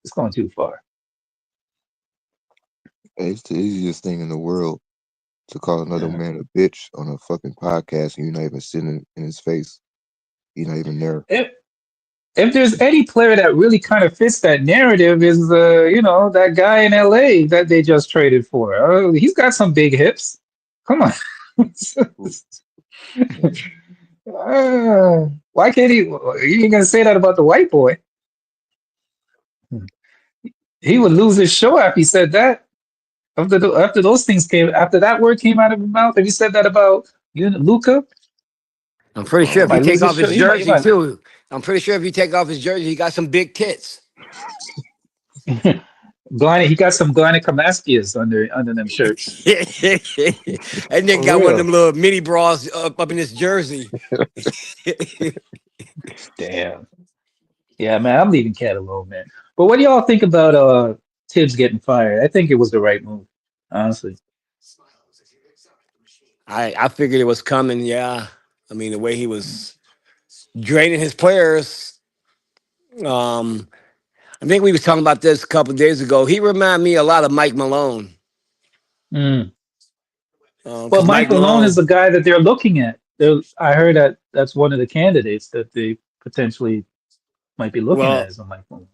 It's going too far. It's the easiest thing in the world to call another Yeah. man a bitch on a fucking podcast and you're not even sitting in his face. You're not even there. If there's any player that really kind of fits that narrative is that guy in LA that they just traded for. He's got some big hips. Come on. Why can't he? You ain't gonna say that about the white boy. He would lose his show if he said that. After those things came, after that word came out of his mouth, if he said that about Luca, I'm pretty he sure if you might lose take his off show. his He jersey might. too. I'm pretty sure if you take off his jersey, he got some big tits. He got some gynecomastias under them shirts. And then For got one of real. them little mini bras up in his jersey. Damn. Yeah, man, I'm leaving Cat alone, man. But what do y'all think about Tibbs getting fired? I think it was the right move, honestly. I figured it was coming. Yeah, I mean the way he was draining his players. Um, I think we was talking about this a couple days ago. He reminded me a lot of Mike Malone. Mm. Well, Because Mike Mike Malone is Malone. the guy that they're looking at. I heard that that's one of the candidates that they potentially might be looking at Well, as a Mike Malone.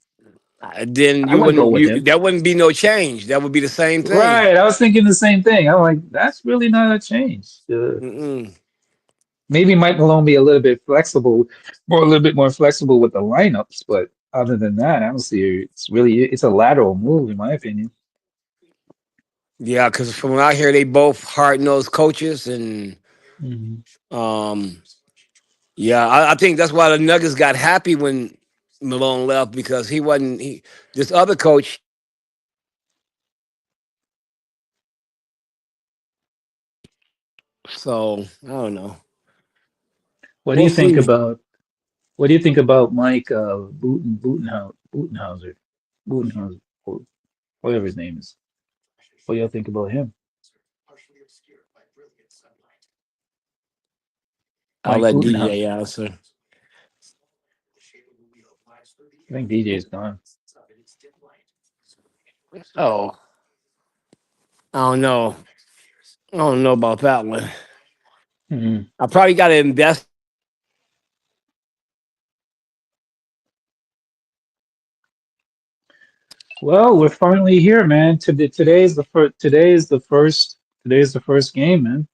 then I wouldn't go with him. that wouldn't be no change. That would be the same thing. Right. I was thinking the same thing. I'm like, that's really not a change. Mm-mm. Maybe Mike Malone be a little bit flexible, a little bit more flexible with the lineups, but other than that, I don't see it. It's a lateral move in my opinion. Yeah, because from what I hear, they both hard nosed coaches, and Mhm. um, yeah, I think that's why the Nuggets got happy when Malone left because he wasn't. This other coach. So I don't know. What do We'll you think see. about what do you think about Mike Butenhauser, or whatever his name is? What do y'all think about him? I'll Mike let DJ Butenhauser. answer. I think DJ's gone. Oh, I don't know. I don't know about that one. Mhm. I probably got to invest. Well, we're finally here, man. Today's the first game, man.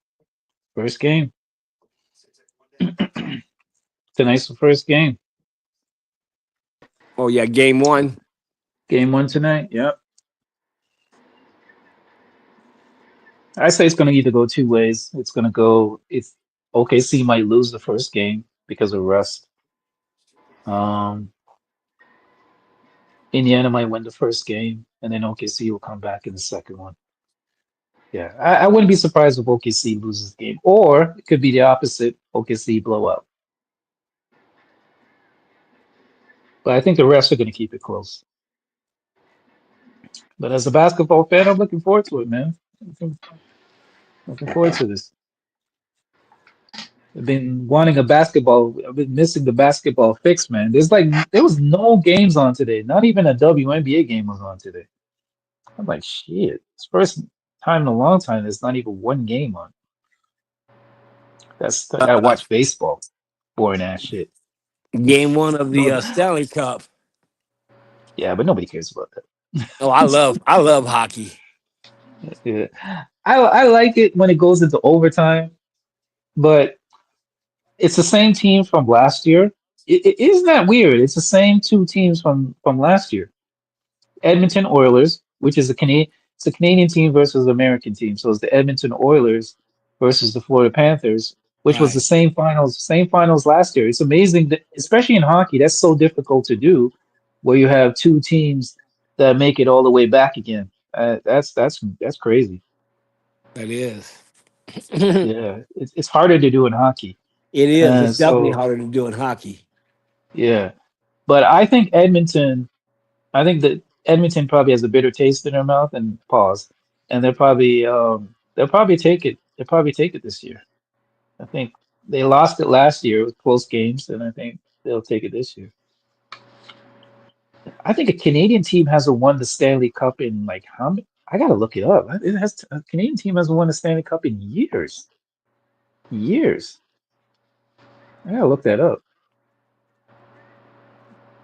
First game. Tonight's the first game. Oh yeah, game one. Game one tonight. Yep. I say it's going to either go two ways. It's going to go. It's OKC might lose the first game because of rust. Um, Indiana might win the first game, and then OKC will come back in the second one. Yeah, I wouldn't be surprised if OKC loses the game, or it could be the opposite. OKC blow up. But I think the refs are going to keep it close. But as a basketball fan, I'm looking forward to it, man. Looking forward to this. I've been wanting a basketball. I've been missing the basketball fix, man. There was no games on today. Not even a WNBA game was on today. I'm like, shit. It's first time in a long time there's not even one game on. I gotta Uh, watch baseball. Boring ass shit. Game one of the No, Stanley Cup. yeah, but nobody cares about Oh, I love hockey. that. Yeah. I like it when it goes into overtime, but it's the same team from last year. Isn't that weird? It's the same two teams from last year. Edmonton Oilers, which is it's a Canadian team versus the American team. So it's the Edmonton Oilers versus the Florida Panthers, which was the Right. same finals last year. It's amazing that, especially in hockey, that's so difficult to do, where you have two teams that make it all the way back again. That's crazy. That is. It Yeah, it's harder to do in hockey. is. It's definitely So harder to do in hockey. yeah, but I think that Edmonton probably has a bitter taste in their mouth and pause, and they'll probably take it. They'll probably take it this year. I think they lost it last year with close games, and I think they'll take it this year. I think a Canadian team hasn't won the Stanley Cup in like how many? I gotta look it up. A Canadian team hasn't won the Stanley Cup in years. Years. I gotta look that up.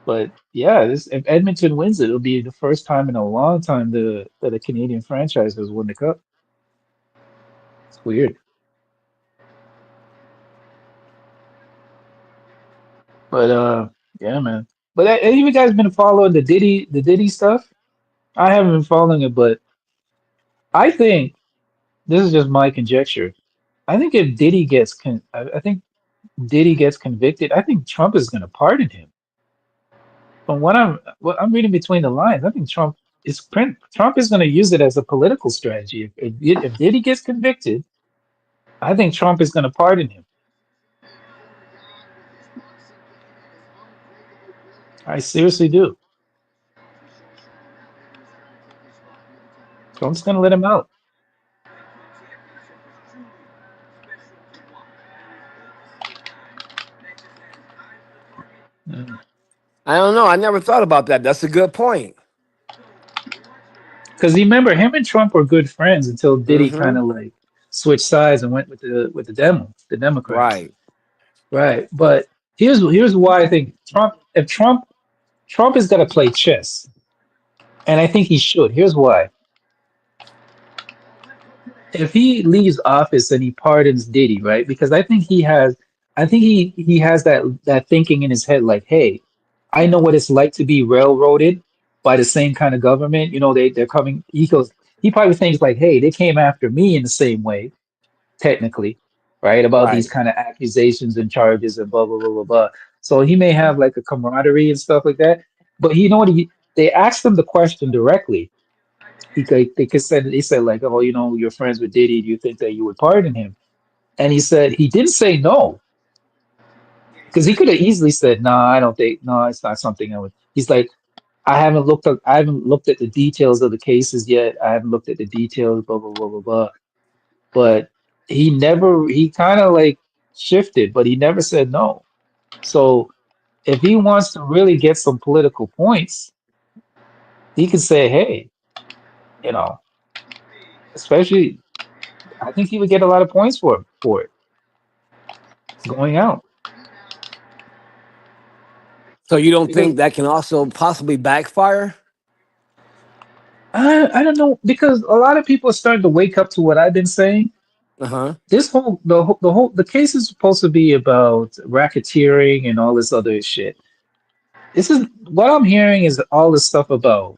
But yeah, if Edmonton wins it, it'll be the first time in a long time that a Canadian franchise has won the cup. It's weird. But yeah, man. But have you guys been following the Diddy stuff? I haven't been following it, but I think this is just my conjecture. I think if I think Diddy gets convicted, I think Trump is going to pardon him. From what I'm reading between the lines, I think Trump is going to use it as a political strategy. If Diddy gets convicted, I think Trump is going to pardon him. I seriously do. Trump's going to let him out. I don't know. I never thought about that. That's a good point. Because remember, him and Trump were good friends until Diddy Mm-hmm. kind of like switched sides and went with the Democrats. Right. Right. But here's why I think Trump is gonna play chess. And I think he should. Here's why. If he leaves office and he pardons Diddy, right? Because I think he has that thinking in his head, like, hey, I know what it's like to be railroaded by the same kind of government. They're coming. He probably thinks like, hey, they came after me in the same way, technically, right? About these Right. kind of accusations and charges and blah blah blah blah blah. So he may have like a camaraderie and stuff like that. But you know what? They asked him the question directly. They said like, oh, you're friends with Diddy. Do you think that you would pardon him? And he said he didn't say no, because he could have easily said, no, I don't think, no, it's not something I would. He's like, I haven't looked at the details of the cases yet. I haven't looked at the details, blah blah blah blah blah. But he kind of like shifted, but he never said no. So if he wants to really get some political points, he could say, hey, you know, especially I think he would get a lot of points for it going out. So you don't Because think that can also possibly backfire? I don't know, because a lot of people are starting to wake up to what I've been saying. Uh-huh. The case is supposed to be about racketeering and all this other shit. This is what I'm hearing is all this stuff about,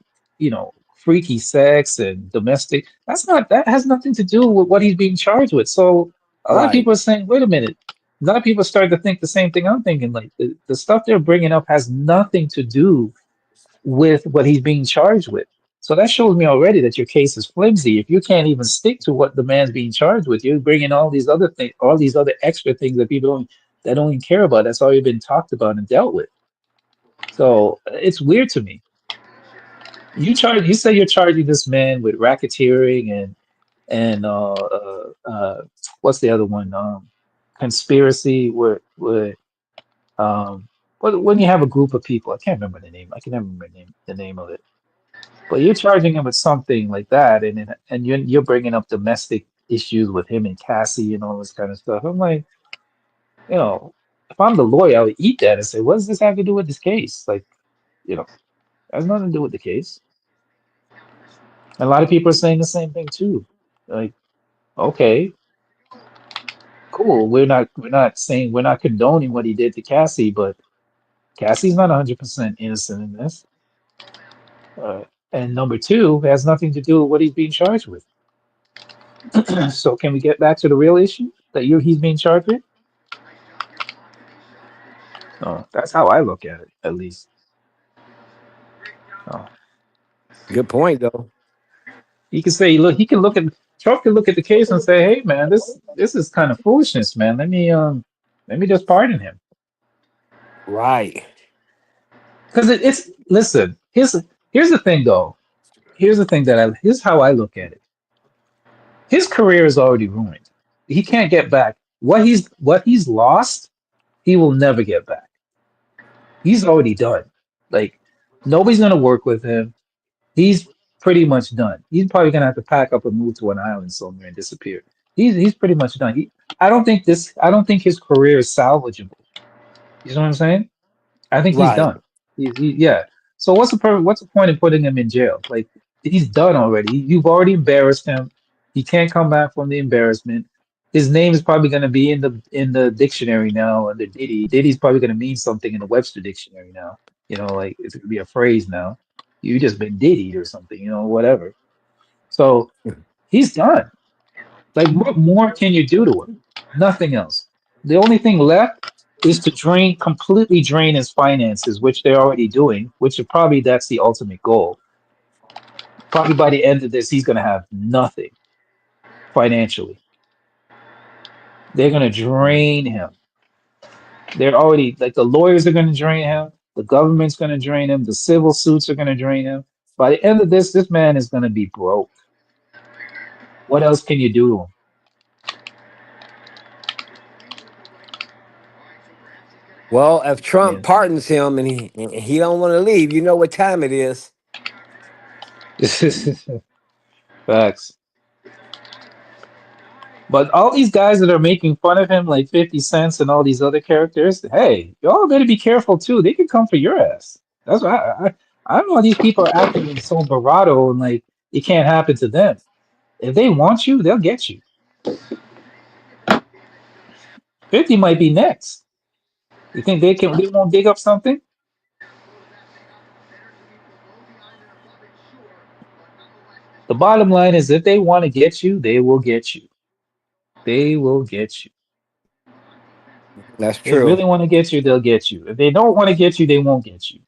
freaky sex and domestic. That has nothing to do with what he's being charged with. So a lot of Right. people are saying, wait a minute. A lot of people starting to think the same thing I'm thinking. Like the stuff they're bringing up has nothing to do with what he's being charged with. So that shows me already that your case is flimsy. If you can't even stick to what the man's being charged with, you're bringing all these other things, all these other extra things that people don't even care about. That's already been talked about and dealt with. So it's weird to me. You say you're charging this man with racketeering and what's the other one? Conspiracy with when you have a group of people. I can't remember the name. I can never remember the name of it. But you're charging him with something like that, and you're bringing up domestic issues with him and Cassie and all this kind of stuff. I'm like, you know, if I'm the lawyer, I would eat that and say, what does this have to do with this case? Like, has nothing to do with the case. And a lot of people are saying the same thing too. Like, okay, cool. We're not condoning what he did to Cassie, but Cassie's not 100% innocent in this. And number two, it has nothing to do with what he's being charged with. So can we get back to the real issue that he's being charged with? Oh, that's how I look at it, at least. Oh. Good point, though. He can say, look, Trump can look at the case and say, hey man, this is kind of foolishness, man. Let me just pardon him. Right. Because it's listen, here's the thing though. Here's how I look at it. His career is already ruined. He can't get back. What he's lost, he will never get back. He's already done. Like nobody's gonna work with him. He's pretty much done. He's probably gonna have to pack up and move to an island somewhere and disappear. He's pretty much done. I don't think his career is salvageable. You know what I'm saying? I think he's Right. done. Yeah. So what's the point in putting him in jail? Like he's done already. You've already embarrassed him. He can't come back from the embarrassment. His name is probably going to be in the dictionary now under Diddy. Diddy's probably going to mean something in the Webster dictionary now. Like it's going to be a phrase now. You just been Diddied or something. Whatever. So he's done. Like, what more can you do to him? Nothing else. The only thing left is to completely drain his finances, which they're already doing, that's the ultimate goal. Probably by the end of this, he's going to have nothing financially. They're going to drain him. They're already, like, the lawyers are going to drain him. The government's going to drain him. The civil suits are going to drain him. By the end of this man is going to be broke. What else can you do to him? Well, if Trump Yeah. pardons him and he don't want to leave, you know what time it is. Facts. But all these guys that are making fun of him, like 50 Cents and all these other characters, hey, y'all better be careful too. They could come for your ass. That's why I don't know why these people are acting so bravado and like it can't happen to them. If they want you, they'll get you. 50 might be next. You think they won't dig up something? The bottom line is if they want to get you, they will get you. They will get you. That's They true. really want to get you, they'll get you. If they don't want to get you, they won't get you.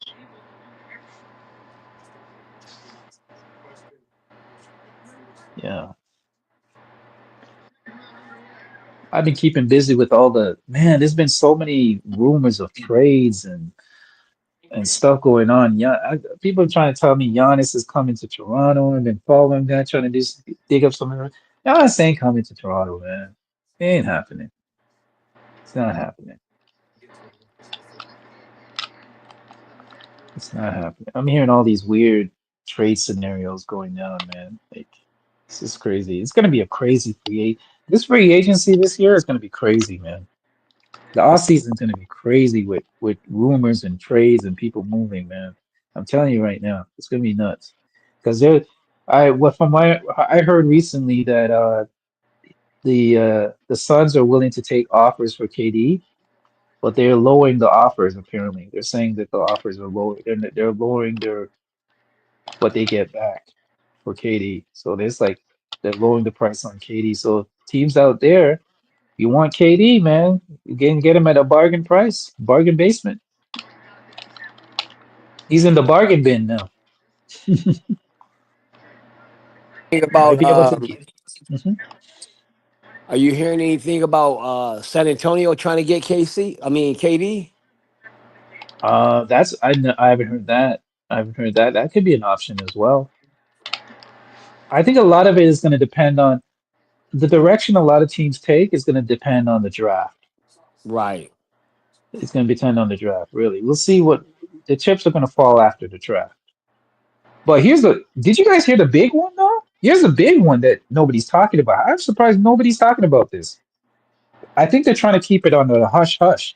Yeah. I've been keeping busy with all the man. There's been so many rumors of trades and stuff going on. Yeah, people are trying to tell me Giannis is coming to Toronto and been following that, trying to dig up something. Giannis ain't coming to Toronto, man. It ain't happening. It's not happening. It's not happening. I'm hearing all these weird trade scenarios going down, man. Like this is crazy. It's gonna be a crazy this free agency this year is gonna be crazy, man. The off season is going to be crazy with rumors and trades and people moving, man. I'm telling you right now, it's going to be nuts. Because I heard recently that the Suns are willing to take offers for KD, but they're lowering the offers. Apparently, they're saying that the offers are lower. They're lowering their what they get back for KD. So there's like they're lowering the price on KD. So teams out there, you want KD, man, you can get him at a bargain price, bargain basement. He's in the bargain bin now. Think You might about be able to get. Mhm. are you hearing anything about San Antonio trying to get KC? I mean KD? That's I haven't heard that. I haven't heard that. That could be an option as well. I think a lot of it is going to depend on the direction a lot of teams take is going to depend on the draft. Right. It's going to depend on the draft, really. We'll see what the chips are going to fall after the draft. But did you guys hear the big one though? Here's a big one that nobody's talking about. I'm surprised nobody's talking about this. I think they're trying to keep it on the hush hush.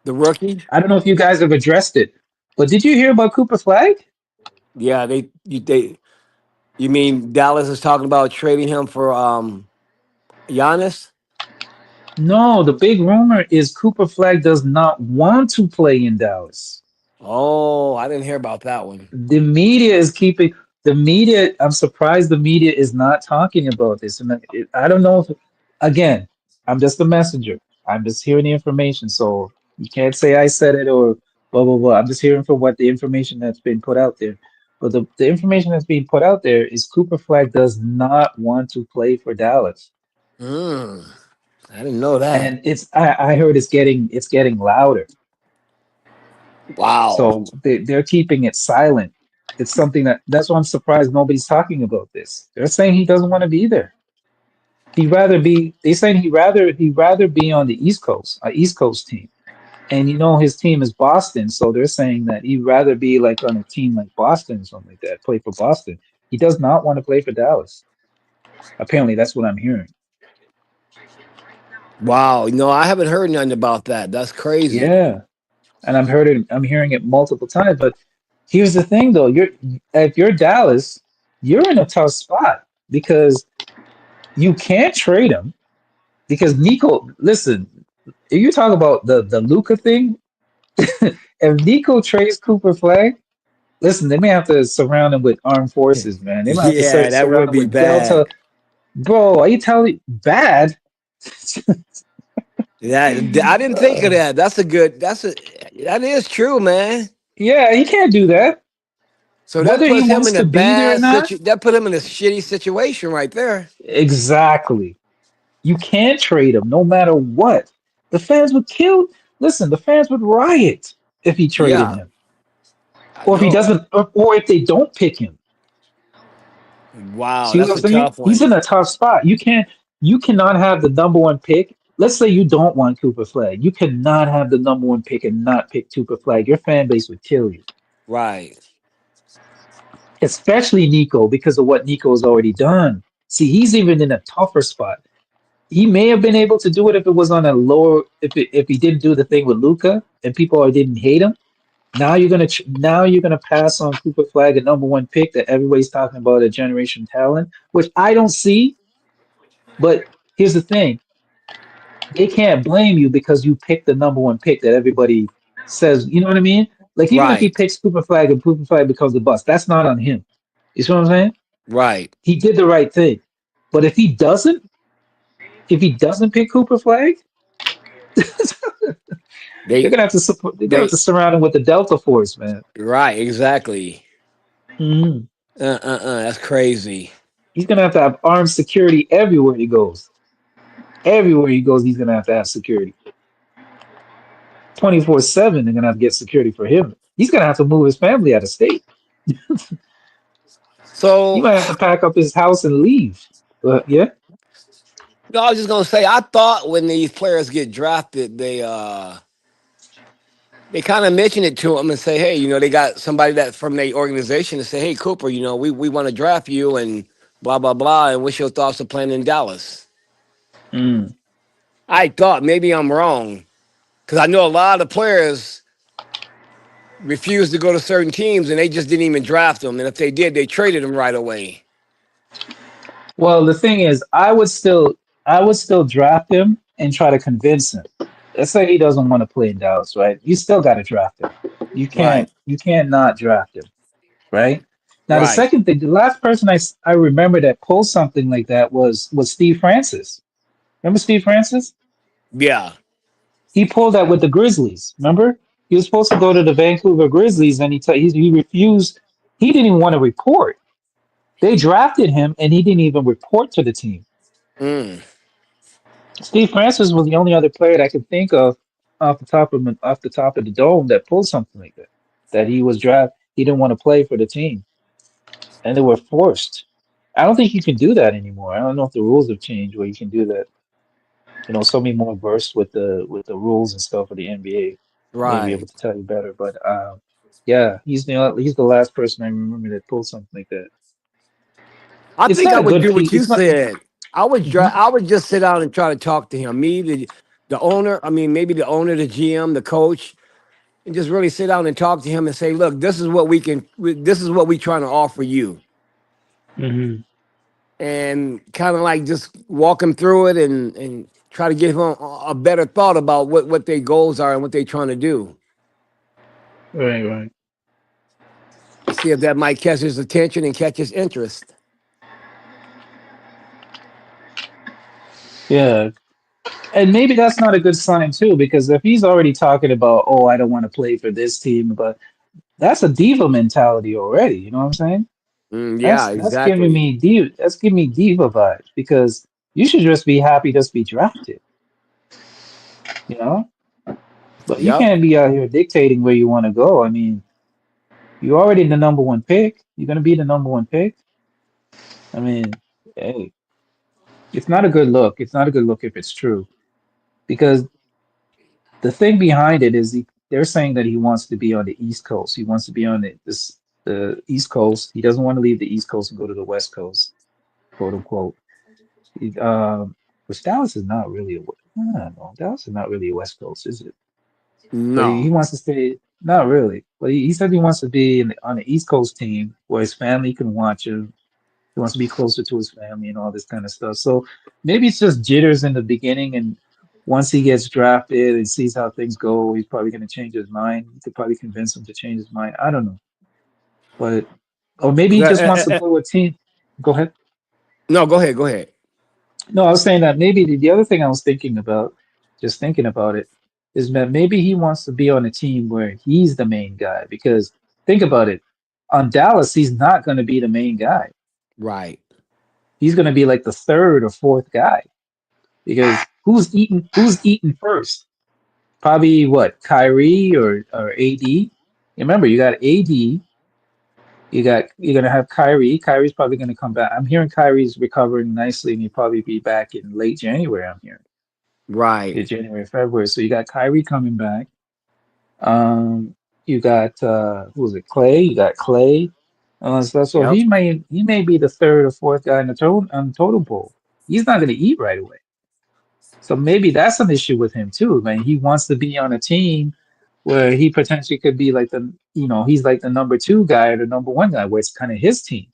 The rookie? I don't know if you guys have addressed it, but did you hear about Cooper Flag? Yeah, they you mean Dallas is talking about trading him for Giannis? No, the big rumor is Cooper Flag does not want to play in Dallas. Oh, I didn't hear about that one. The media is keeping the media. I'm surprised the media is not talking about this. And I don't know if, again, I'm just a messenger. I'm just hearing the information. So you can't say I said it or blah, blah, blah. I'm just hearing from what the information that's been put out there. But the information that's being put out there is Cooper Flag does not want to play for Dallas. Mm, I didn't know that. And I heard it's getting louder. Wow. So they're keeping it silent. It's something that's why I'm surprised nobody's talking about this. They're saying he doesn't want to be there. They're saying he'd rather be on the East Coast, a East Coast team. And his team is Boston, so they're saying that he'd rather be like on a team like Boston or something like that, play for Boston. He does not want to play for Dallas. Apparently that's what I'm hearing. Wow. No, I haven't heard nothing about that. That's crazy. Yeah. And I'm hearing it multiple times. But here's the thing, though: if you're Dallas, you're in a tough spot because you can't trade him because Nico. Listen, if you talk about the Luca thing, if Nico trades Cooper Flag, listen, they may have to surround him with armed forces, man. They might have to Yeah, that surround would him be with Delta. bad. Bro, are you telling bad? Yeah, I didn't think of that. That is true, man. Yeah, he can't do that. So that Whether he puts him wants in a to be there or not, that put him in a shitty situation right there. exactly. You can't trade him no matter what. The fans would kill. Listen, the fans would riot if he traded Yeah, him, I or if he know. doesn't, or if they don't pick him. Wow, See what that's I'm a saying? tough He's one. in a tough spot. You cannot have the number one pick. Let's say you don't want Cooper Flag. You cannot have the number one pick and not pick Cooper Flag. Your fan base would kill you, Right. especially Nico because of what Nico's already done. See, he's even in a tougher spot. He may have been able to do it if it was on a lower if he didn't do the thing with Luca and people didn't hate him. Now you're gonna pass on Cooper Flag, a number one pick that everybody's talking about, a generation talent, which I don't see. But here's the thing: they can't blame you because you picked the number one pick that everybody says. You know what I mean? Like even if he Right. picks Cooper Flag and Cooper Flag becomes the bust, that's not on him. You see what I'm saying? Right. He did the right thing. But if he doesn't pick Cooper Flag, they're They gonna have to support. They're gonna have they to surround him with the Delta Force, man. right, exactly. Mhm. That's crazy. He's gonna have to have armed security everywhere he goes. Everywhere he goes, he's gonna have to have security. 24/7, they're gonna have to get security for him. He's gonna have to move his family out of state. He So might have to pack up his house and leave. But yeah. no, I was just gonna say I thought when these players get drafted, they kind of mention it to him and say, hey, they got somebody that from their organization to say, hey, Cooper, we want to draft you and blah, blah, blah. And what's your thoughts of playing in Dallas? Mm. I thought maybe I'm wrong because I know a lot of players refused to go to certain teams and they just didn't even draft them. And if they did, they traded them right away. Well, the thing is, I would still draft him and try to convince him. let's say he doesn't want to play in Dallas, right? You still got to draft him. Right. You can't not draft him, right? Now the Right. second thing, the last person I remember that pulled something like that was Steve Francis. Remember Steve Francis? Yeah. He pulled that with the Grizzlies. Remember? He was supposed to go to the Vancouver Grizzlies, and he refused. He didn't even want to report. They drafted him, and he didn't even report to the team. Mm. Steve Francis was the only other player that I could think of off the top of the dome that pulled something like that. That he was draft. He didn't want to play for the team, and they were forced. I don't think you can do that anymore. I don't know if the rules have changed where you can do that. You know, somebody more versed with the rules and stuff of the NBA may be able Right. to tell you better. But yeah, he's the last person I remember that pulled something like that. I It's think not I a would good do what piece. you It's not. said. I would Mhm. I would just sit down and try to talk to him. Me, the owner. I mean, maybe the owner, the GM, the coach, and just really sit down and talk to him and say, "Look, this is what we can. This is what we trying to offer you." Mhm. And kind of like just walk him through it and try to give him a better thought about what their goals are and what they're trying to do. Right, right. See if that might catch his attention and catch his interest. Yeah, and maybe that's not a good sign too, because if he's already talking about, oh, I don't want to play for this team, but that's a diva mentality already. You know what I'm saying? Mm, yeah, That's giving exactly. me diva vibes because you should just be happy just be drafted. You know, but you Yep. can't be out here dictating where you want to go. I mean, you're already the number one pick. You're gonna be the number one pick. I mean, hey, it's not a good look. It's not a good look if it's true because the thing behind it is they're saying that he wants to be on the East Coast. He wants to be on the East Coast. He doesn't want to leave the East Coast and go to the West Coast, quote unquote. He, which Dallas is not really I don't know. Dallas is not really a West Coast, is it? But he No. wants to stay. Not really. But he said he wants to be on the East Coast team where his family can watch him. He wants to be closer to his family and all this kind of stuff. So maybe it's just jitters in the beginning, and once he gets drafted and sees how things go, he's probably going to change his mind. You could probably convince him to change his mind. I don't know, but or maybe he just wants to go with team. Go ahead. No, go ahead. Go ahead. No, I was saying that maybe the other thing I was thinking about, just thinking about it, is that maybe he wants to be on a team where he's the main guy. Because think about it, on Dallas, he's not going to be the main guy. Right. He's going to be like the third or fourth guy. Because who's eating first? Probably what, Kyrie or AD? Remember, you got AD, you're gonna have Kyrie. Kyrie's probably gonna come back. I'm hearing Kyrie's recovering nicely and he'll probably be back in late January, I'm hearing. Right. Yeah, January, February. So you got Kyrie coming back. You got who was it, Clay? You got Clay. So Yep. he may be the third or fourth guy in the total pool. He's not gonna eat right away. So maybe that's an issue with him too, man. He wants to be on a team where he potentially could be like he's like the number two guy or the number one guy, where it's kind of his team.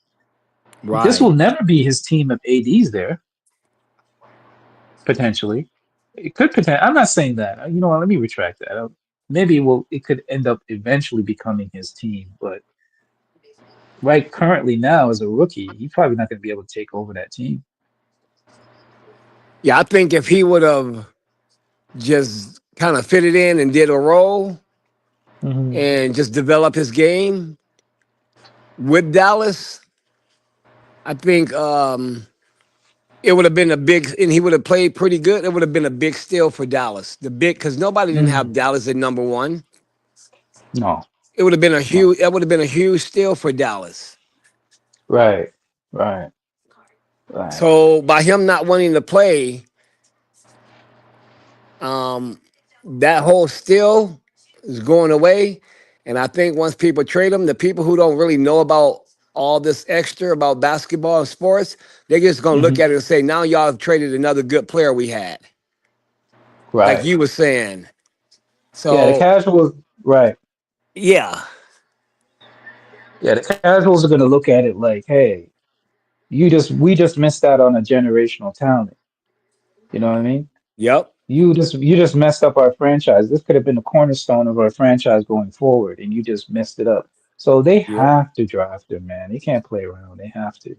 This will Right. never be his team if AD's there, potentially. It could potentially. I'm not saying that. You know what? Let me retract that. Maybe it could end up eventually becoming his team, but right currently now as a rookie, he's probably not going to be able to take over that team. Yeah, I think if he would have just kind of fitted in and did a role Hmm. and just develop his game with Dallas, I think it would have been a big, and he would have played pretty good. It would have been a big steal for Dallas. The big, because nobody didn't have Mm. Dallas at number one. No, It would have been a no. huge. That would have been a huge steal for Dallas. Right, right, right. So by him not wanting to play, um, that whole steal is going away. And I think once people trade him, the people who don't really know about all this extra about basketball and sports, they're just gonna look Hmm. at it and say, "Now y'all have traded another good player we had," like Right. you were saying. Yeah, the So casuals. Right. yeah, Yeah, the casuals are going to look at it like, hey, we just missed out on a generational talent. You know what I mean? yep, You just messed up our franchise. This could have been the cornerstone of our franchise going forward, and you just messed it up. So they Yep. have to draft him, man. They can't play around. They have to,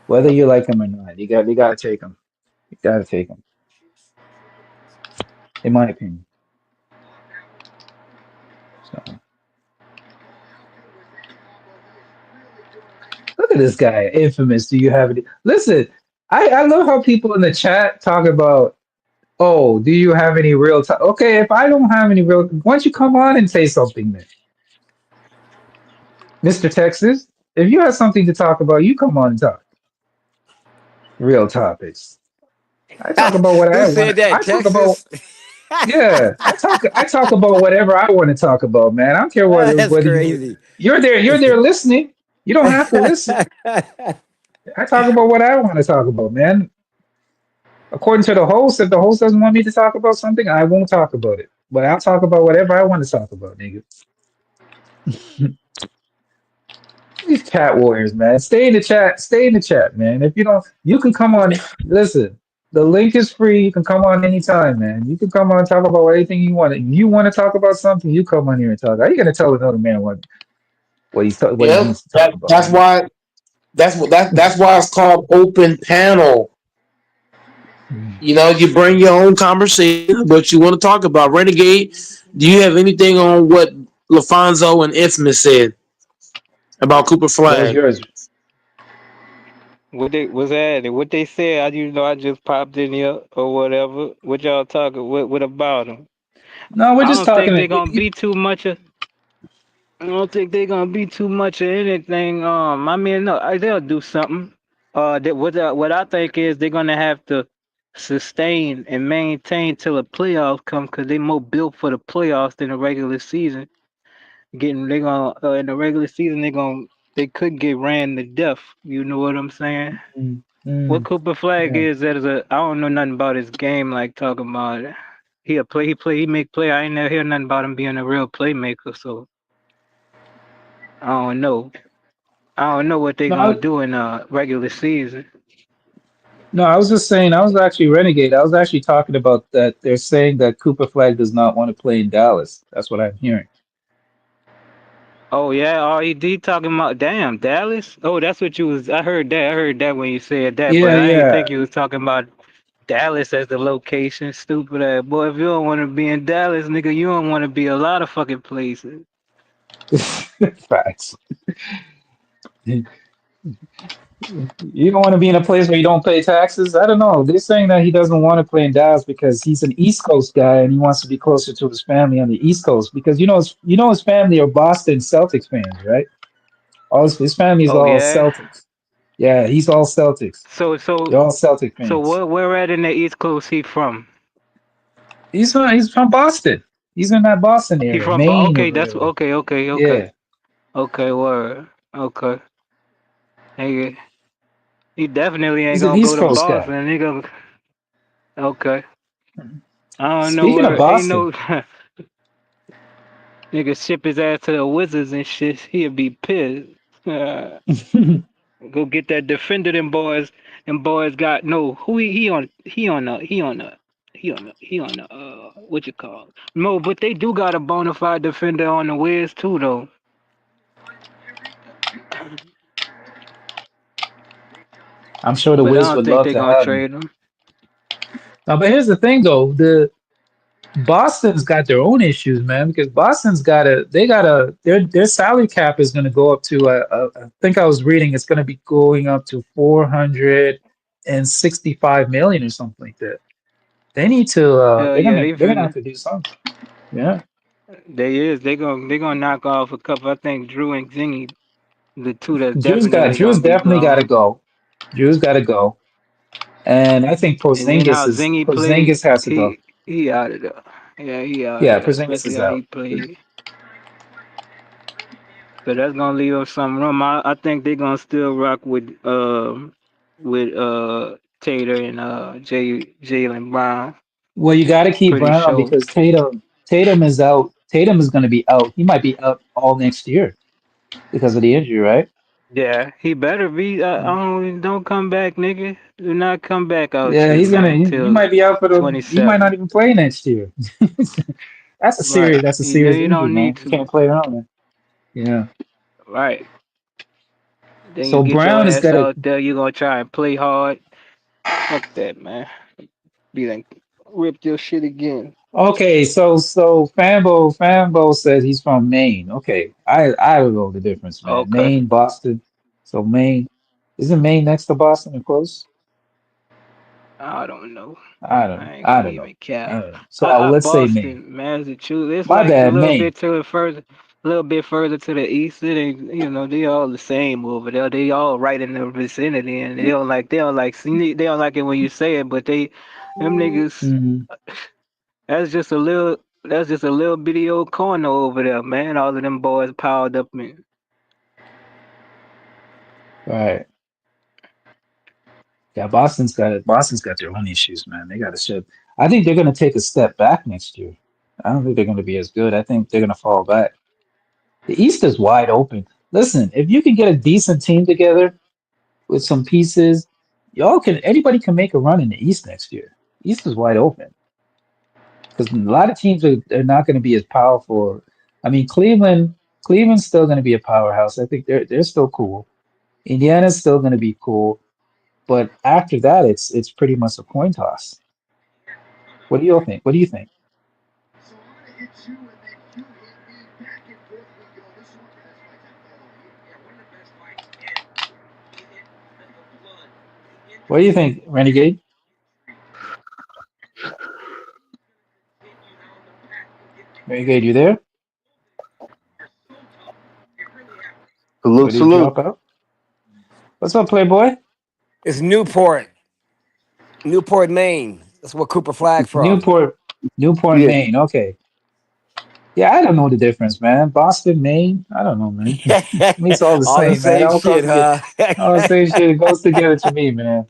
whether you like him or not. You got to take him. You got to take him, in my opinion. So look at this guy, infamous. Do you have any? Listen, I love how people in the chat talk about. Oh, do you have any real time? Okay, if I don't have any real, why don't you come on and say something then, Mr. Texas? If you have something to talk about, you come on and talk. Real topics. I talk about what Who I want. said that? I talk about Texas? yeah. I talk about whatever I want to talk about, man. I don't care That's whether you crazy. you're there. You're there listening. You don't have to listen. I talk about what I want to talk about, man. According to the host, if the host doesn't want me to talk about something, I won't talk about it. But I'll talk about whatever I want to talk about, nigga. These chat warriors, man. Stay in the chat. Stay in the chat, man. If you don't, you can come on. Listen, the link is free. You can come on anytime, man. You can come on and talk about anything you want. If you want to talk about something, you come on here and talk. How you gonna tell another man what he Yep. needs to talk about, That's man? why. That's why it's called open panel. Mm. You know, you bring your own conversation, what you want to talk about. Renegade, do you have anything on what LaFonso and Infamous said about Cooper Floor is Flag? yours. What they was that? What they said? I just popped in here or whatever. What y'all talking? What about them? No, we're I just don't think talking. they're gonna be too much of. I don't think they're gonna be too much of anything. I mean, no, they'll do something. That what I think is they're gonna have to sustain and maintain till the playoffs come because they more built for the playoffs than the regular season. They gonna in the regular season they could get ran to death. You know what I'm saying? Mm, What mm, Cooper Flag yeah. is that is a I don't know nothing about his game like talking about it. He make play. I ain't never hear nothing about him being a real playmaker, so I don't know. I don't know what they No, gonna do in regular season. no, I was just saying. I was actually renegade. I was actually talking about that. They're saying that Cooper Flag does not want to play in Dallas. That's what I'm hearing. Oh yeah, he talking about damn Dallas. Oh, that's what you was. I heard that. I heard that when you said that, Yeah, but I ain't think yeah. you was talking about Dallas as the location. Stupid ass boy. If you don't want to be in Dallas, nigga, you don't want to be a lot of fucking places. Facts. You don't want to be in a place where you don't pay taxes. I don't know. They're saying that he doesn't want to play in Dallas because he's an East Coast guy and he wants to be closer to his family on the East Coast. Because his family are Boston Celtics fans, right? All his family is Oh all yeah. Celtics. Yeah, he's all Celtics. So so They're all Celtic so fans. where at in the East Coast he from? He's from Boston. He's in that Boston He area, from Maine or okay. That's whatever. okay. Yeah, Okay, word. Okay. Nigga, he definitely ain't he's an gonna go East to Coast guy. Boston. Nigga, okay. I don't know Speaking of where. Ain't Boston, no nigga ship his ass to the Wizards and shit. He'll be pissed. Go get that defender. Them boys. Them boys got no. Who he on the what you call it? No, but they do got a bona fide defender on the Wiz too though. I'm sure the But I Wiz don't would think love they to gonna have him. trade him. Now, but here's the thing, though: the Boston's got their own issues, man. Because Boston's their salary cap is going to go up to. I think I was reading it's going to be going up to 465 million or something like that. They need to. Hell yeah, they They're gonna have finna. to do something. Yeah, They gonna knock off a couple. I think Drew and Zingy, the two that's Drew's definitely gonna be definitely got to gone. go. Drew's got to go, and I think And then how Zingy played, Porzingis has to go. he out of there. Yeah, he out of Yeah, there. Porzingis Especially is how he out. played. So that's gonna leave us some room. I think they're gonna still rock with Tater and Jalen Brown. Well, you got to keep Pretty Brown sure. because Tatum is out. Tatum is going to be out. He might be out all next year because of the injury, right? Yeah, he better be. Don't come back, nigga. Do not come back out Yeah, here, he's gonna. man. He Till might be out for the. He might 27. not even play next year. That's a serious. Right. That's a serious You injury, don't man. need You to. can't play around that. Yeah. Right. Then you So get your Brown has ass got a. out there. You gonna try and play hard. Fuck that, man. Be like, rip your shit again. Okay, so Fambo says he's from Maine. Okay, I don't know the difference, man. Okay. Maine, Boston. So Maine, isn't Maine next to Boston or close? I don't know. I don't know. I ain't I gonna don't know. even cap. I don't know. So let's say Maine. Boston, Massachusetts. It's My like a bad, little Maine. bit to the further, a little bit further to the east. It ain't, they all the same over there. They all right in the vicinity, and they don't like it when you say it, but them niggas. Mhm. That's just a little bitty old corner over there, man. All of them boys piled up in. All right. Yeah, Boston's got their own issues, man. They got to show. I think they're going to take a step back next year. I don't think they're going to be as good. I think they're going to fall back. The East is wide open. Listen, if you can get a decent team together with some pieces, anybody can make a run in the East next year. East is wide open because a lot of teams are not going to be as powerful. I mean, Cleveland's still going to be a powerhouse. I think they're still cool. Indiana's still going to be cool, but after that, it's pretty much a coin toss. What do you all think? What do you think? What do you think, Renegade? Renegade, you there? Or Salute, did you salute. drop out? What's up, Playboy? It's Newport, Maine. That's where Cooper Flag from. Newport, Newport, Yeah. Maine. Okay. Yeah, I don't know the difference, man. Boston, Maine. I don't know, man. To me, it's all the All the same, man. same All comes shit, together. huh? All the same shit. It goes together to me, man.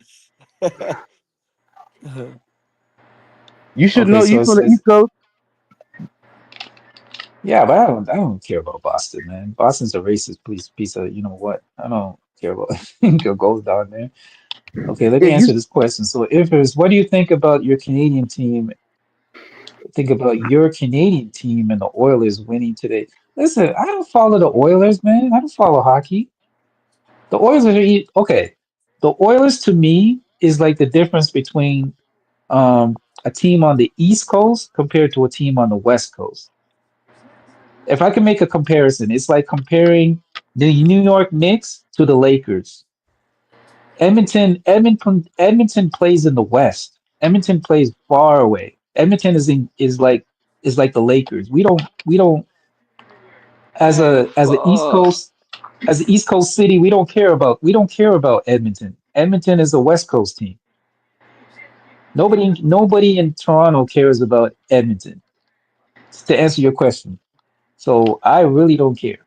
You should Okay, know so you it from the says, East Coast. yeah, but I don't care about Boston, man. Boston's a racist piece of, you know what? I don't care about it goes down there. Okay, let Yeah, me you. answer this question. So, Ifers, what do you think about your Canadian team? Think about your Canadian team and the Oilers winning today. Listen, I don't follow the Oilers, man. I don't follow hockey. The Oilers are okay. The Oilers to me is like the difference between a team on the East Coast compared to a team on the West Coast. If I can make a comparison, it's like comparing the New York Knicks to the Lakers. Edmonton plays in the West. Edmonton plays far away. Edmonton is like the Lakers. We don't as Man, a East fuck. Coast as an East Coast city, we don't care about Edmonton. Edmonton is a West Coast team. Nobody in Toronto cares about Edmonton. To answer your question, so I really don't care.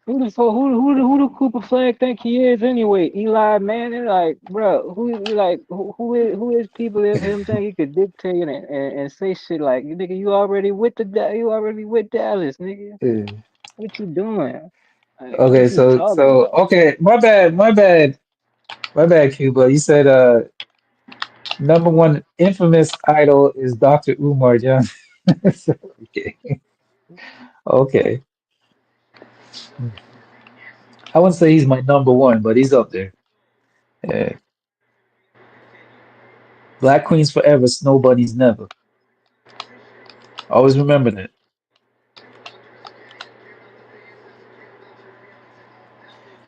Who the Cooper Flag think he is anyway? Eli Manning, like, bro, who is people that him think he could dictate and say shit like, nigga, you already with Dallas, nigga. Uh, What you doing? Like, Okay, what you so talking so about? okay, my bad, Cuba. You said number one infamous idol is Dr. Umar Johnson. So, okay, okay. I wouldn't say he's my number one, but he's up there. Uh, Black Queens forever, Snow Bunnies never. Always remember that.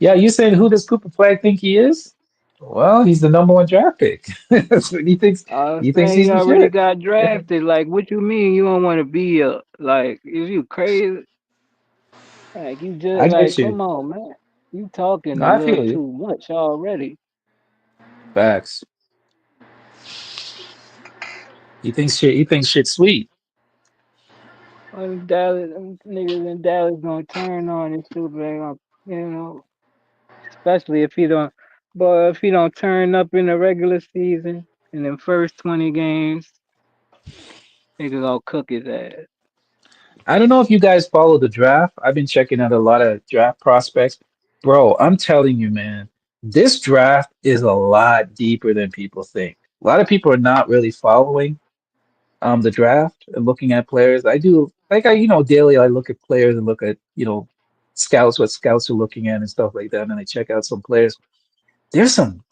Yeah, you said who does Cooper Flag think he is? Well, he's the number one draft pick. That's what he thinks. I was He thinks saying he he's the already shit. got Yeah, drafted. Like, what you mean you don't want to be a like? Is you crazy? Like, you just I like, get you. come on, man. You talking No, a I little feel you. too much already. Facts. He thinks shit sweet. Them niggas in Dallas gonna turn on this stupid, they gonna, you know, especially if he don't. But if he don't turn up in the regular season in the first 20 games, nigga gonna cook his ass. I don't know if you guys follow the draft. I've been checking out a lot of draft prospects. Bro, I'm telling you, man, this draft is a lot deeper than people think. A lot of people are not really following the draft and looking at players. I do like daily I look at players and look at, scouts, what scouts are looking at and stuff like that, and I check out some players. There's some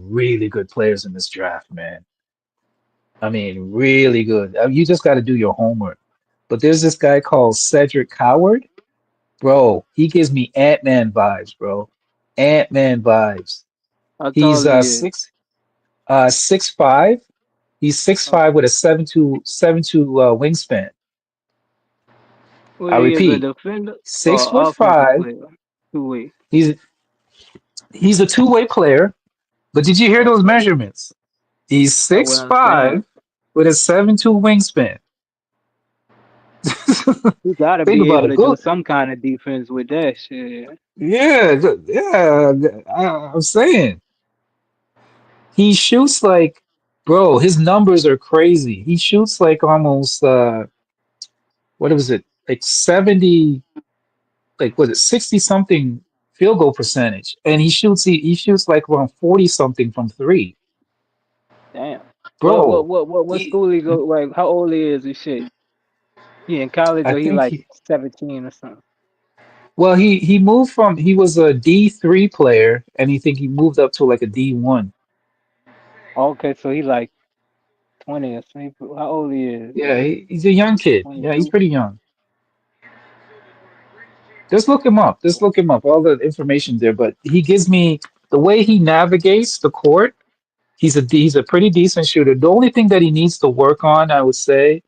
really good players in this draft, man. I mean, really good. You just got to do your homework. But there's this guy called Cedric Coward. Bro, he gives me Ant-Man vibes, bro. Ant-Man vibes. How He's tall he is? 6'5". He's six Oh, five with a 7'2" wingspan. I what he is, a repeat, defender six or foot offensive five. player? Two way. He's he's a two-way player. But did you hear those Okay. measurements? He's That's what six I'm saying. five with a 7'2" wingspan. You gotta Think be about able it. to do Go. some kind of defense with that shit. Yeah, yeah. I'm saying he shoots like, bro. His numbers are crazy. He shoots like almost what was it? Like 70, like was it 60 something field goal percentage, and he shoots like around 40 something from three, Damn. bro. What He, school he go? Like, how old he is and shit? He in college I or he think like he. 17 or something? Well, he moved from he was a D3 player, and he moved up to like a D1. Okay, so he like 20 or something. How old he is? Yeah, he's a young kid. Yeah, he's 22. pretty young. Just look him up. Just look him up. All the information's there. But he gives me the way he navigates the court. He's a pretty decent shooter. The only thing that he needs to work on, I would say,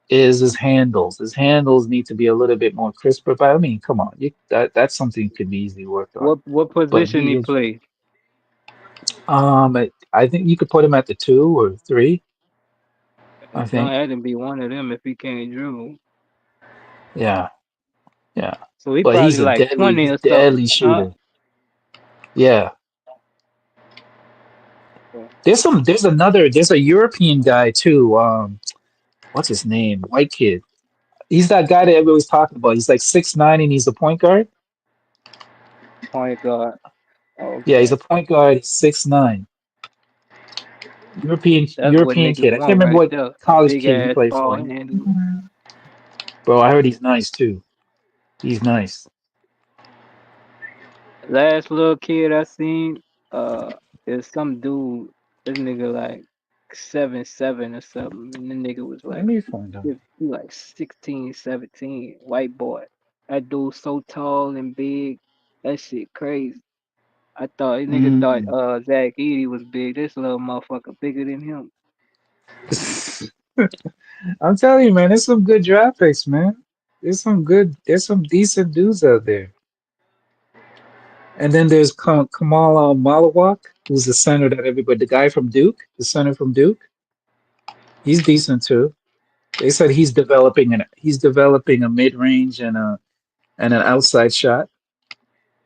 is his handles. His handles need to be a little bit more crisper. But I mean, come on, that's something that could be easily worked on. What But position he he is. plays? I think you could put him at the 2 or 3. I It's gonna think. have to be one of them if he can't dribble. Yeah, yeah. So he But probably like 20 he's or something, deadly huh? shooter. Yeah. Okay. There's a European guy too. What's his name? White kid. He's that guy that everybody's talking about. He's like 6'9" and he's a point guard. Point guard. Yeah, he's Okay. a point guard, 6'9". That's what European niggas kid. I can't want remember right what there. A college big kid he ass played ball for. handler. Bro, I heard he's nice too. He's nice. Last little kid I seen, uh, is some dude. This nigga like 7'7" or something, and the nigga was Let like, me find out. he like 16, 17, white boy. That dude so tall and big, that shit crazy. Nigga thought Mm. Zach Edey was big. This little motherfucker bigger than him. I'm telling you, man, there's some good draft picks, man. There's some decent dudes out there. And then there's Kamal Malawak, who's the center that everybody, the guy from Duke, the center from Duke. He's decent too. They said he's developing a mid range and an outside shot.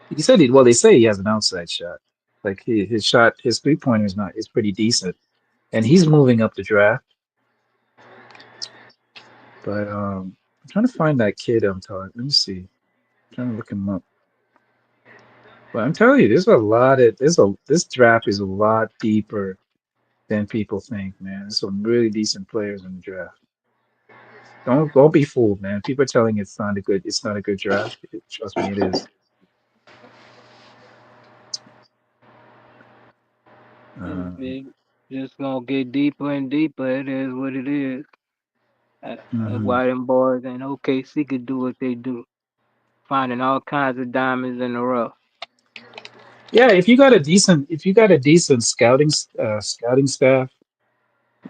He said well, they say he has an outside shot. Like his shot, his 3 pointer is pretty decent, and he's moving up the draft. But I'm trying to find that kid I'm talking. Let me see. I'm trying to look him up. But I'm telling you, this draft is a lot deeper than people think, man. There's some really decent players in the draft. Don't be fooled, man. People are telling you it's not a good draft. Trust me, it is. If Um, it just gonna get deeper and deeper, it is what it is. That's mhm. why them boys and OKC could do what they do, finding all kinds of diamonds in the rough. Yeah, if you got a decent scouting staff,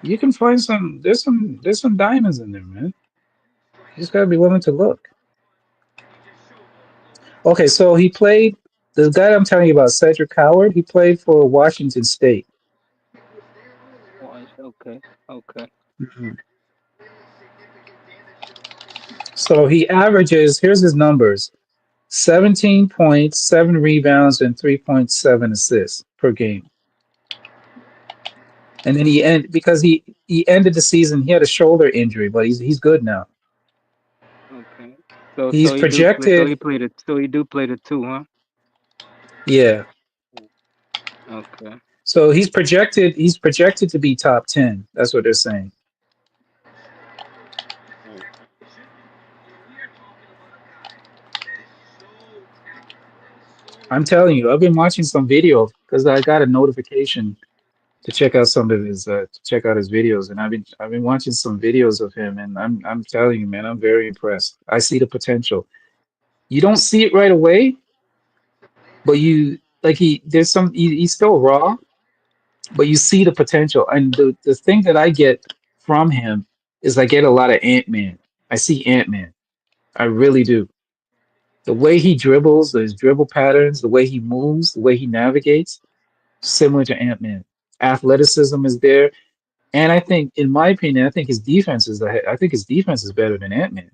you can find there's some diamonds in there, man. You just gotta be willing to look. Okay, so he played the guy I'm telling you about, Cedric Howard. He played for Washington State. Once, okay, okay. Mhm. So he averages. Here's his numbers: 17 points, 7 rebounds, and 3.7 assists per game. And then because he ended the season, he had a shoulder injury, but he's good now. Okay. He's So he projected. played it. So he do play the two, huh? Yeah. Okay. So he's projected. He's projected to be top 10. That's what they're saying. Mm. I'm telling you, I've been watching some video because I got a notification to check out some of his to check out his videos, and I've been watching some videos of him, and I'm telling you, man, I'm very impressed. I see the potential. You don't see it right away, but you like he's still raw, but you see the potential. And the thing that I get from him is I get a lot of Ant-Man. I see Ant-Man. I really do. The way he dribbles, his dribble patterns, the way he moves, the way he navigates, similar to Ant-Man. Athleticism is there. And I think, in my opinion, I think his defense is I think his defense is better than Ant-Man.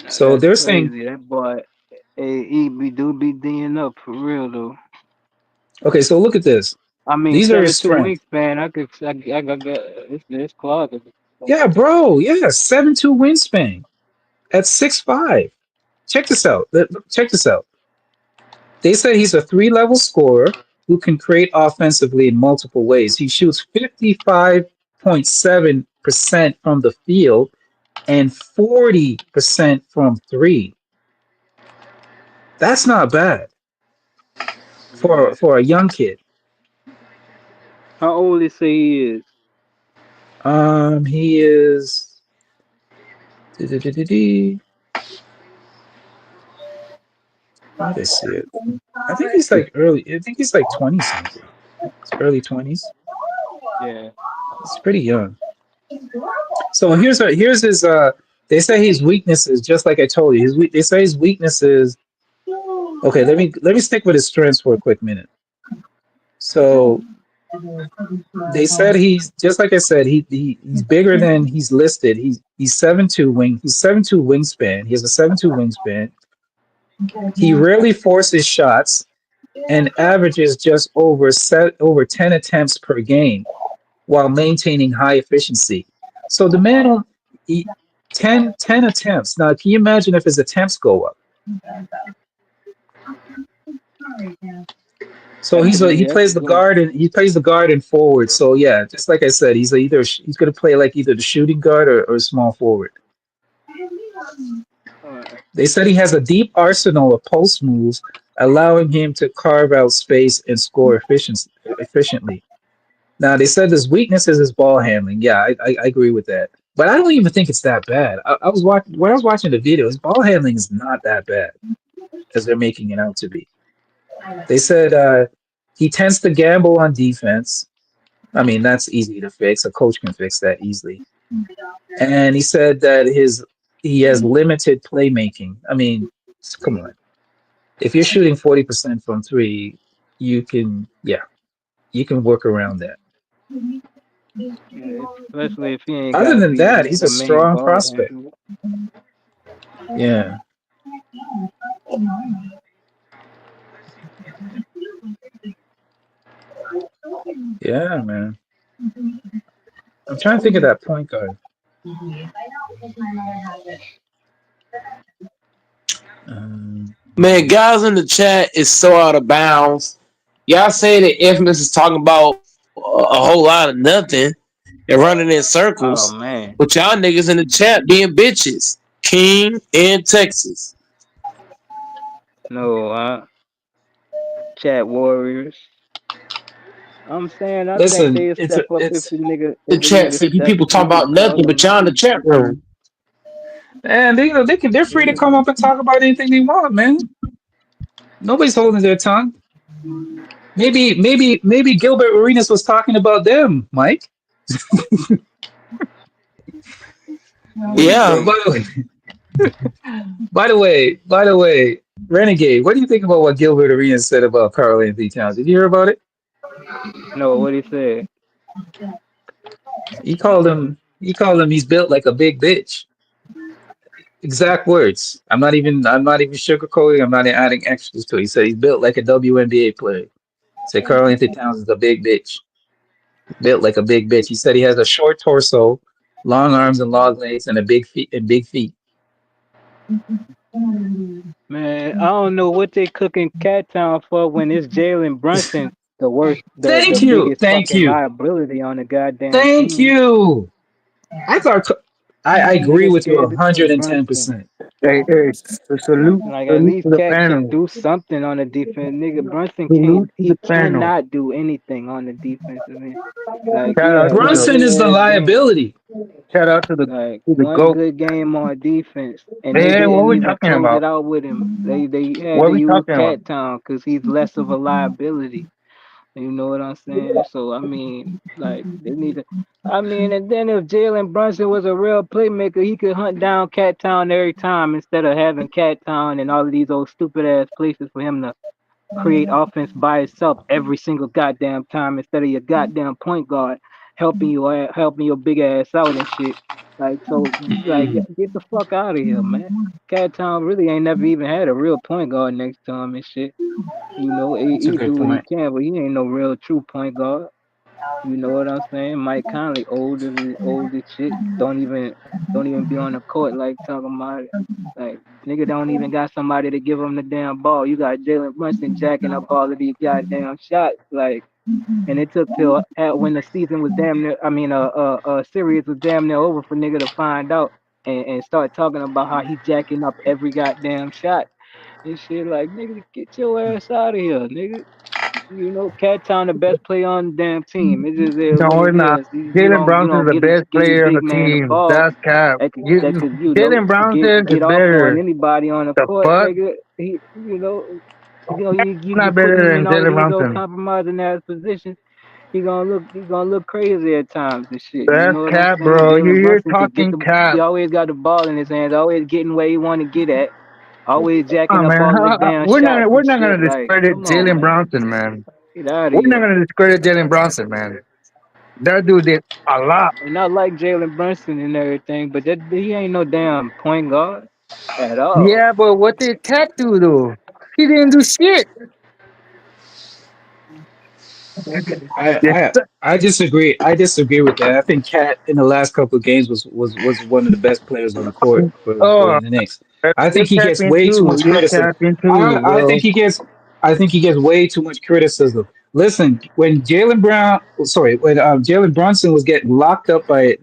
So That's they're saying, crazy. That boy, he be D'ing up for real though. okay, so look at this. I mean, These are his 7'2" strengths. wingspan. I got it's closet. Yeah, bro. Yeah, 7'2" wingspan at 6'5". Check this out. Check this out. They say he's a three-level scorer who can create offensively in multiple ways. He shoots 55.7% from the field and 40% from three. That's not bad Yeah. for a young kid. How old they say he is? He is. Where did I see it? I think he's like early. I think he's like 20 something. It's early 20s. Yeah. It's pretty young. So here's his. They say his weaknesses. Just like I told you, they say his weaknesses. Okay, let me stick with his strengths for a quick minute. So they said he's just like I said. He's bigger than he's listed. He's 7'2" wing. He's 7'2" wingspan. He has a 7'2" wingspan. He rarely forces shots and averages just over 10 attempts per game while maintaining high efficiency. So the man on he, 10 attempts. Now, can you imagine if his attempts go up? So he That's plays the good. guard and he plays the guard and forward. So yeah, just like I said, he's going to play like either the shooting guard or small forward. They said he has a deep arsenal of post moves, allowing him to carve out space and score efficiently. Now they said his weakness is his ball handling. Yeah, I agree with that. But I don't even think it's that bad. I was watching when I was watching the video. His ball handling is not that bad as they're making it out to be. They said he tends to gamble on defense. I mean, that's easy to fix. A coach can fix that easily. And he said that he has limited playmaking. I mean, come on. If you're shooting 40% from three, you can work around that. Yeah, especially if he ain't Other gotta than be that, he's the a main strong ball prospect. handler. Yeah. Yeah, man. I'm trying to think of that point guard. Um, Man, guys in the chat is so out of bounds. Y'all say that Infamous is talking about a whole lot of nothing and running in Oh circles, man. but y'all niggas in the chat being bitches. King and Texas. No, chat warriors. I'm saying I think listen, they'll step up it's The if the chat nigga say you step people talking if he about call nothing, but them. y'all in the chat room. and they're free to come up and talk about anything they want, man. Nobody's holding their tongue. Maybe Gilbert Arenas was talking about them, Mike. What he Yeah. By say? the way, by the way, Renegade, what do you think about what Gilbert Arenas said about Karl Anthony Towns? Did you hear about it? No, what he said? He called him he's built like a big bitch. Exact words. I'm not even sugarcoating, I'm not adding extras to it. He said he's built like a WNBA player. Said Karl Anthony Towns is a big bitch. Built like a big bitch. He said he has a short torso long arms and long legs and a big feet and big feet. Man, I don't know what they cooking Cat Town for when it's Jalen Brunson, the worst, the Thank you, biggest thank fucking you, liability on the goddamn thank team. you. I thought I Them agree niggas with you scared to cook Brunson. 110%. Hey, Like at salute least to the Cat can panel. do something on the defense. Nigga, Brunson can't. Salute to He the panel. cannot do anything on the defensive end. Like he Shout out had to one the Brunson good is the ass game. liability. shout out Like to the one goat. good game on defense, and they Man, what didn't we even talking close it about? out with him. They had What to we use talking about? Cat Town because he's less of a liability. You know what I'm saying? So I mean, like they need to. I mean, and then if Jalen Brunson was a real playmaker, he could hunt down Cat Town every time instead of having Cat Town and all of these old stupid ass places for him to create offense by itself every single goddamn time instead of your goddamn point guard helping your big ass out and shit. Like so, like get the fuck out of here, man. Cat Town really ain't never even had a real point guard next to him and shit. You know, That's a he good do what he point. can, but he ain't no real true point guard. You know what I'm saying? Mike Conley old as shit. Don't even be on the court like talking about it. Like nigga don't even got somebody to give him the damn ball. You got Jalen Brunson jacking up all of these goddamn shots. Like, and it took till when the season was damn near. I mean, series was damn near over for nigga to find out and start talking about how he jacking up every goddamn shot and shit. Like, nigga, get your ass out of here, nigga. You know, Cat Town the best player on the damn team. It just is what No, it it's not. is. You Jalen don't you Brunson is don't the best give your player on the big man the team. ball That's cap. that could Jalen Brunson is get off on better. anybody on the The court, fuck? nigga. You Not putting better him in than all of Jalen these old Brunson. compromising ass positions. He gonna look crazy at times and shit. You That's know what I'm cap, saying? bro. Jalen You're Brunson could get talking the he cap. always got the ball in his hands, always getting where he want to get at, always Oh jacking up man, all of the damn we're not shots we're and not shit. gonna Like, discredit come on, Jalen man. Brunson, man. Get out of We're not here. gonna discredit Jalen Brunson, man. That dude did a lot. And I like Jalen Brunson and everything, but he ain't no damn point guard at all. Yeah, but what did Cat do though? He didn't do shit. I Yes. I I disagree. I disagree with that. I think Cat in the last couple of games was one of the best players on the court for Oh, the Knicks. I you're think he gets capping way too too. much You're criticism. capping too, I think bro. he gets way too much criticism. Listen, when Jalen Brunson was getting locked up by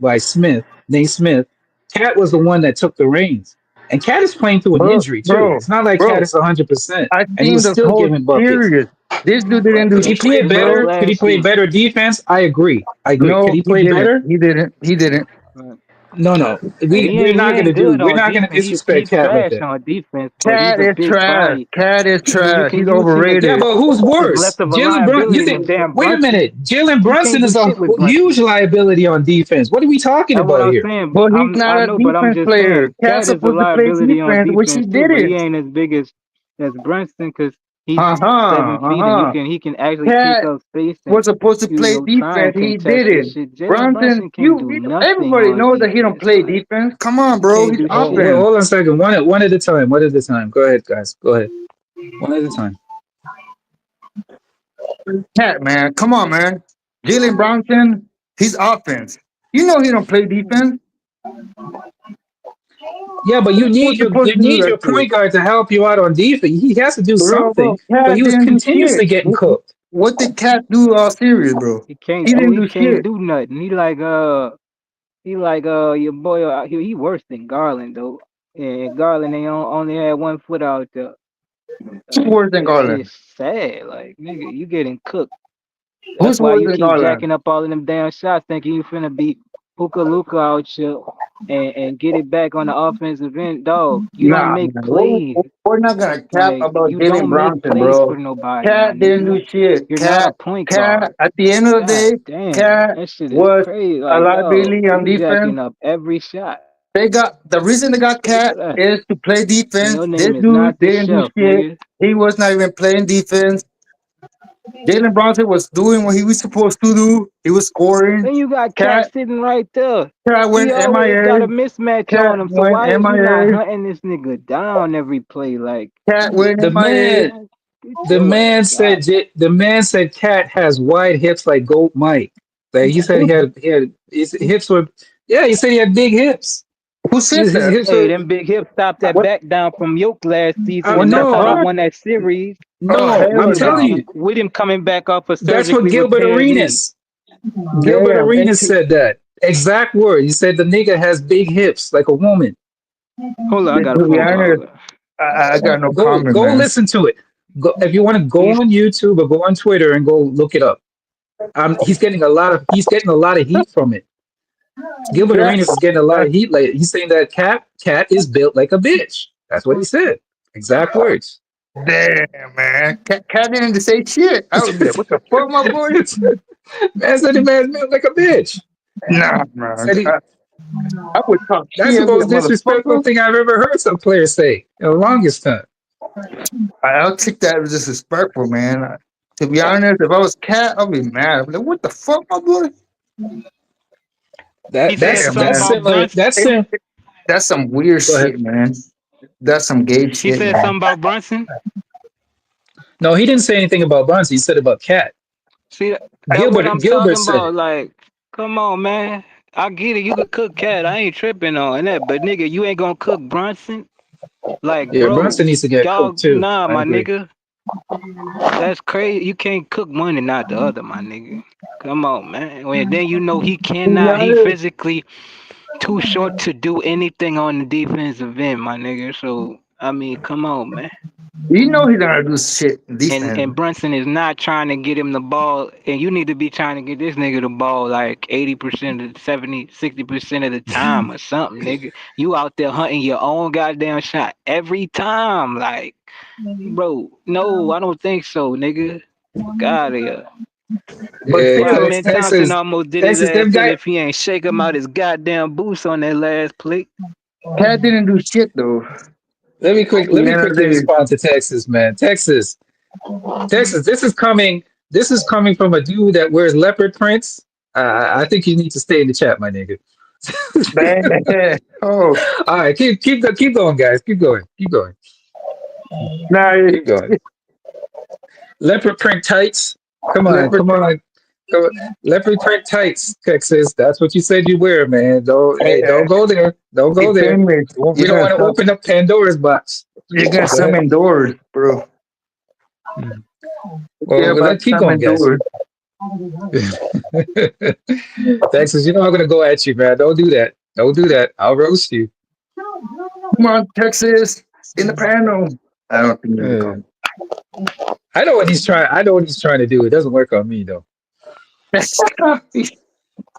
Nate Smith, Cat was the one that took the reins. And Cat is playing through an Bro, injury too. bro, It's not like Cat bro. is 100%, I and he seen was the still whole giving buckets. series. This dude didn't But do Could he play shit, this was bro. better? Could he last play season. better defense? I agree. I agree. Could No, he he play didn't. better? He didn't. He didn't. Right. No, no. And We're he not gonna ain't do. good We're on not gonna defense. disrespect He's Cat like trash that. on defense, but he's Cat a is big trash. body. Cat is You trash. can He's use him Yeah, overrated. but who's as less worse, of a Jalen Brunson? You liability than think? damn Wait a Brunson. minute. Jalen You can't Brunson do is a shit with huge Brunson. liability on defense. What are we talking That's what about I'm here? saying. But he's I not a know, but I'm defense just player. saying, Cat's Cat is a supposed to play liability on defense, which he defense too, but he didn't. ain't as big as Brunson because he's Uh seven huh. Uh feet and huh. he can actually take Cat up space and was supposed to play try defense. and He contest this didn't. shit. Jalen Brunson, Brunson can't do nothing everybody on knows that he don't defense. play Like defense. Come on, he bro. can't He's do Oh, shit. well, offense. hold on a second. One at a time. One at a time. Go ahead, guys. Go ahead. One at a time. Cat, man. Come on, man. Jalen Brunson, he's offense. You know he don't play defense. Yeah, but What's supposed you to do need that your shit? point guard to help you out on defense. He has to do Bro, something, but Cat he was didn't do continuously shit. getting cooked. What did Cat do all series, bro? He didn't He do can't shit. do nothing. He like your boy. He worse than Garland though. And Garland only had 1 foot out there. Who's Like worse than that shit's Garland? sad. Like nigga, you getting cooked. That's Who's why worse you than keep Garland? jacking up all of them damn shots, thinking you finna be hookah luka out here and get it back on the offensive end. Dog, you don't Nah, make man. plays. We're not gonna cap Like about you Jalen don't make Brunson, plays for bro. nobody, my Cat didn't nigga. do shit. You're not a point Cat. guard. At the end of the God day, damn, Cat that shit is was crazy. a Like yo, liability on you defense. jacking up every shot. They got the reason they got Look Cat at that. is to play And defense. your This name is dude not the didn't do chef, shit. nigga. He was not even playing defense. Jalen Brunson was doing what he was supposed to do. He was scoring. Then you got Cat Cat, sitting right there. Cat He went always got MIA. a mismatch Cat on him. So went why is you not MIA. hunting this nigga down every play? Like, Cat went The MIA. man, man, get your ass out. the man said Cat has wide hips like Goat Mike. Like he said Who he had his hips were Yeah, he said he had big hips. Who said His that? hips Hey, were. them big hips stopped that What? back down from Yoke last season, Well, and What the that's how they no, fuck? won that series. Oh no. hell I'm telling no! you, With him coming back off a that's what surgically Gilbert repaired knee. Arenas. Gilbert Damn, Arenas said that exact word. He said the nigga has big hips like a woman. Hold on, I got a to be phone call. honest, Hold on. I got no comment, Go man. listen to it. Go if you want to go He's on YouTube or go on Twitter and go look it up. He's getting a lot of heat from it. Gilbert Yeah, Arenas is getting a lot of heat lately. He's saying that Cat is built like a bitch. That's what he said. Exact words. damn, man. Cat didn't say shit. I was like, what the fuck, my boy? Man said the man's built like a bitch. Nah, man. Said he, I would talk that's shit, the I'd be a most disrespectful motherfucker. thing I've ever heard some player say in the longest time. I'll take that as disrespectful, man. To be honest, if I was Cat, I'd be mad. I'd be like, what the fuck, my boy? he said Damn, something That's man. about similar. Brunson. That's sim. That's some weird Go ahead. shit, man. That's some gay He shit, said man. something about Brunson. No, he didn't say anything about Buns. He said about Cat. See, that's what I'm Gilbert talking said about. it. Like, come on, man. I get it. You could cook cat. I ain't tripping on that. But nigga, you ain't gonna cook Brunson. Like, Yeah, Brunson bro, needs to get y'all, cooked too. nah, I my agree. nigga. That's crazy. You can't cook one and not the other, my nigga. Come on, man. When then you know he To be cannot. He honest, physically too short to do anything on the defensive end, my nigga. So I mean, come on, man. you know he's not gonna do shit in And defense. Brunson is not trying to get him the ball, and you need to be trying to get this nigga the ball like 80% of 70, 60% of the time or something, nigga. You out there hunting your own goddamn shot every time. Like, bro, no, I don't think so, nigga. Fuck out of here. But Yeah, Five still, man Thompson Texas, almost did his Texas, ass them in guy. if he ain't shake him out his goddamn boots on that last play. Cat didn't do shit though. At Let the me end of quickly the day, respond to Texas, man. Texas. This is coming. This is coming from a dude that wears leopard prints. I think you need to stay in the chat, my nigga. man. Oh, All right, keep going, guys. Keep going. nah, Keep going. Leopard print tights. Come on, leopard. come on. Come on. Leopard print tights, Texas. That's what you said you wear, man. Don't go there. Don't Hey, go there. famous. You don't want to open up Pandora's box. We're gonna Go ahead. summon doors, bro. Hmm. They're Well, about let's to keep going, summon guys. doors. Texas, you know I'm gonna go at you, man. Don't do that. Don't do that. I'll roast you. Come on, Texas, in the panel. I don't think it'll Uh, come. I know what he's trying. I know what he's trying to do. It doesn't work on me though.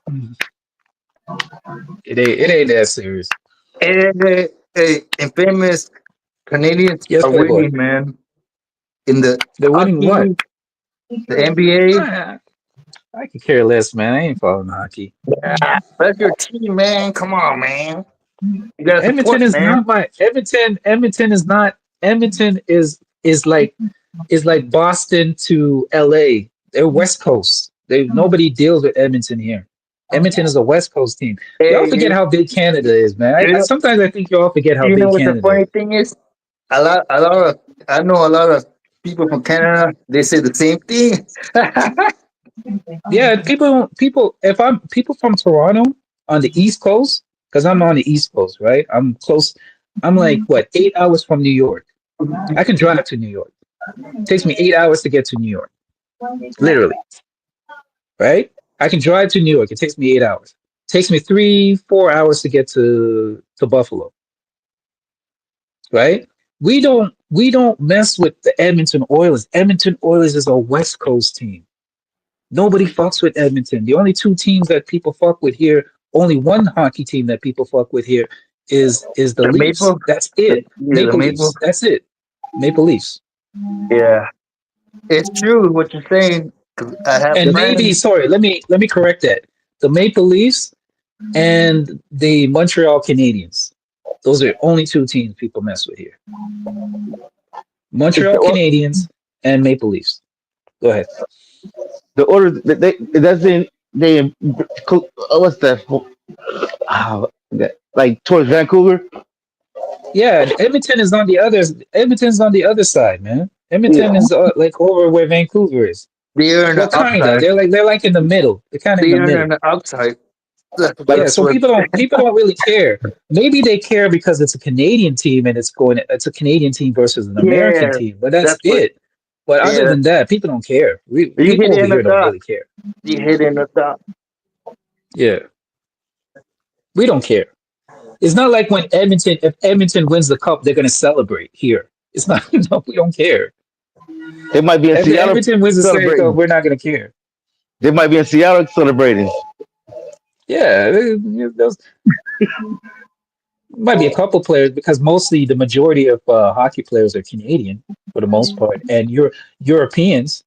Hmm. It ain't that serious. Hey, and famous Canadians Yes, are Playboy. winning, man. In the They're winning what? hockey, the NBA. I, I could care less, man. I ain't following hockey. That's your team, man. Come on, man. You gotta Edmonton support, is man. not my Edmonton. Edmonton is not. Edmonton is like Boston to LA. They're West Coast. They nobody deals with Edmonton here. Edmonton is a West Coast team. Y'all Hey, forget how big Canada is, man. you know, Sometimes I think y'all forget how you know big what the Canada funny is. thing is? I know a lot of people from Canada. They say the same thing. Yeah, people. If I'm people from Toronto on the East Coast, because I'm on the East Coast, right? I'm close. I'm like what 8 hours from New York. I can drive to New York. It takes me 8 hours to get to New York, literally, right? I can drive to New York. It takes me 8 hours. It takes me 4 hours to get to Buffalo, right? We don't mess with the Edmonton Oilers. Edmonton Oilers is a West Coast team. Nobody fucks with Edmonton. The only two teams that people fuck with here, only one hockey team that people fuck with here is the The Leafs. maple, That's it. the Maple maple. Leafs. That's it. Maple Leafs. Yeah, it's true what you're saying. 'Cause I have And maybe friends. sorry, let me correct that. The Maple Leafs and the Montreal Canadiens. Those are the only two teams people mess with here. It's Montreal the, Canadiens and Maple Leafs. Go ahead. the order they that's in they what's that? Like towards Vancouver. Yeah, Edmonton is on the other. Edmonton's on the other side, man. Edmonton Yeah, is like over where Vancouver is. they're on Well, the kinda. upside. They're like in the middle. They're kind of in the They're on middle. the outside. Like Yeah, so people don't really care. Maybe they care because it's a Canadian team and it's a Canadian team versus an American Yeah, team, but that's that's what. it. But other Yeah, than that, people don't care. you People hit it over in the here don't top. really care. You hit it in the top. Yeah, we don't care. It's not like when if Edmonton wins the cup, they're gonna celebrate here. It's not. No, we don't care. They might be in If Seattle Edmonton wins the Stanley Cup, celebrating. we're not gonna care. They might be in Seattle celebrating. Yeah, those might be a couple players because mostly the majority of hockey players are Canadian for the most part, and Europeans.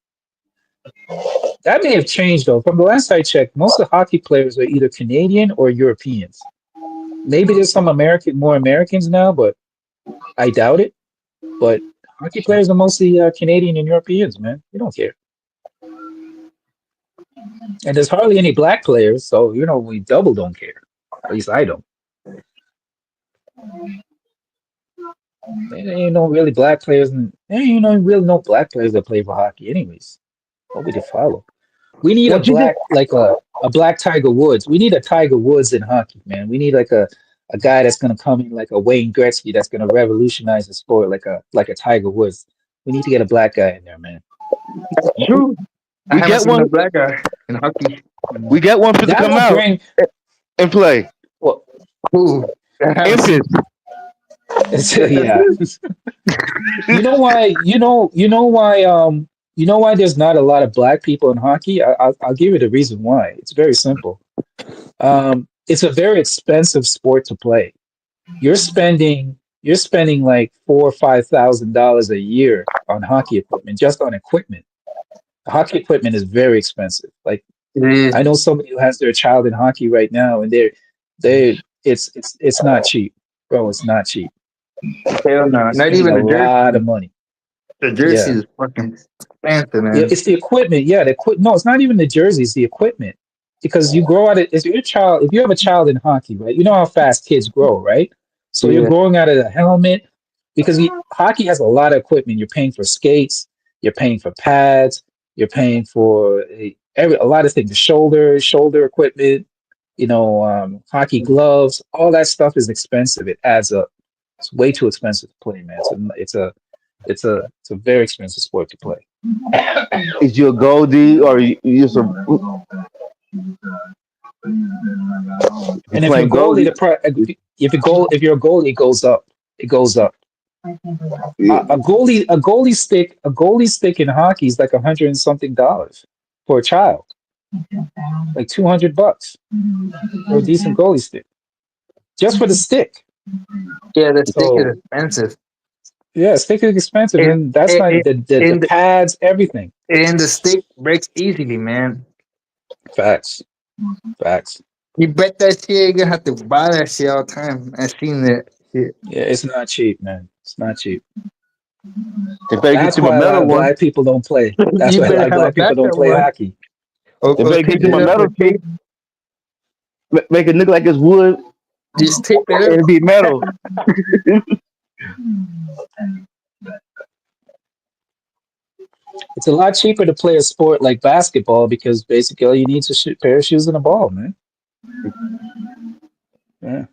That may have changed though. From the last I checked, most of the hockey players are either Canadian or Europeans. Maybe there's some more Americans now, but I doubt it. But hockey players are mostly Canadian and Europeans, man. We don't care. And there's hardly any black players, so we double don't care. At least I don't. There ain't no really black players, and there ain't really no black players that play for hockey, anyways. Nobody to follow. We need a What you think? black, like a black Tiger Woods. We need a Tiger Woods in hockey, man. We need like a guy that's gonna come in like a Wayne Gretzky that's gonna revolutionize the sport like a Tiger Woods. We need to get a black guy in there, man. True. I We haven't get seen no one. black guy in hockey. We get one for to That come will out bring and play. well, Ooh, I haven't Infant. seen. yeah. You know why? You know why there's not a lot of black people in hockey? I'll give you the reason why. It's very simple. It's a very expensive sport to play. You're spending like $4 or $5,000 a year on hockey equipment, just on equipment. Hockey equipment is very expensive. Like It is. I know somebody who has their child in hockey right now, and it's not cheap, bro. It's not cheap. Hell no. You're Not spending even a the lot jersey. of money. The Yeah. jersey is fucking expensive, Yeah, man. it's the equipment. Yeah, no, it's not even the jersey, it's the equipment. Because you grow out of if you have a child in hockey, right? You know how fast kids grow, right? So you're Yeah. growing out of the helmet because hockey has a lot of equipment. You're paying for skates, you're paying for pads, you're paying for a lot of things, the shoulder equipment, hockey gloves, all that stuff is expensive. It adds up. It's way too expensive to play, man. It's a very expensive sport to play. Is you a goldie or you just a you And if you're playing goalie, goldie? if you're a goalie, it goes up. It goes up. A goalie stick in hockey is like $100 and something for a child, like $200 for a decent goalie stick, just for the stick. Yeah, the stick is So expensive. yeah, stick is expensive, And, and that's and, not the and, pads, everything. and the stick breaks easily, man. Facts, facts. You bet that shit, you're gonna have to buy that shit all the time. I've seen that shit. Yeah, it's not cheap, man. It's not cheap. They better get That's you a why a lot metal of one. black people don't play. That's You why a lot better of have a black people don't backup play one. hockey. They Or better tape get you it a up metal with tape. make it look like it's wood Just tape it and up. it be metal. It's a lot cheaper to play a sport like basketball because basically all you need is a pair of shoes and a ball, man. Yeah.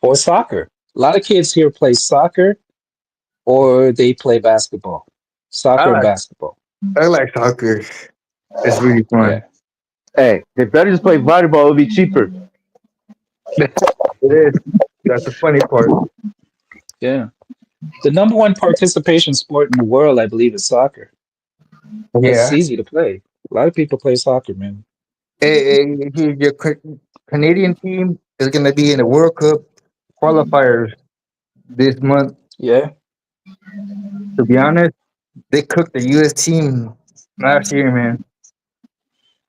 Or soccer. A lot of kids here play soccer or they play basketball. I Soccer and like basketball. I like soccer. It's really Yeah. fun. Hey, they better just play volleyball. It'll be cheaper. It is. That's the funny part. Yeah. The number one participation sport in the world, I believe, is soccer. Because it's Yeah. easy to play. A lot of people play soccer, man. Your Canadian team is gonna be in the World Cup qualifiers this month. Yeah. To be honest, they cooked the U.S. team last year, man.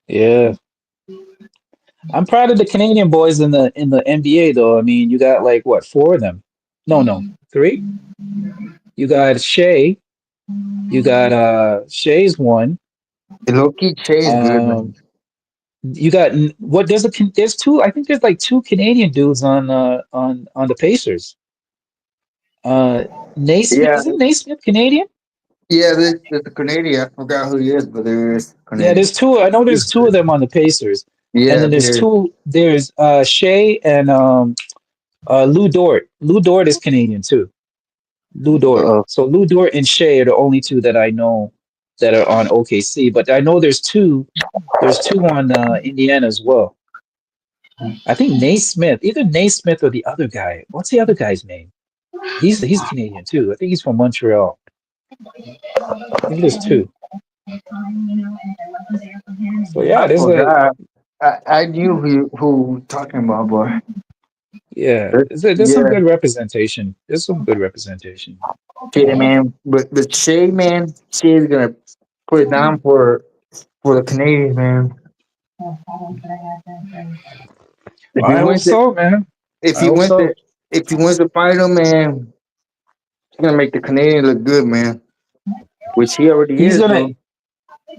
Yeah. I'm proud of the Canadian boys in the NBA though. I mean, you got like what, four of them? No, three? You got Shea. You got Shea's one. The low key Shea is good, Um man. you got what there's two, I think there's like two Canadian dudes on the Pacers. Naismith, Yeah, isn't Naismith Canadian? yeah. There's the Canadian. I forgot who he is, but there is Yeah, Canadian. there's two. I know He's there's two of good. them on the Pacers. And Yeah, then there's Perry. two. There's Shea and Lou Dort. Lou Dort is Canadian too. Lou Dort. Uh, So Lou Dort and Shea are the only two that I know that are on OKC. But I know there's two. There's two on Indiana as well. I think Naismith, either Naismith or the other guy. What's the other guy's name? He's Canadian too. I think he's from Montreal. I think there's two. So I yeah, there's a forgot. I knew who talking about, boy. yeah, there's some Yeah, good representation. There's some good representation. Shea, man. But Shea, man, Shea's gonna put it down for the Canadians, man. If he I hope wins it, so, man. if I he hope wins so. it, if he wins the final, man, he's gonna make the Canadians look good, man. Which he already He's is, gonna. though.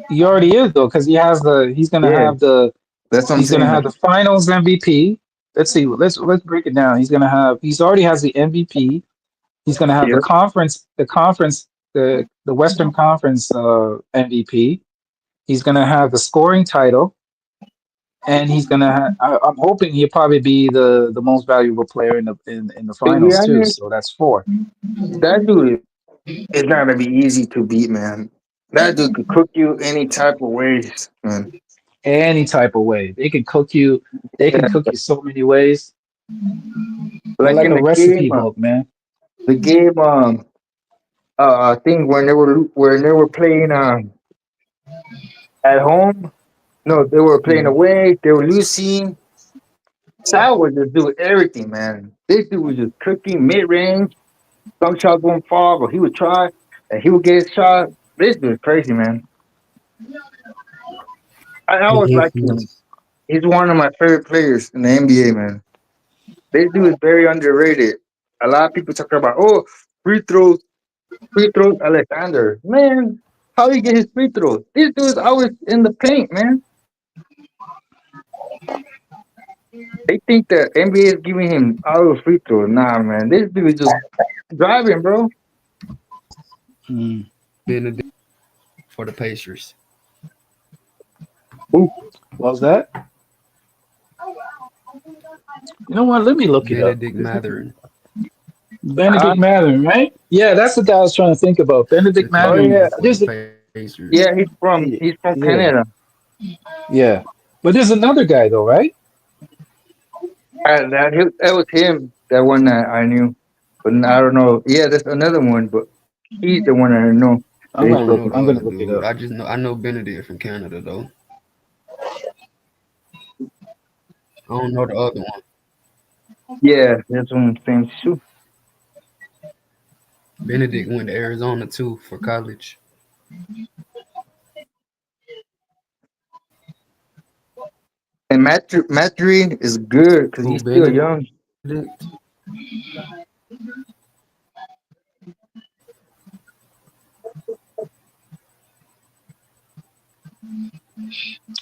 He already is though, because he has the. He's gonna Yeah, have the. that's what I'm He's gonna saying. have the Finals MVP. Let's see. Let's break it down. He's gonna have. He's already has the MVP. He's gonna have the Yeah, conference. The Western Conference MVP. He's gonna have the scoring title, and he's gonna have. I'm hoping he'll probably be the most valuable player in the to be finals too. honest, So that's four. that dude is not gonna be easy to beat, man. That dude could cook you any type of ways, man. Any type of way. They can cook you. They can Yeah, cook you so many ways. They're like like in a recipe book, man. the game, thing when they were playing at home. No, they were playing Mhm. away. They were losing. Sal was just doing everything, man. This dude was just cooking mid range. Some shots won't fall, but he would try and he would get his shot. This dude is crazy, man. I always like him. He's one of my favorite players in the NBA, man. This dude is very underrated. A lot of people talk about, oh, free throws, free throws, Alexander. Man, how he get his free throws? This dude is always in the paint, man. They think the NBA is giving him all the free throws. Nah, man. This dude is just driving, bro. Mm. Ooh, What was that? You know what? Let me look it up. uh, Benedict Mather, right? Yeah, that's the guy I was trying to think about. Benedict oh Mather. yeah, There's a, yeah. He's from yeah, Canada. yeah. But there's another guy though, right? That was him. That one that I knew, but I don't know. Yeah, there's another one, but he's the one I know. That he's from. I'm gonna look it up. Yeah, that's one of the things too. And Matt Green is good because he's still young.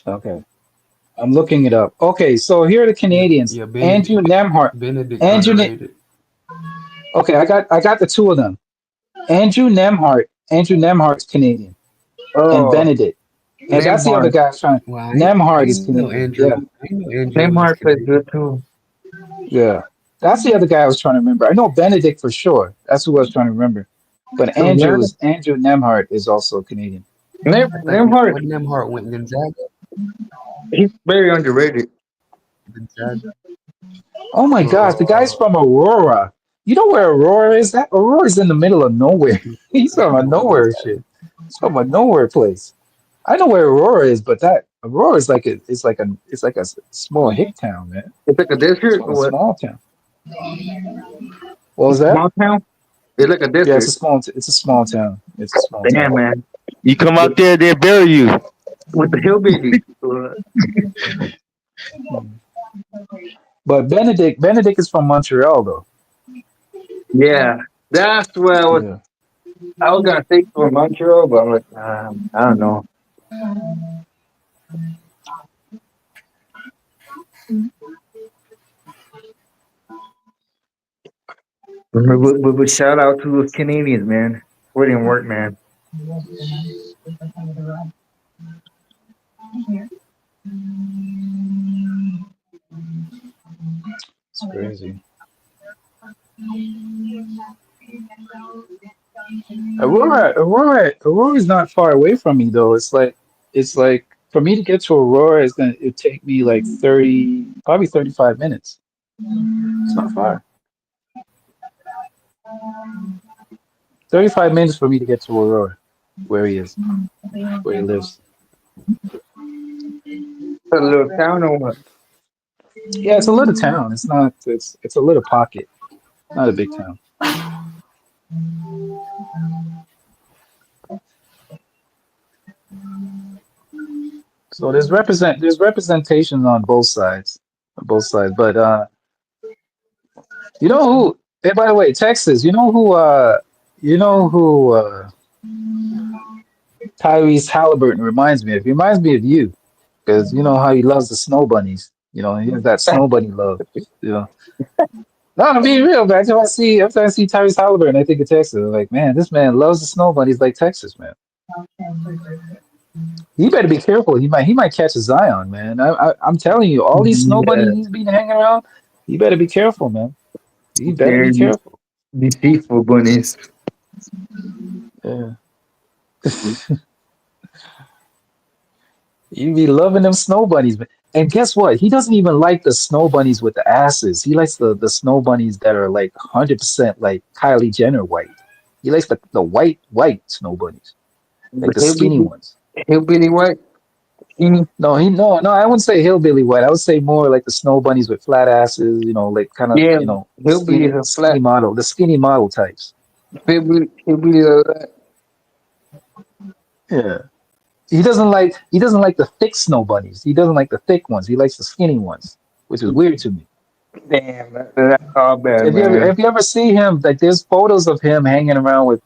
Okay. I'm looking it up. Okay, so here are the Canadians. Andrew Nemhart. Andrew ne- Okay, I got the two of them. Andrew Nemhart. Andrew Nemhart's Canadian. And Oh, Benedict. And that's the other Nemhart. guy I was trying. Nemhart is Canadian. Yeah. Nemhart plays good too. Yeah. That's the other guy I was trying to remember. I know Benedict for sure. That's who I was trying to remember. But To be honest, Andrew Nemhart is also Canadian. Nemhart, he's very underrated. Oh my gosh, the guy's from Aurora. You know where Aurora is? That Aurora's in the middle of nowhere. He's from a nowhere shit. He's from a nowhere place. I know where Aurora is, but that Aurora is like a small hick town, man. It's like a It's district from or a what? small town. What was that? Small town. It's like a Yeah, district. it's a small town. It's a small Damn, town. man. You come With, out there, they bury you. with the hillbillies. Hmm. But Benedict is from Montreal though. Yeah, that's where Yeah. I was gonna take for Montreal, but I'm like, I don't know. But shout out to those Canadians, man. Put in work, man. It's crazy. Aurora is not far away from me though. It's like for me to get to Aurora, it take me like 30, probably 35 minutes. It's not far. 35 minutes for me to get to Aurora, where he is, where he lives. A little town or what? Yeah, it's a little town. It's not. It's a little pocket, not a big town. So there's representation on both sides. But you know who? Hey, by the way, Texas. You know who Tyrese Halliburton reminds me of? He reminds me of you because you know how he loves the snow bunnies. You know, he has that snow bunny love. You know. No, I'm being real, man. Every time I see Tyrese Halliburton, I think of Texas. I'm like, man, this man loves the snow bunnies like Texas, man. You better be careful. He might catch a Zion, man. I'm telling you, all these snow bunnies Yeah, he's been hanging around. You better be careful, man. You better be they're careful. deceitful bunnies. Yeah. You be loving them snow bunnies, man. And guess what? He doesn't even like the snow bunnies with the asses. He likes the snow bunnies that are like 100% like Kylie Jenner white. He likes the white snow bunnies, like the skinny Hillbilly, ones. hillbilly white. Skinny. No, I wouldn't say hillbilly white. I would say more like the snow bunnies with flat asses, like kind of, Yeah, hillbilly is a skinny flat. model, the skinny model types. Hillbilly is a Yeah. He doesn't like the thick snow bunnies. He doesn't like the thick ones. He likes the skinny ones, which is weird to me. damn. That's all bad, If you ever man. if you ever see him, like there's photos of him hanging around with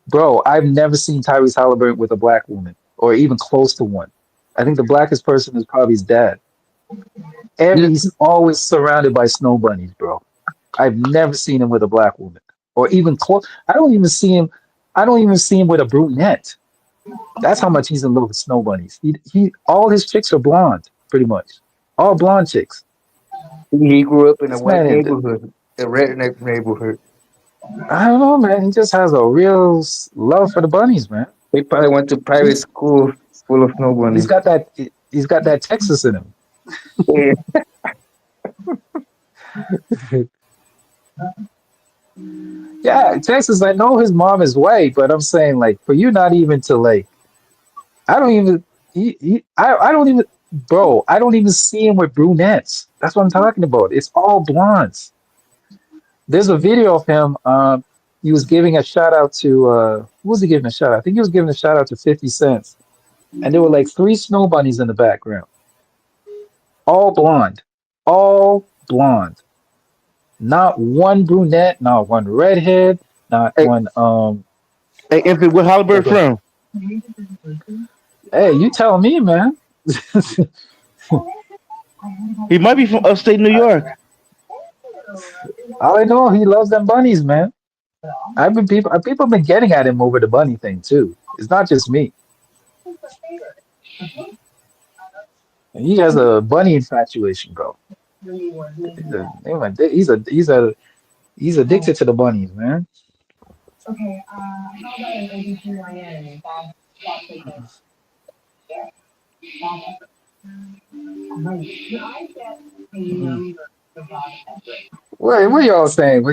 bro, I've never seen Tyrese Halliburton with a black woman or even close to one. I think the blackest person is probably his dad. Just He's always surrounded by snow bunnies, bro. I've never seen him with a black woman or even close. I don't even see him. I don't even see him with a brunette. That's how much he's in love with snow bunnies. He all his chicks are blonde, pretty much. All blonde chicks. he grew up in a This white man, neighborhood, a redneck neighborhood. I don't know, man. He just has a real love for the bunnies, man. He probably went to private He's school full of snow he's bunnies. got that he's got that Texas in him. Yeah. Yeah, Texas. I know his mom is white, but I'm saying like for you not even to like, I don't even. I don't even, bro. I don't even see him with brunettes. That's what I'm talking about. It's all blondes. There's a video of him. He was giving a shout out to who was he giving a shout out? I think he was giving a shout out to 50 Cent, and there were like three snow bunnies in the background, all blonde, all blonde. Not one brunette, not one redhead, not Hey, one hey, Infant, where Yeah, Halliburton go ahead. from? Hey, you tell me, man. He might be from upstate New York. All I know, he loves them bunnies, man. People have been getting at him over the bunny thing too. It's not just me. He has a bunny infatuation, bro. He's addicted to the bunnies, man. What y'all saying?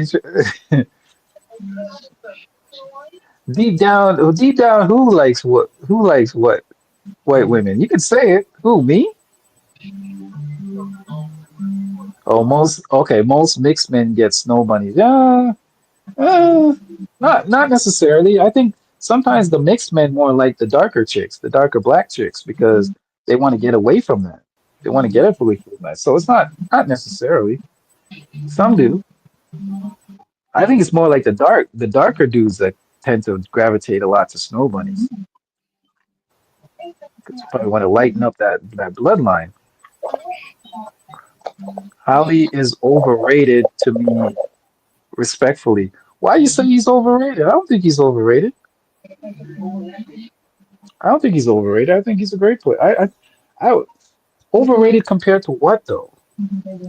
Deep down, who likes what? Who likes what? White women. You can say it. Who, me? Oh, most mixed men get snow bunnies. Yeah, not necessarily. I think sometimes the mixed men more like the darker chicks, the darker black chicks, because they want to get away from that. They want to get away from that. So it's not necessarily. Some do. I think it's more like the darker dudes that tend to gravitate a lot to snow bunnies because you probably want to lighten up that bloodline. Holly is overrated to me, respectfully. Why you say he's overrated? I don't think he's overrated. I don't think he's overrated. I think he's a great player. I Overrated compared to what though?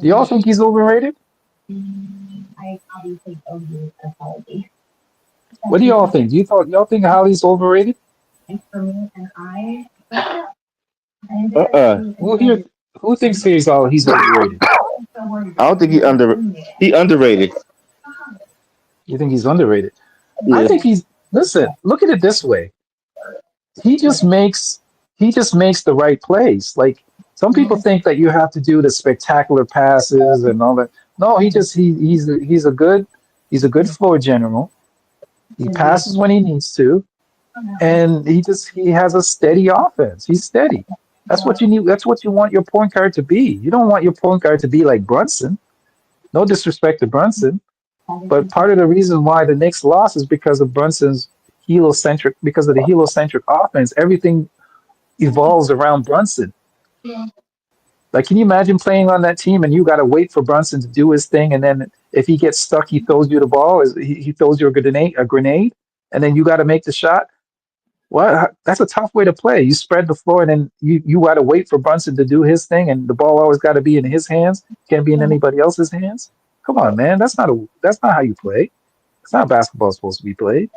Do y'all think he's overrated? What do y'all think? Do y'all think Holly's overrated? Who here? Who thinks he's overrated? I don't think he underrated. You think he's underrated? I Yeah. think he's. Listen, look at it this way. He just makes he just makes the right plays. Like some people think that you have to do the spectacular passes and all that. No, he's a good floor general. He passes when he needs to, and he has a steady offense. He's steady. That's what you need. That's what you want your point guard to be. You don't want your point guard to be like Brunson. No disrespect to Brunson, but part of the reason why the Knicks lost is because of because of the heliocentric offense. Everything evolves around Brunson. Like, can you imagine playing on that team and you got to wait for Brunson to do his thing, and then if he gets stuck, he throws you the ball. He throws you a grenade, and then you got to make the shot. Well, that's a tough way to play. You spread the floor, and then you got to wait for Brunson to do his thing, and the ball always got to be in his hands. Can't be in anybody else's hands. Come on, man. That's not how you play. That's not how basketball's supposed to be played.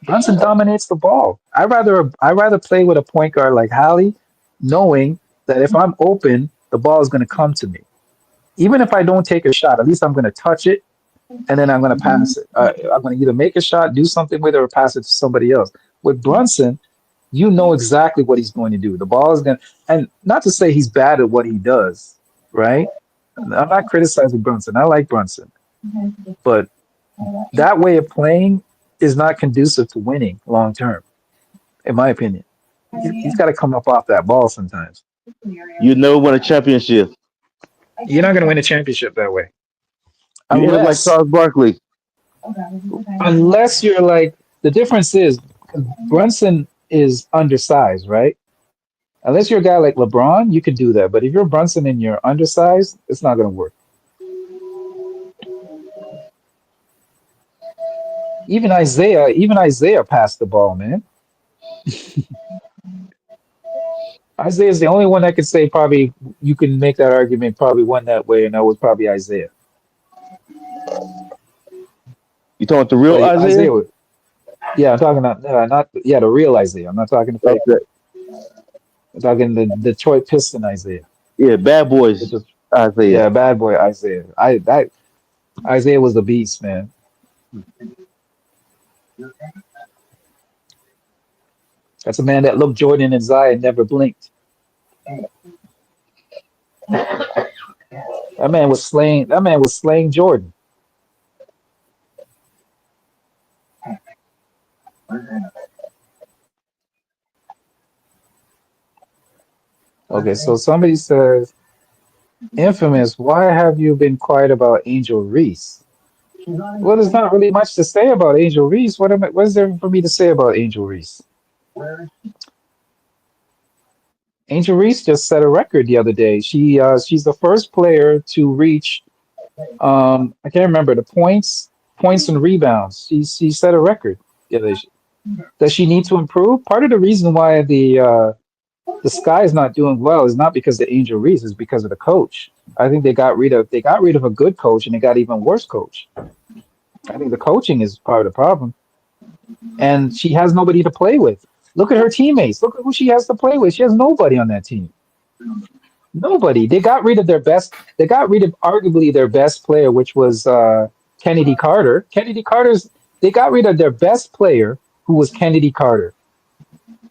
Brunson dominates the ball. I rather play with a point guard like Hallie, knowing that if I'm open, the ball is going to come to me. Even if I don't take a shot, at least I'm going to touch it and then I'm going to pass it. I'm going to either make a shot, do something with it, or pass it to somebody else. With Brunson, you know exactly what he's going to do. The ball is going to, and not to say he's bad at what he does, right? I'm not criticizing Brunson. I like Brunson, but that way of playing is not conducive to winning long term, in my opinion. He's got to come up off that ball sometimes. You never won a championship. You're not going to win a championship that way, You end up like unless Charles Barkley. unless you're like the difference is Brunson is undersized, right? Unless you're a guy like LeBron, you could do that. But if you're Brunson and you're undersized, it's not going to work. Even Isaiah passed the ball, man. Isaiah's the only one that could say probably you can make that argument probably won that way, and that was probably Isaiah. You talking about the real But Isaiah? yeah, I'm talking about not yeah the real Isaiah. I'm not talking the fake one. Okay. I'm talking the Detroit Piston Isaiah. Yeah, bad Which boys is Isaiah. yeah, bad boy Isaiah. Isaiah was the beast, man. That's a man that looked Jordan in his eye and never blinked. That man was slaying. That man was slaying Jordan. Okay, so somebody says, "Infamous, why have you been quiet about Angel Reese?" Well, there's not really much to say about Angel Reese. What is there for me to say about Angel Reese? Angel Reese just set a record the other day. She's the first player to reach I can't remember the points and rebounds. She set a record the other day. Does she need to improve? Part of the reason why the Sky is not doing well is not because of Angel Reese, it's because of the coach. I think they got rid of a good coach and they got even worse coach. I think the coaching is part of the problem. And she has nobody to play with. Look at her teammates. Look at who she has to play with. She has nobody on that team. Nobody. They got rid of their best. They got rid of arguably their best player, which was Kennedy Carter. Kennedy Carter's. They got rid of their best player, who was Kennedy Carter.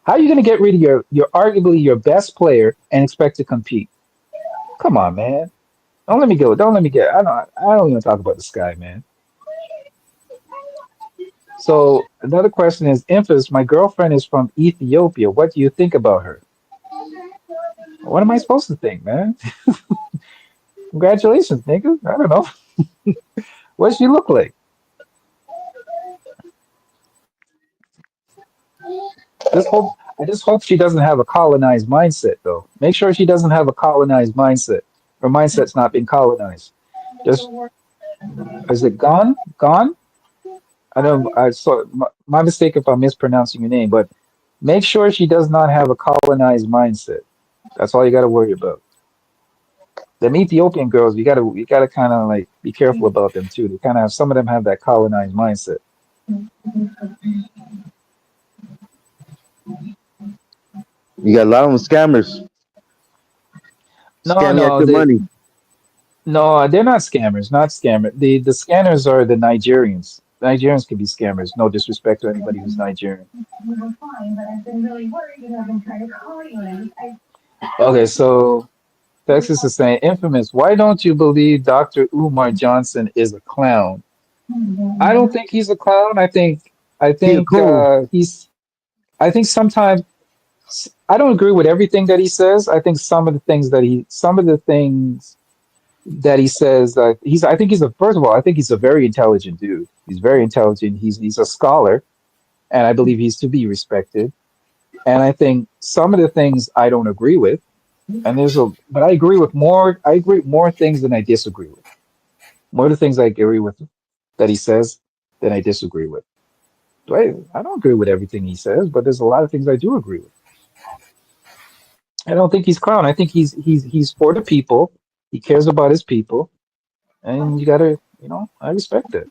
How are you going to get rid of your arguably your best player and expect to compete? Come on, man. Don't let me go. Don't let me get. I don't even talk about the Sky, man. So another question is, Emphas, my girlfriend is from Ethiopia. What do you think about her? What am I supposed to think, man? Congratulations, nigga. I don't know. What does she look like? I just hope she doesn't have a colonized mindset, though. Make sure she doesn't have a colonized mindset. Her mindset's not been colonized. Just is it gone? Gone? I don't. I saw my mistake if I'm mispronouncing your name, but make sure she does not have a colonized mindset. That's all you got to worry about. Them Ethiopian girls, you gotta kind of like be careful about them too. They kind of have some of them have that colonized mindset. You got a lot of them scammers. No, Scam you out no, your money. no, they're not scammers, not scammer. The scanners are the Nigerians. Nigerians can be scammers. No disrespect to anybody who's Nigerian. We were fine, but I've been really worried and I've been trying to call you and Okay, so Texas is saying, infamous. Why don't you believe Dr. Umar Johnson is a clown? I don't think he's a clown. I He a think cool. I think sometimes I don't agree with everything that he says. I think some of the things that he says, I think he's a, first of all, I think he's a very intelligent dude. He's very intelligent. He's a scholar, and I believe he's to be respected. And I think some of the things I don't agree with, but I agree with more things than I disagree with. More of the things I agree with that he says than I disagree with. I don't agree with everything he says, but there's a lot of things I do agree with. I don't think he's clown. I think he's for the people. He cares about his people, and you gotta, I respect it.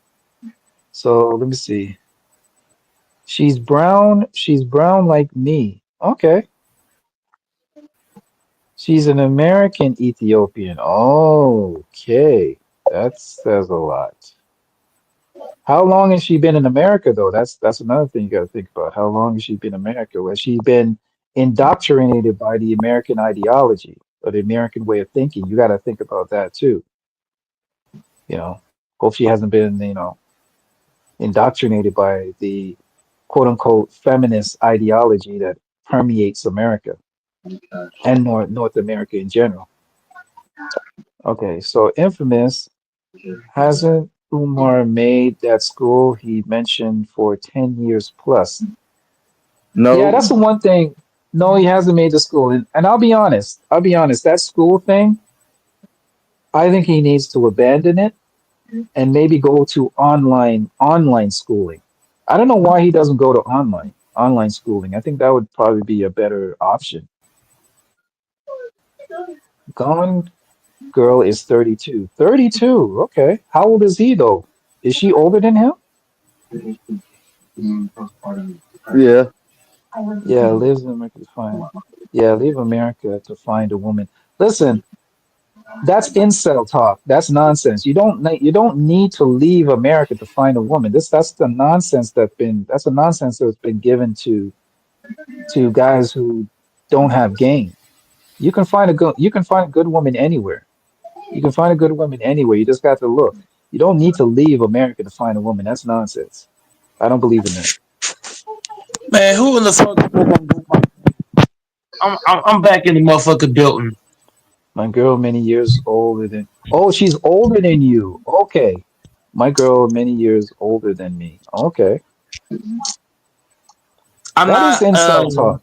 So let me see. She's brown. She's brown like me. Okay. She's an American Ethiopian. Okay. That says a lot. How long has she been in America though? That's another thing you got to think about. How long has she been in America? Has she been indoctrinated by the American ideology or the American way of thinking? You got to think about that too. You know, hope she hasn't been, indoctrinated by the quote unquote feminist ideology that permeates America and North America in general. Okay, so infamous hasn't Umar made that school he mentioned for 10 years plus? Yeah, No. that's the one thing. No, he hasn't made the school. And I'll be honest. I'll be honest. That school thing, I think he needs to abandon it and maybe go to online schooling. I don't know why he doesn't go to online schooling. I think that would probably be a better option. Gone Girl is 32. 32. Okay. How old is he though? Is she older than him? Yeah. Yeah, lives in America to find. Yeah, leave America to find a woman. Listen, that's incel talk. That's nonsense. You don't need to leave America to find a woman. That's the nonsense that's been given to guys who don't have game. You can find a good woman anywhere. You can find a good woman anywhere. You just got to look. You don't need to leave America to find a woman. That's nonsense. I don't believe in that. Man, who in the fuck? I'm back in the motherfucking building. My girl many years older than. Oh, she's older than you. Okay. My girl many years older than me. Okay. I'm That is not. incel talk.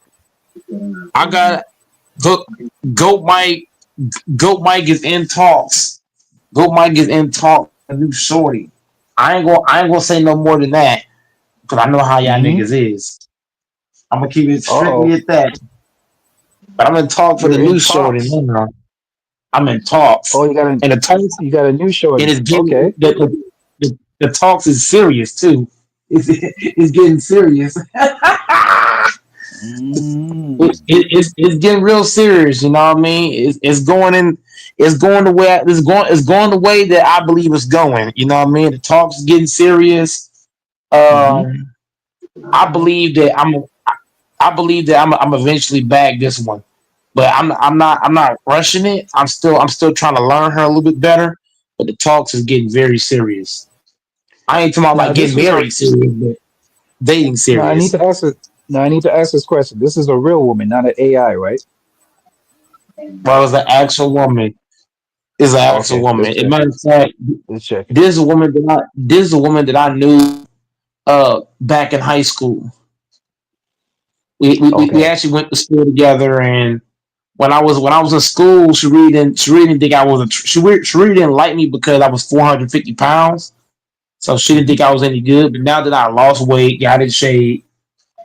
I got Goat, Goat Mike. Goat Mike is in talks. Goat Mike is in talk. A new shorty. I ain't gonna say no more than that because I know how y'all Hmm. niggas is. I'm gonna keep it strictly Uh-oh. at that. But I'm in talk for the You're in new shorty. talks. No, I'm in Oh, talks, and the talks you got a new and shorty. it's getting Okay. the talks is serious too. It's getting serious. Mm. It's getting real serious. You know what I mean? It's going in. It's going the way it's going the way that I believe it's going. You know what I mean? The talks is getting serious. Mm-hmm. Um, I believe that I believe that I'm eventually back this one, but I'm not rushing it. I'm still trying to learn her a little bit better. But the talks is getting very serious. I ain't talking about Now like this getting is a married serious, but dating now I need serious. to ask it. Now I need to ask this question. This is a real woman, not an AI, right? Well, it's an actual woman. Is an actual Okay, let's woman. As a check matter it. of fact, Let's check it. this is a woman that I knew back in high school. We Okay. actually went to school together, and when I was in school, she really didn't think I was she really didn't like me because I was 450 pounds. So she didn't Hmm. think I was any good. But now that I lost weight, got in shape,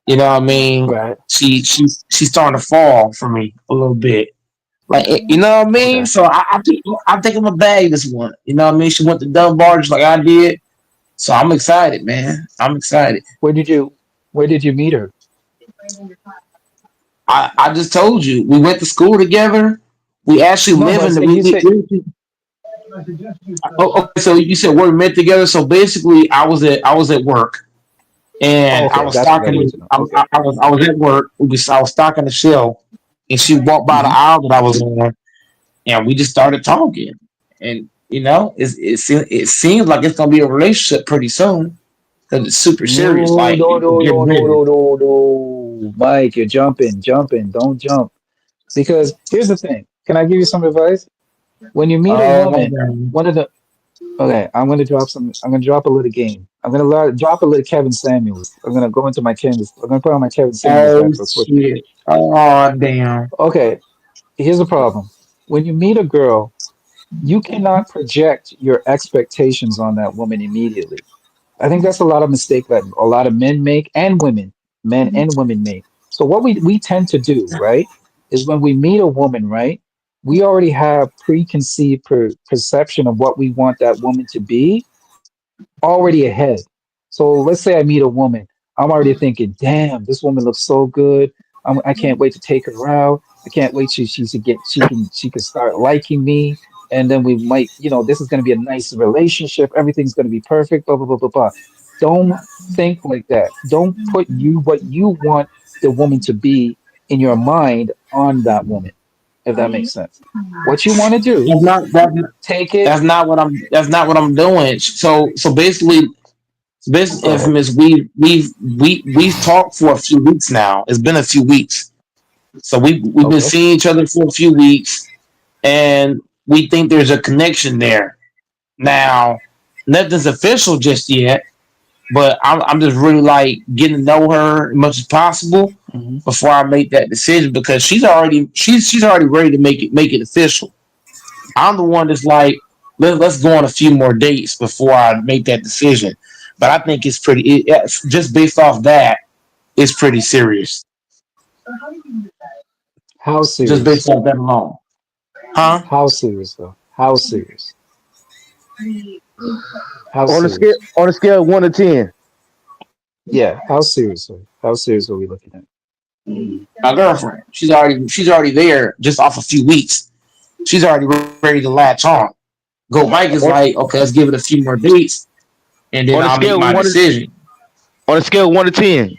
you know what I mean? Right. She's starting to fall for me a little bit. Like you know what I mean? Okay. So I think I'm a bag this one. You know what I mean? She went to Dunbar just like I did. So I'm excited, man. I'm excited. Where did you where did you meet her? I just told you we went to school together. We actually No, live but in the you said oh, okay. So you said we're met together. So basically, I was at work oh, and I okay, was that's what I need stocking. to know. Okay. I was at work. I was stocking the shelf, and she walked by the Hmm. aisle that I was on, and we just started talking. And you know, it seems like it's gonna be a relationship pretty soon because it's super serious. No, Like no, no, get no, no, ready. no, no, no. Mike, you're jumping. Don't jump. Because here's the thing. Can I give you some advice? When you meet a Oh, woman, man. one of the okay, I'm gonna drop a little game. I'm gonna drop a little Kevin Samuels. I'm gonna go into my Kevin. I'm gonna put on my Kevin Samuels Oh hat real quick. shit. Oh damn. Okay, here's the problem. When you meet a girl, you cannot project your expectations on that woman immediately. I think that's a lot of mistake that a lot of men and women make. So what we tend to do, right, is when we meet a woman, right, we already have preconceived perception of what we want that woman to be already ahead. So let's say I meet a woman. I'm already thinking, damn, this woman looks so good. I can't wait to take her out. I can't wait to get she can start liking me. And then we might, this is gonna be a nice relationship. Everything's gonna be perfect, blah, blah, blah, blah, blah. Don't think like that. Don't put what you want the woman to be in your mind on that woman, if that makes sense. What you want to do, That's not that's, take it. that's not what I'm doing. So basically, Go ahead. infamous. We've talked for a few weeks now. It's been a few weeks. So we've been Okay. seeing each other for a few weeks, and we think there's a connection there. Now, nothing's official just yet, but I'm just really like getting to know her as much as possible Hmm. before I make that decision because she's already ready to make it official. I'm the one that's like, let's go on a few more dates before I make that decision. But I think just based off that, it's pretty serious. How Just based serious? off that alone, huh? How serious though? How serious? How On a scale serious? on a scale of 1 to 10. Yeah, how serious? How serious are we looking at? My girlfriend, she's already there just off a few weeks. She's already ready to latch on. Go Mike is On, like, okay, let's give it a few more dates, and then on a I'll make scale of my one to, decision. on a scale of 1 to 10.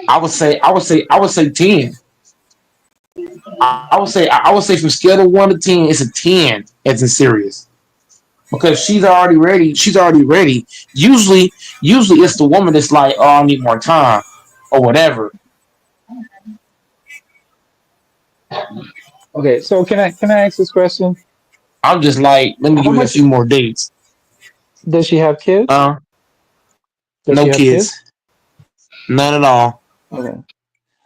I would say 10. I would say from scale of 1 to 10, it's a 10. It's a serious because she's already ready. She's already ready. Usually it's the woman that's like, oh, I need more time or whatever. Okay, so can I ask this question? I'm just like, let me How give it a much few more dates. does she have kids? Uh, Does no she have kids? kids, none at all. Okay.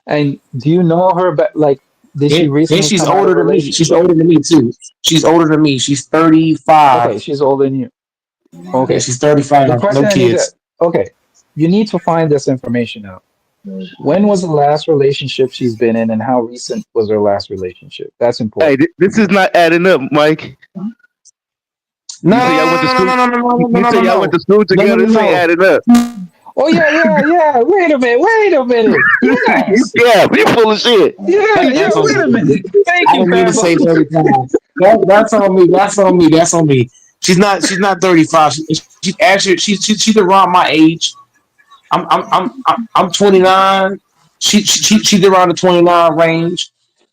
And do you know her? But like, did she And recently she's come out of a older than me. She's relationship? older than me too. She's older than me. She's Okay, 35. she's older than you. Yeah, Okay. she's 35. The No question I need to, kids. okay, you need to find this information out. When was the last relationship she's been in, and how recent was her last relationship? That's Hey, important. this is not adding up, Mike. No, You say y'all went to school. no, no, no, no, no, no, You no, say no, y'all went no, to school no, no, together. no, This ain't no. adding up. Oh yeah, yeah, yeah. Wait a minute. Wait a minute. You Yes. yeah, you full of shit. Yeah, yeah. That's on Wait a me. minute. Thank I you, didn't mean to say Fabo. 35. That's on me. That's on me. That's on me. She's not 35. She's actually she's around my age. I'm 29. She's around the 29 range,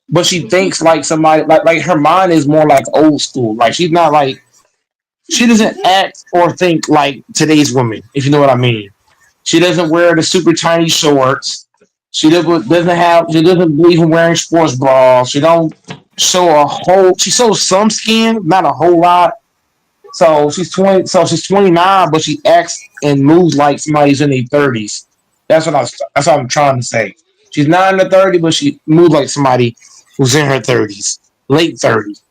but she thinks like somebody like her mind is more like old school. Like she's not like she doesn't act or think like today's women, if you know what I mean. She doesn't wear the super tiny shorts. She doesn't believe in wearing sports bras. She don't show a whole she shows some skin, not a whole lot. So she's 29, but she acts and moves like somebody's in their 30s. That's what I'm trying to say. She's not in her 30s, but she moves like somebody who's in her 30s, late 30s.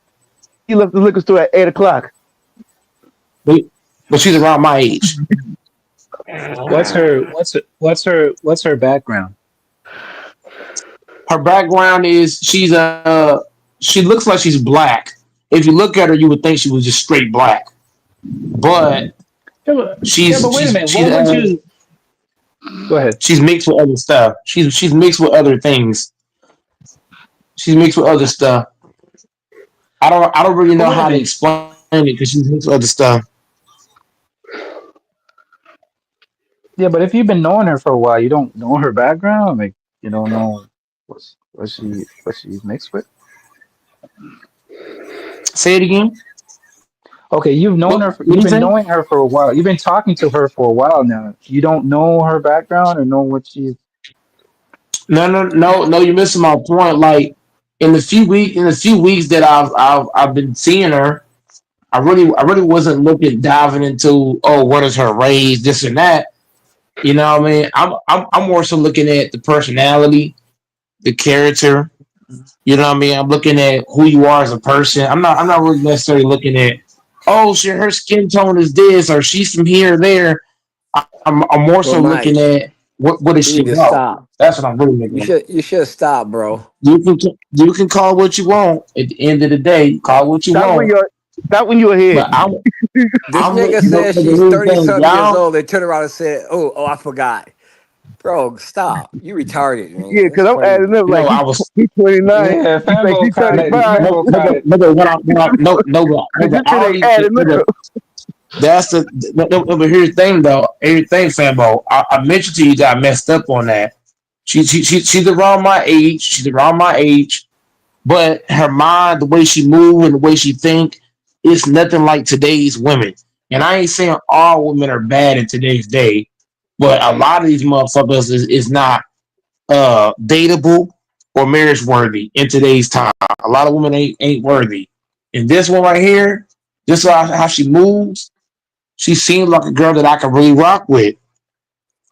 He left the liquor store at 8 o'clock. But, but she's around my age. What's her background? Her background is she looks like she's black. If you look at her, you would think she was just straight black, but but wait a minute. What would you? Go ahead. she's mixed with other stuff. She's mixed with other things. She's mixed with other stuff. I don't really But know wait a how to minute. explain it because she's mixed with other stuff. Yeah, but if you've been knowing her for a while, you don't know her background. Like you don't know what she's mixed with. Say it again. Okay, you've known her. What do You've you been say? knowing her for a while. You've been talking to her for a while now. You don't know her background or know what she's. No. You're missing my point. Like in the few weeks that I've been seeing her, I really wasn't looking diving into what is her race, this and that. You know what I mean? I'm more so looking at the personality, the character. You know what I mean? I'm looking at who you are as a person. I'm not really necessarily looking at shit, her skin tone is this or she's from here or there. I'm more But so looking Mike, at what is you she need to about. stop. That's what I'm really looking at. You should stop, bro. You can call what you want. At the end of the day, call what you Stop when want. you're stop when you're ahead. But I'm This I'm nigga but said here's she's the 30 thing, something years y'all. old. They turned around and said, oh, I forgot. Bro, stop. You retarded, Yeah, man. because That's I'm crazy. adding up like No, I was he 29. Yeah, He think Fanbo he caught it. 35. no, Fanbo no, caught it. no, This I shit ain't already adding no, up. that's the no, but here's the thing though. Here's the thing, Fanbo. I mentioned to you that I messed up on that. She's around my age. She's around my age, but her mind, the way she move and the way she think, is nothing like today's women. And I ain't saying all women are bad in today's day, but a lot of these motherfuckers is not dateable or marriage worthy in today's time. A lot of women ain't worthy. And this one right here, just how she moves, she seems like a girl that I can really rock with.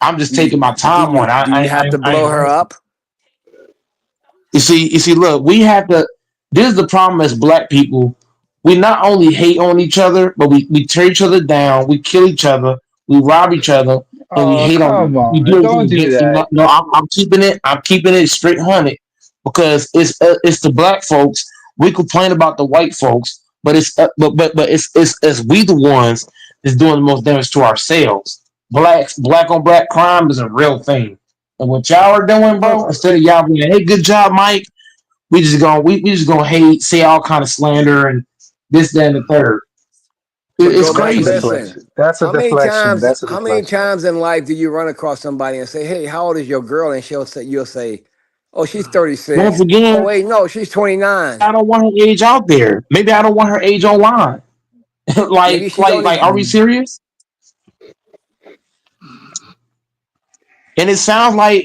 I'm just taking my time on. Do you have to I blow ain't her rushing. up? You see, look, we have to. This is the problem as black people. We not only hate on each other, but we tear each other down. We kill each other. We rob each other, and we Oh, hate on. come We on! do everything Don't do against. that. No, I'm keeping it. I'm keeping it straight hunted because it's the black folks. We complain about the white folks, but it's we the ones that's doing the most damage to ourselves. Black on black crime is a real thing. And what y'all are doing, But bro, instead of y'all being, hey, good job, Mike, we just gonna hate, say all kind of slander and this, that, and the third. It's But that's a Mike, crazy. listen. deflection. That's a deflection. That's a How many deflection. times in life do you run across somebody and say, "Hey, how old is your girl?" And you'll say, "Oh, she's Once 36." Oh, again, wait, no, she's 29. I don't want her age out there. Maybe I don't want her age online. Maybe she don't Are we Mm. serious? And it sounds like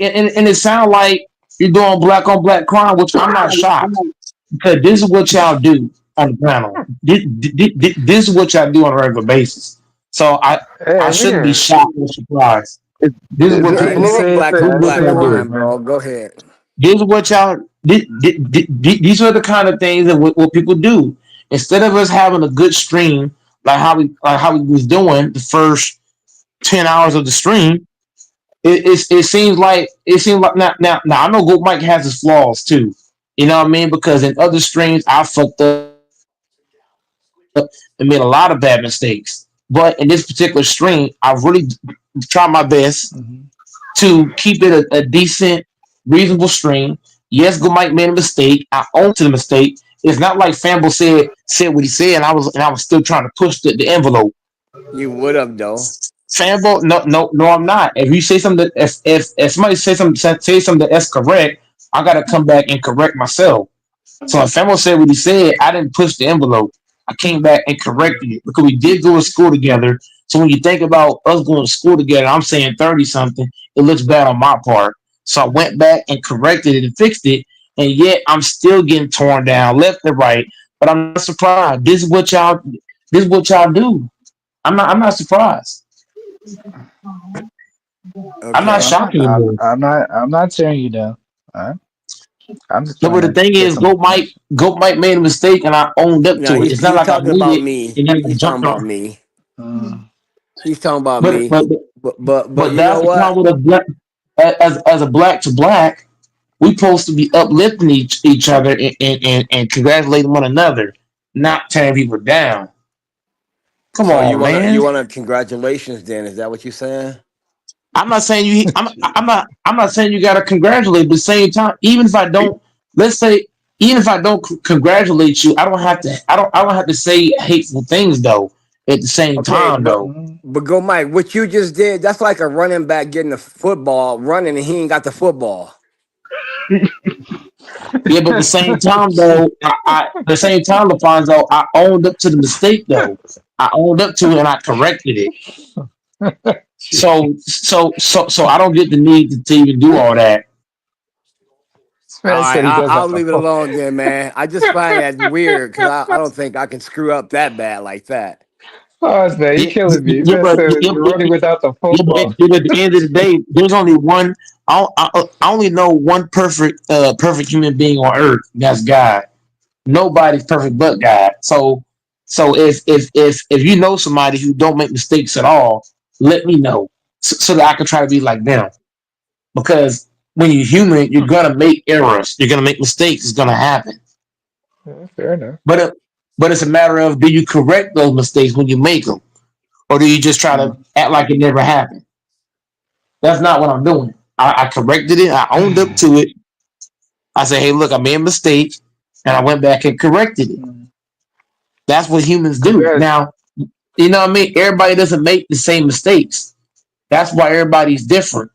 you're doing black on black crime, which I'm not shocked because this is what y'all do on the panel. This is what y'all do on a regular basis. So I Damn, shouldn't be nigga. shocked or surprised. This is Is what it I you didn't this say Say it, black is on what black say it y'all do. again, crime, man. bro. Go ahead. This is what y'all. These are the kind of things that what people do. Instead of us having a good stream, like how we was doing the first 10 hours of the stream, it seems like now I know Gold Mike has his flaws too. You know what I mean? Because in other streams I fucked up and made a lot of bad mistakes. But in this particular stream, I really tried my best to Hmm. keep it a decent, reasonable stream. Yes, Good Mike made a mistake. I own to the mistake. It's not like Famble said what he said, and I was still trying to push the envelope. You would have though. Famble, no, I'm not. If you say something, if somebody say something that's correct, I gotta come back and correct myself. So if Famo said what he said, I didn't push the envelope. I came back and corrected it because we did go to school together. So when you think about us going to school together, I'm saying 30 something, it looks bad on my part. So I went back and corrected it and fixed it. And yet I'm still getting torn down left and right. But I'm not surprised. This is what y'all do. I'm not surprised. I'm not Okay. shocked anymore. I'm not tearing you down. All right? I'm just No, trying but the to thing get is, some information. Goat Mike made a mistake, and I owned up No, to it. It's not he's like I talking did about it me. and then I He's talking jumped about on. me. Mm. He's talking about But me. but But but you know that's the what? problem with a black as a black to black. We supposed to be uplifting each other and congratulating one another, not tearing people down. Come So on, man. you wanna congratulations then? Is that what you're saying? I'm not saying you. I'm not saying you got to congratulate. But at the same time, even if I don't, let's say, even if I don't congratulate you, I don't have to. I don't have to say hateful things though. At the same Okay, time, though. but go Mike, what you just did, that's like a running back getting the football, running and he ain't got the football. Yeah, but at the same time, though, at the same time, Lafonso, I owned up to the mistake, though. I owned up to it and I corrected it. So I don't get the need to even do all that. All Man right, said he doesn't I'll have the leave it phone. alone then, man. I just find that weird because I don't think I can screw up that bad like that. Oh, man, you Yeah, killing me. yeah, Man but said you're running without the football. at the end of the day, there's only one. I only know one perfect human being on earth. That's God. Nobody's perfect but God. So if you know somebody who don't make mistakes at all, let me know so that I can try to be like them. Because when you're human, you're gonna make errors. You're gonna make mistakes. It's gonna happen. Yeah, fair enough. But it's a matter of, do you correct those mistakes when you make them, or do you just try to act like it never happened? That's not what I'm doing. I corrected it. I owned up to it. I said, hey, look, I made a mistake, and I went back and corrected it. That's what humans do. Congrats. Now, you know what I mean? Everybody doesn't make the same mistakes. That's why everybody's different.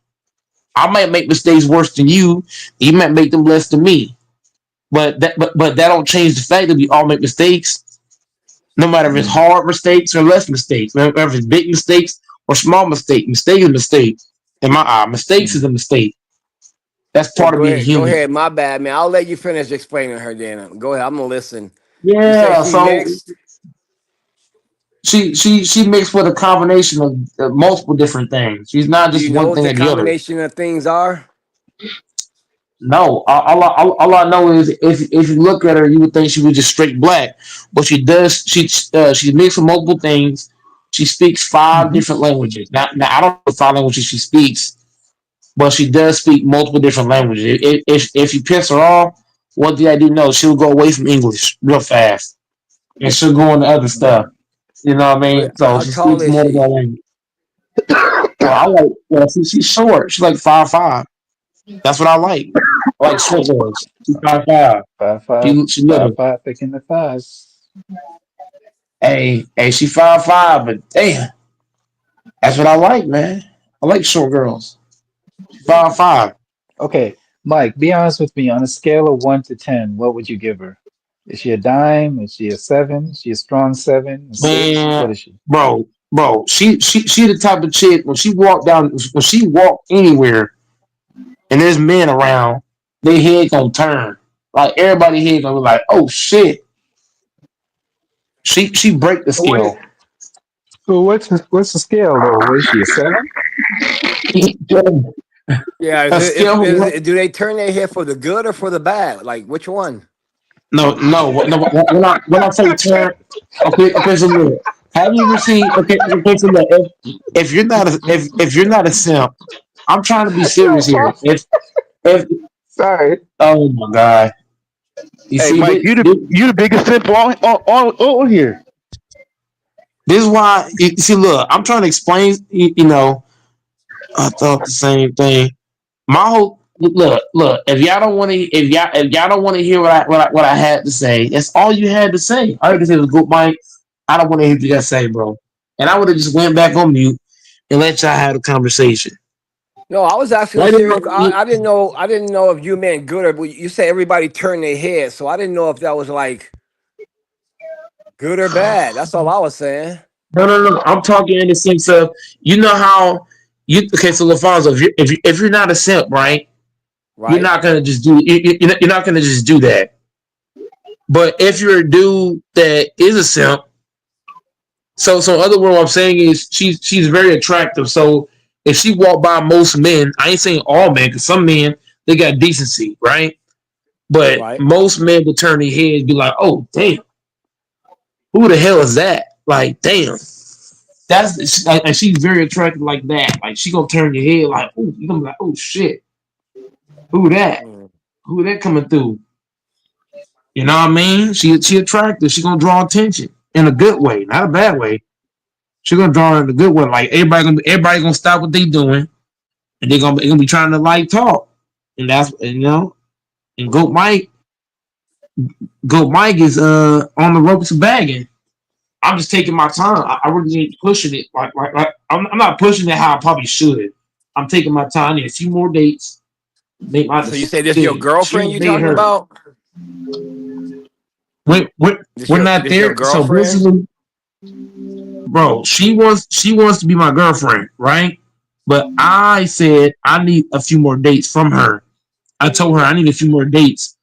I might make mistakes worse than you. You might make them less than me. But that don't change the fact that we all make mistakes. No matter if it's hard mistakes or less mistakes, whether it's big mistakes or small mistakes. Mistake is a mistake. In my eye, mistakes is a mistake. That's Yeah, part of being go human. ahead. My bad, man. I'll let you finish explaining her then. Go ahead. I'm gonna listen. You say Yeah. she So mixed. she mixed with a combination of multiple different things. She's not Do just you know one what thing the or the other. combination of things are? No, all I know is if you look at her, you would think she was just straight black. But she does she mixed with multiple things. She speaks five different languages. Now I don't know the five languages she speaks, but she does speak multiple different languages. If you piss her off, one thing I do know, she'll go away from English real fast, and she'll go into other stuff. You know what I mean? So How she tall speaks is more than she? one language. Well, I like. Well, she's short. She's like 5'5". That's what I like. I like short girls. She's 5'5". 5'5", She little. 5'5", picking the thighs. Hey, she 5'5", but damn, that's what I like, man. I like short girls. She 5'5". Okay, Mike, be honest with me. On a scale of 1 to 10, what would you give her? Is she a dime? Is she a 7? Is she a strong 7? A 6? Man, What is she? bro, she the type of chick when she walk anywhere and there's men around, their head gonna turn. Like everybody head gonna be like, oh shit. She break the What? scale. So what's the scale though? What is she, a 7? Yeah, A scale of what? do they turn their head for the good or for the bad? Like which one? No. When I say turn, okay. So look, have you ever seen? Okay. So look, if you're not a simp, I'm trying to be serious here. If Sorry. oh my god, you Hey, see Mike, you the biggest simp on here. this is why you see. Look, I'm trying to explain. You know, I thought the same thing. My whole look. If y'all don't want to hear what I had to say, that's all you had to say. All you had to say was good, Mike. I don't want to hear what you got to say, bro. And I would have just went back on mute and let y'all have a conversation. No, I was asking a Right serious. now, I didn't know. I didn't know if you meant good or. But you say everybody turned their head, so I didn't know if that was like good or bad. That's all I was saying. no. I'm talking in the sense of, you know how you okay. So Lafonso, if you're not a simp, right? You're Right. not gonna just do you're not gonna just do that. But if you're a dude that is a simp, so in other words, what I'm saying is she's very attractive. So if she walked by most men, I ain't saying all men, because some men they got decency, right? But Right. most men would turn their head and be like, "Oh, damn, who the hell is that?" Like, damn, and she's very attractive like that. Like she gonna turn your head like, "Oh," you gonna be like, "Oh shit, who that?" Who that coming through? You know what I mean? She attractive. She gonna draw attention in a good way, not a bad way. She gonna draw in a good way. Like everybody gonna stop what they doing, and they gonna be trying to like talk, and that's you know. And Goat Mike is on the ropes of bagging. I'm just taking my time. I really ain't pushing it. Like I'm not pushing it how I probably should. I'm taking my time. I need a few more dates. Make my So you say this your decision. She girlfriend you made talking her. about? We're not This your there. So girlfriend? basically, bro, she wants to be my girlfriend, right? But I said I need a few more dates from her. I told her I need a few more dates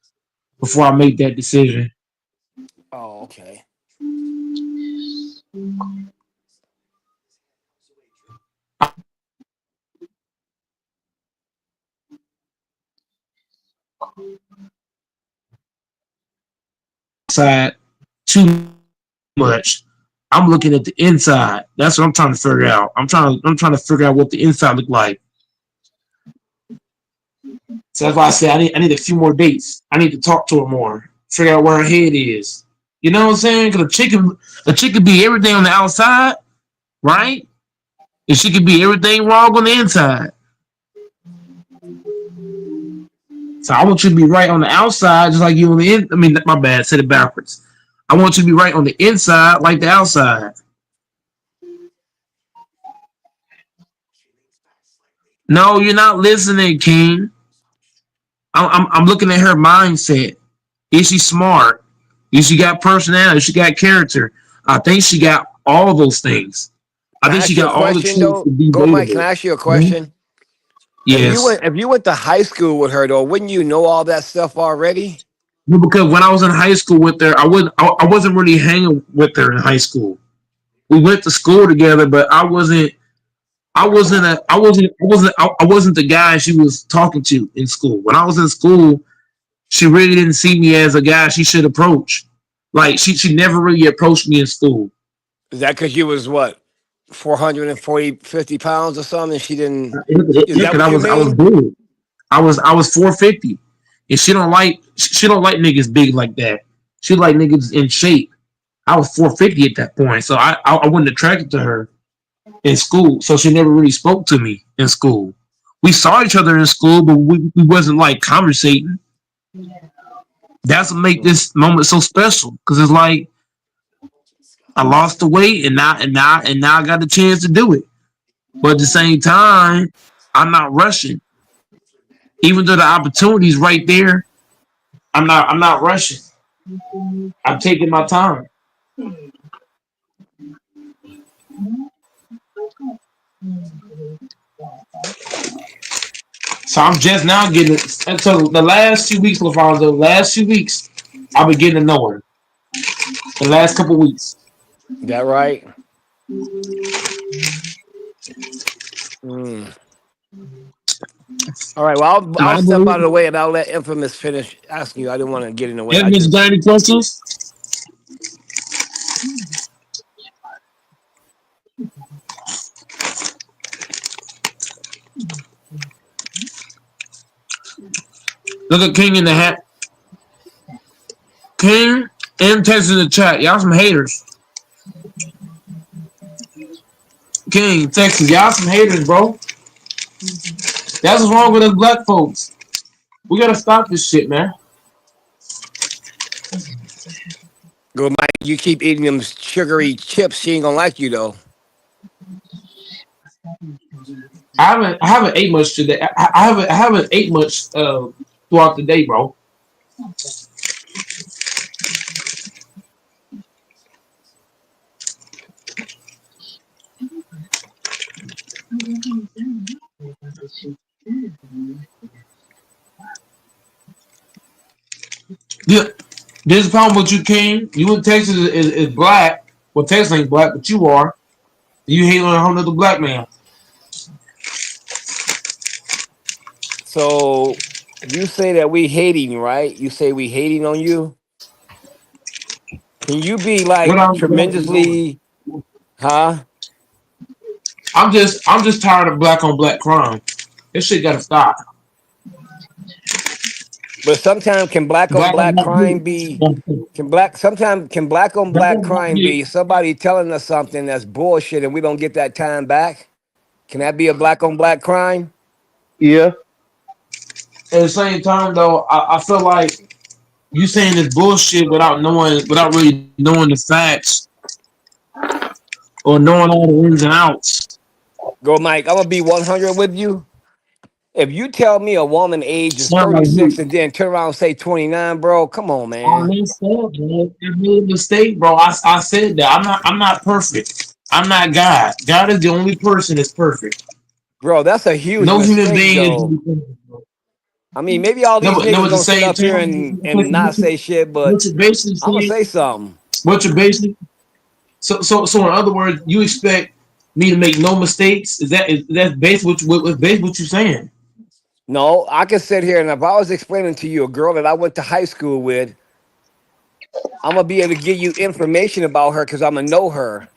before I make that decision. Oh, okay. Outside too much. I'm looking at the inside. That's what I'm trying to figure out. I'm trying to figure out what the inside look like. So that's why I said I need a few more dates. I need to talk to her more. Figure out where her head is. You know what I'm saying? Because a chick could be everything on the outside, right? And she could be everything wrong on the inside. So I want you to be right on the outside, just like you on the in. I mean, my bad, said it backwards. I want you to be right on the inside, like the outside. No, you're not listening, King. I'm looking at her mindset. Is she smart? Is she got personality? Is she got character? I think she got all those things. I Can I think she ask you a got all the question traits to though? be Go Mike, can dateable. I ask you a Mhm. question? Yes. If you went to high school with her though, wouldn't you know all that stuff already? No, because when I was in high school with her, I wasn't really hanging with her in high school. We went to school together, but I wasn't the guy she was talking to in school. When I was in school, she really didn't see me as a guy she should approach. Like she never really approached me in school. Is that because you was what, 440, 50 pounds or something? She didn't. Is Yeah, that because what you I was mean? big. I was 450, and she don't like niggas big like that. She like niggas in shape. I was 450 at that point, so I wasn't attracted to her in school. So she never really spoke to me in school. We saw each other in school, but we wasn't like conversating. That's what make Mm. this moment so special because it's like I lost the weight and now I got the chance to do it. But at the same time, I'm not rushing. Even though the opportunity's right there, I'm not rushing. I'm taking my time. So I'm just now getting until the last 2 weeks, LaFonso. Last 2 weeks, I've been getting to know her. The last couple weeks. That right? Mm. All right. Well, And I'll I step out believe of the way and I'll let Infamous finish asking you. I didn't want to get in the way. I Edmonds just got any questions? Look at King in the hat. King and Texas in the chat. Y'all some haters. King, Texas, y'all some haters, bro. That's what's wrong with us black folks. We gotta stop this shit, man. go, Mike. You keep eating them sugary chips. She ain't gonna like you though. I haven't ate much today. I haven't ate much throughout the day, bro. Yeah, this is the problem with you, King. You in Texas is black. Well, Texas ain't black, but you are. You hate on a whole nother black man. So you say that we hating, right? You say we hating on you. Can you be What like I'm doing? tremendously, huh? I'm just tired of black on black crime. This shit gotta stop. But sometimes can black on Black on black black crime be dude. can black on Black black on black crime dude. be somebody telling us something that's bullshit and we don't get that time back? Can that be a black on black crime? Yeah. At the same time, though, I feel like you saying this bullshit without really knowing the facts or knowing all the ins and outs. Go, Mike. I'm gonna be 100 with you. If you tell me a woman age is Sound like 36 you. and then turn around and say 29, bro, come on, I man. messed up, man. I made a mistake, bro. I said that. I'm not perfect. I'm not God. God is the only person that's perfect. Bro, that's a huge No human mistake, being is though. perfect, bro. I mean, maybe all No, these but no, niggas at the gonna sit same up here time, and not say shit, but what you're basically I'm gonna saying, say something. what you're basically, so in other words, you expect me to make no mistakes? That's basically what you're saying? No, I can sit here and if I was explaining to you a girl that I went to high school with, I'm gonna be able to give you information about her because I'm gonna know her.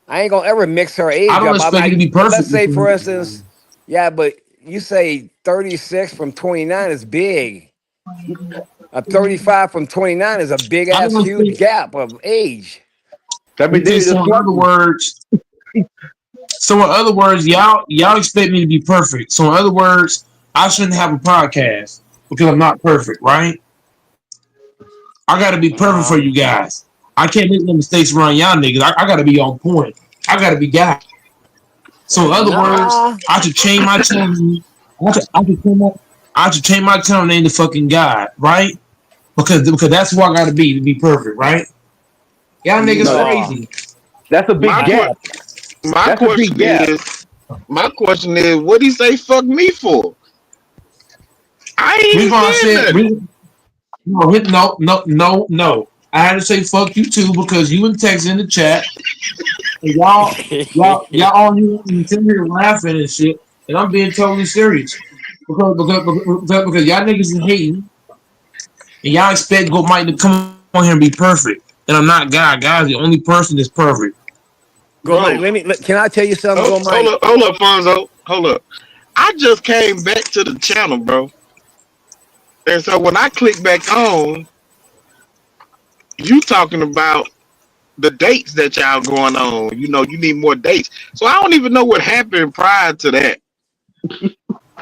I ain't gonna ever mix her I age don't up. expect you to be Let's perfect. say, for instance, yeah, but you say 36 from 29 is big. A 35 from 29 is a big I ass don't huge expect. gap of age. That be Okay, dated so the in other smartest. words, y'all expect me to be perfect. So in other words, I shouldn't have a podcast because I'm not perfect, right? I got to be perfect for you guys. I can't make no mistakes around y'all niggas. I got to be on point. I got to be God. So in other words, Nah. I should change my channel name. I should change my channel name to fucking God, right? Because that's who I got to be perfect, right? Y'all niggas No, No. crazy. that's a big My I, gap. my That's a big question gap. is, what he say? Fuck me for? I ain't Reason even why I saying said nothing. no. I had to say fuck you too because you and text in the chat and y'all all you sitting here laughing and shit, and I'm being totally serious because y'all niggas is hating and y'all expect Go Mike to come on here and be perfect, and I'm not God. God's the only person that's perfect. go, Mike. Bro, Can I tell you something? Go, Mike. hold up, Fonzo. Hold up. I just came back to the channel, bro. And so when I click back on, you talking about the dates that y'all going on. You know, you need more dates. So I don't even know what happened prior to that.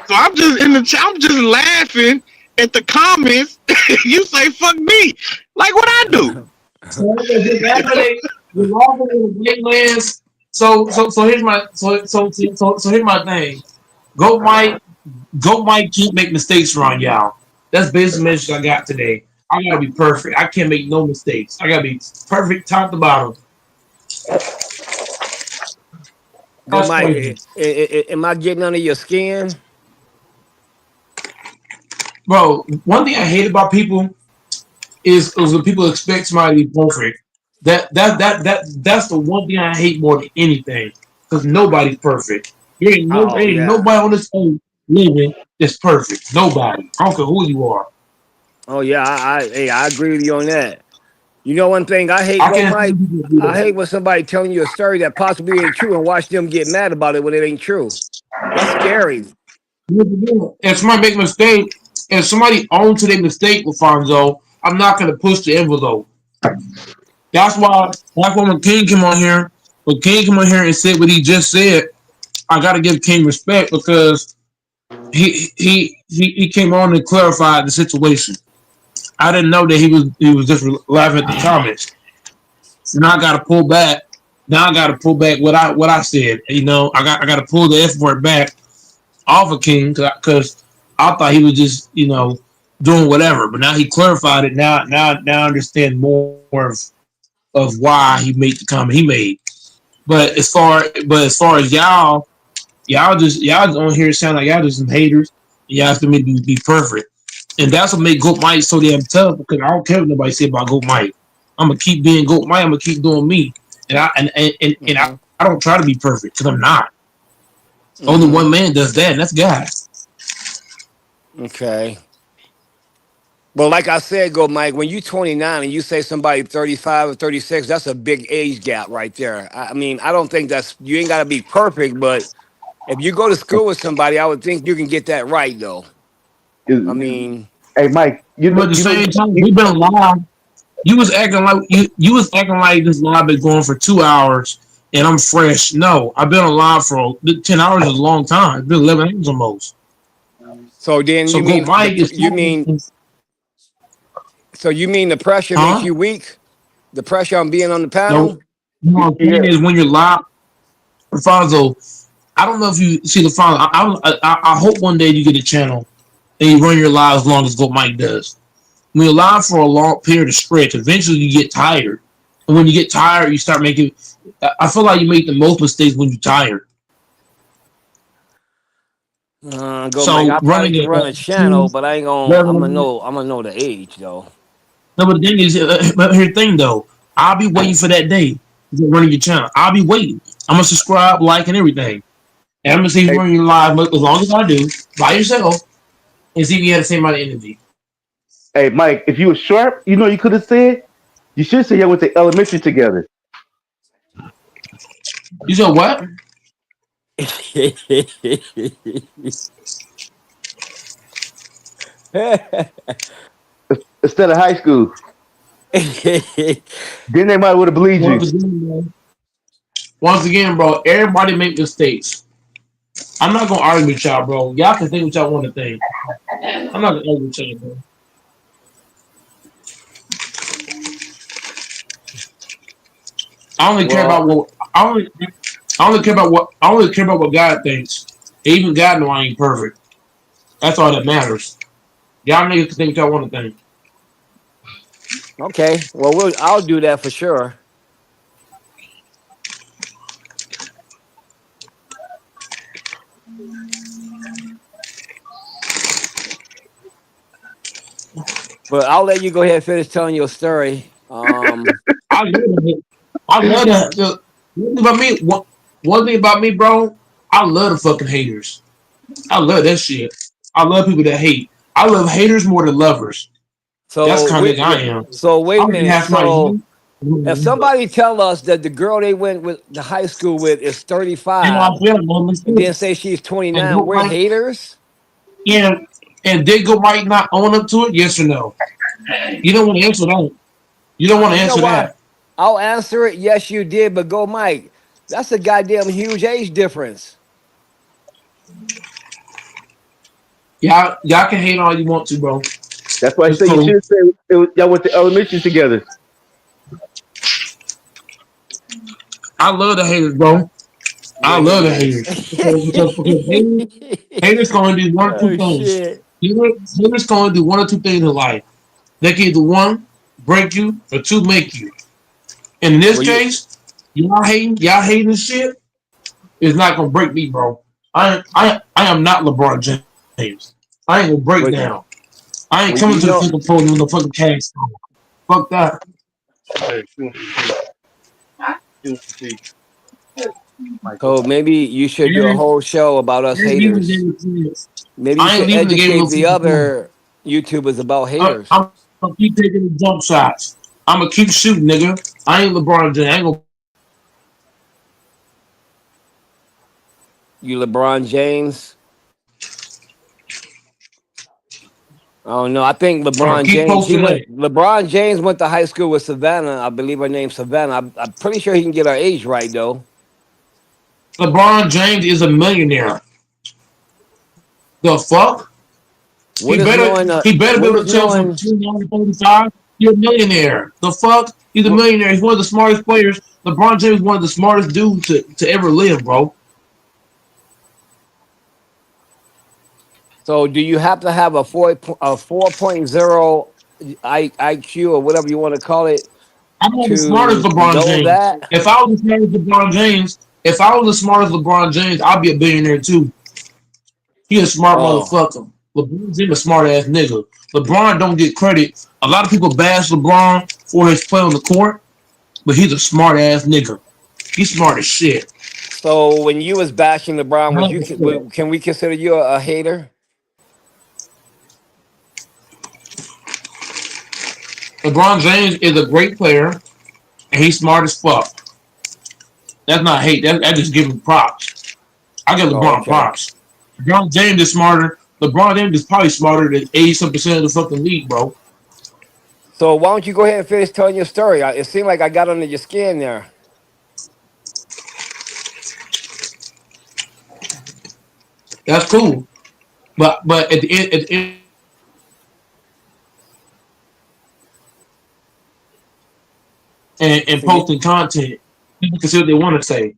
So I'm just in the chat, I'm just laughing at the comments. You say fuck me. Like what I do. So here's my thing. Go Mike. Go Mike can't make mistakes around y'all. That's basically the message I got today. I gotta be perfect. I can't make no mistakes. I gotta be perfect top to bottom. Go, That's Mike. crazy. Am I getting under your skin? Bro, one thing I hate about people is when people expect somebody to be perfect. That's the one thing I hate more than anything. Because nobody's perfect. Oh There ain't yeah. nobody on this earth living that's perfect. Nobody. I don't care who you are. Oh yeah. I agree with you on that. You know one thing I hate, I go, can't Mike. stand people do I that. hate when somebody telling you a story that possibly ain't true and watch them get mad about it when it ain't true. That's scary. If somebody make a mistake, if somebody owns to their mistake, Lafonso, I'm not gonna push the envelope. That's why when King came on here, and said what he just said, I gotta give King respect because he came on and clarified the situation. I didn't know that he was just laughing at the comments. Now I gotta pull back. Now I gotta pull back what I said. You know, I gotta pull the F word back off of King because I thought he was just doing whatever. But now he clarified it. Now I understand more of why he made the comment he made. But as far as y'all on here sound like y'all just some haters. Y'all have to make me be perfect, and that's what make Goat Mike so damn tough because I don't care what nobody say about Goat Mike. I'm gonna keep being Goat Mike. I'm gonna keep doing me, and I don't try to be perfect because I'm not. Only one Mm-hmm. man does that, and that's God. Okay. Well, like I said, go, Mike, when you 29 and you say somebody 35 or 36, that's a big age gap right there. I mean, I don't think you ain't got to be perfect, but if you go to school with somebody, I would think you can get that right, though. I Is mean, Hey, Mike, But at the you know, same time, we've been live. You was acting like this live been going for 2 hours and I'm fresh. No, I've been alive for 10 hours is a long time. It's been 11 hours almost. So then So you go mean Mike is you mean the pressure makes huh? you weak? The pressure on being on the No, panel? what I'm yeah. saying is when you're live, Alfonso, I don't know if you see the final. I hope one day you get a channel and you run your live as long as what Mike does. When you're live for a long period of stretch, eventually you get tired. And when you get tired, you start making. I feel like you make the most mistakes when you're tired. Go Mike. So I probably running can it, run a channel, but I ain't gonna. I'm gonna know the age though. no, but the thing is, but here's the thing though. I'll be waiting for that day to get running your channel. I'll be waiting. I'm gonna subscribe, like, and everything. And I'm gonna see if Hey, you're running your live as long as I do by yourself, and see if you have the same amount of energy. hey, Mike, if you were sharp, you could have said, you should say you went to elementary together. You said what? Instead of high school. Then they might would have believed you. Once again, bro, everybody make mistakes. I'm not gonna argue with y'all, bro. Y'all can think what y'all want to think. I'm not gonna argue with y'all, bro. I only care about Well, what I only care about what God thinks. Even God know I ain't perfect. That's all that matters. Y'all niggas can think what y'all want to think. okay. Well, I'll do that for sure. But I'll let you go ahead and finish telling your story. I love that. I love that. One thing about me, one thing about me, bro. I love the fucking haters. I love that shit. I love people that hate. I love haters more than lovers. That's the So kind of wait, nigga I am. so wait I a already minute. have somebody So hate. if somebody tell us that the girl they went with the high school with is And I 35, feel no and then mistakes. say she's And 29, go we're right haters. and Diggle might not own up to it, yes or no? You don't want to answer that. You don't want to You know answer what? that. I'll answer it. Yes, you did. But go, Mike. That's a goddamn huge age difference. Y'all can hate all you want to, bro. That's why I It's say you cool. should say y'all went to elementary together. I love the haters, bro. I The love the haters. haters. Because haters gonna do one or two Oh things. shit. Haters gonna do one or two things in life. They can either one, break you, or two, make you. In this Well, you. case, y'all hating shit is not gonna break me, bro. I am not LeBron James. I ain't gonna break Well, down. I ain't well, coming you to the know. fucking podium with no fucking cast on. Fuck that. Hey, So maybe you should do a Aaron, whole show about us Aaron leaving the haters. game with chance. Maybe you I ain't should leaving the game educate with no the fucking point. other YouTubers about I'm, haters. I'm gonna keep taking the jump shots. I'm gonna keep shooting, nigga. I ain't LeBron James. I ain't gonna You LeBron James. I don't know. I think I'm gonna LeBron keep James. He posting went. that. LeBron James went to high school with Savannah. I believe her name's Savannah. I'm pretty sure he can get our age right though. LeBron James is a millionaire. The fuck? What is knowing? He better be What able is to tell from knowing? 29 to 35. You're a millionaire. The fuck? He's a What, millionaire. He's one of the smartest players. LeBron James is one of the smartest dudes to ever live, bro. so do you have to have a 4.0 IQ or whatever you want to call it I'm not as smart as to LeBron know James. that? If I was as smart as LeBron James, I'd be a billionaire too. He a smart Oh, motherfucker. LeBron James a smart ass nigga. LeBron don't get credit. A lot of people bash LeBron for his play on the court, but he's a smart ass nigga. He's smart as shit. so when you was bashing LeBron, was you? Can we consider you a hater? LeBron James is a great player, and he's smart as fuck. That's not hate. That just give him props. I give Oh, LeBron okay. props. LeBron James is smarter LeBron James is probably smarter than 80% of the fucking league, bro. So why don't you go ahead and finish telling your story? It seemed like I got under your skin there. That's cool. But at the end and See, posting content, people can say what they want to say.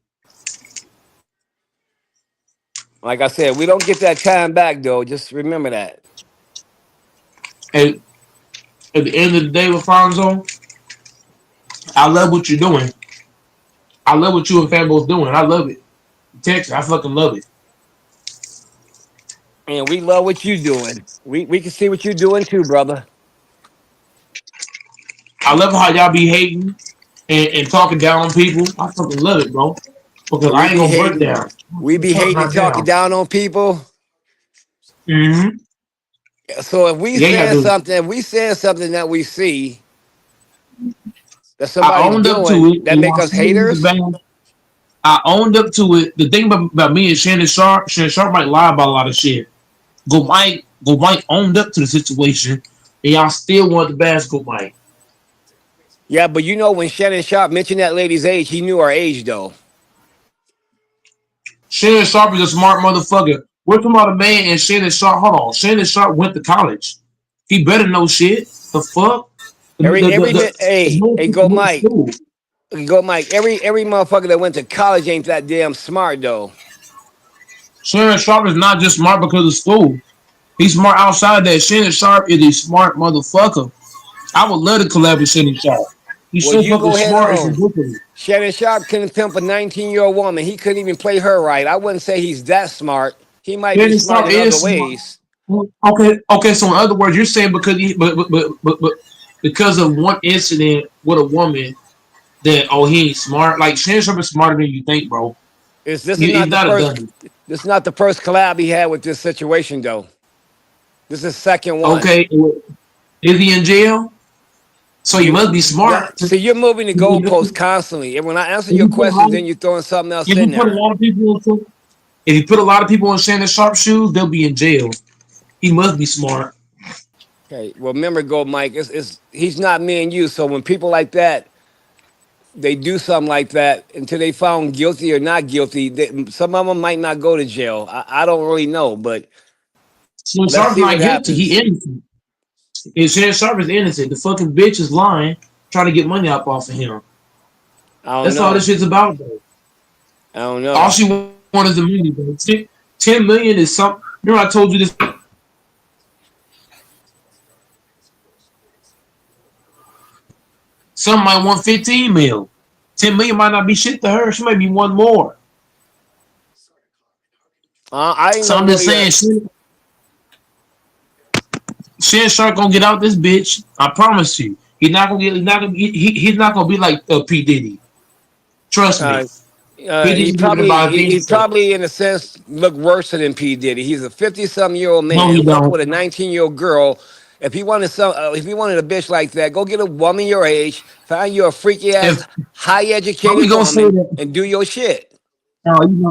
like I said, we don't get that time back though. Just remember that. And at the end of the day, Lafonso, I love what you're doing. I love what you and Fanbo's doing. I love it. Texas, I fucking love it. And we love what you're doing. We can see what you're doing too, brother. I love how y'all be hating and talking down on people. I fucking love it, bro. Because And I ain't gonna break down. we be Fuck hating and not talking down. down on people. Mm-hmm. So if we Yeah, y'all saying do. something, if we saying something that we see that I somebody's owned up to doing, it, that and make y'all us still with the haters. band. I owned up to it. The thing about me and Shannon Sharp might lie about a lot of shit. Go Mike owned up to the situation, and y'all still want the basketball Mike. Yeah, but you know when Shannon Sharp mentioned that lady's age, he knew her age though. Shannon Sharp is a smart motherfucker. We're talking about a man and Shannon Sharp. Hold on, Shannon Sharp went to college. He better know shit. The fuck? The Hey, motherfucker go went to Mike. school. Go Mike. Every motherfucker that went to college ain't that damn smart though. Shannon Sharp is not just smart because of school. He's smart outside that. Shannon Sharp is a smart motherfucker. I would love to collab with Shannon Sharp. He's Well, so you fucking go ahead smart. It's on. ridiculous. Shannon Sharp couldn't pimp a 19-year-old woman. He couldn't even play her right. I wouldn't say he's that smart. He might be Shannon smart Sharp in other is smart. ways. Okay. So in other words, you're saying because but because of one incident with a woman that he ain't smart. Like Shannon Sharp is smarter than you think, bro. Is this is He's not the not a first dummy. this is not the first collab he had with this situation though. This is second one. Okay, is he in jail? So he must be smart. See, you're moving the goalposts constantly. And when I answer your questions, then you're throwing something else If in you put a there. lot of people into, if you put a lot of people in Shannon Sharp shoes, they'll be in jail. He must be smart. Okay. Well, remember, go, Mike. It's he's not me and you. So when people like that, they do something like that until they found guilty or not guilty. Some of them might not go to jail. I don't really know, but Shannon let's Sharp's see what not guilty. He happens. innocent. And Shannon Sharp is innocent. The fucking bitch is lying, trying to get money up off of him. I don't That's all this know. shit's about, though. I don't All know. she wants is the money, bro. 10 million is something. Remember I told you this. Some might want 15 mil. 10 million might not be shit to her. She might be one more. I ain't So no I'm just really. saying, Shan Shark gonna get out this bitch. I promise you. He's not gonna get. He's not gonna be like P Diddy. Trust me. Uh, P he Diddy did probably about he things. probably in a sense look worse than P Diddy. He's a 50-something-year-old No, man he fucking don't. with a 19-year-old girl. If he wanted a bitch like that, go get a woman your age, find you a freaky ass, If high how we educated gonna say woman, that? and do your shit.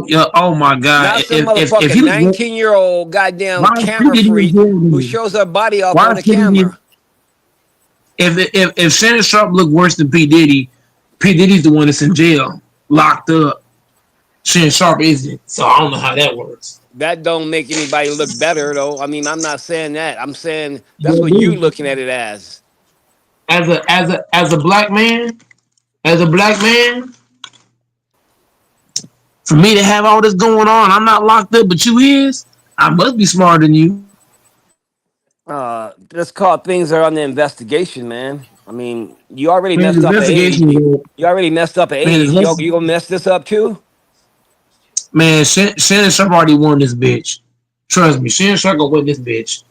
Yeah, oh my god. Not some If motherfucking he was, 19-year-old goddamn why is P camera Diddy in freak jail who then? shows her body off Why on is the P Diddy? camera. If Shannon Sharp look worse than P Diddy, P Diddy's the one that's in jail, locked up. Shannon Sharp isn't. So I don't know how that works. That don't make anybody look better though. I mean, I'm not saying that. I'm saying that's They what you do. looking at it as. As a black man, as a black man, for me to have all this going on, I'm not locked up, but you is. I must be smarter than you. Just call things are under investigation, man. I mean, you already Man, the messed up at age. investigation, You already messed up at man, age. You gonna mess this up too? man, Shannon Sharp already won this bitch. Trust me, Shannon Sharp gonna win this bitch.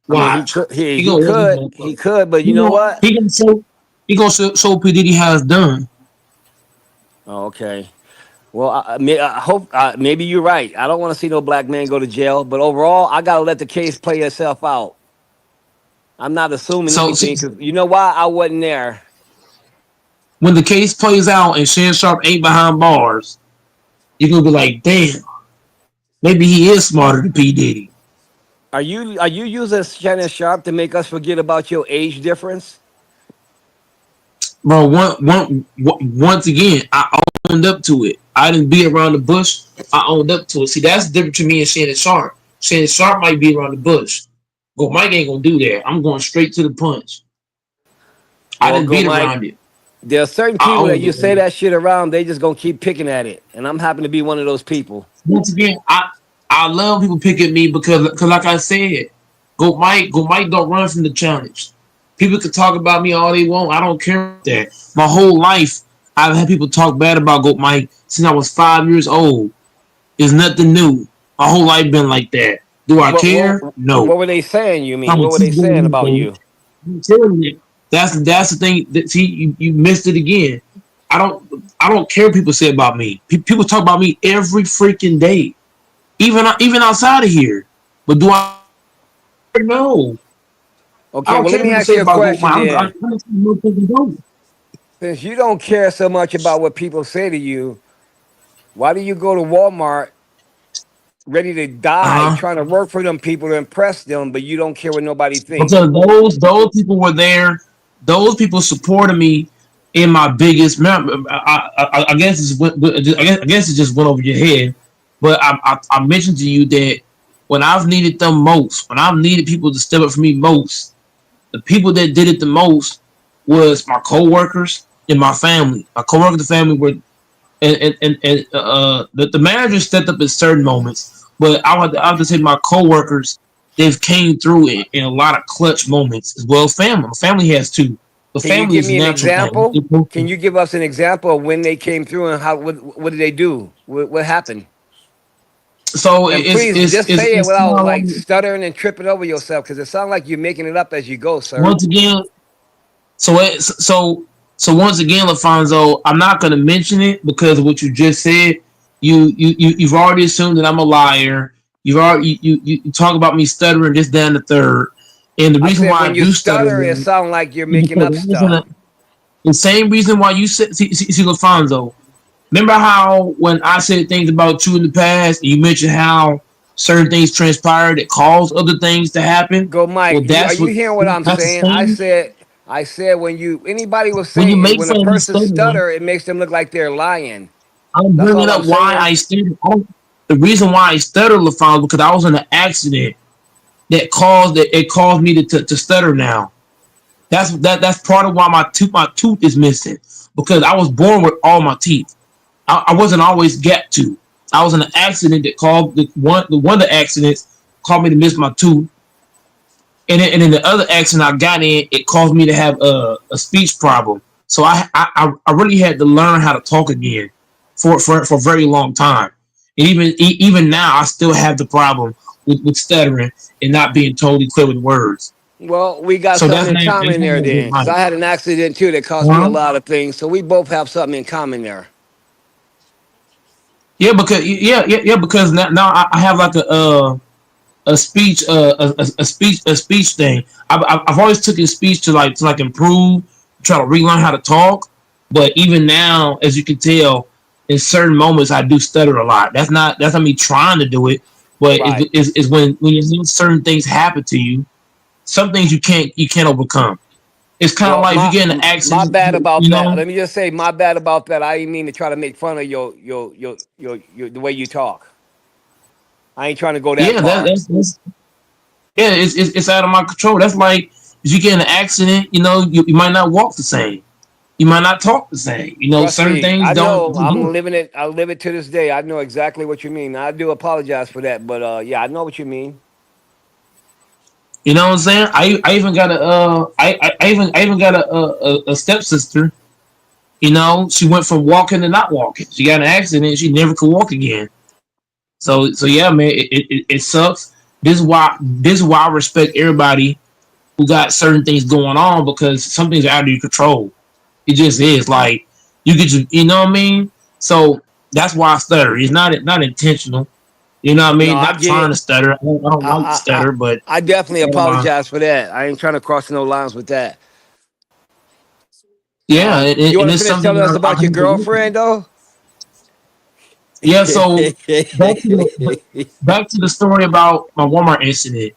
I mean, he Watch, could. he gonna win this He motherfucker. could. But you He know gonna what? he gonna show show P Diddy how it's done. Oh, okay. Well, I hope maybe you're right. I don't want to see no black man go to jail. But overall, I gotta let the case play itself out. I'm not assuming So anything because you know why I wasn't there. when the case plays out and Shannon Sharp ain't behind bars, you're gonna be like, damn, maybe he is smarter than P Diddy. Are you using Shannon Sharp to make us forget about your age difference? Bro, once again, I owned up to it. I didn't beat around the bush. I owned up to it. See, that's the difference between me and Shannon Sharp. Shannon Sharp might be around the bush. Go Mike ain't gonna do that. I'm going straight to the punch. I Well, didn't go beat Mike. around it. There are certain I people that owned you it, say baby. that shit around, they just gonna keep picking at it, and I'm happen to be one of those people. Once again, I love people picking me because like I said, Go Mike don't run from the challenge. People can talk about me all they want. I don't care about that. My whole life, I've had people talk bad about Go Mike since I was 5 years old. It's nothing new. My whole life been like that. Do I What what care? No. what were they saying? You I'm mean gonna what were they keep doing saying me, about baby. you? I'm telling you. That's the thing. That, see, you missed it again. I don't care what people say about me. People talk about me every freaking day, even outside of here. But do I know? I Okay, don't well let care what me people ask say you a about Gold question Mine. then. Don't. Since you don't care so much about what people say to you, why do you go to Walmart ready to die Uh huh. trying to work for them people to impress them, but you don't care what nobody think? Because those people were there. Those people supported me in my biggest. I guess I guess it just went over your head. But I mentioned to you that when I've needed them most, when I've needed people to step up for me most, the people that did it the most was my coworkers and my family. My coworkers, the family were, and the manager stepped up in certain moments, but I have to say my coworkers, they've came through it in a lot of clutch moments as well as family. My family has too. The Can you family give is a me an natural example? Can thing. you give us an example of when they came through and how what did they do? What happened? So And please just say it it's without kind of like like, stuttering and tripping over yourself because it sounds like you're making it up as you go, sir. once again. So once again, Lafonso, I'm not going to mention it because of what you just said. You've already assumed that I'm a liar. You've already you talk about me stuttering this, that, and the third. And the I reason said why I when you do stutter stutter, it is sounds like you're making because up I was in stuff. the same reason why you said see Lafonso. Remember how when I said things about you in the past, you mentioned how certain things transpired that caused other things to happen. Go, Mike. Well, Are you hearing what I'm that's the saying? I same said I said when you anybody will when you say make when a fun of me person stuttering. stutter, it makes them look like they're lying. I'm That's bringing all I'm up why saying. I stutter. The reason why I stutter, LaFon, because I was in an accident that caused me to stutter now. That's part of why my tooth is missing because I was born with all my teeth. I wasn't always gap tooth. I was in an accident that caused the one of the accidents caused me to miss my tooth, and then the other accident I got in, it caused me to have a speech problem. So I really had to learn how to talk again for a very long time. And even now, I still have the problem with stuttering and not being totally clear with words. Well, we got So something in that's common not there a good then, because life. I had an accident too that cost me a Huh? lot of things. So we both have something in common there. Yeah, because now I have like a speech a speech thing. I've always taken speech to improve, try to relearn how to talk. But even now, as you can tell, in certain moments I do stutter a lot. That's not me trying to do it, but Right. it's when you see certain things happen to you, some things you can't overcome. It's kind of Well, like if you get in an my accident, bad about you that. know. Let me just say my bad about that. I didn't mean to try to make fun of your the way you talk. I ain't trying to go that Yeah, far. yeah, it's out of my control. That's like if you get in an accident, you might not walk the same. You might not talk the same. Trust Certain me, things I don't. know. I'm living it. I live it to this day. I know exactly what you mean. I do apologize for that, but yeah, I know what you mean. You know what I'm saying? I even got I even got a stepsister. She went from walking to not walking. She got in an accident. She never could walk again. So yeah, man, it sucks. This is why I respect everybody who got certain things going on because some things are out of your control. It just is like you know what I mean. So that's why I stutter. It's not intentional. You know what I No, mean? I Not get trying to it. stutter. I don't like to I I I, stutter, but I definitely uh, apologize for that. I ain't trying to cross no lines with that. yeah, You want and to it's finish something telling us I about your have to work on. girlfriend though? Yeah, so back to the back to the story about my Walmart incident.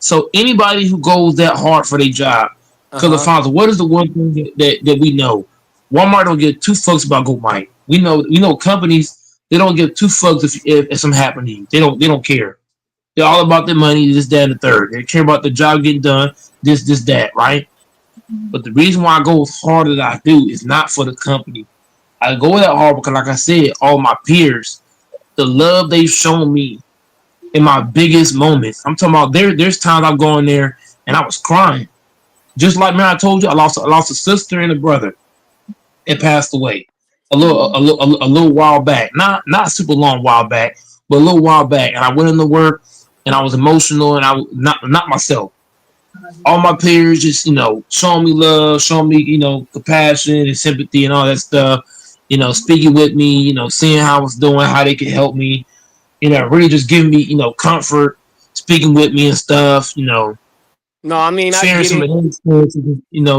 So anybody who goes that hard for their job, Uh because the huh. father, what is the one thing that we know? Walmart don't give two fucks about Goat Mike. We know companies, they don't give two fucks if something happened to you. They don't care. They're all about their money, this, that, and the third. They care about the job getting done, this, that, right? But the reason why I go as hard as I do is not for the company. I go that hard because, like I said, all my peers, the love they've shown me in my biggest moments. I'm talking about there's times I've gone there and I was crying. Just like man, I told you, I lost a sister and a brother. It passed away a little while back. Not super long while back, but a little while back. And I went into work and I was emotional and I not myself. All my peers just showing me love, showing me compassion and sympathy and all that stuff. Speaking with me, seeing how I was doing, how they could help me. Really just giving me comfort, speaking with me and stuff. No, I mean I Sharing get some of it. their experiences.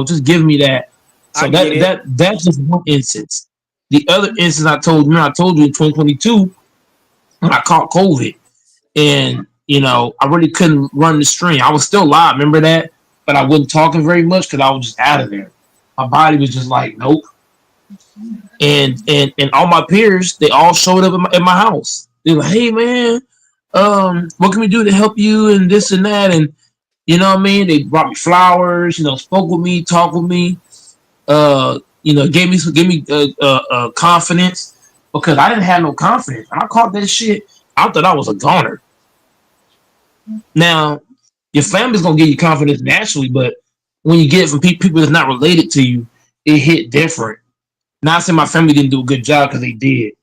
Just giving me that. I So get it. that's just one instance. The other instance I told you in 2022 when I caught COVID and I really couldn't run the string. I was still alive, remember that, but I wasn't talking very much because I was just out of there. My body was just like, nope. And all my peers, they all showed up at my house. They're like, hey man, what can we do to help you and this and that and what I mean. They brought me flowers, spoke with me, talked with me, gave me confidence because I didn't have no confidence. When I caught that shit, I thought I was a goner. Now, your family's gonna give you confidence naturally, but when you get it from people that's not related to you, it hit different. Not saying my family didn't do a good job because they did,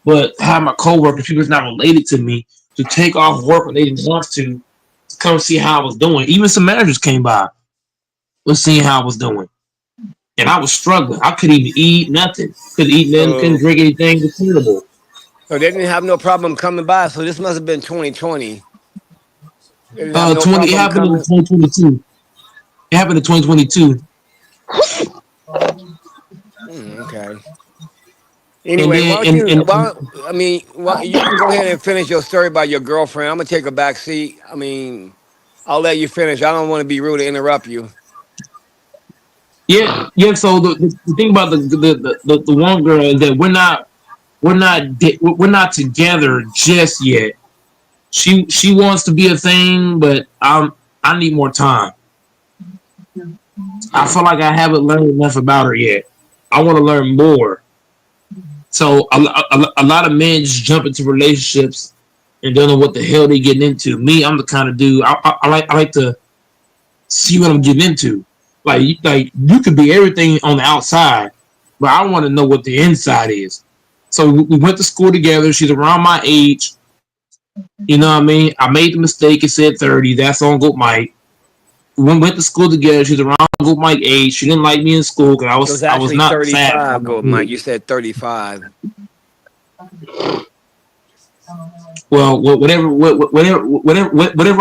but have my coworkers, people that's not related to me, to take off work when they didn't want to come see how I was doing. Even some managers came by, was seeing how I was doing, and I was struggling. I couldn't even eat nothing. Couldn't eat nothing. Couldn't So drink anything. It was terrible. so they didn't have no problem coming by. So this must have been 2020. They didn't have no 20. It problem happened in coming. 2022. It happened in 2022, Okay. and Anyway, why then don't and you? and, and Well, I mean, you can go ahead and finish your story about your girlfriend. I'm gonna take a back seat. I mean, I'll let you finish. I don't want to be rude to interrupt you. yeah, yeah. So the thing about the one girl is that we're not together just yet. She wants to be a thing, but I need more time. I feel like I haven't learned enough about her yet. I want to learn more. So a lot of men just jump into relationships and don't know what the hell they getting into. Me, I'm the kind of dude I like to see what I'm getting into. Like you could be everything on the outside, but I want to know what the inside is. So we went to school together. She's around my age. You know what I mean? I made the mistake and said 30. That's on Good Mike. We went to school together. She's around Good Mike age. She didn't like me in school because I It was was I was actually not fat. 35. Go, Mike. You said 35. Well, whatever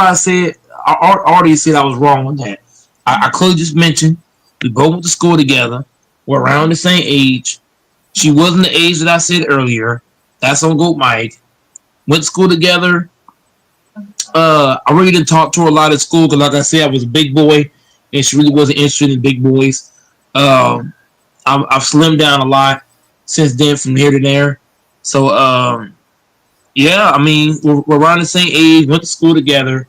I said, I already said I was wrong on that. I could have just mentioned we both went to school together. We're around the same age. She wasn't the age that I said earlier. That's on Goat Mike. Went to school together. I really didn't talk to her a lot at school because, like I said, I was a big boy, and she really wasn't interested in big boys. I've slimmed down a lot since then, from here to there. So, yeah, I mean, we're around the same age. Went to school together.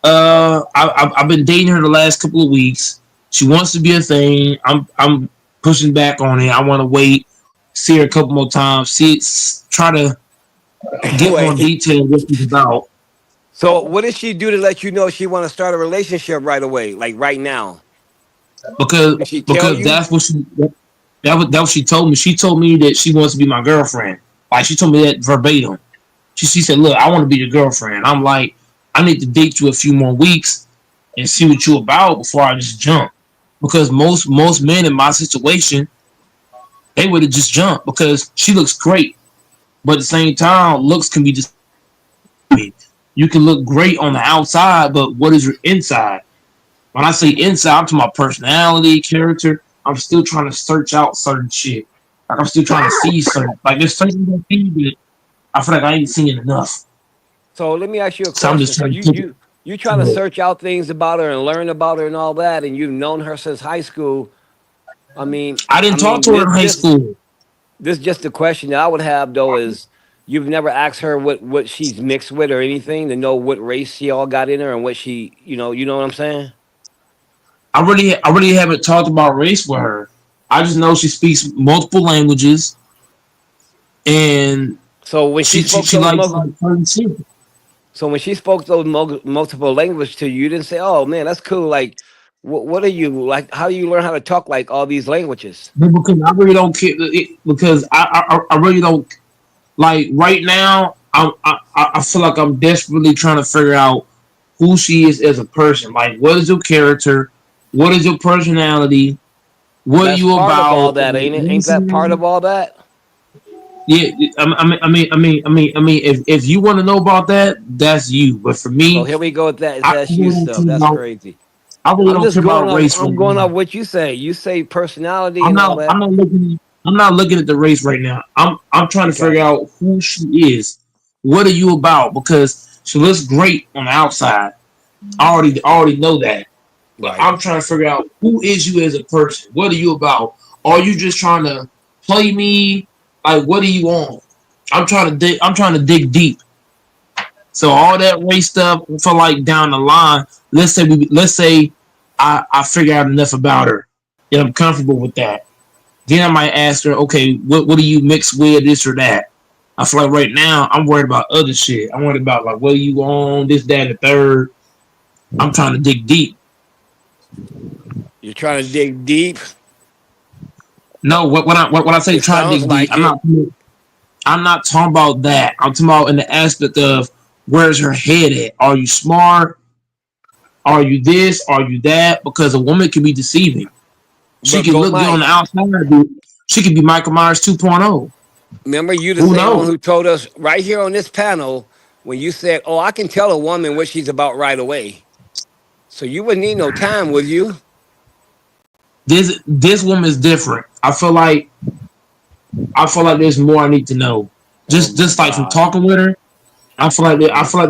I've been dating her the last couple of weeks. She wants to be a thing. I'm pushing back on it. I want to wait, see her a couple more times, try to get more Wait. detail what she's about. So what did she do to let you know she want to start a relationship right away, like right now? because Did she tell because you? that was she told me. She told me that she wants to be my girlfriend. Like she told me that verbatim. She said, "Look, I want to be your girlfriend." I'm like, I need to date you a few more weeks and see what you about before I just jump. Because most men in my situation, they would have just jumped because she looks great, but at the same time, looks can be just. You can look great on the outside, but what is your inside? When I say inside, I'm talking about personality, character. I'm still trying to search out certain shit. Like I'm still trying to see certain. Like there's certain things that I feel like I ain't seen enough. So let me ask you a So I'm question. just So trying to you take it. you you trying to search out things about her and learn about her and all that, and you've known her since high school. I mean, I didn't talk to her this in high school. this just the question that I would have though is you've never asked her what she's mixed with or anything to know what race she all got in her and what she you know what I'm saying? I really haven't talked about race with her. I just know she speaks multiple languages, and So when she she spoke she those likes mo- certain shit. so when she spoke those multiple languages to you, you didn't say, "Oh man, that's cool." Like, what are you like? How do you learn how to talk like all these languages? Because I really don't care. Because I really don't like right now. I feel like I'm desperately trying to figure out who she is as a person. Like, what is your character? What is your personality? What are That's you part of all about? that, ain't it? Ain't that part of all that? Yeah, if you want to know about that, that's you. But for So me, here we go with that. I That's you really don't stuff. care That's about. crazy. I really I'm don't just care going about off. race right I'm going now. off what you say. You say personality I'm and all not. I'm that. not looking. I'm not looking at the race right now. I'm trying to Okay. figure out who she is. What are you about? Because she looks great on the outside. I already know that. But Right. I'm trying to figure out who is you as a person. What are you about? Are you just trying to play me? Like, what are you on? I'm trying to dig. I'm trying to dig deep. So all that race stuff, I feel like down the line, let's say I figure out enough about her that I'm comfortable with that. Then I might ask her, okay, what do you mix with, this or that? I feel like right now I'm worried about other shit. I'm worried about like what are you on, this, that, and the third. I'm trying to dig deep. You're trying to dig deep. No, what I say It try to sounds dig deep. like it. I'm not talking about that. I'm talking about in the aspect of where's her head at? Are you smart? Are you this? Are you that? Because a woman can be deceiving. She But can go look good on the Mike. outside, dude. She could be Michael Myers 2.0. Remember you the Who same one knows? who told us right here on this panel when you said, "Oh, I can tell a woman what she's about right away." So you wouldn't need no time, would you? This woman is different. I feel like there's more I need to know. Oh my Just like from God. talking with her, I feel like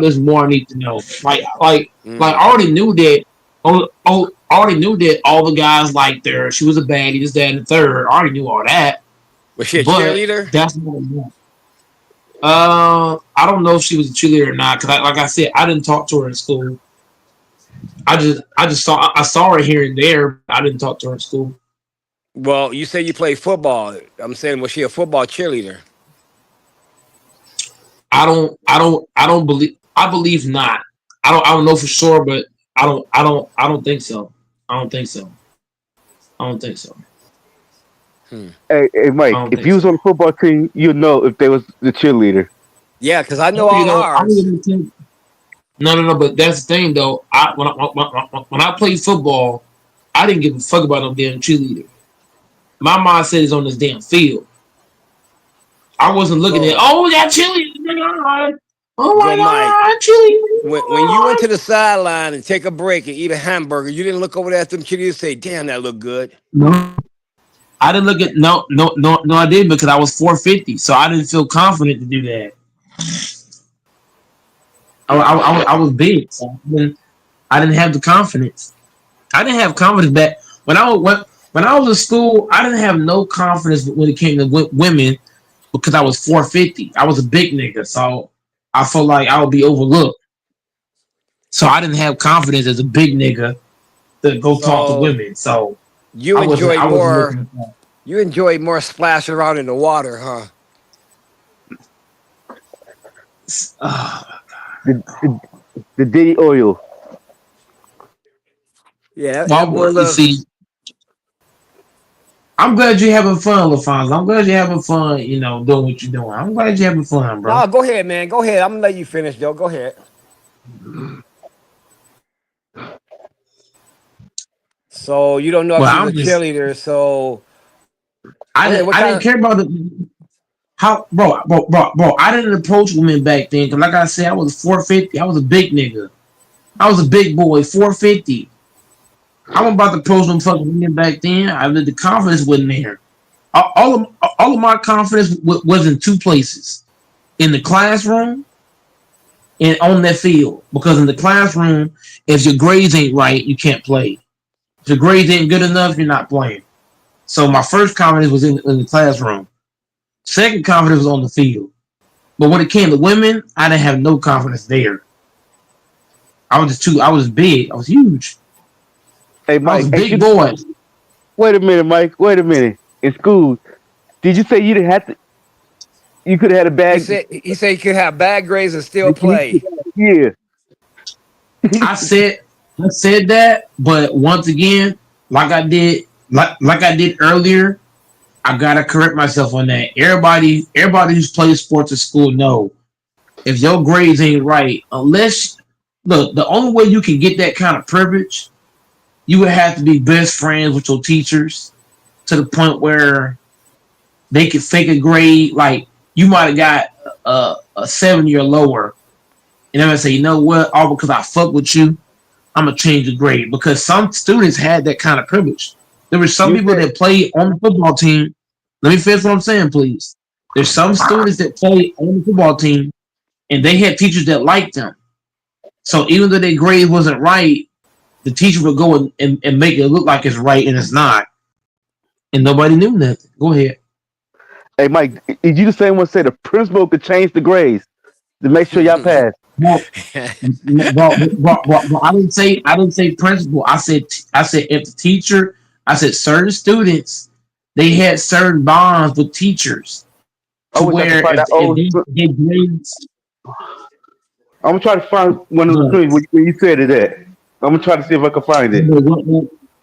there's more I need to know. Like I Mm. already knew that. I already knew that all the guys liked her. She was a baddie, this, that, and the third. I already knew all that. Was she a But cheerleader? that's not enough. I don't know if she was a cheerleader or not. Because, like I said, I didn't talk to her in school. I saw her here and there. I didn't talk to her in school. Well, you say you play football. I'm saying, was she a football cheerleader? I don't believe. I believe not. I don't know for sure, but I don't think so. I don't think so. I don't think so. Hmm. Hey, I Mike, don't if think you was so. on the football team, you'd know if they was the cheerleader. Yeah, because I know Oh, all I ours. really think no, no, no. But that's the thing, though. When I played football, I didn't give a fuck about no damn cheerleader. My mindset is on this damn field. I wasn't looking at, So, oh, we got cheerleaders. Oh so my Mike, god, when you went cheerleaders. to the sideline and take a break and eat a hamburger, you didn't look over there at them cheerleaders and say, "Damn, that looked good." No, I didn't look at no. I didn't because I was 450, so I didn't feel confident to do that. I was big, so I didn't have the confidence. I didn't have confidence back when I was in school. I didn't have no confidence when it came to women because I was 450. I was a big nigga, so I felt like I would be overlooked. So I didn't have confidence as a big nigga to go talk to So women. So you I wasn't enjoyed I wasn't more. looking at that. You enjoyed more splashing around in the water, huh? Uh, The Diddy oil. Yeah, that well, boy you look. see, I'm glad you're having fun, LaFonso. I'm glad you're having fun, doing what you're doing. I'm glad you're having fun, bro. No, go ahead, man. Go ahead. I'm gonna let you finish, though. Go ahead. So you don't know if Well, she's a I'm just cheerleader. So I go ahead. didn't What I didn't kind? care about bro. I didn't approach women back then because, like I said, I was 450. I was a big nigga. I was a big boy, 450. I'm about to approach them fucking women back then. The confidence wasn't there. All of my confidence was in two places: in the classroom in on that field. Because in the classroom, if your grades ain't right, you can't play. If your grades ain't good enough, you're not playing. So my first confidence was in the classroom. Second confidence was on the field. But when it came to women, I didn't have no confidence there. I was big. I was huge. Hey, I was Mike. a Hey, big boy. wait a minute, Mike. Wait a minute. In school, did you say you didn't have to? You could have had a He bag. said he said he could have bad grades and still play. Yeah. I said I said that, but once again, like I did earlier, I gotta correct myself on that. Everybody who's played sports at school know if your grades ain't right, unless look, the only way you can get that kind of privilege, you would have to be best friends with your teachers to the point where they could fake a grade. Like you might have got a 7 year lower, and I'm gonna say, you know what? All because I fuck with you, I'm gonna change the grade because some students had that kind of privilege. There were some You people said that played on the football team. Let me finish what I'm saying, please. There's some students that played on the football team and they had teachers that liked them. So even though their grade wasn't right, the teacher would go and make it look like it's right and it's not. And nobody knew nothing. Go ahead. Hey, Mike, did you the same one say the principal could change the grades to make sure y'all pass? Well, I didn't say principal. I said if the teacher. I said certain students they had certain bonds with teachers I to wish I could where find that if old. they get grades. I'm gonna try to find one of the No, things where you said it at. I'm gonna try to see if I can find it.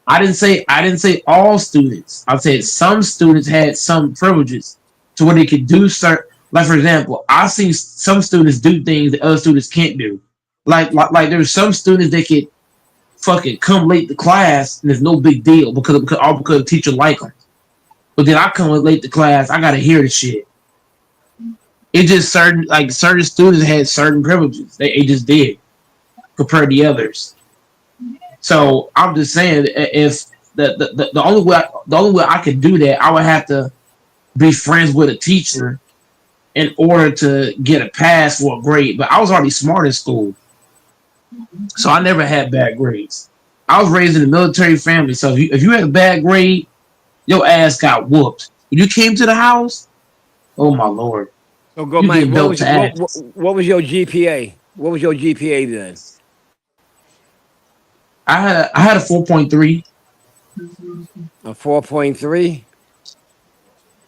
I didn't say all students. I said some students had some privileges to where they could do certain. Like for example, I see some students do things that other students can't do. Like there's some students that could fucking come late to class and it's no big deal because the teacher like them. But then I come late to class, I gotta hear the shit. It just certain students had certain privileges. They just did compared to others. So I'm just saying if the only way I could do that, I would have to be friends with a teacher in order to get a pass for a grade. But I was already smart in school, so I never had bad grades. I was raised in a military family, so if you had a bad grade, your ass got whooped. When you came to the house, oh my lord, So go, you Mike. get belt to ass. What was your GPA? What was your GPA then? I had a 4.3. A 4.3.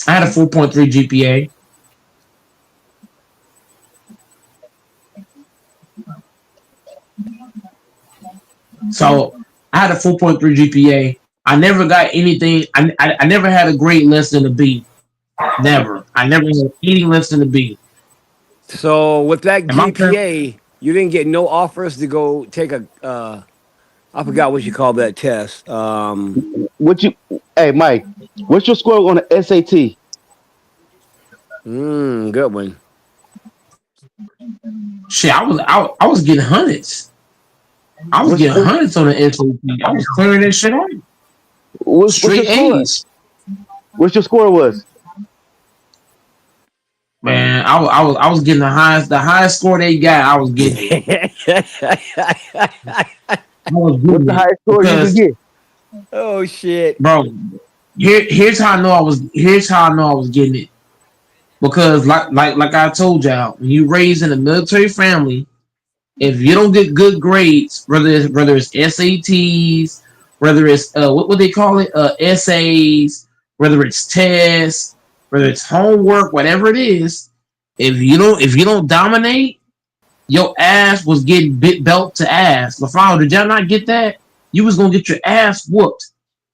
I had a 4.3 GPA. So I had a 4.3 GPA. I never got anything. I never had a grade less than a B. Never. I never had anything less than a B. So with that And my parents, GPA, you didn't get no offers to go take a. I forgot what you call that test. What you? Hey, Mike, what's your score on the SAT? Good one. shit, I was getting hundreds. I was What's getting hundreds on the SAT. I was clearing that shit out. what's your Straight score? A's. What's your score was? Man, I was getting the highest score they got. I was getting it. I was What's getting the it highest score you could because, get? Oh shit. bro, here's how I know I was getting it. Because like I told y'all, when you raised in a military family, if you don't get good grades, whether it's SATs, whether it's what they call it, essays, whether it's tests, whether it's homework, whatever it is, if you don't dominate, your ass was getting belt to ass. LaFaro, did y'all not get that? You was gonna get your ass whooped.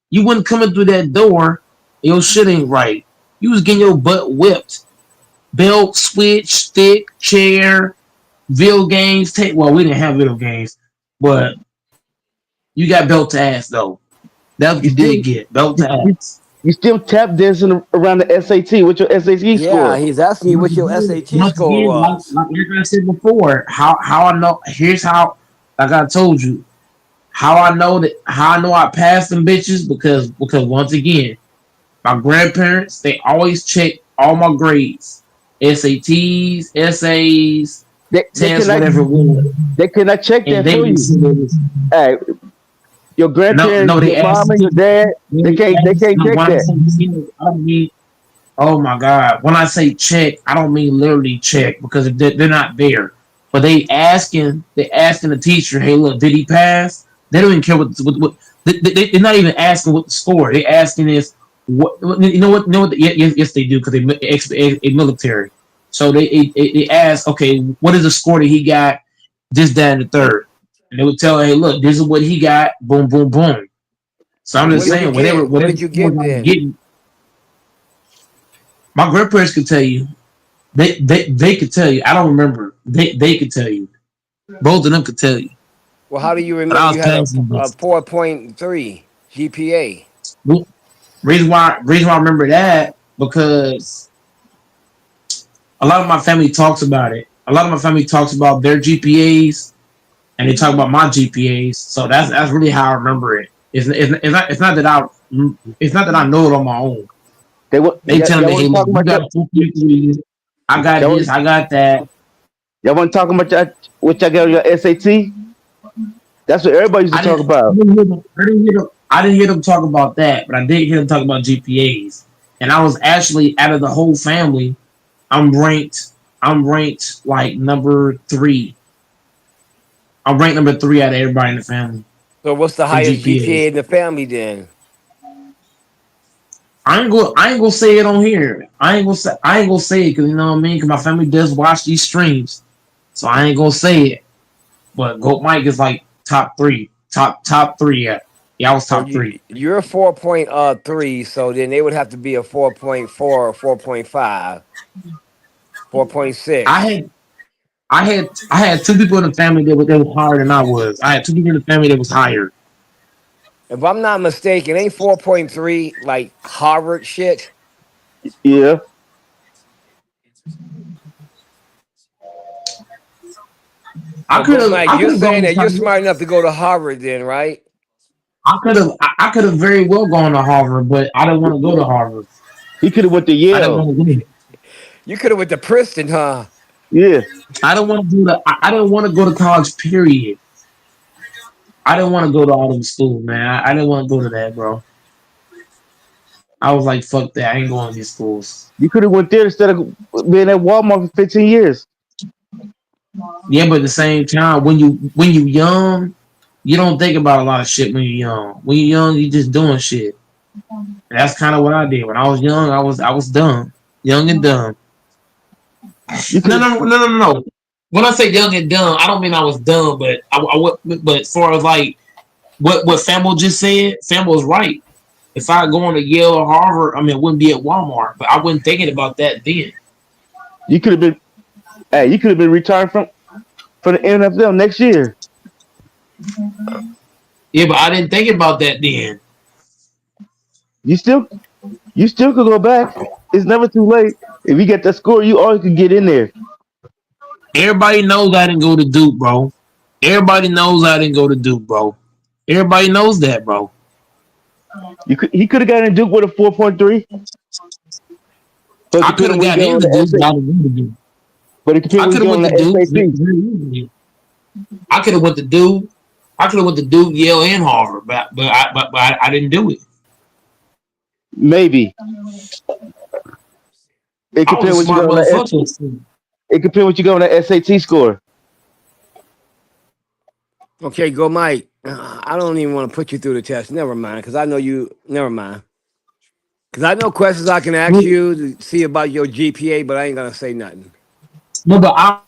You wasn't coming through that door. Your shit ain't right. You was getting your butt whipped. Belt, switch, stick, chair, video games. Well, we didn't have video games, but you got belt to ass though. That's what You you still did get belt you, to you, ass. you still tap dancing around the SAT. What's your SAT Yeah, score? he's asking you what your SAT Once score again, was. like I said before, how I know. Here's how. Like I told you, how I know I passed them bitches because once again, my grandparents they always check all my grades, SATs, essays. They test, cannot whatever it was, they cannot check and that they for would you. say it was Hey, your no. grandparents, They your asked mom and your me. dad, they They can't asked, no, check when I that. say check, I mean, oh my God. When I say check, I don't mean literally check because they're not there. But they asking the teacher, hey, look, did he pass? They don't even care what they're not even asking what the score. They asking is you know what yes they do because they military. So they ask, okay, what is the score that he got? This, that, and the third. And they would tell, hey, look, this is what he got. Boom, boom, boom. So I'm What just did you saying, get? What whatever did you scores get I was then? getting, my grandparents could tell you. They could tell you. I don't remember. They could tell you. Both of them could tell you. Well, how do you But remember I was you had passing a this. 4.3 GPA? Well, reason why I remember that because a lot of my family talks about it. A lot of my family talks about their GPAs and they talk about my GPAs. So that's really how I remember it. It's not that I know it on my own. They telling me, Y'all hey, want to look, talk you about got a 4.3. I got y'all this. want I got that. y'all want to talk about what y'all get on your SAT? That's what everybody used to I talk didn't. about. I didn't hear them talk about that, but I did hear them talk about GPAs. And I was actually out of the whole family. I'm ranked. I'm ranked like number 3. I'm ranked number 3 out of everybody in the family So what's the in highest GPA GPAs. in the family then? I ain't gonna say it on here. I ain't gonna say it because you know what I mean. Because my family does watch these streams, so I ain't gonna say it. But Goat Mike is like top 3, top 3. Yeah, yeah, I was So top 3. you're 4.3, so then they would have to be a 4.4 or 4.5, I 4.6. had I had 2 people in the family that was higher than I was. I had 2 people in the family that was higher. If I'm not mistaken, ain't 4.3 like Harvard shit? Yeah. So go Mike, I you're could have saying gone that you're to smart enough to go to Harvard then, right? I could have very well gone to Harvard, but I didn't want to go to Harvard. He could have went to I didn't Yale. want to go. You could have went to Princeton, huh? Yeah. I don't want to do that. I didn't want to go to college. Period. I didn't want to go to all them schools, man. I didn't want to go to that, bro. I was like, fuck that. I ain't going to these schools. You could have went there instead of being at Walmart for 15 years. Yeah, but at the same time, when you young, you don't think about a lot of shit when you're young. When you're young, you just doing shit. And that's kind of what I did when I was young. I was dumb, young and dumb. You could have No. When I say young and dumb, I don't mean I was dumb, but but as far as like what Famo just said, Famo was right. If I go on to Yale or Harvard, I mean, it wouldn't be at Walmart, but I wasn't thinking about that then. you could have been you could have been retired from the NFL next year. Yeah, but I didn't think about that then. You still you still could go back. It's never too late. If you get that score, you always could get in there. Everybody knows I didn't go to Duke, bro. Everybody knows I didn't go to Duke, bro. Everybody knows that, bro. He could have gotten in Duke with a 4.3, but it I could depends have on what you got get on into the Duke, but SAT. I didn't go to Duke. But it depends I what you could get have on went to the Duke SAT. very easily. I could have went to Duke. I could have went to Duke, Yale, and Harvard, but I didn't do it. Maybe it I was a depends what you get smart on motherfucker. it depends what you get on the SAT score. Okay, go Mike. I don't even want to put you through the test. Never mind, because I know you. Never mind, because I know questions I can ask you to see about your GPA, but I ain't gonna say nothing. No, but I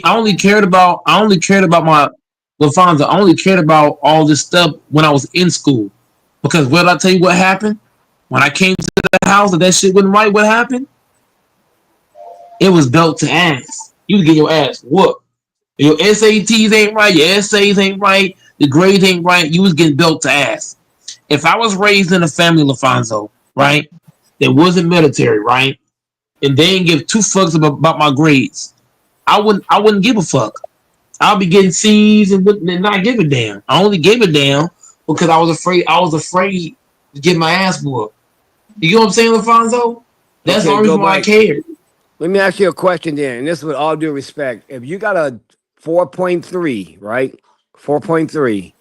only cared about my Lafonso. I only cared about all this stuff when I was in school. Because what I tell you what happened? When I came to the house and that shit wasn't right, what happened? It was belt to ass. You was getting your ass whooped. Your SATs ain't right, your essays ain't right, the grades ain't right, you was getting belt to ass. If I was raised in a family, Lafonso, right, that wasn't military, right, and they didn't give 2 fucks about my grades, I wouldn't give a fuck. I'll be getting C's and not give a damn. I only gave a damn because I was afraid to get my ass whooped. You know what I'm saying, Alfonso? That's the Okay, only go reason why I Mike. cared. Let me ask you a question then, and this is with all due respect. If you got a 4.3, right? 4.3,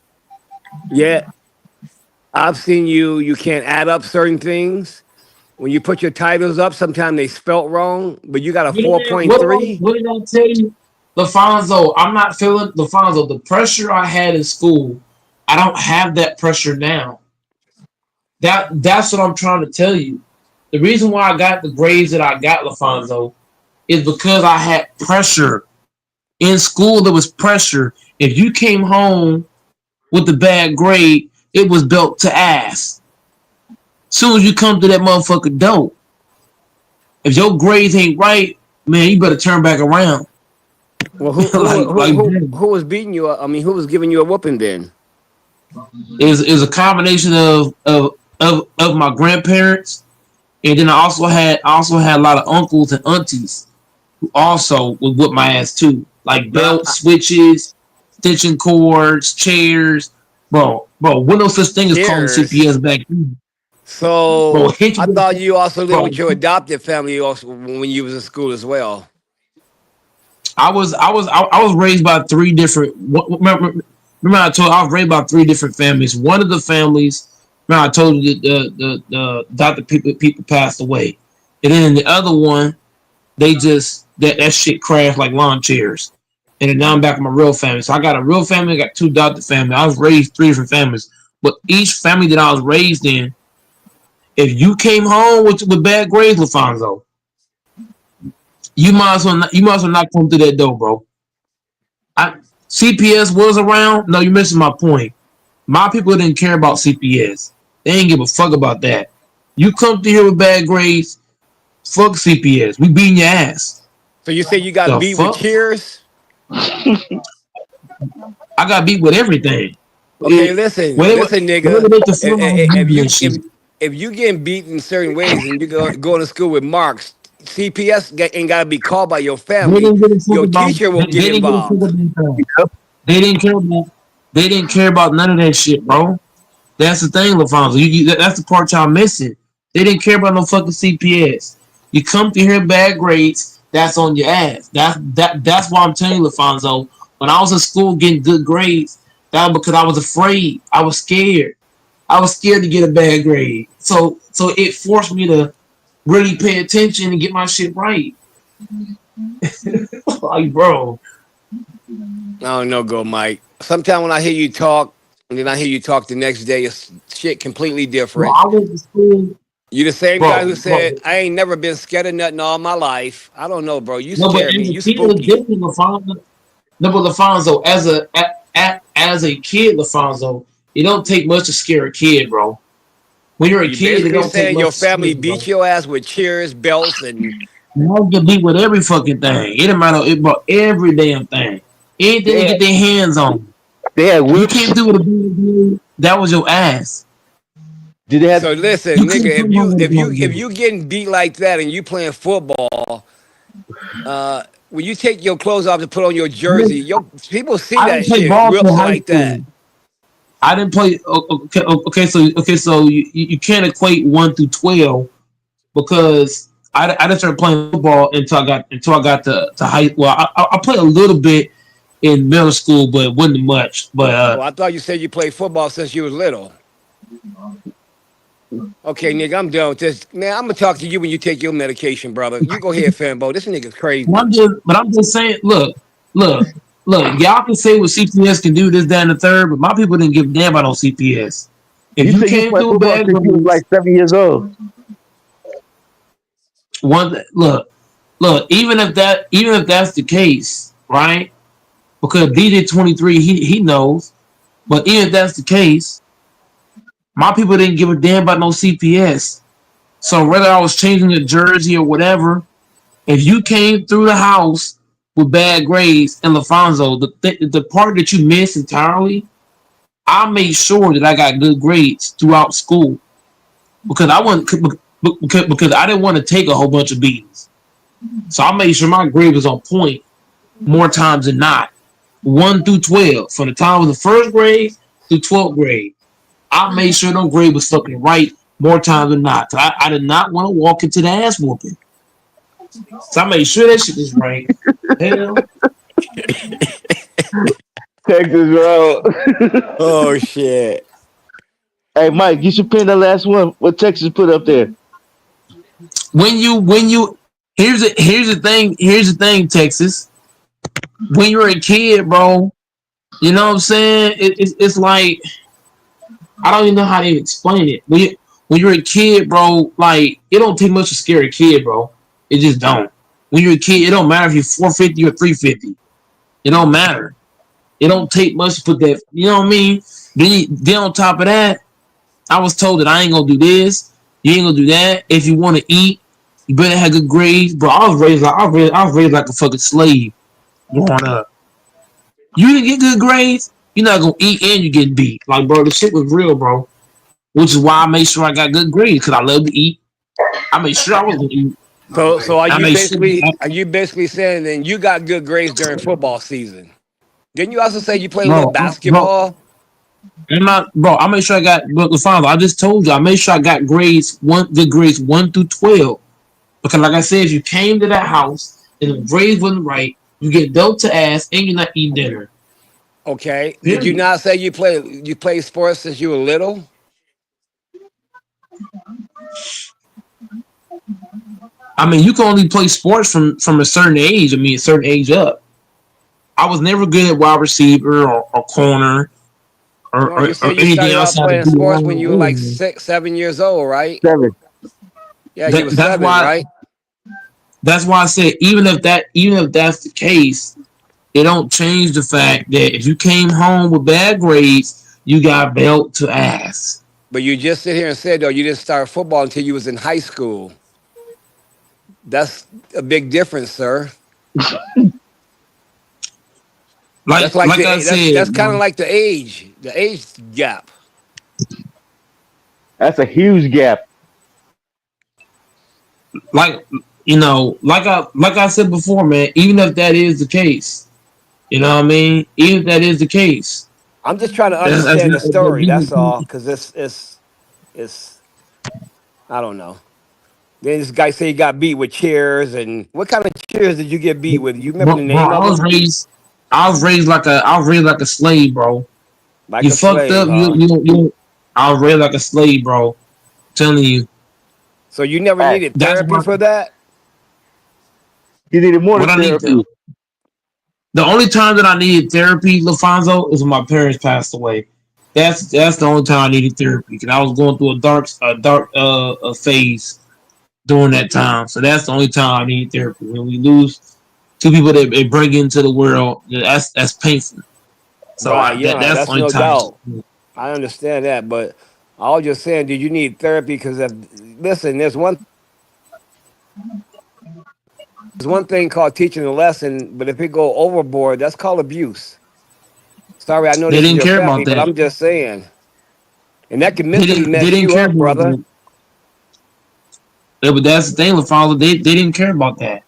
yeah, I've seen you can't add up certain things. When you put your titles up, sometimes they spelt wrong, but you got a Yeah, what did 4.3. what did I tell you? LaFonso, I'm not feeling LaFonso. The pressure I had in school, I don't have that pressure now. That's what I'm trying to tell you. The reason why I got the grades that I got, LaFonso, is because I had pressure. In school, there was pressure. If you came home with a bad grade, it was belt to ass. Soon as you come to that motherfucker door, if your grades ain't right, man, you better turn back around. Well, who who like who like who who was beating you? I mean, who was giving you a whooping then? is a combination of my grandparents, and then I also had a lot of uncles and aunties who also would whip my ass too, like Now, belt switches, stitching cords, chairs, bro. What no such thing as calling cheers. CPS back then, bro. So Hit I you, thought you also lived bro. with your adopted family also when you was in school as well. I was raised by three different. Remember I told I was raised by three different families. One of the families, remember I told you that the adopted people passed away, and then in the other one, they just that shit crashed like lawn chairs. And then now I'm back with my real family. So I got a real family, I got two adopted family. I was raised three different families, but each family that I was raised in, if you came home with bad grades, Lafonso, you might as well not come through that door, bro. I, CPS was around. No, you're missing my point. My people didn't care about CPS. They didn't give a fuck about that. You come through here with bad grades, fuck CPS. We beating your ass. So you say you got The beat with fuck? cheers? I got beat with everything. Okay, It, listen, whatever, listen, nigga. whatever they can If, find on if Google you and shit. if you getting beat in certain ways and you going to school with marks, ain't got to be called by your They family. didn't get a fuck Your about. teacher will get They didn't get a fuck involved. about anything. They didn't care about. They didn't care about none of that shit, bro. That's the thing, LaFonso. That's the part y'all missing. They didn't care about no fucking CPS. You come to here bad grades, that's on your ass. That's why I'm telling you, LaFonso. When I was in school getting good grades, that was because I was afraid. I was scared. I was scared to get a bad grade. So it forced me to really pay attention and get my shit right. Like, bro. I don't know, go Mike. Sometimes when I hear you talk, and then I hear you talk the next day, it's shit completely Bro, different. I went to school, You the same guy who said, bro. I ain't never been scared of nothing all my life. I don't know, bro. You No, but scared me. as a You kid, it's spooky. different, LaFonso. No, but Lafonso, as a kid, Lafonso, it don't take much to scare a kid, bro. When you're a You kid, it basically don't take saying much your to scare family you, beat bro. your ass with cheers, belts, and You don't get beat with every fucking thing. It don't matter, bro. Every damn thing, anything they They get their hands on. they had You whips. came through with a big deal, that was your ass. Did they have? so listen, You nigga, couldn't come home with a big if deal. you getting beat like that and you playing football, when you take your clothes off to put on your jersey, your people see I that didn't play shit ball real till high like that. school. I didn't play. So you can't equate 1 through 12 because I didn't start playing football until I got to high. Well, I played a little bit in middle school, but it wasn't much. But Oh, I thought you said you played football since you was little. Okay, nigga, I'm done with this. Man, I'm gonna talk to you when you take your medication, brother. You go ahead, fanbo. This nigga's crazy. I'm just saying. Look, look. Y'all can say what CPS can do this, that, and the third, but my people didn't give a damn about no CPS. If You you said you came played through a football bad since you was like grades, 7 years old. look. Even if that's the case, right? Because DJ 23, he knows. But even if that's the case, my people didn't give a damn about no CPS. So whether I was changing the jersey or whatever, if you came through the house with bad grades and LaFonso, the part that you missed entirely, I made sure that I got good grades throughout school because I wasn't because I didn't want to take a whole bunch of beatings. So I made sure my grade was on point more times than not. 1 through 12, from the time of the first grade through 12th grade. I made sure no grade was fucking right more times than not. I did not want to walk into the ass whooping. So I made sure that shit was right. Hell, Texas, bro. Oh shit. Hey, Mike, you should pin the last one. What Texas put up there? when you here's the thing, Texas. When you're a kid, bro, you know what I'm saying? It's like I don't even know how to even explain it. When you're a kid, bro, like it don't take much to scare a kid, bro. It just don't. When you're a kid, it don't matter if you're 450 or 350. It don't matter. It don't take much to put that. You know what I mean? Then on top of that, I was told that I ain't gonna do this. You ain't gonna do that. If you want to eat, you better have good grades, bro. I was raised like a fucking slave growing up. You didn't get good grades, you're not gonna eat and you get beat. Like, bro, the shit was real, bro. Which is why I made sure I got good grades because I love to eat. I made sure I was gonna eat. So I made sure. are you basically saying then you got good grades during football season? Didn't you also say you played a little Bro, basketball? bro. I made sure I got. But the father, I just told you, I made sure I got good grades 1 through 12. Because, like I said, if you came to that house and the grades wasn't right, you get dealt to ass and you're not eating dinner. Okay. Did you Period. not say you played sports since you were little? I mean, you can only play sports from a certain age. I mean, a certain age up. I was never good at wide receiver or corner No, you or said you anything started out outside of playing D sports when you were like line. 6, 7 years old, right? 7. Yeah, you were That's 7, why. right? That's why I said even if that's the case, it don't change the fact that if you came home with bad grades, you got belt to ass. But you just sit here and said though you didn't start football until you was in high school. That's a big difference, sir. That's like Like I that's said, kind of bro, like the age gap. That's a huge gap. like like I said before, man. Even if that is the case, you know what I mean. Even if that is the case, I'm just trying to that's understand the not. story. That's all, because it's I don't know. Then this guy say he got beat with chairs, and what kind of chairs did you get beat with? You remember the Bro, name of them? I was raised like a slave, bro. Like You a fucked slave, up. huh? I was raised like a slave, bro. I'm telling you. So you never Hey, needed That's therapy why. for that? you needed more What than I need therapy. to. The only time that I needed therapy, LaFonso, is when my parents passed away. That's the only time I needed therapy because I was going through a dark phase during that time. So that's the only time I needed therapy. When we lose two people that they bring into the world, that's painful. So Right, yeah, that's the that's only no time. doubt. I understand that, but I was just saying, did you need therapy? Because listen, there's one thing called teaching a lesson, but if it go overboard, that's called abuse. Sorry, I know They this is didn't your care family, about but that. I'm just saying, and that can They mentally didn't. They mess didn't you care up, about brother. that. Yeah, but that's the thing, LaFonso. They didn't care about that.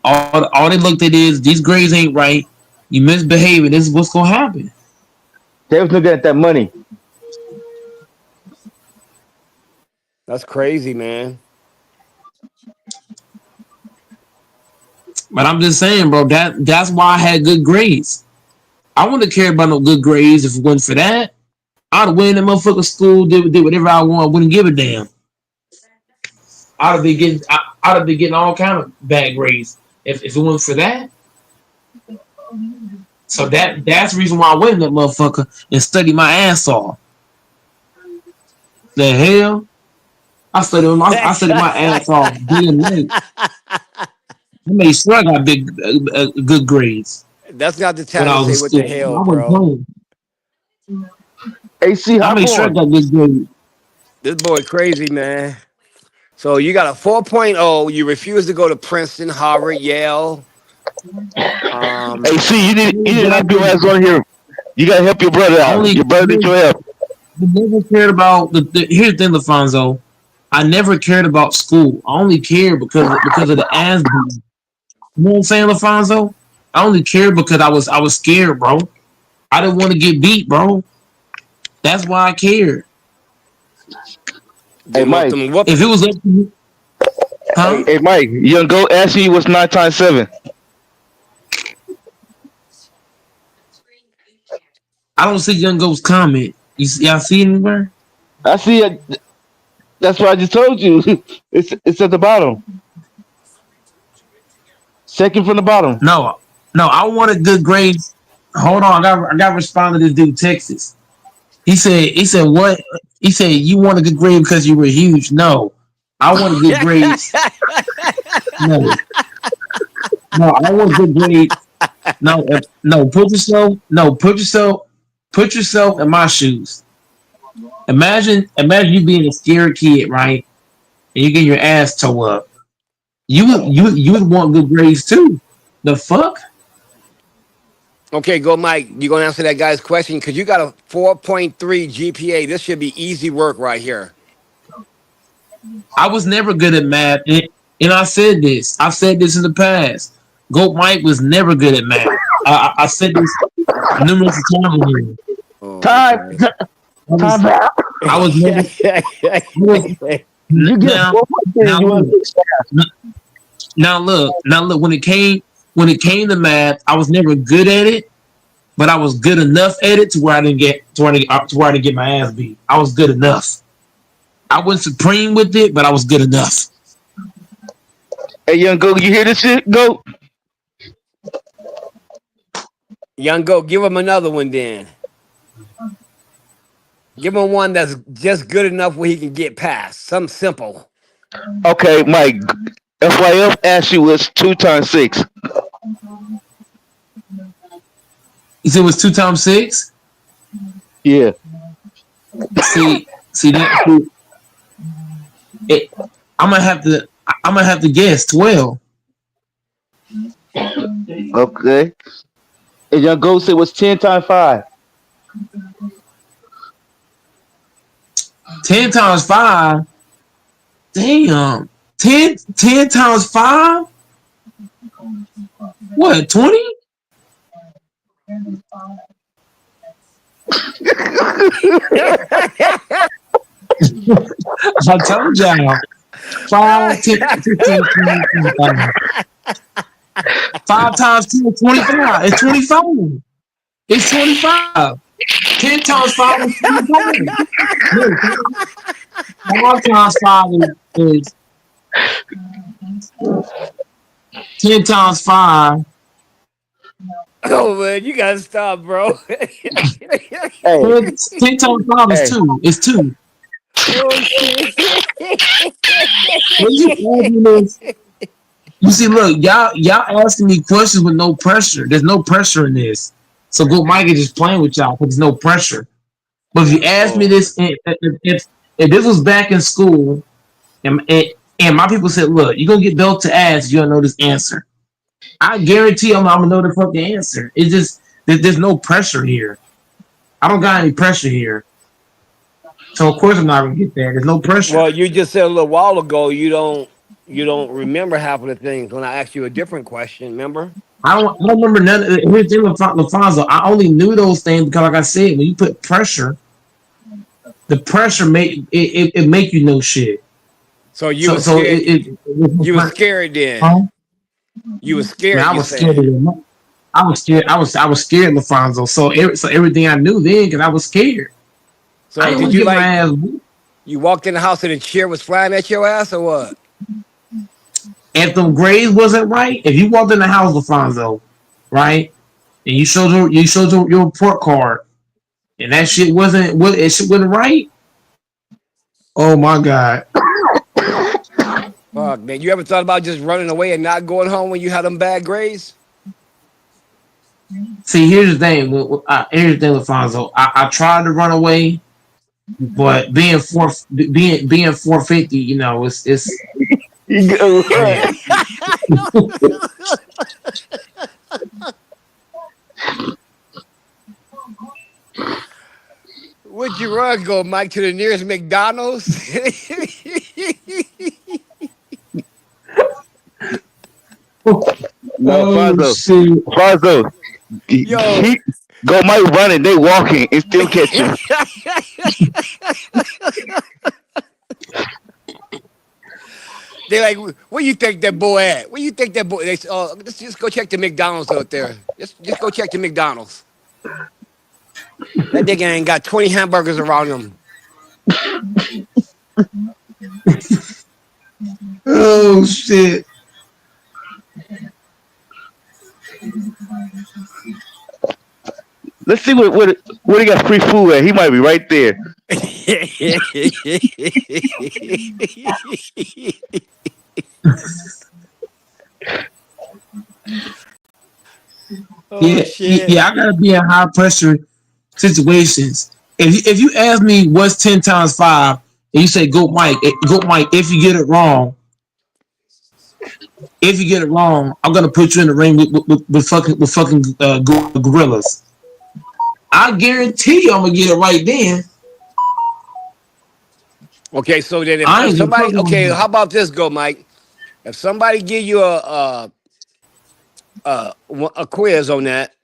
All they looked at is these grades ain't right. You misbehaving. This is what's gonna happen. They was looking at that money. That's crazy, man. But I'm just saying, bro. That's why I had good grades. I wouldn't care about no good grades if it wasn't for that. I'd win the motherfucking school, did whatever I want. Wouldn't give a damn. I'd have been getting all kind of bad grades if it wasn't for that. So that's the reason why I went in that motherfucker and studied my ass off. The hell, I studied my ass off day and night. I made sure I got good grades That's not the when time to I was in say what the school. hell, I wasn't bro. playing. AC, I hop made sure I on. got good grades. This boy crazy, man. So you got a 4.0. You refuse to go to Princeton, Harvard, Yale. AC, you need But to I help your ass didn't. on here. You gotta help your brother I out. only Your brother needs your help. I never cared about here's the thing, LaFonso. I never cared about school. I only cared because of the ass beating. You know what I'm saying, LaFonso? I only cared because I was scared, bro. I didn't want to get beat, bro. That's why I cared. Hey, Didn't want Mike. them If it whooping. was up to me, Huh? Hey, Mike, young go asking you what's 9 times 7. I don't see Young Go's comment. Y'all see it anywhere? I see it. That's what I just told you. It's at the bottom. Second from the bottom. No, no. I wanted good grades. Hold on, I got to respond to this dude Texas. He said what? He said you want a good grade because you were huge. No, I wanted good grades. No, no, I want good grades. No, no. Put yourself in my shoes. Imagine you being a scared kid, right? And you get your ass towed up. You would want good grades too. The fuck? Okay, go, Mike. You gonna answer that guy's question? Because you got a 4.3 GPA. This should be easy work right here. I was never good at math, and I said this. I've said this in the past. Goat Mike was never good at math. I said this numerous times here. Oh, Time. okay. Time. I was never. I was, You get now, 4.3 now and you want look, to fast. now look. When it came to math, I was never good at it, but I was good enough at it to where I didn't get my ass beat. I was good enough. I wasn't supreme with it, but I was good enough. Hey, young go, you hear this shit? Go. Young go, give him another one then. Give him one that's just good enough where he can get past. Something simple. Okay, Mike. FYF asked you what's 2 times 6. You said it was 2 times 6. Yeah. See that? It, I'm gonna have to guess 12. Okay. And young go said what's 10 times 5. 10 times 5. Damn. 10 times 5. What? 20? I told y'all. 5, 10, 15, 20, 25. 5 times 10 is 25. It's 25. It's 25. 10 times 5 is 25. Look, 5 times 5 is 10 times 5. Oh man, you gotta stop, bro. 10 times 5 is Hey. 2. It's 2. Oh shit. When you asking this, you see, look, y'all asking me questions with no pressure. There's no pressure in this. So go Mike is just playing with y'all because there's no pressure. But if you ask me Oh. this, if this was back in school, and my people said, look, you're gonna get belt to ass, you don't know this answer. I guarantee I'm gonna know the fucking answer. It's just there's no pressure here. I don't got any pressure here. So of course I'm not gonna get that. There's no pressure. Well, you just said a little while ago you don't remember half of the things when I asked you a different question, remember? I don't remember none of it. Here's the thing with LaFonso. I only knew those things because, like I said, when you put pressure, the pressure it make you know shit. So you So were so scared. it You were scared then. huh? You were Man, scared, I you was scared. said. I was scared. I was scared, LaFonso. So everything I knew then, because I was scared. I So didn't did want to you get my like ass beat. you walked in the house and the chair was flying at your ass or what? If the grades wasn't right. If you walked in the house, LaFonso, right, and you showed your report card, and that shit wasn't right. Oh my god. Fuck, man. You ever thought about just running away and not going home when you had them bad grades? See, here's the thing. Here's the thing, LaFonso. I tried to run away, but being 450, it's You go run. yeah. Would you run, go, Mike, to the nearest McDonald's? No, Oh Fonzo. shit. Fonzo. Yo. He go Mike running, they walking and still catch him. They like, where you think that boy at? Where you think that boy? They say, oh, let's just go check the McDonald's out there. Just go check the McDonald's. That nigga ain't got 20 hamburgers around him. Oh shit. Let's see where he got free food at. He might be right there. Oh Yeah, shit. yeah, I gotta be in high pressure situations. If you ask me what's 10 times 5, and you say go Mike, if you get it wrong, I'm gonna put you in the ring with fucking gorillas. I guarantee you I'm gonna get it right then. Okay, so then I if ain't even somebody, fucking with okay, you. how about this go, Mike? If somebody give you a quiz on that,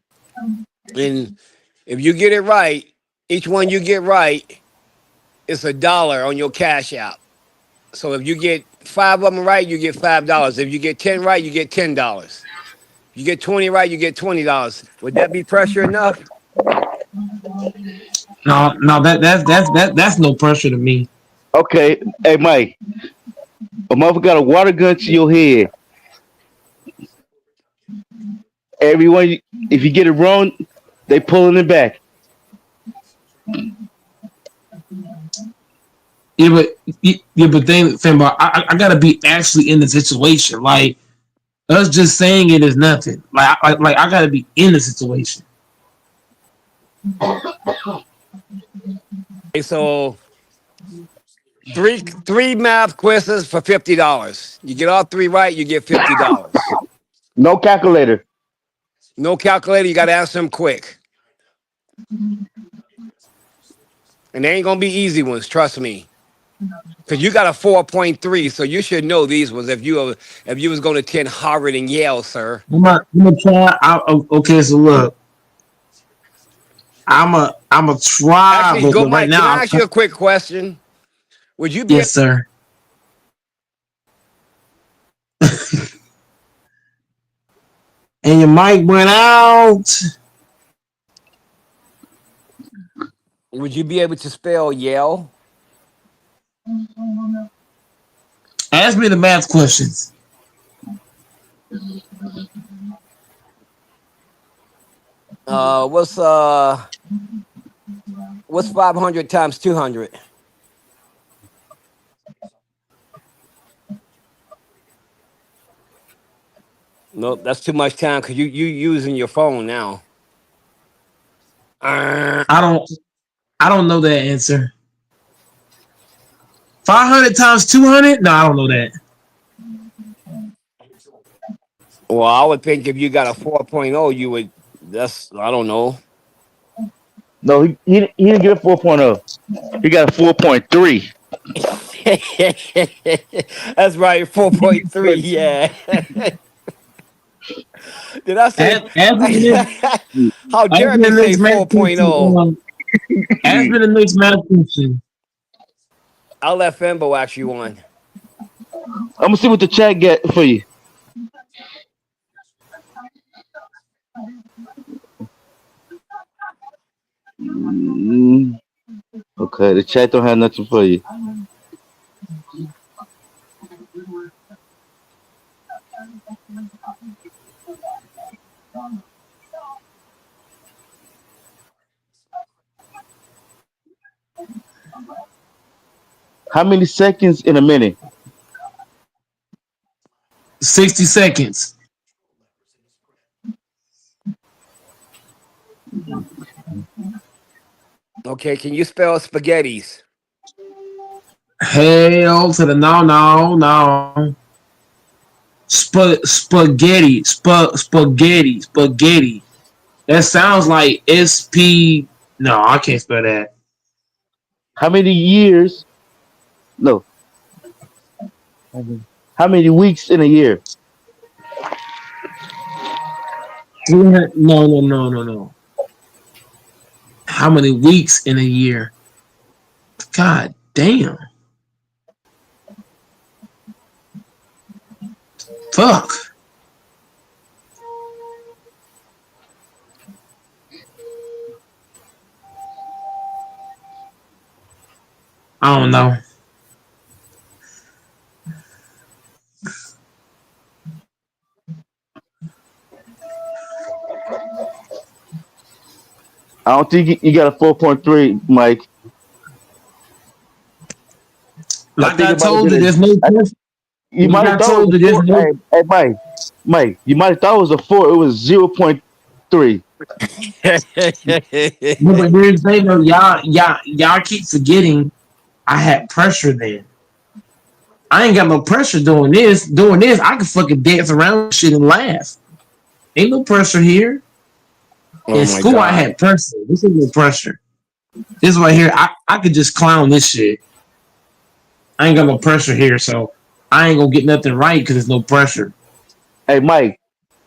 and if you get it right, each one you get right, it's $1 on your cash app. So if you get 5 of them right, you get $5. If you get 10 right, you get $10. If you get 20 right, you get $20. Would that be pressure enough? No, that's no pressure to me. Okay, hey Mike, a motherfucker got a water gun to your head. Everyone, if you get it wrong, they pulling it back. Yeah, but then, Finbar, I gotta be actually in the situation. Like us just saying it is nothing. Like I gotta be in the situation. Okay, so three math quizzes for $50. You get all three right, you get $50. No calculator. No calculator, you got to answer them quick. And they ain't gonna be easy ones, trust me. Cause you got a 4.3, so you should know these ones if you was going to attend Harvard and Yale, sir. I'm gonna try. Okay, so look, I'm a try, Actually, go, but right Mike. Can I now, ask you a quick question? Would you be yes, sir. And your mic went out. able to spell Yale? Ask me the math questions. Uh, what's uh, what's 500 times 200? Nope, that's too much time because you using your phone now. I don't. I don't know that answer. 500 times 200? No, I don't know that. Well, I would think if you got a 4.0, you would. That's I don't know. No, he didn't get a 4.0. He got a 4.3. That's right, 4.3. Yeah. Did I say? Ask me the How Ask dare me me the say next math question. 4.0? Ask me the next math question. I'll let Fembo ask you one. I'm gonna see what the chat get for you. Mm, okay, the chat don't have nothing for you. How many seconds in a minute? 60 seconds. Okay, can you spell spaghettis? Hell to the no. Spaghetti. That sounds like SP. No, I can't spell that. How many years? No. How many weeks in a year? No. How many weeks in a year? God damn. Fuck. I don't know. I don't think you got a 4.3, Mike. I Like think I it might have told been you, there's no proof. you Like might I have thought it told was you, a there's 4. no. Hey, Mike, you might have thought it was a 4. It was 0.3. No, but here's the thing, though. Y'all keep forgetting I had pressure then. I ain't got no pressure doing this. Doing this, I can fucking dance around with shit and laugh. Ain't no pressure here. Oh In my school, I god. had pressure. This is no pressure. This right here, I could just clown this shit. I ain't got no pressure here, so I ain't gonna get nothing right because there's no pressure. Hey, Mike,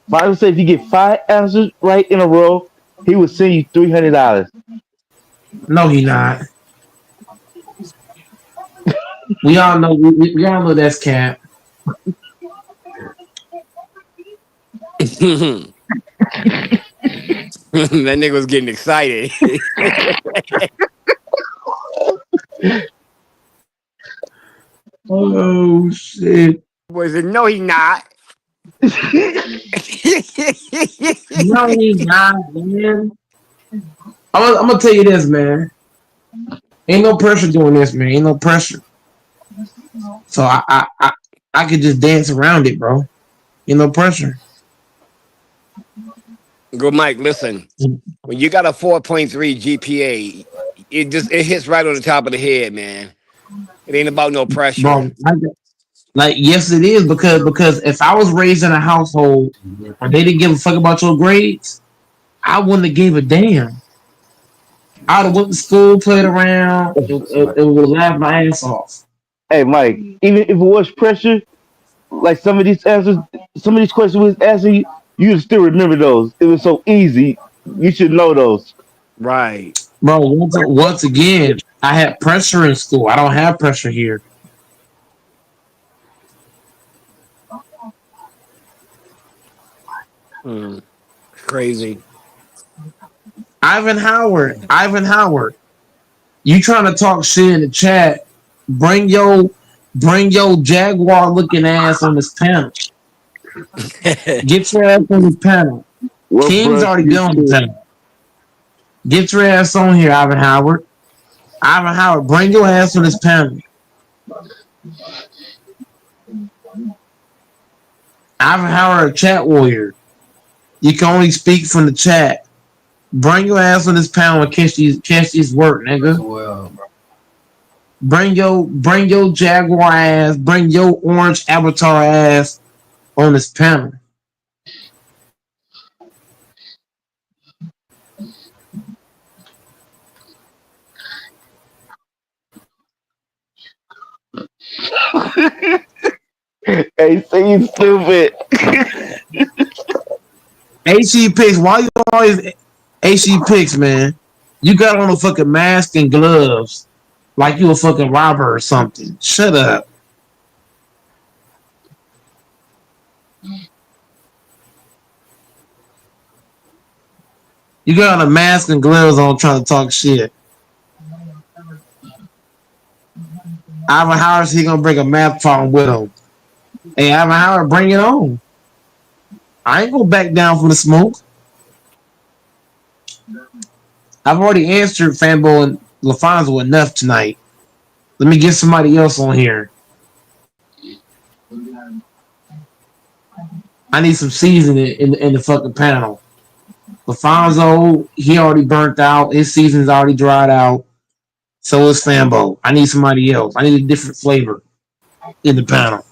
Bible said if you get 5 answers right in a row, he would send you $300. No, he not. We all know. We all know that's cap. That nigga was getting excited. Oh shit! Boy said, no, he not. No, he not, man. I'm gonna tell you this, man. Ain't no pressure doing this, man. Ain't no pressure. So I could just dance around it, bro. Ain't no pressure. Go, Mike, listen. When you got a 4.3 GPA, it hits right on the top of the head, man. It ain't about no pressure. Bro, like yes, it is because if I was raised in a household where they didn't give a fuck about your grades, I wouldn't have gave a damn. I'd have went to school, played around, and would laugh my ass off. Hey, Mike, even if it was pressure, like some of these answers, some of these questions we was asking you, you'd still remember those. It was so easy. You should know those. Right. Bro, once again, I had pressure in school. I don't have pressure here. Crazy. Ivan Howard. You trying to talk shit in the chat? Bring your Jaguar looking ass on this panel. Get your ass on this panel. What King's brush already been you on the took? panel. Get your ass on here, Ivan Howard. Ivan Howard, bring your ass on this panel. Ivan Howard, a chat warrior. You can only speak from the chat. Bring your ass on this panel and catch these work, nigga. Bring your Jaguar ass, bring your orange avatar ass on this panel. Hey, say you stupid. HE picks, why you always HE picks, man? You got on a fucking mask and gloves like you a fucking robber or something. Shut up. You got on a mask and gloves on trying to talk shit. Ivan Howard, he gonna bring a math problem with him. Hey, Ivan Howard, bring it on. I ain't gonna back down from the smoke. I've already answered Fanbo and LaFonso enough tonight. Let me get somebody else on here. I need some seasoning in the fucking panel. LaFonso, he already burnt out. His season's already dried out. So is Fanbo. I need somebody else. I need a different flavor in the panel.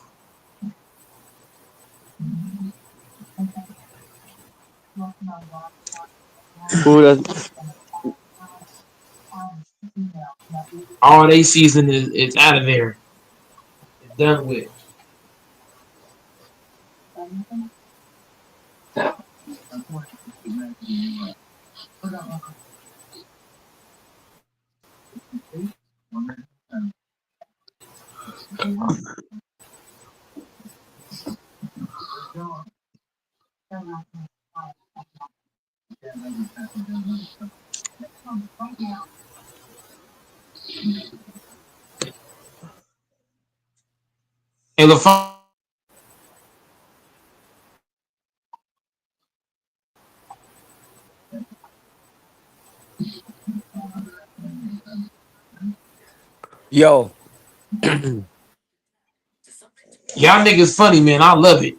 Who does? All they season is out of there. It's done with. And LaFon, Yo, y'all niggas funny, man. I love it.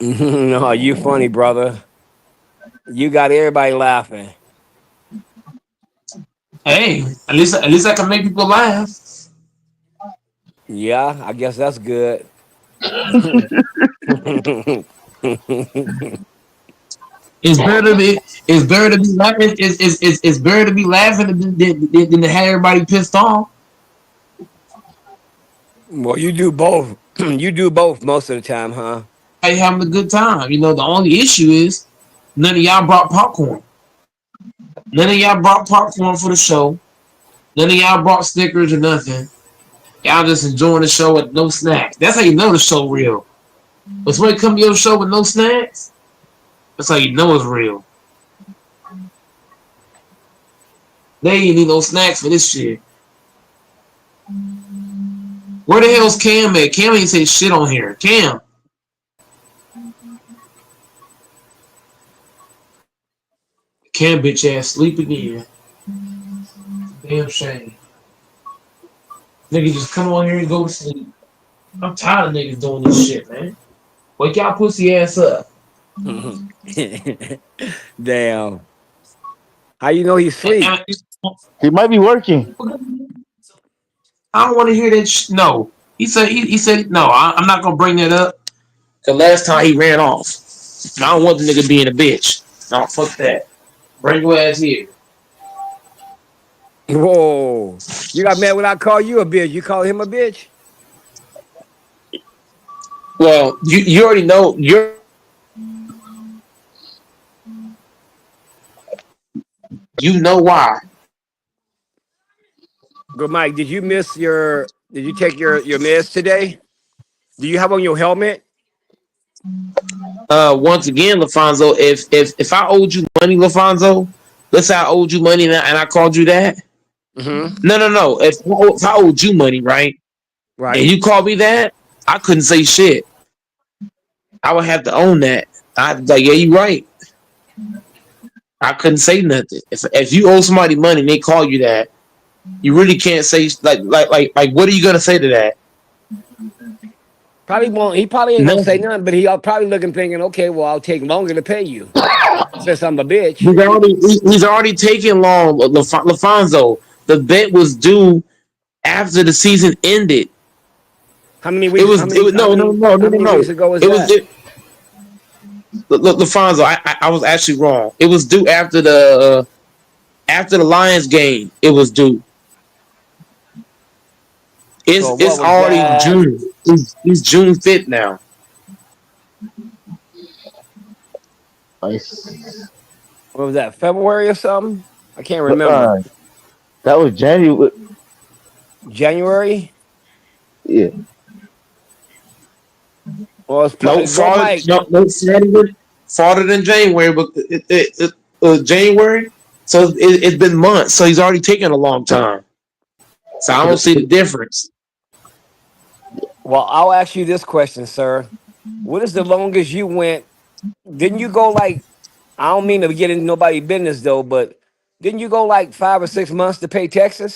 no, you funny, brother. You got everybody laughing. Hey, at least I can make people laugh. Yeah, I guess that's good. It's better to be laughing. It's better to be laughing than to have everybody pissed off. Well, you do both. You do both most of the time, huh? Everybody having a good time. You know, the only issue is none of y'all brought popcorn. None of y'all brought popcorn for the show. None of y'all brought stickers or nothing. Y'all just enjoying the show with no snacks. That's how you know the show real. When somebody come to your show with no snacks, that's how you know it's real. They ain't need no snacks for this shit. Where the hell's Cam at? Cam ain't say shit on here. Cam bitch ass sleep again. Damn shame. Nigga just come on here and go to sleep. I'm tired of niggas doing this shit, man. Wake y'all pussy ass up. Damn. How you know he's asleep? He might be working. I don't want to hear that. No, he said no. I'm not gonna bring that up. The last time he ran off, I don't want the nigga being a bitch. No, fuck that. Bring your ass here. Whoa. You got mad when I call you a bitch. You call him a bitch? Well, you already know you know why. Good Mike, did you take your meds today? Do you have on your helmet? Once again, Lafonso, if I owed you money, Lafonso, let's say I owed you money and I called you that. Mm-hmm. No. If I owed you money, right, and Right. you called me that, I couldn't say shit. I would have to own that. I'd like, yeah, you right. I couldn't say nothing. If you owe somebody money and they call you that, you really can't say like what are you gonna say to that? Probably won't. He probably ain't gonna say Nothing. nothing, but he'll probably looking thinking, okay, well, I'll take longer to pay you since I'm a bitch. He's already taken long, Lafonso. The bet was due after the season ended. How many It weeks? was it was How many no. weeks ago was It was that? Lafonso. I was actually wrong. It was due after the Lions game. It was due. So what It's was already that? June. It's June 5th now. Nice. What was that? February or something? I can't remember. Uh, that was January. January? Yeah. Well, it's No, probably go farther Mike. no farther than January, but it January. So it's been months. So he's already taken a long time. So I don't see the difference. Well, I'll ask you this question, sir. What is the longest you went? Didn't you go like? I don't mean to get into nobody's business though, but didn't you go like 5 or 6 months to pay Texas?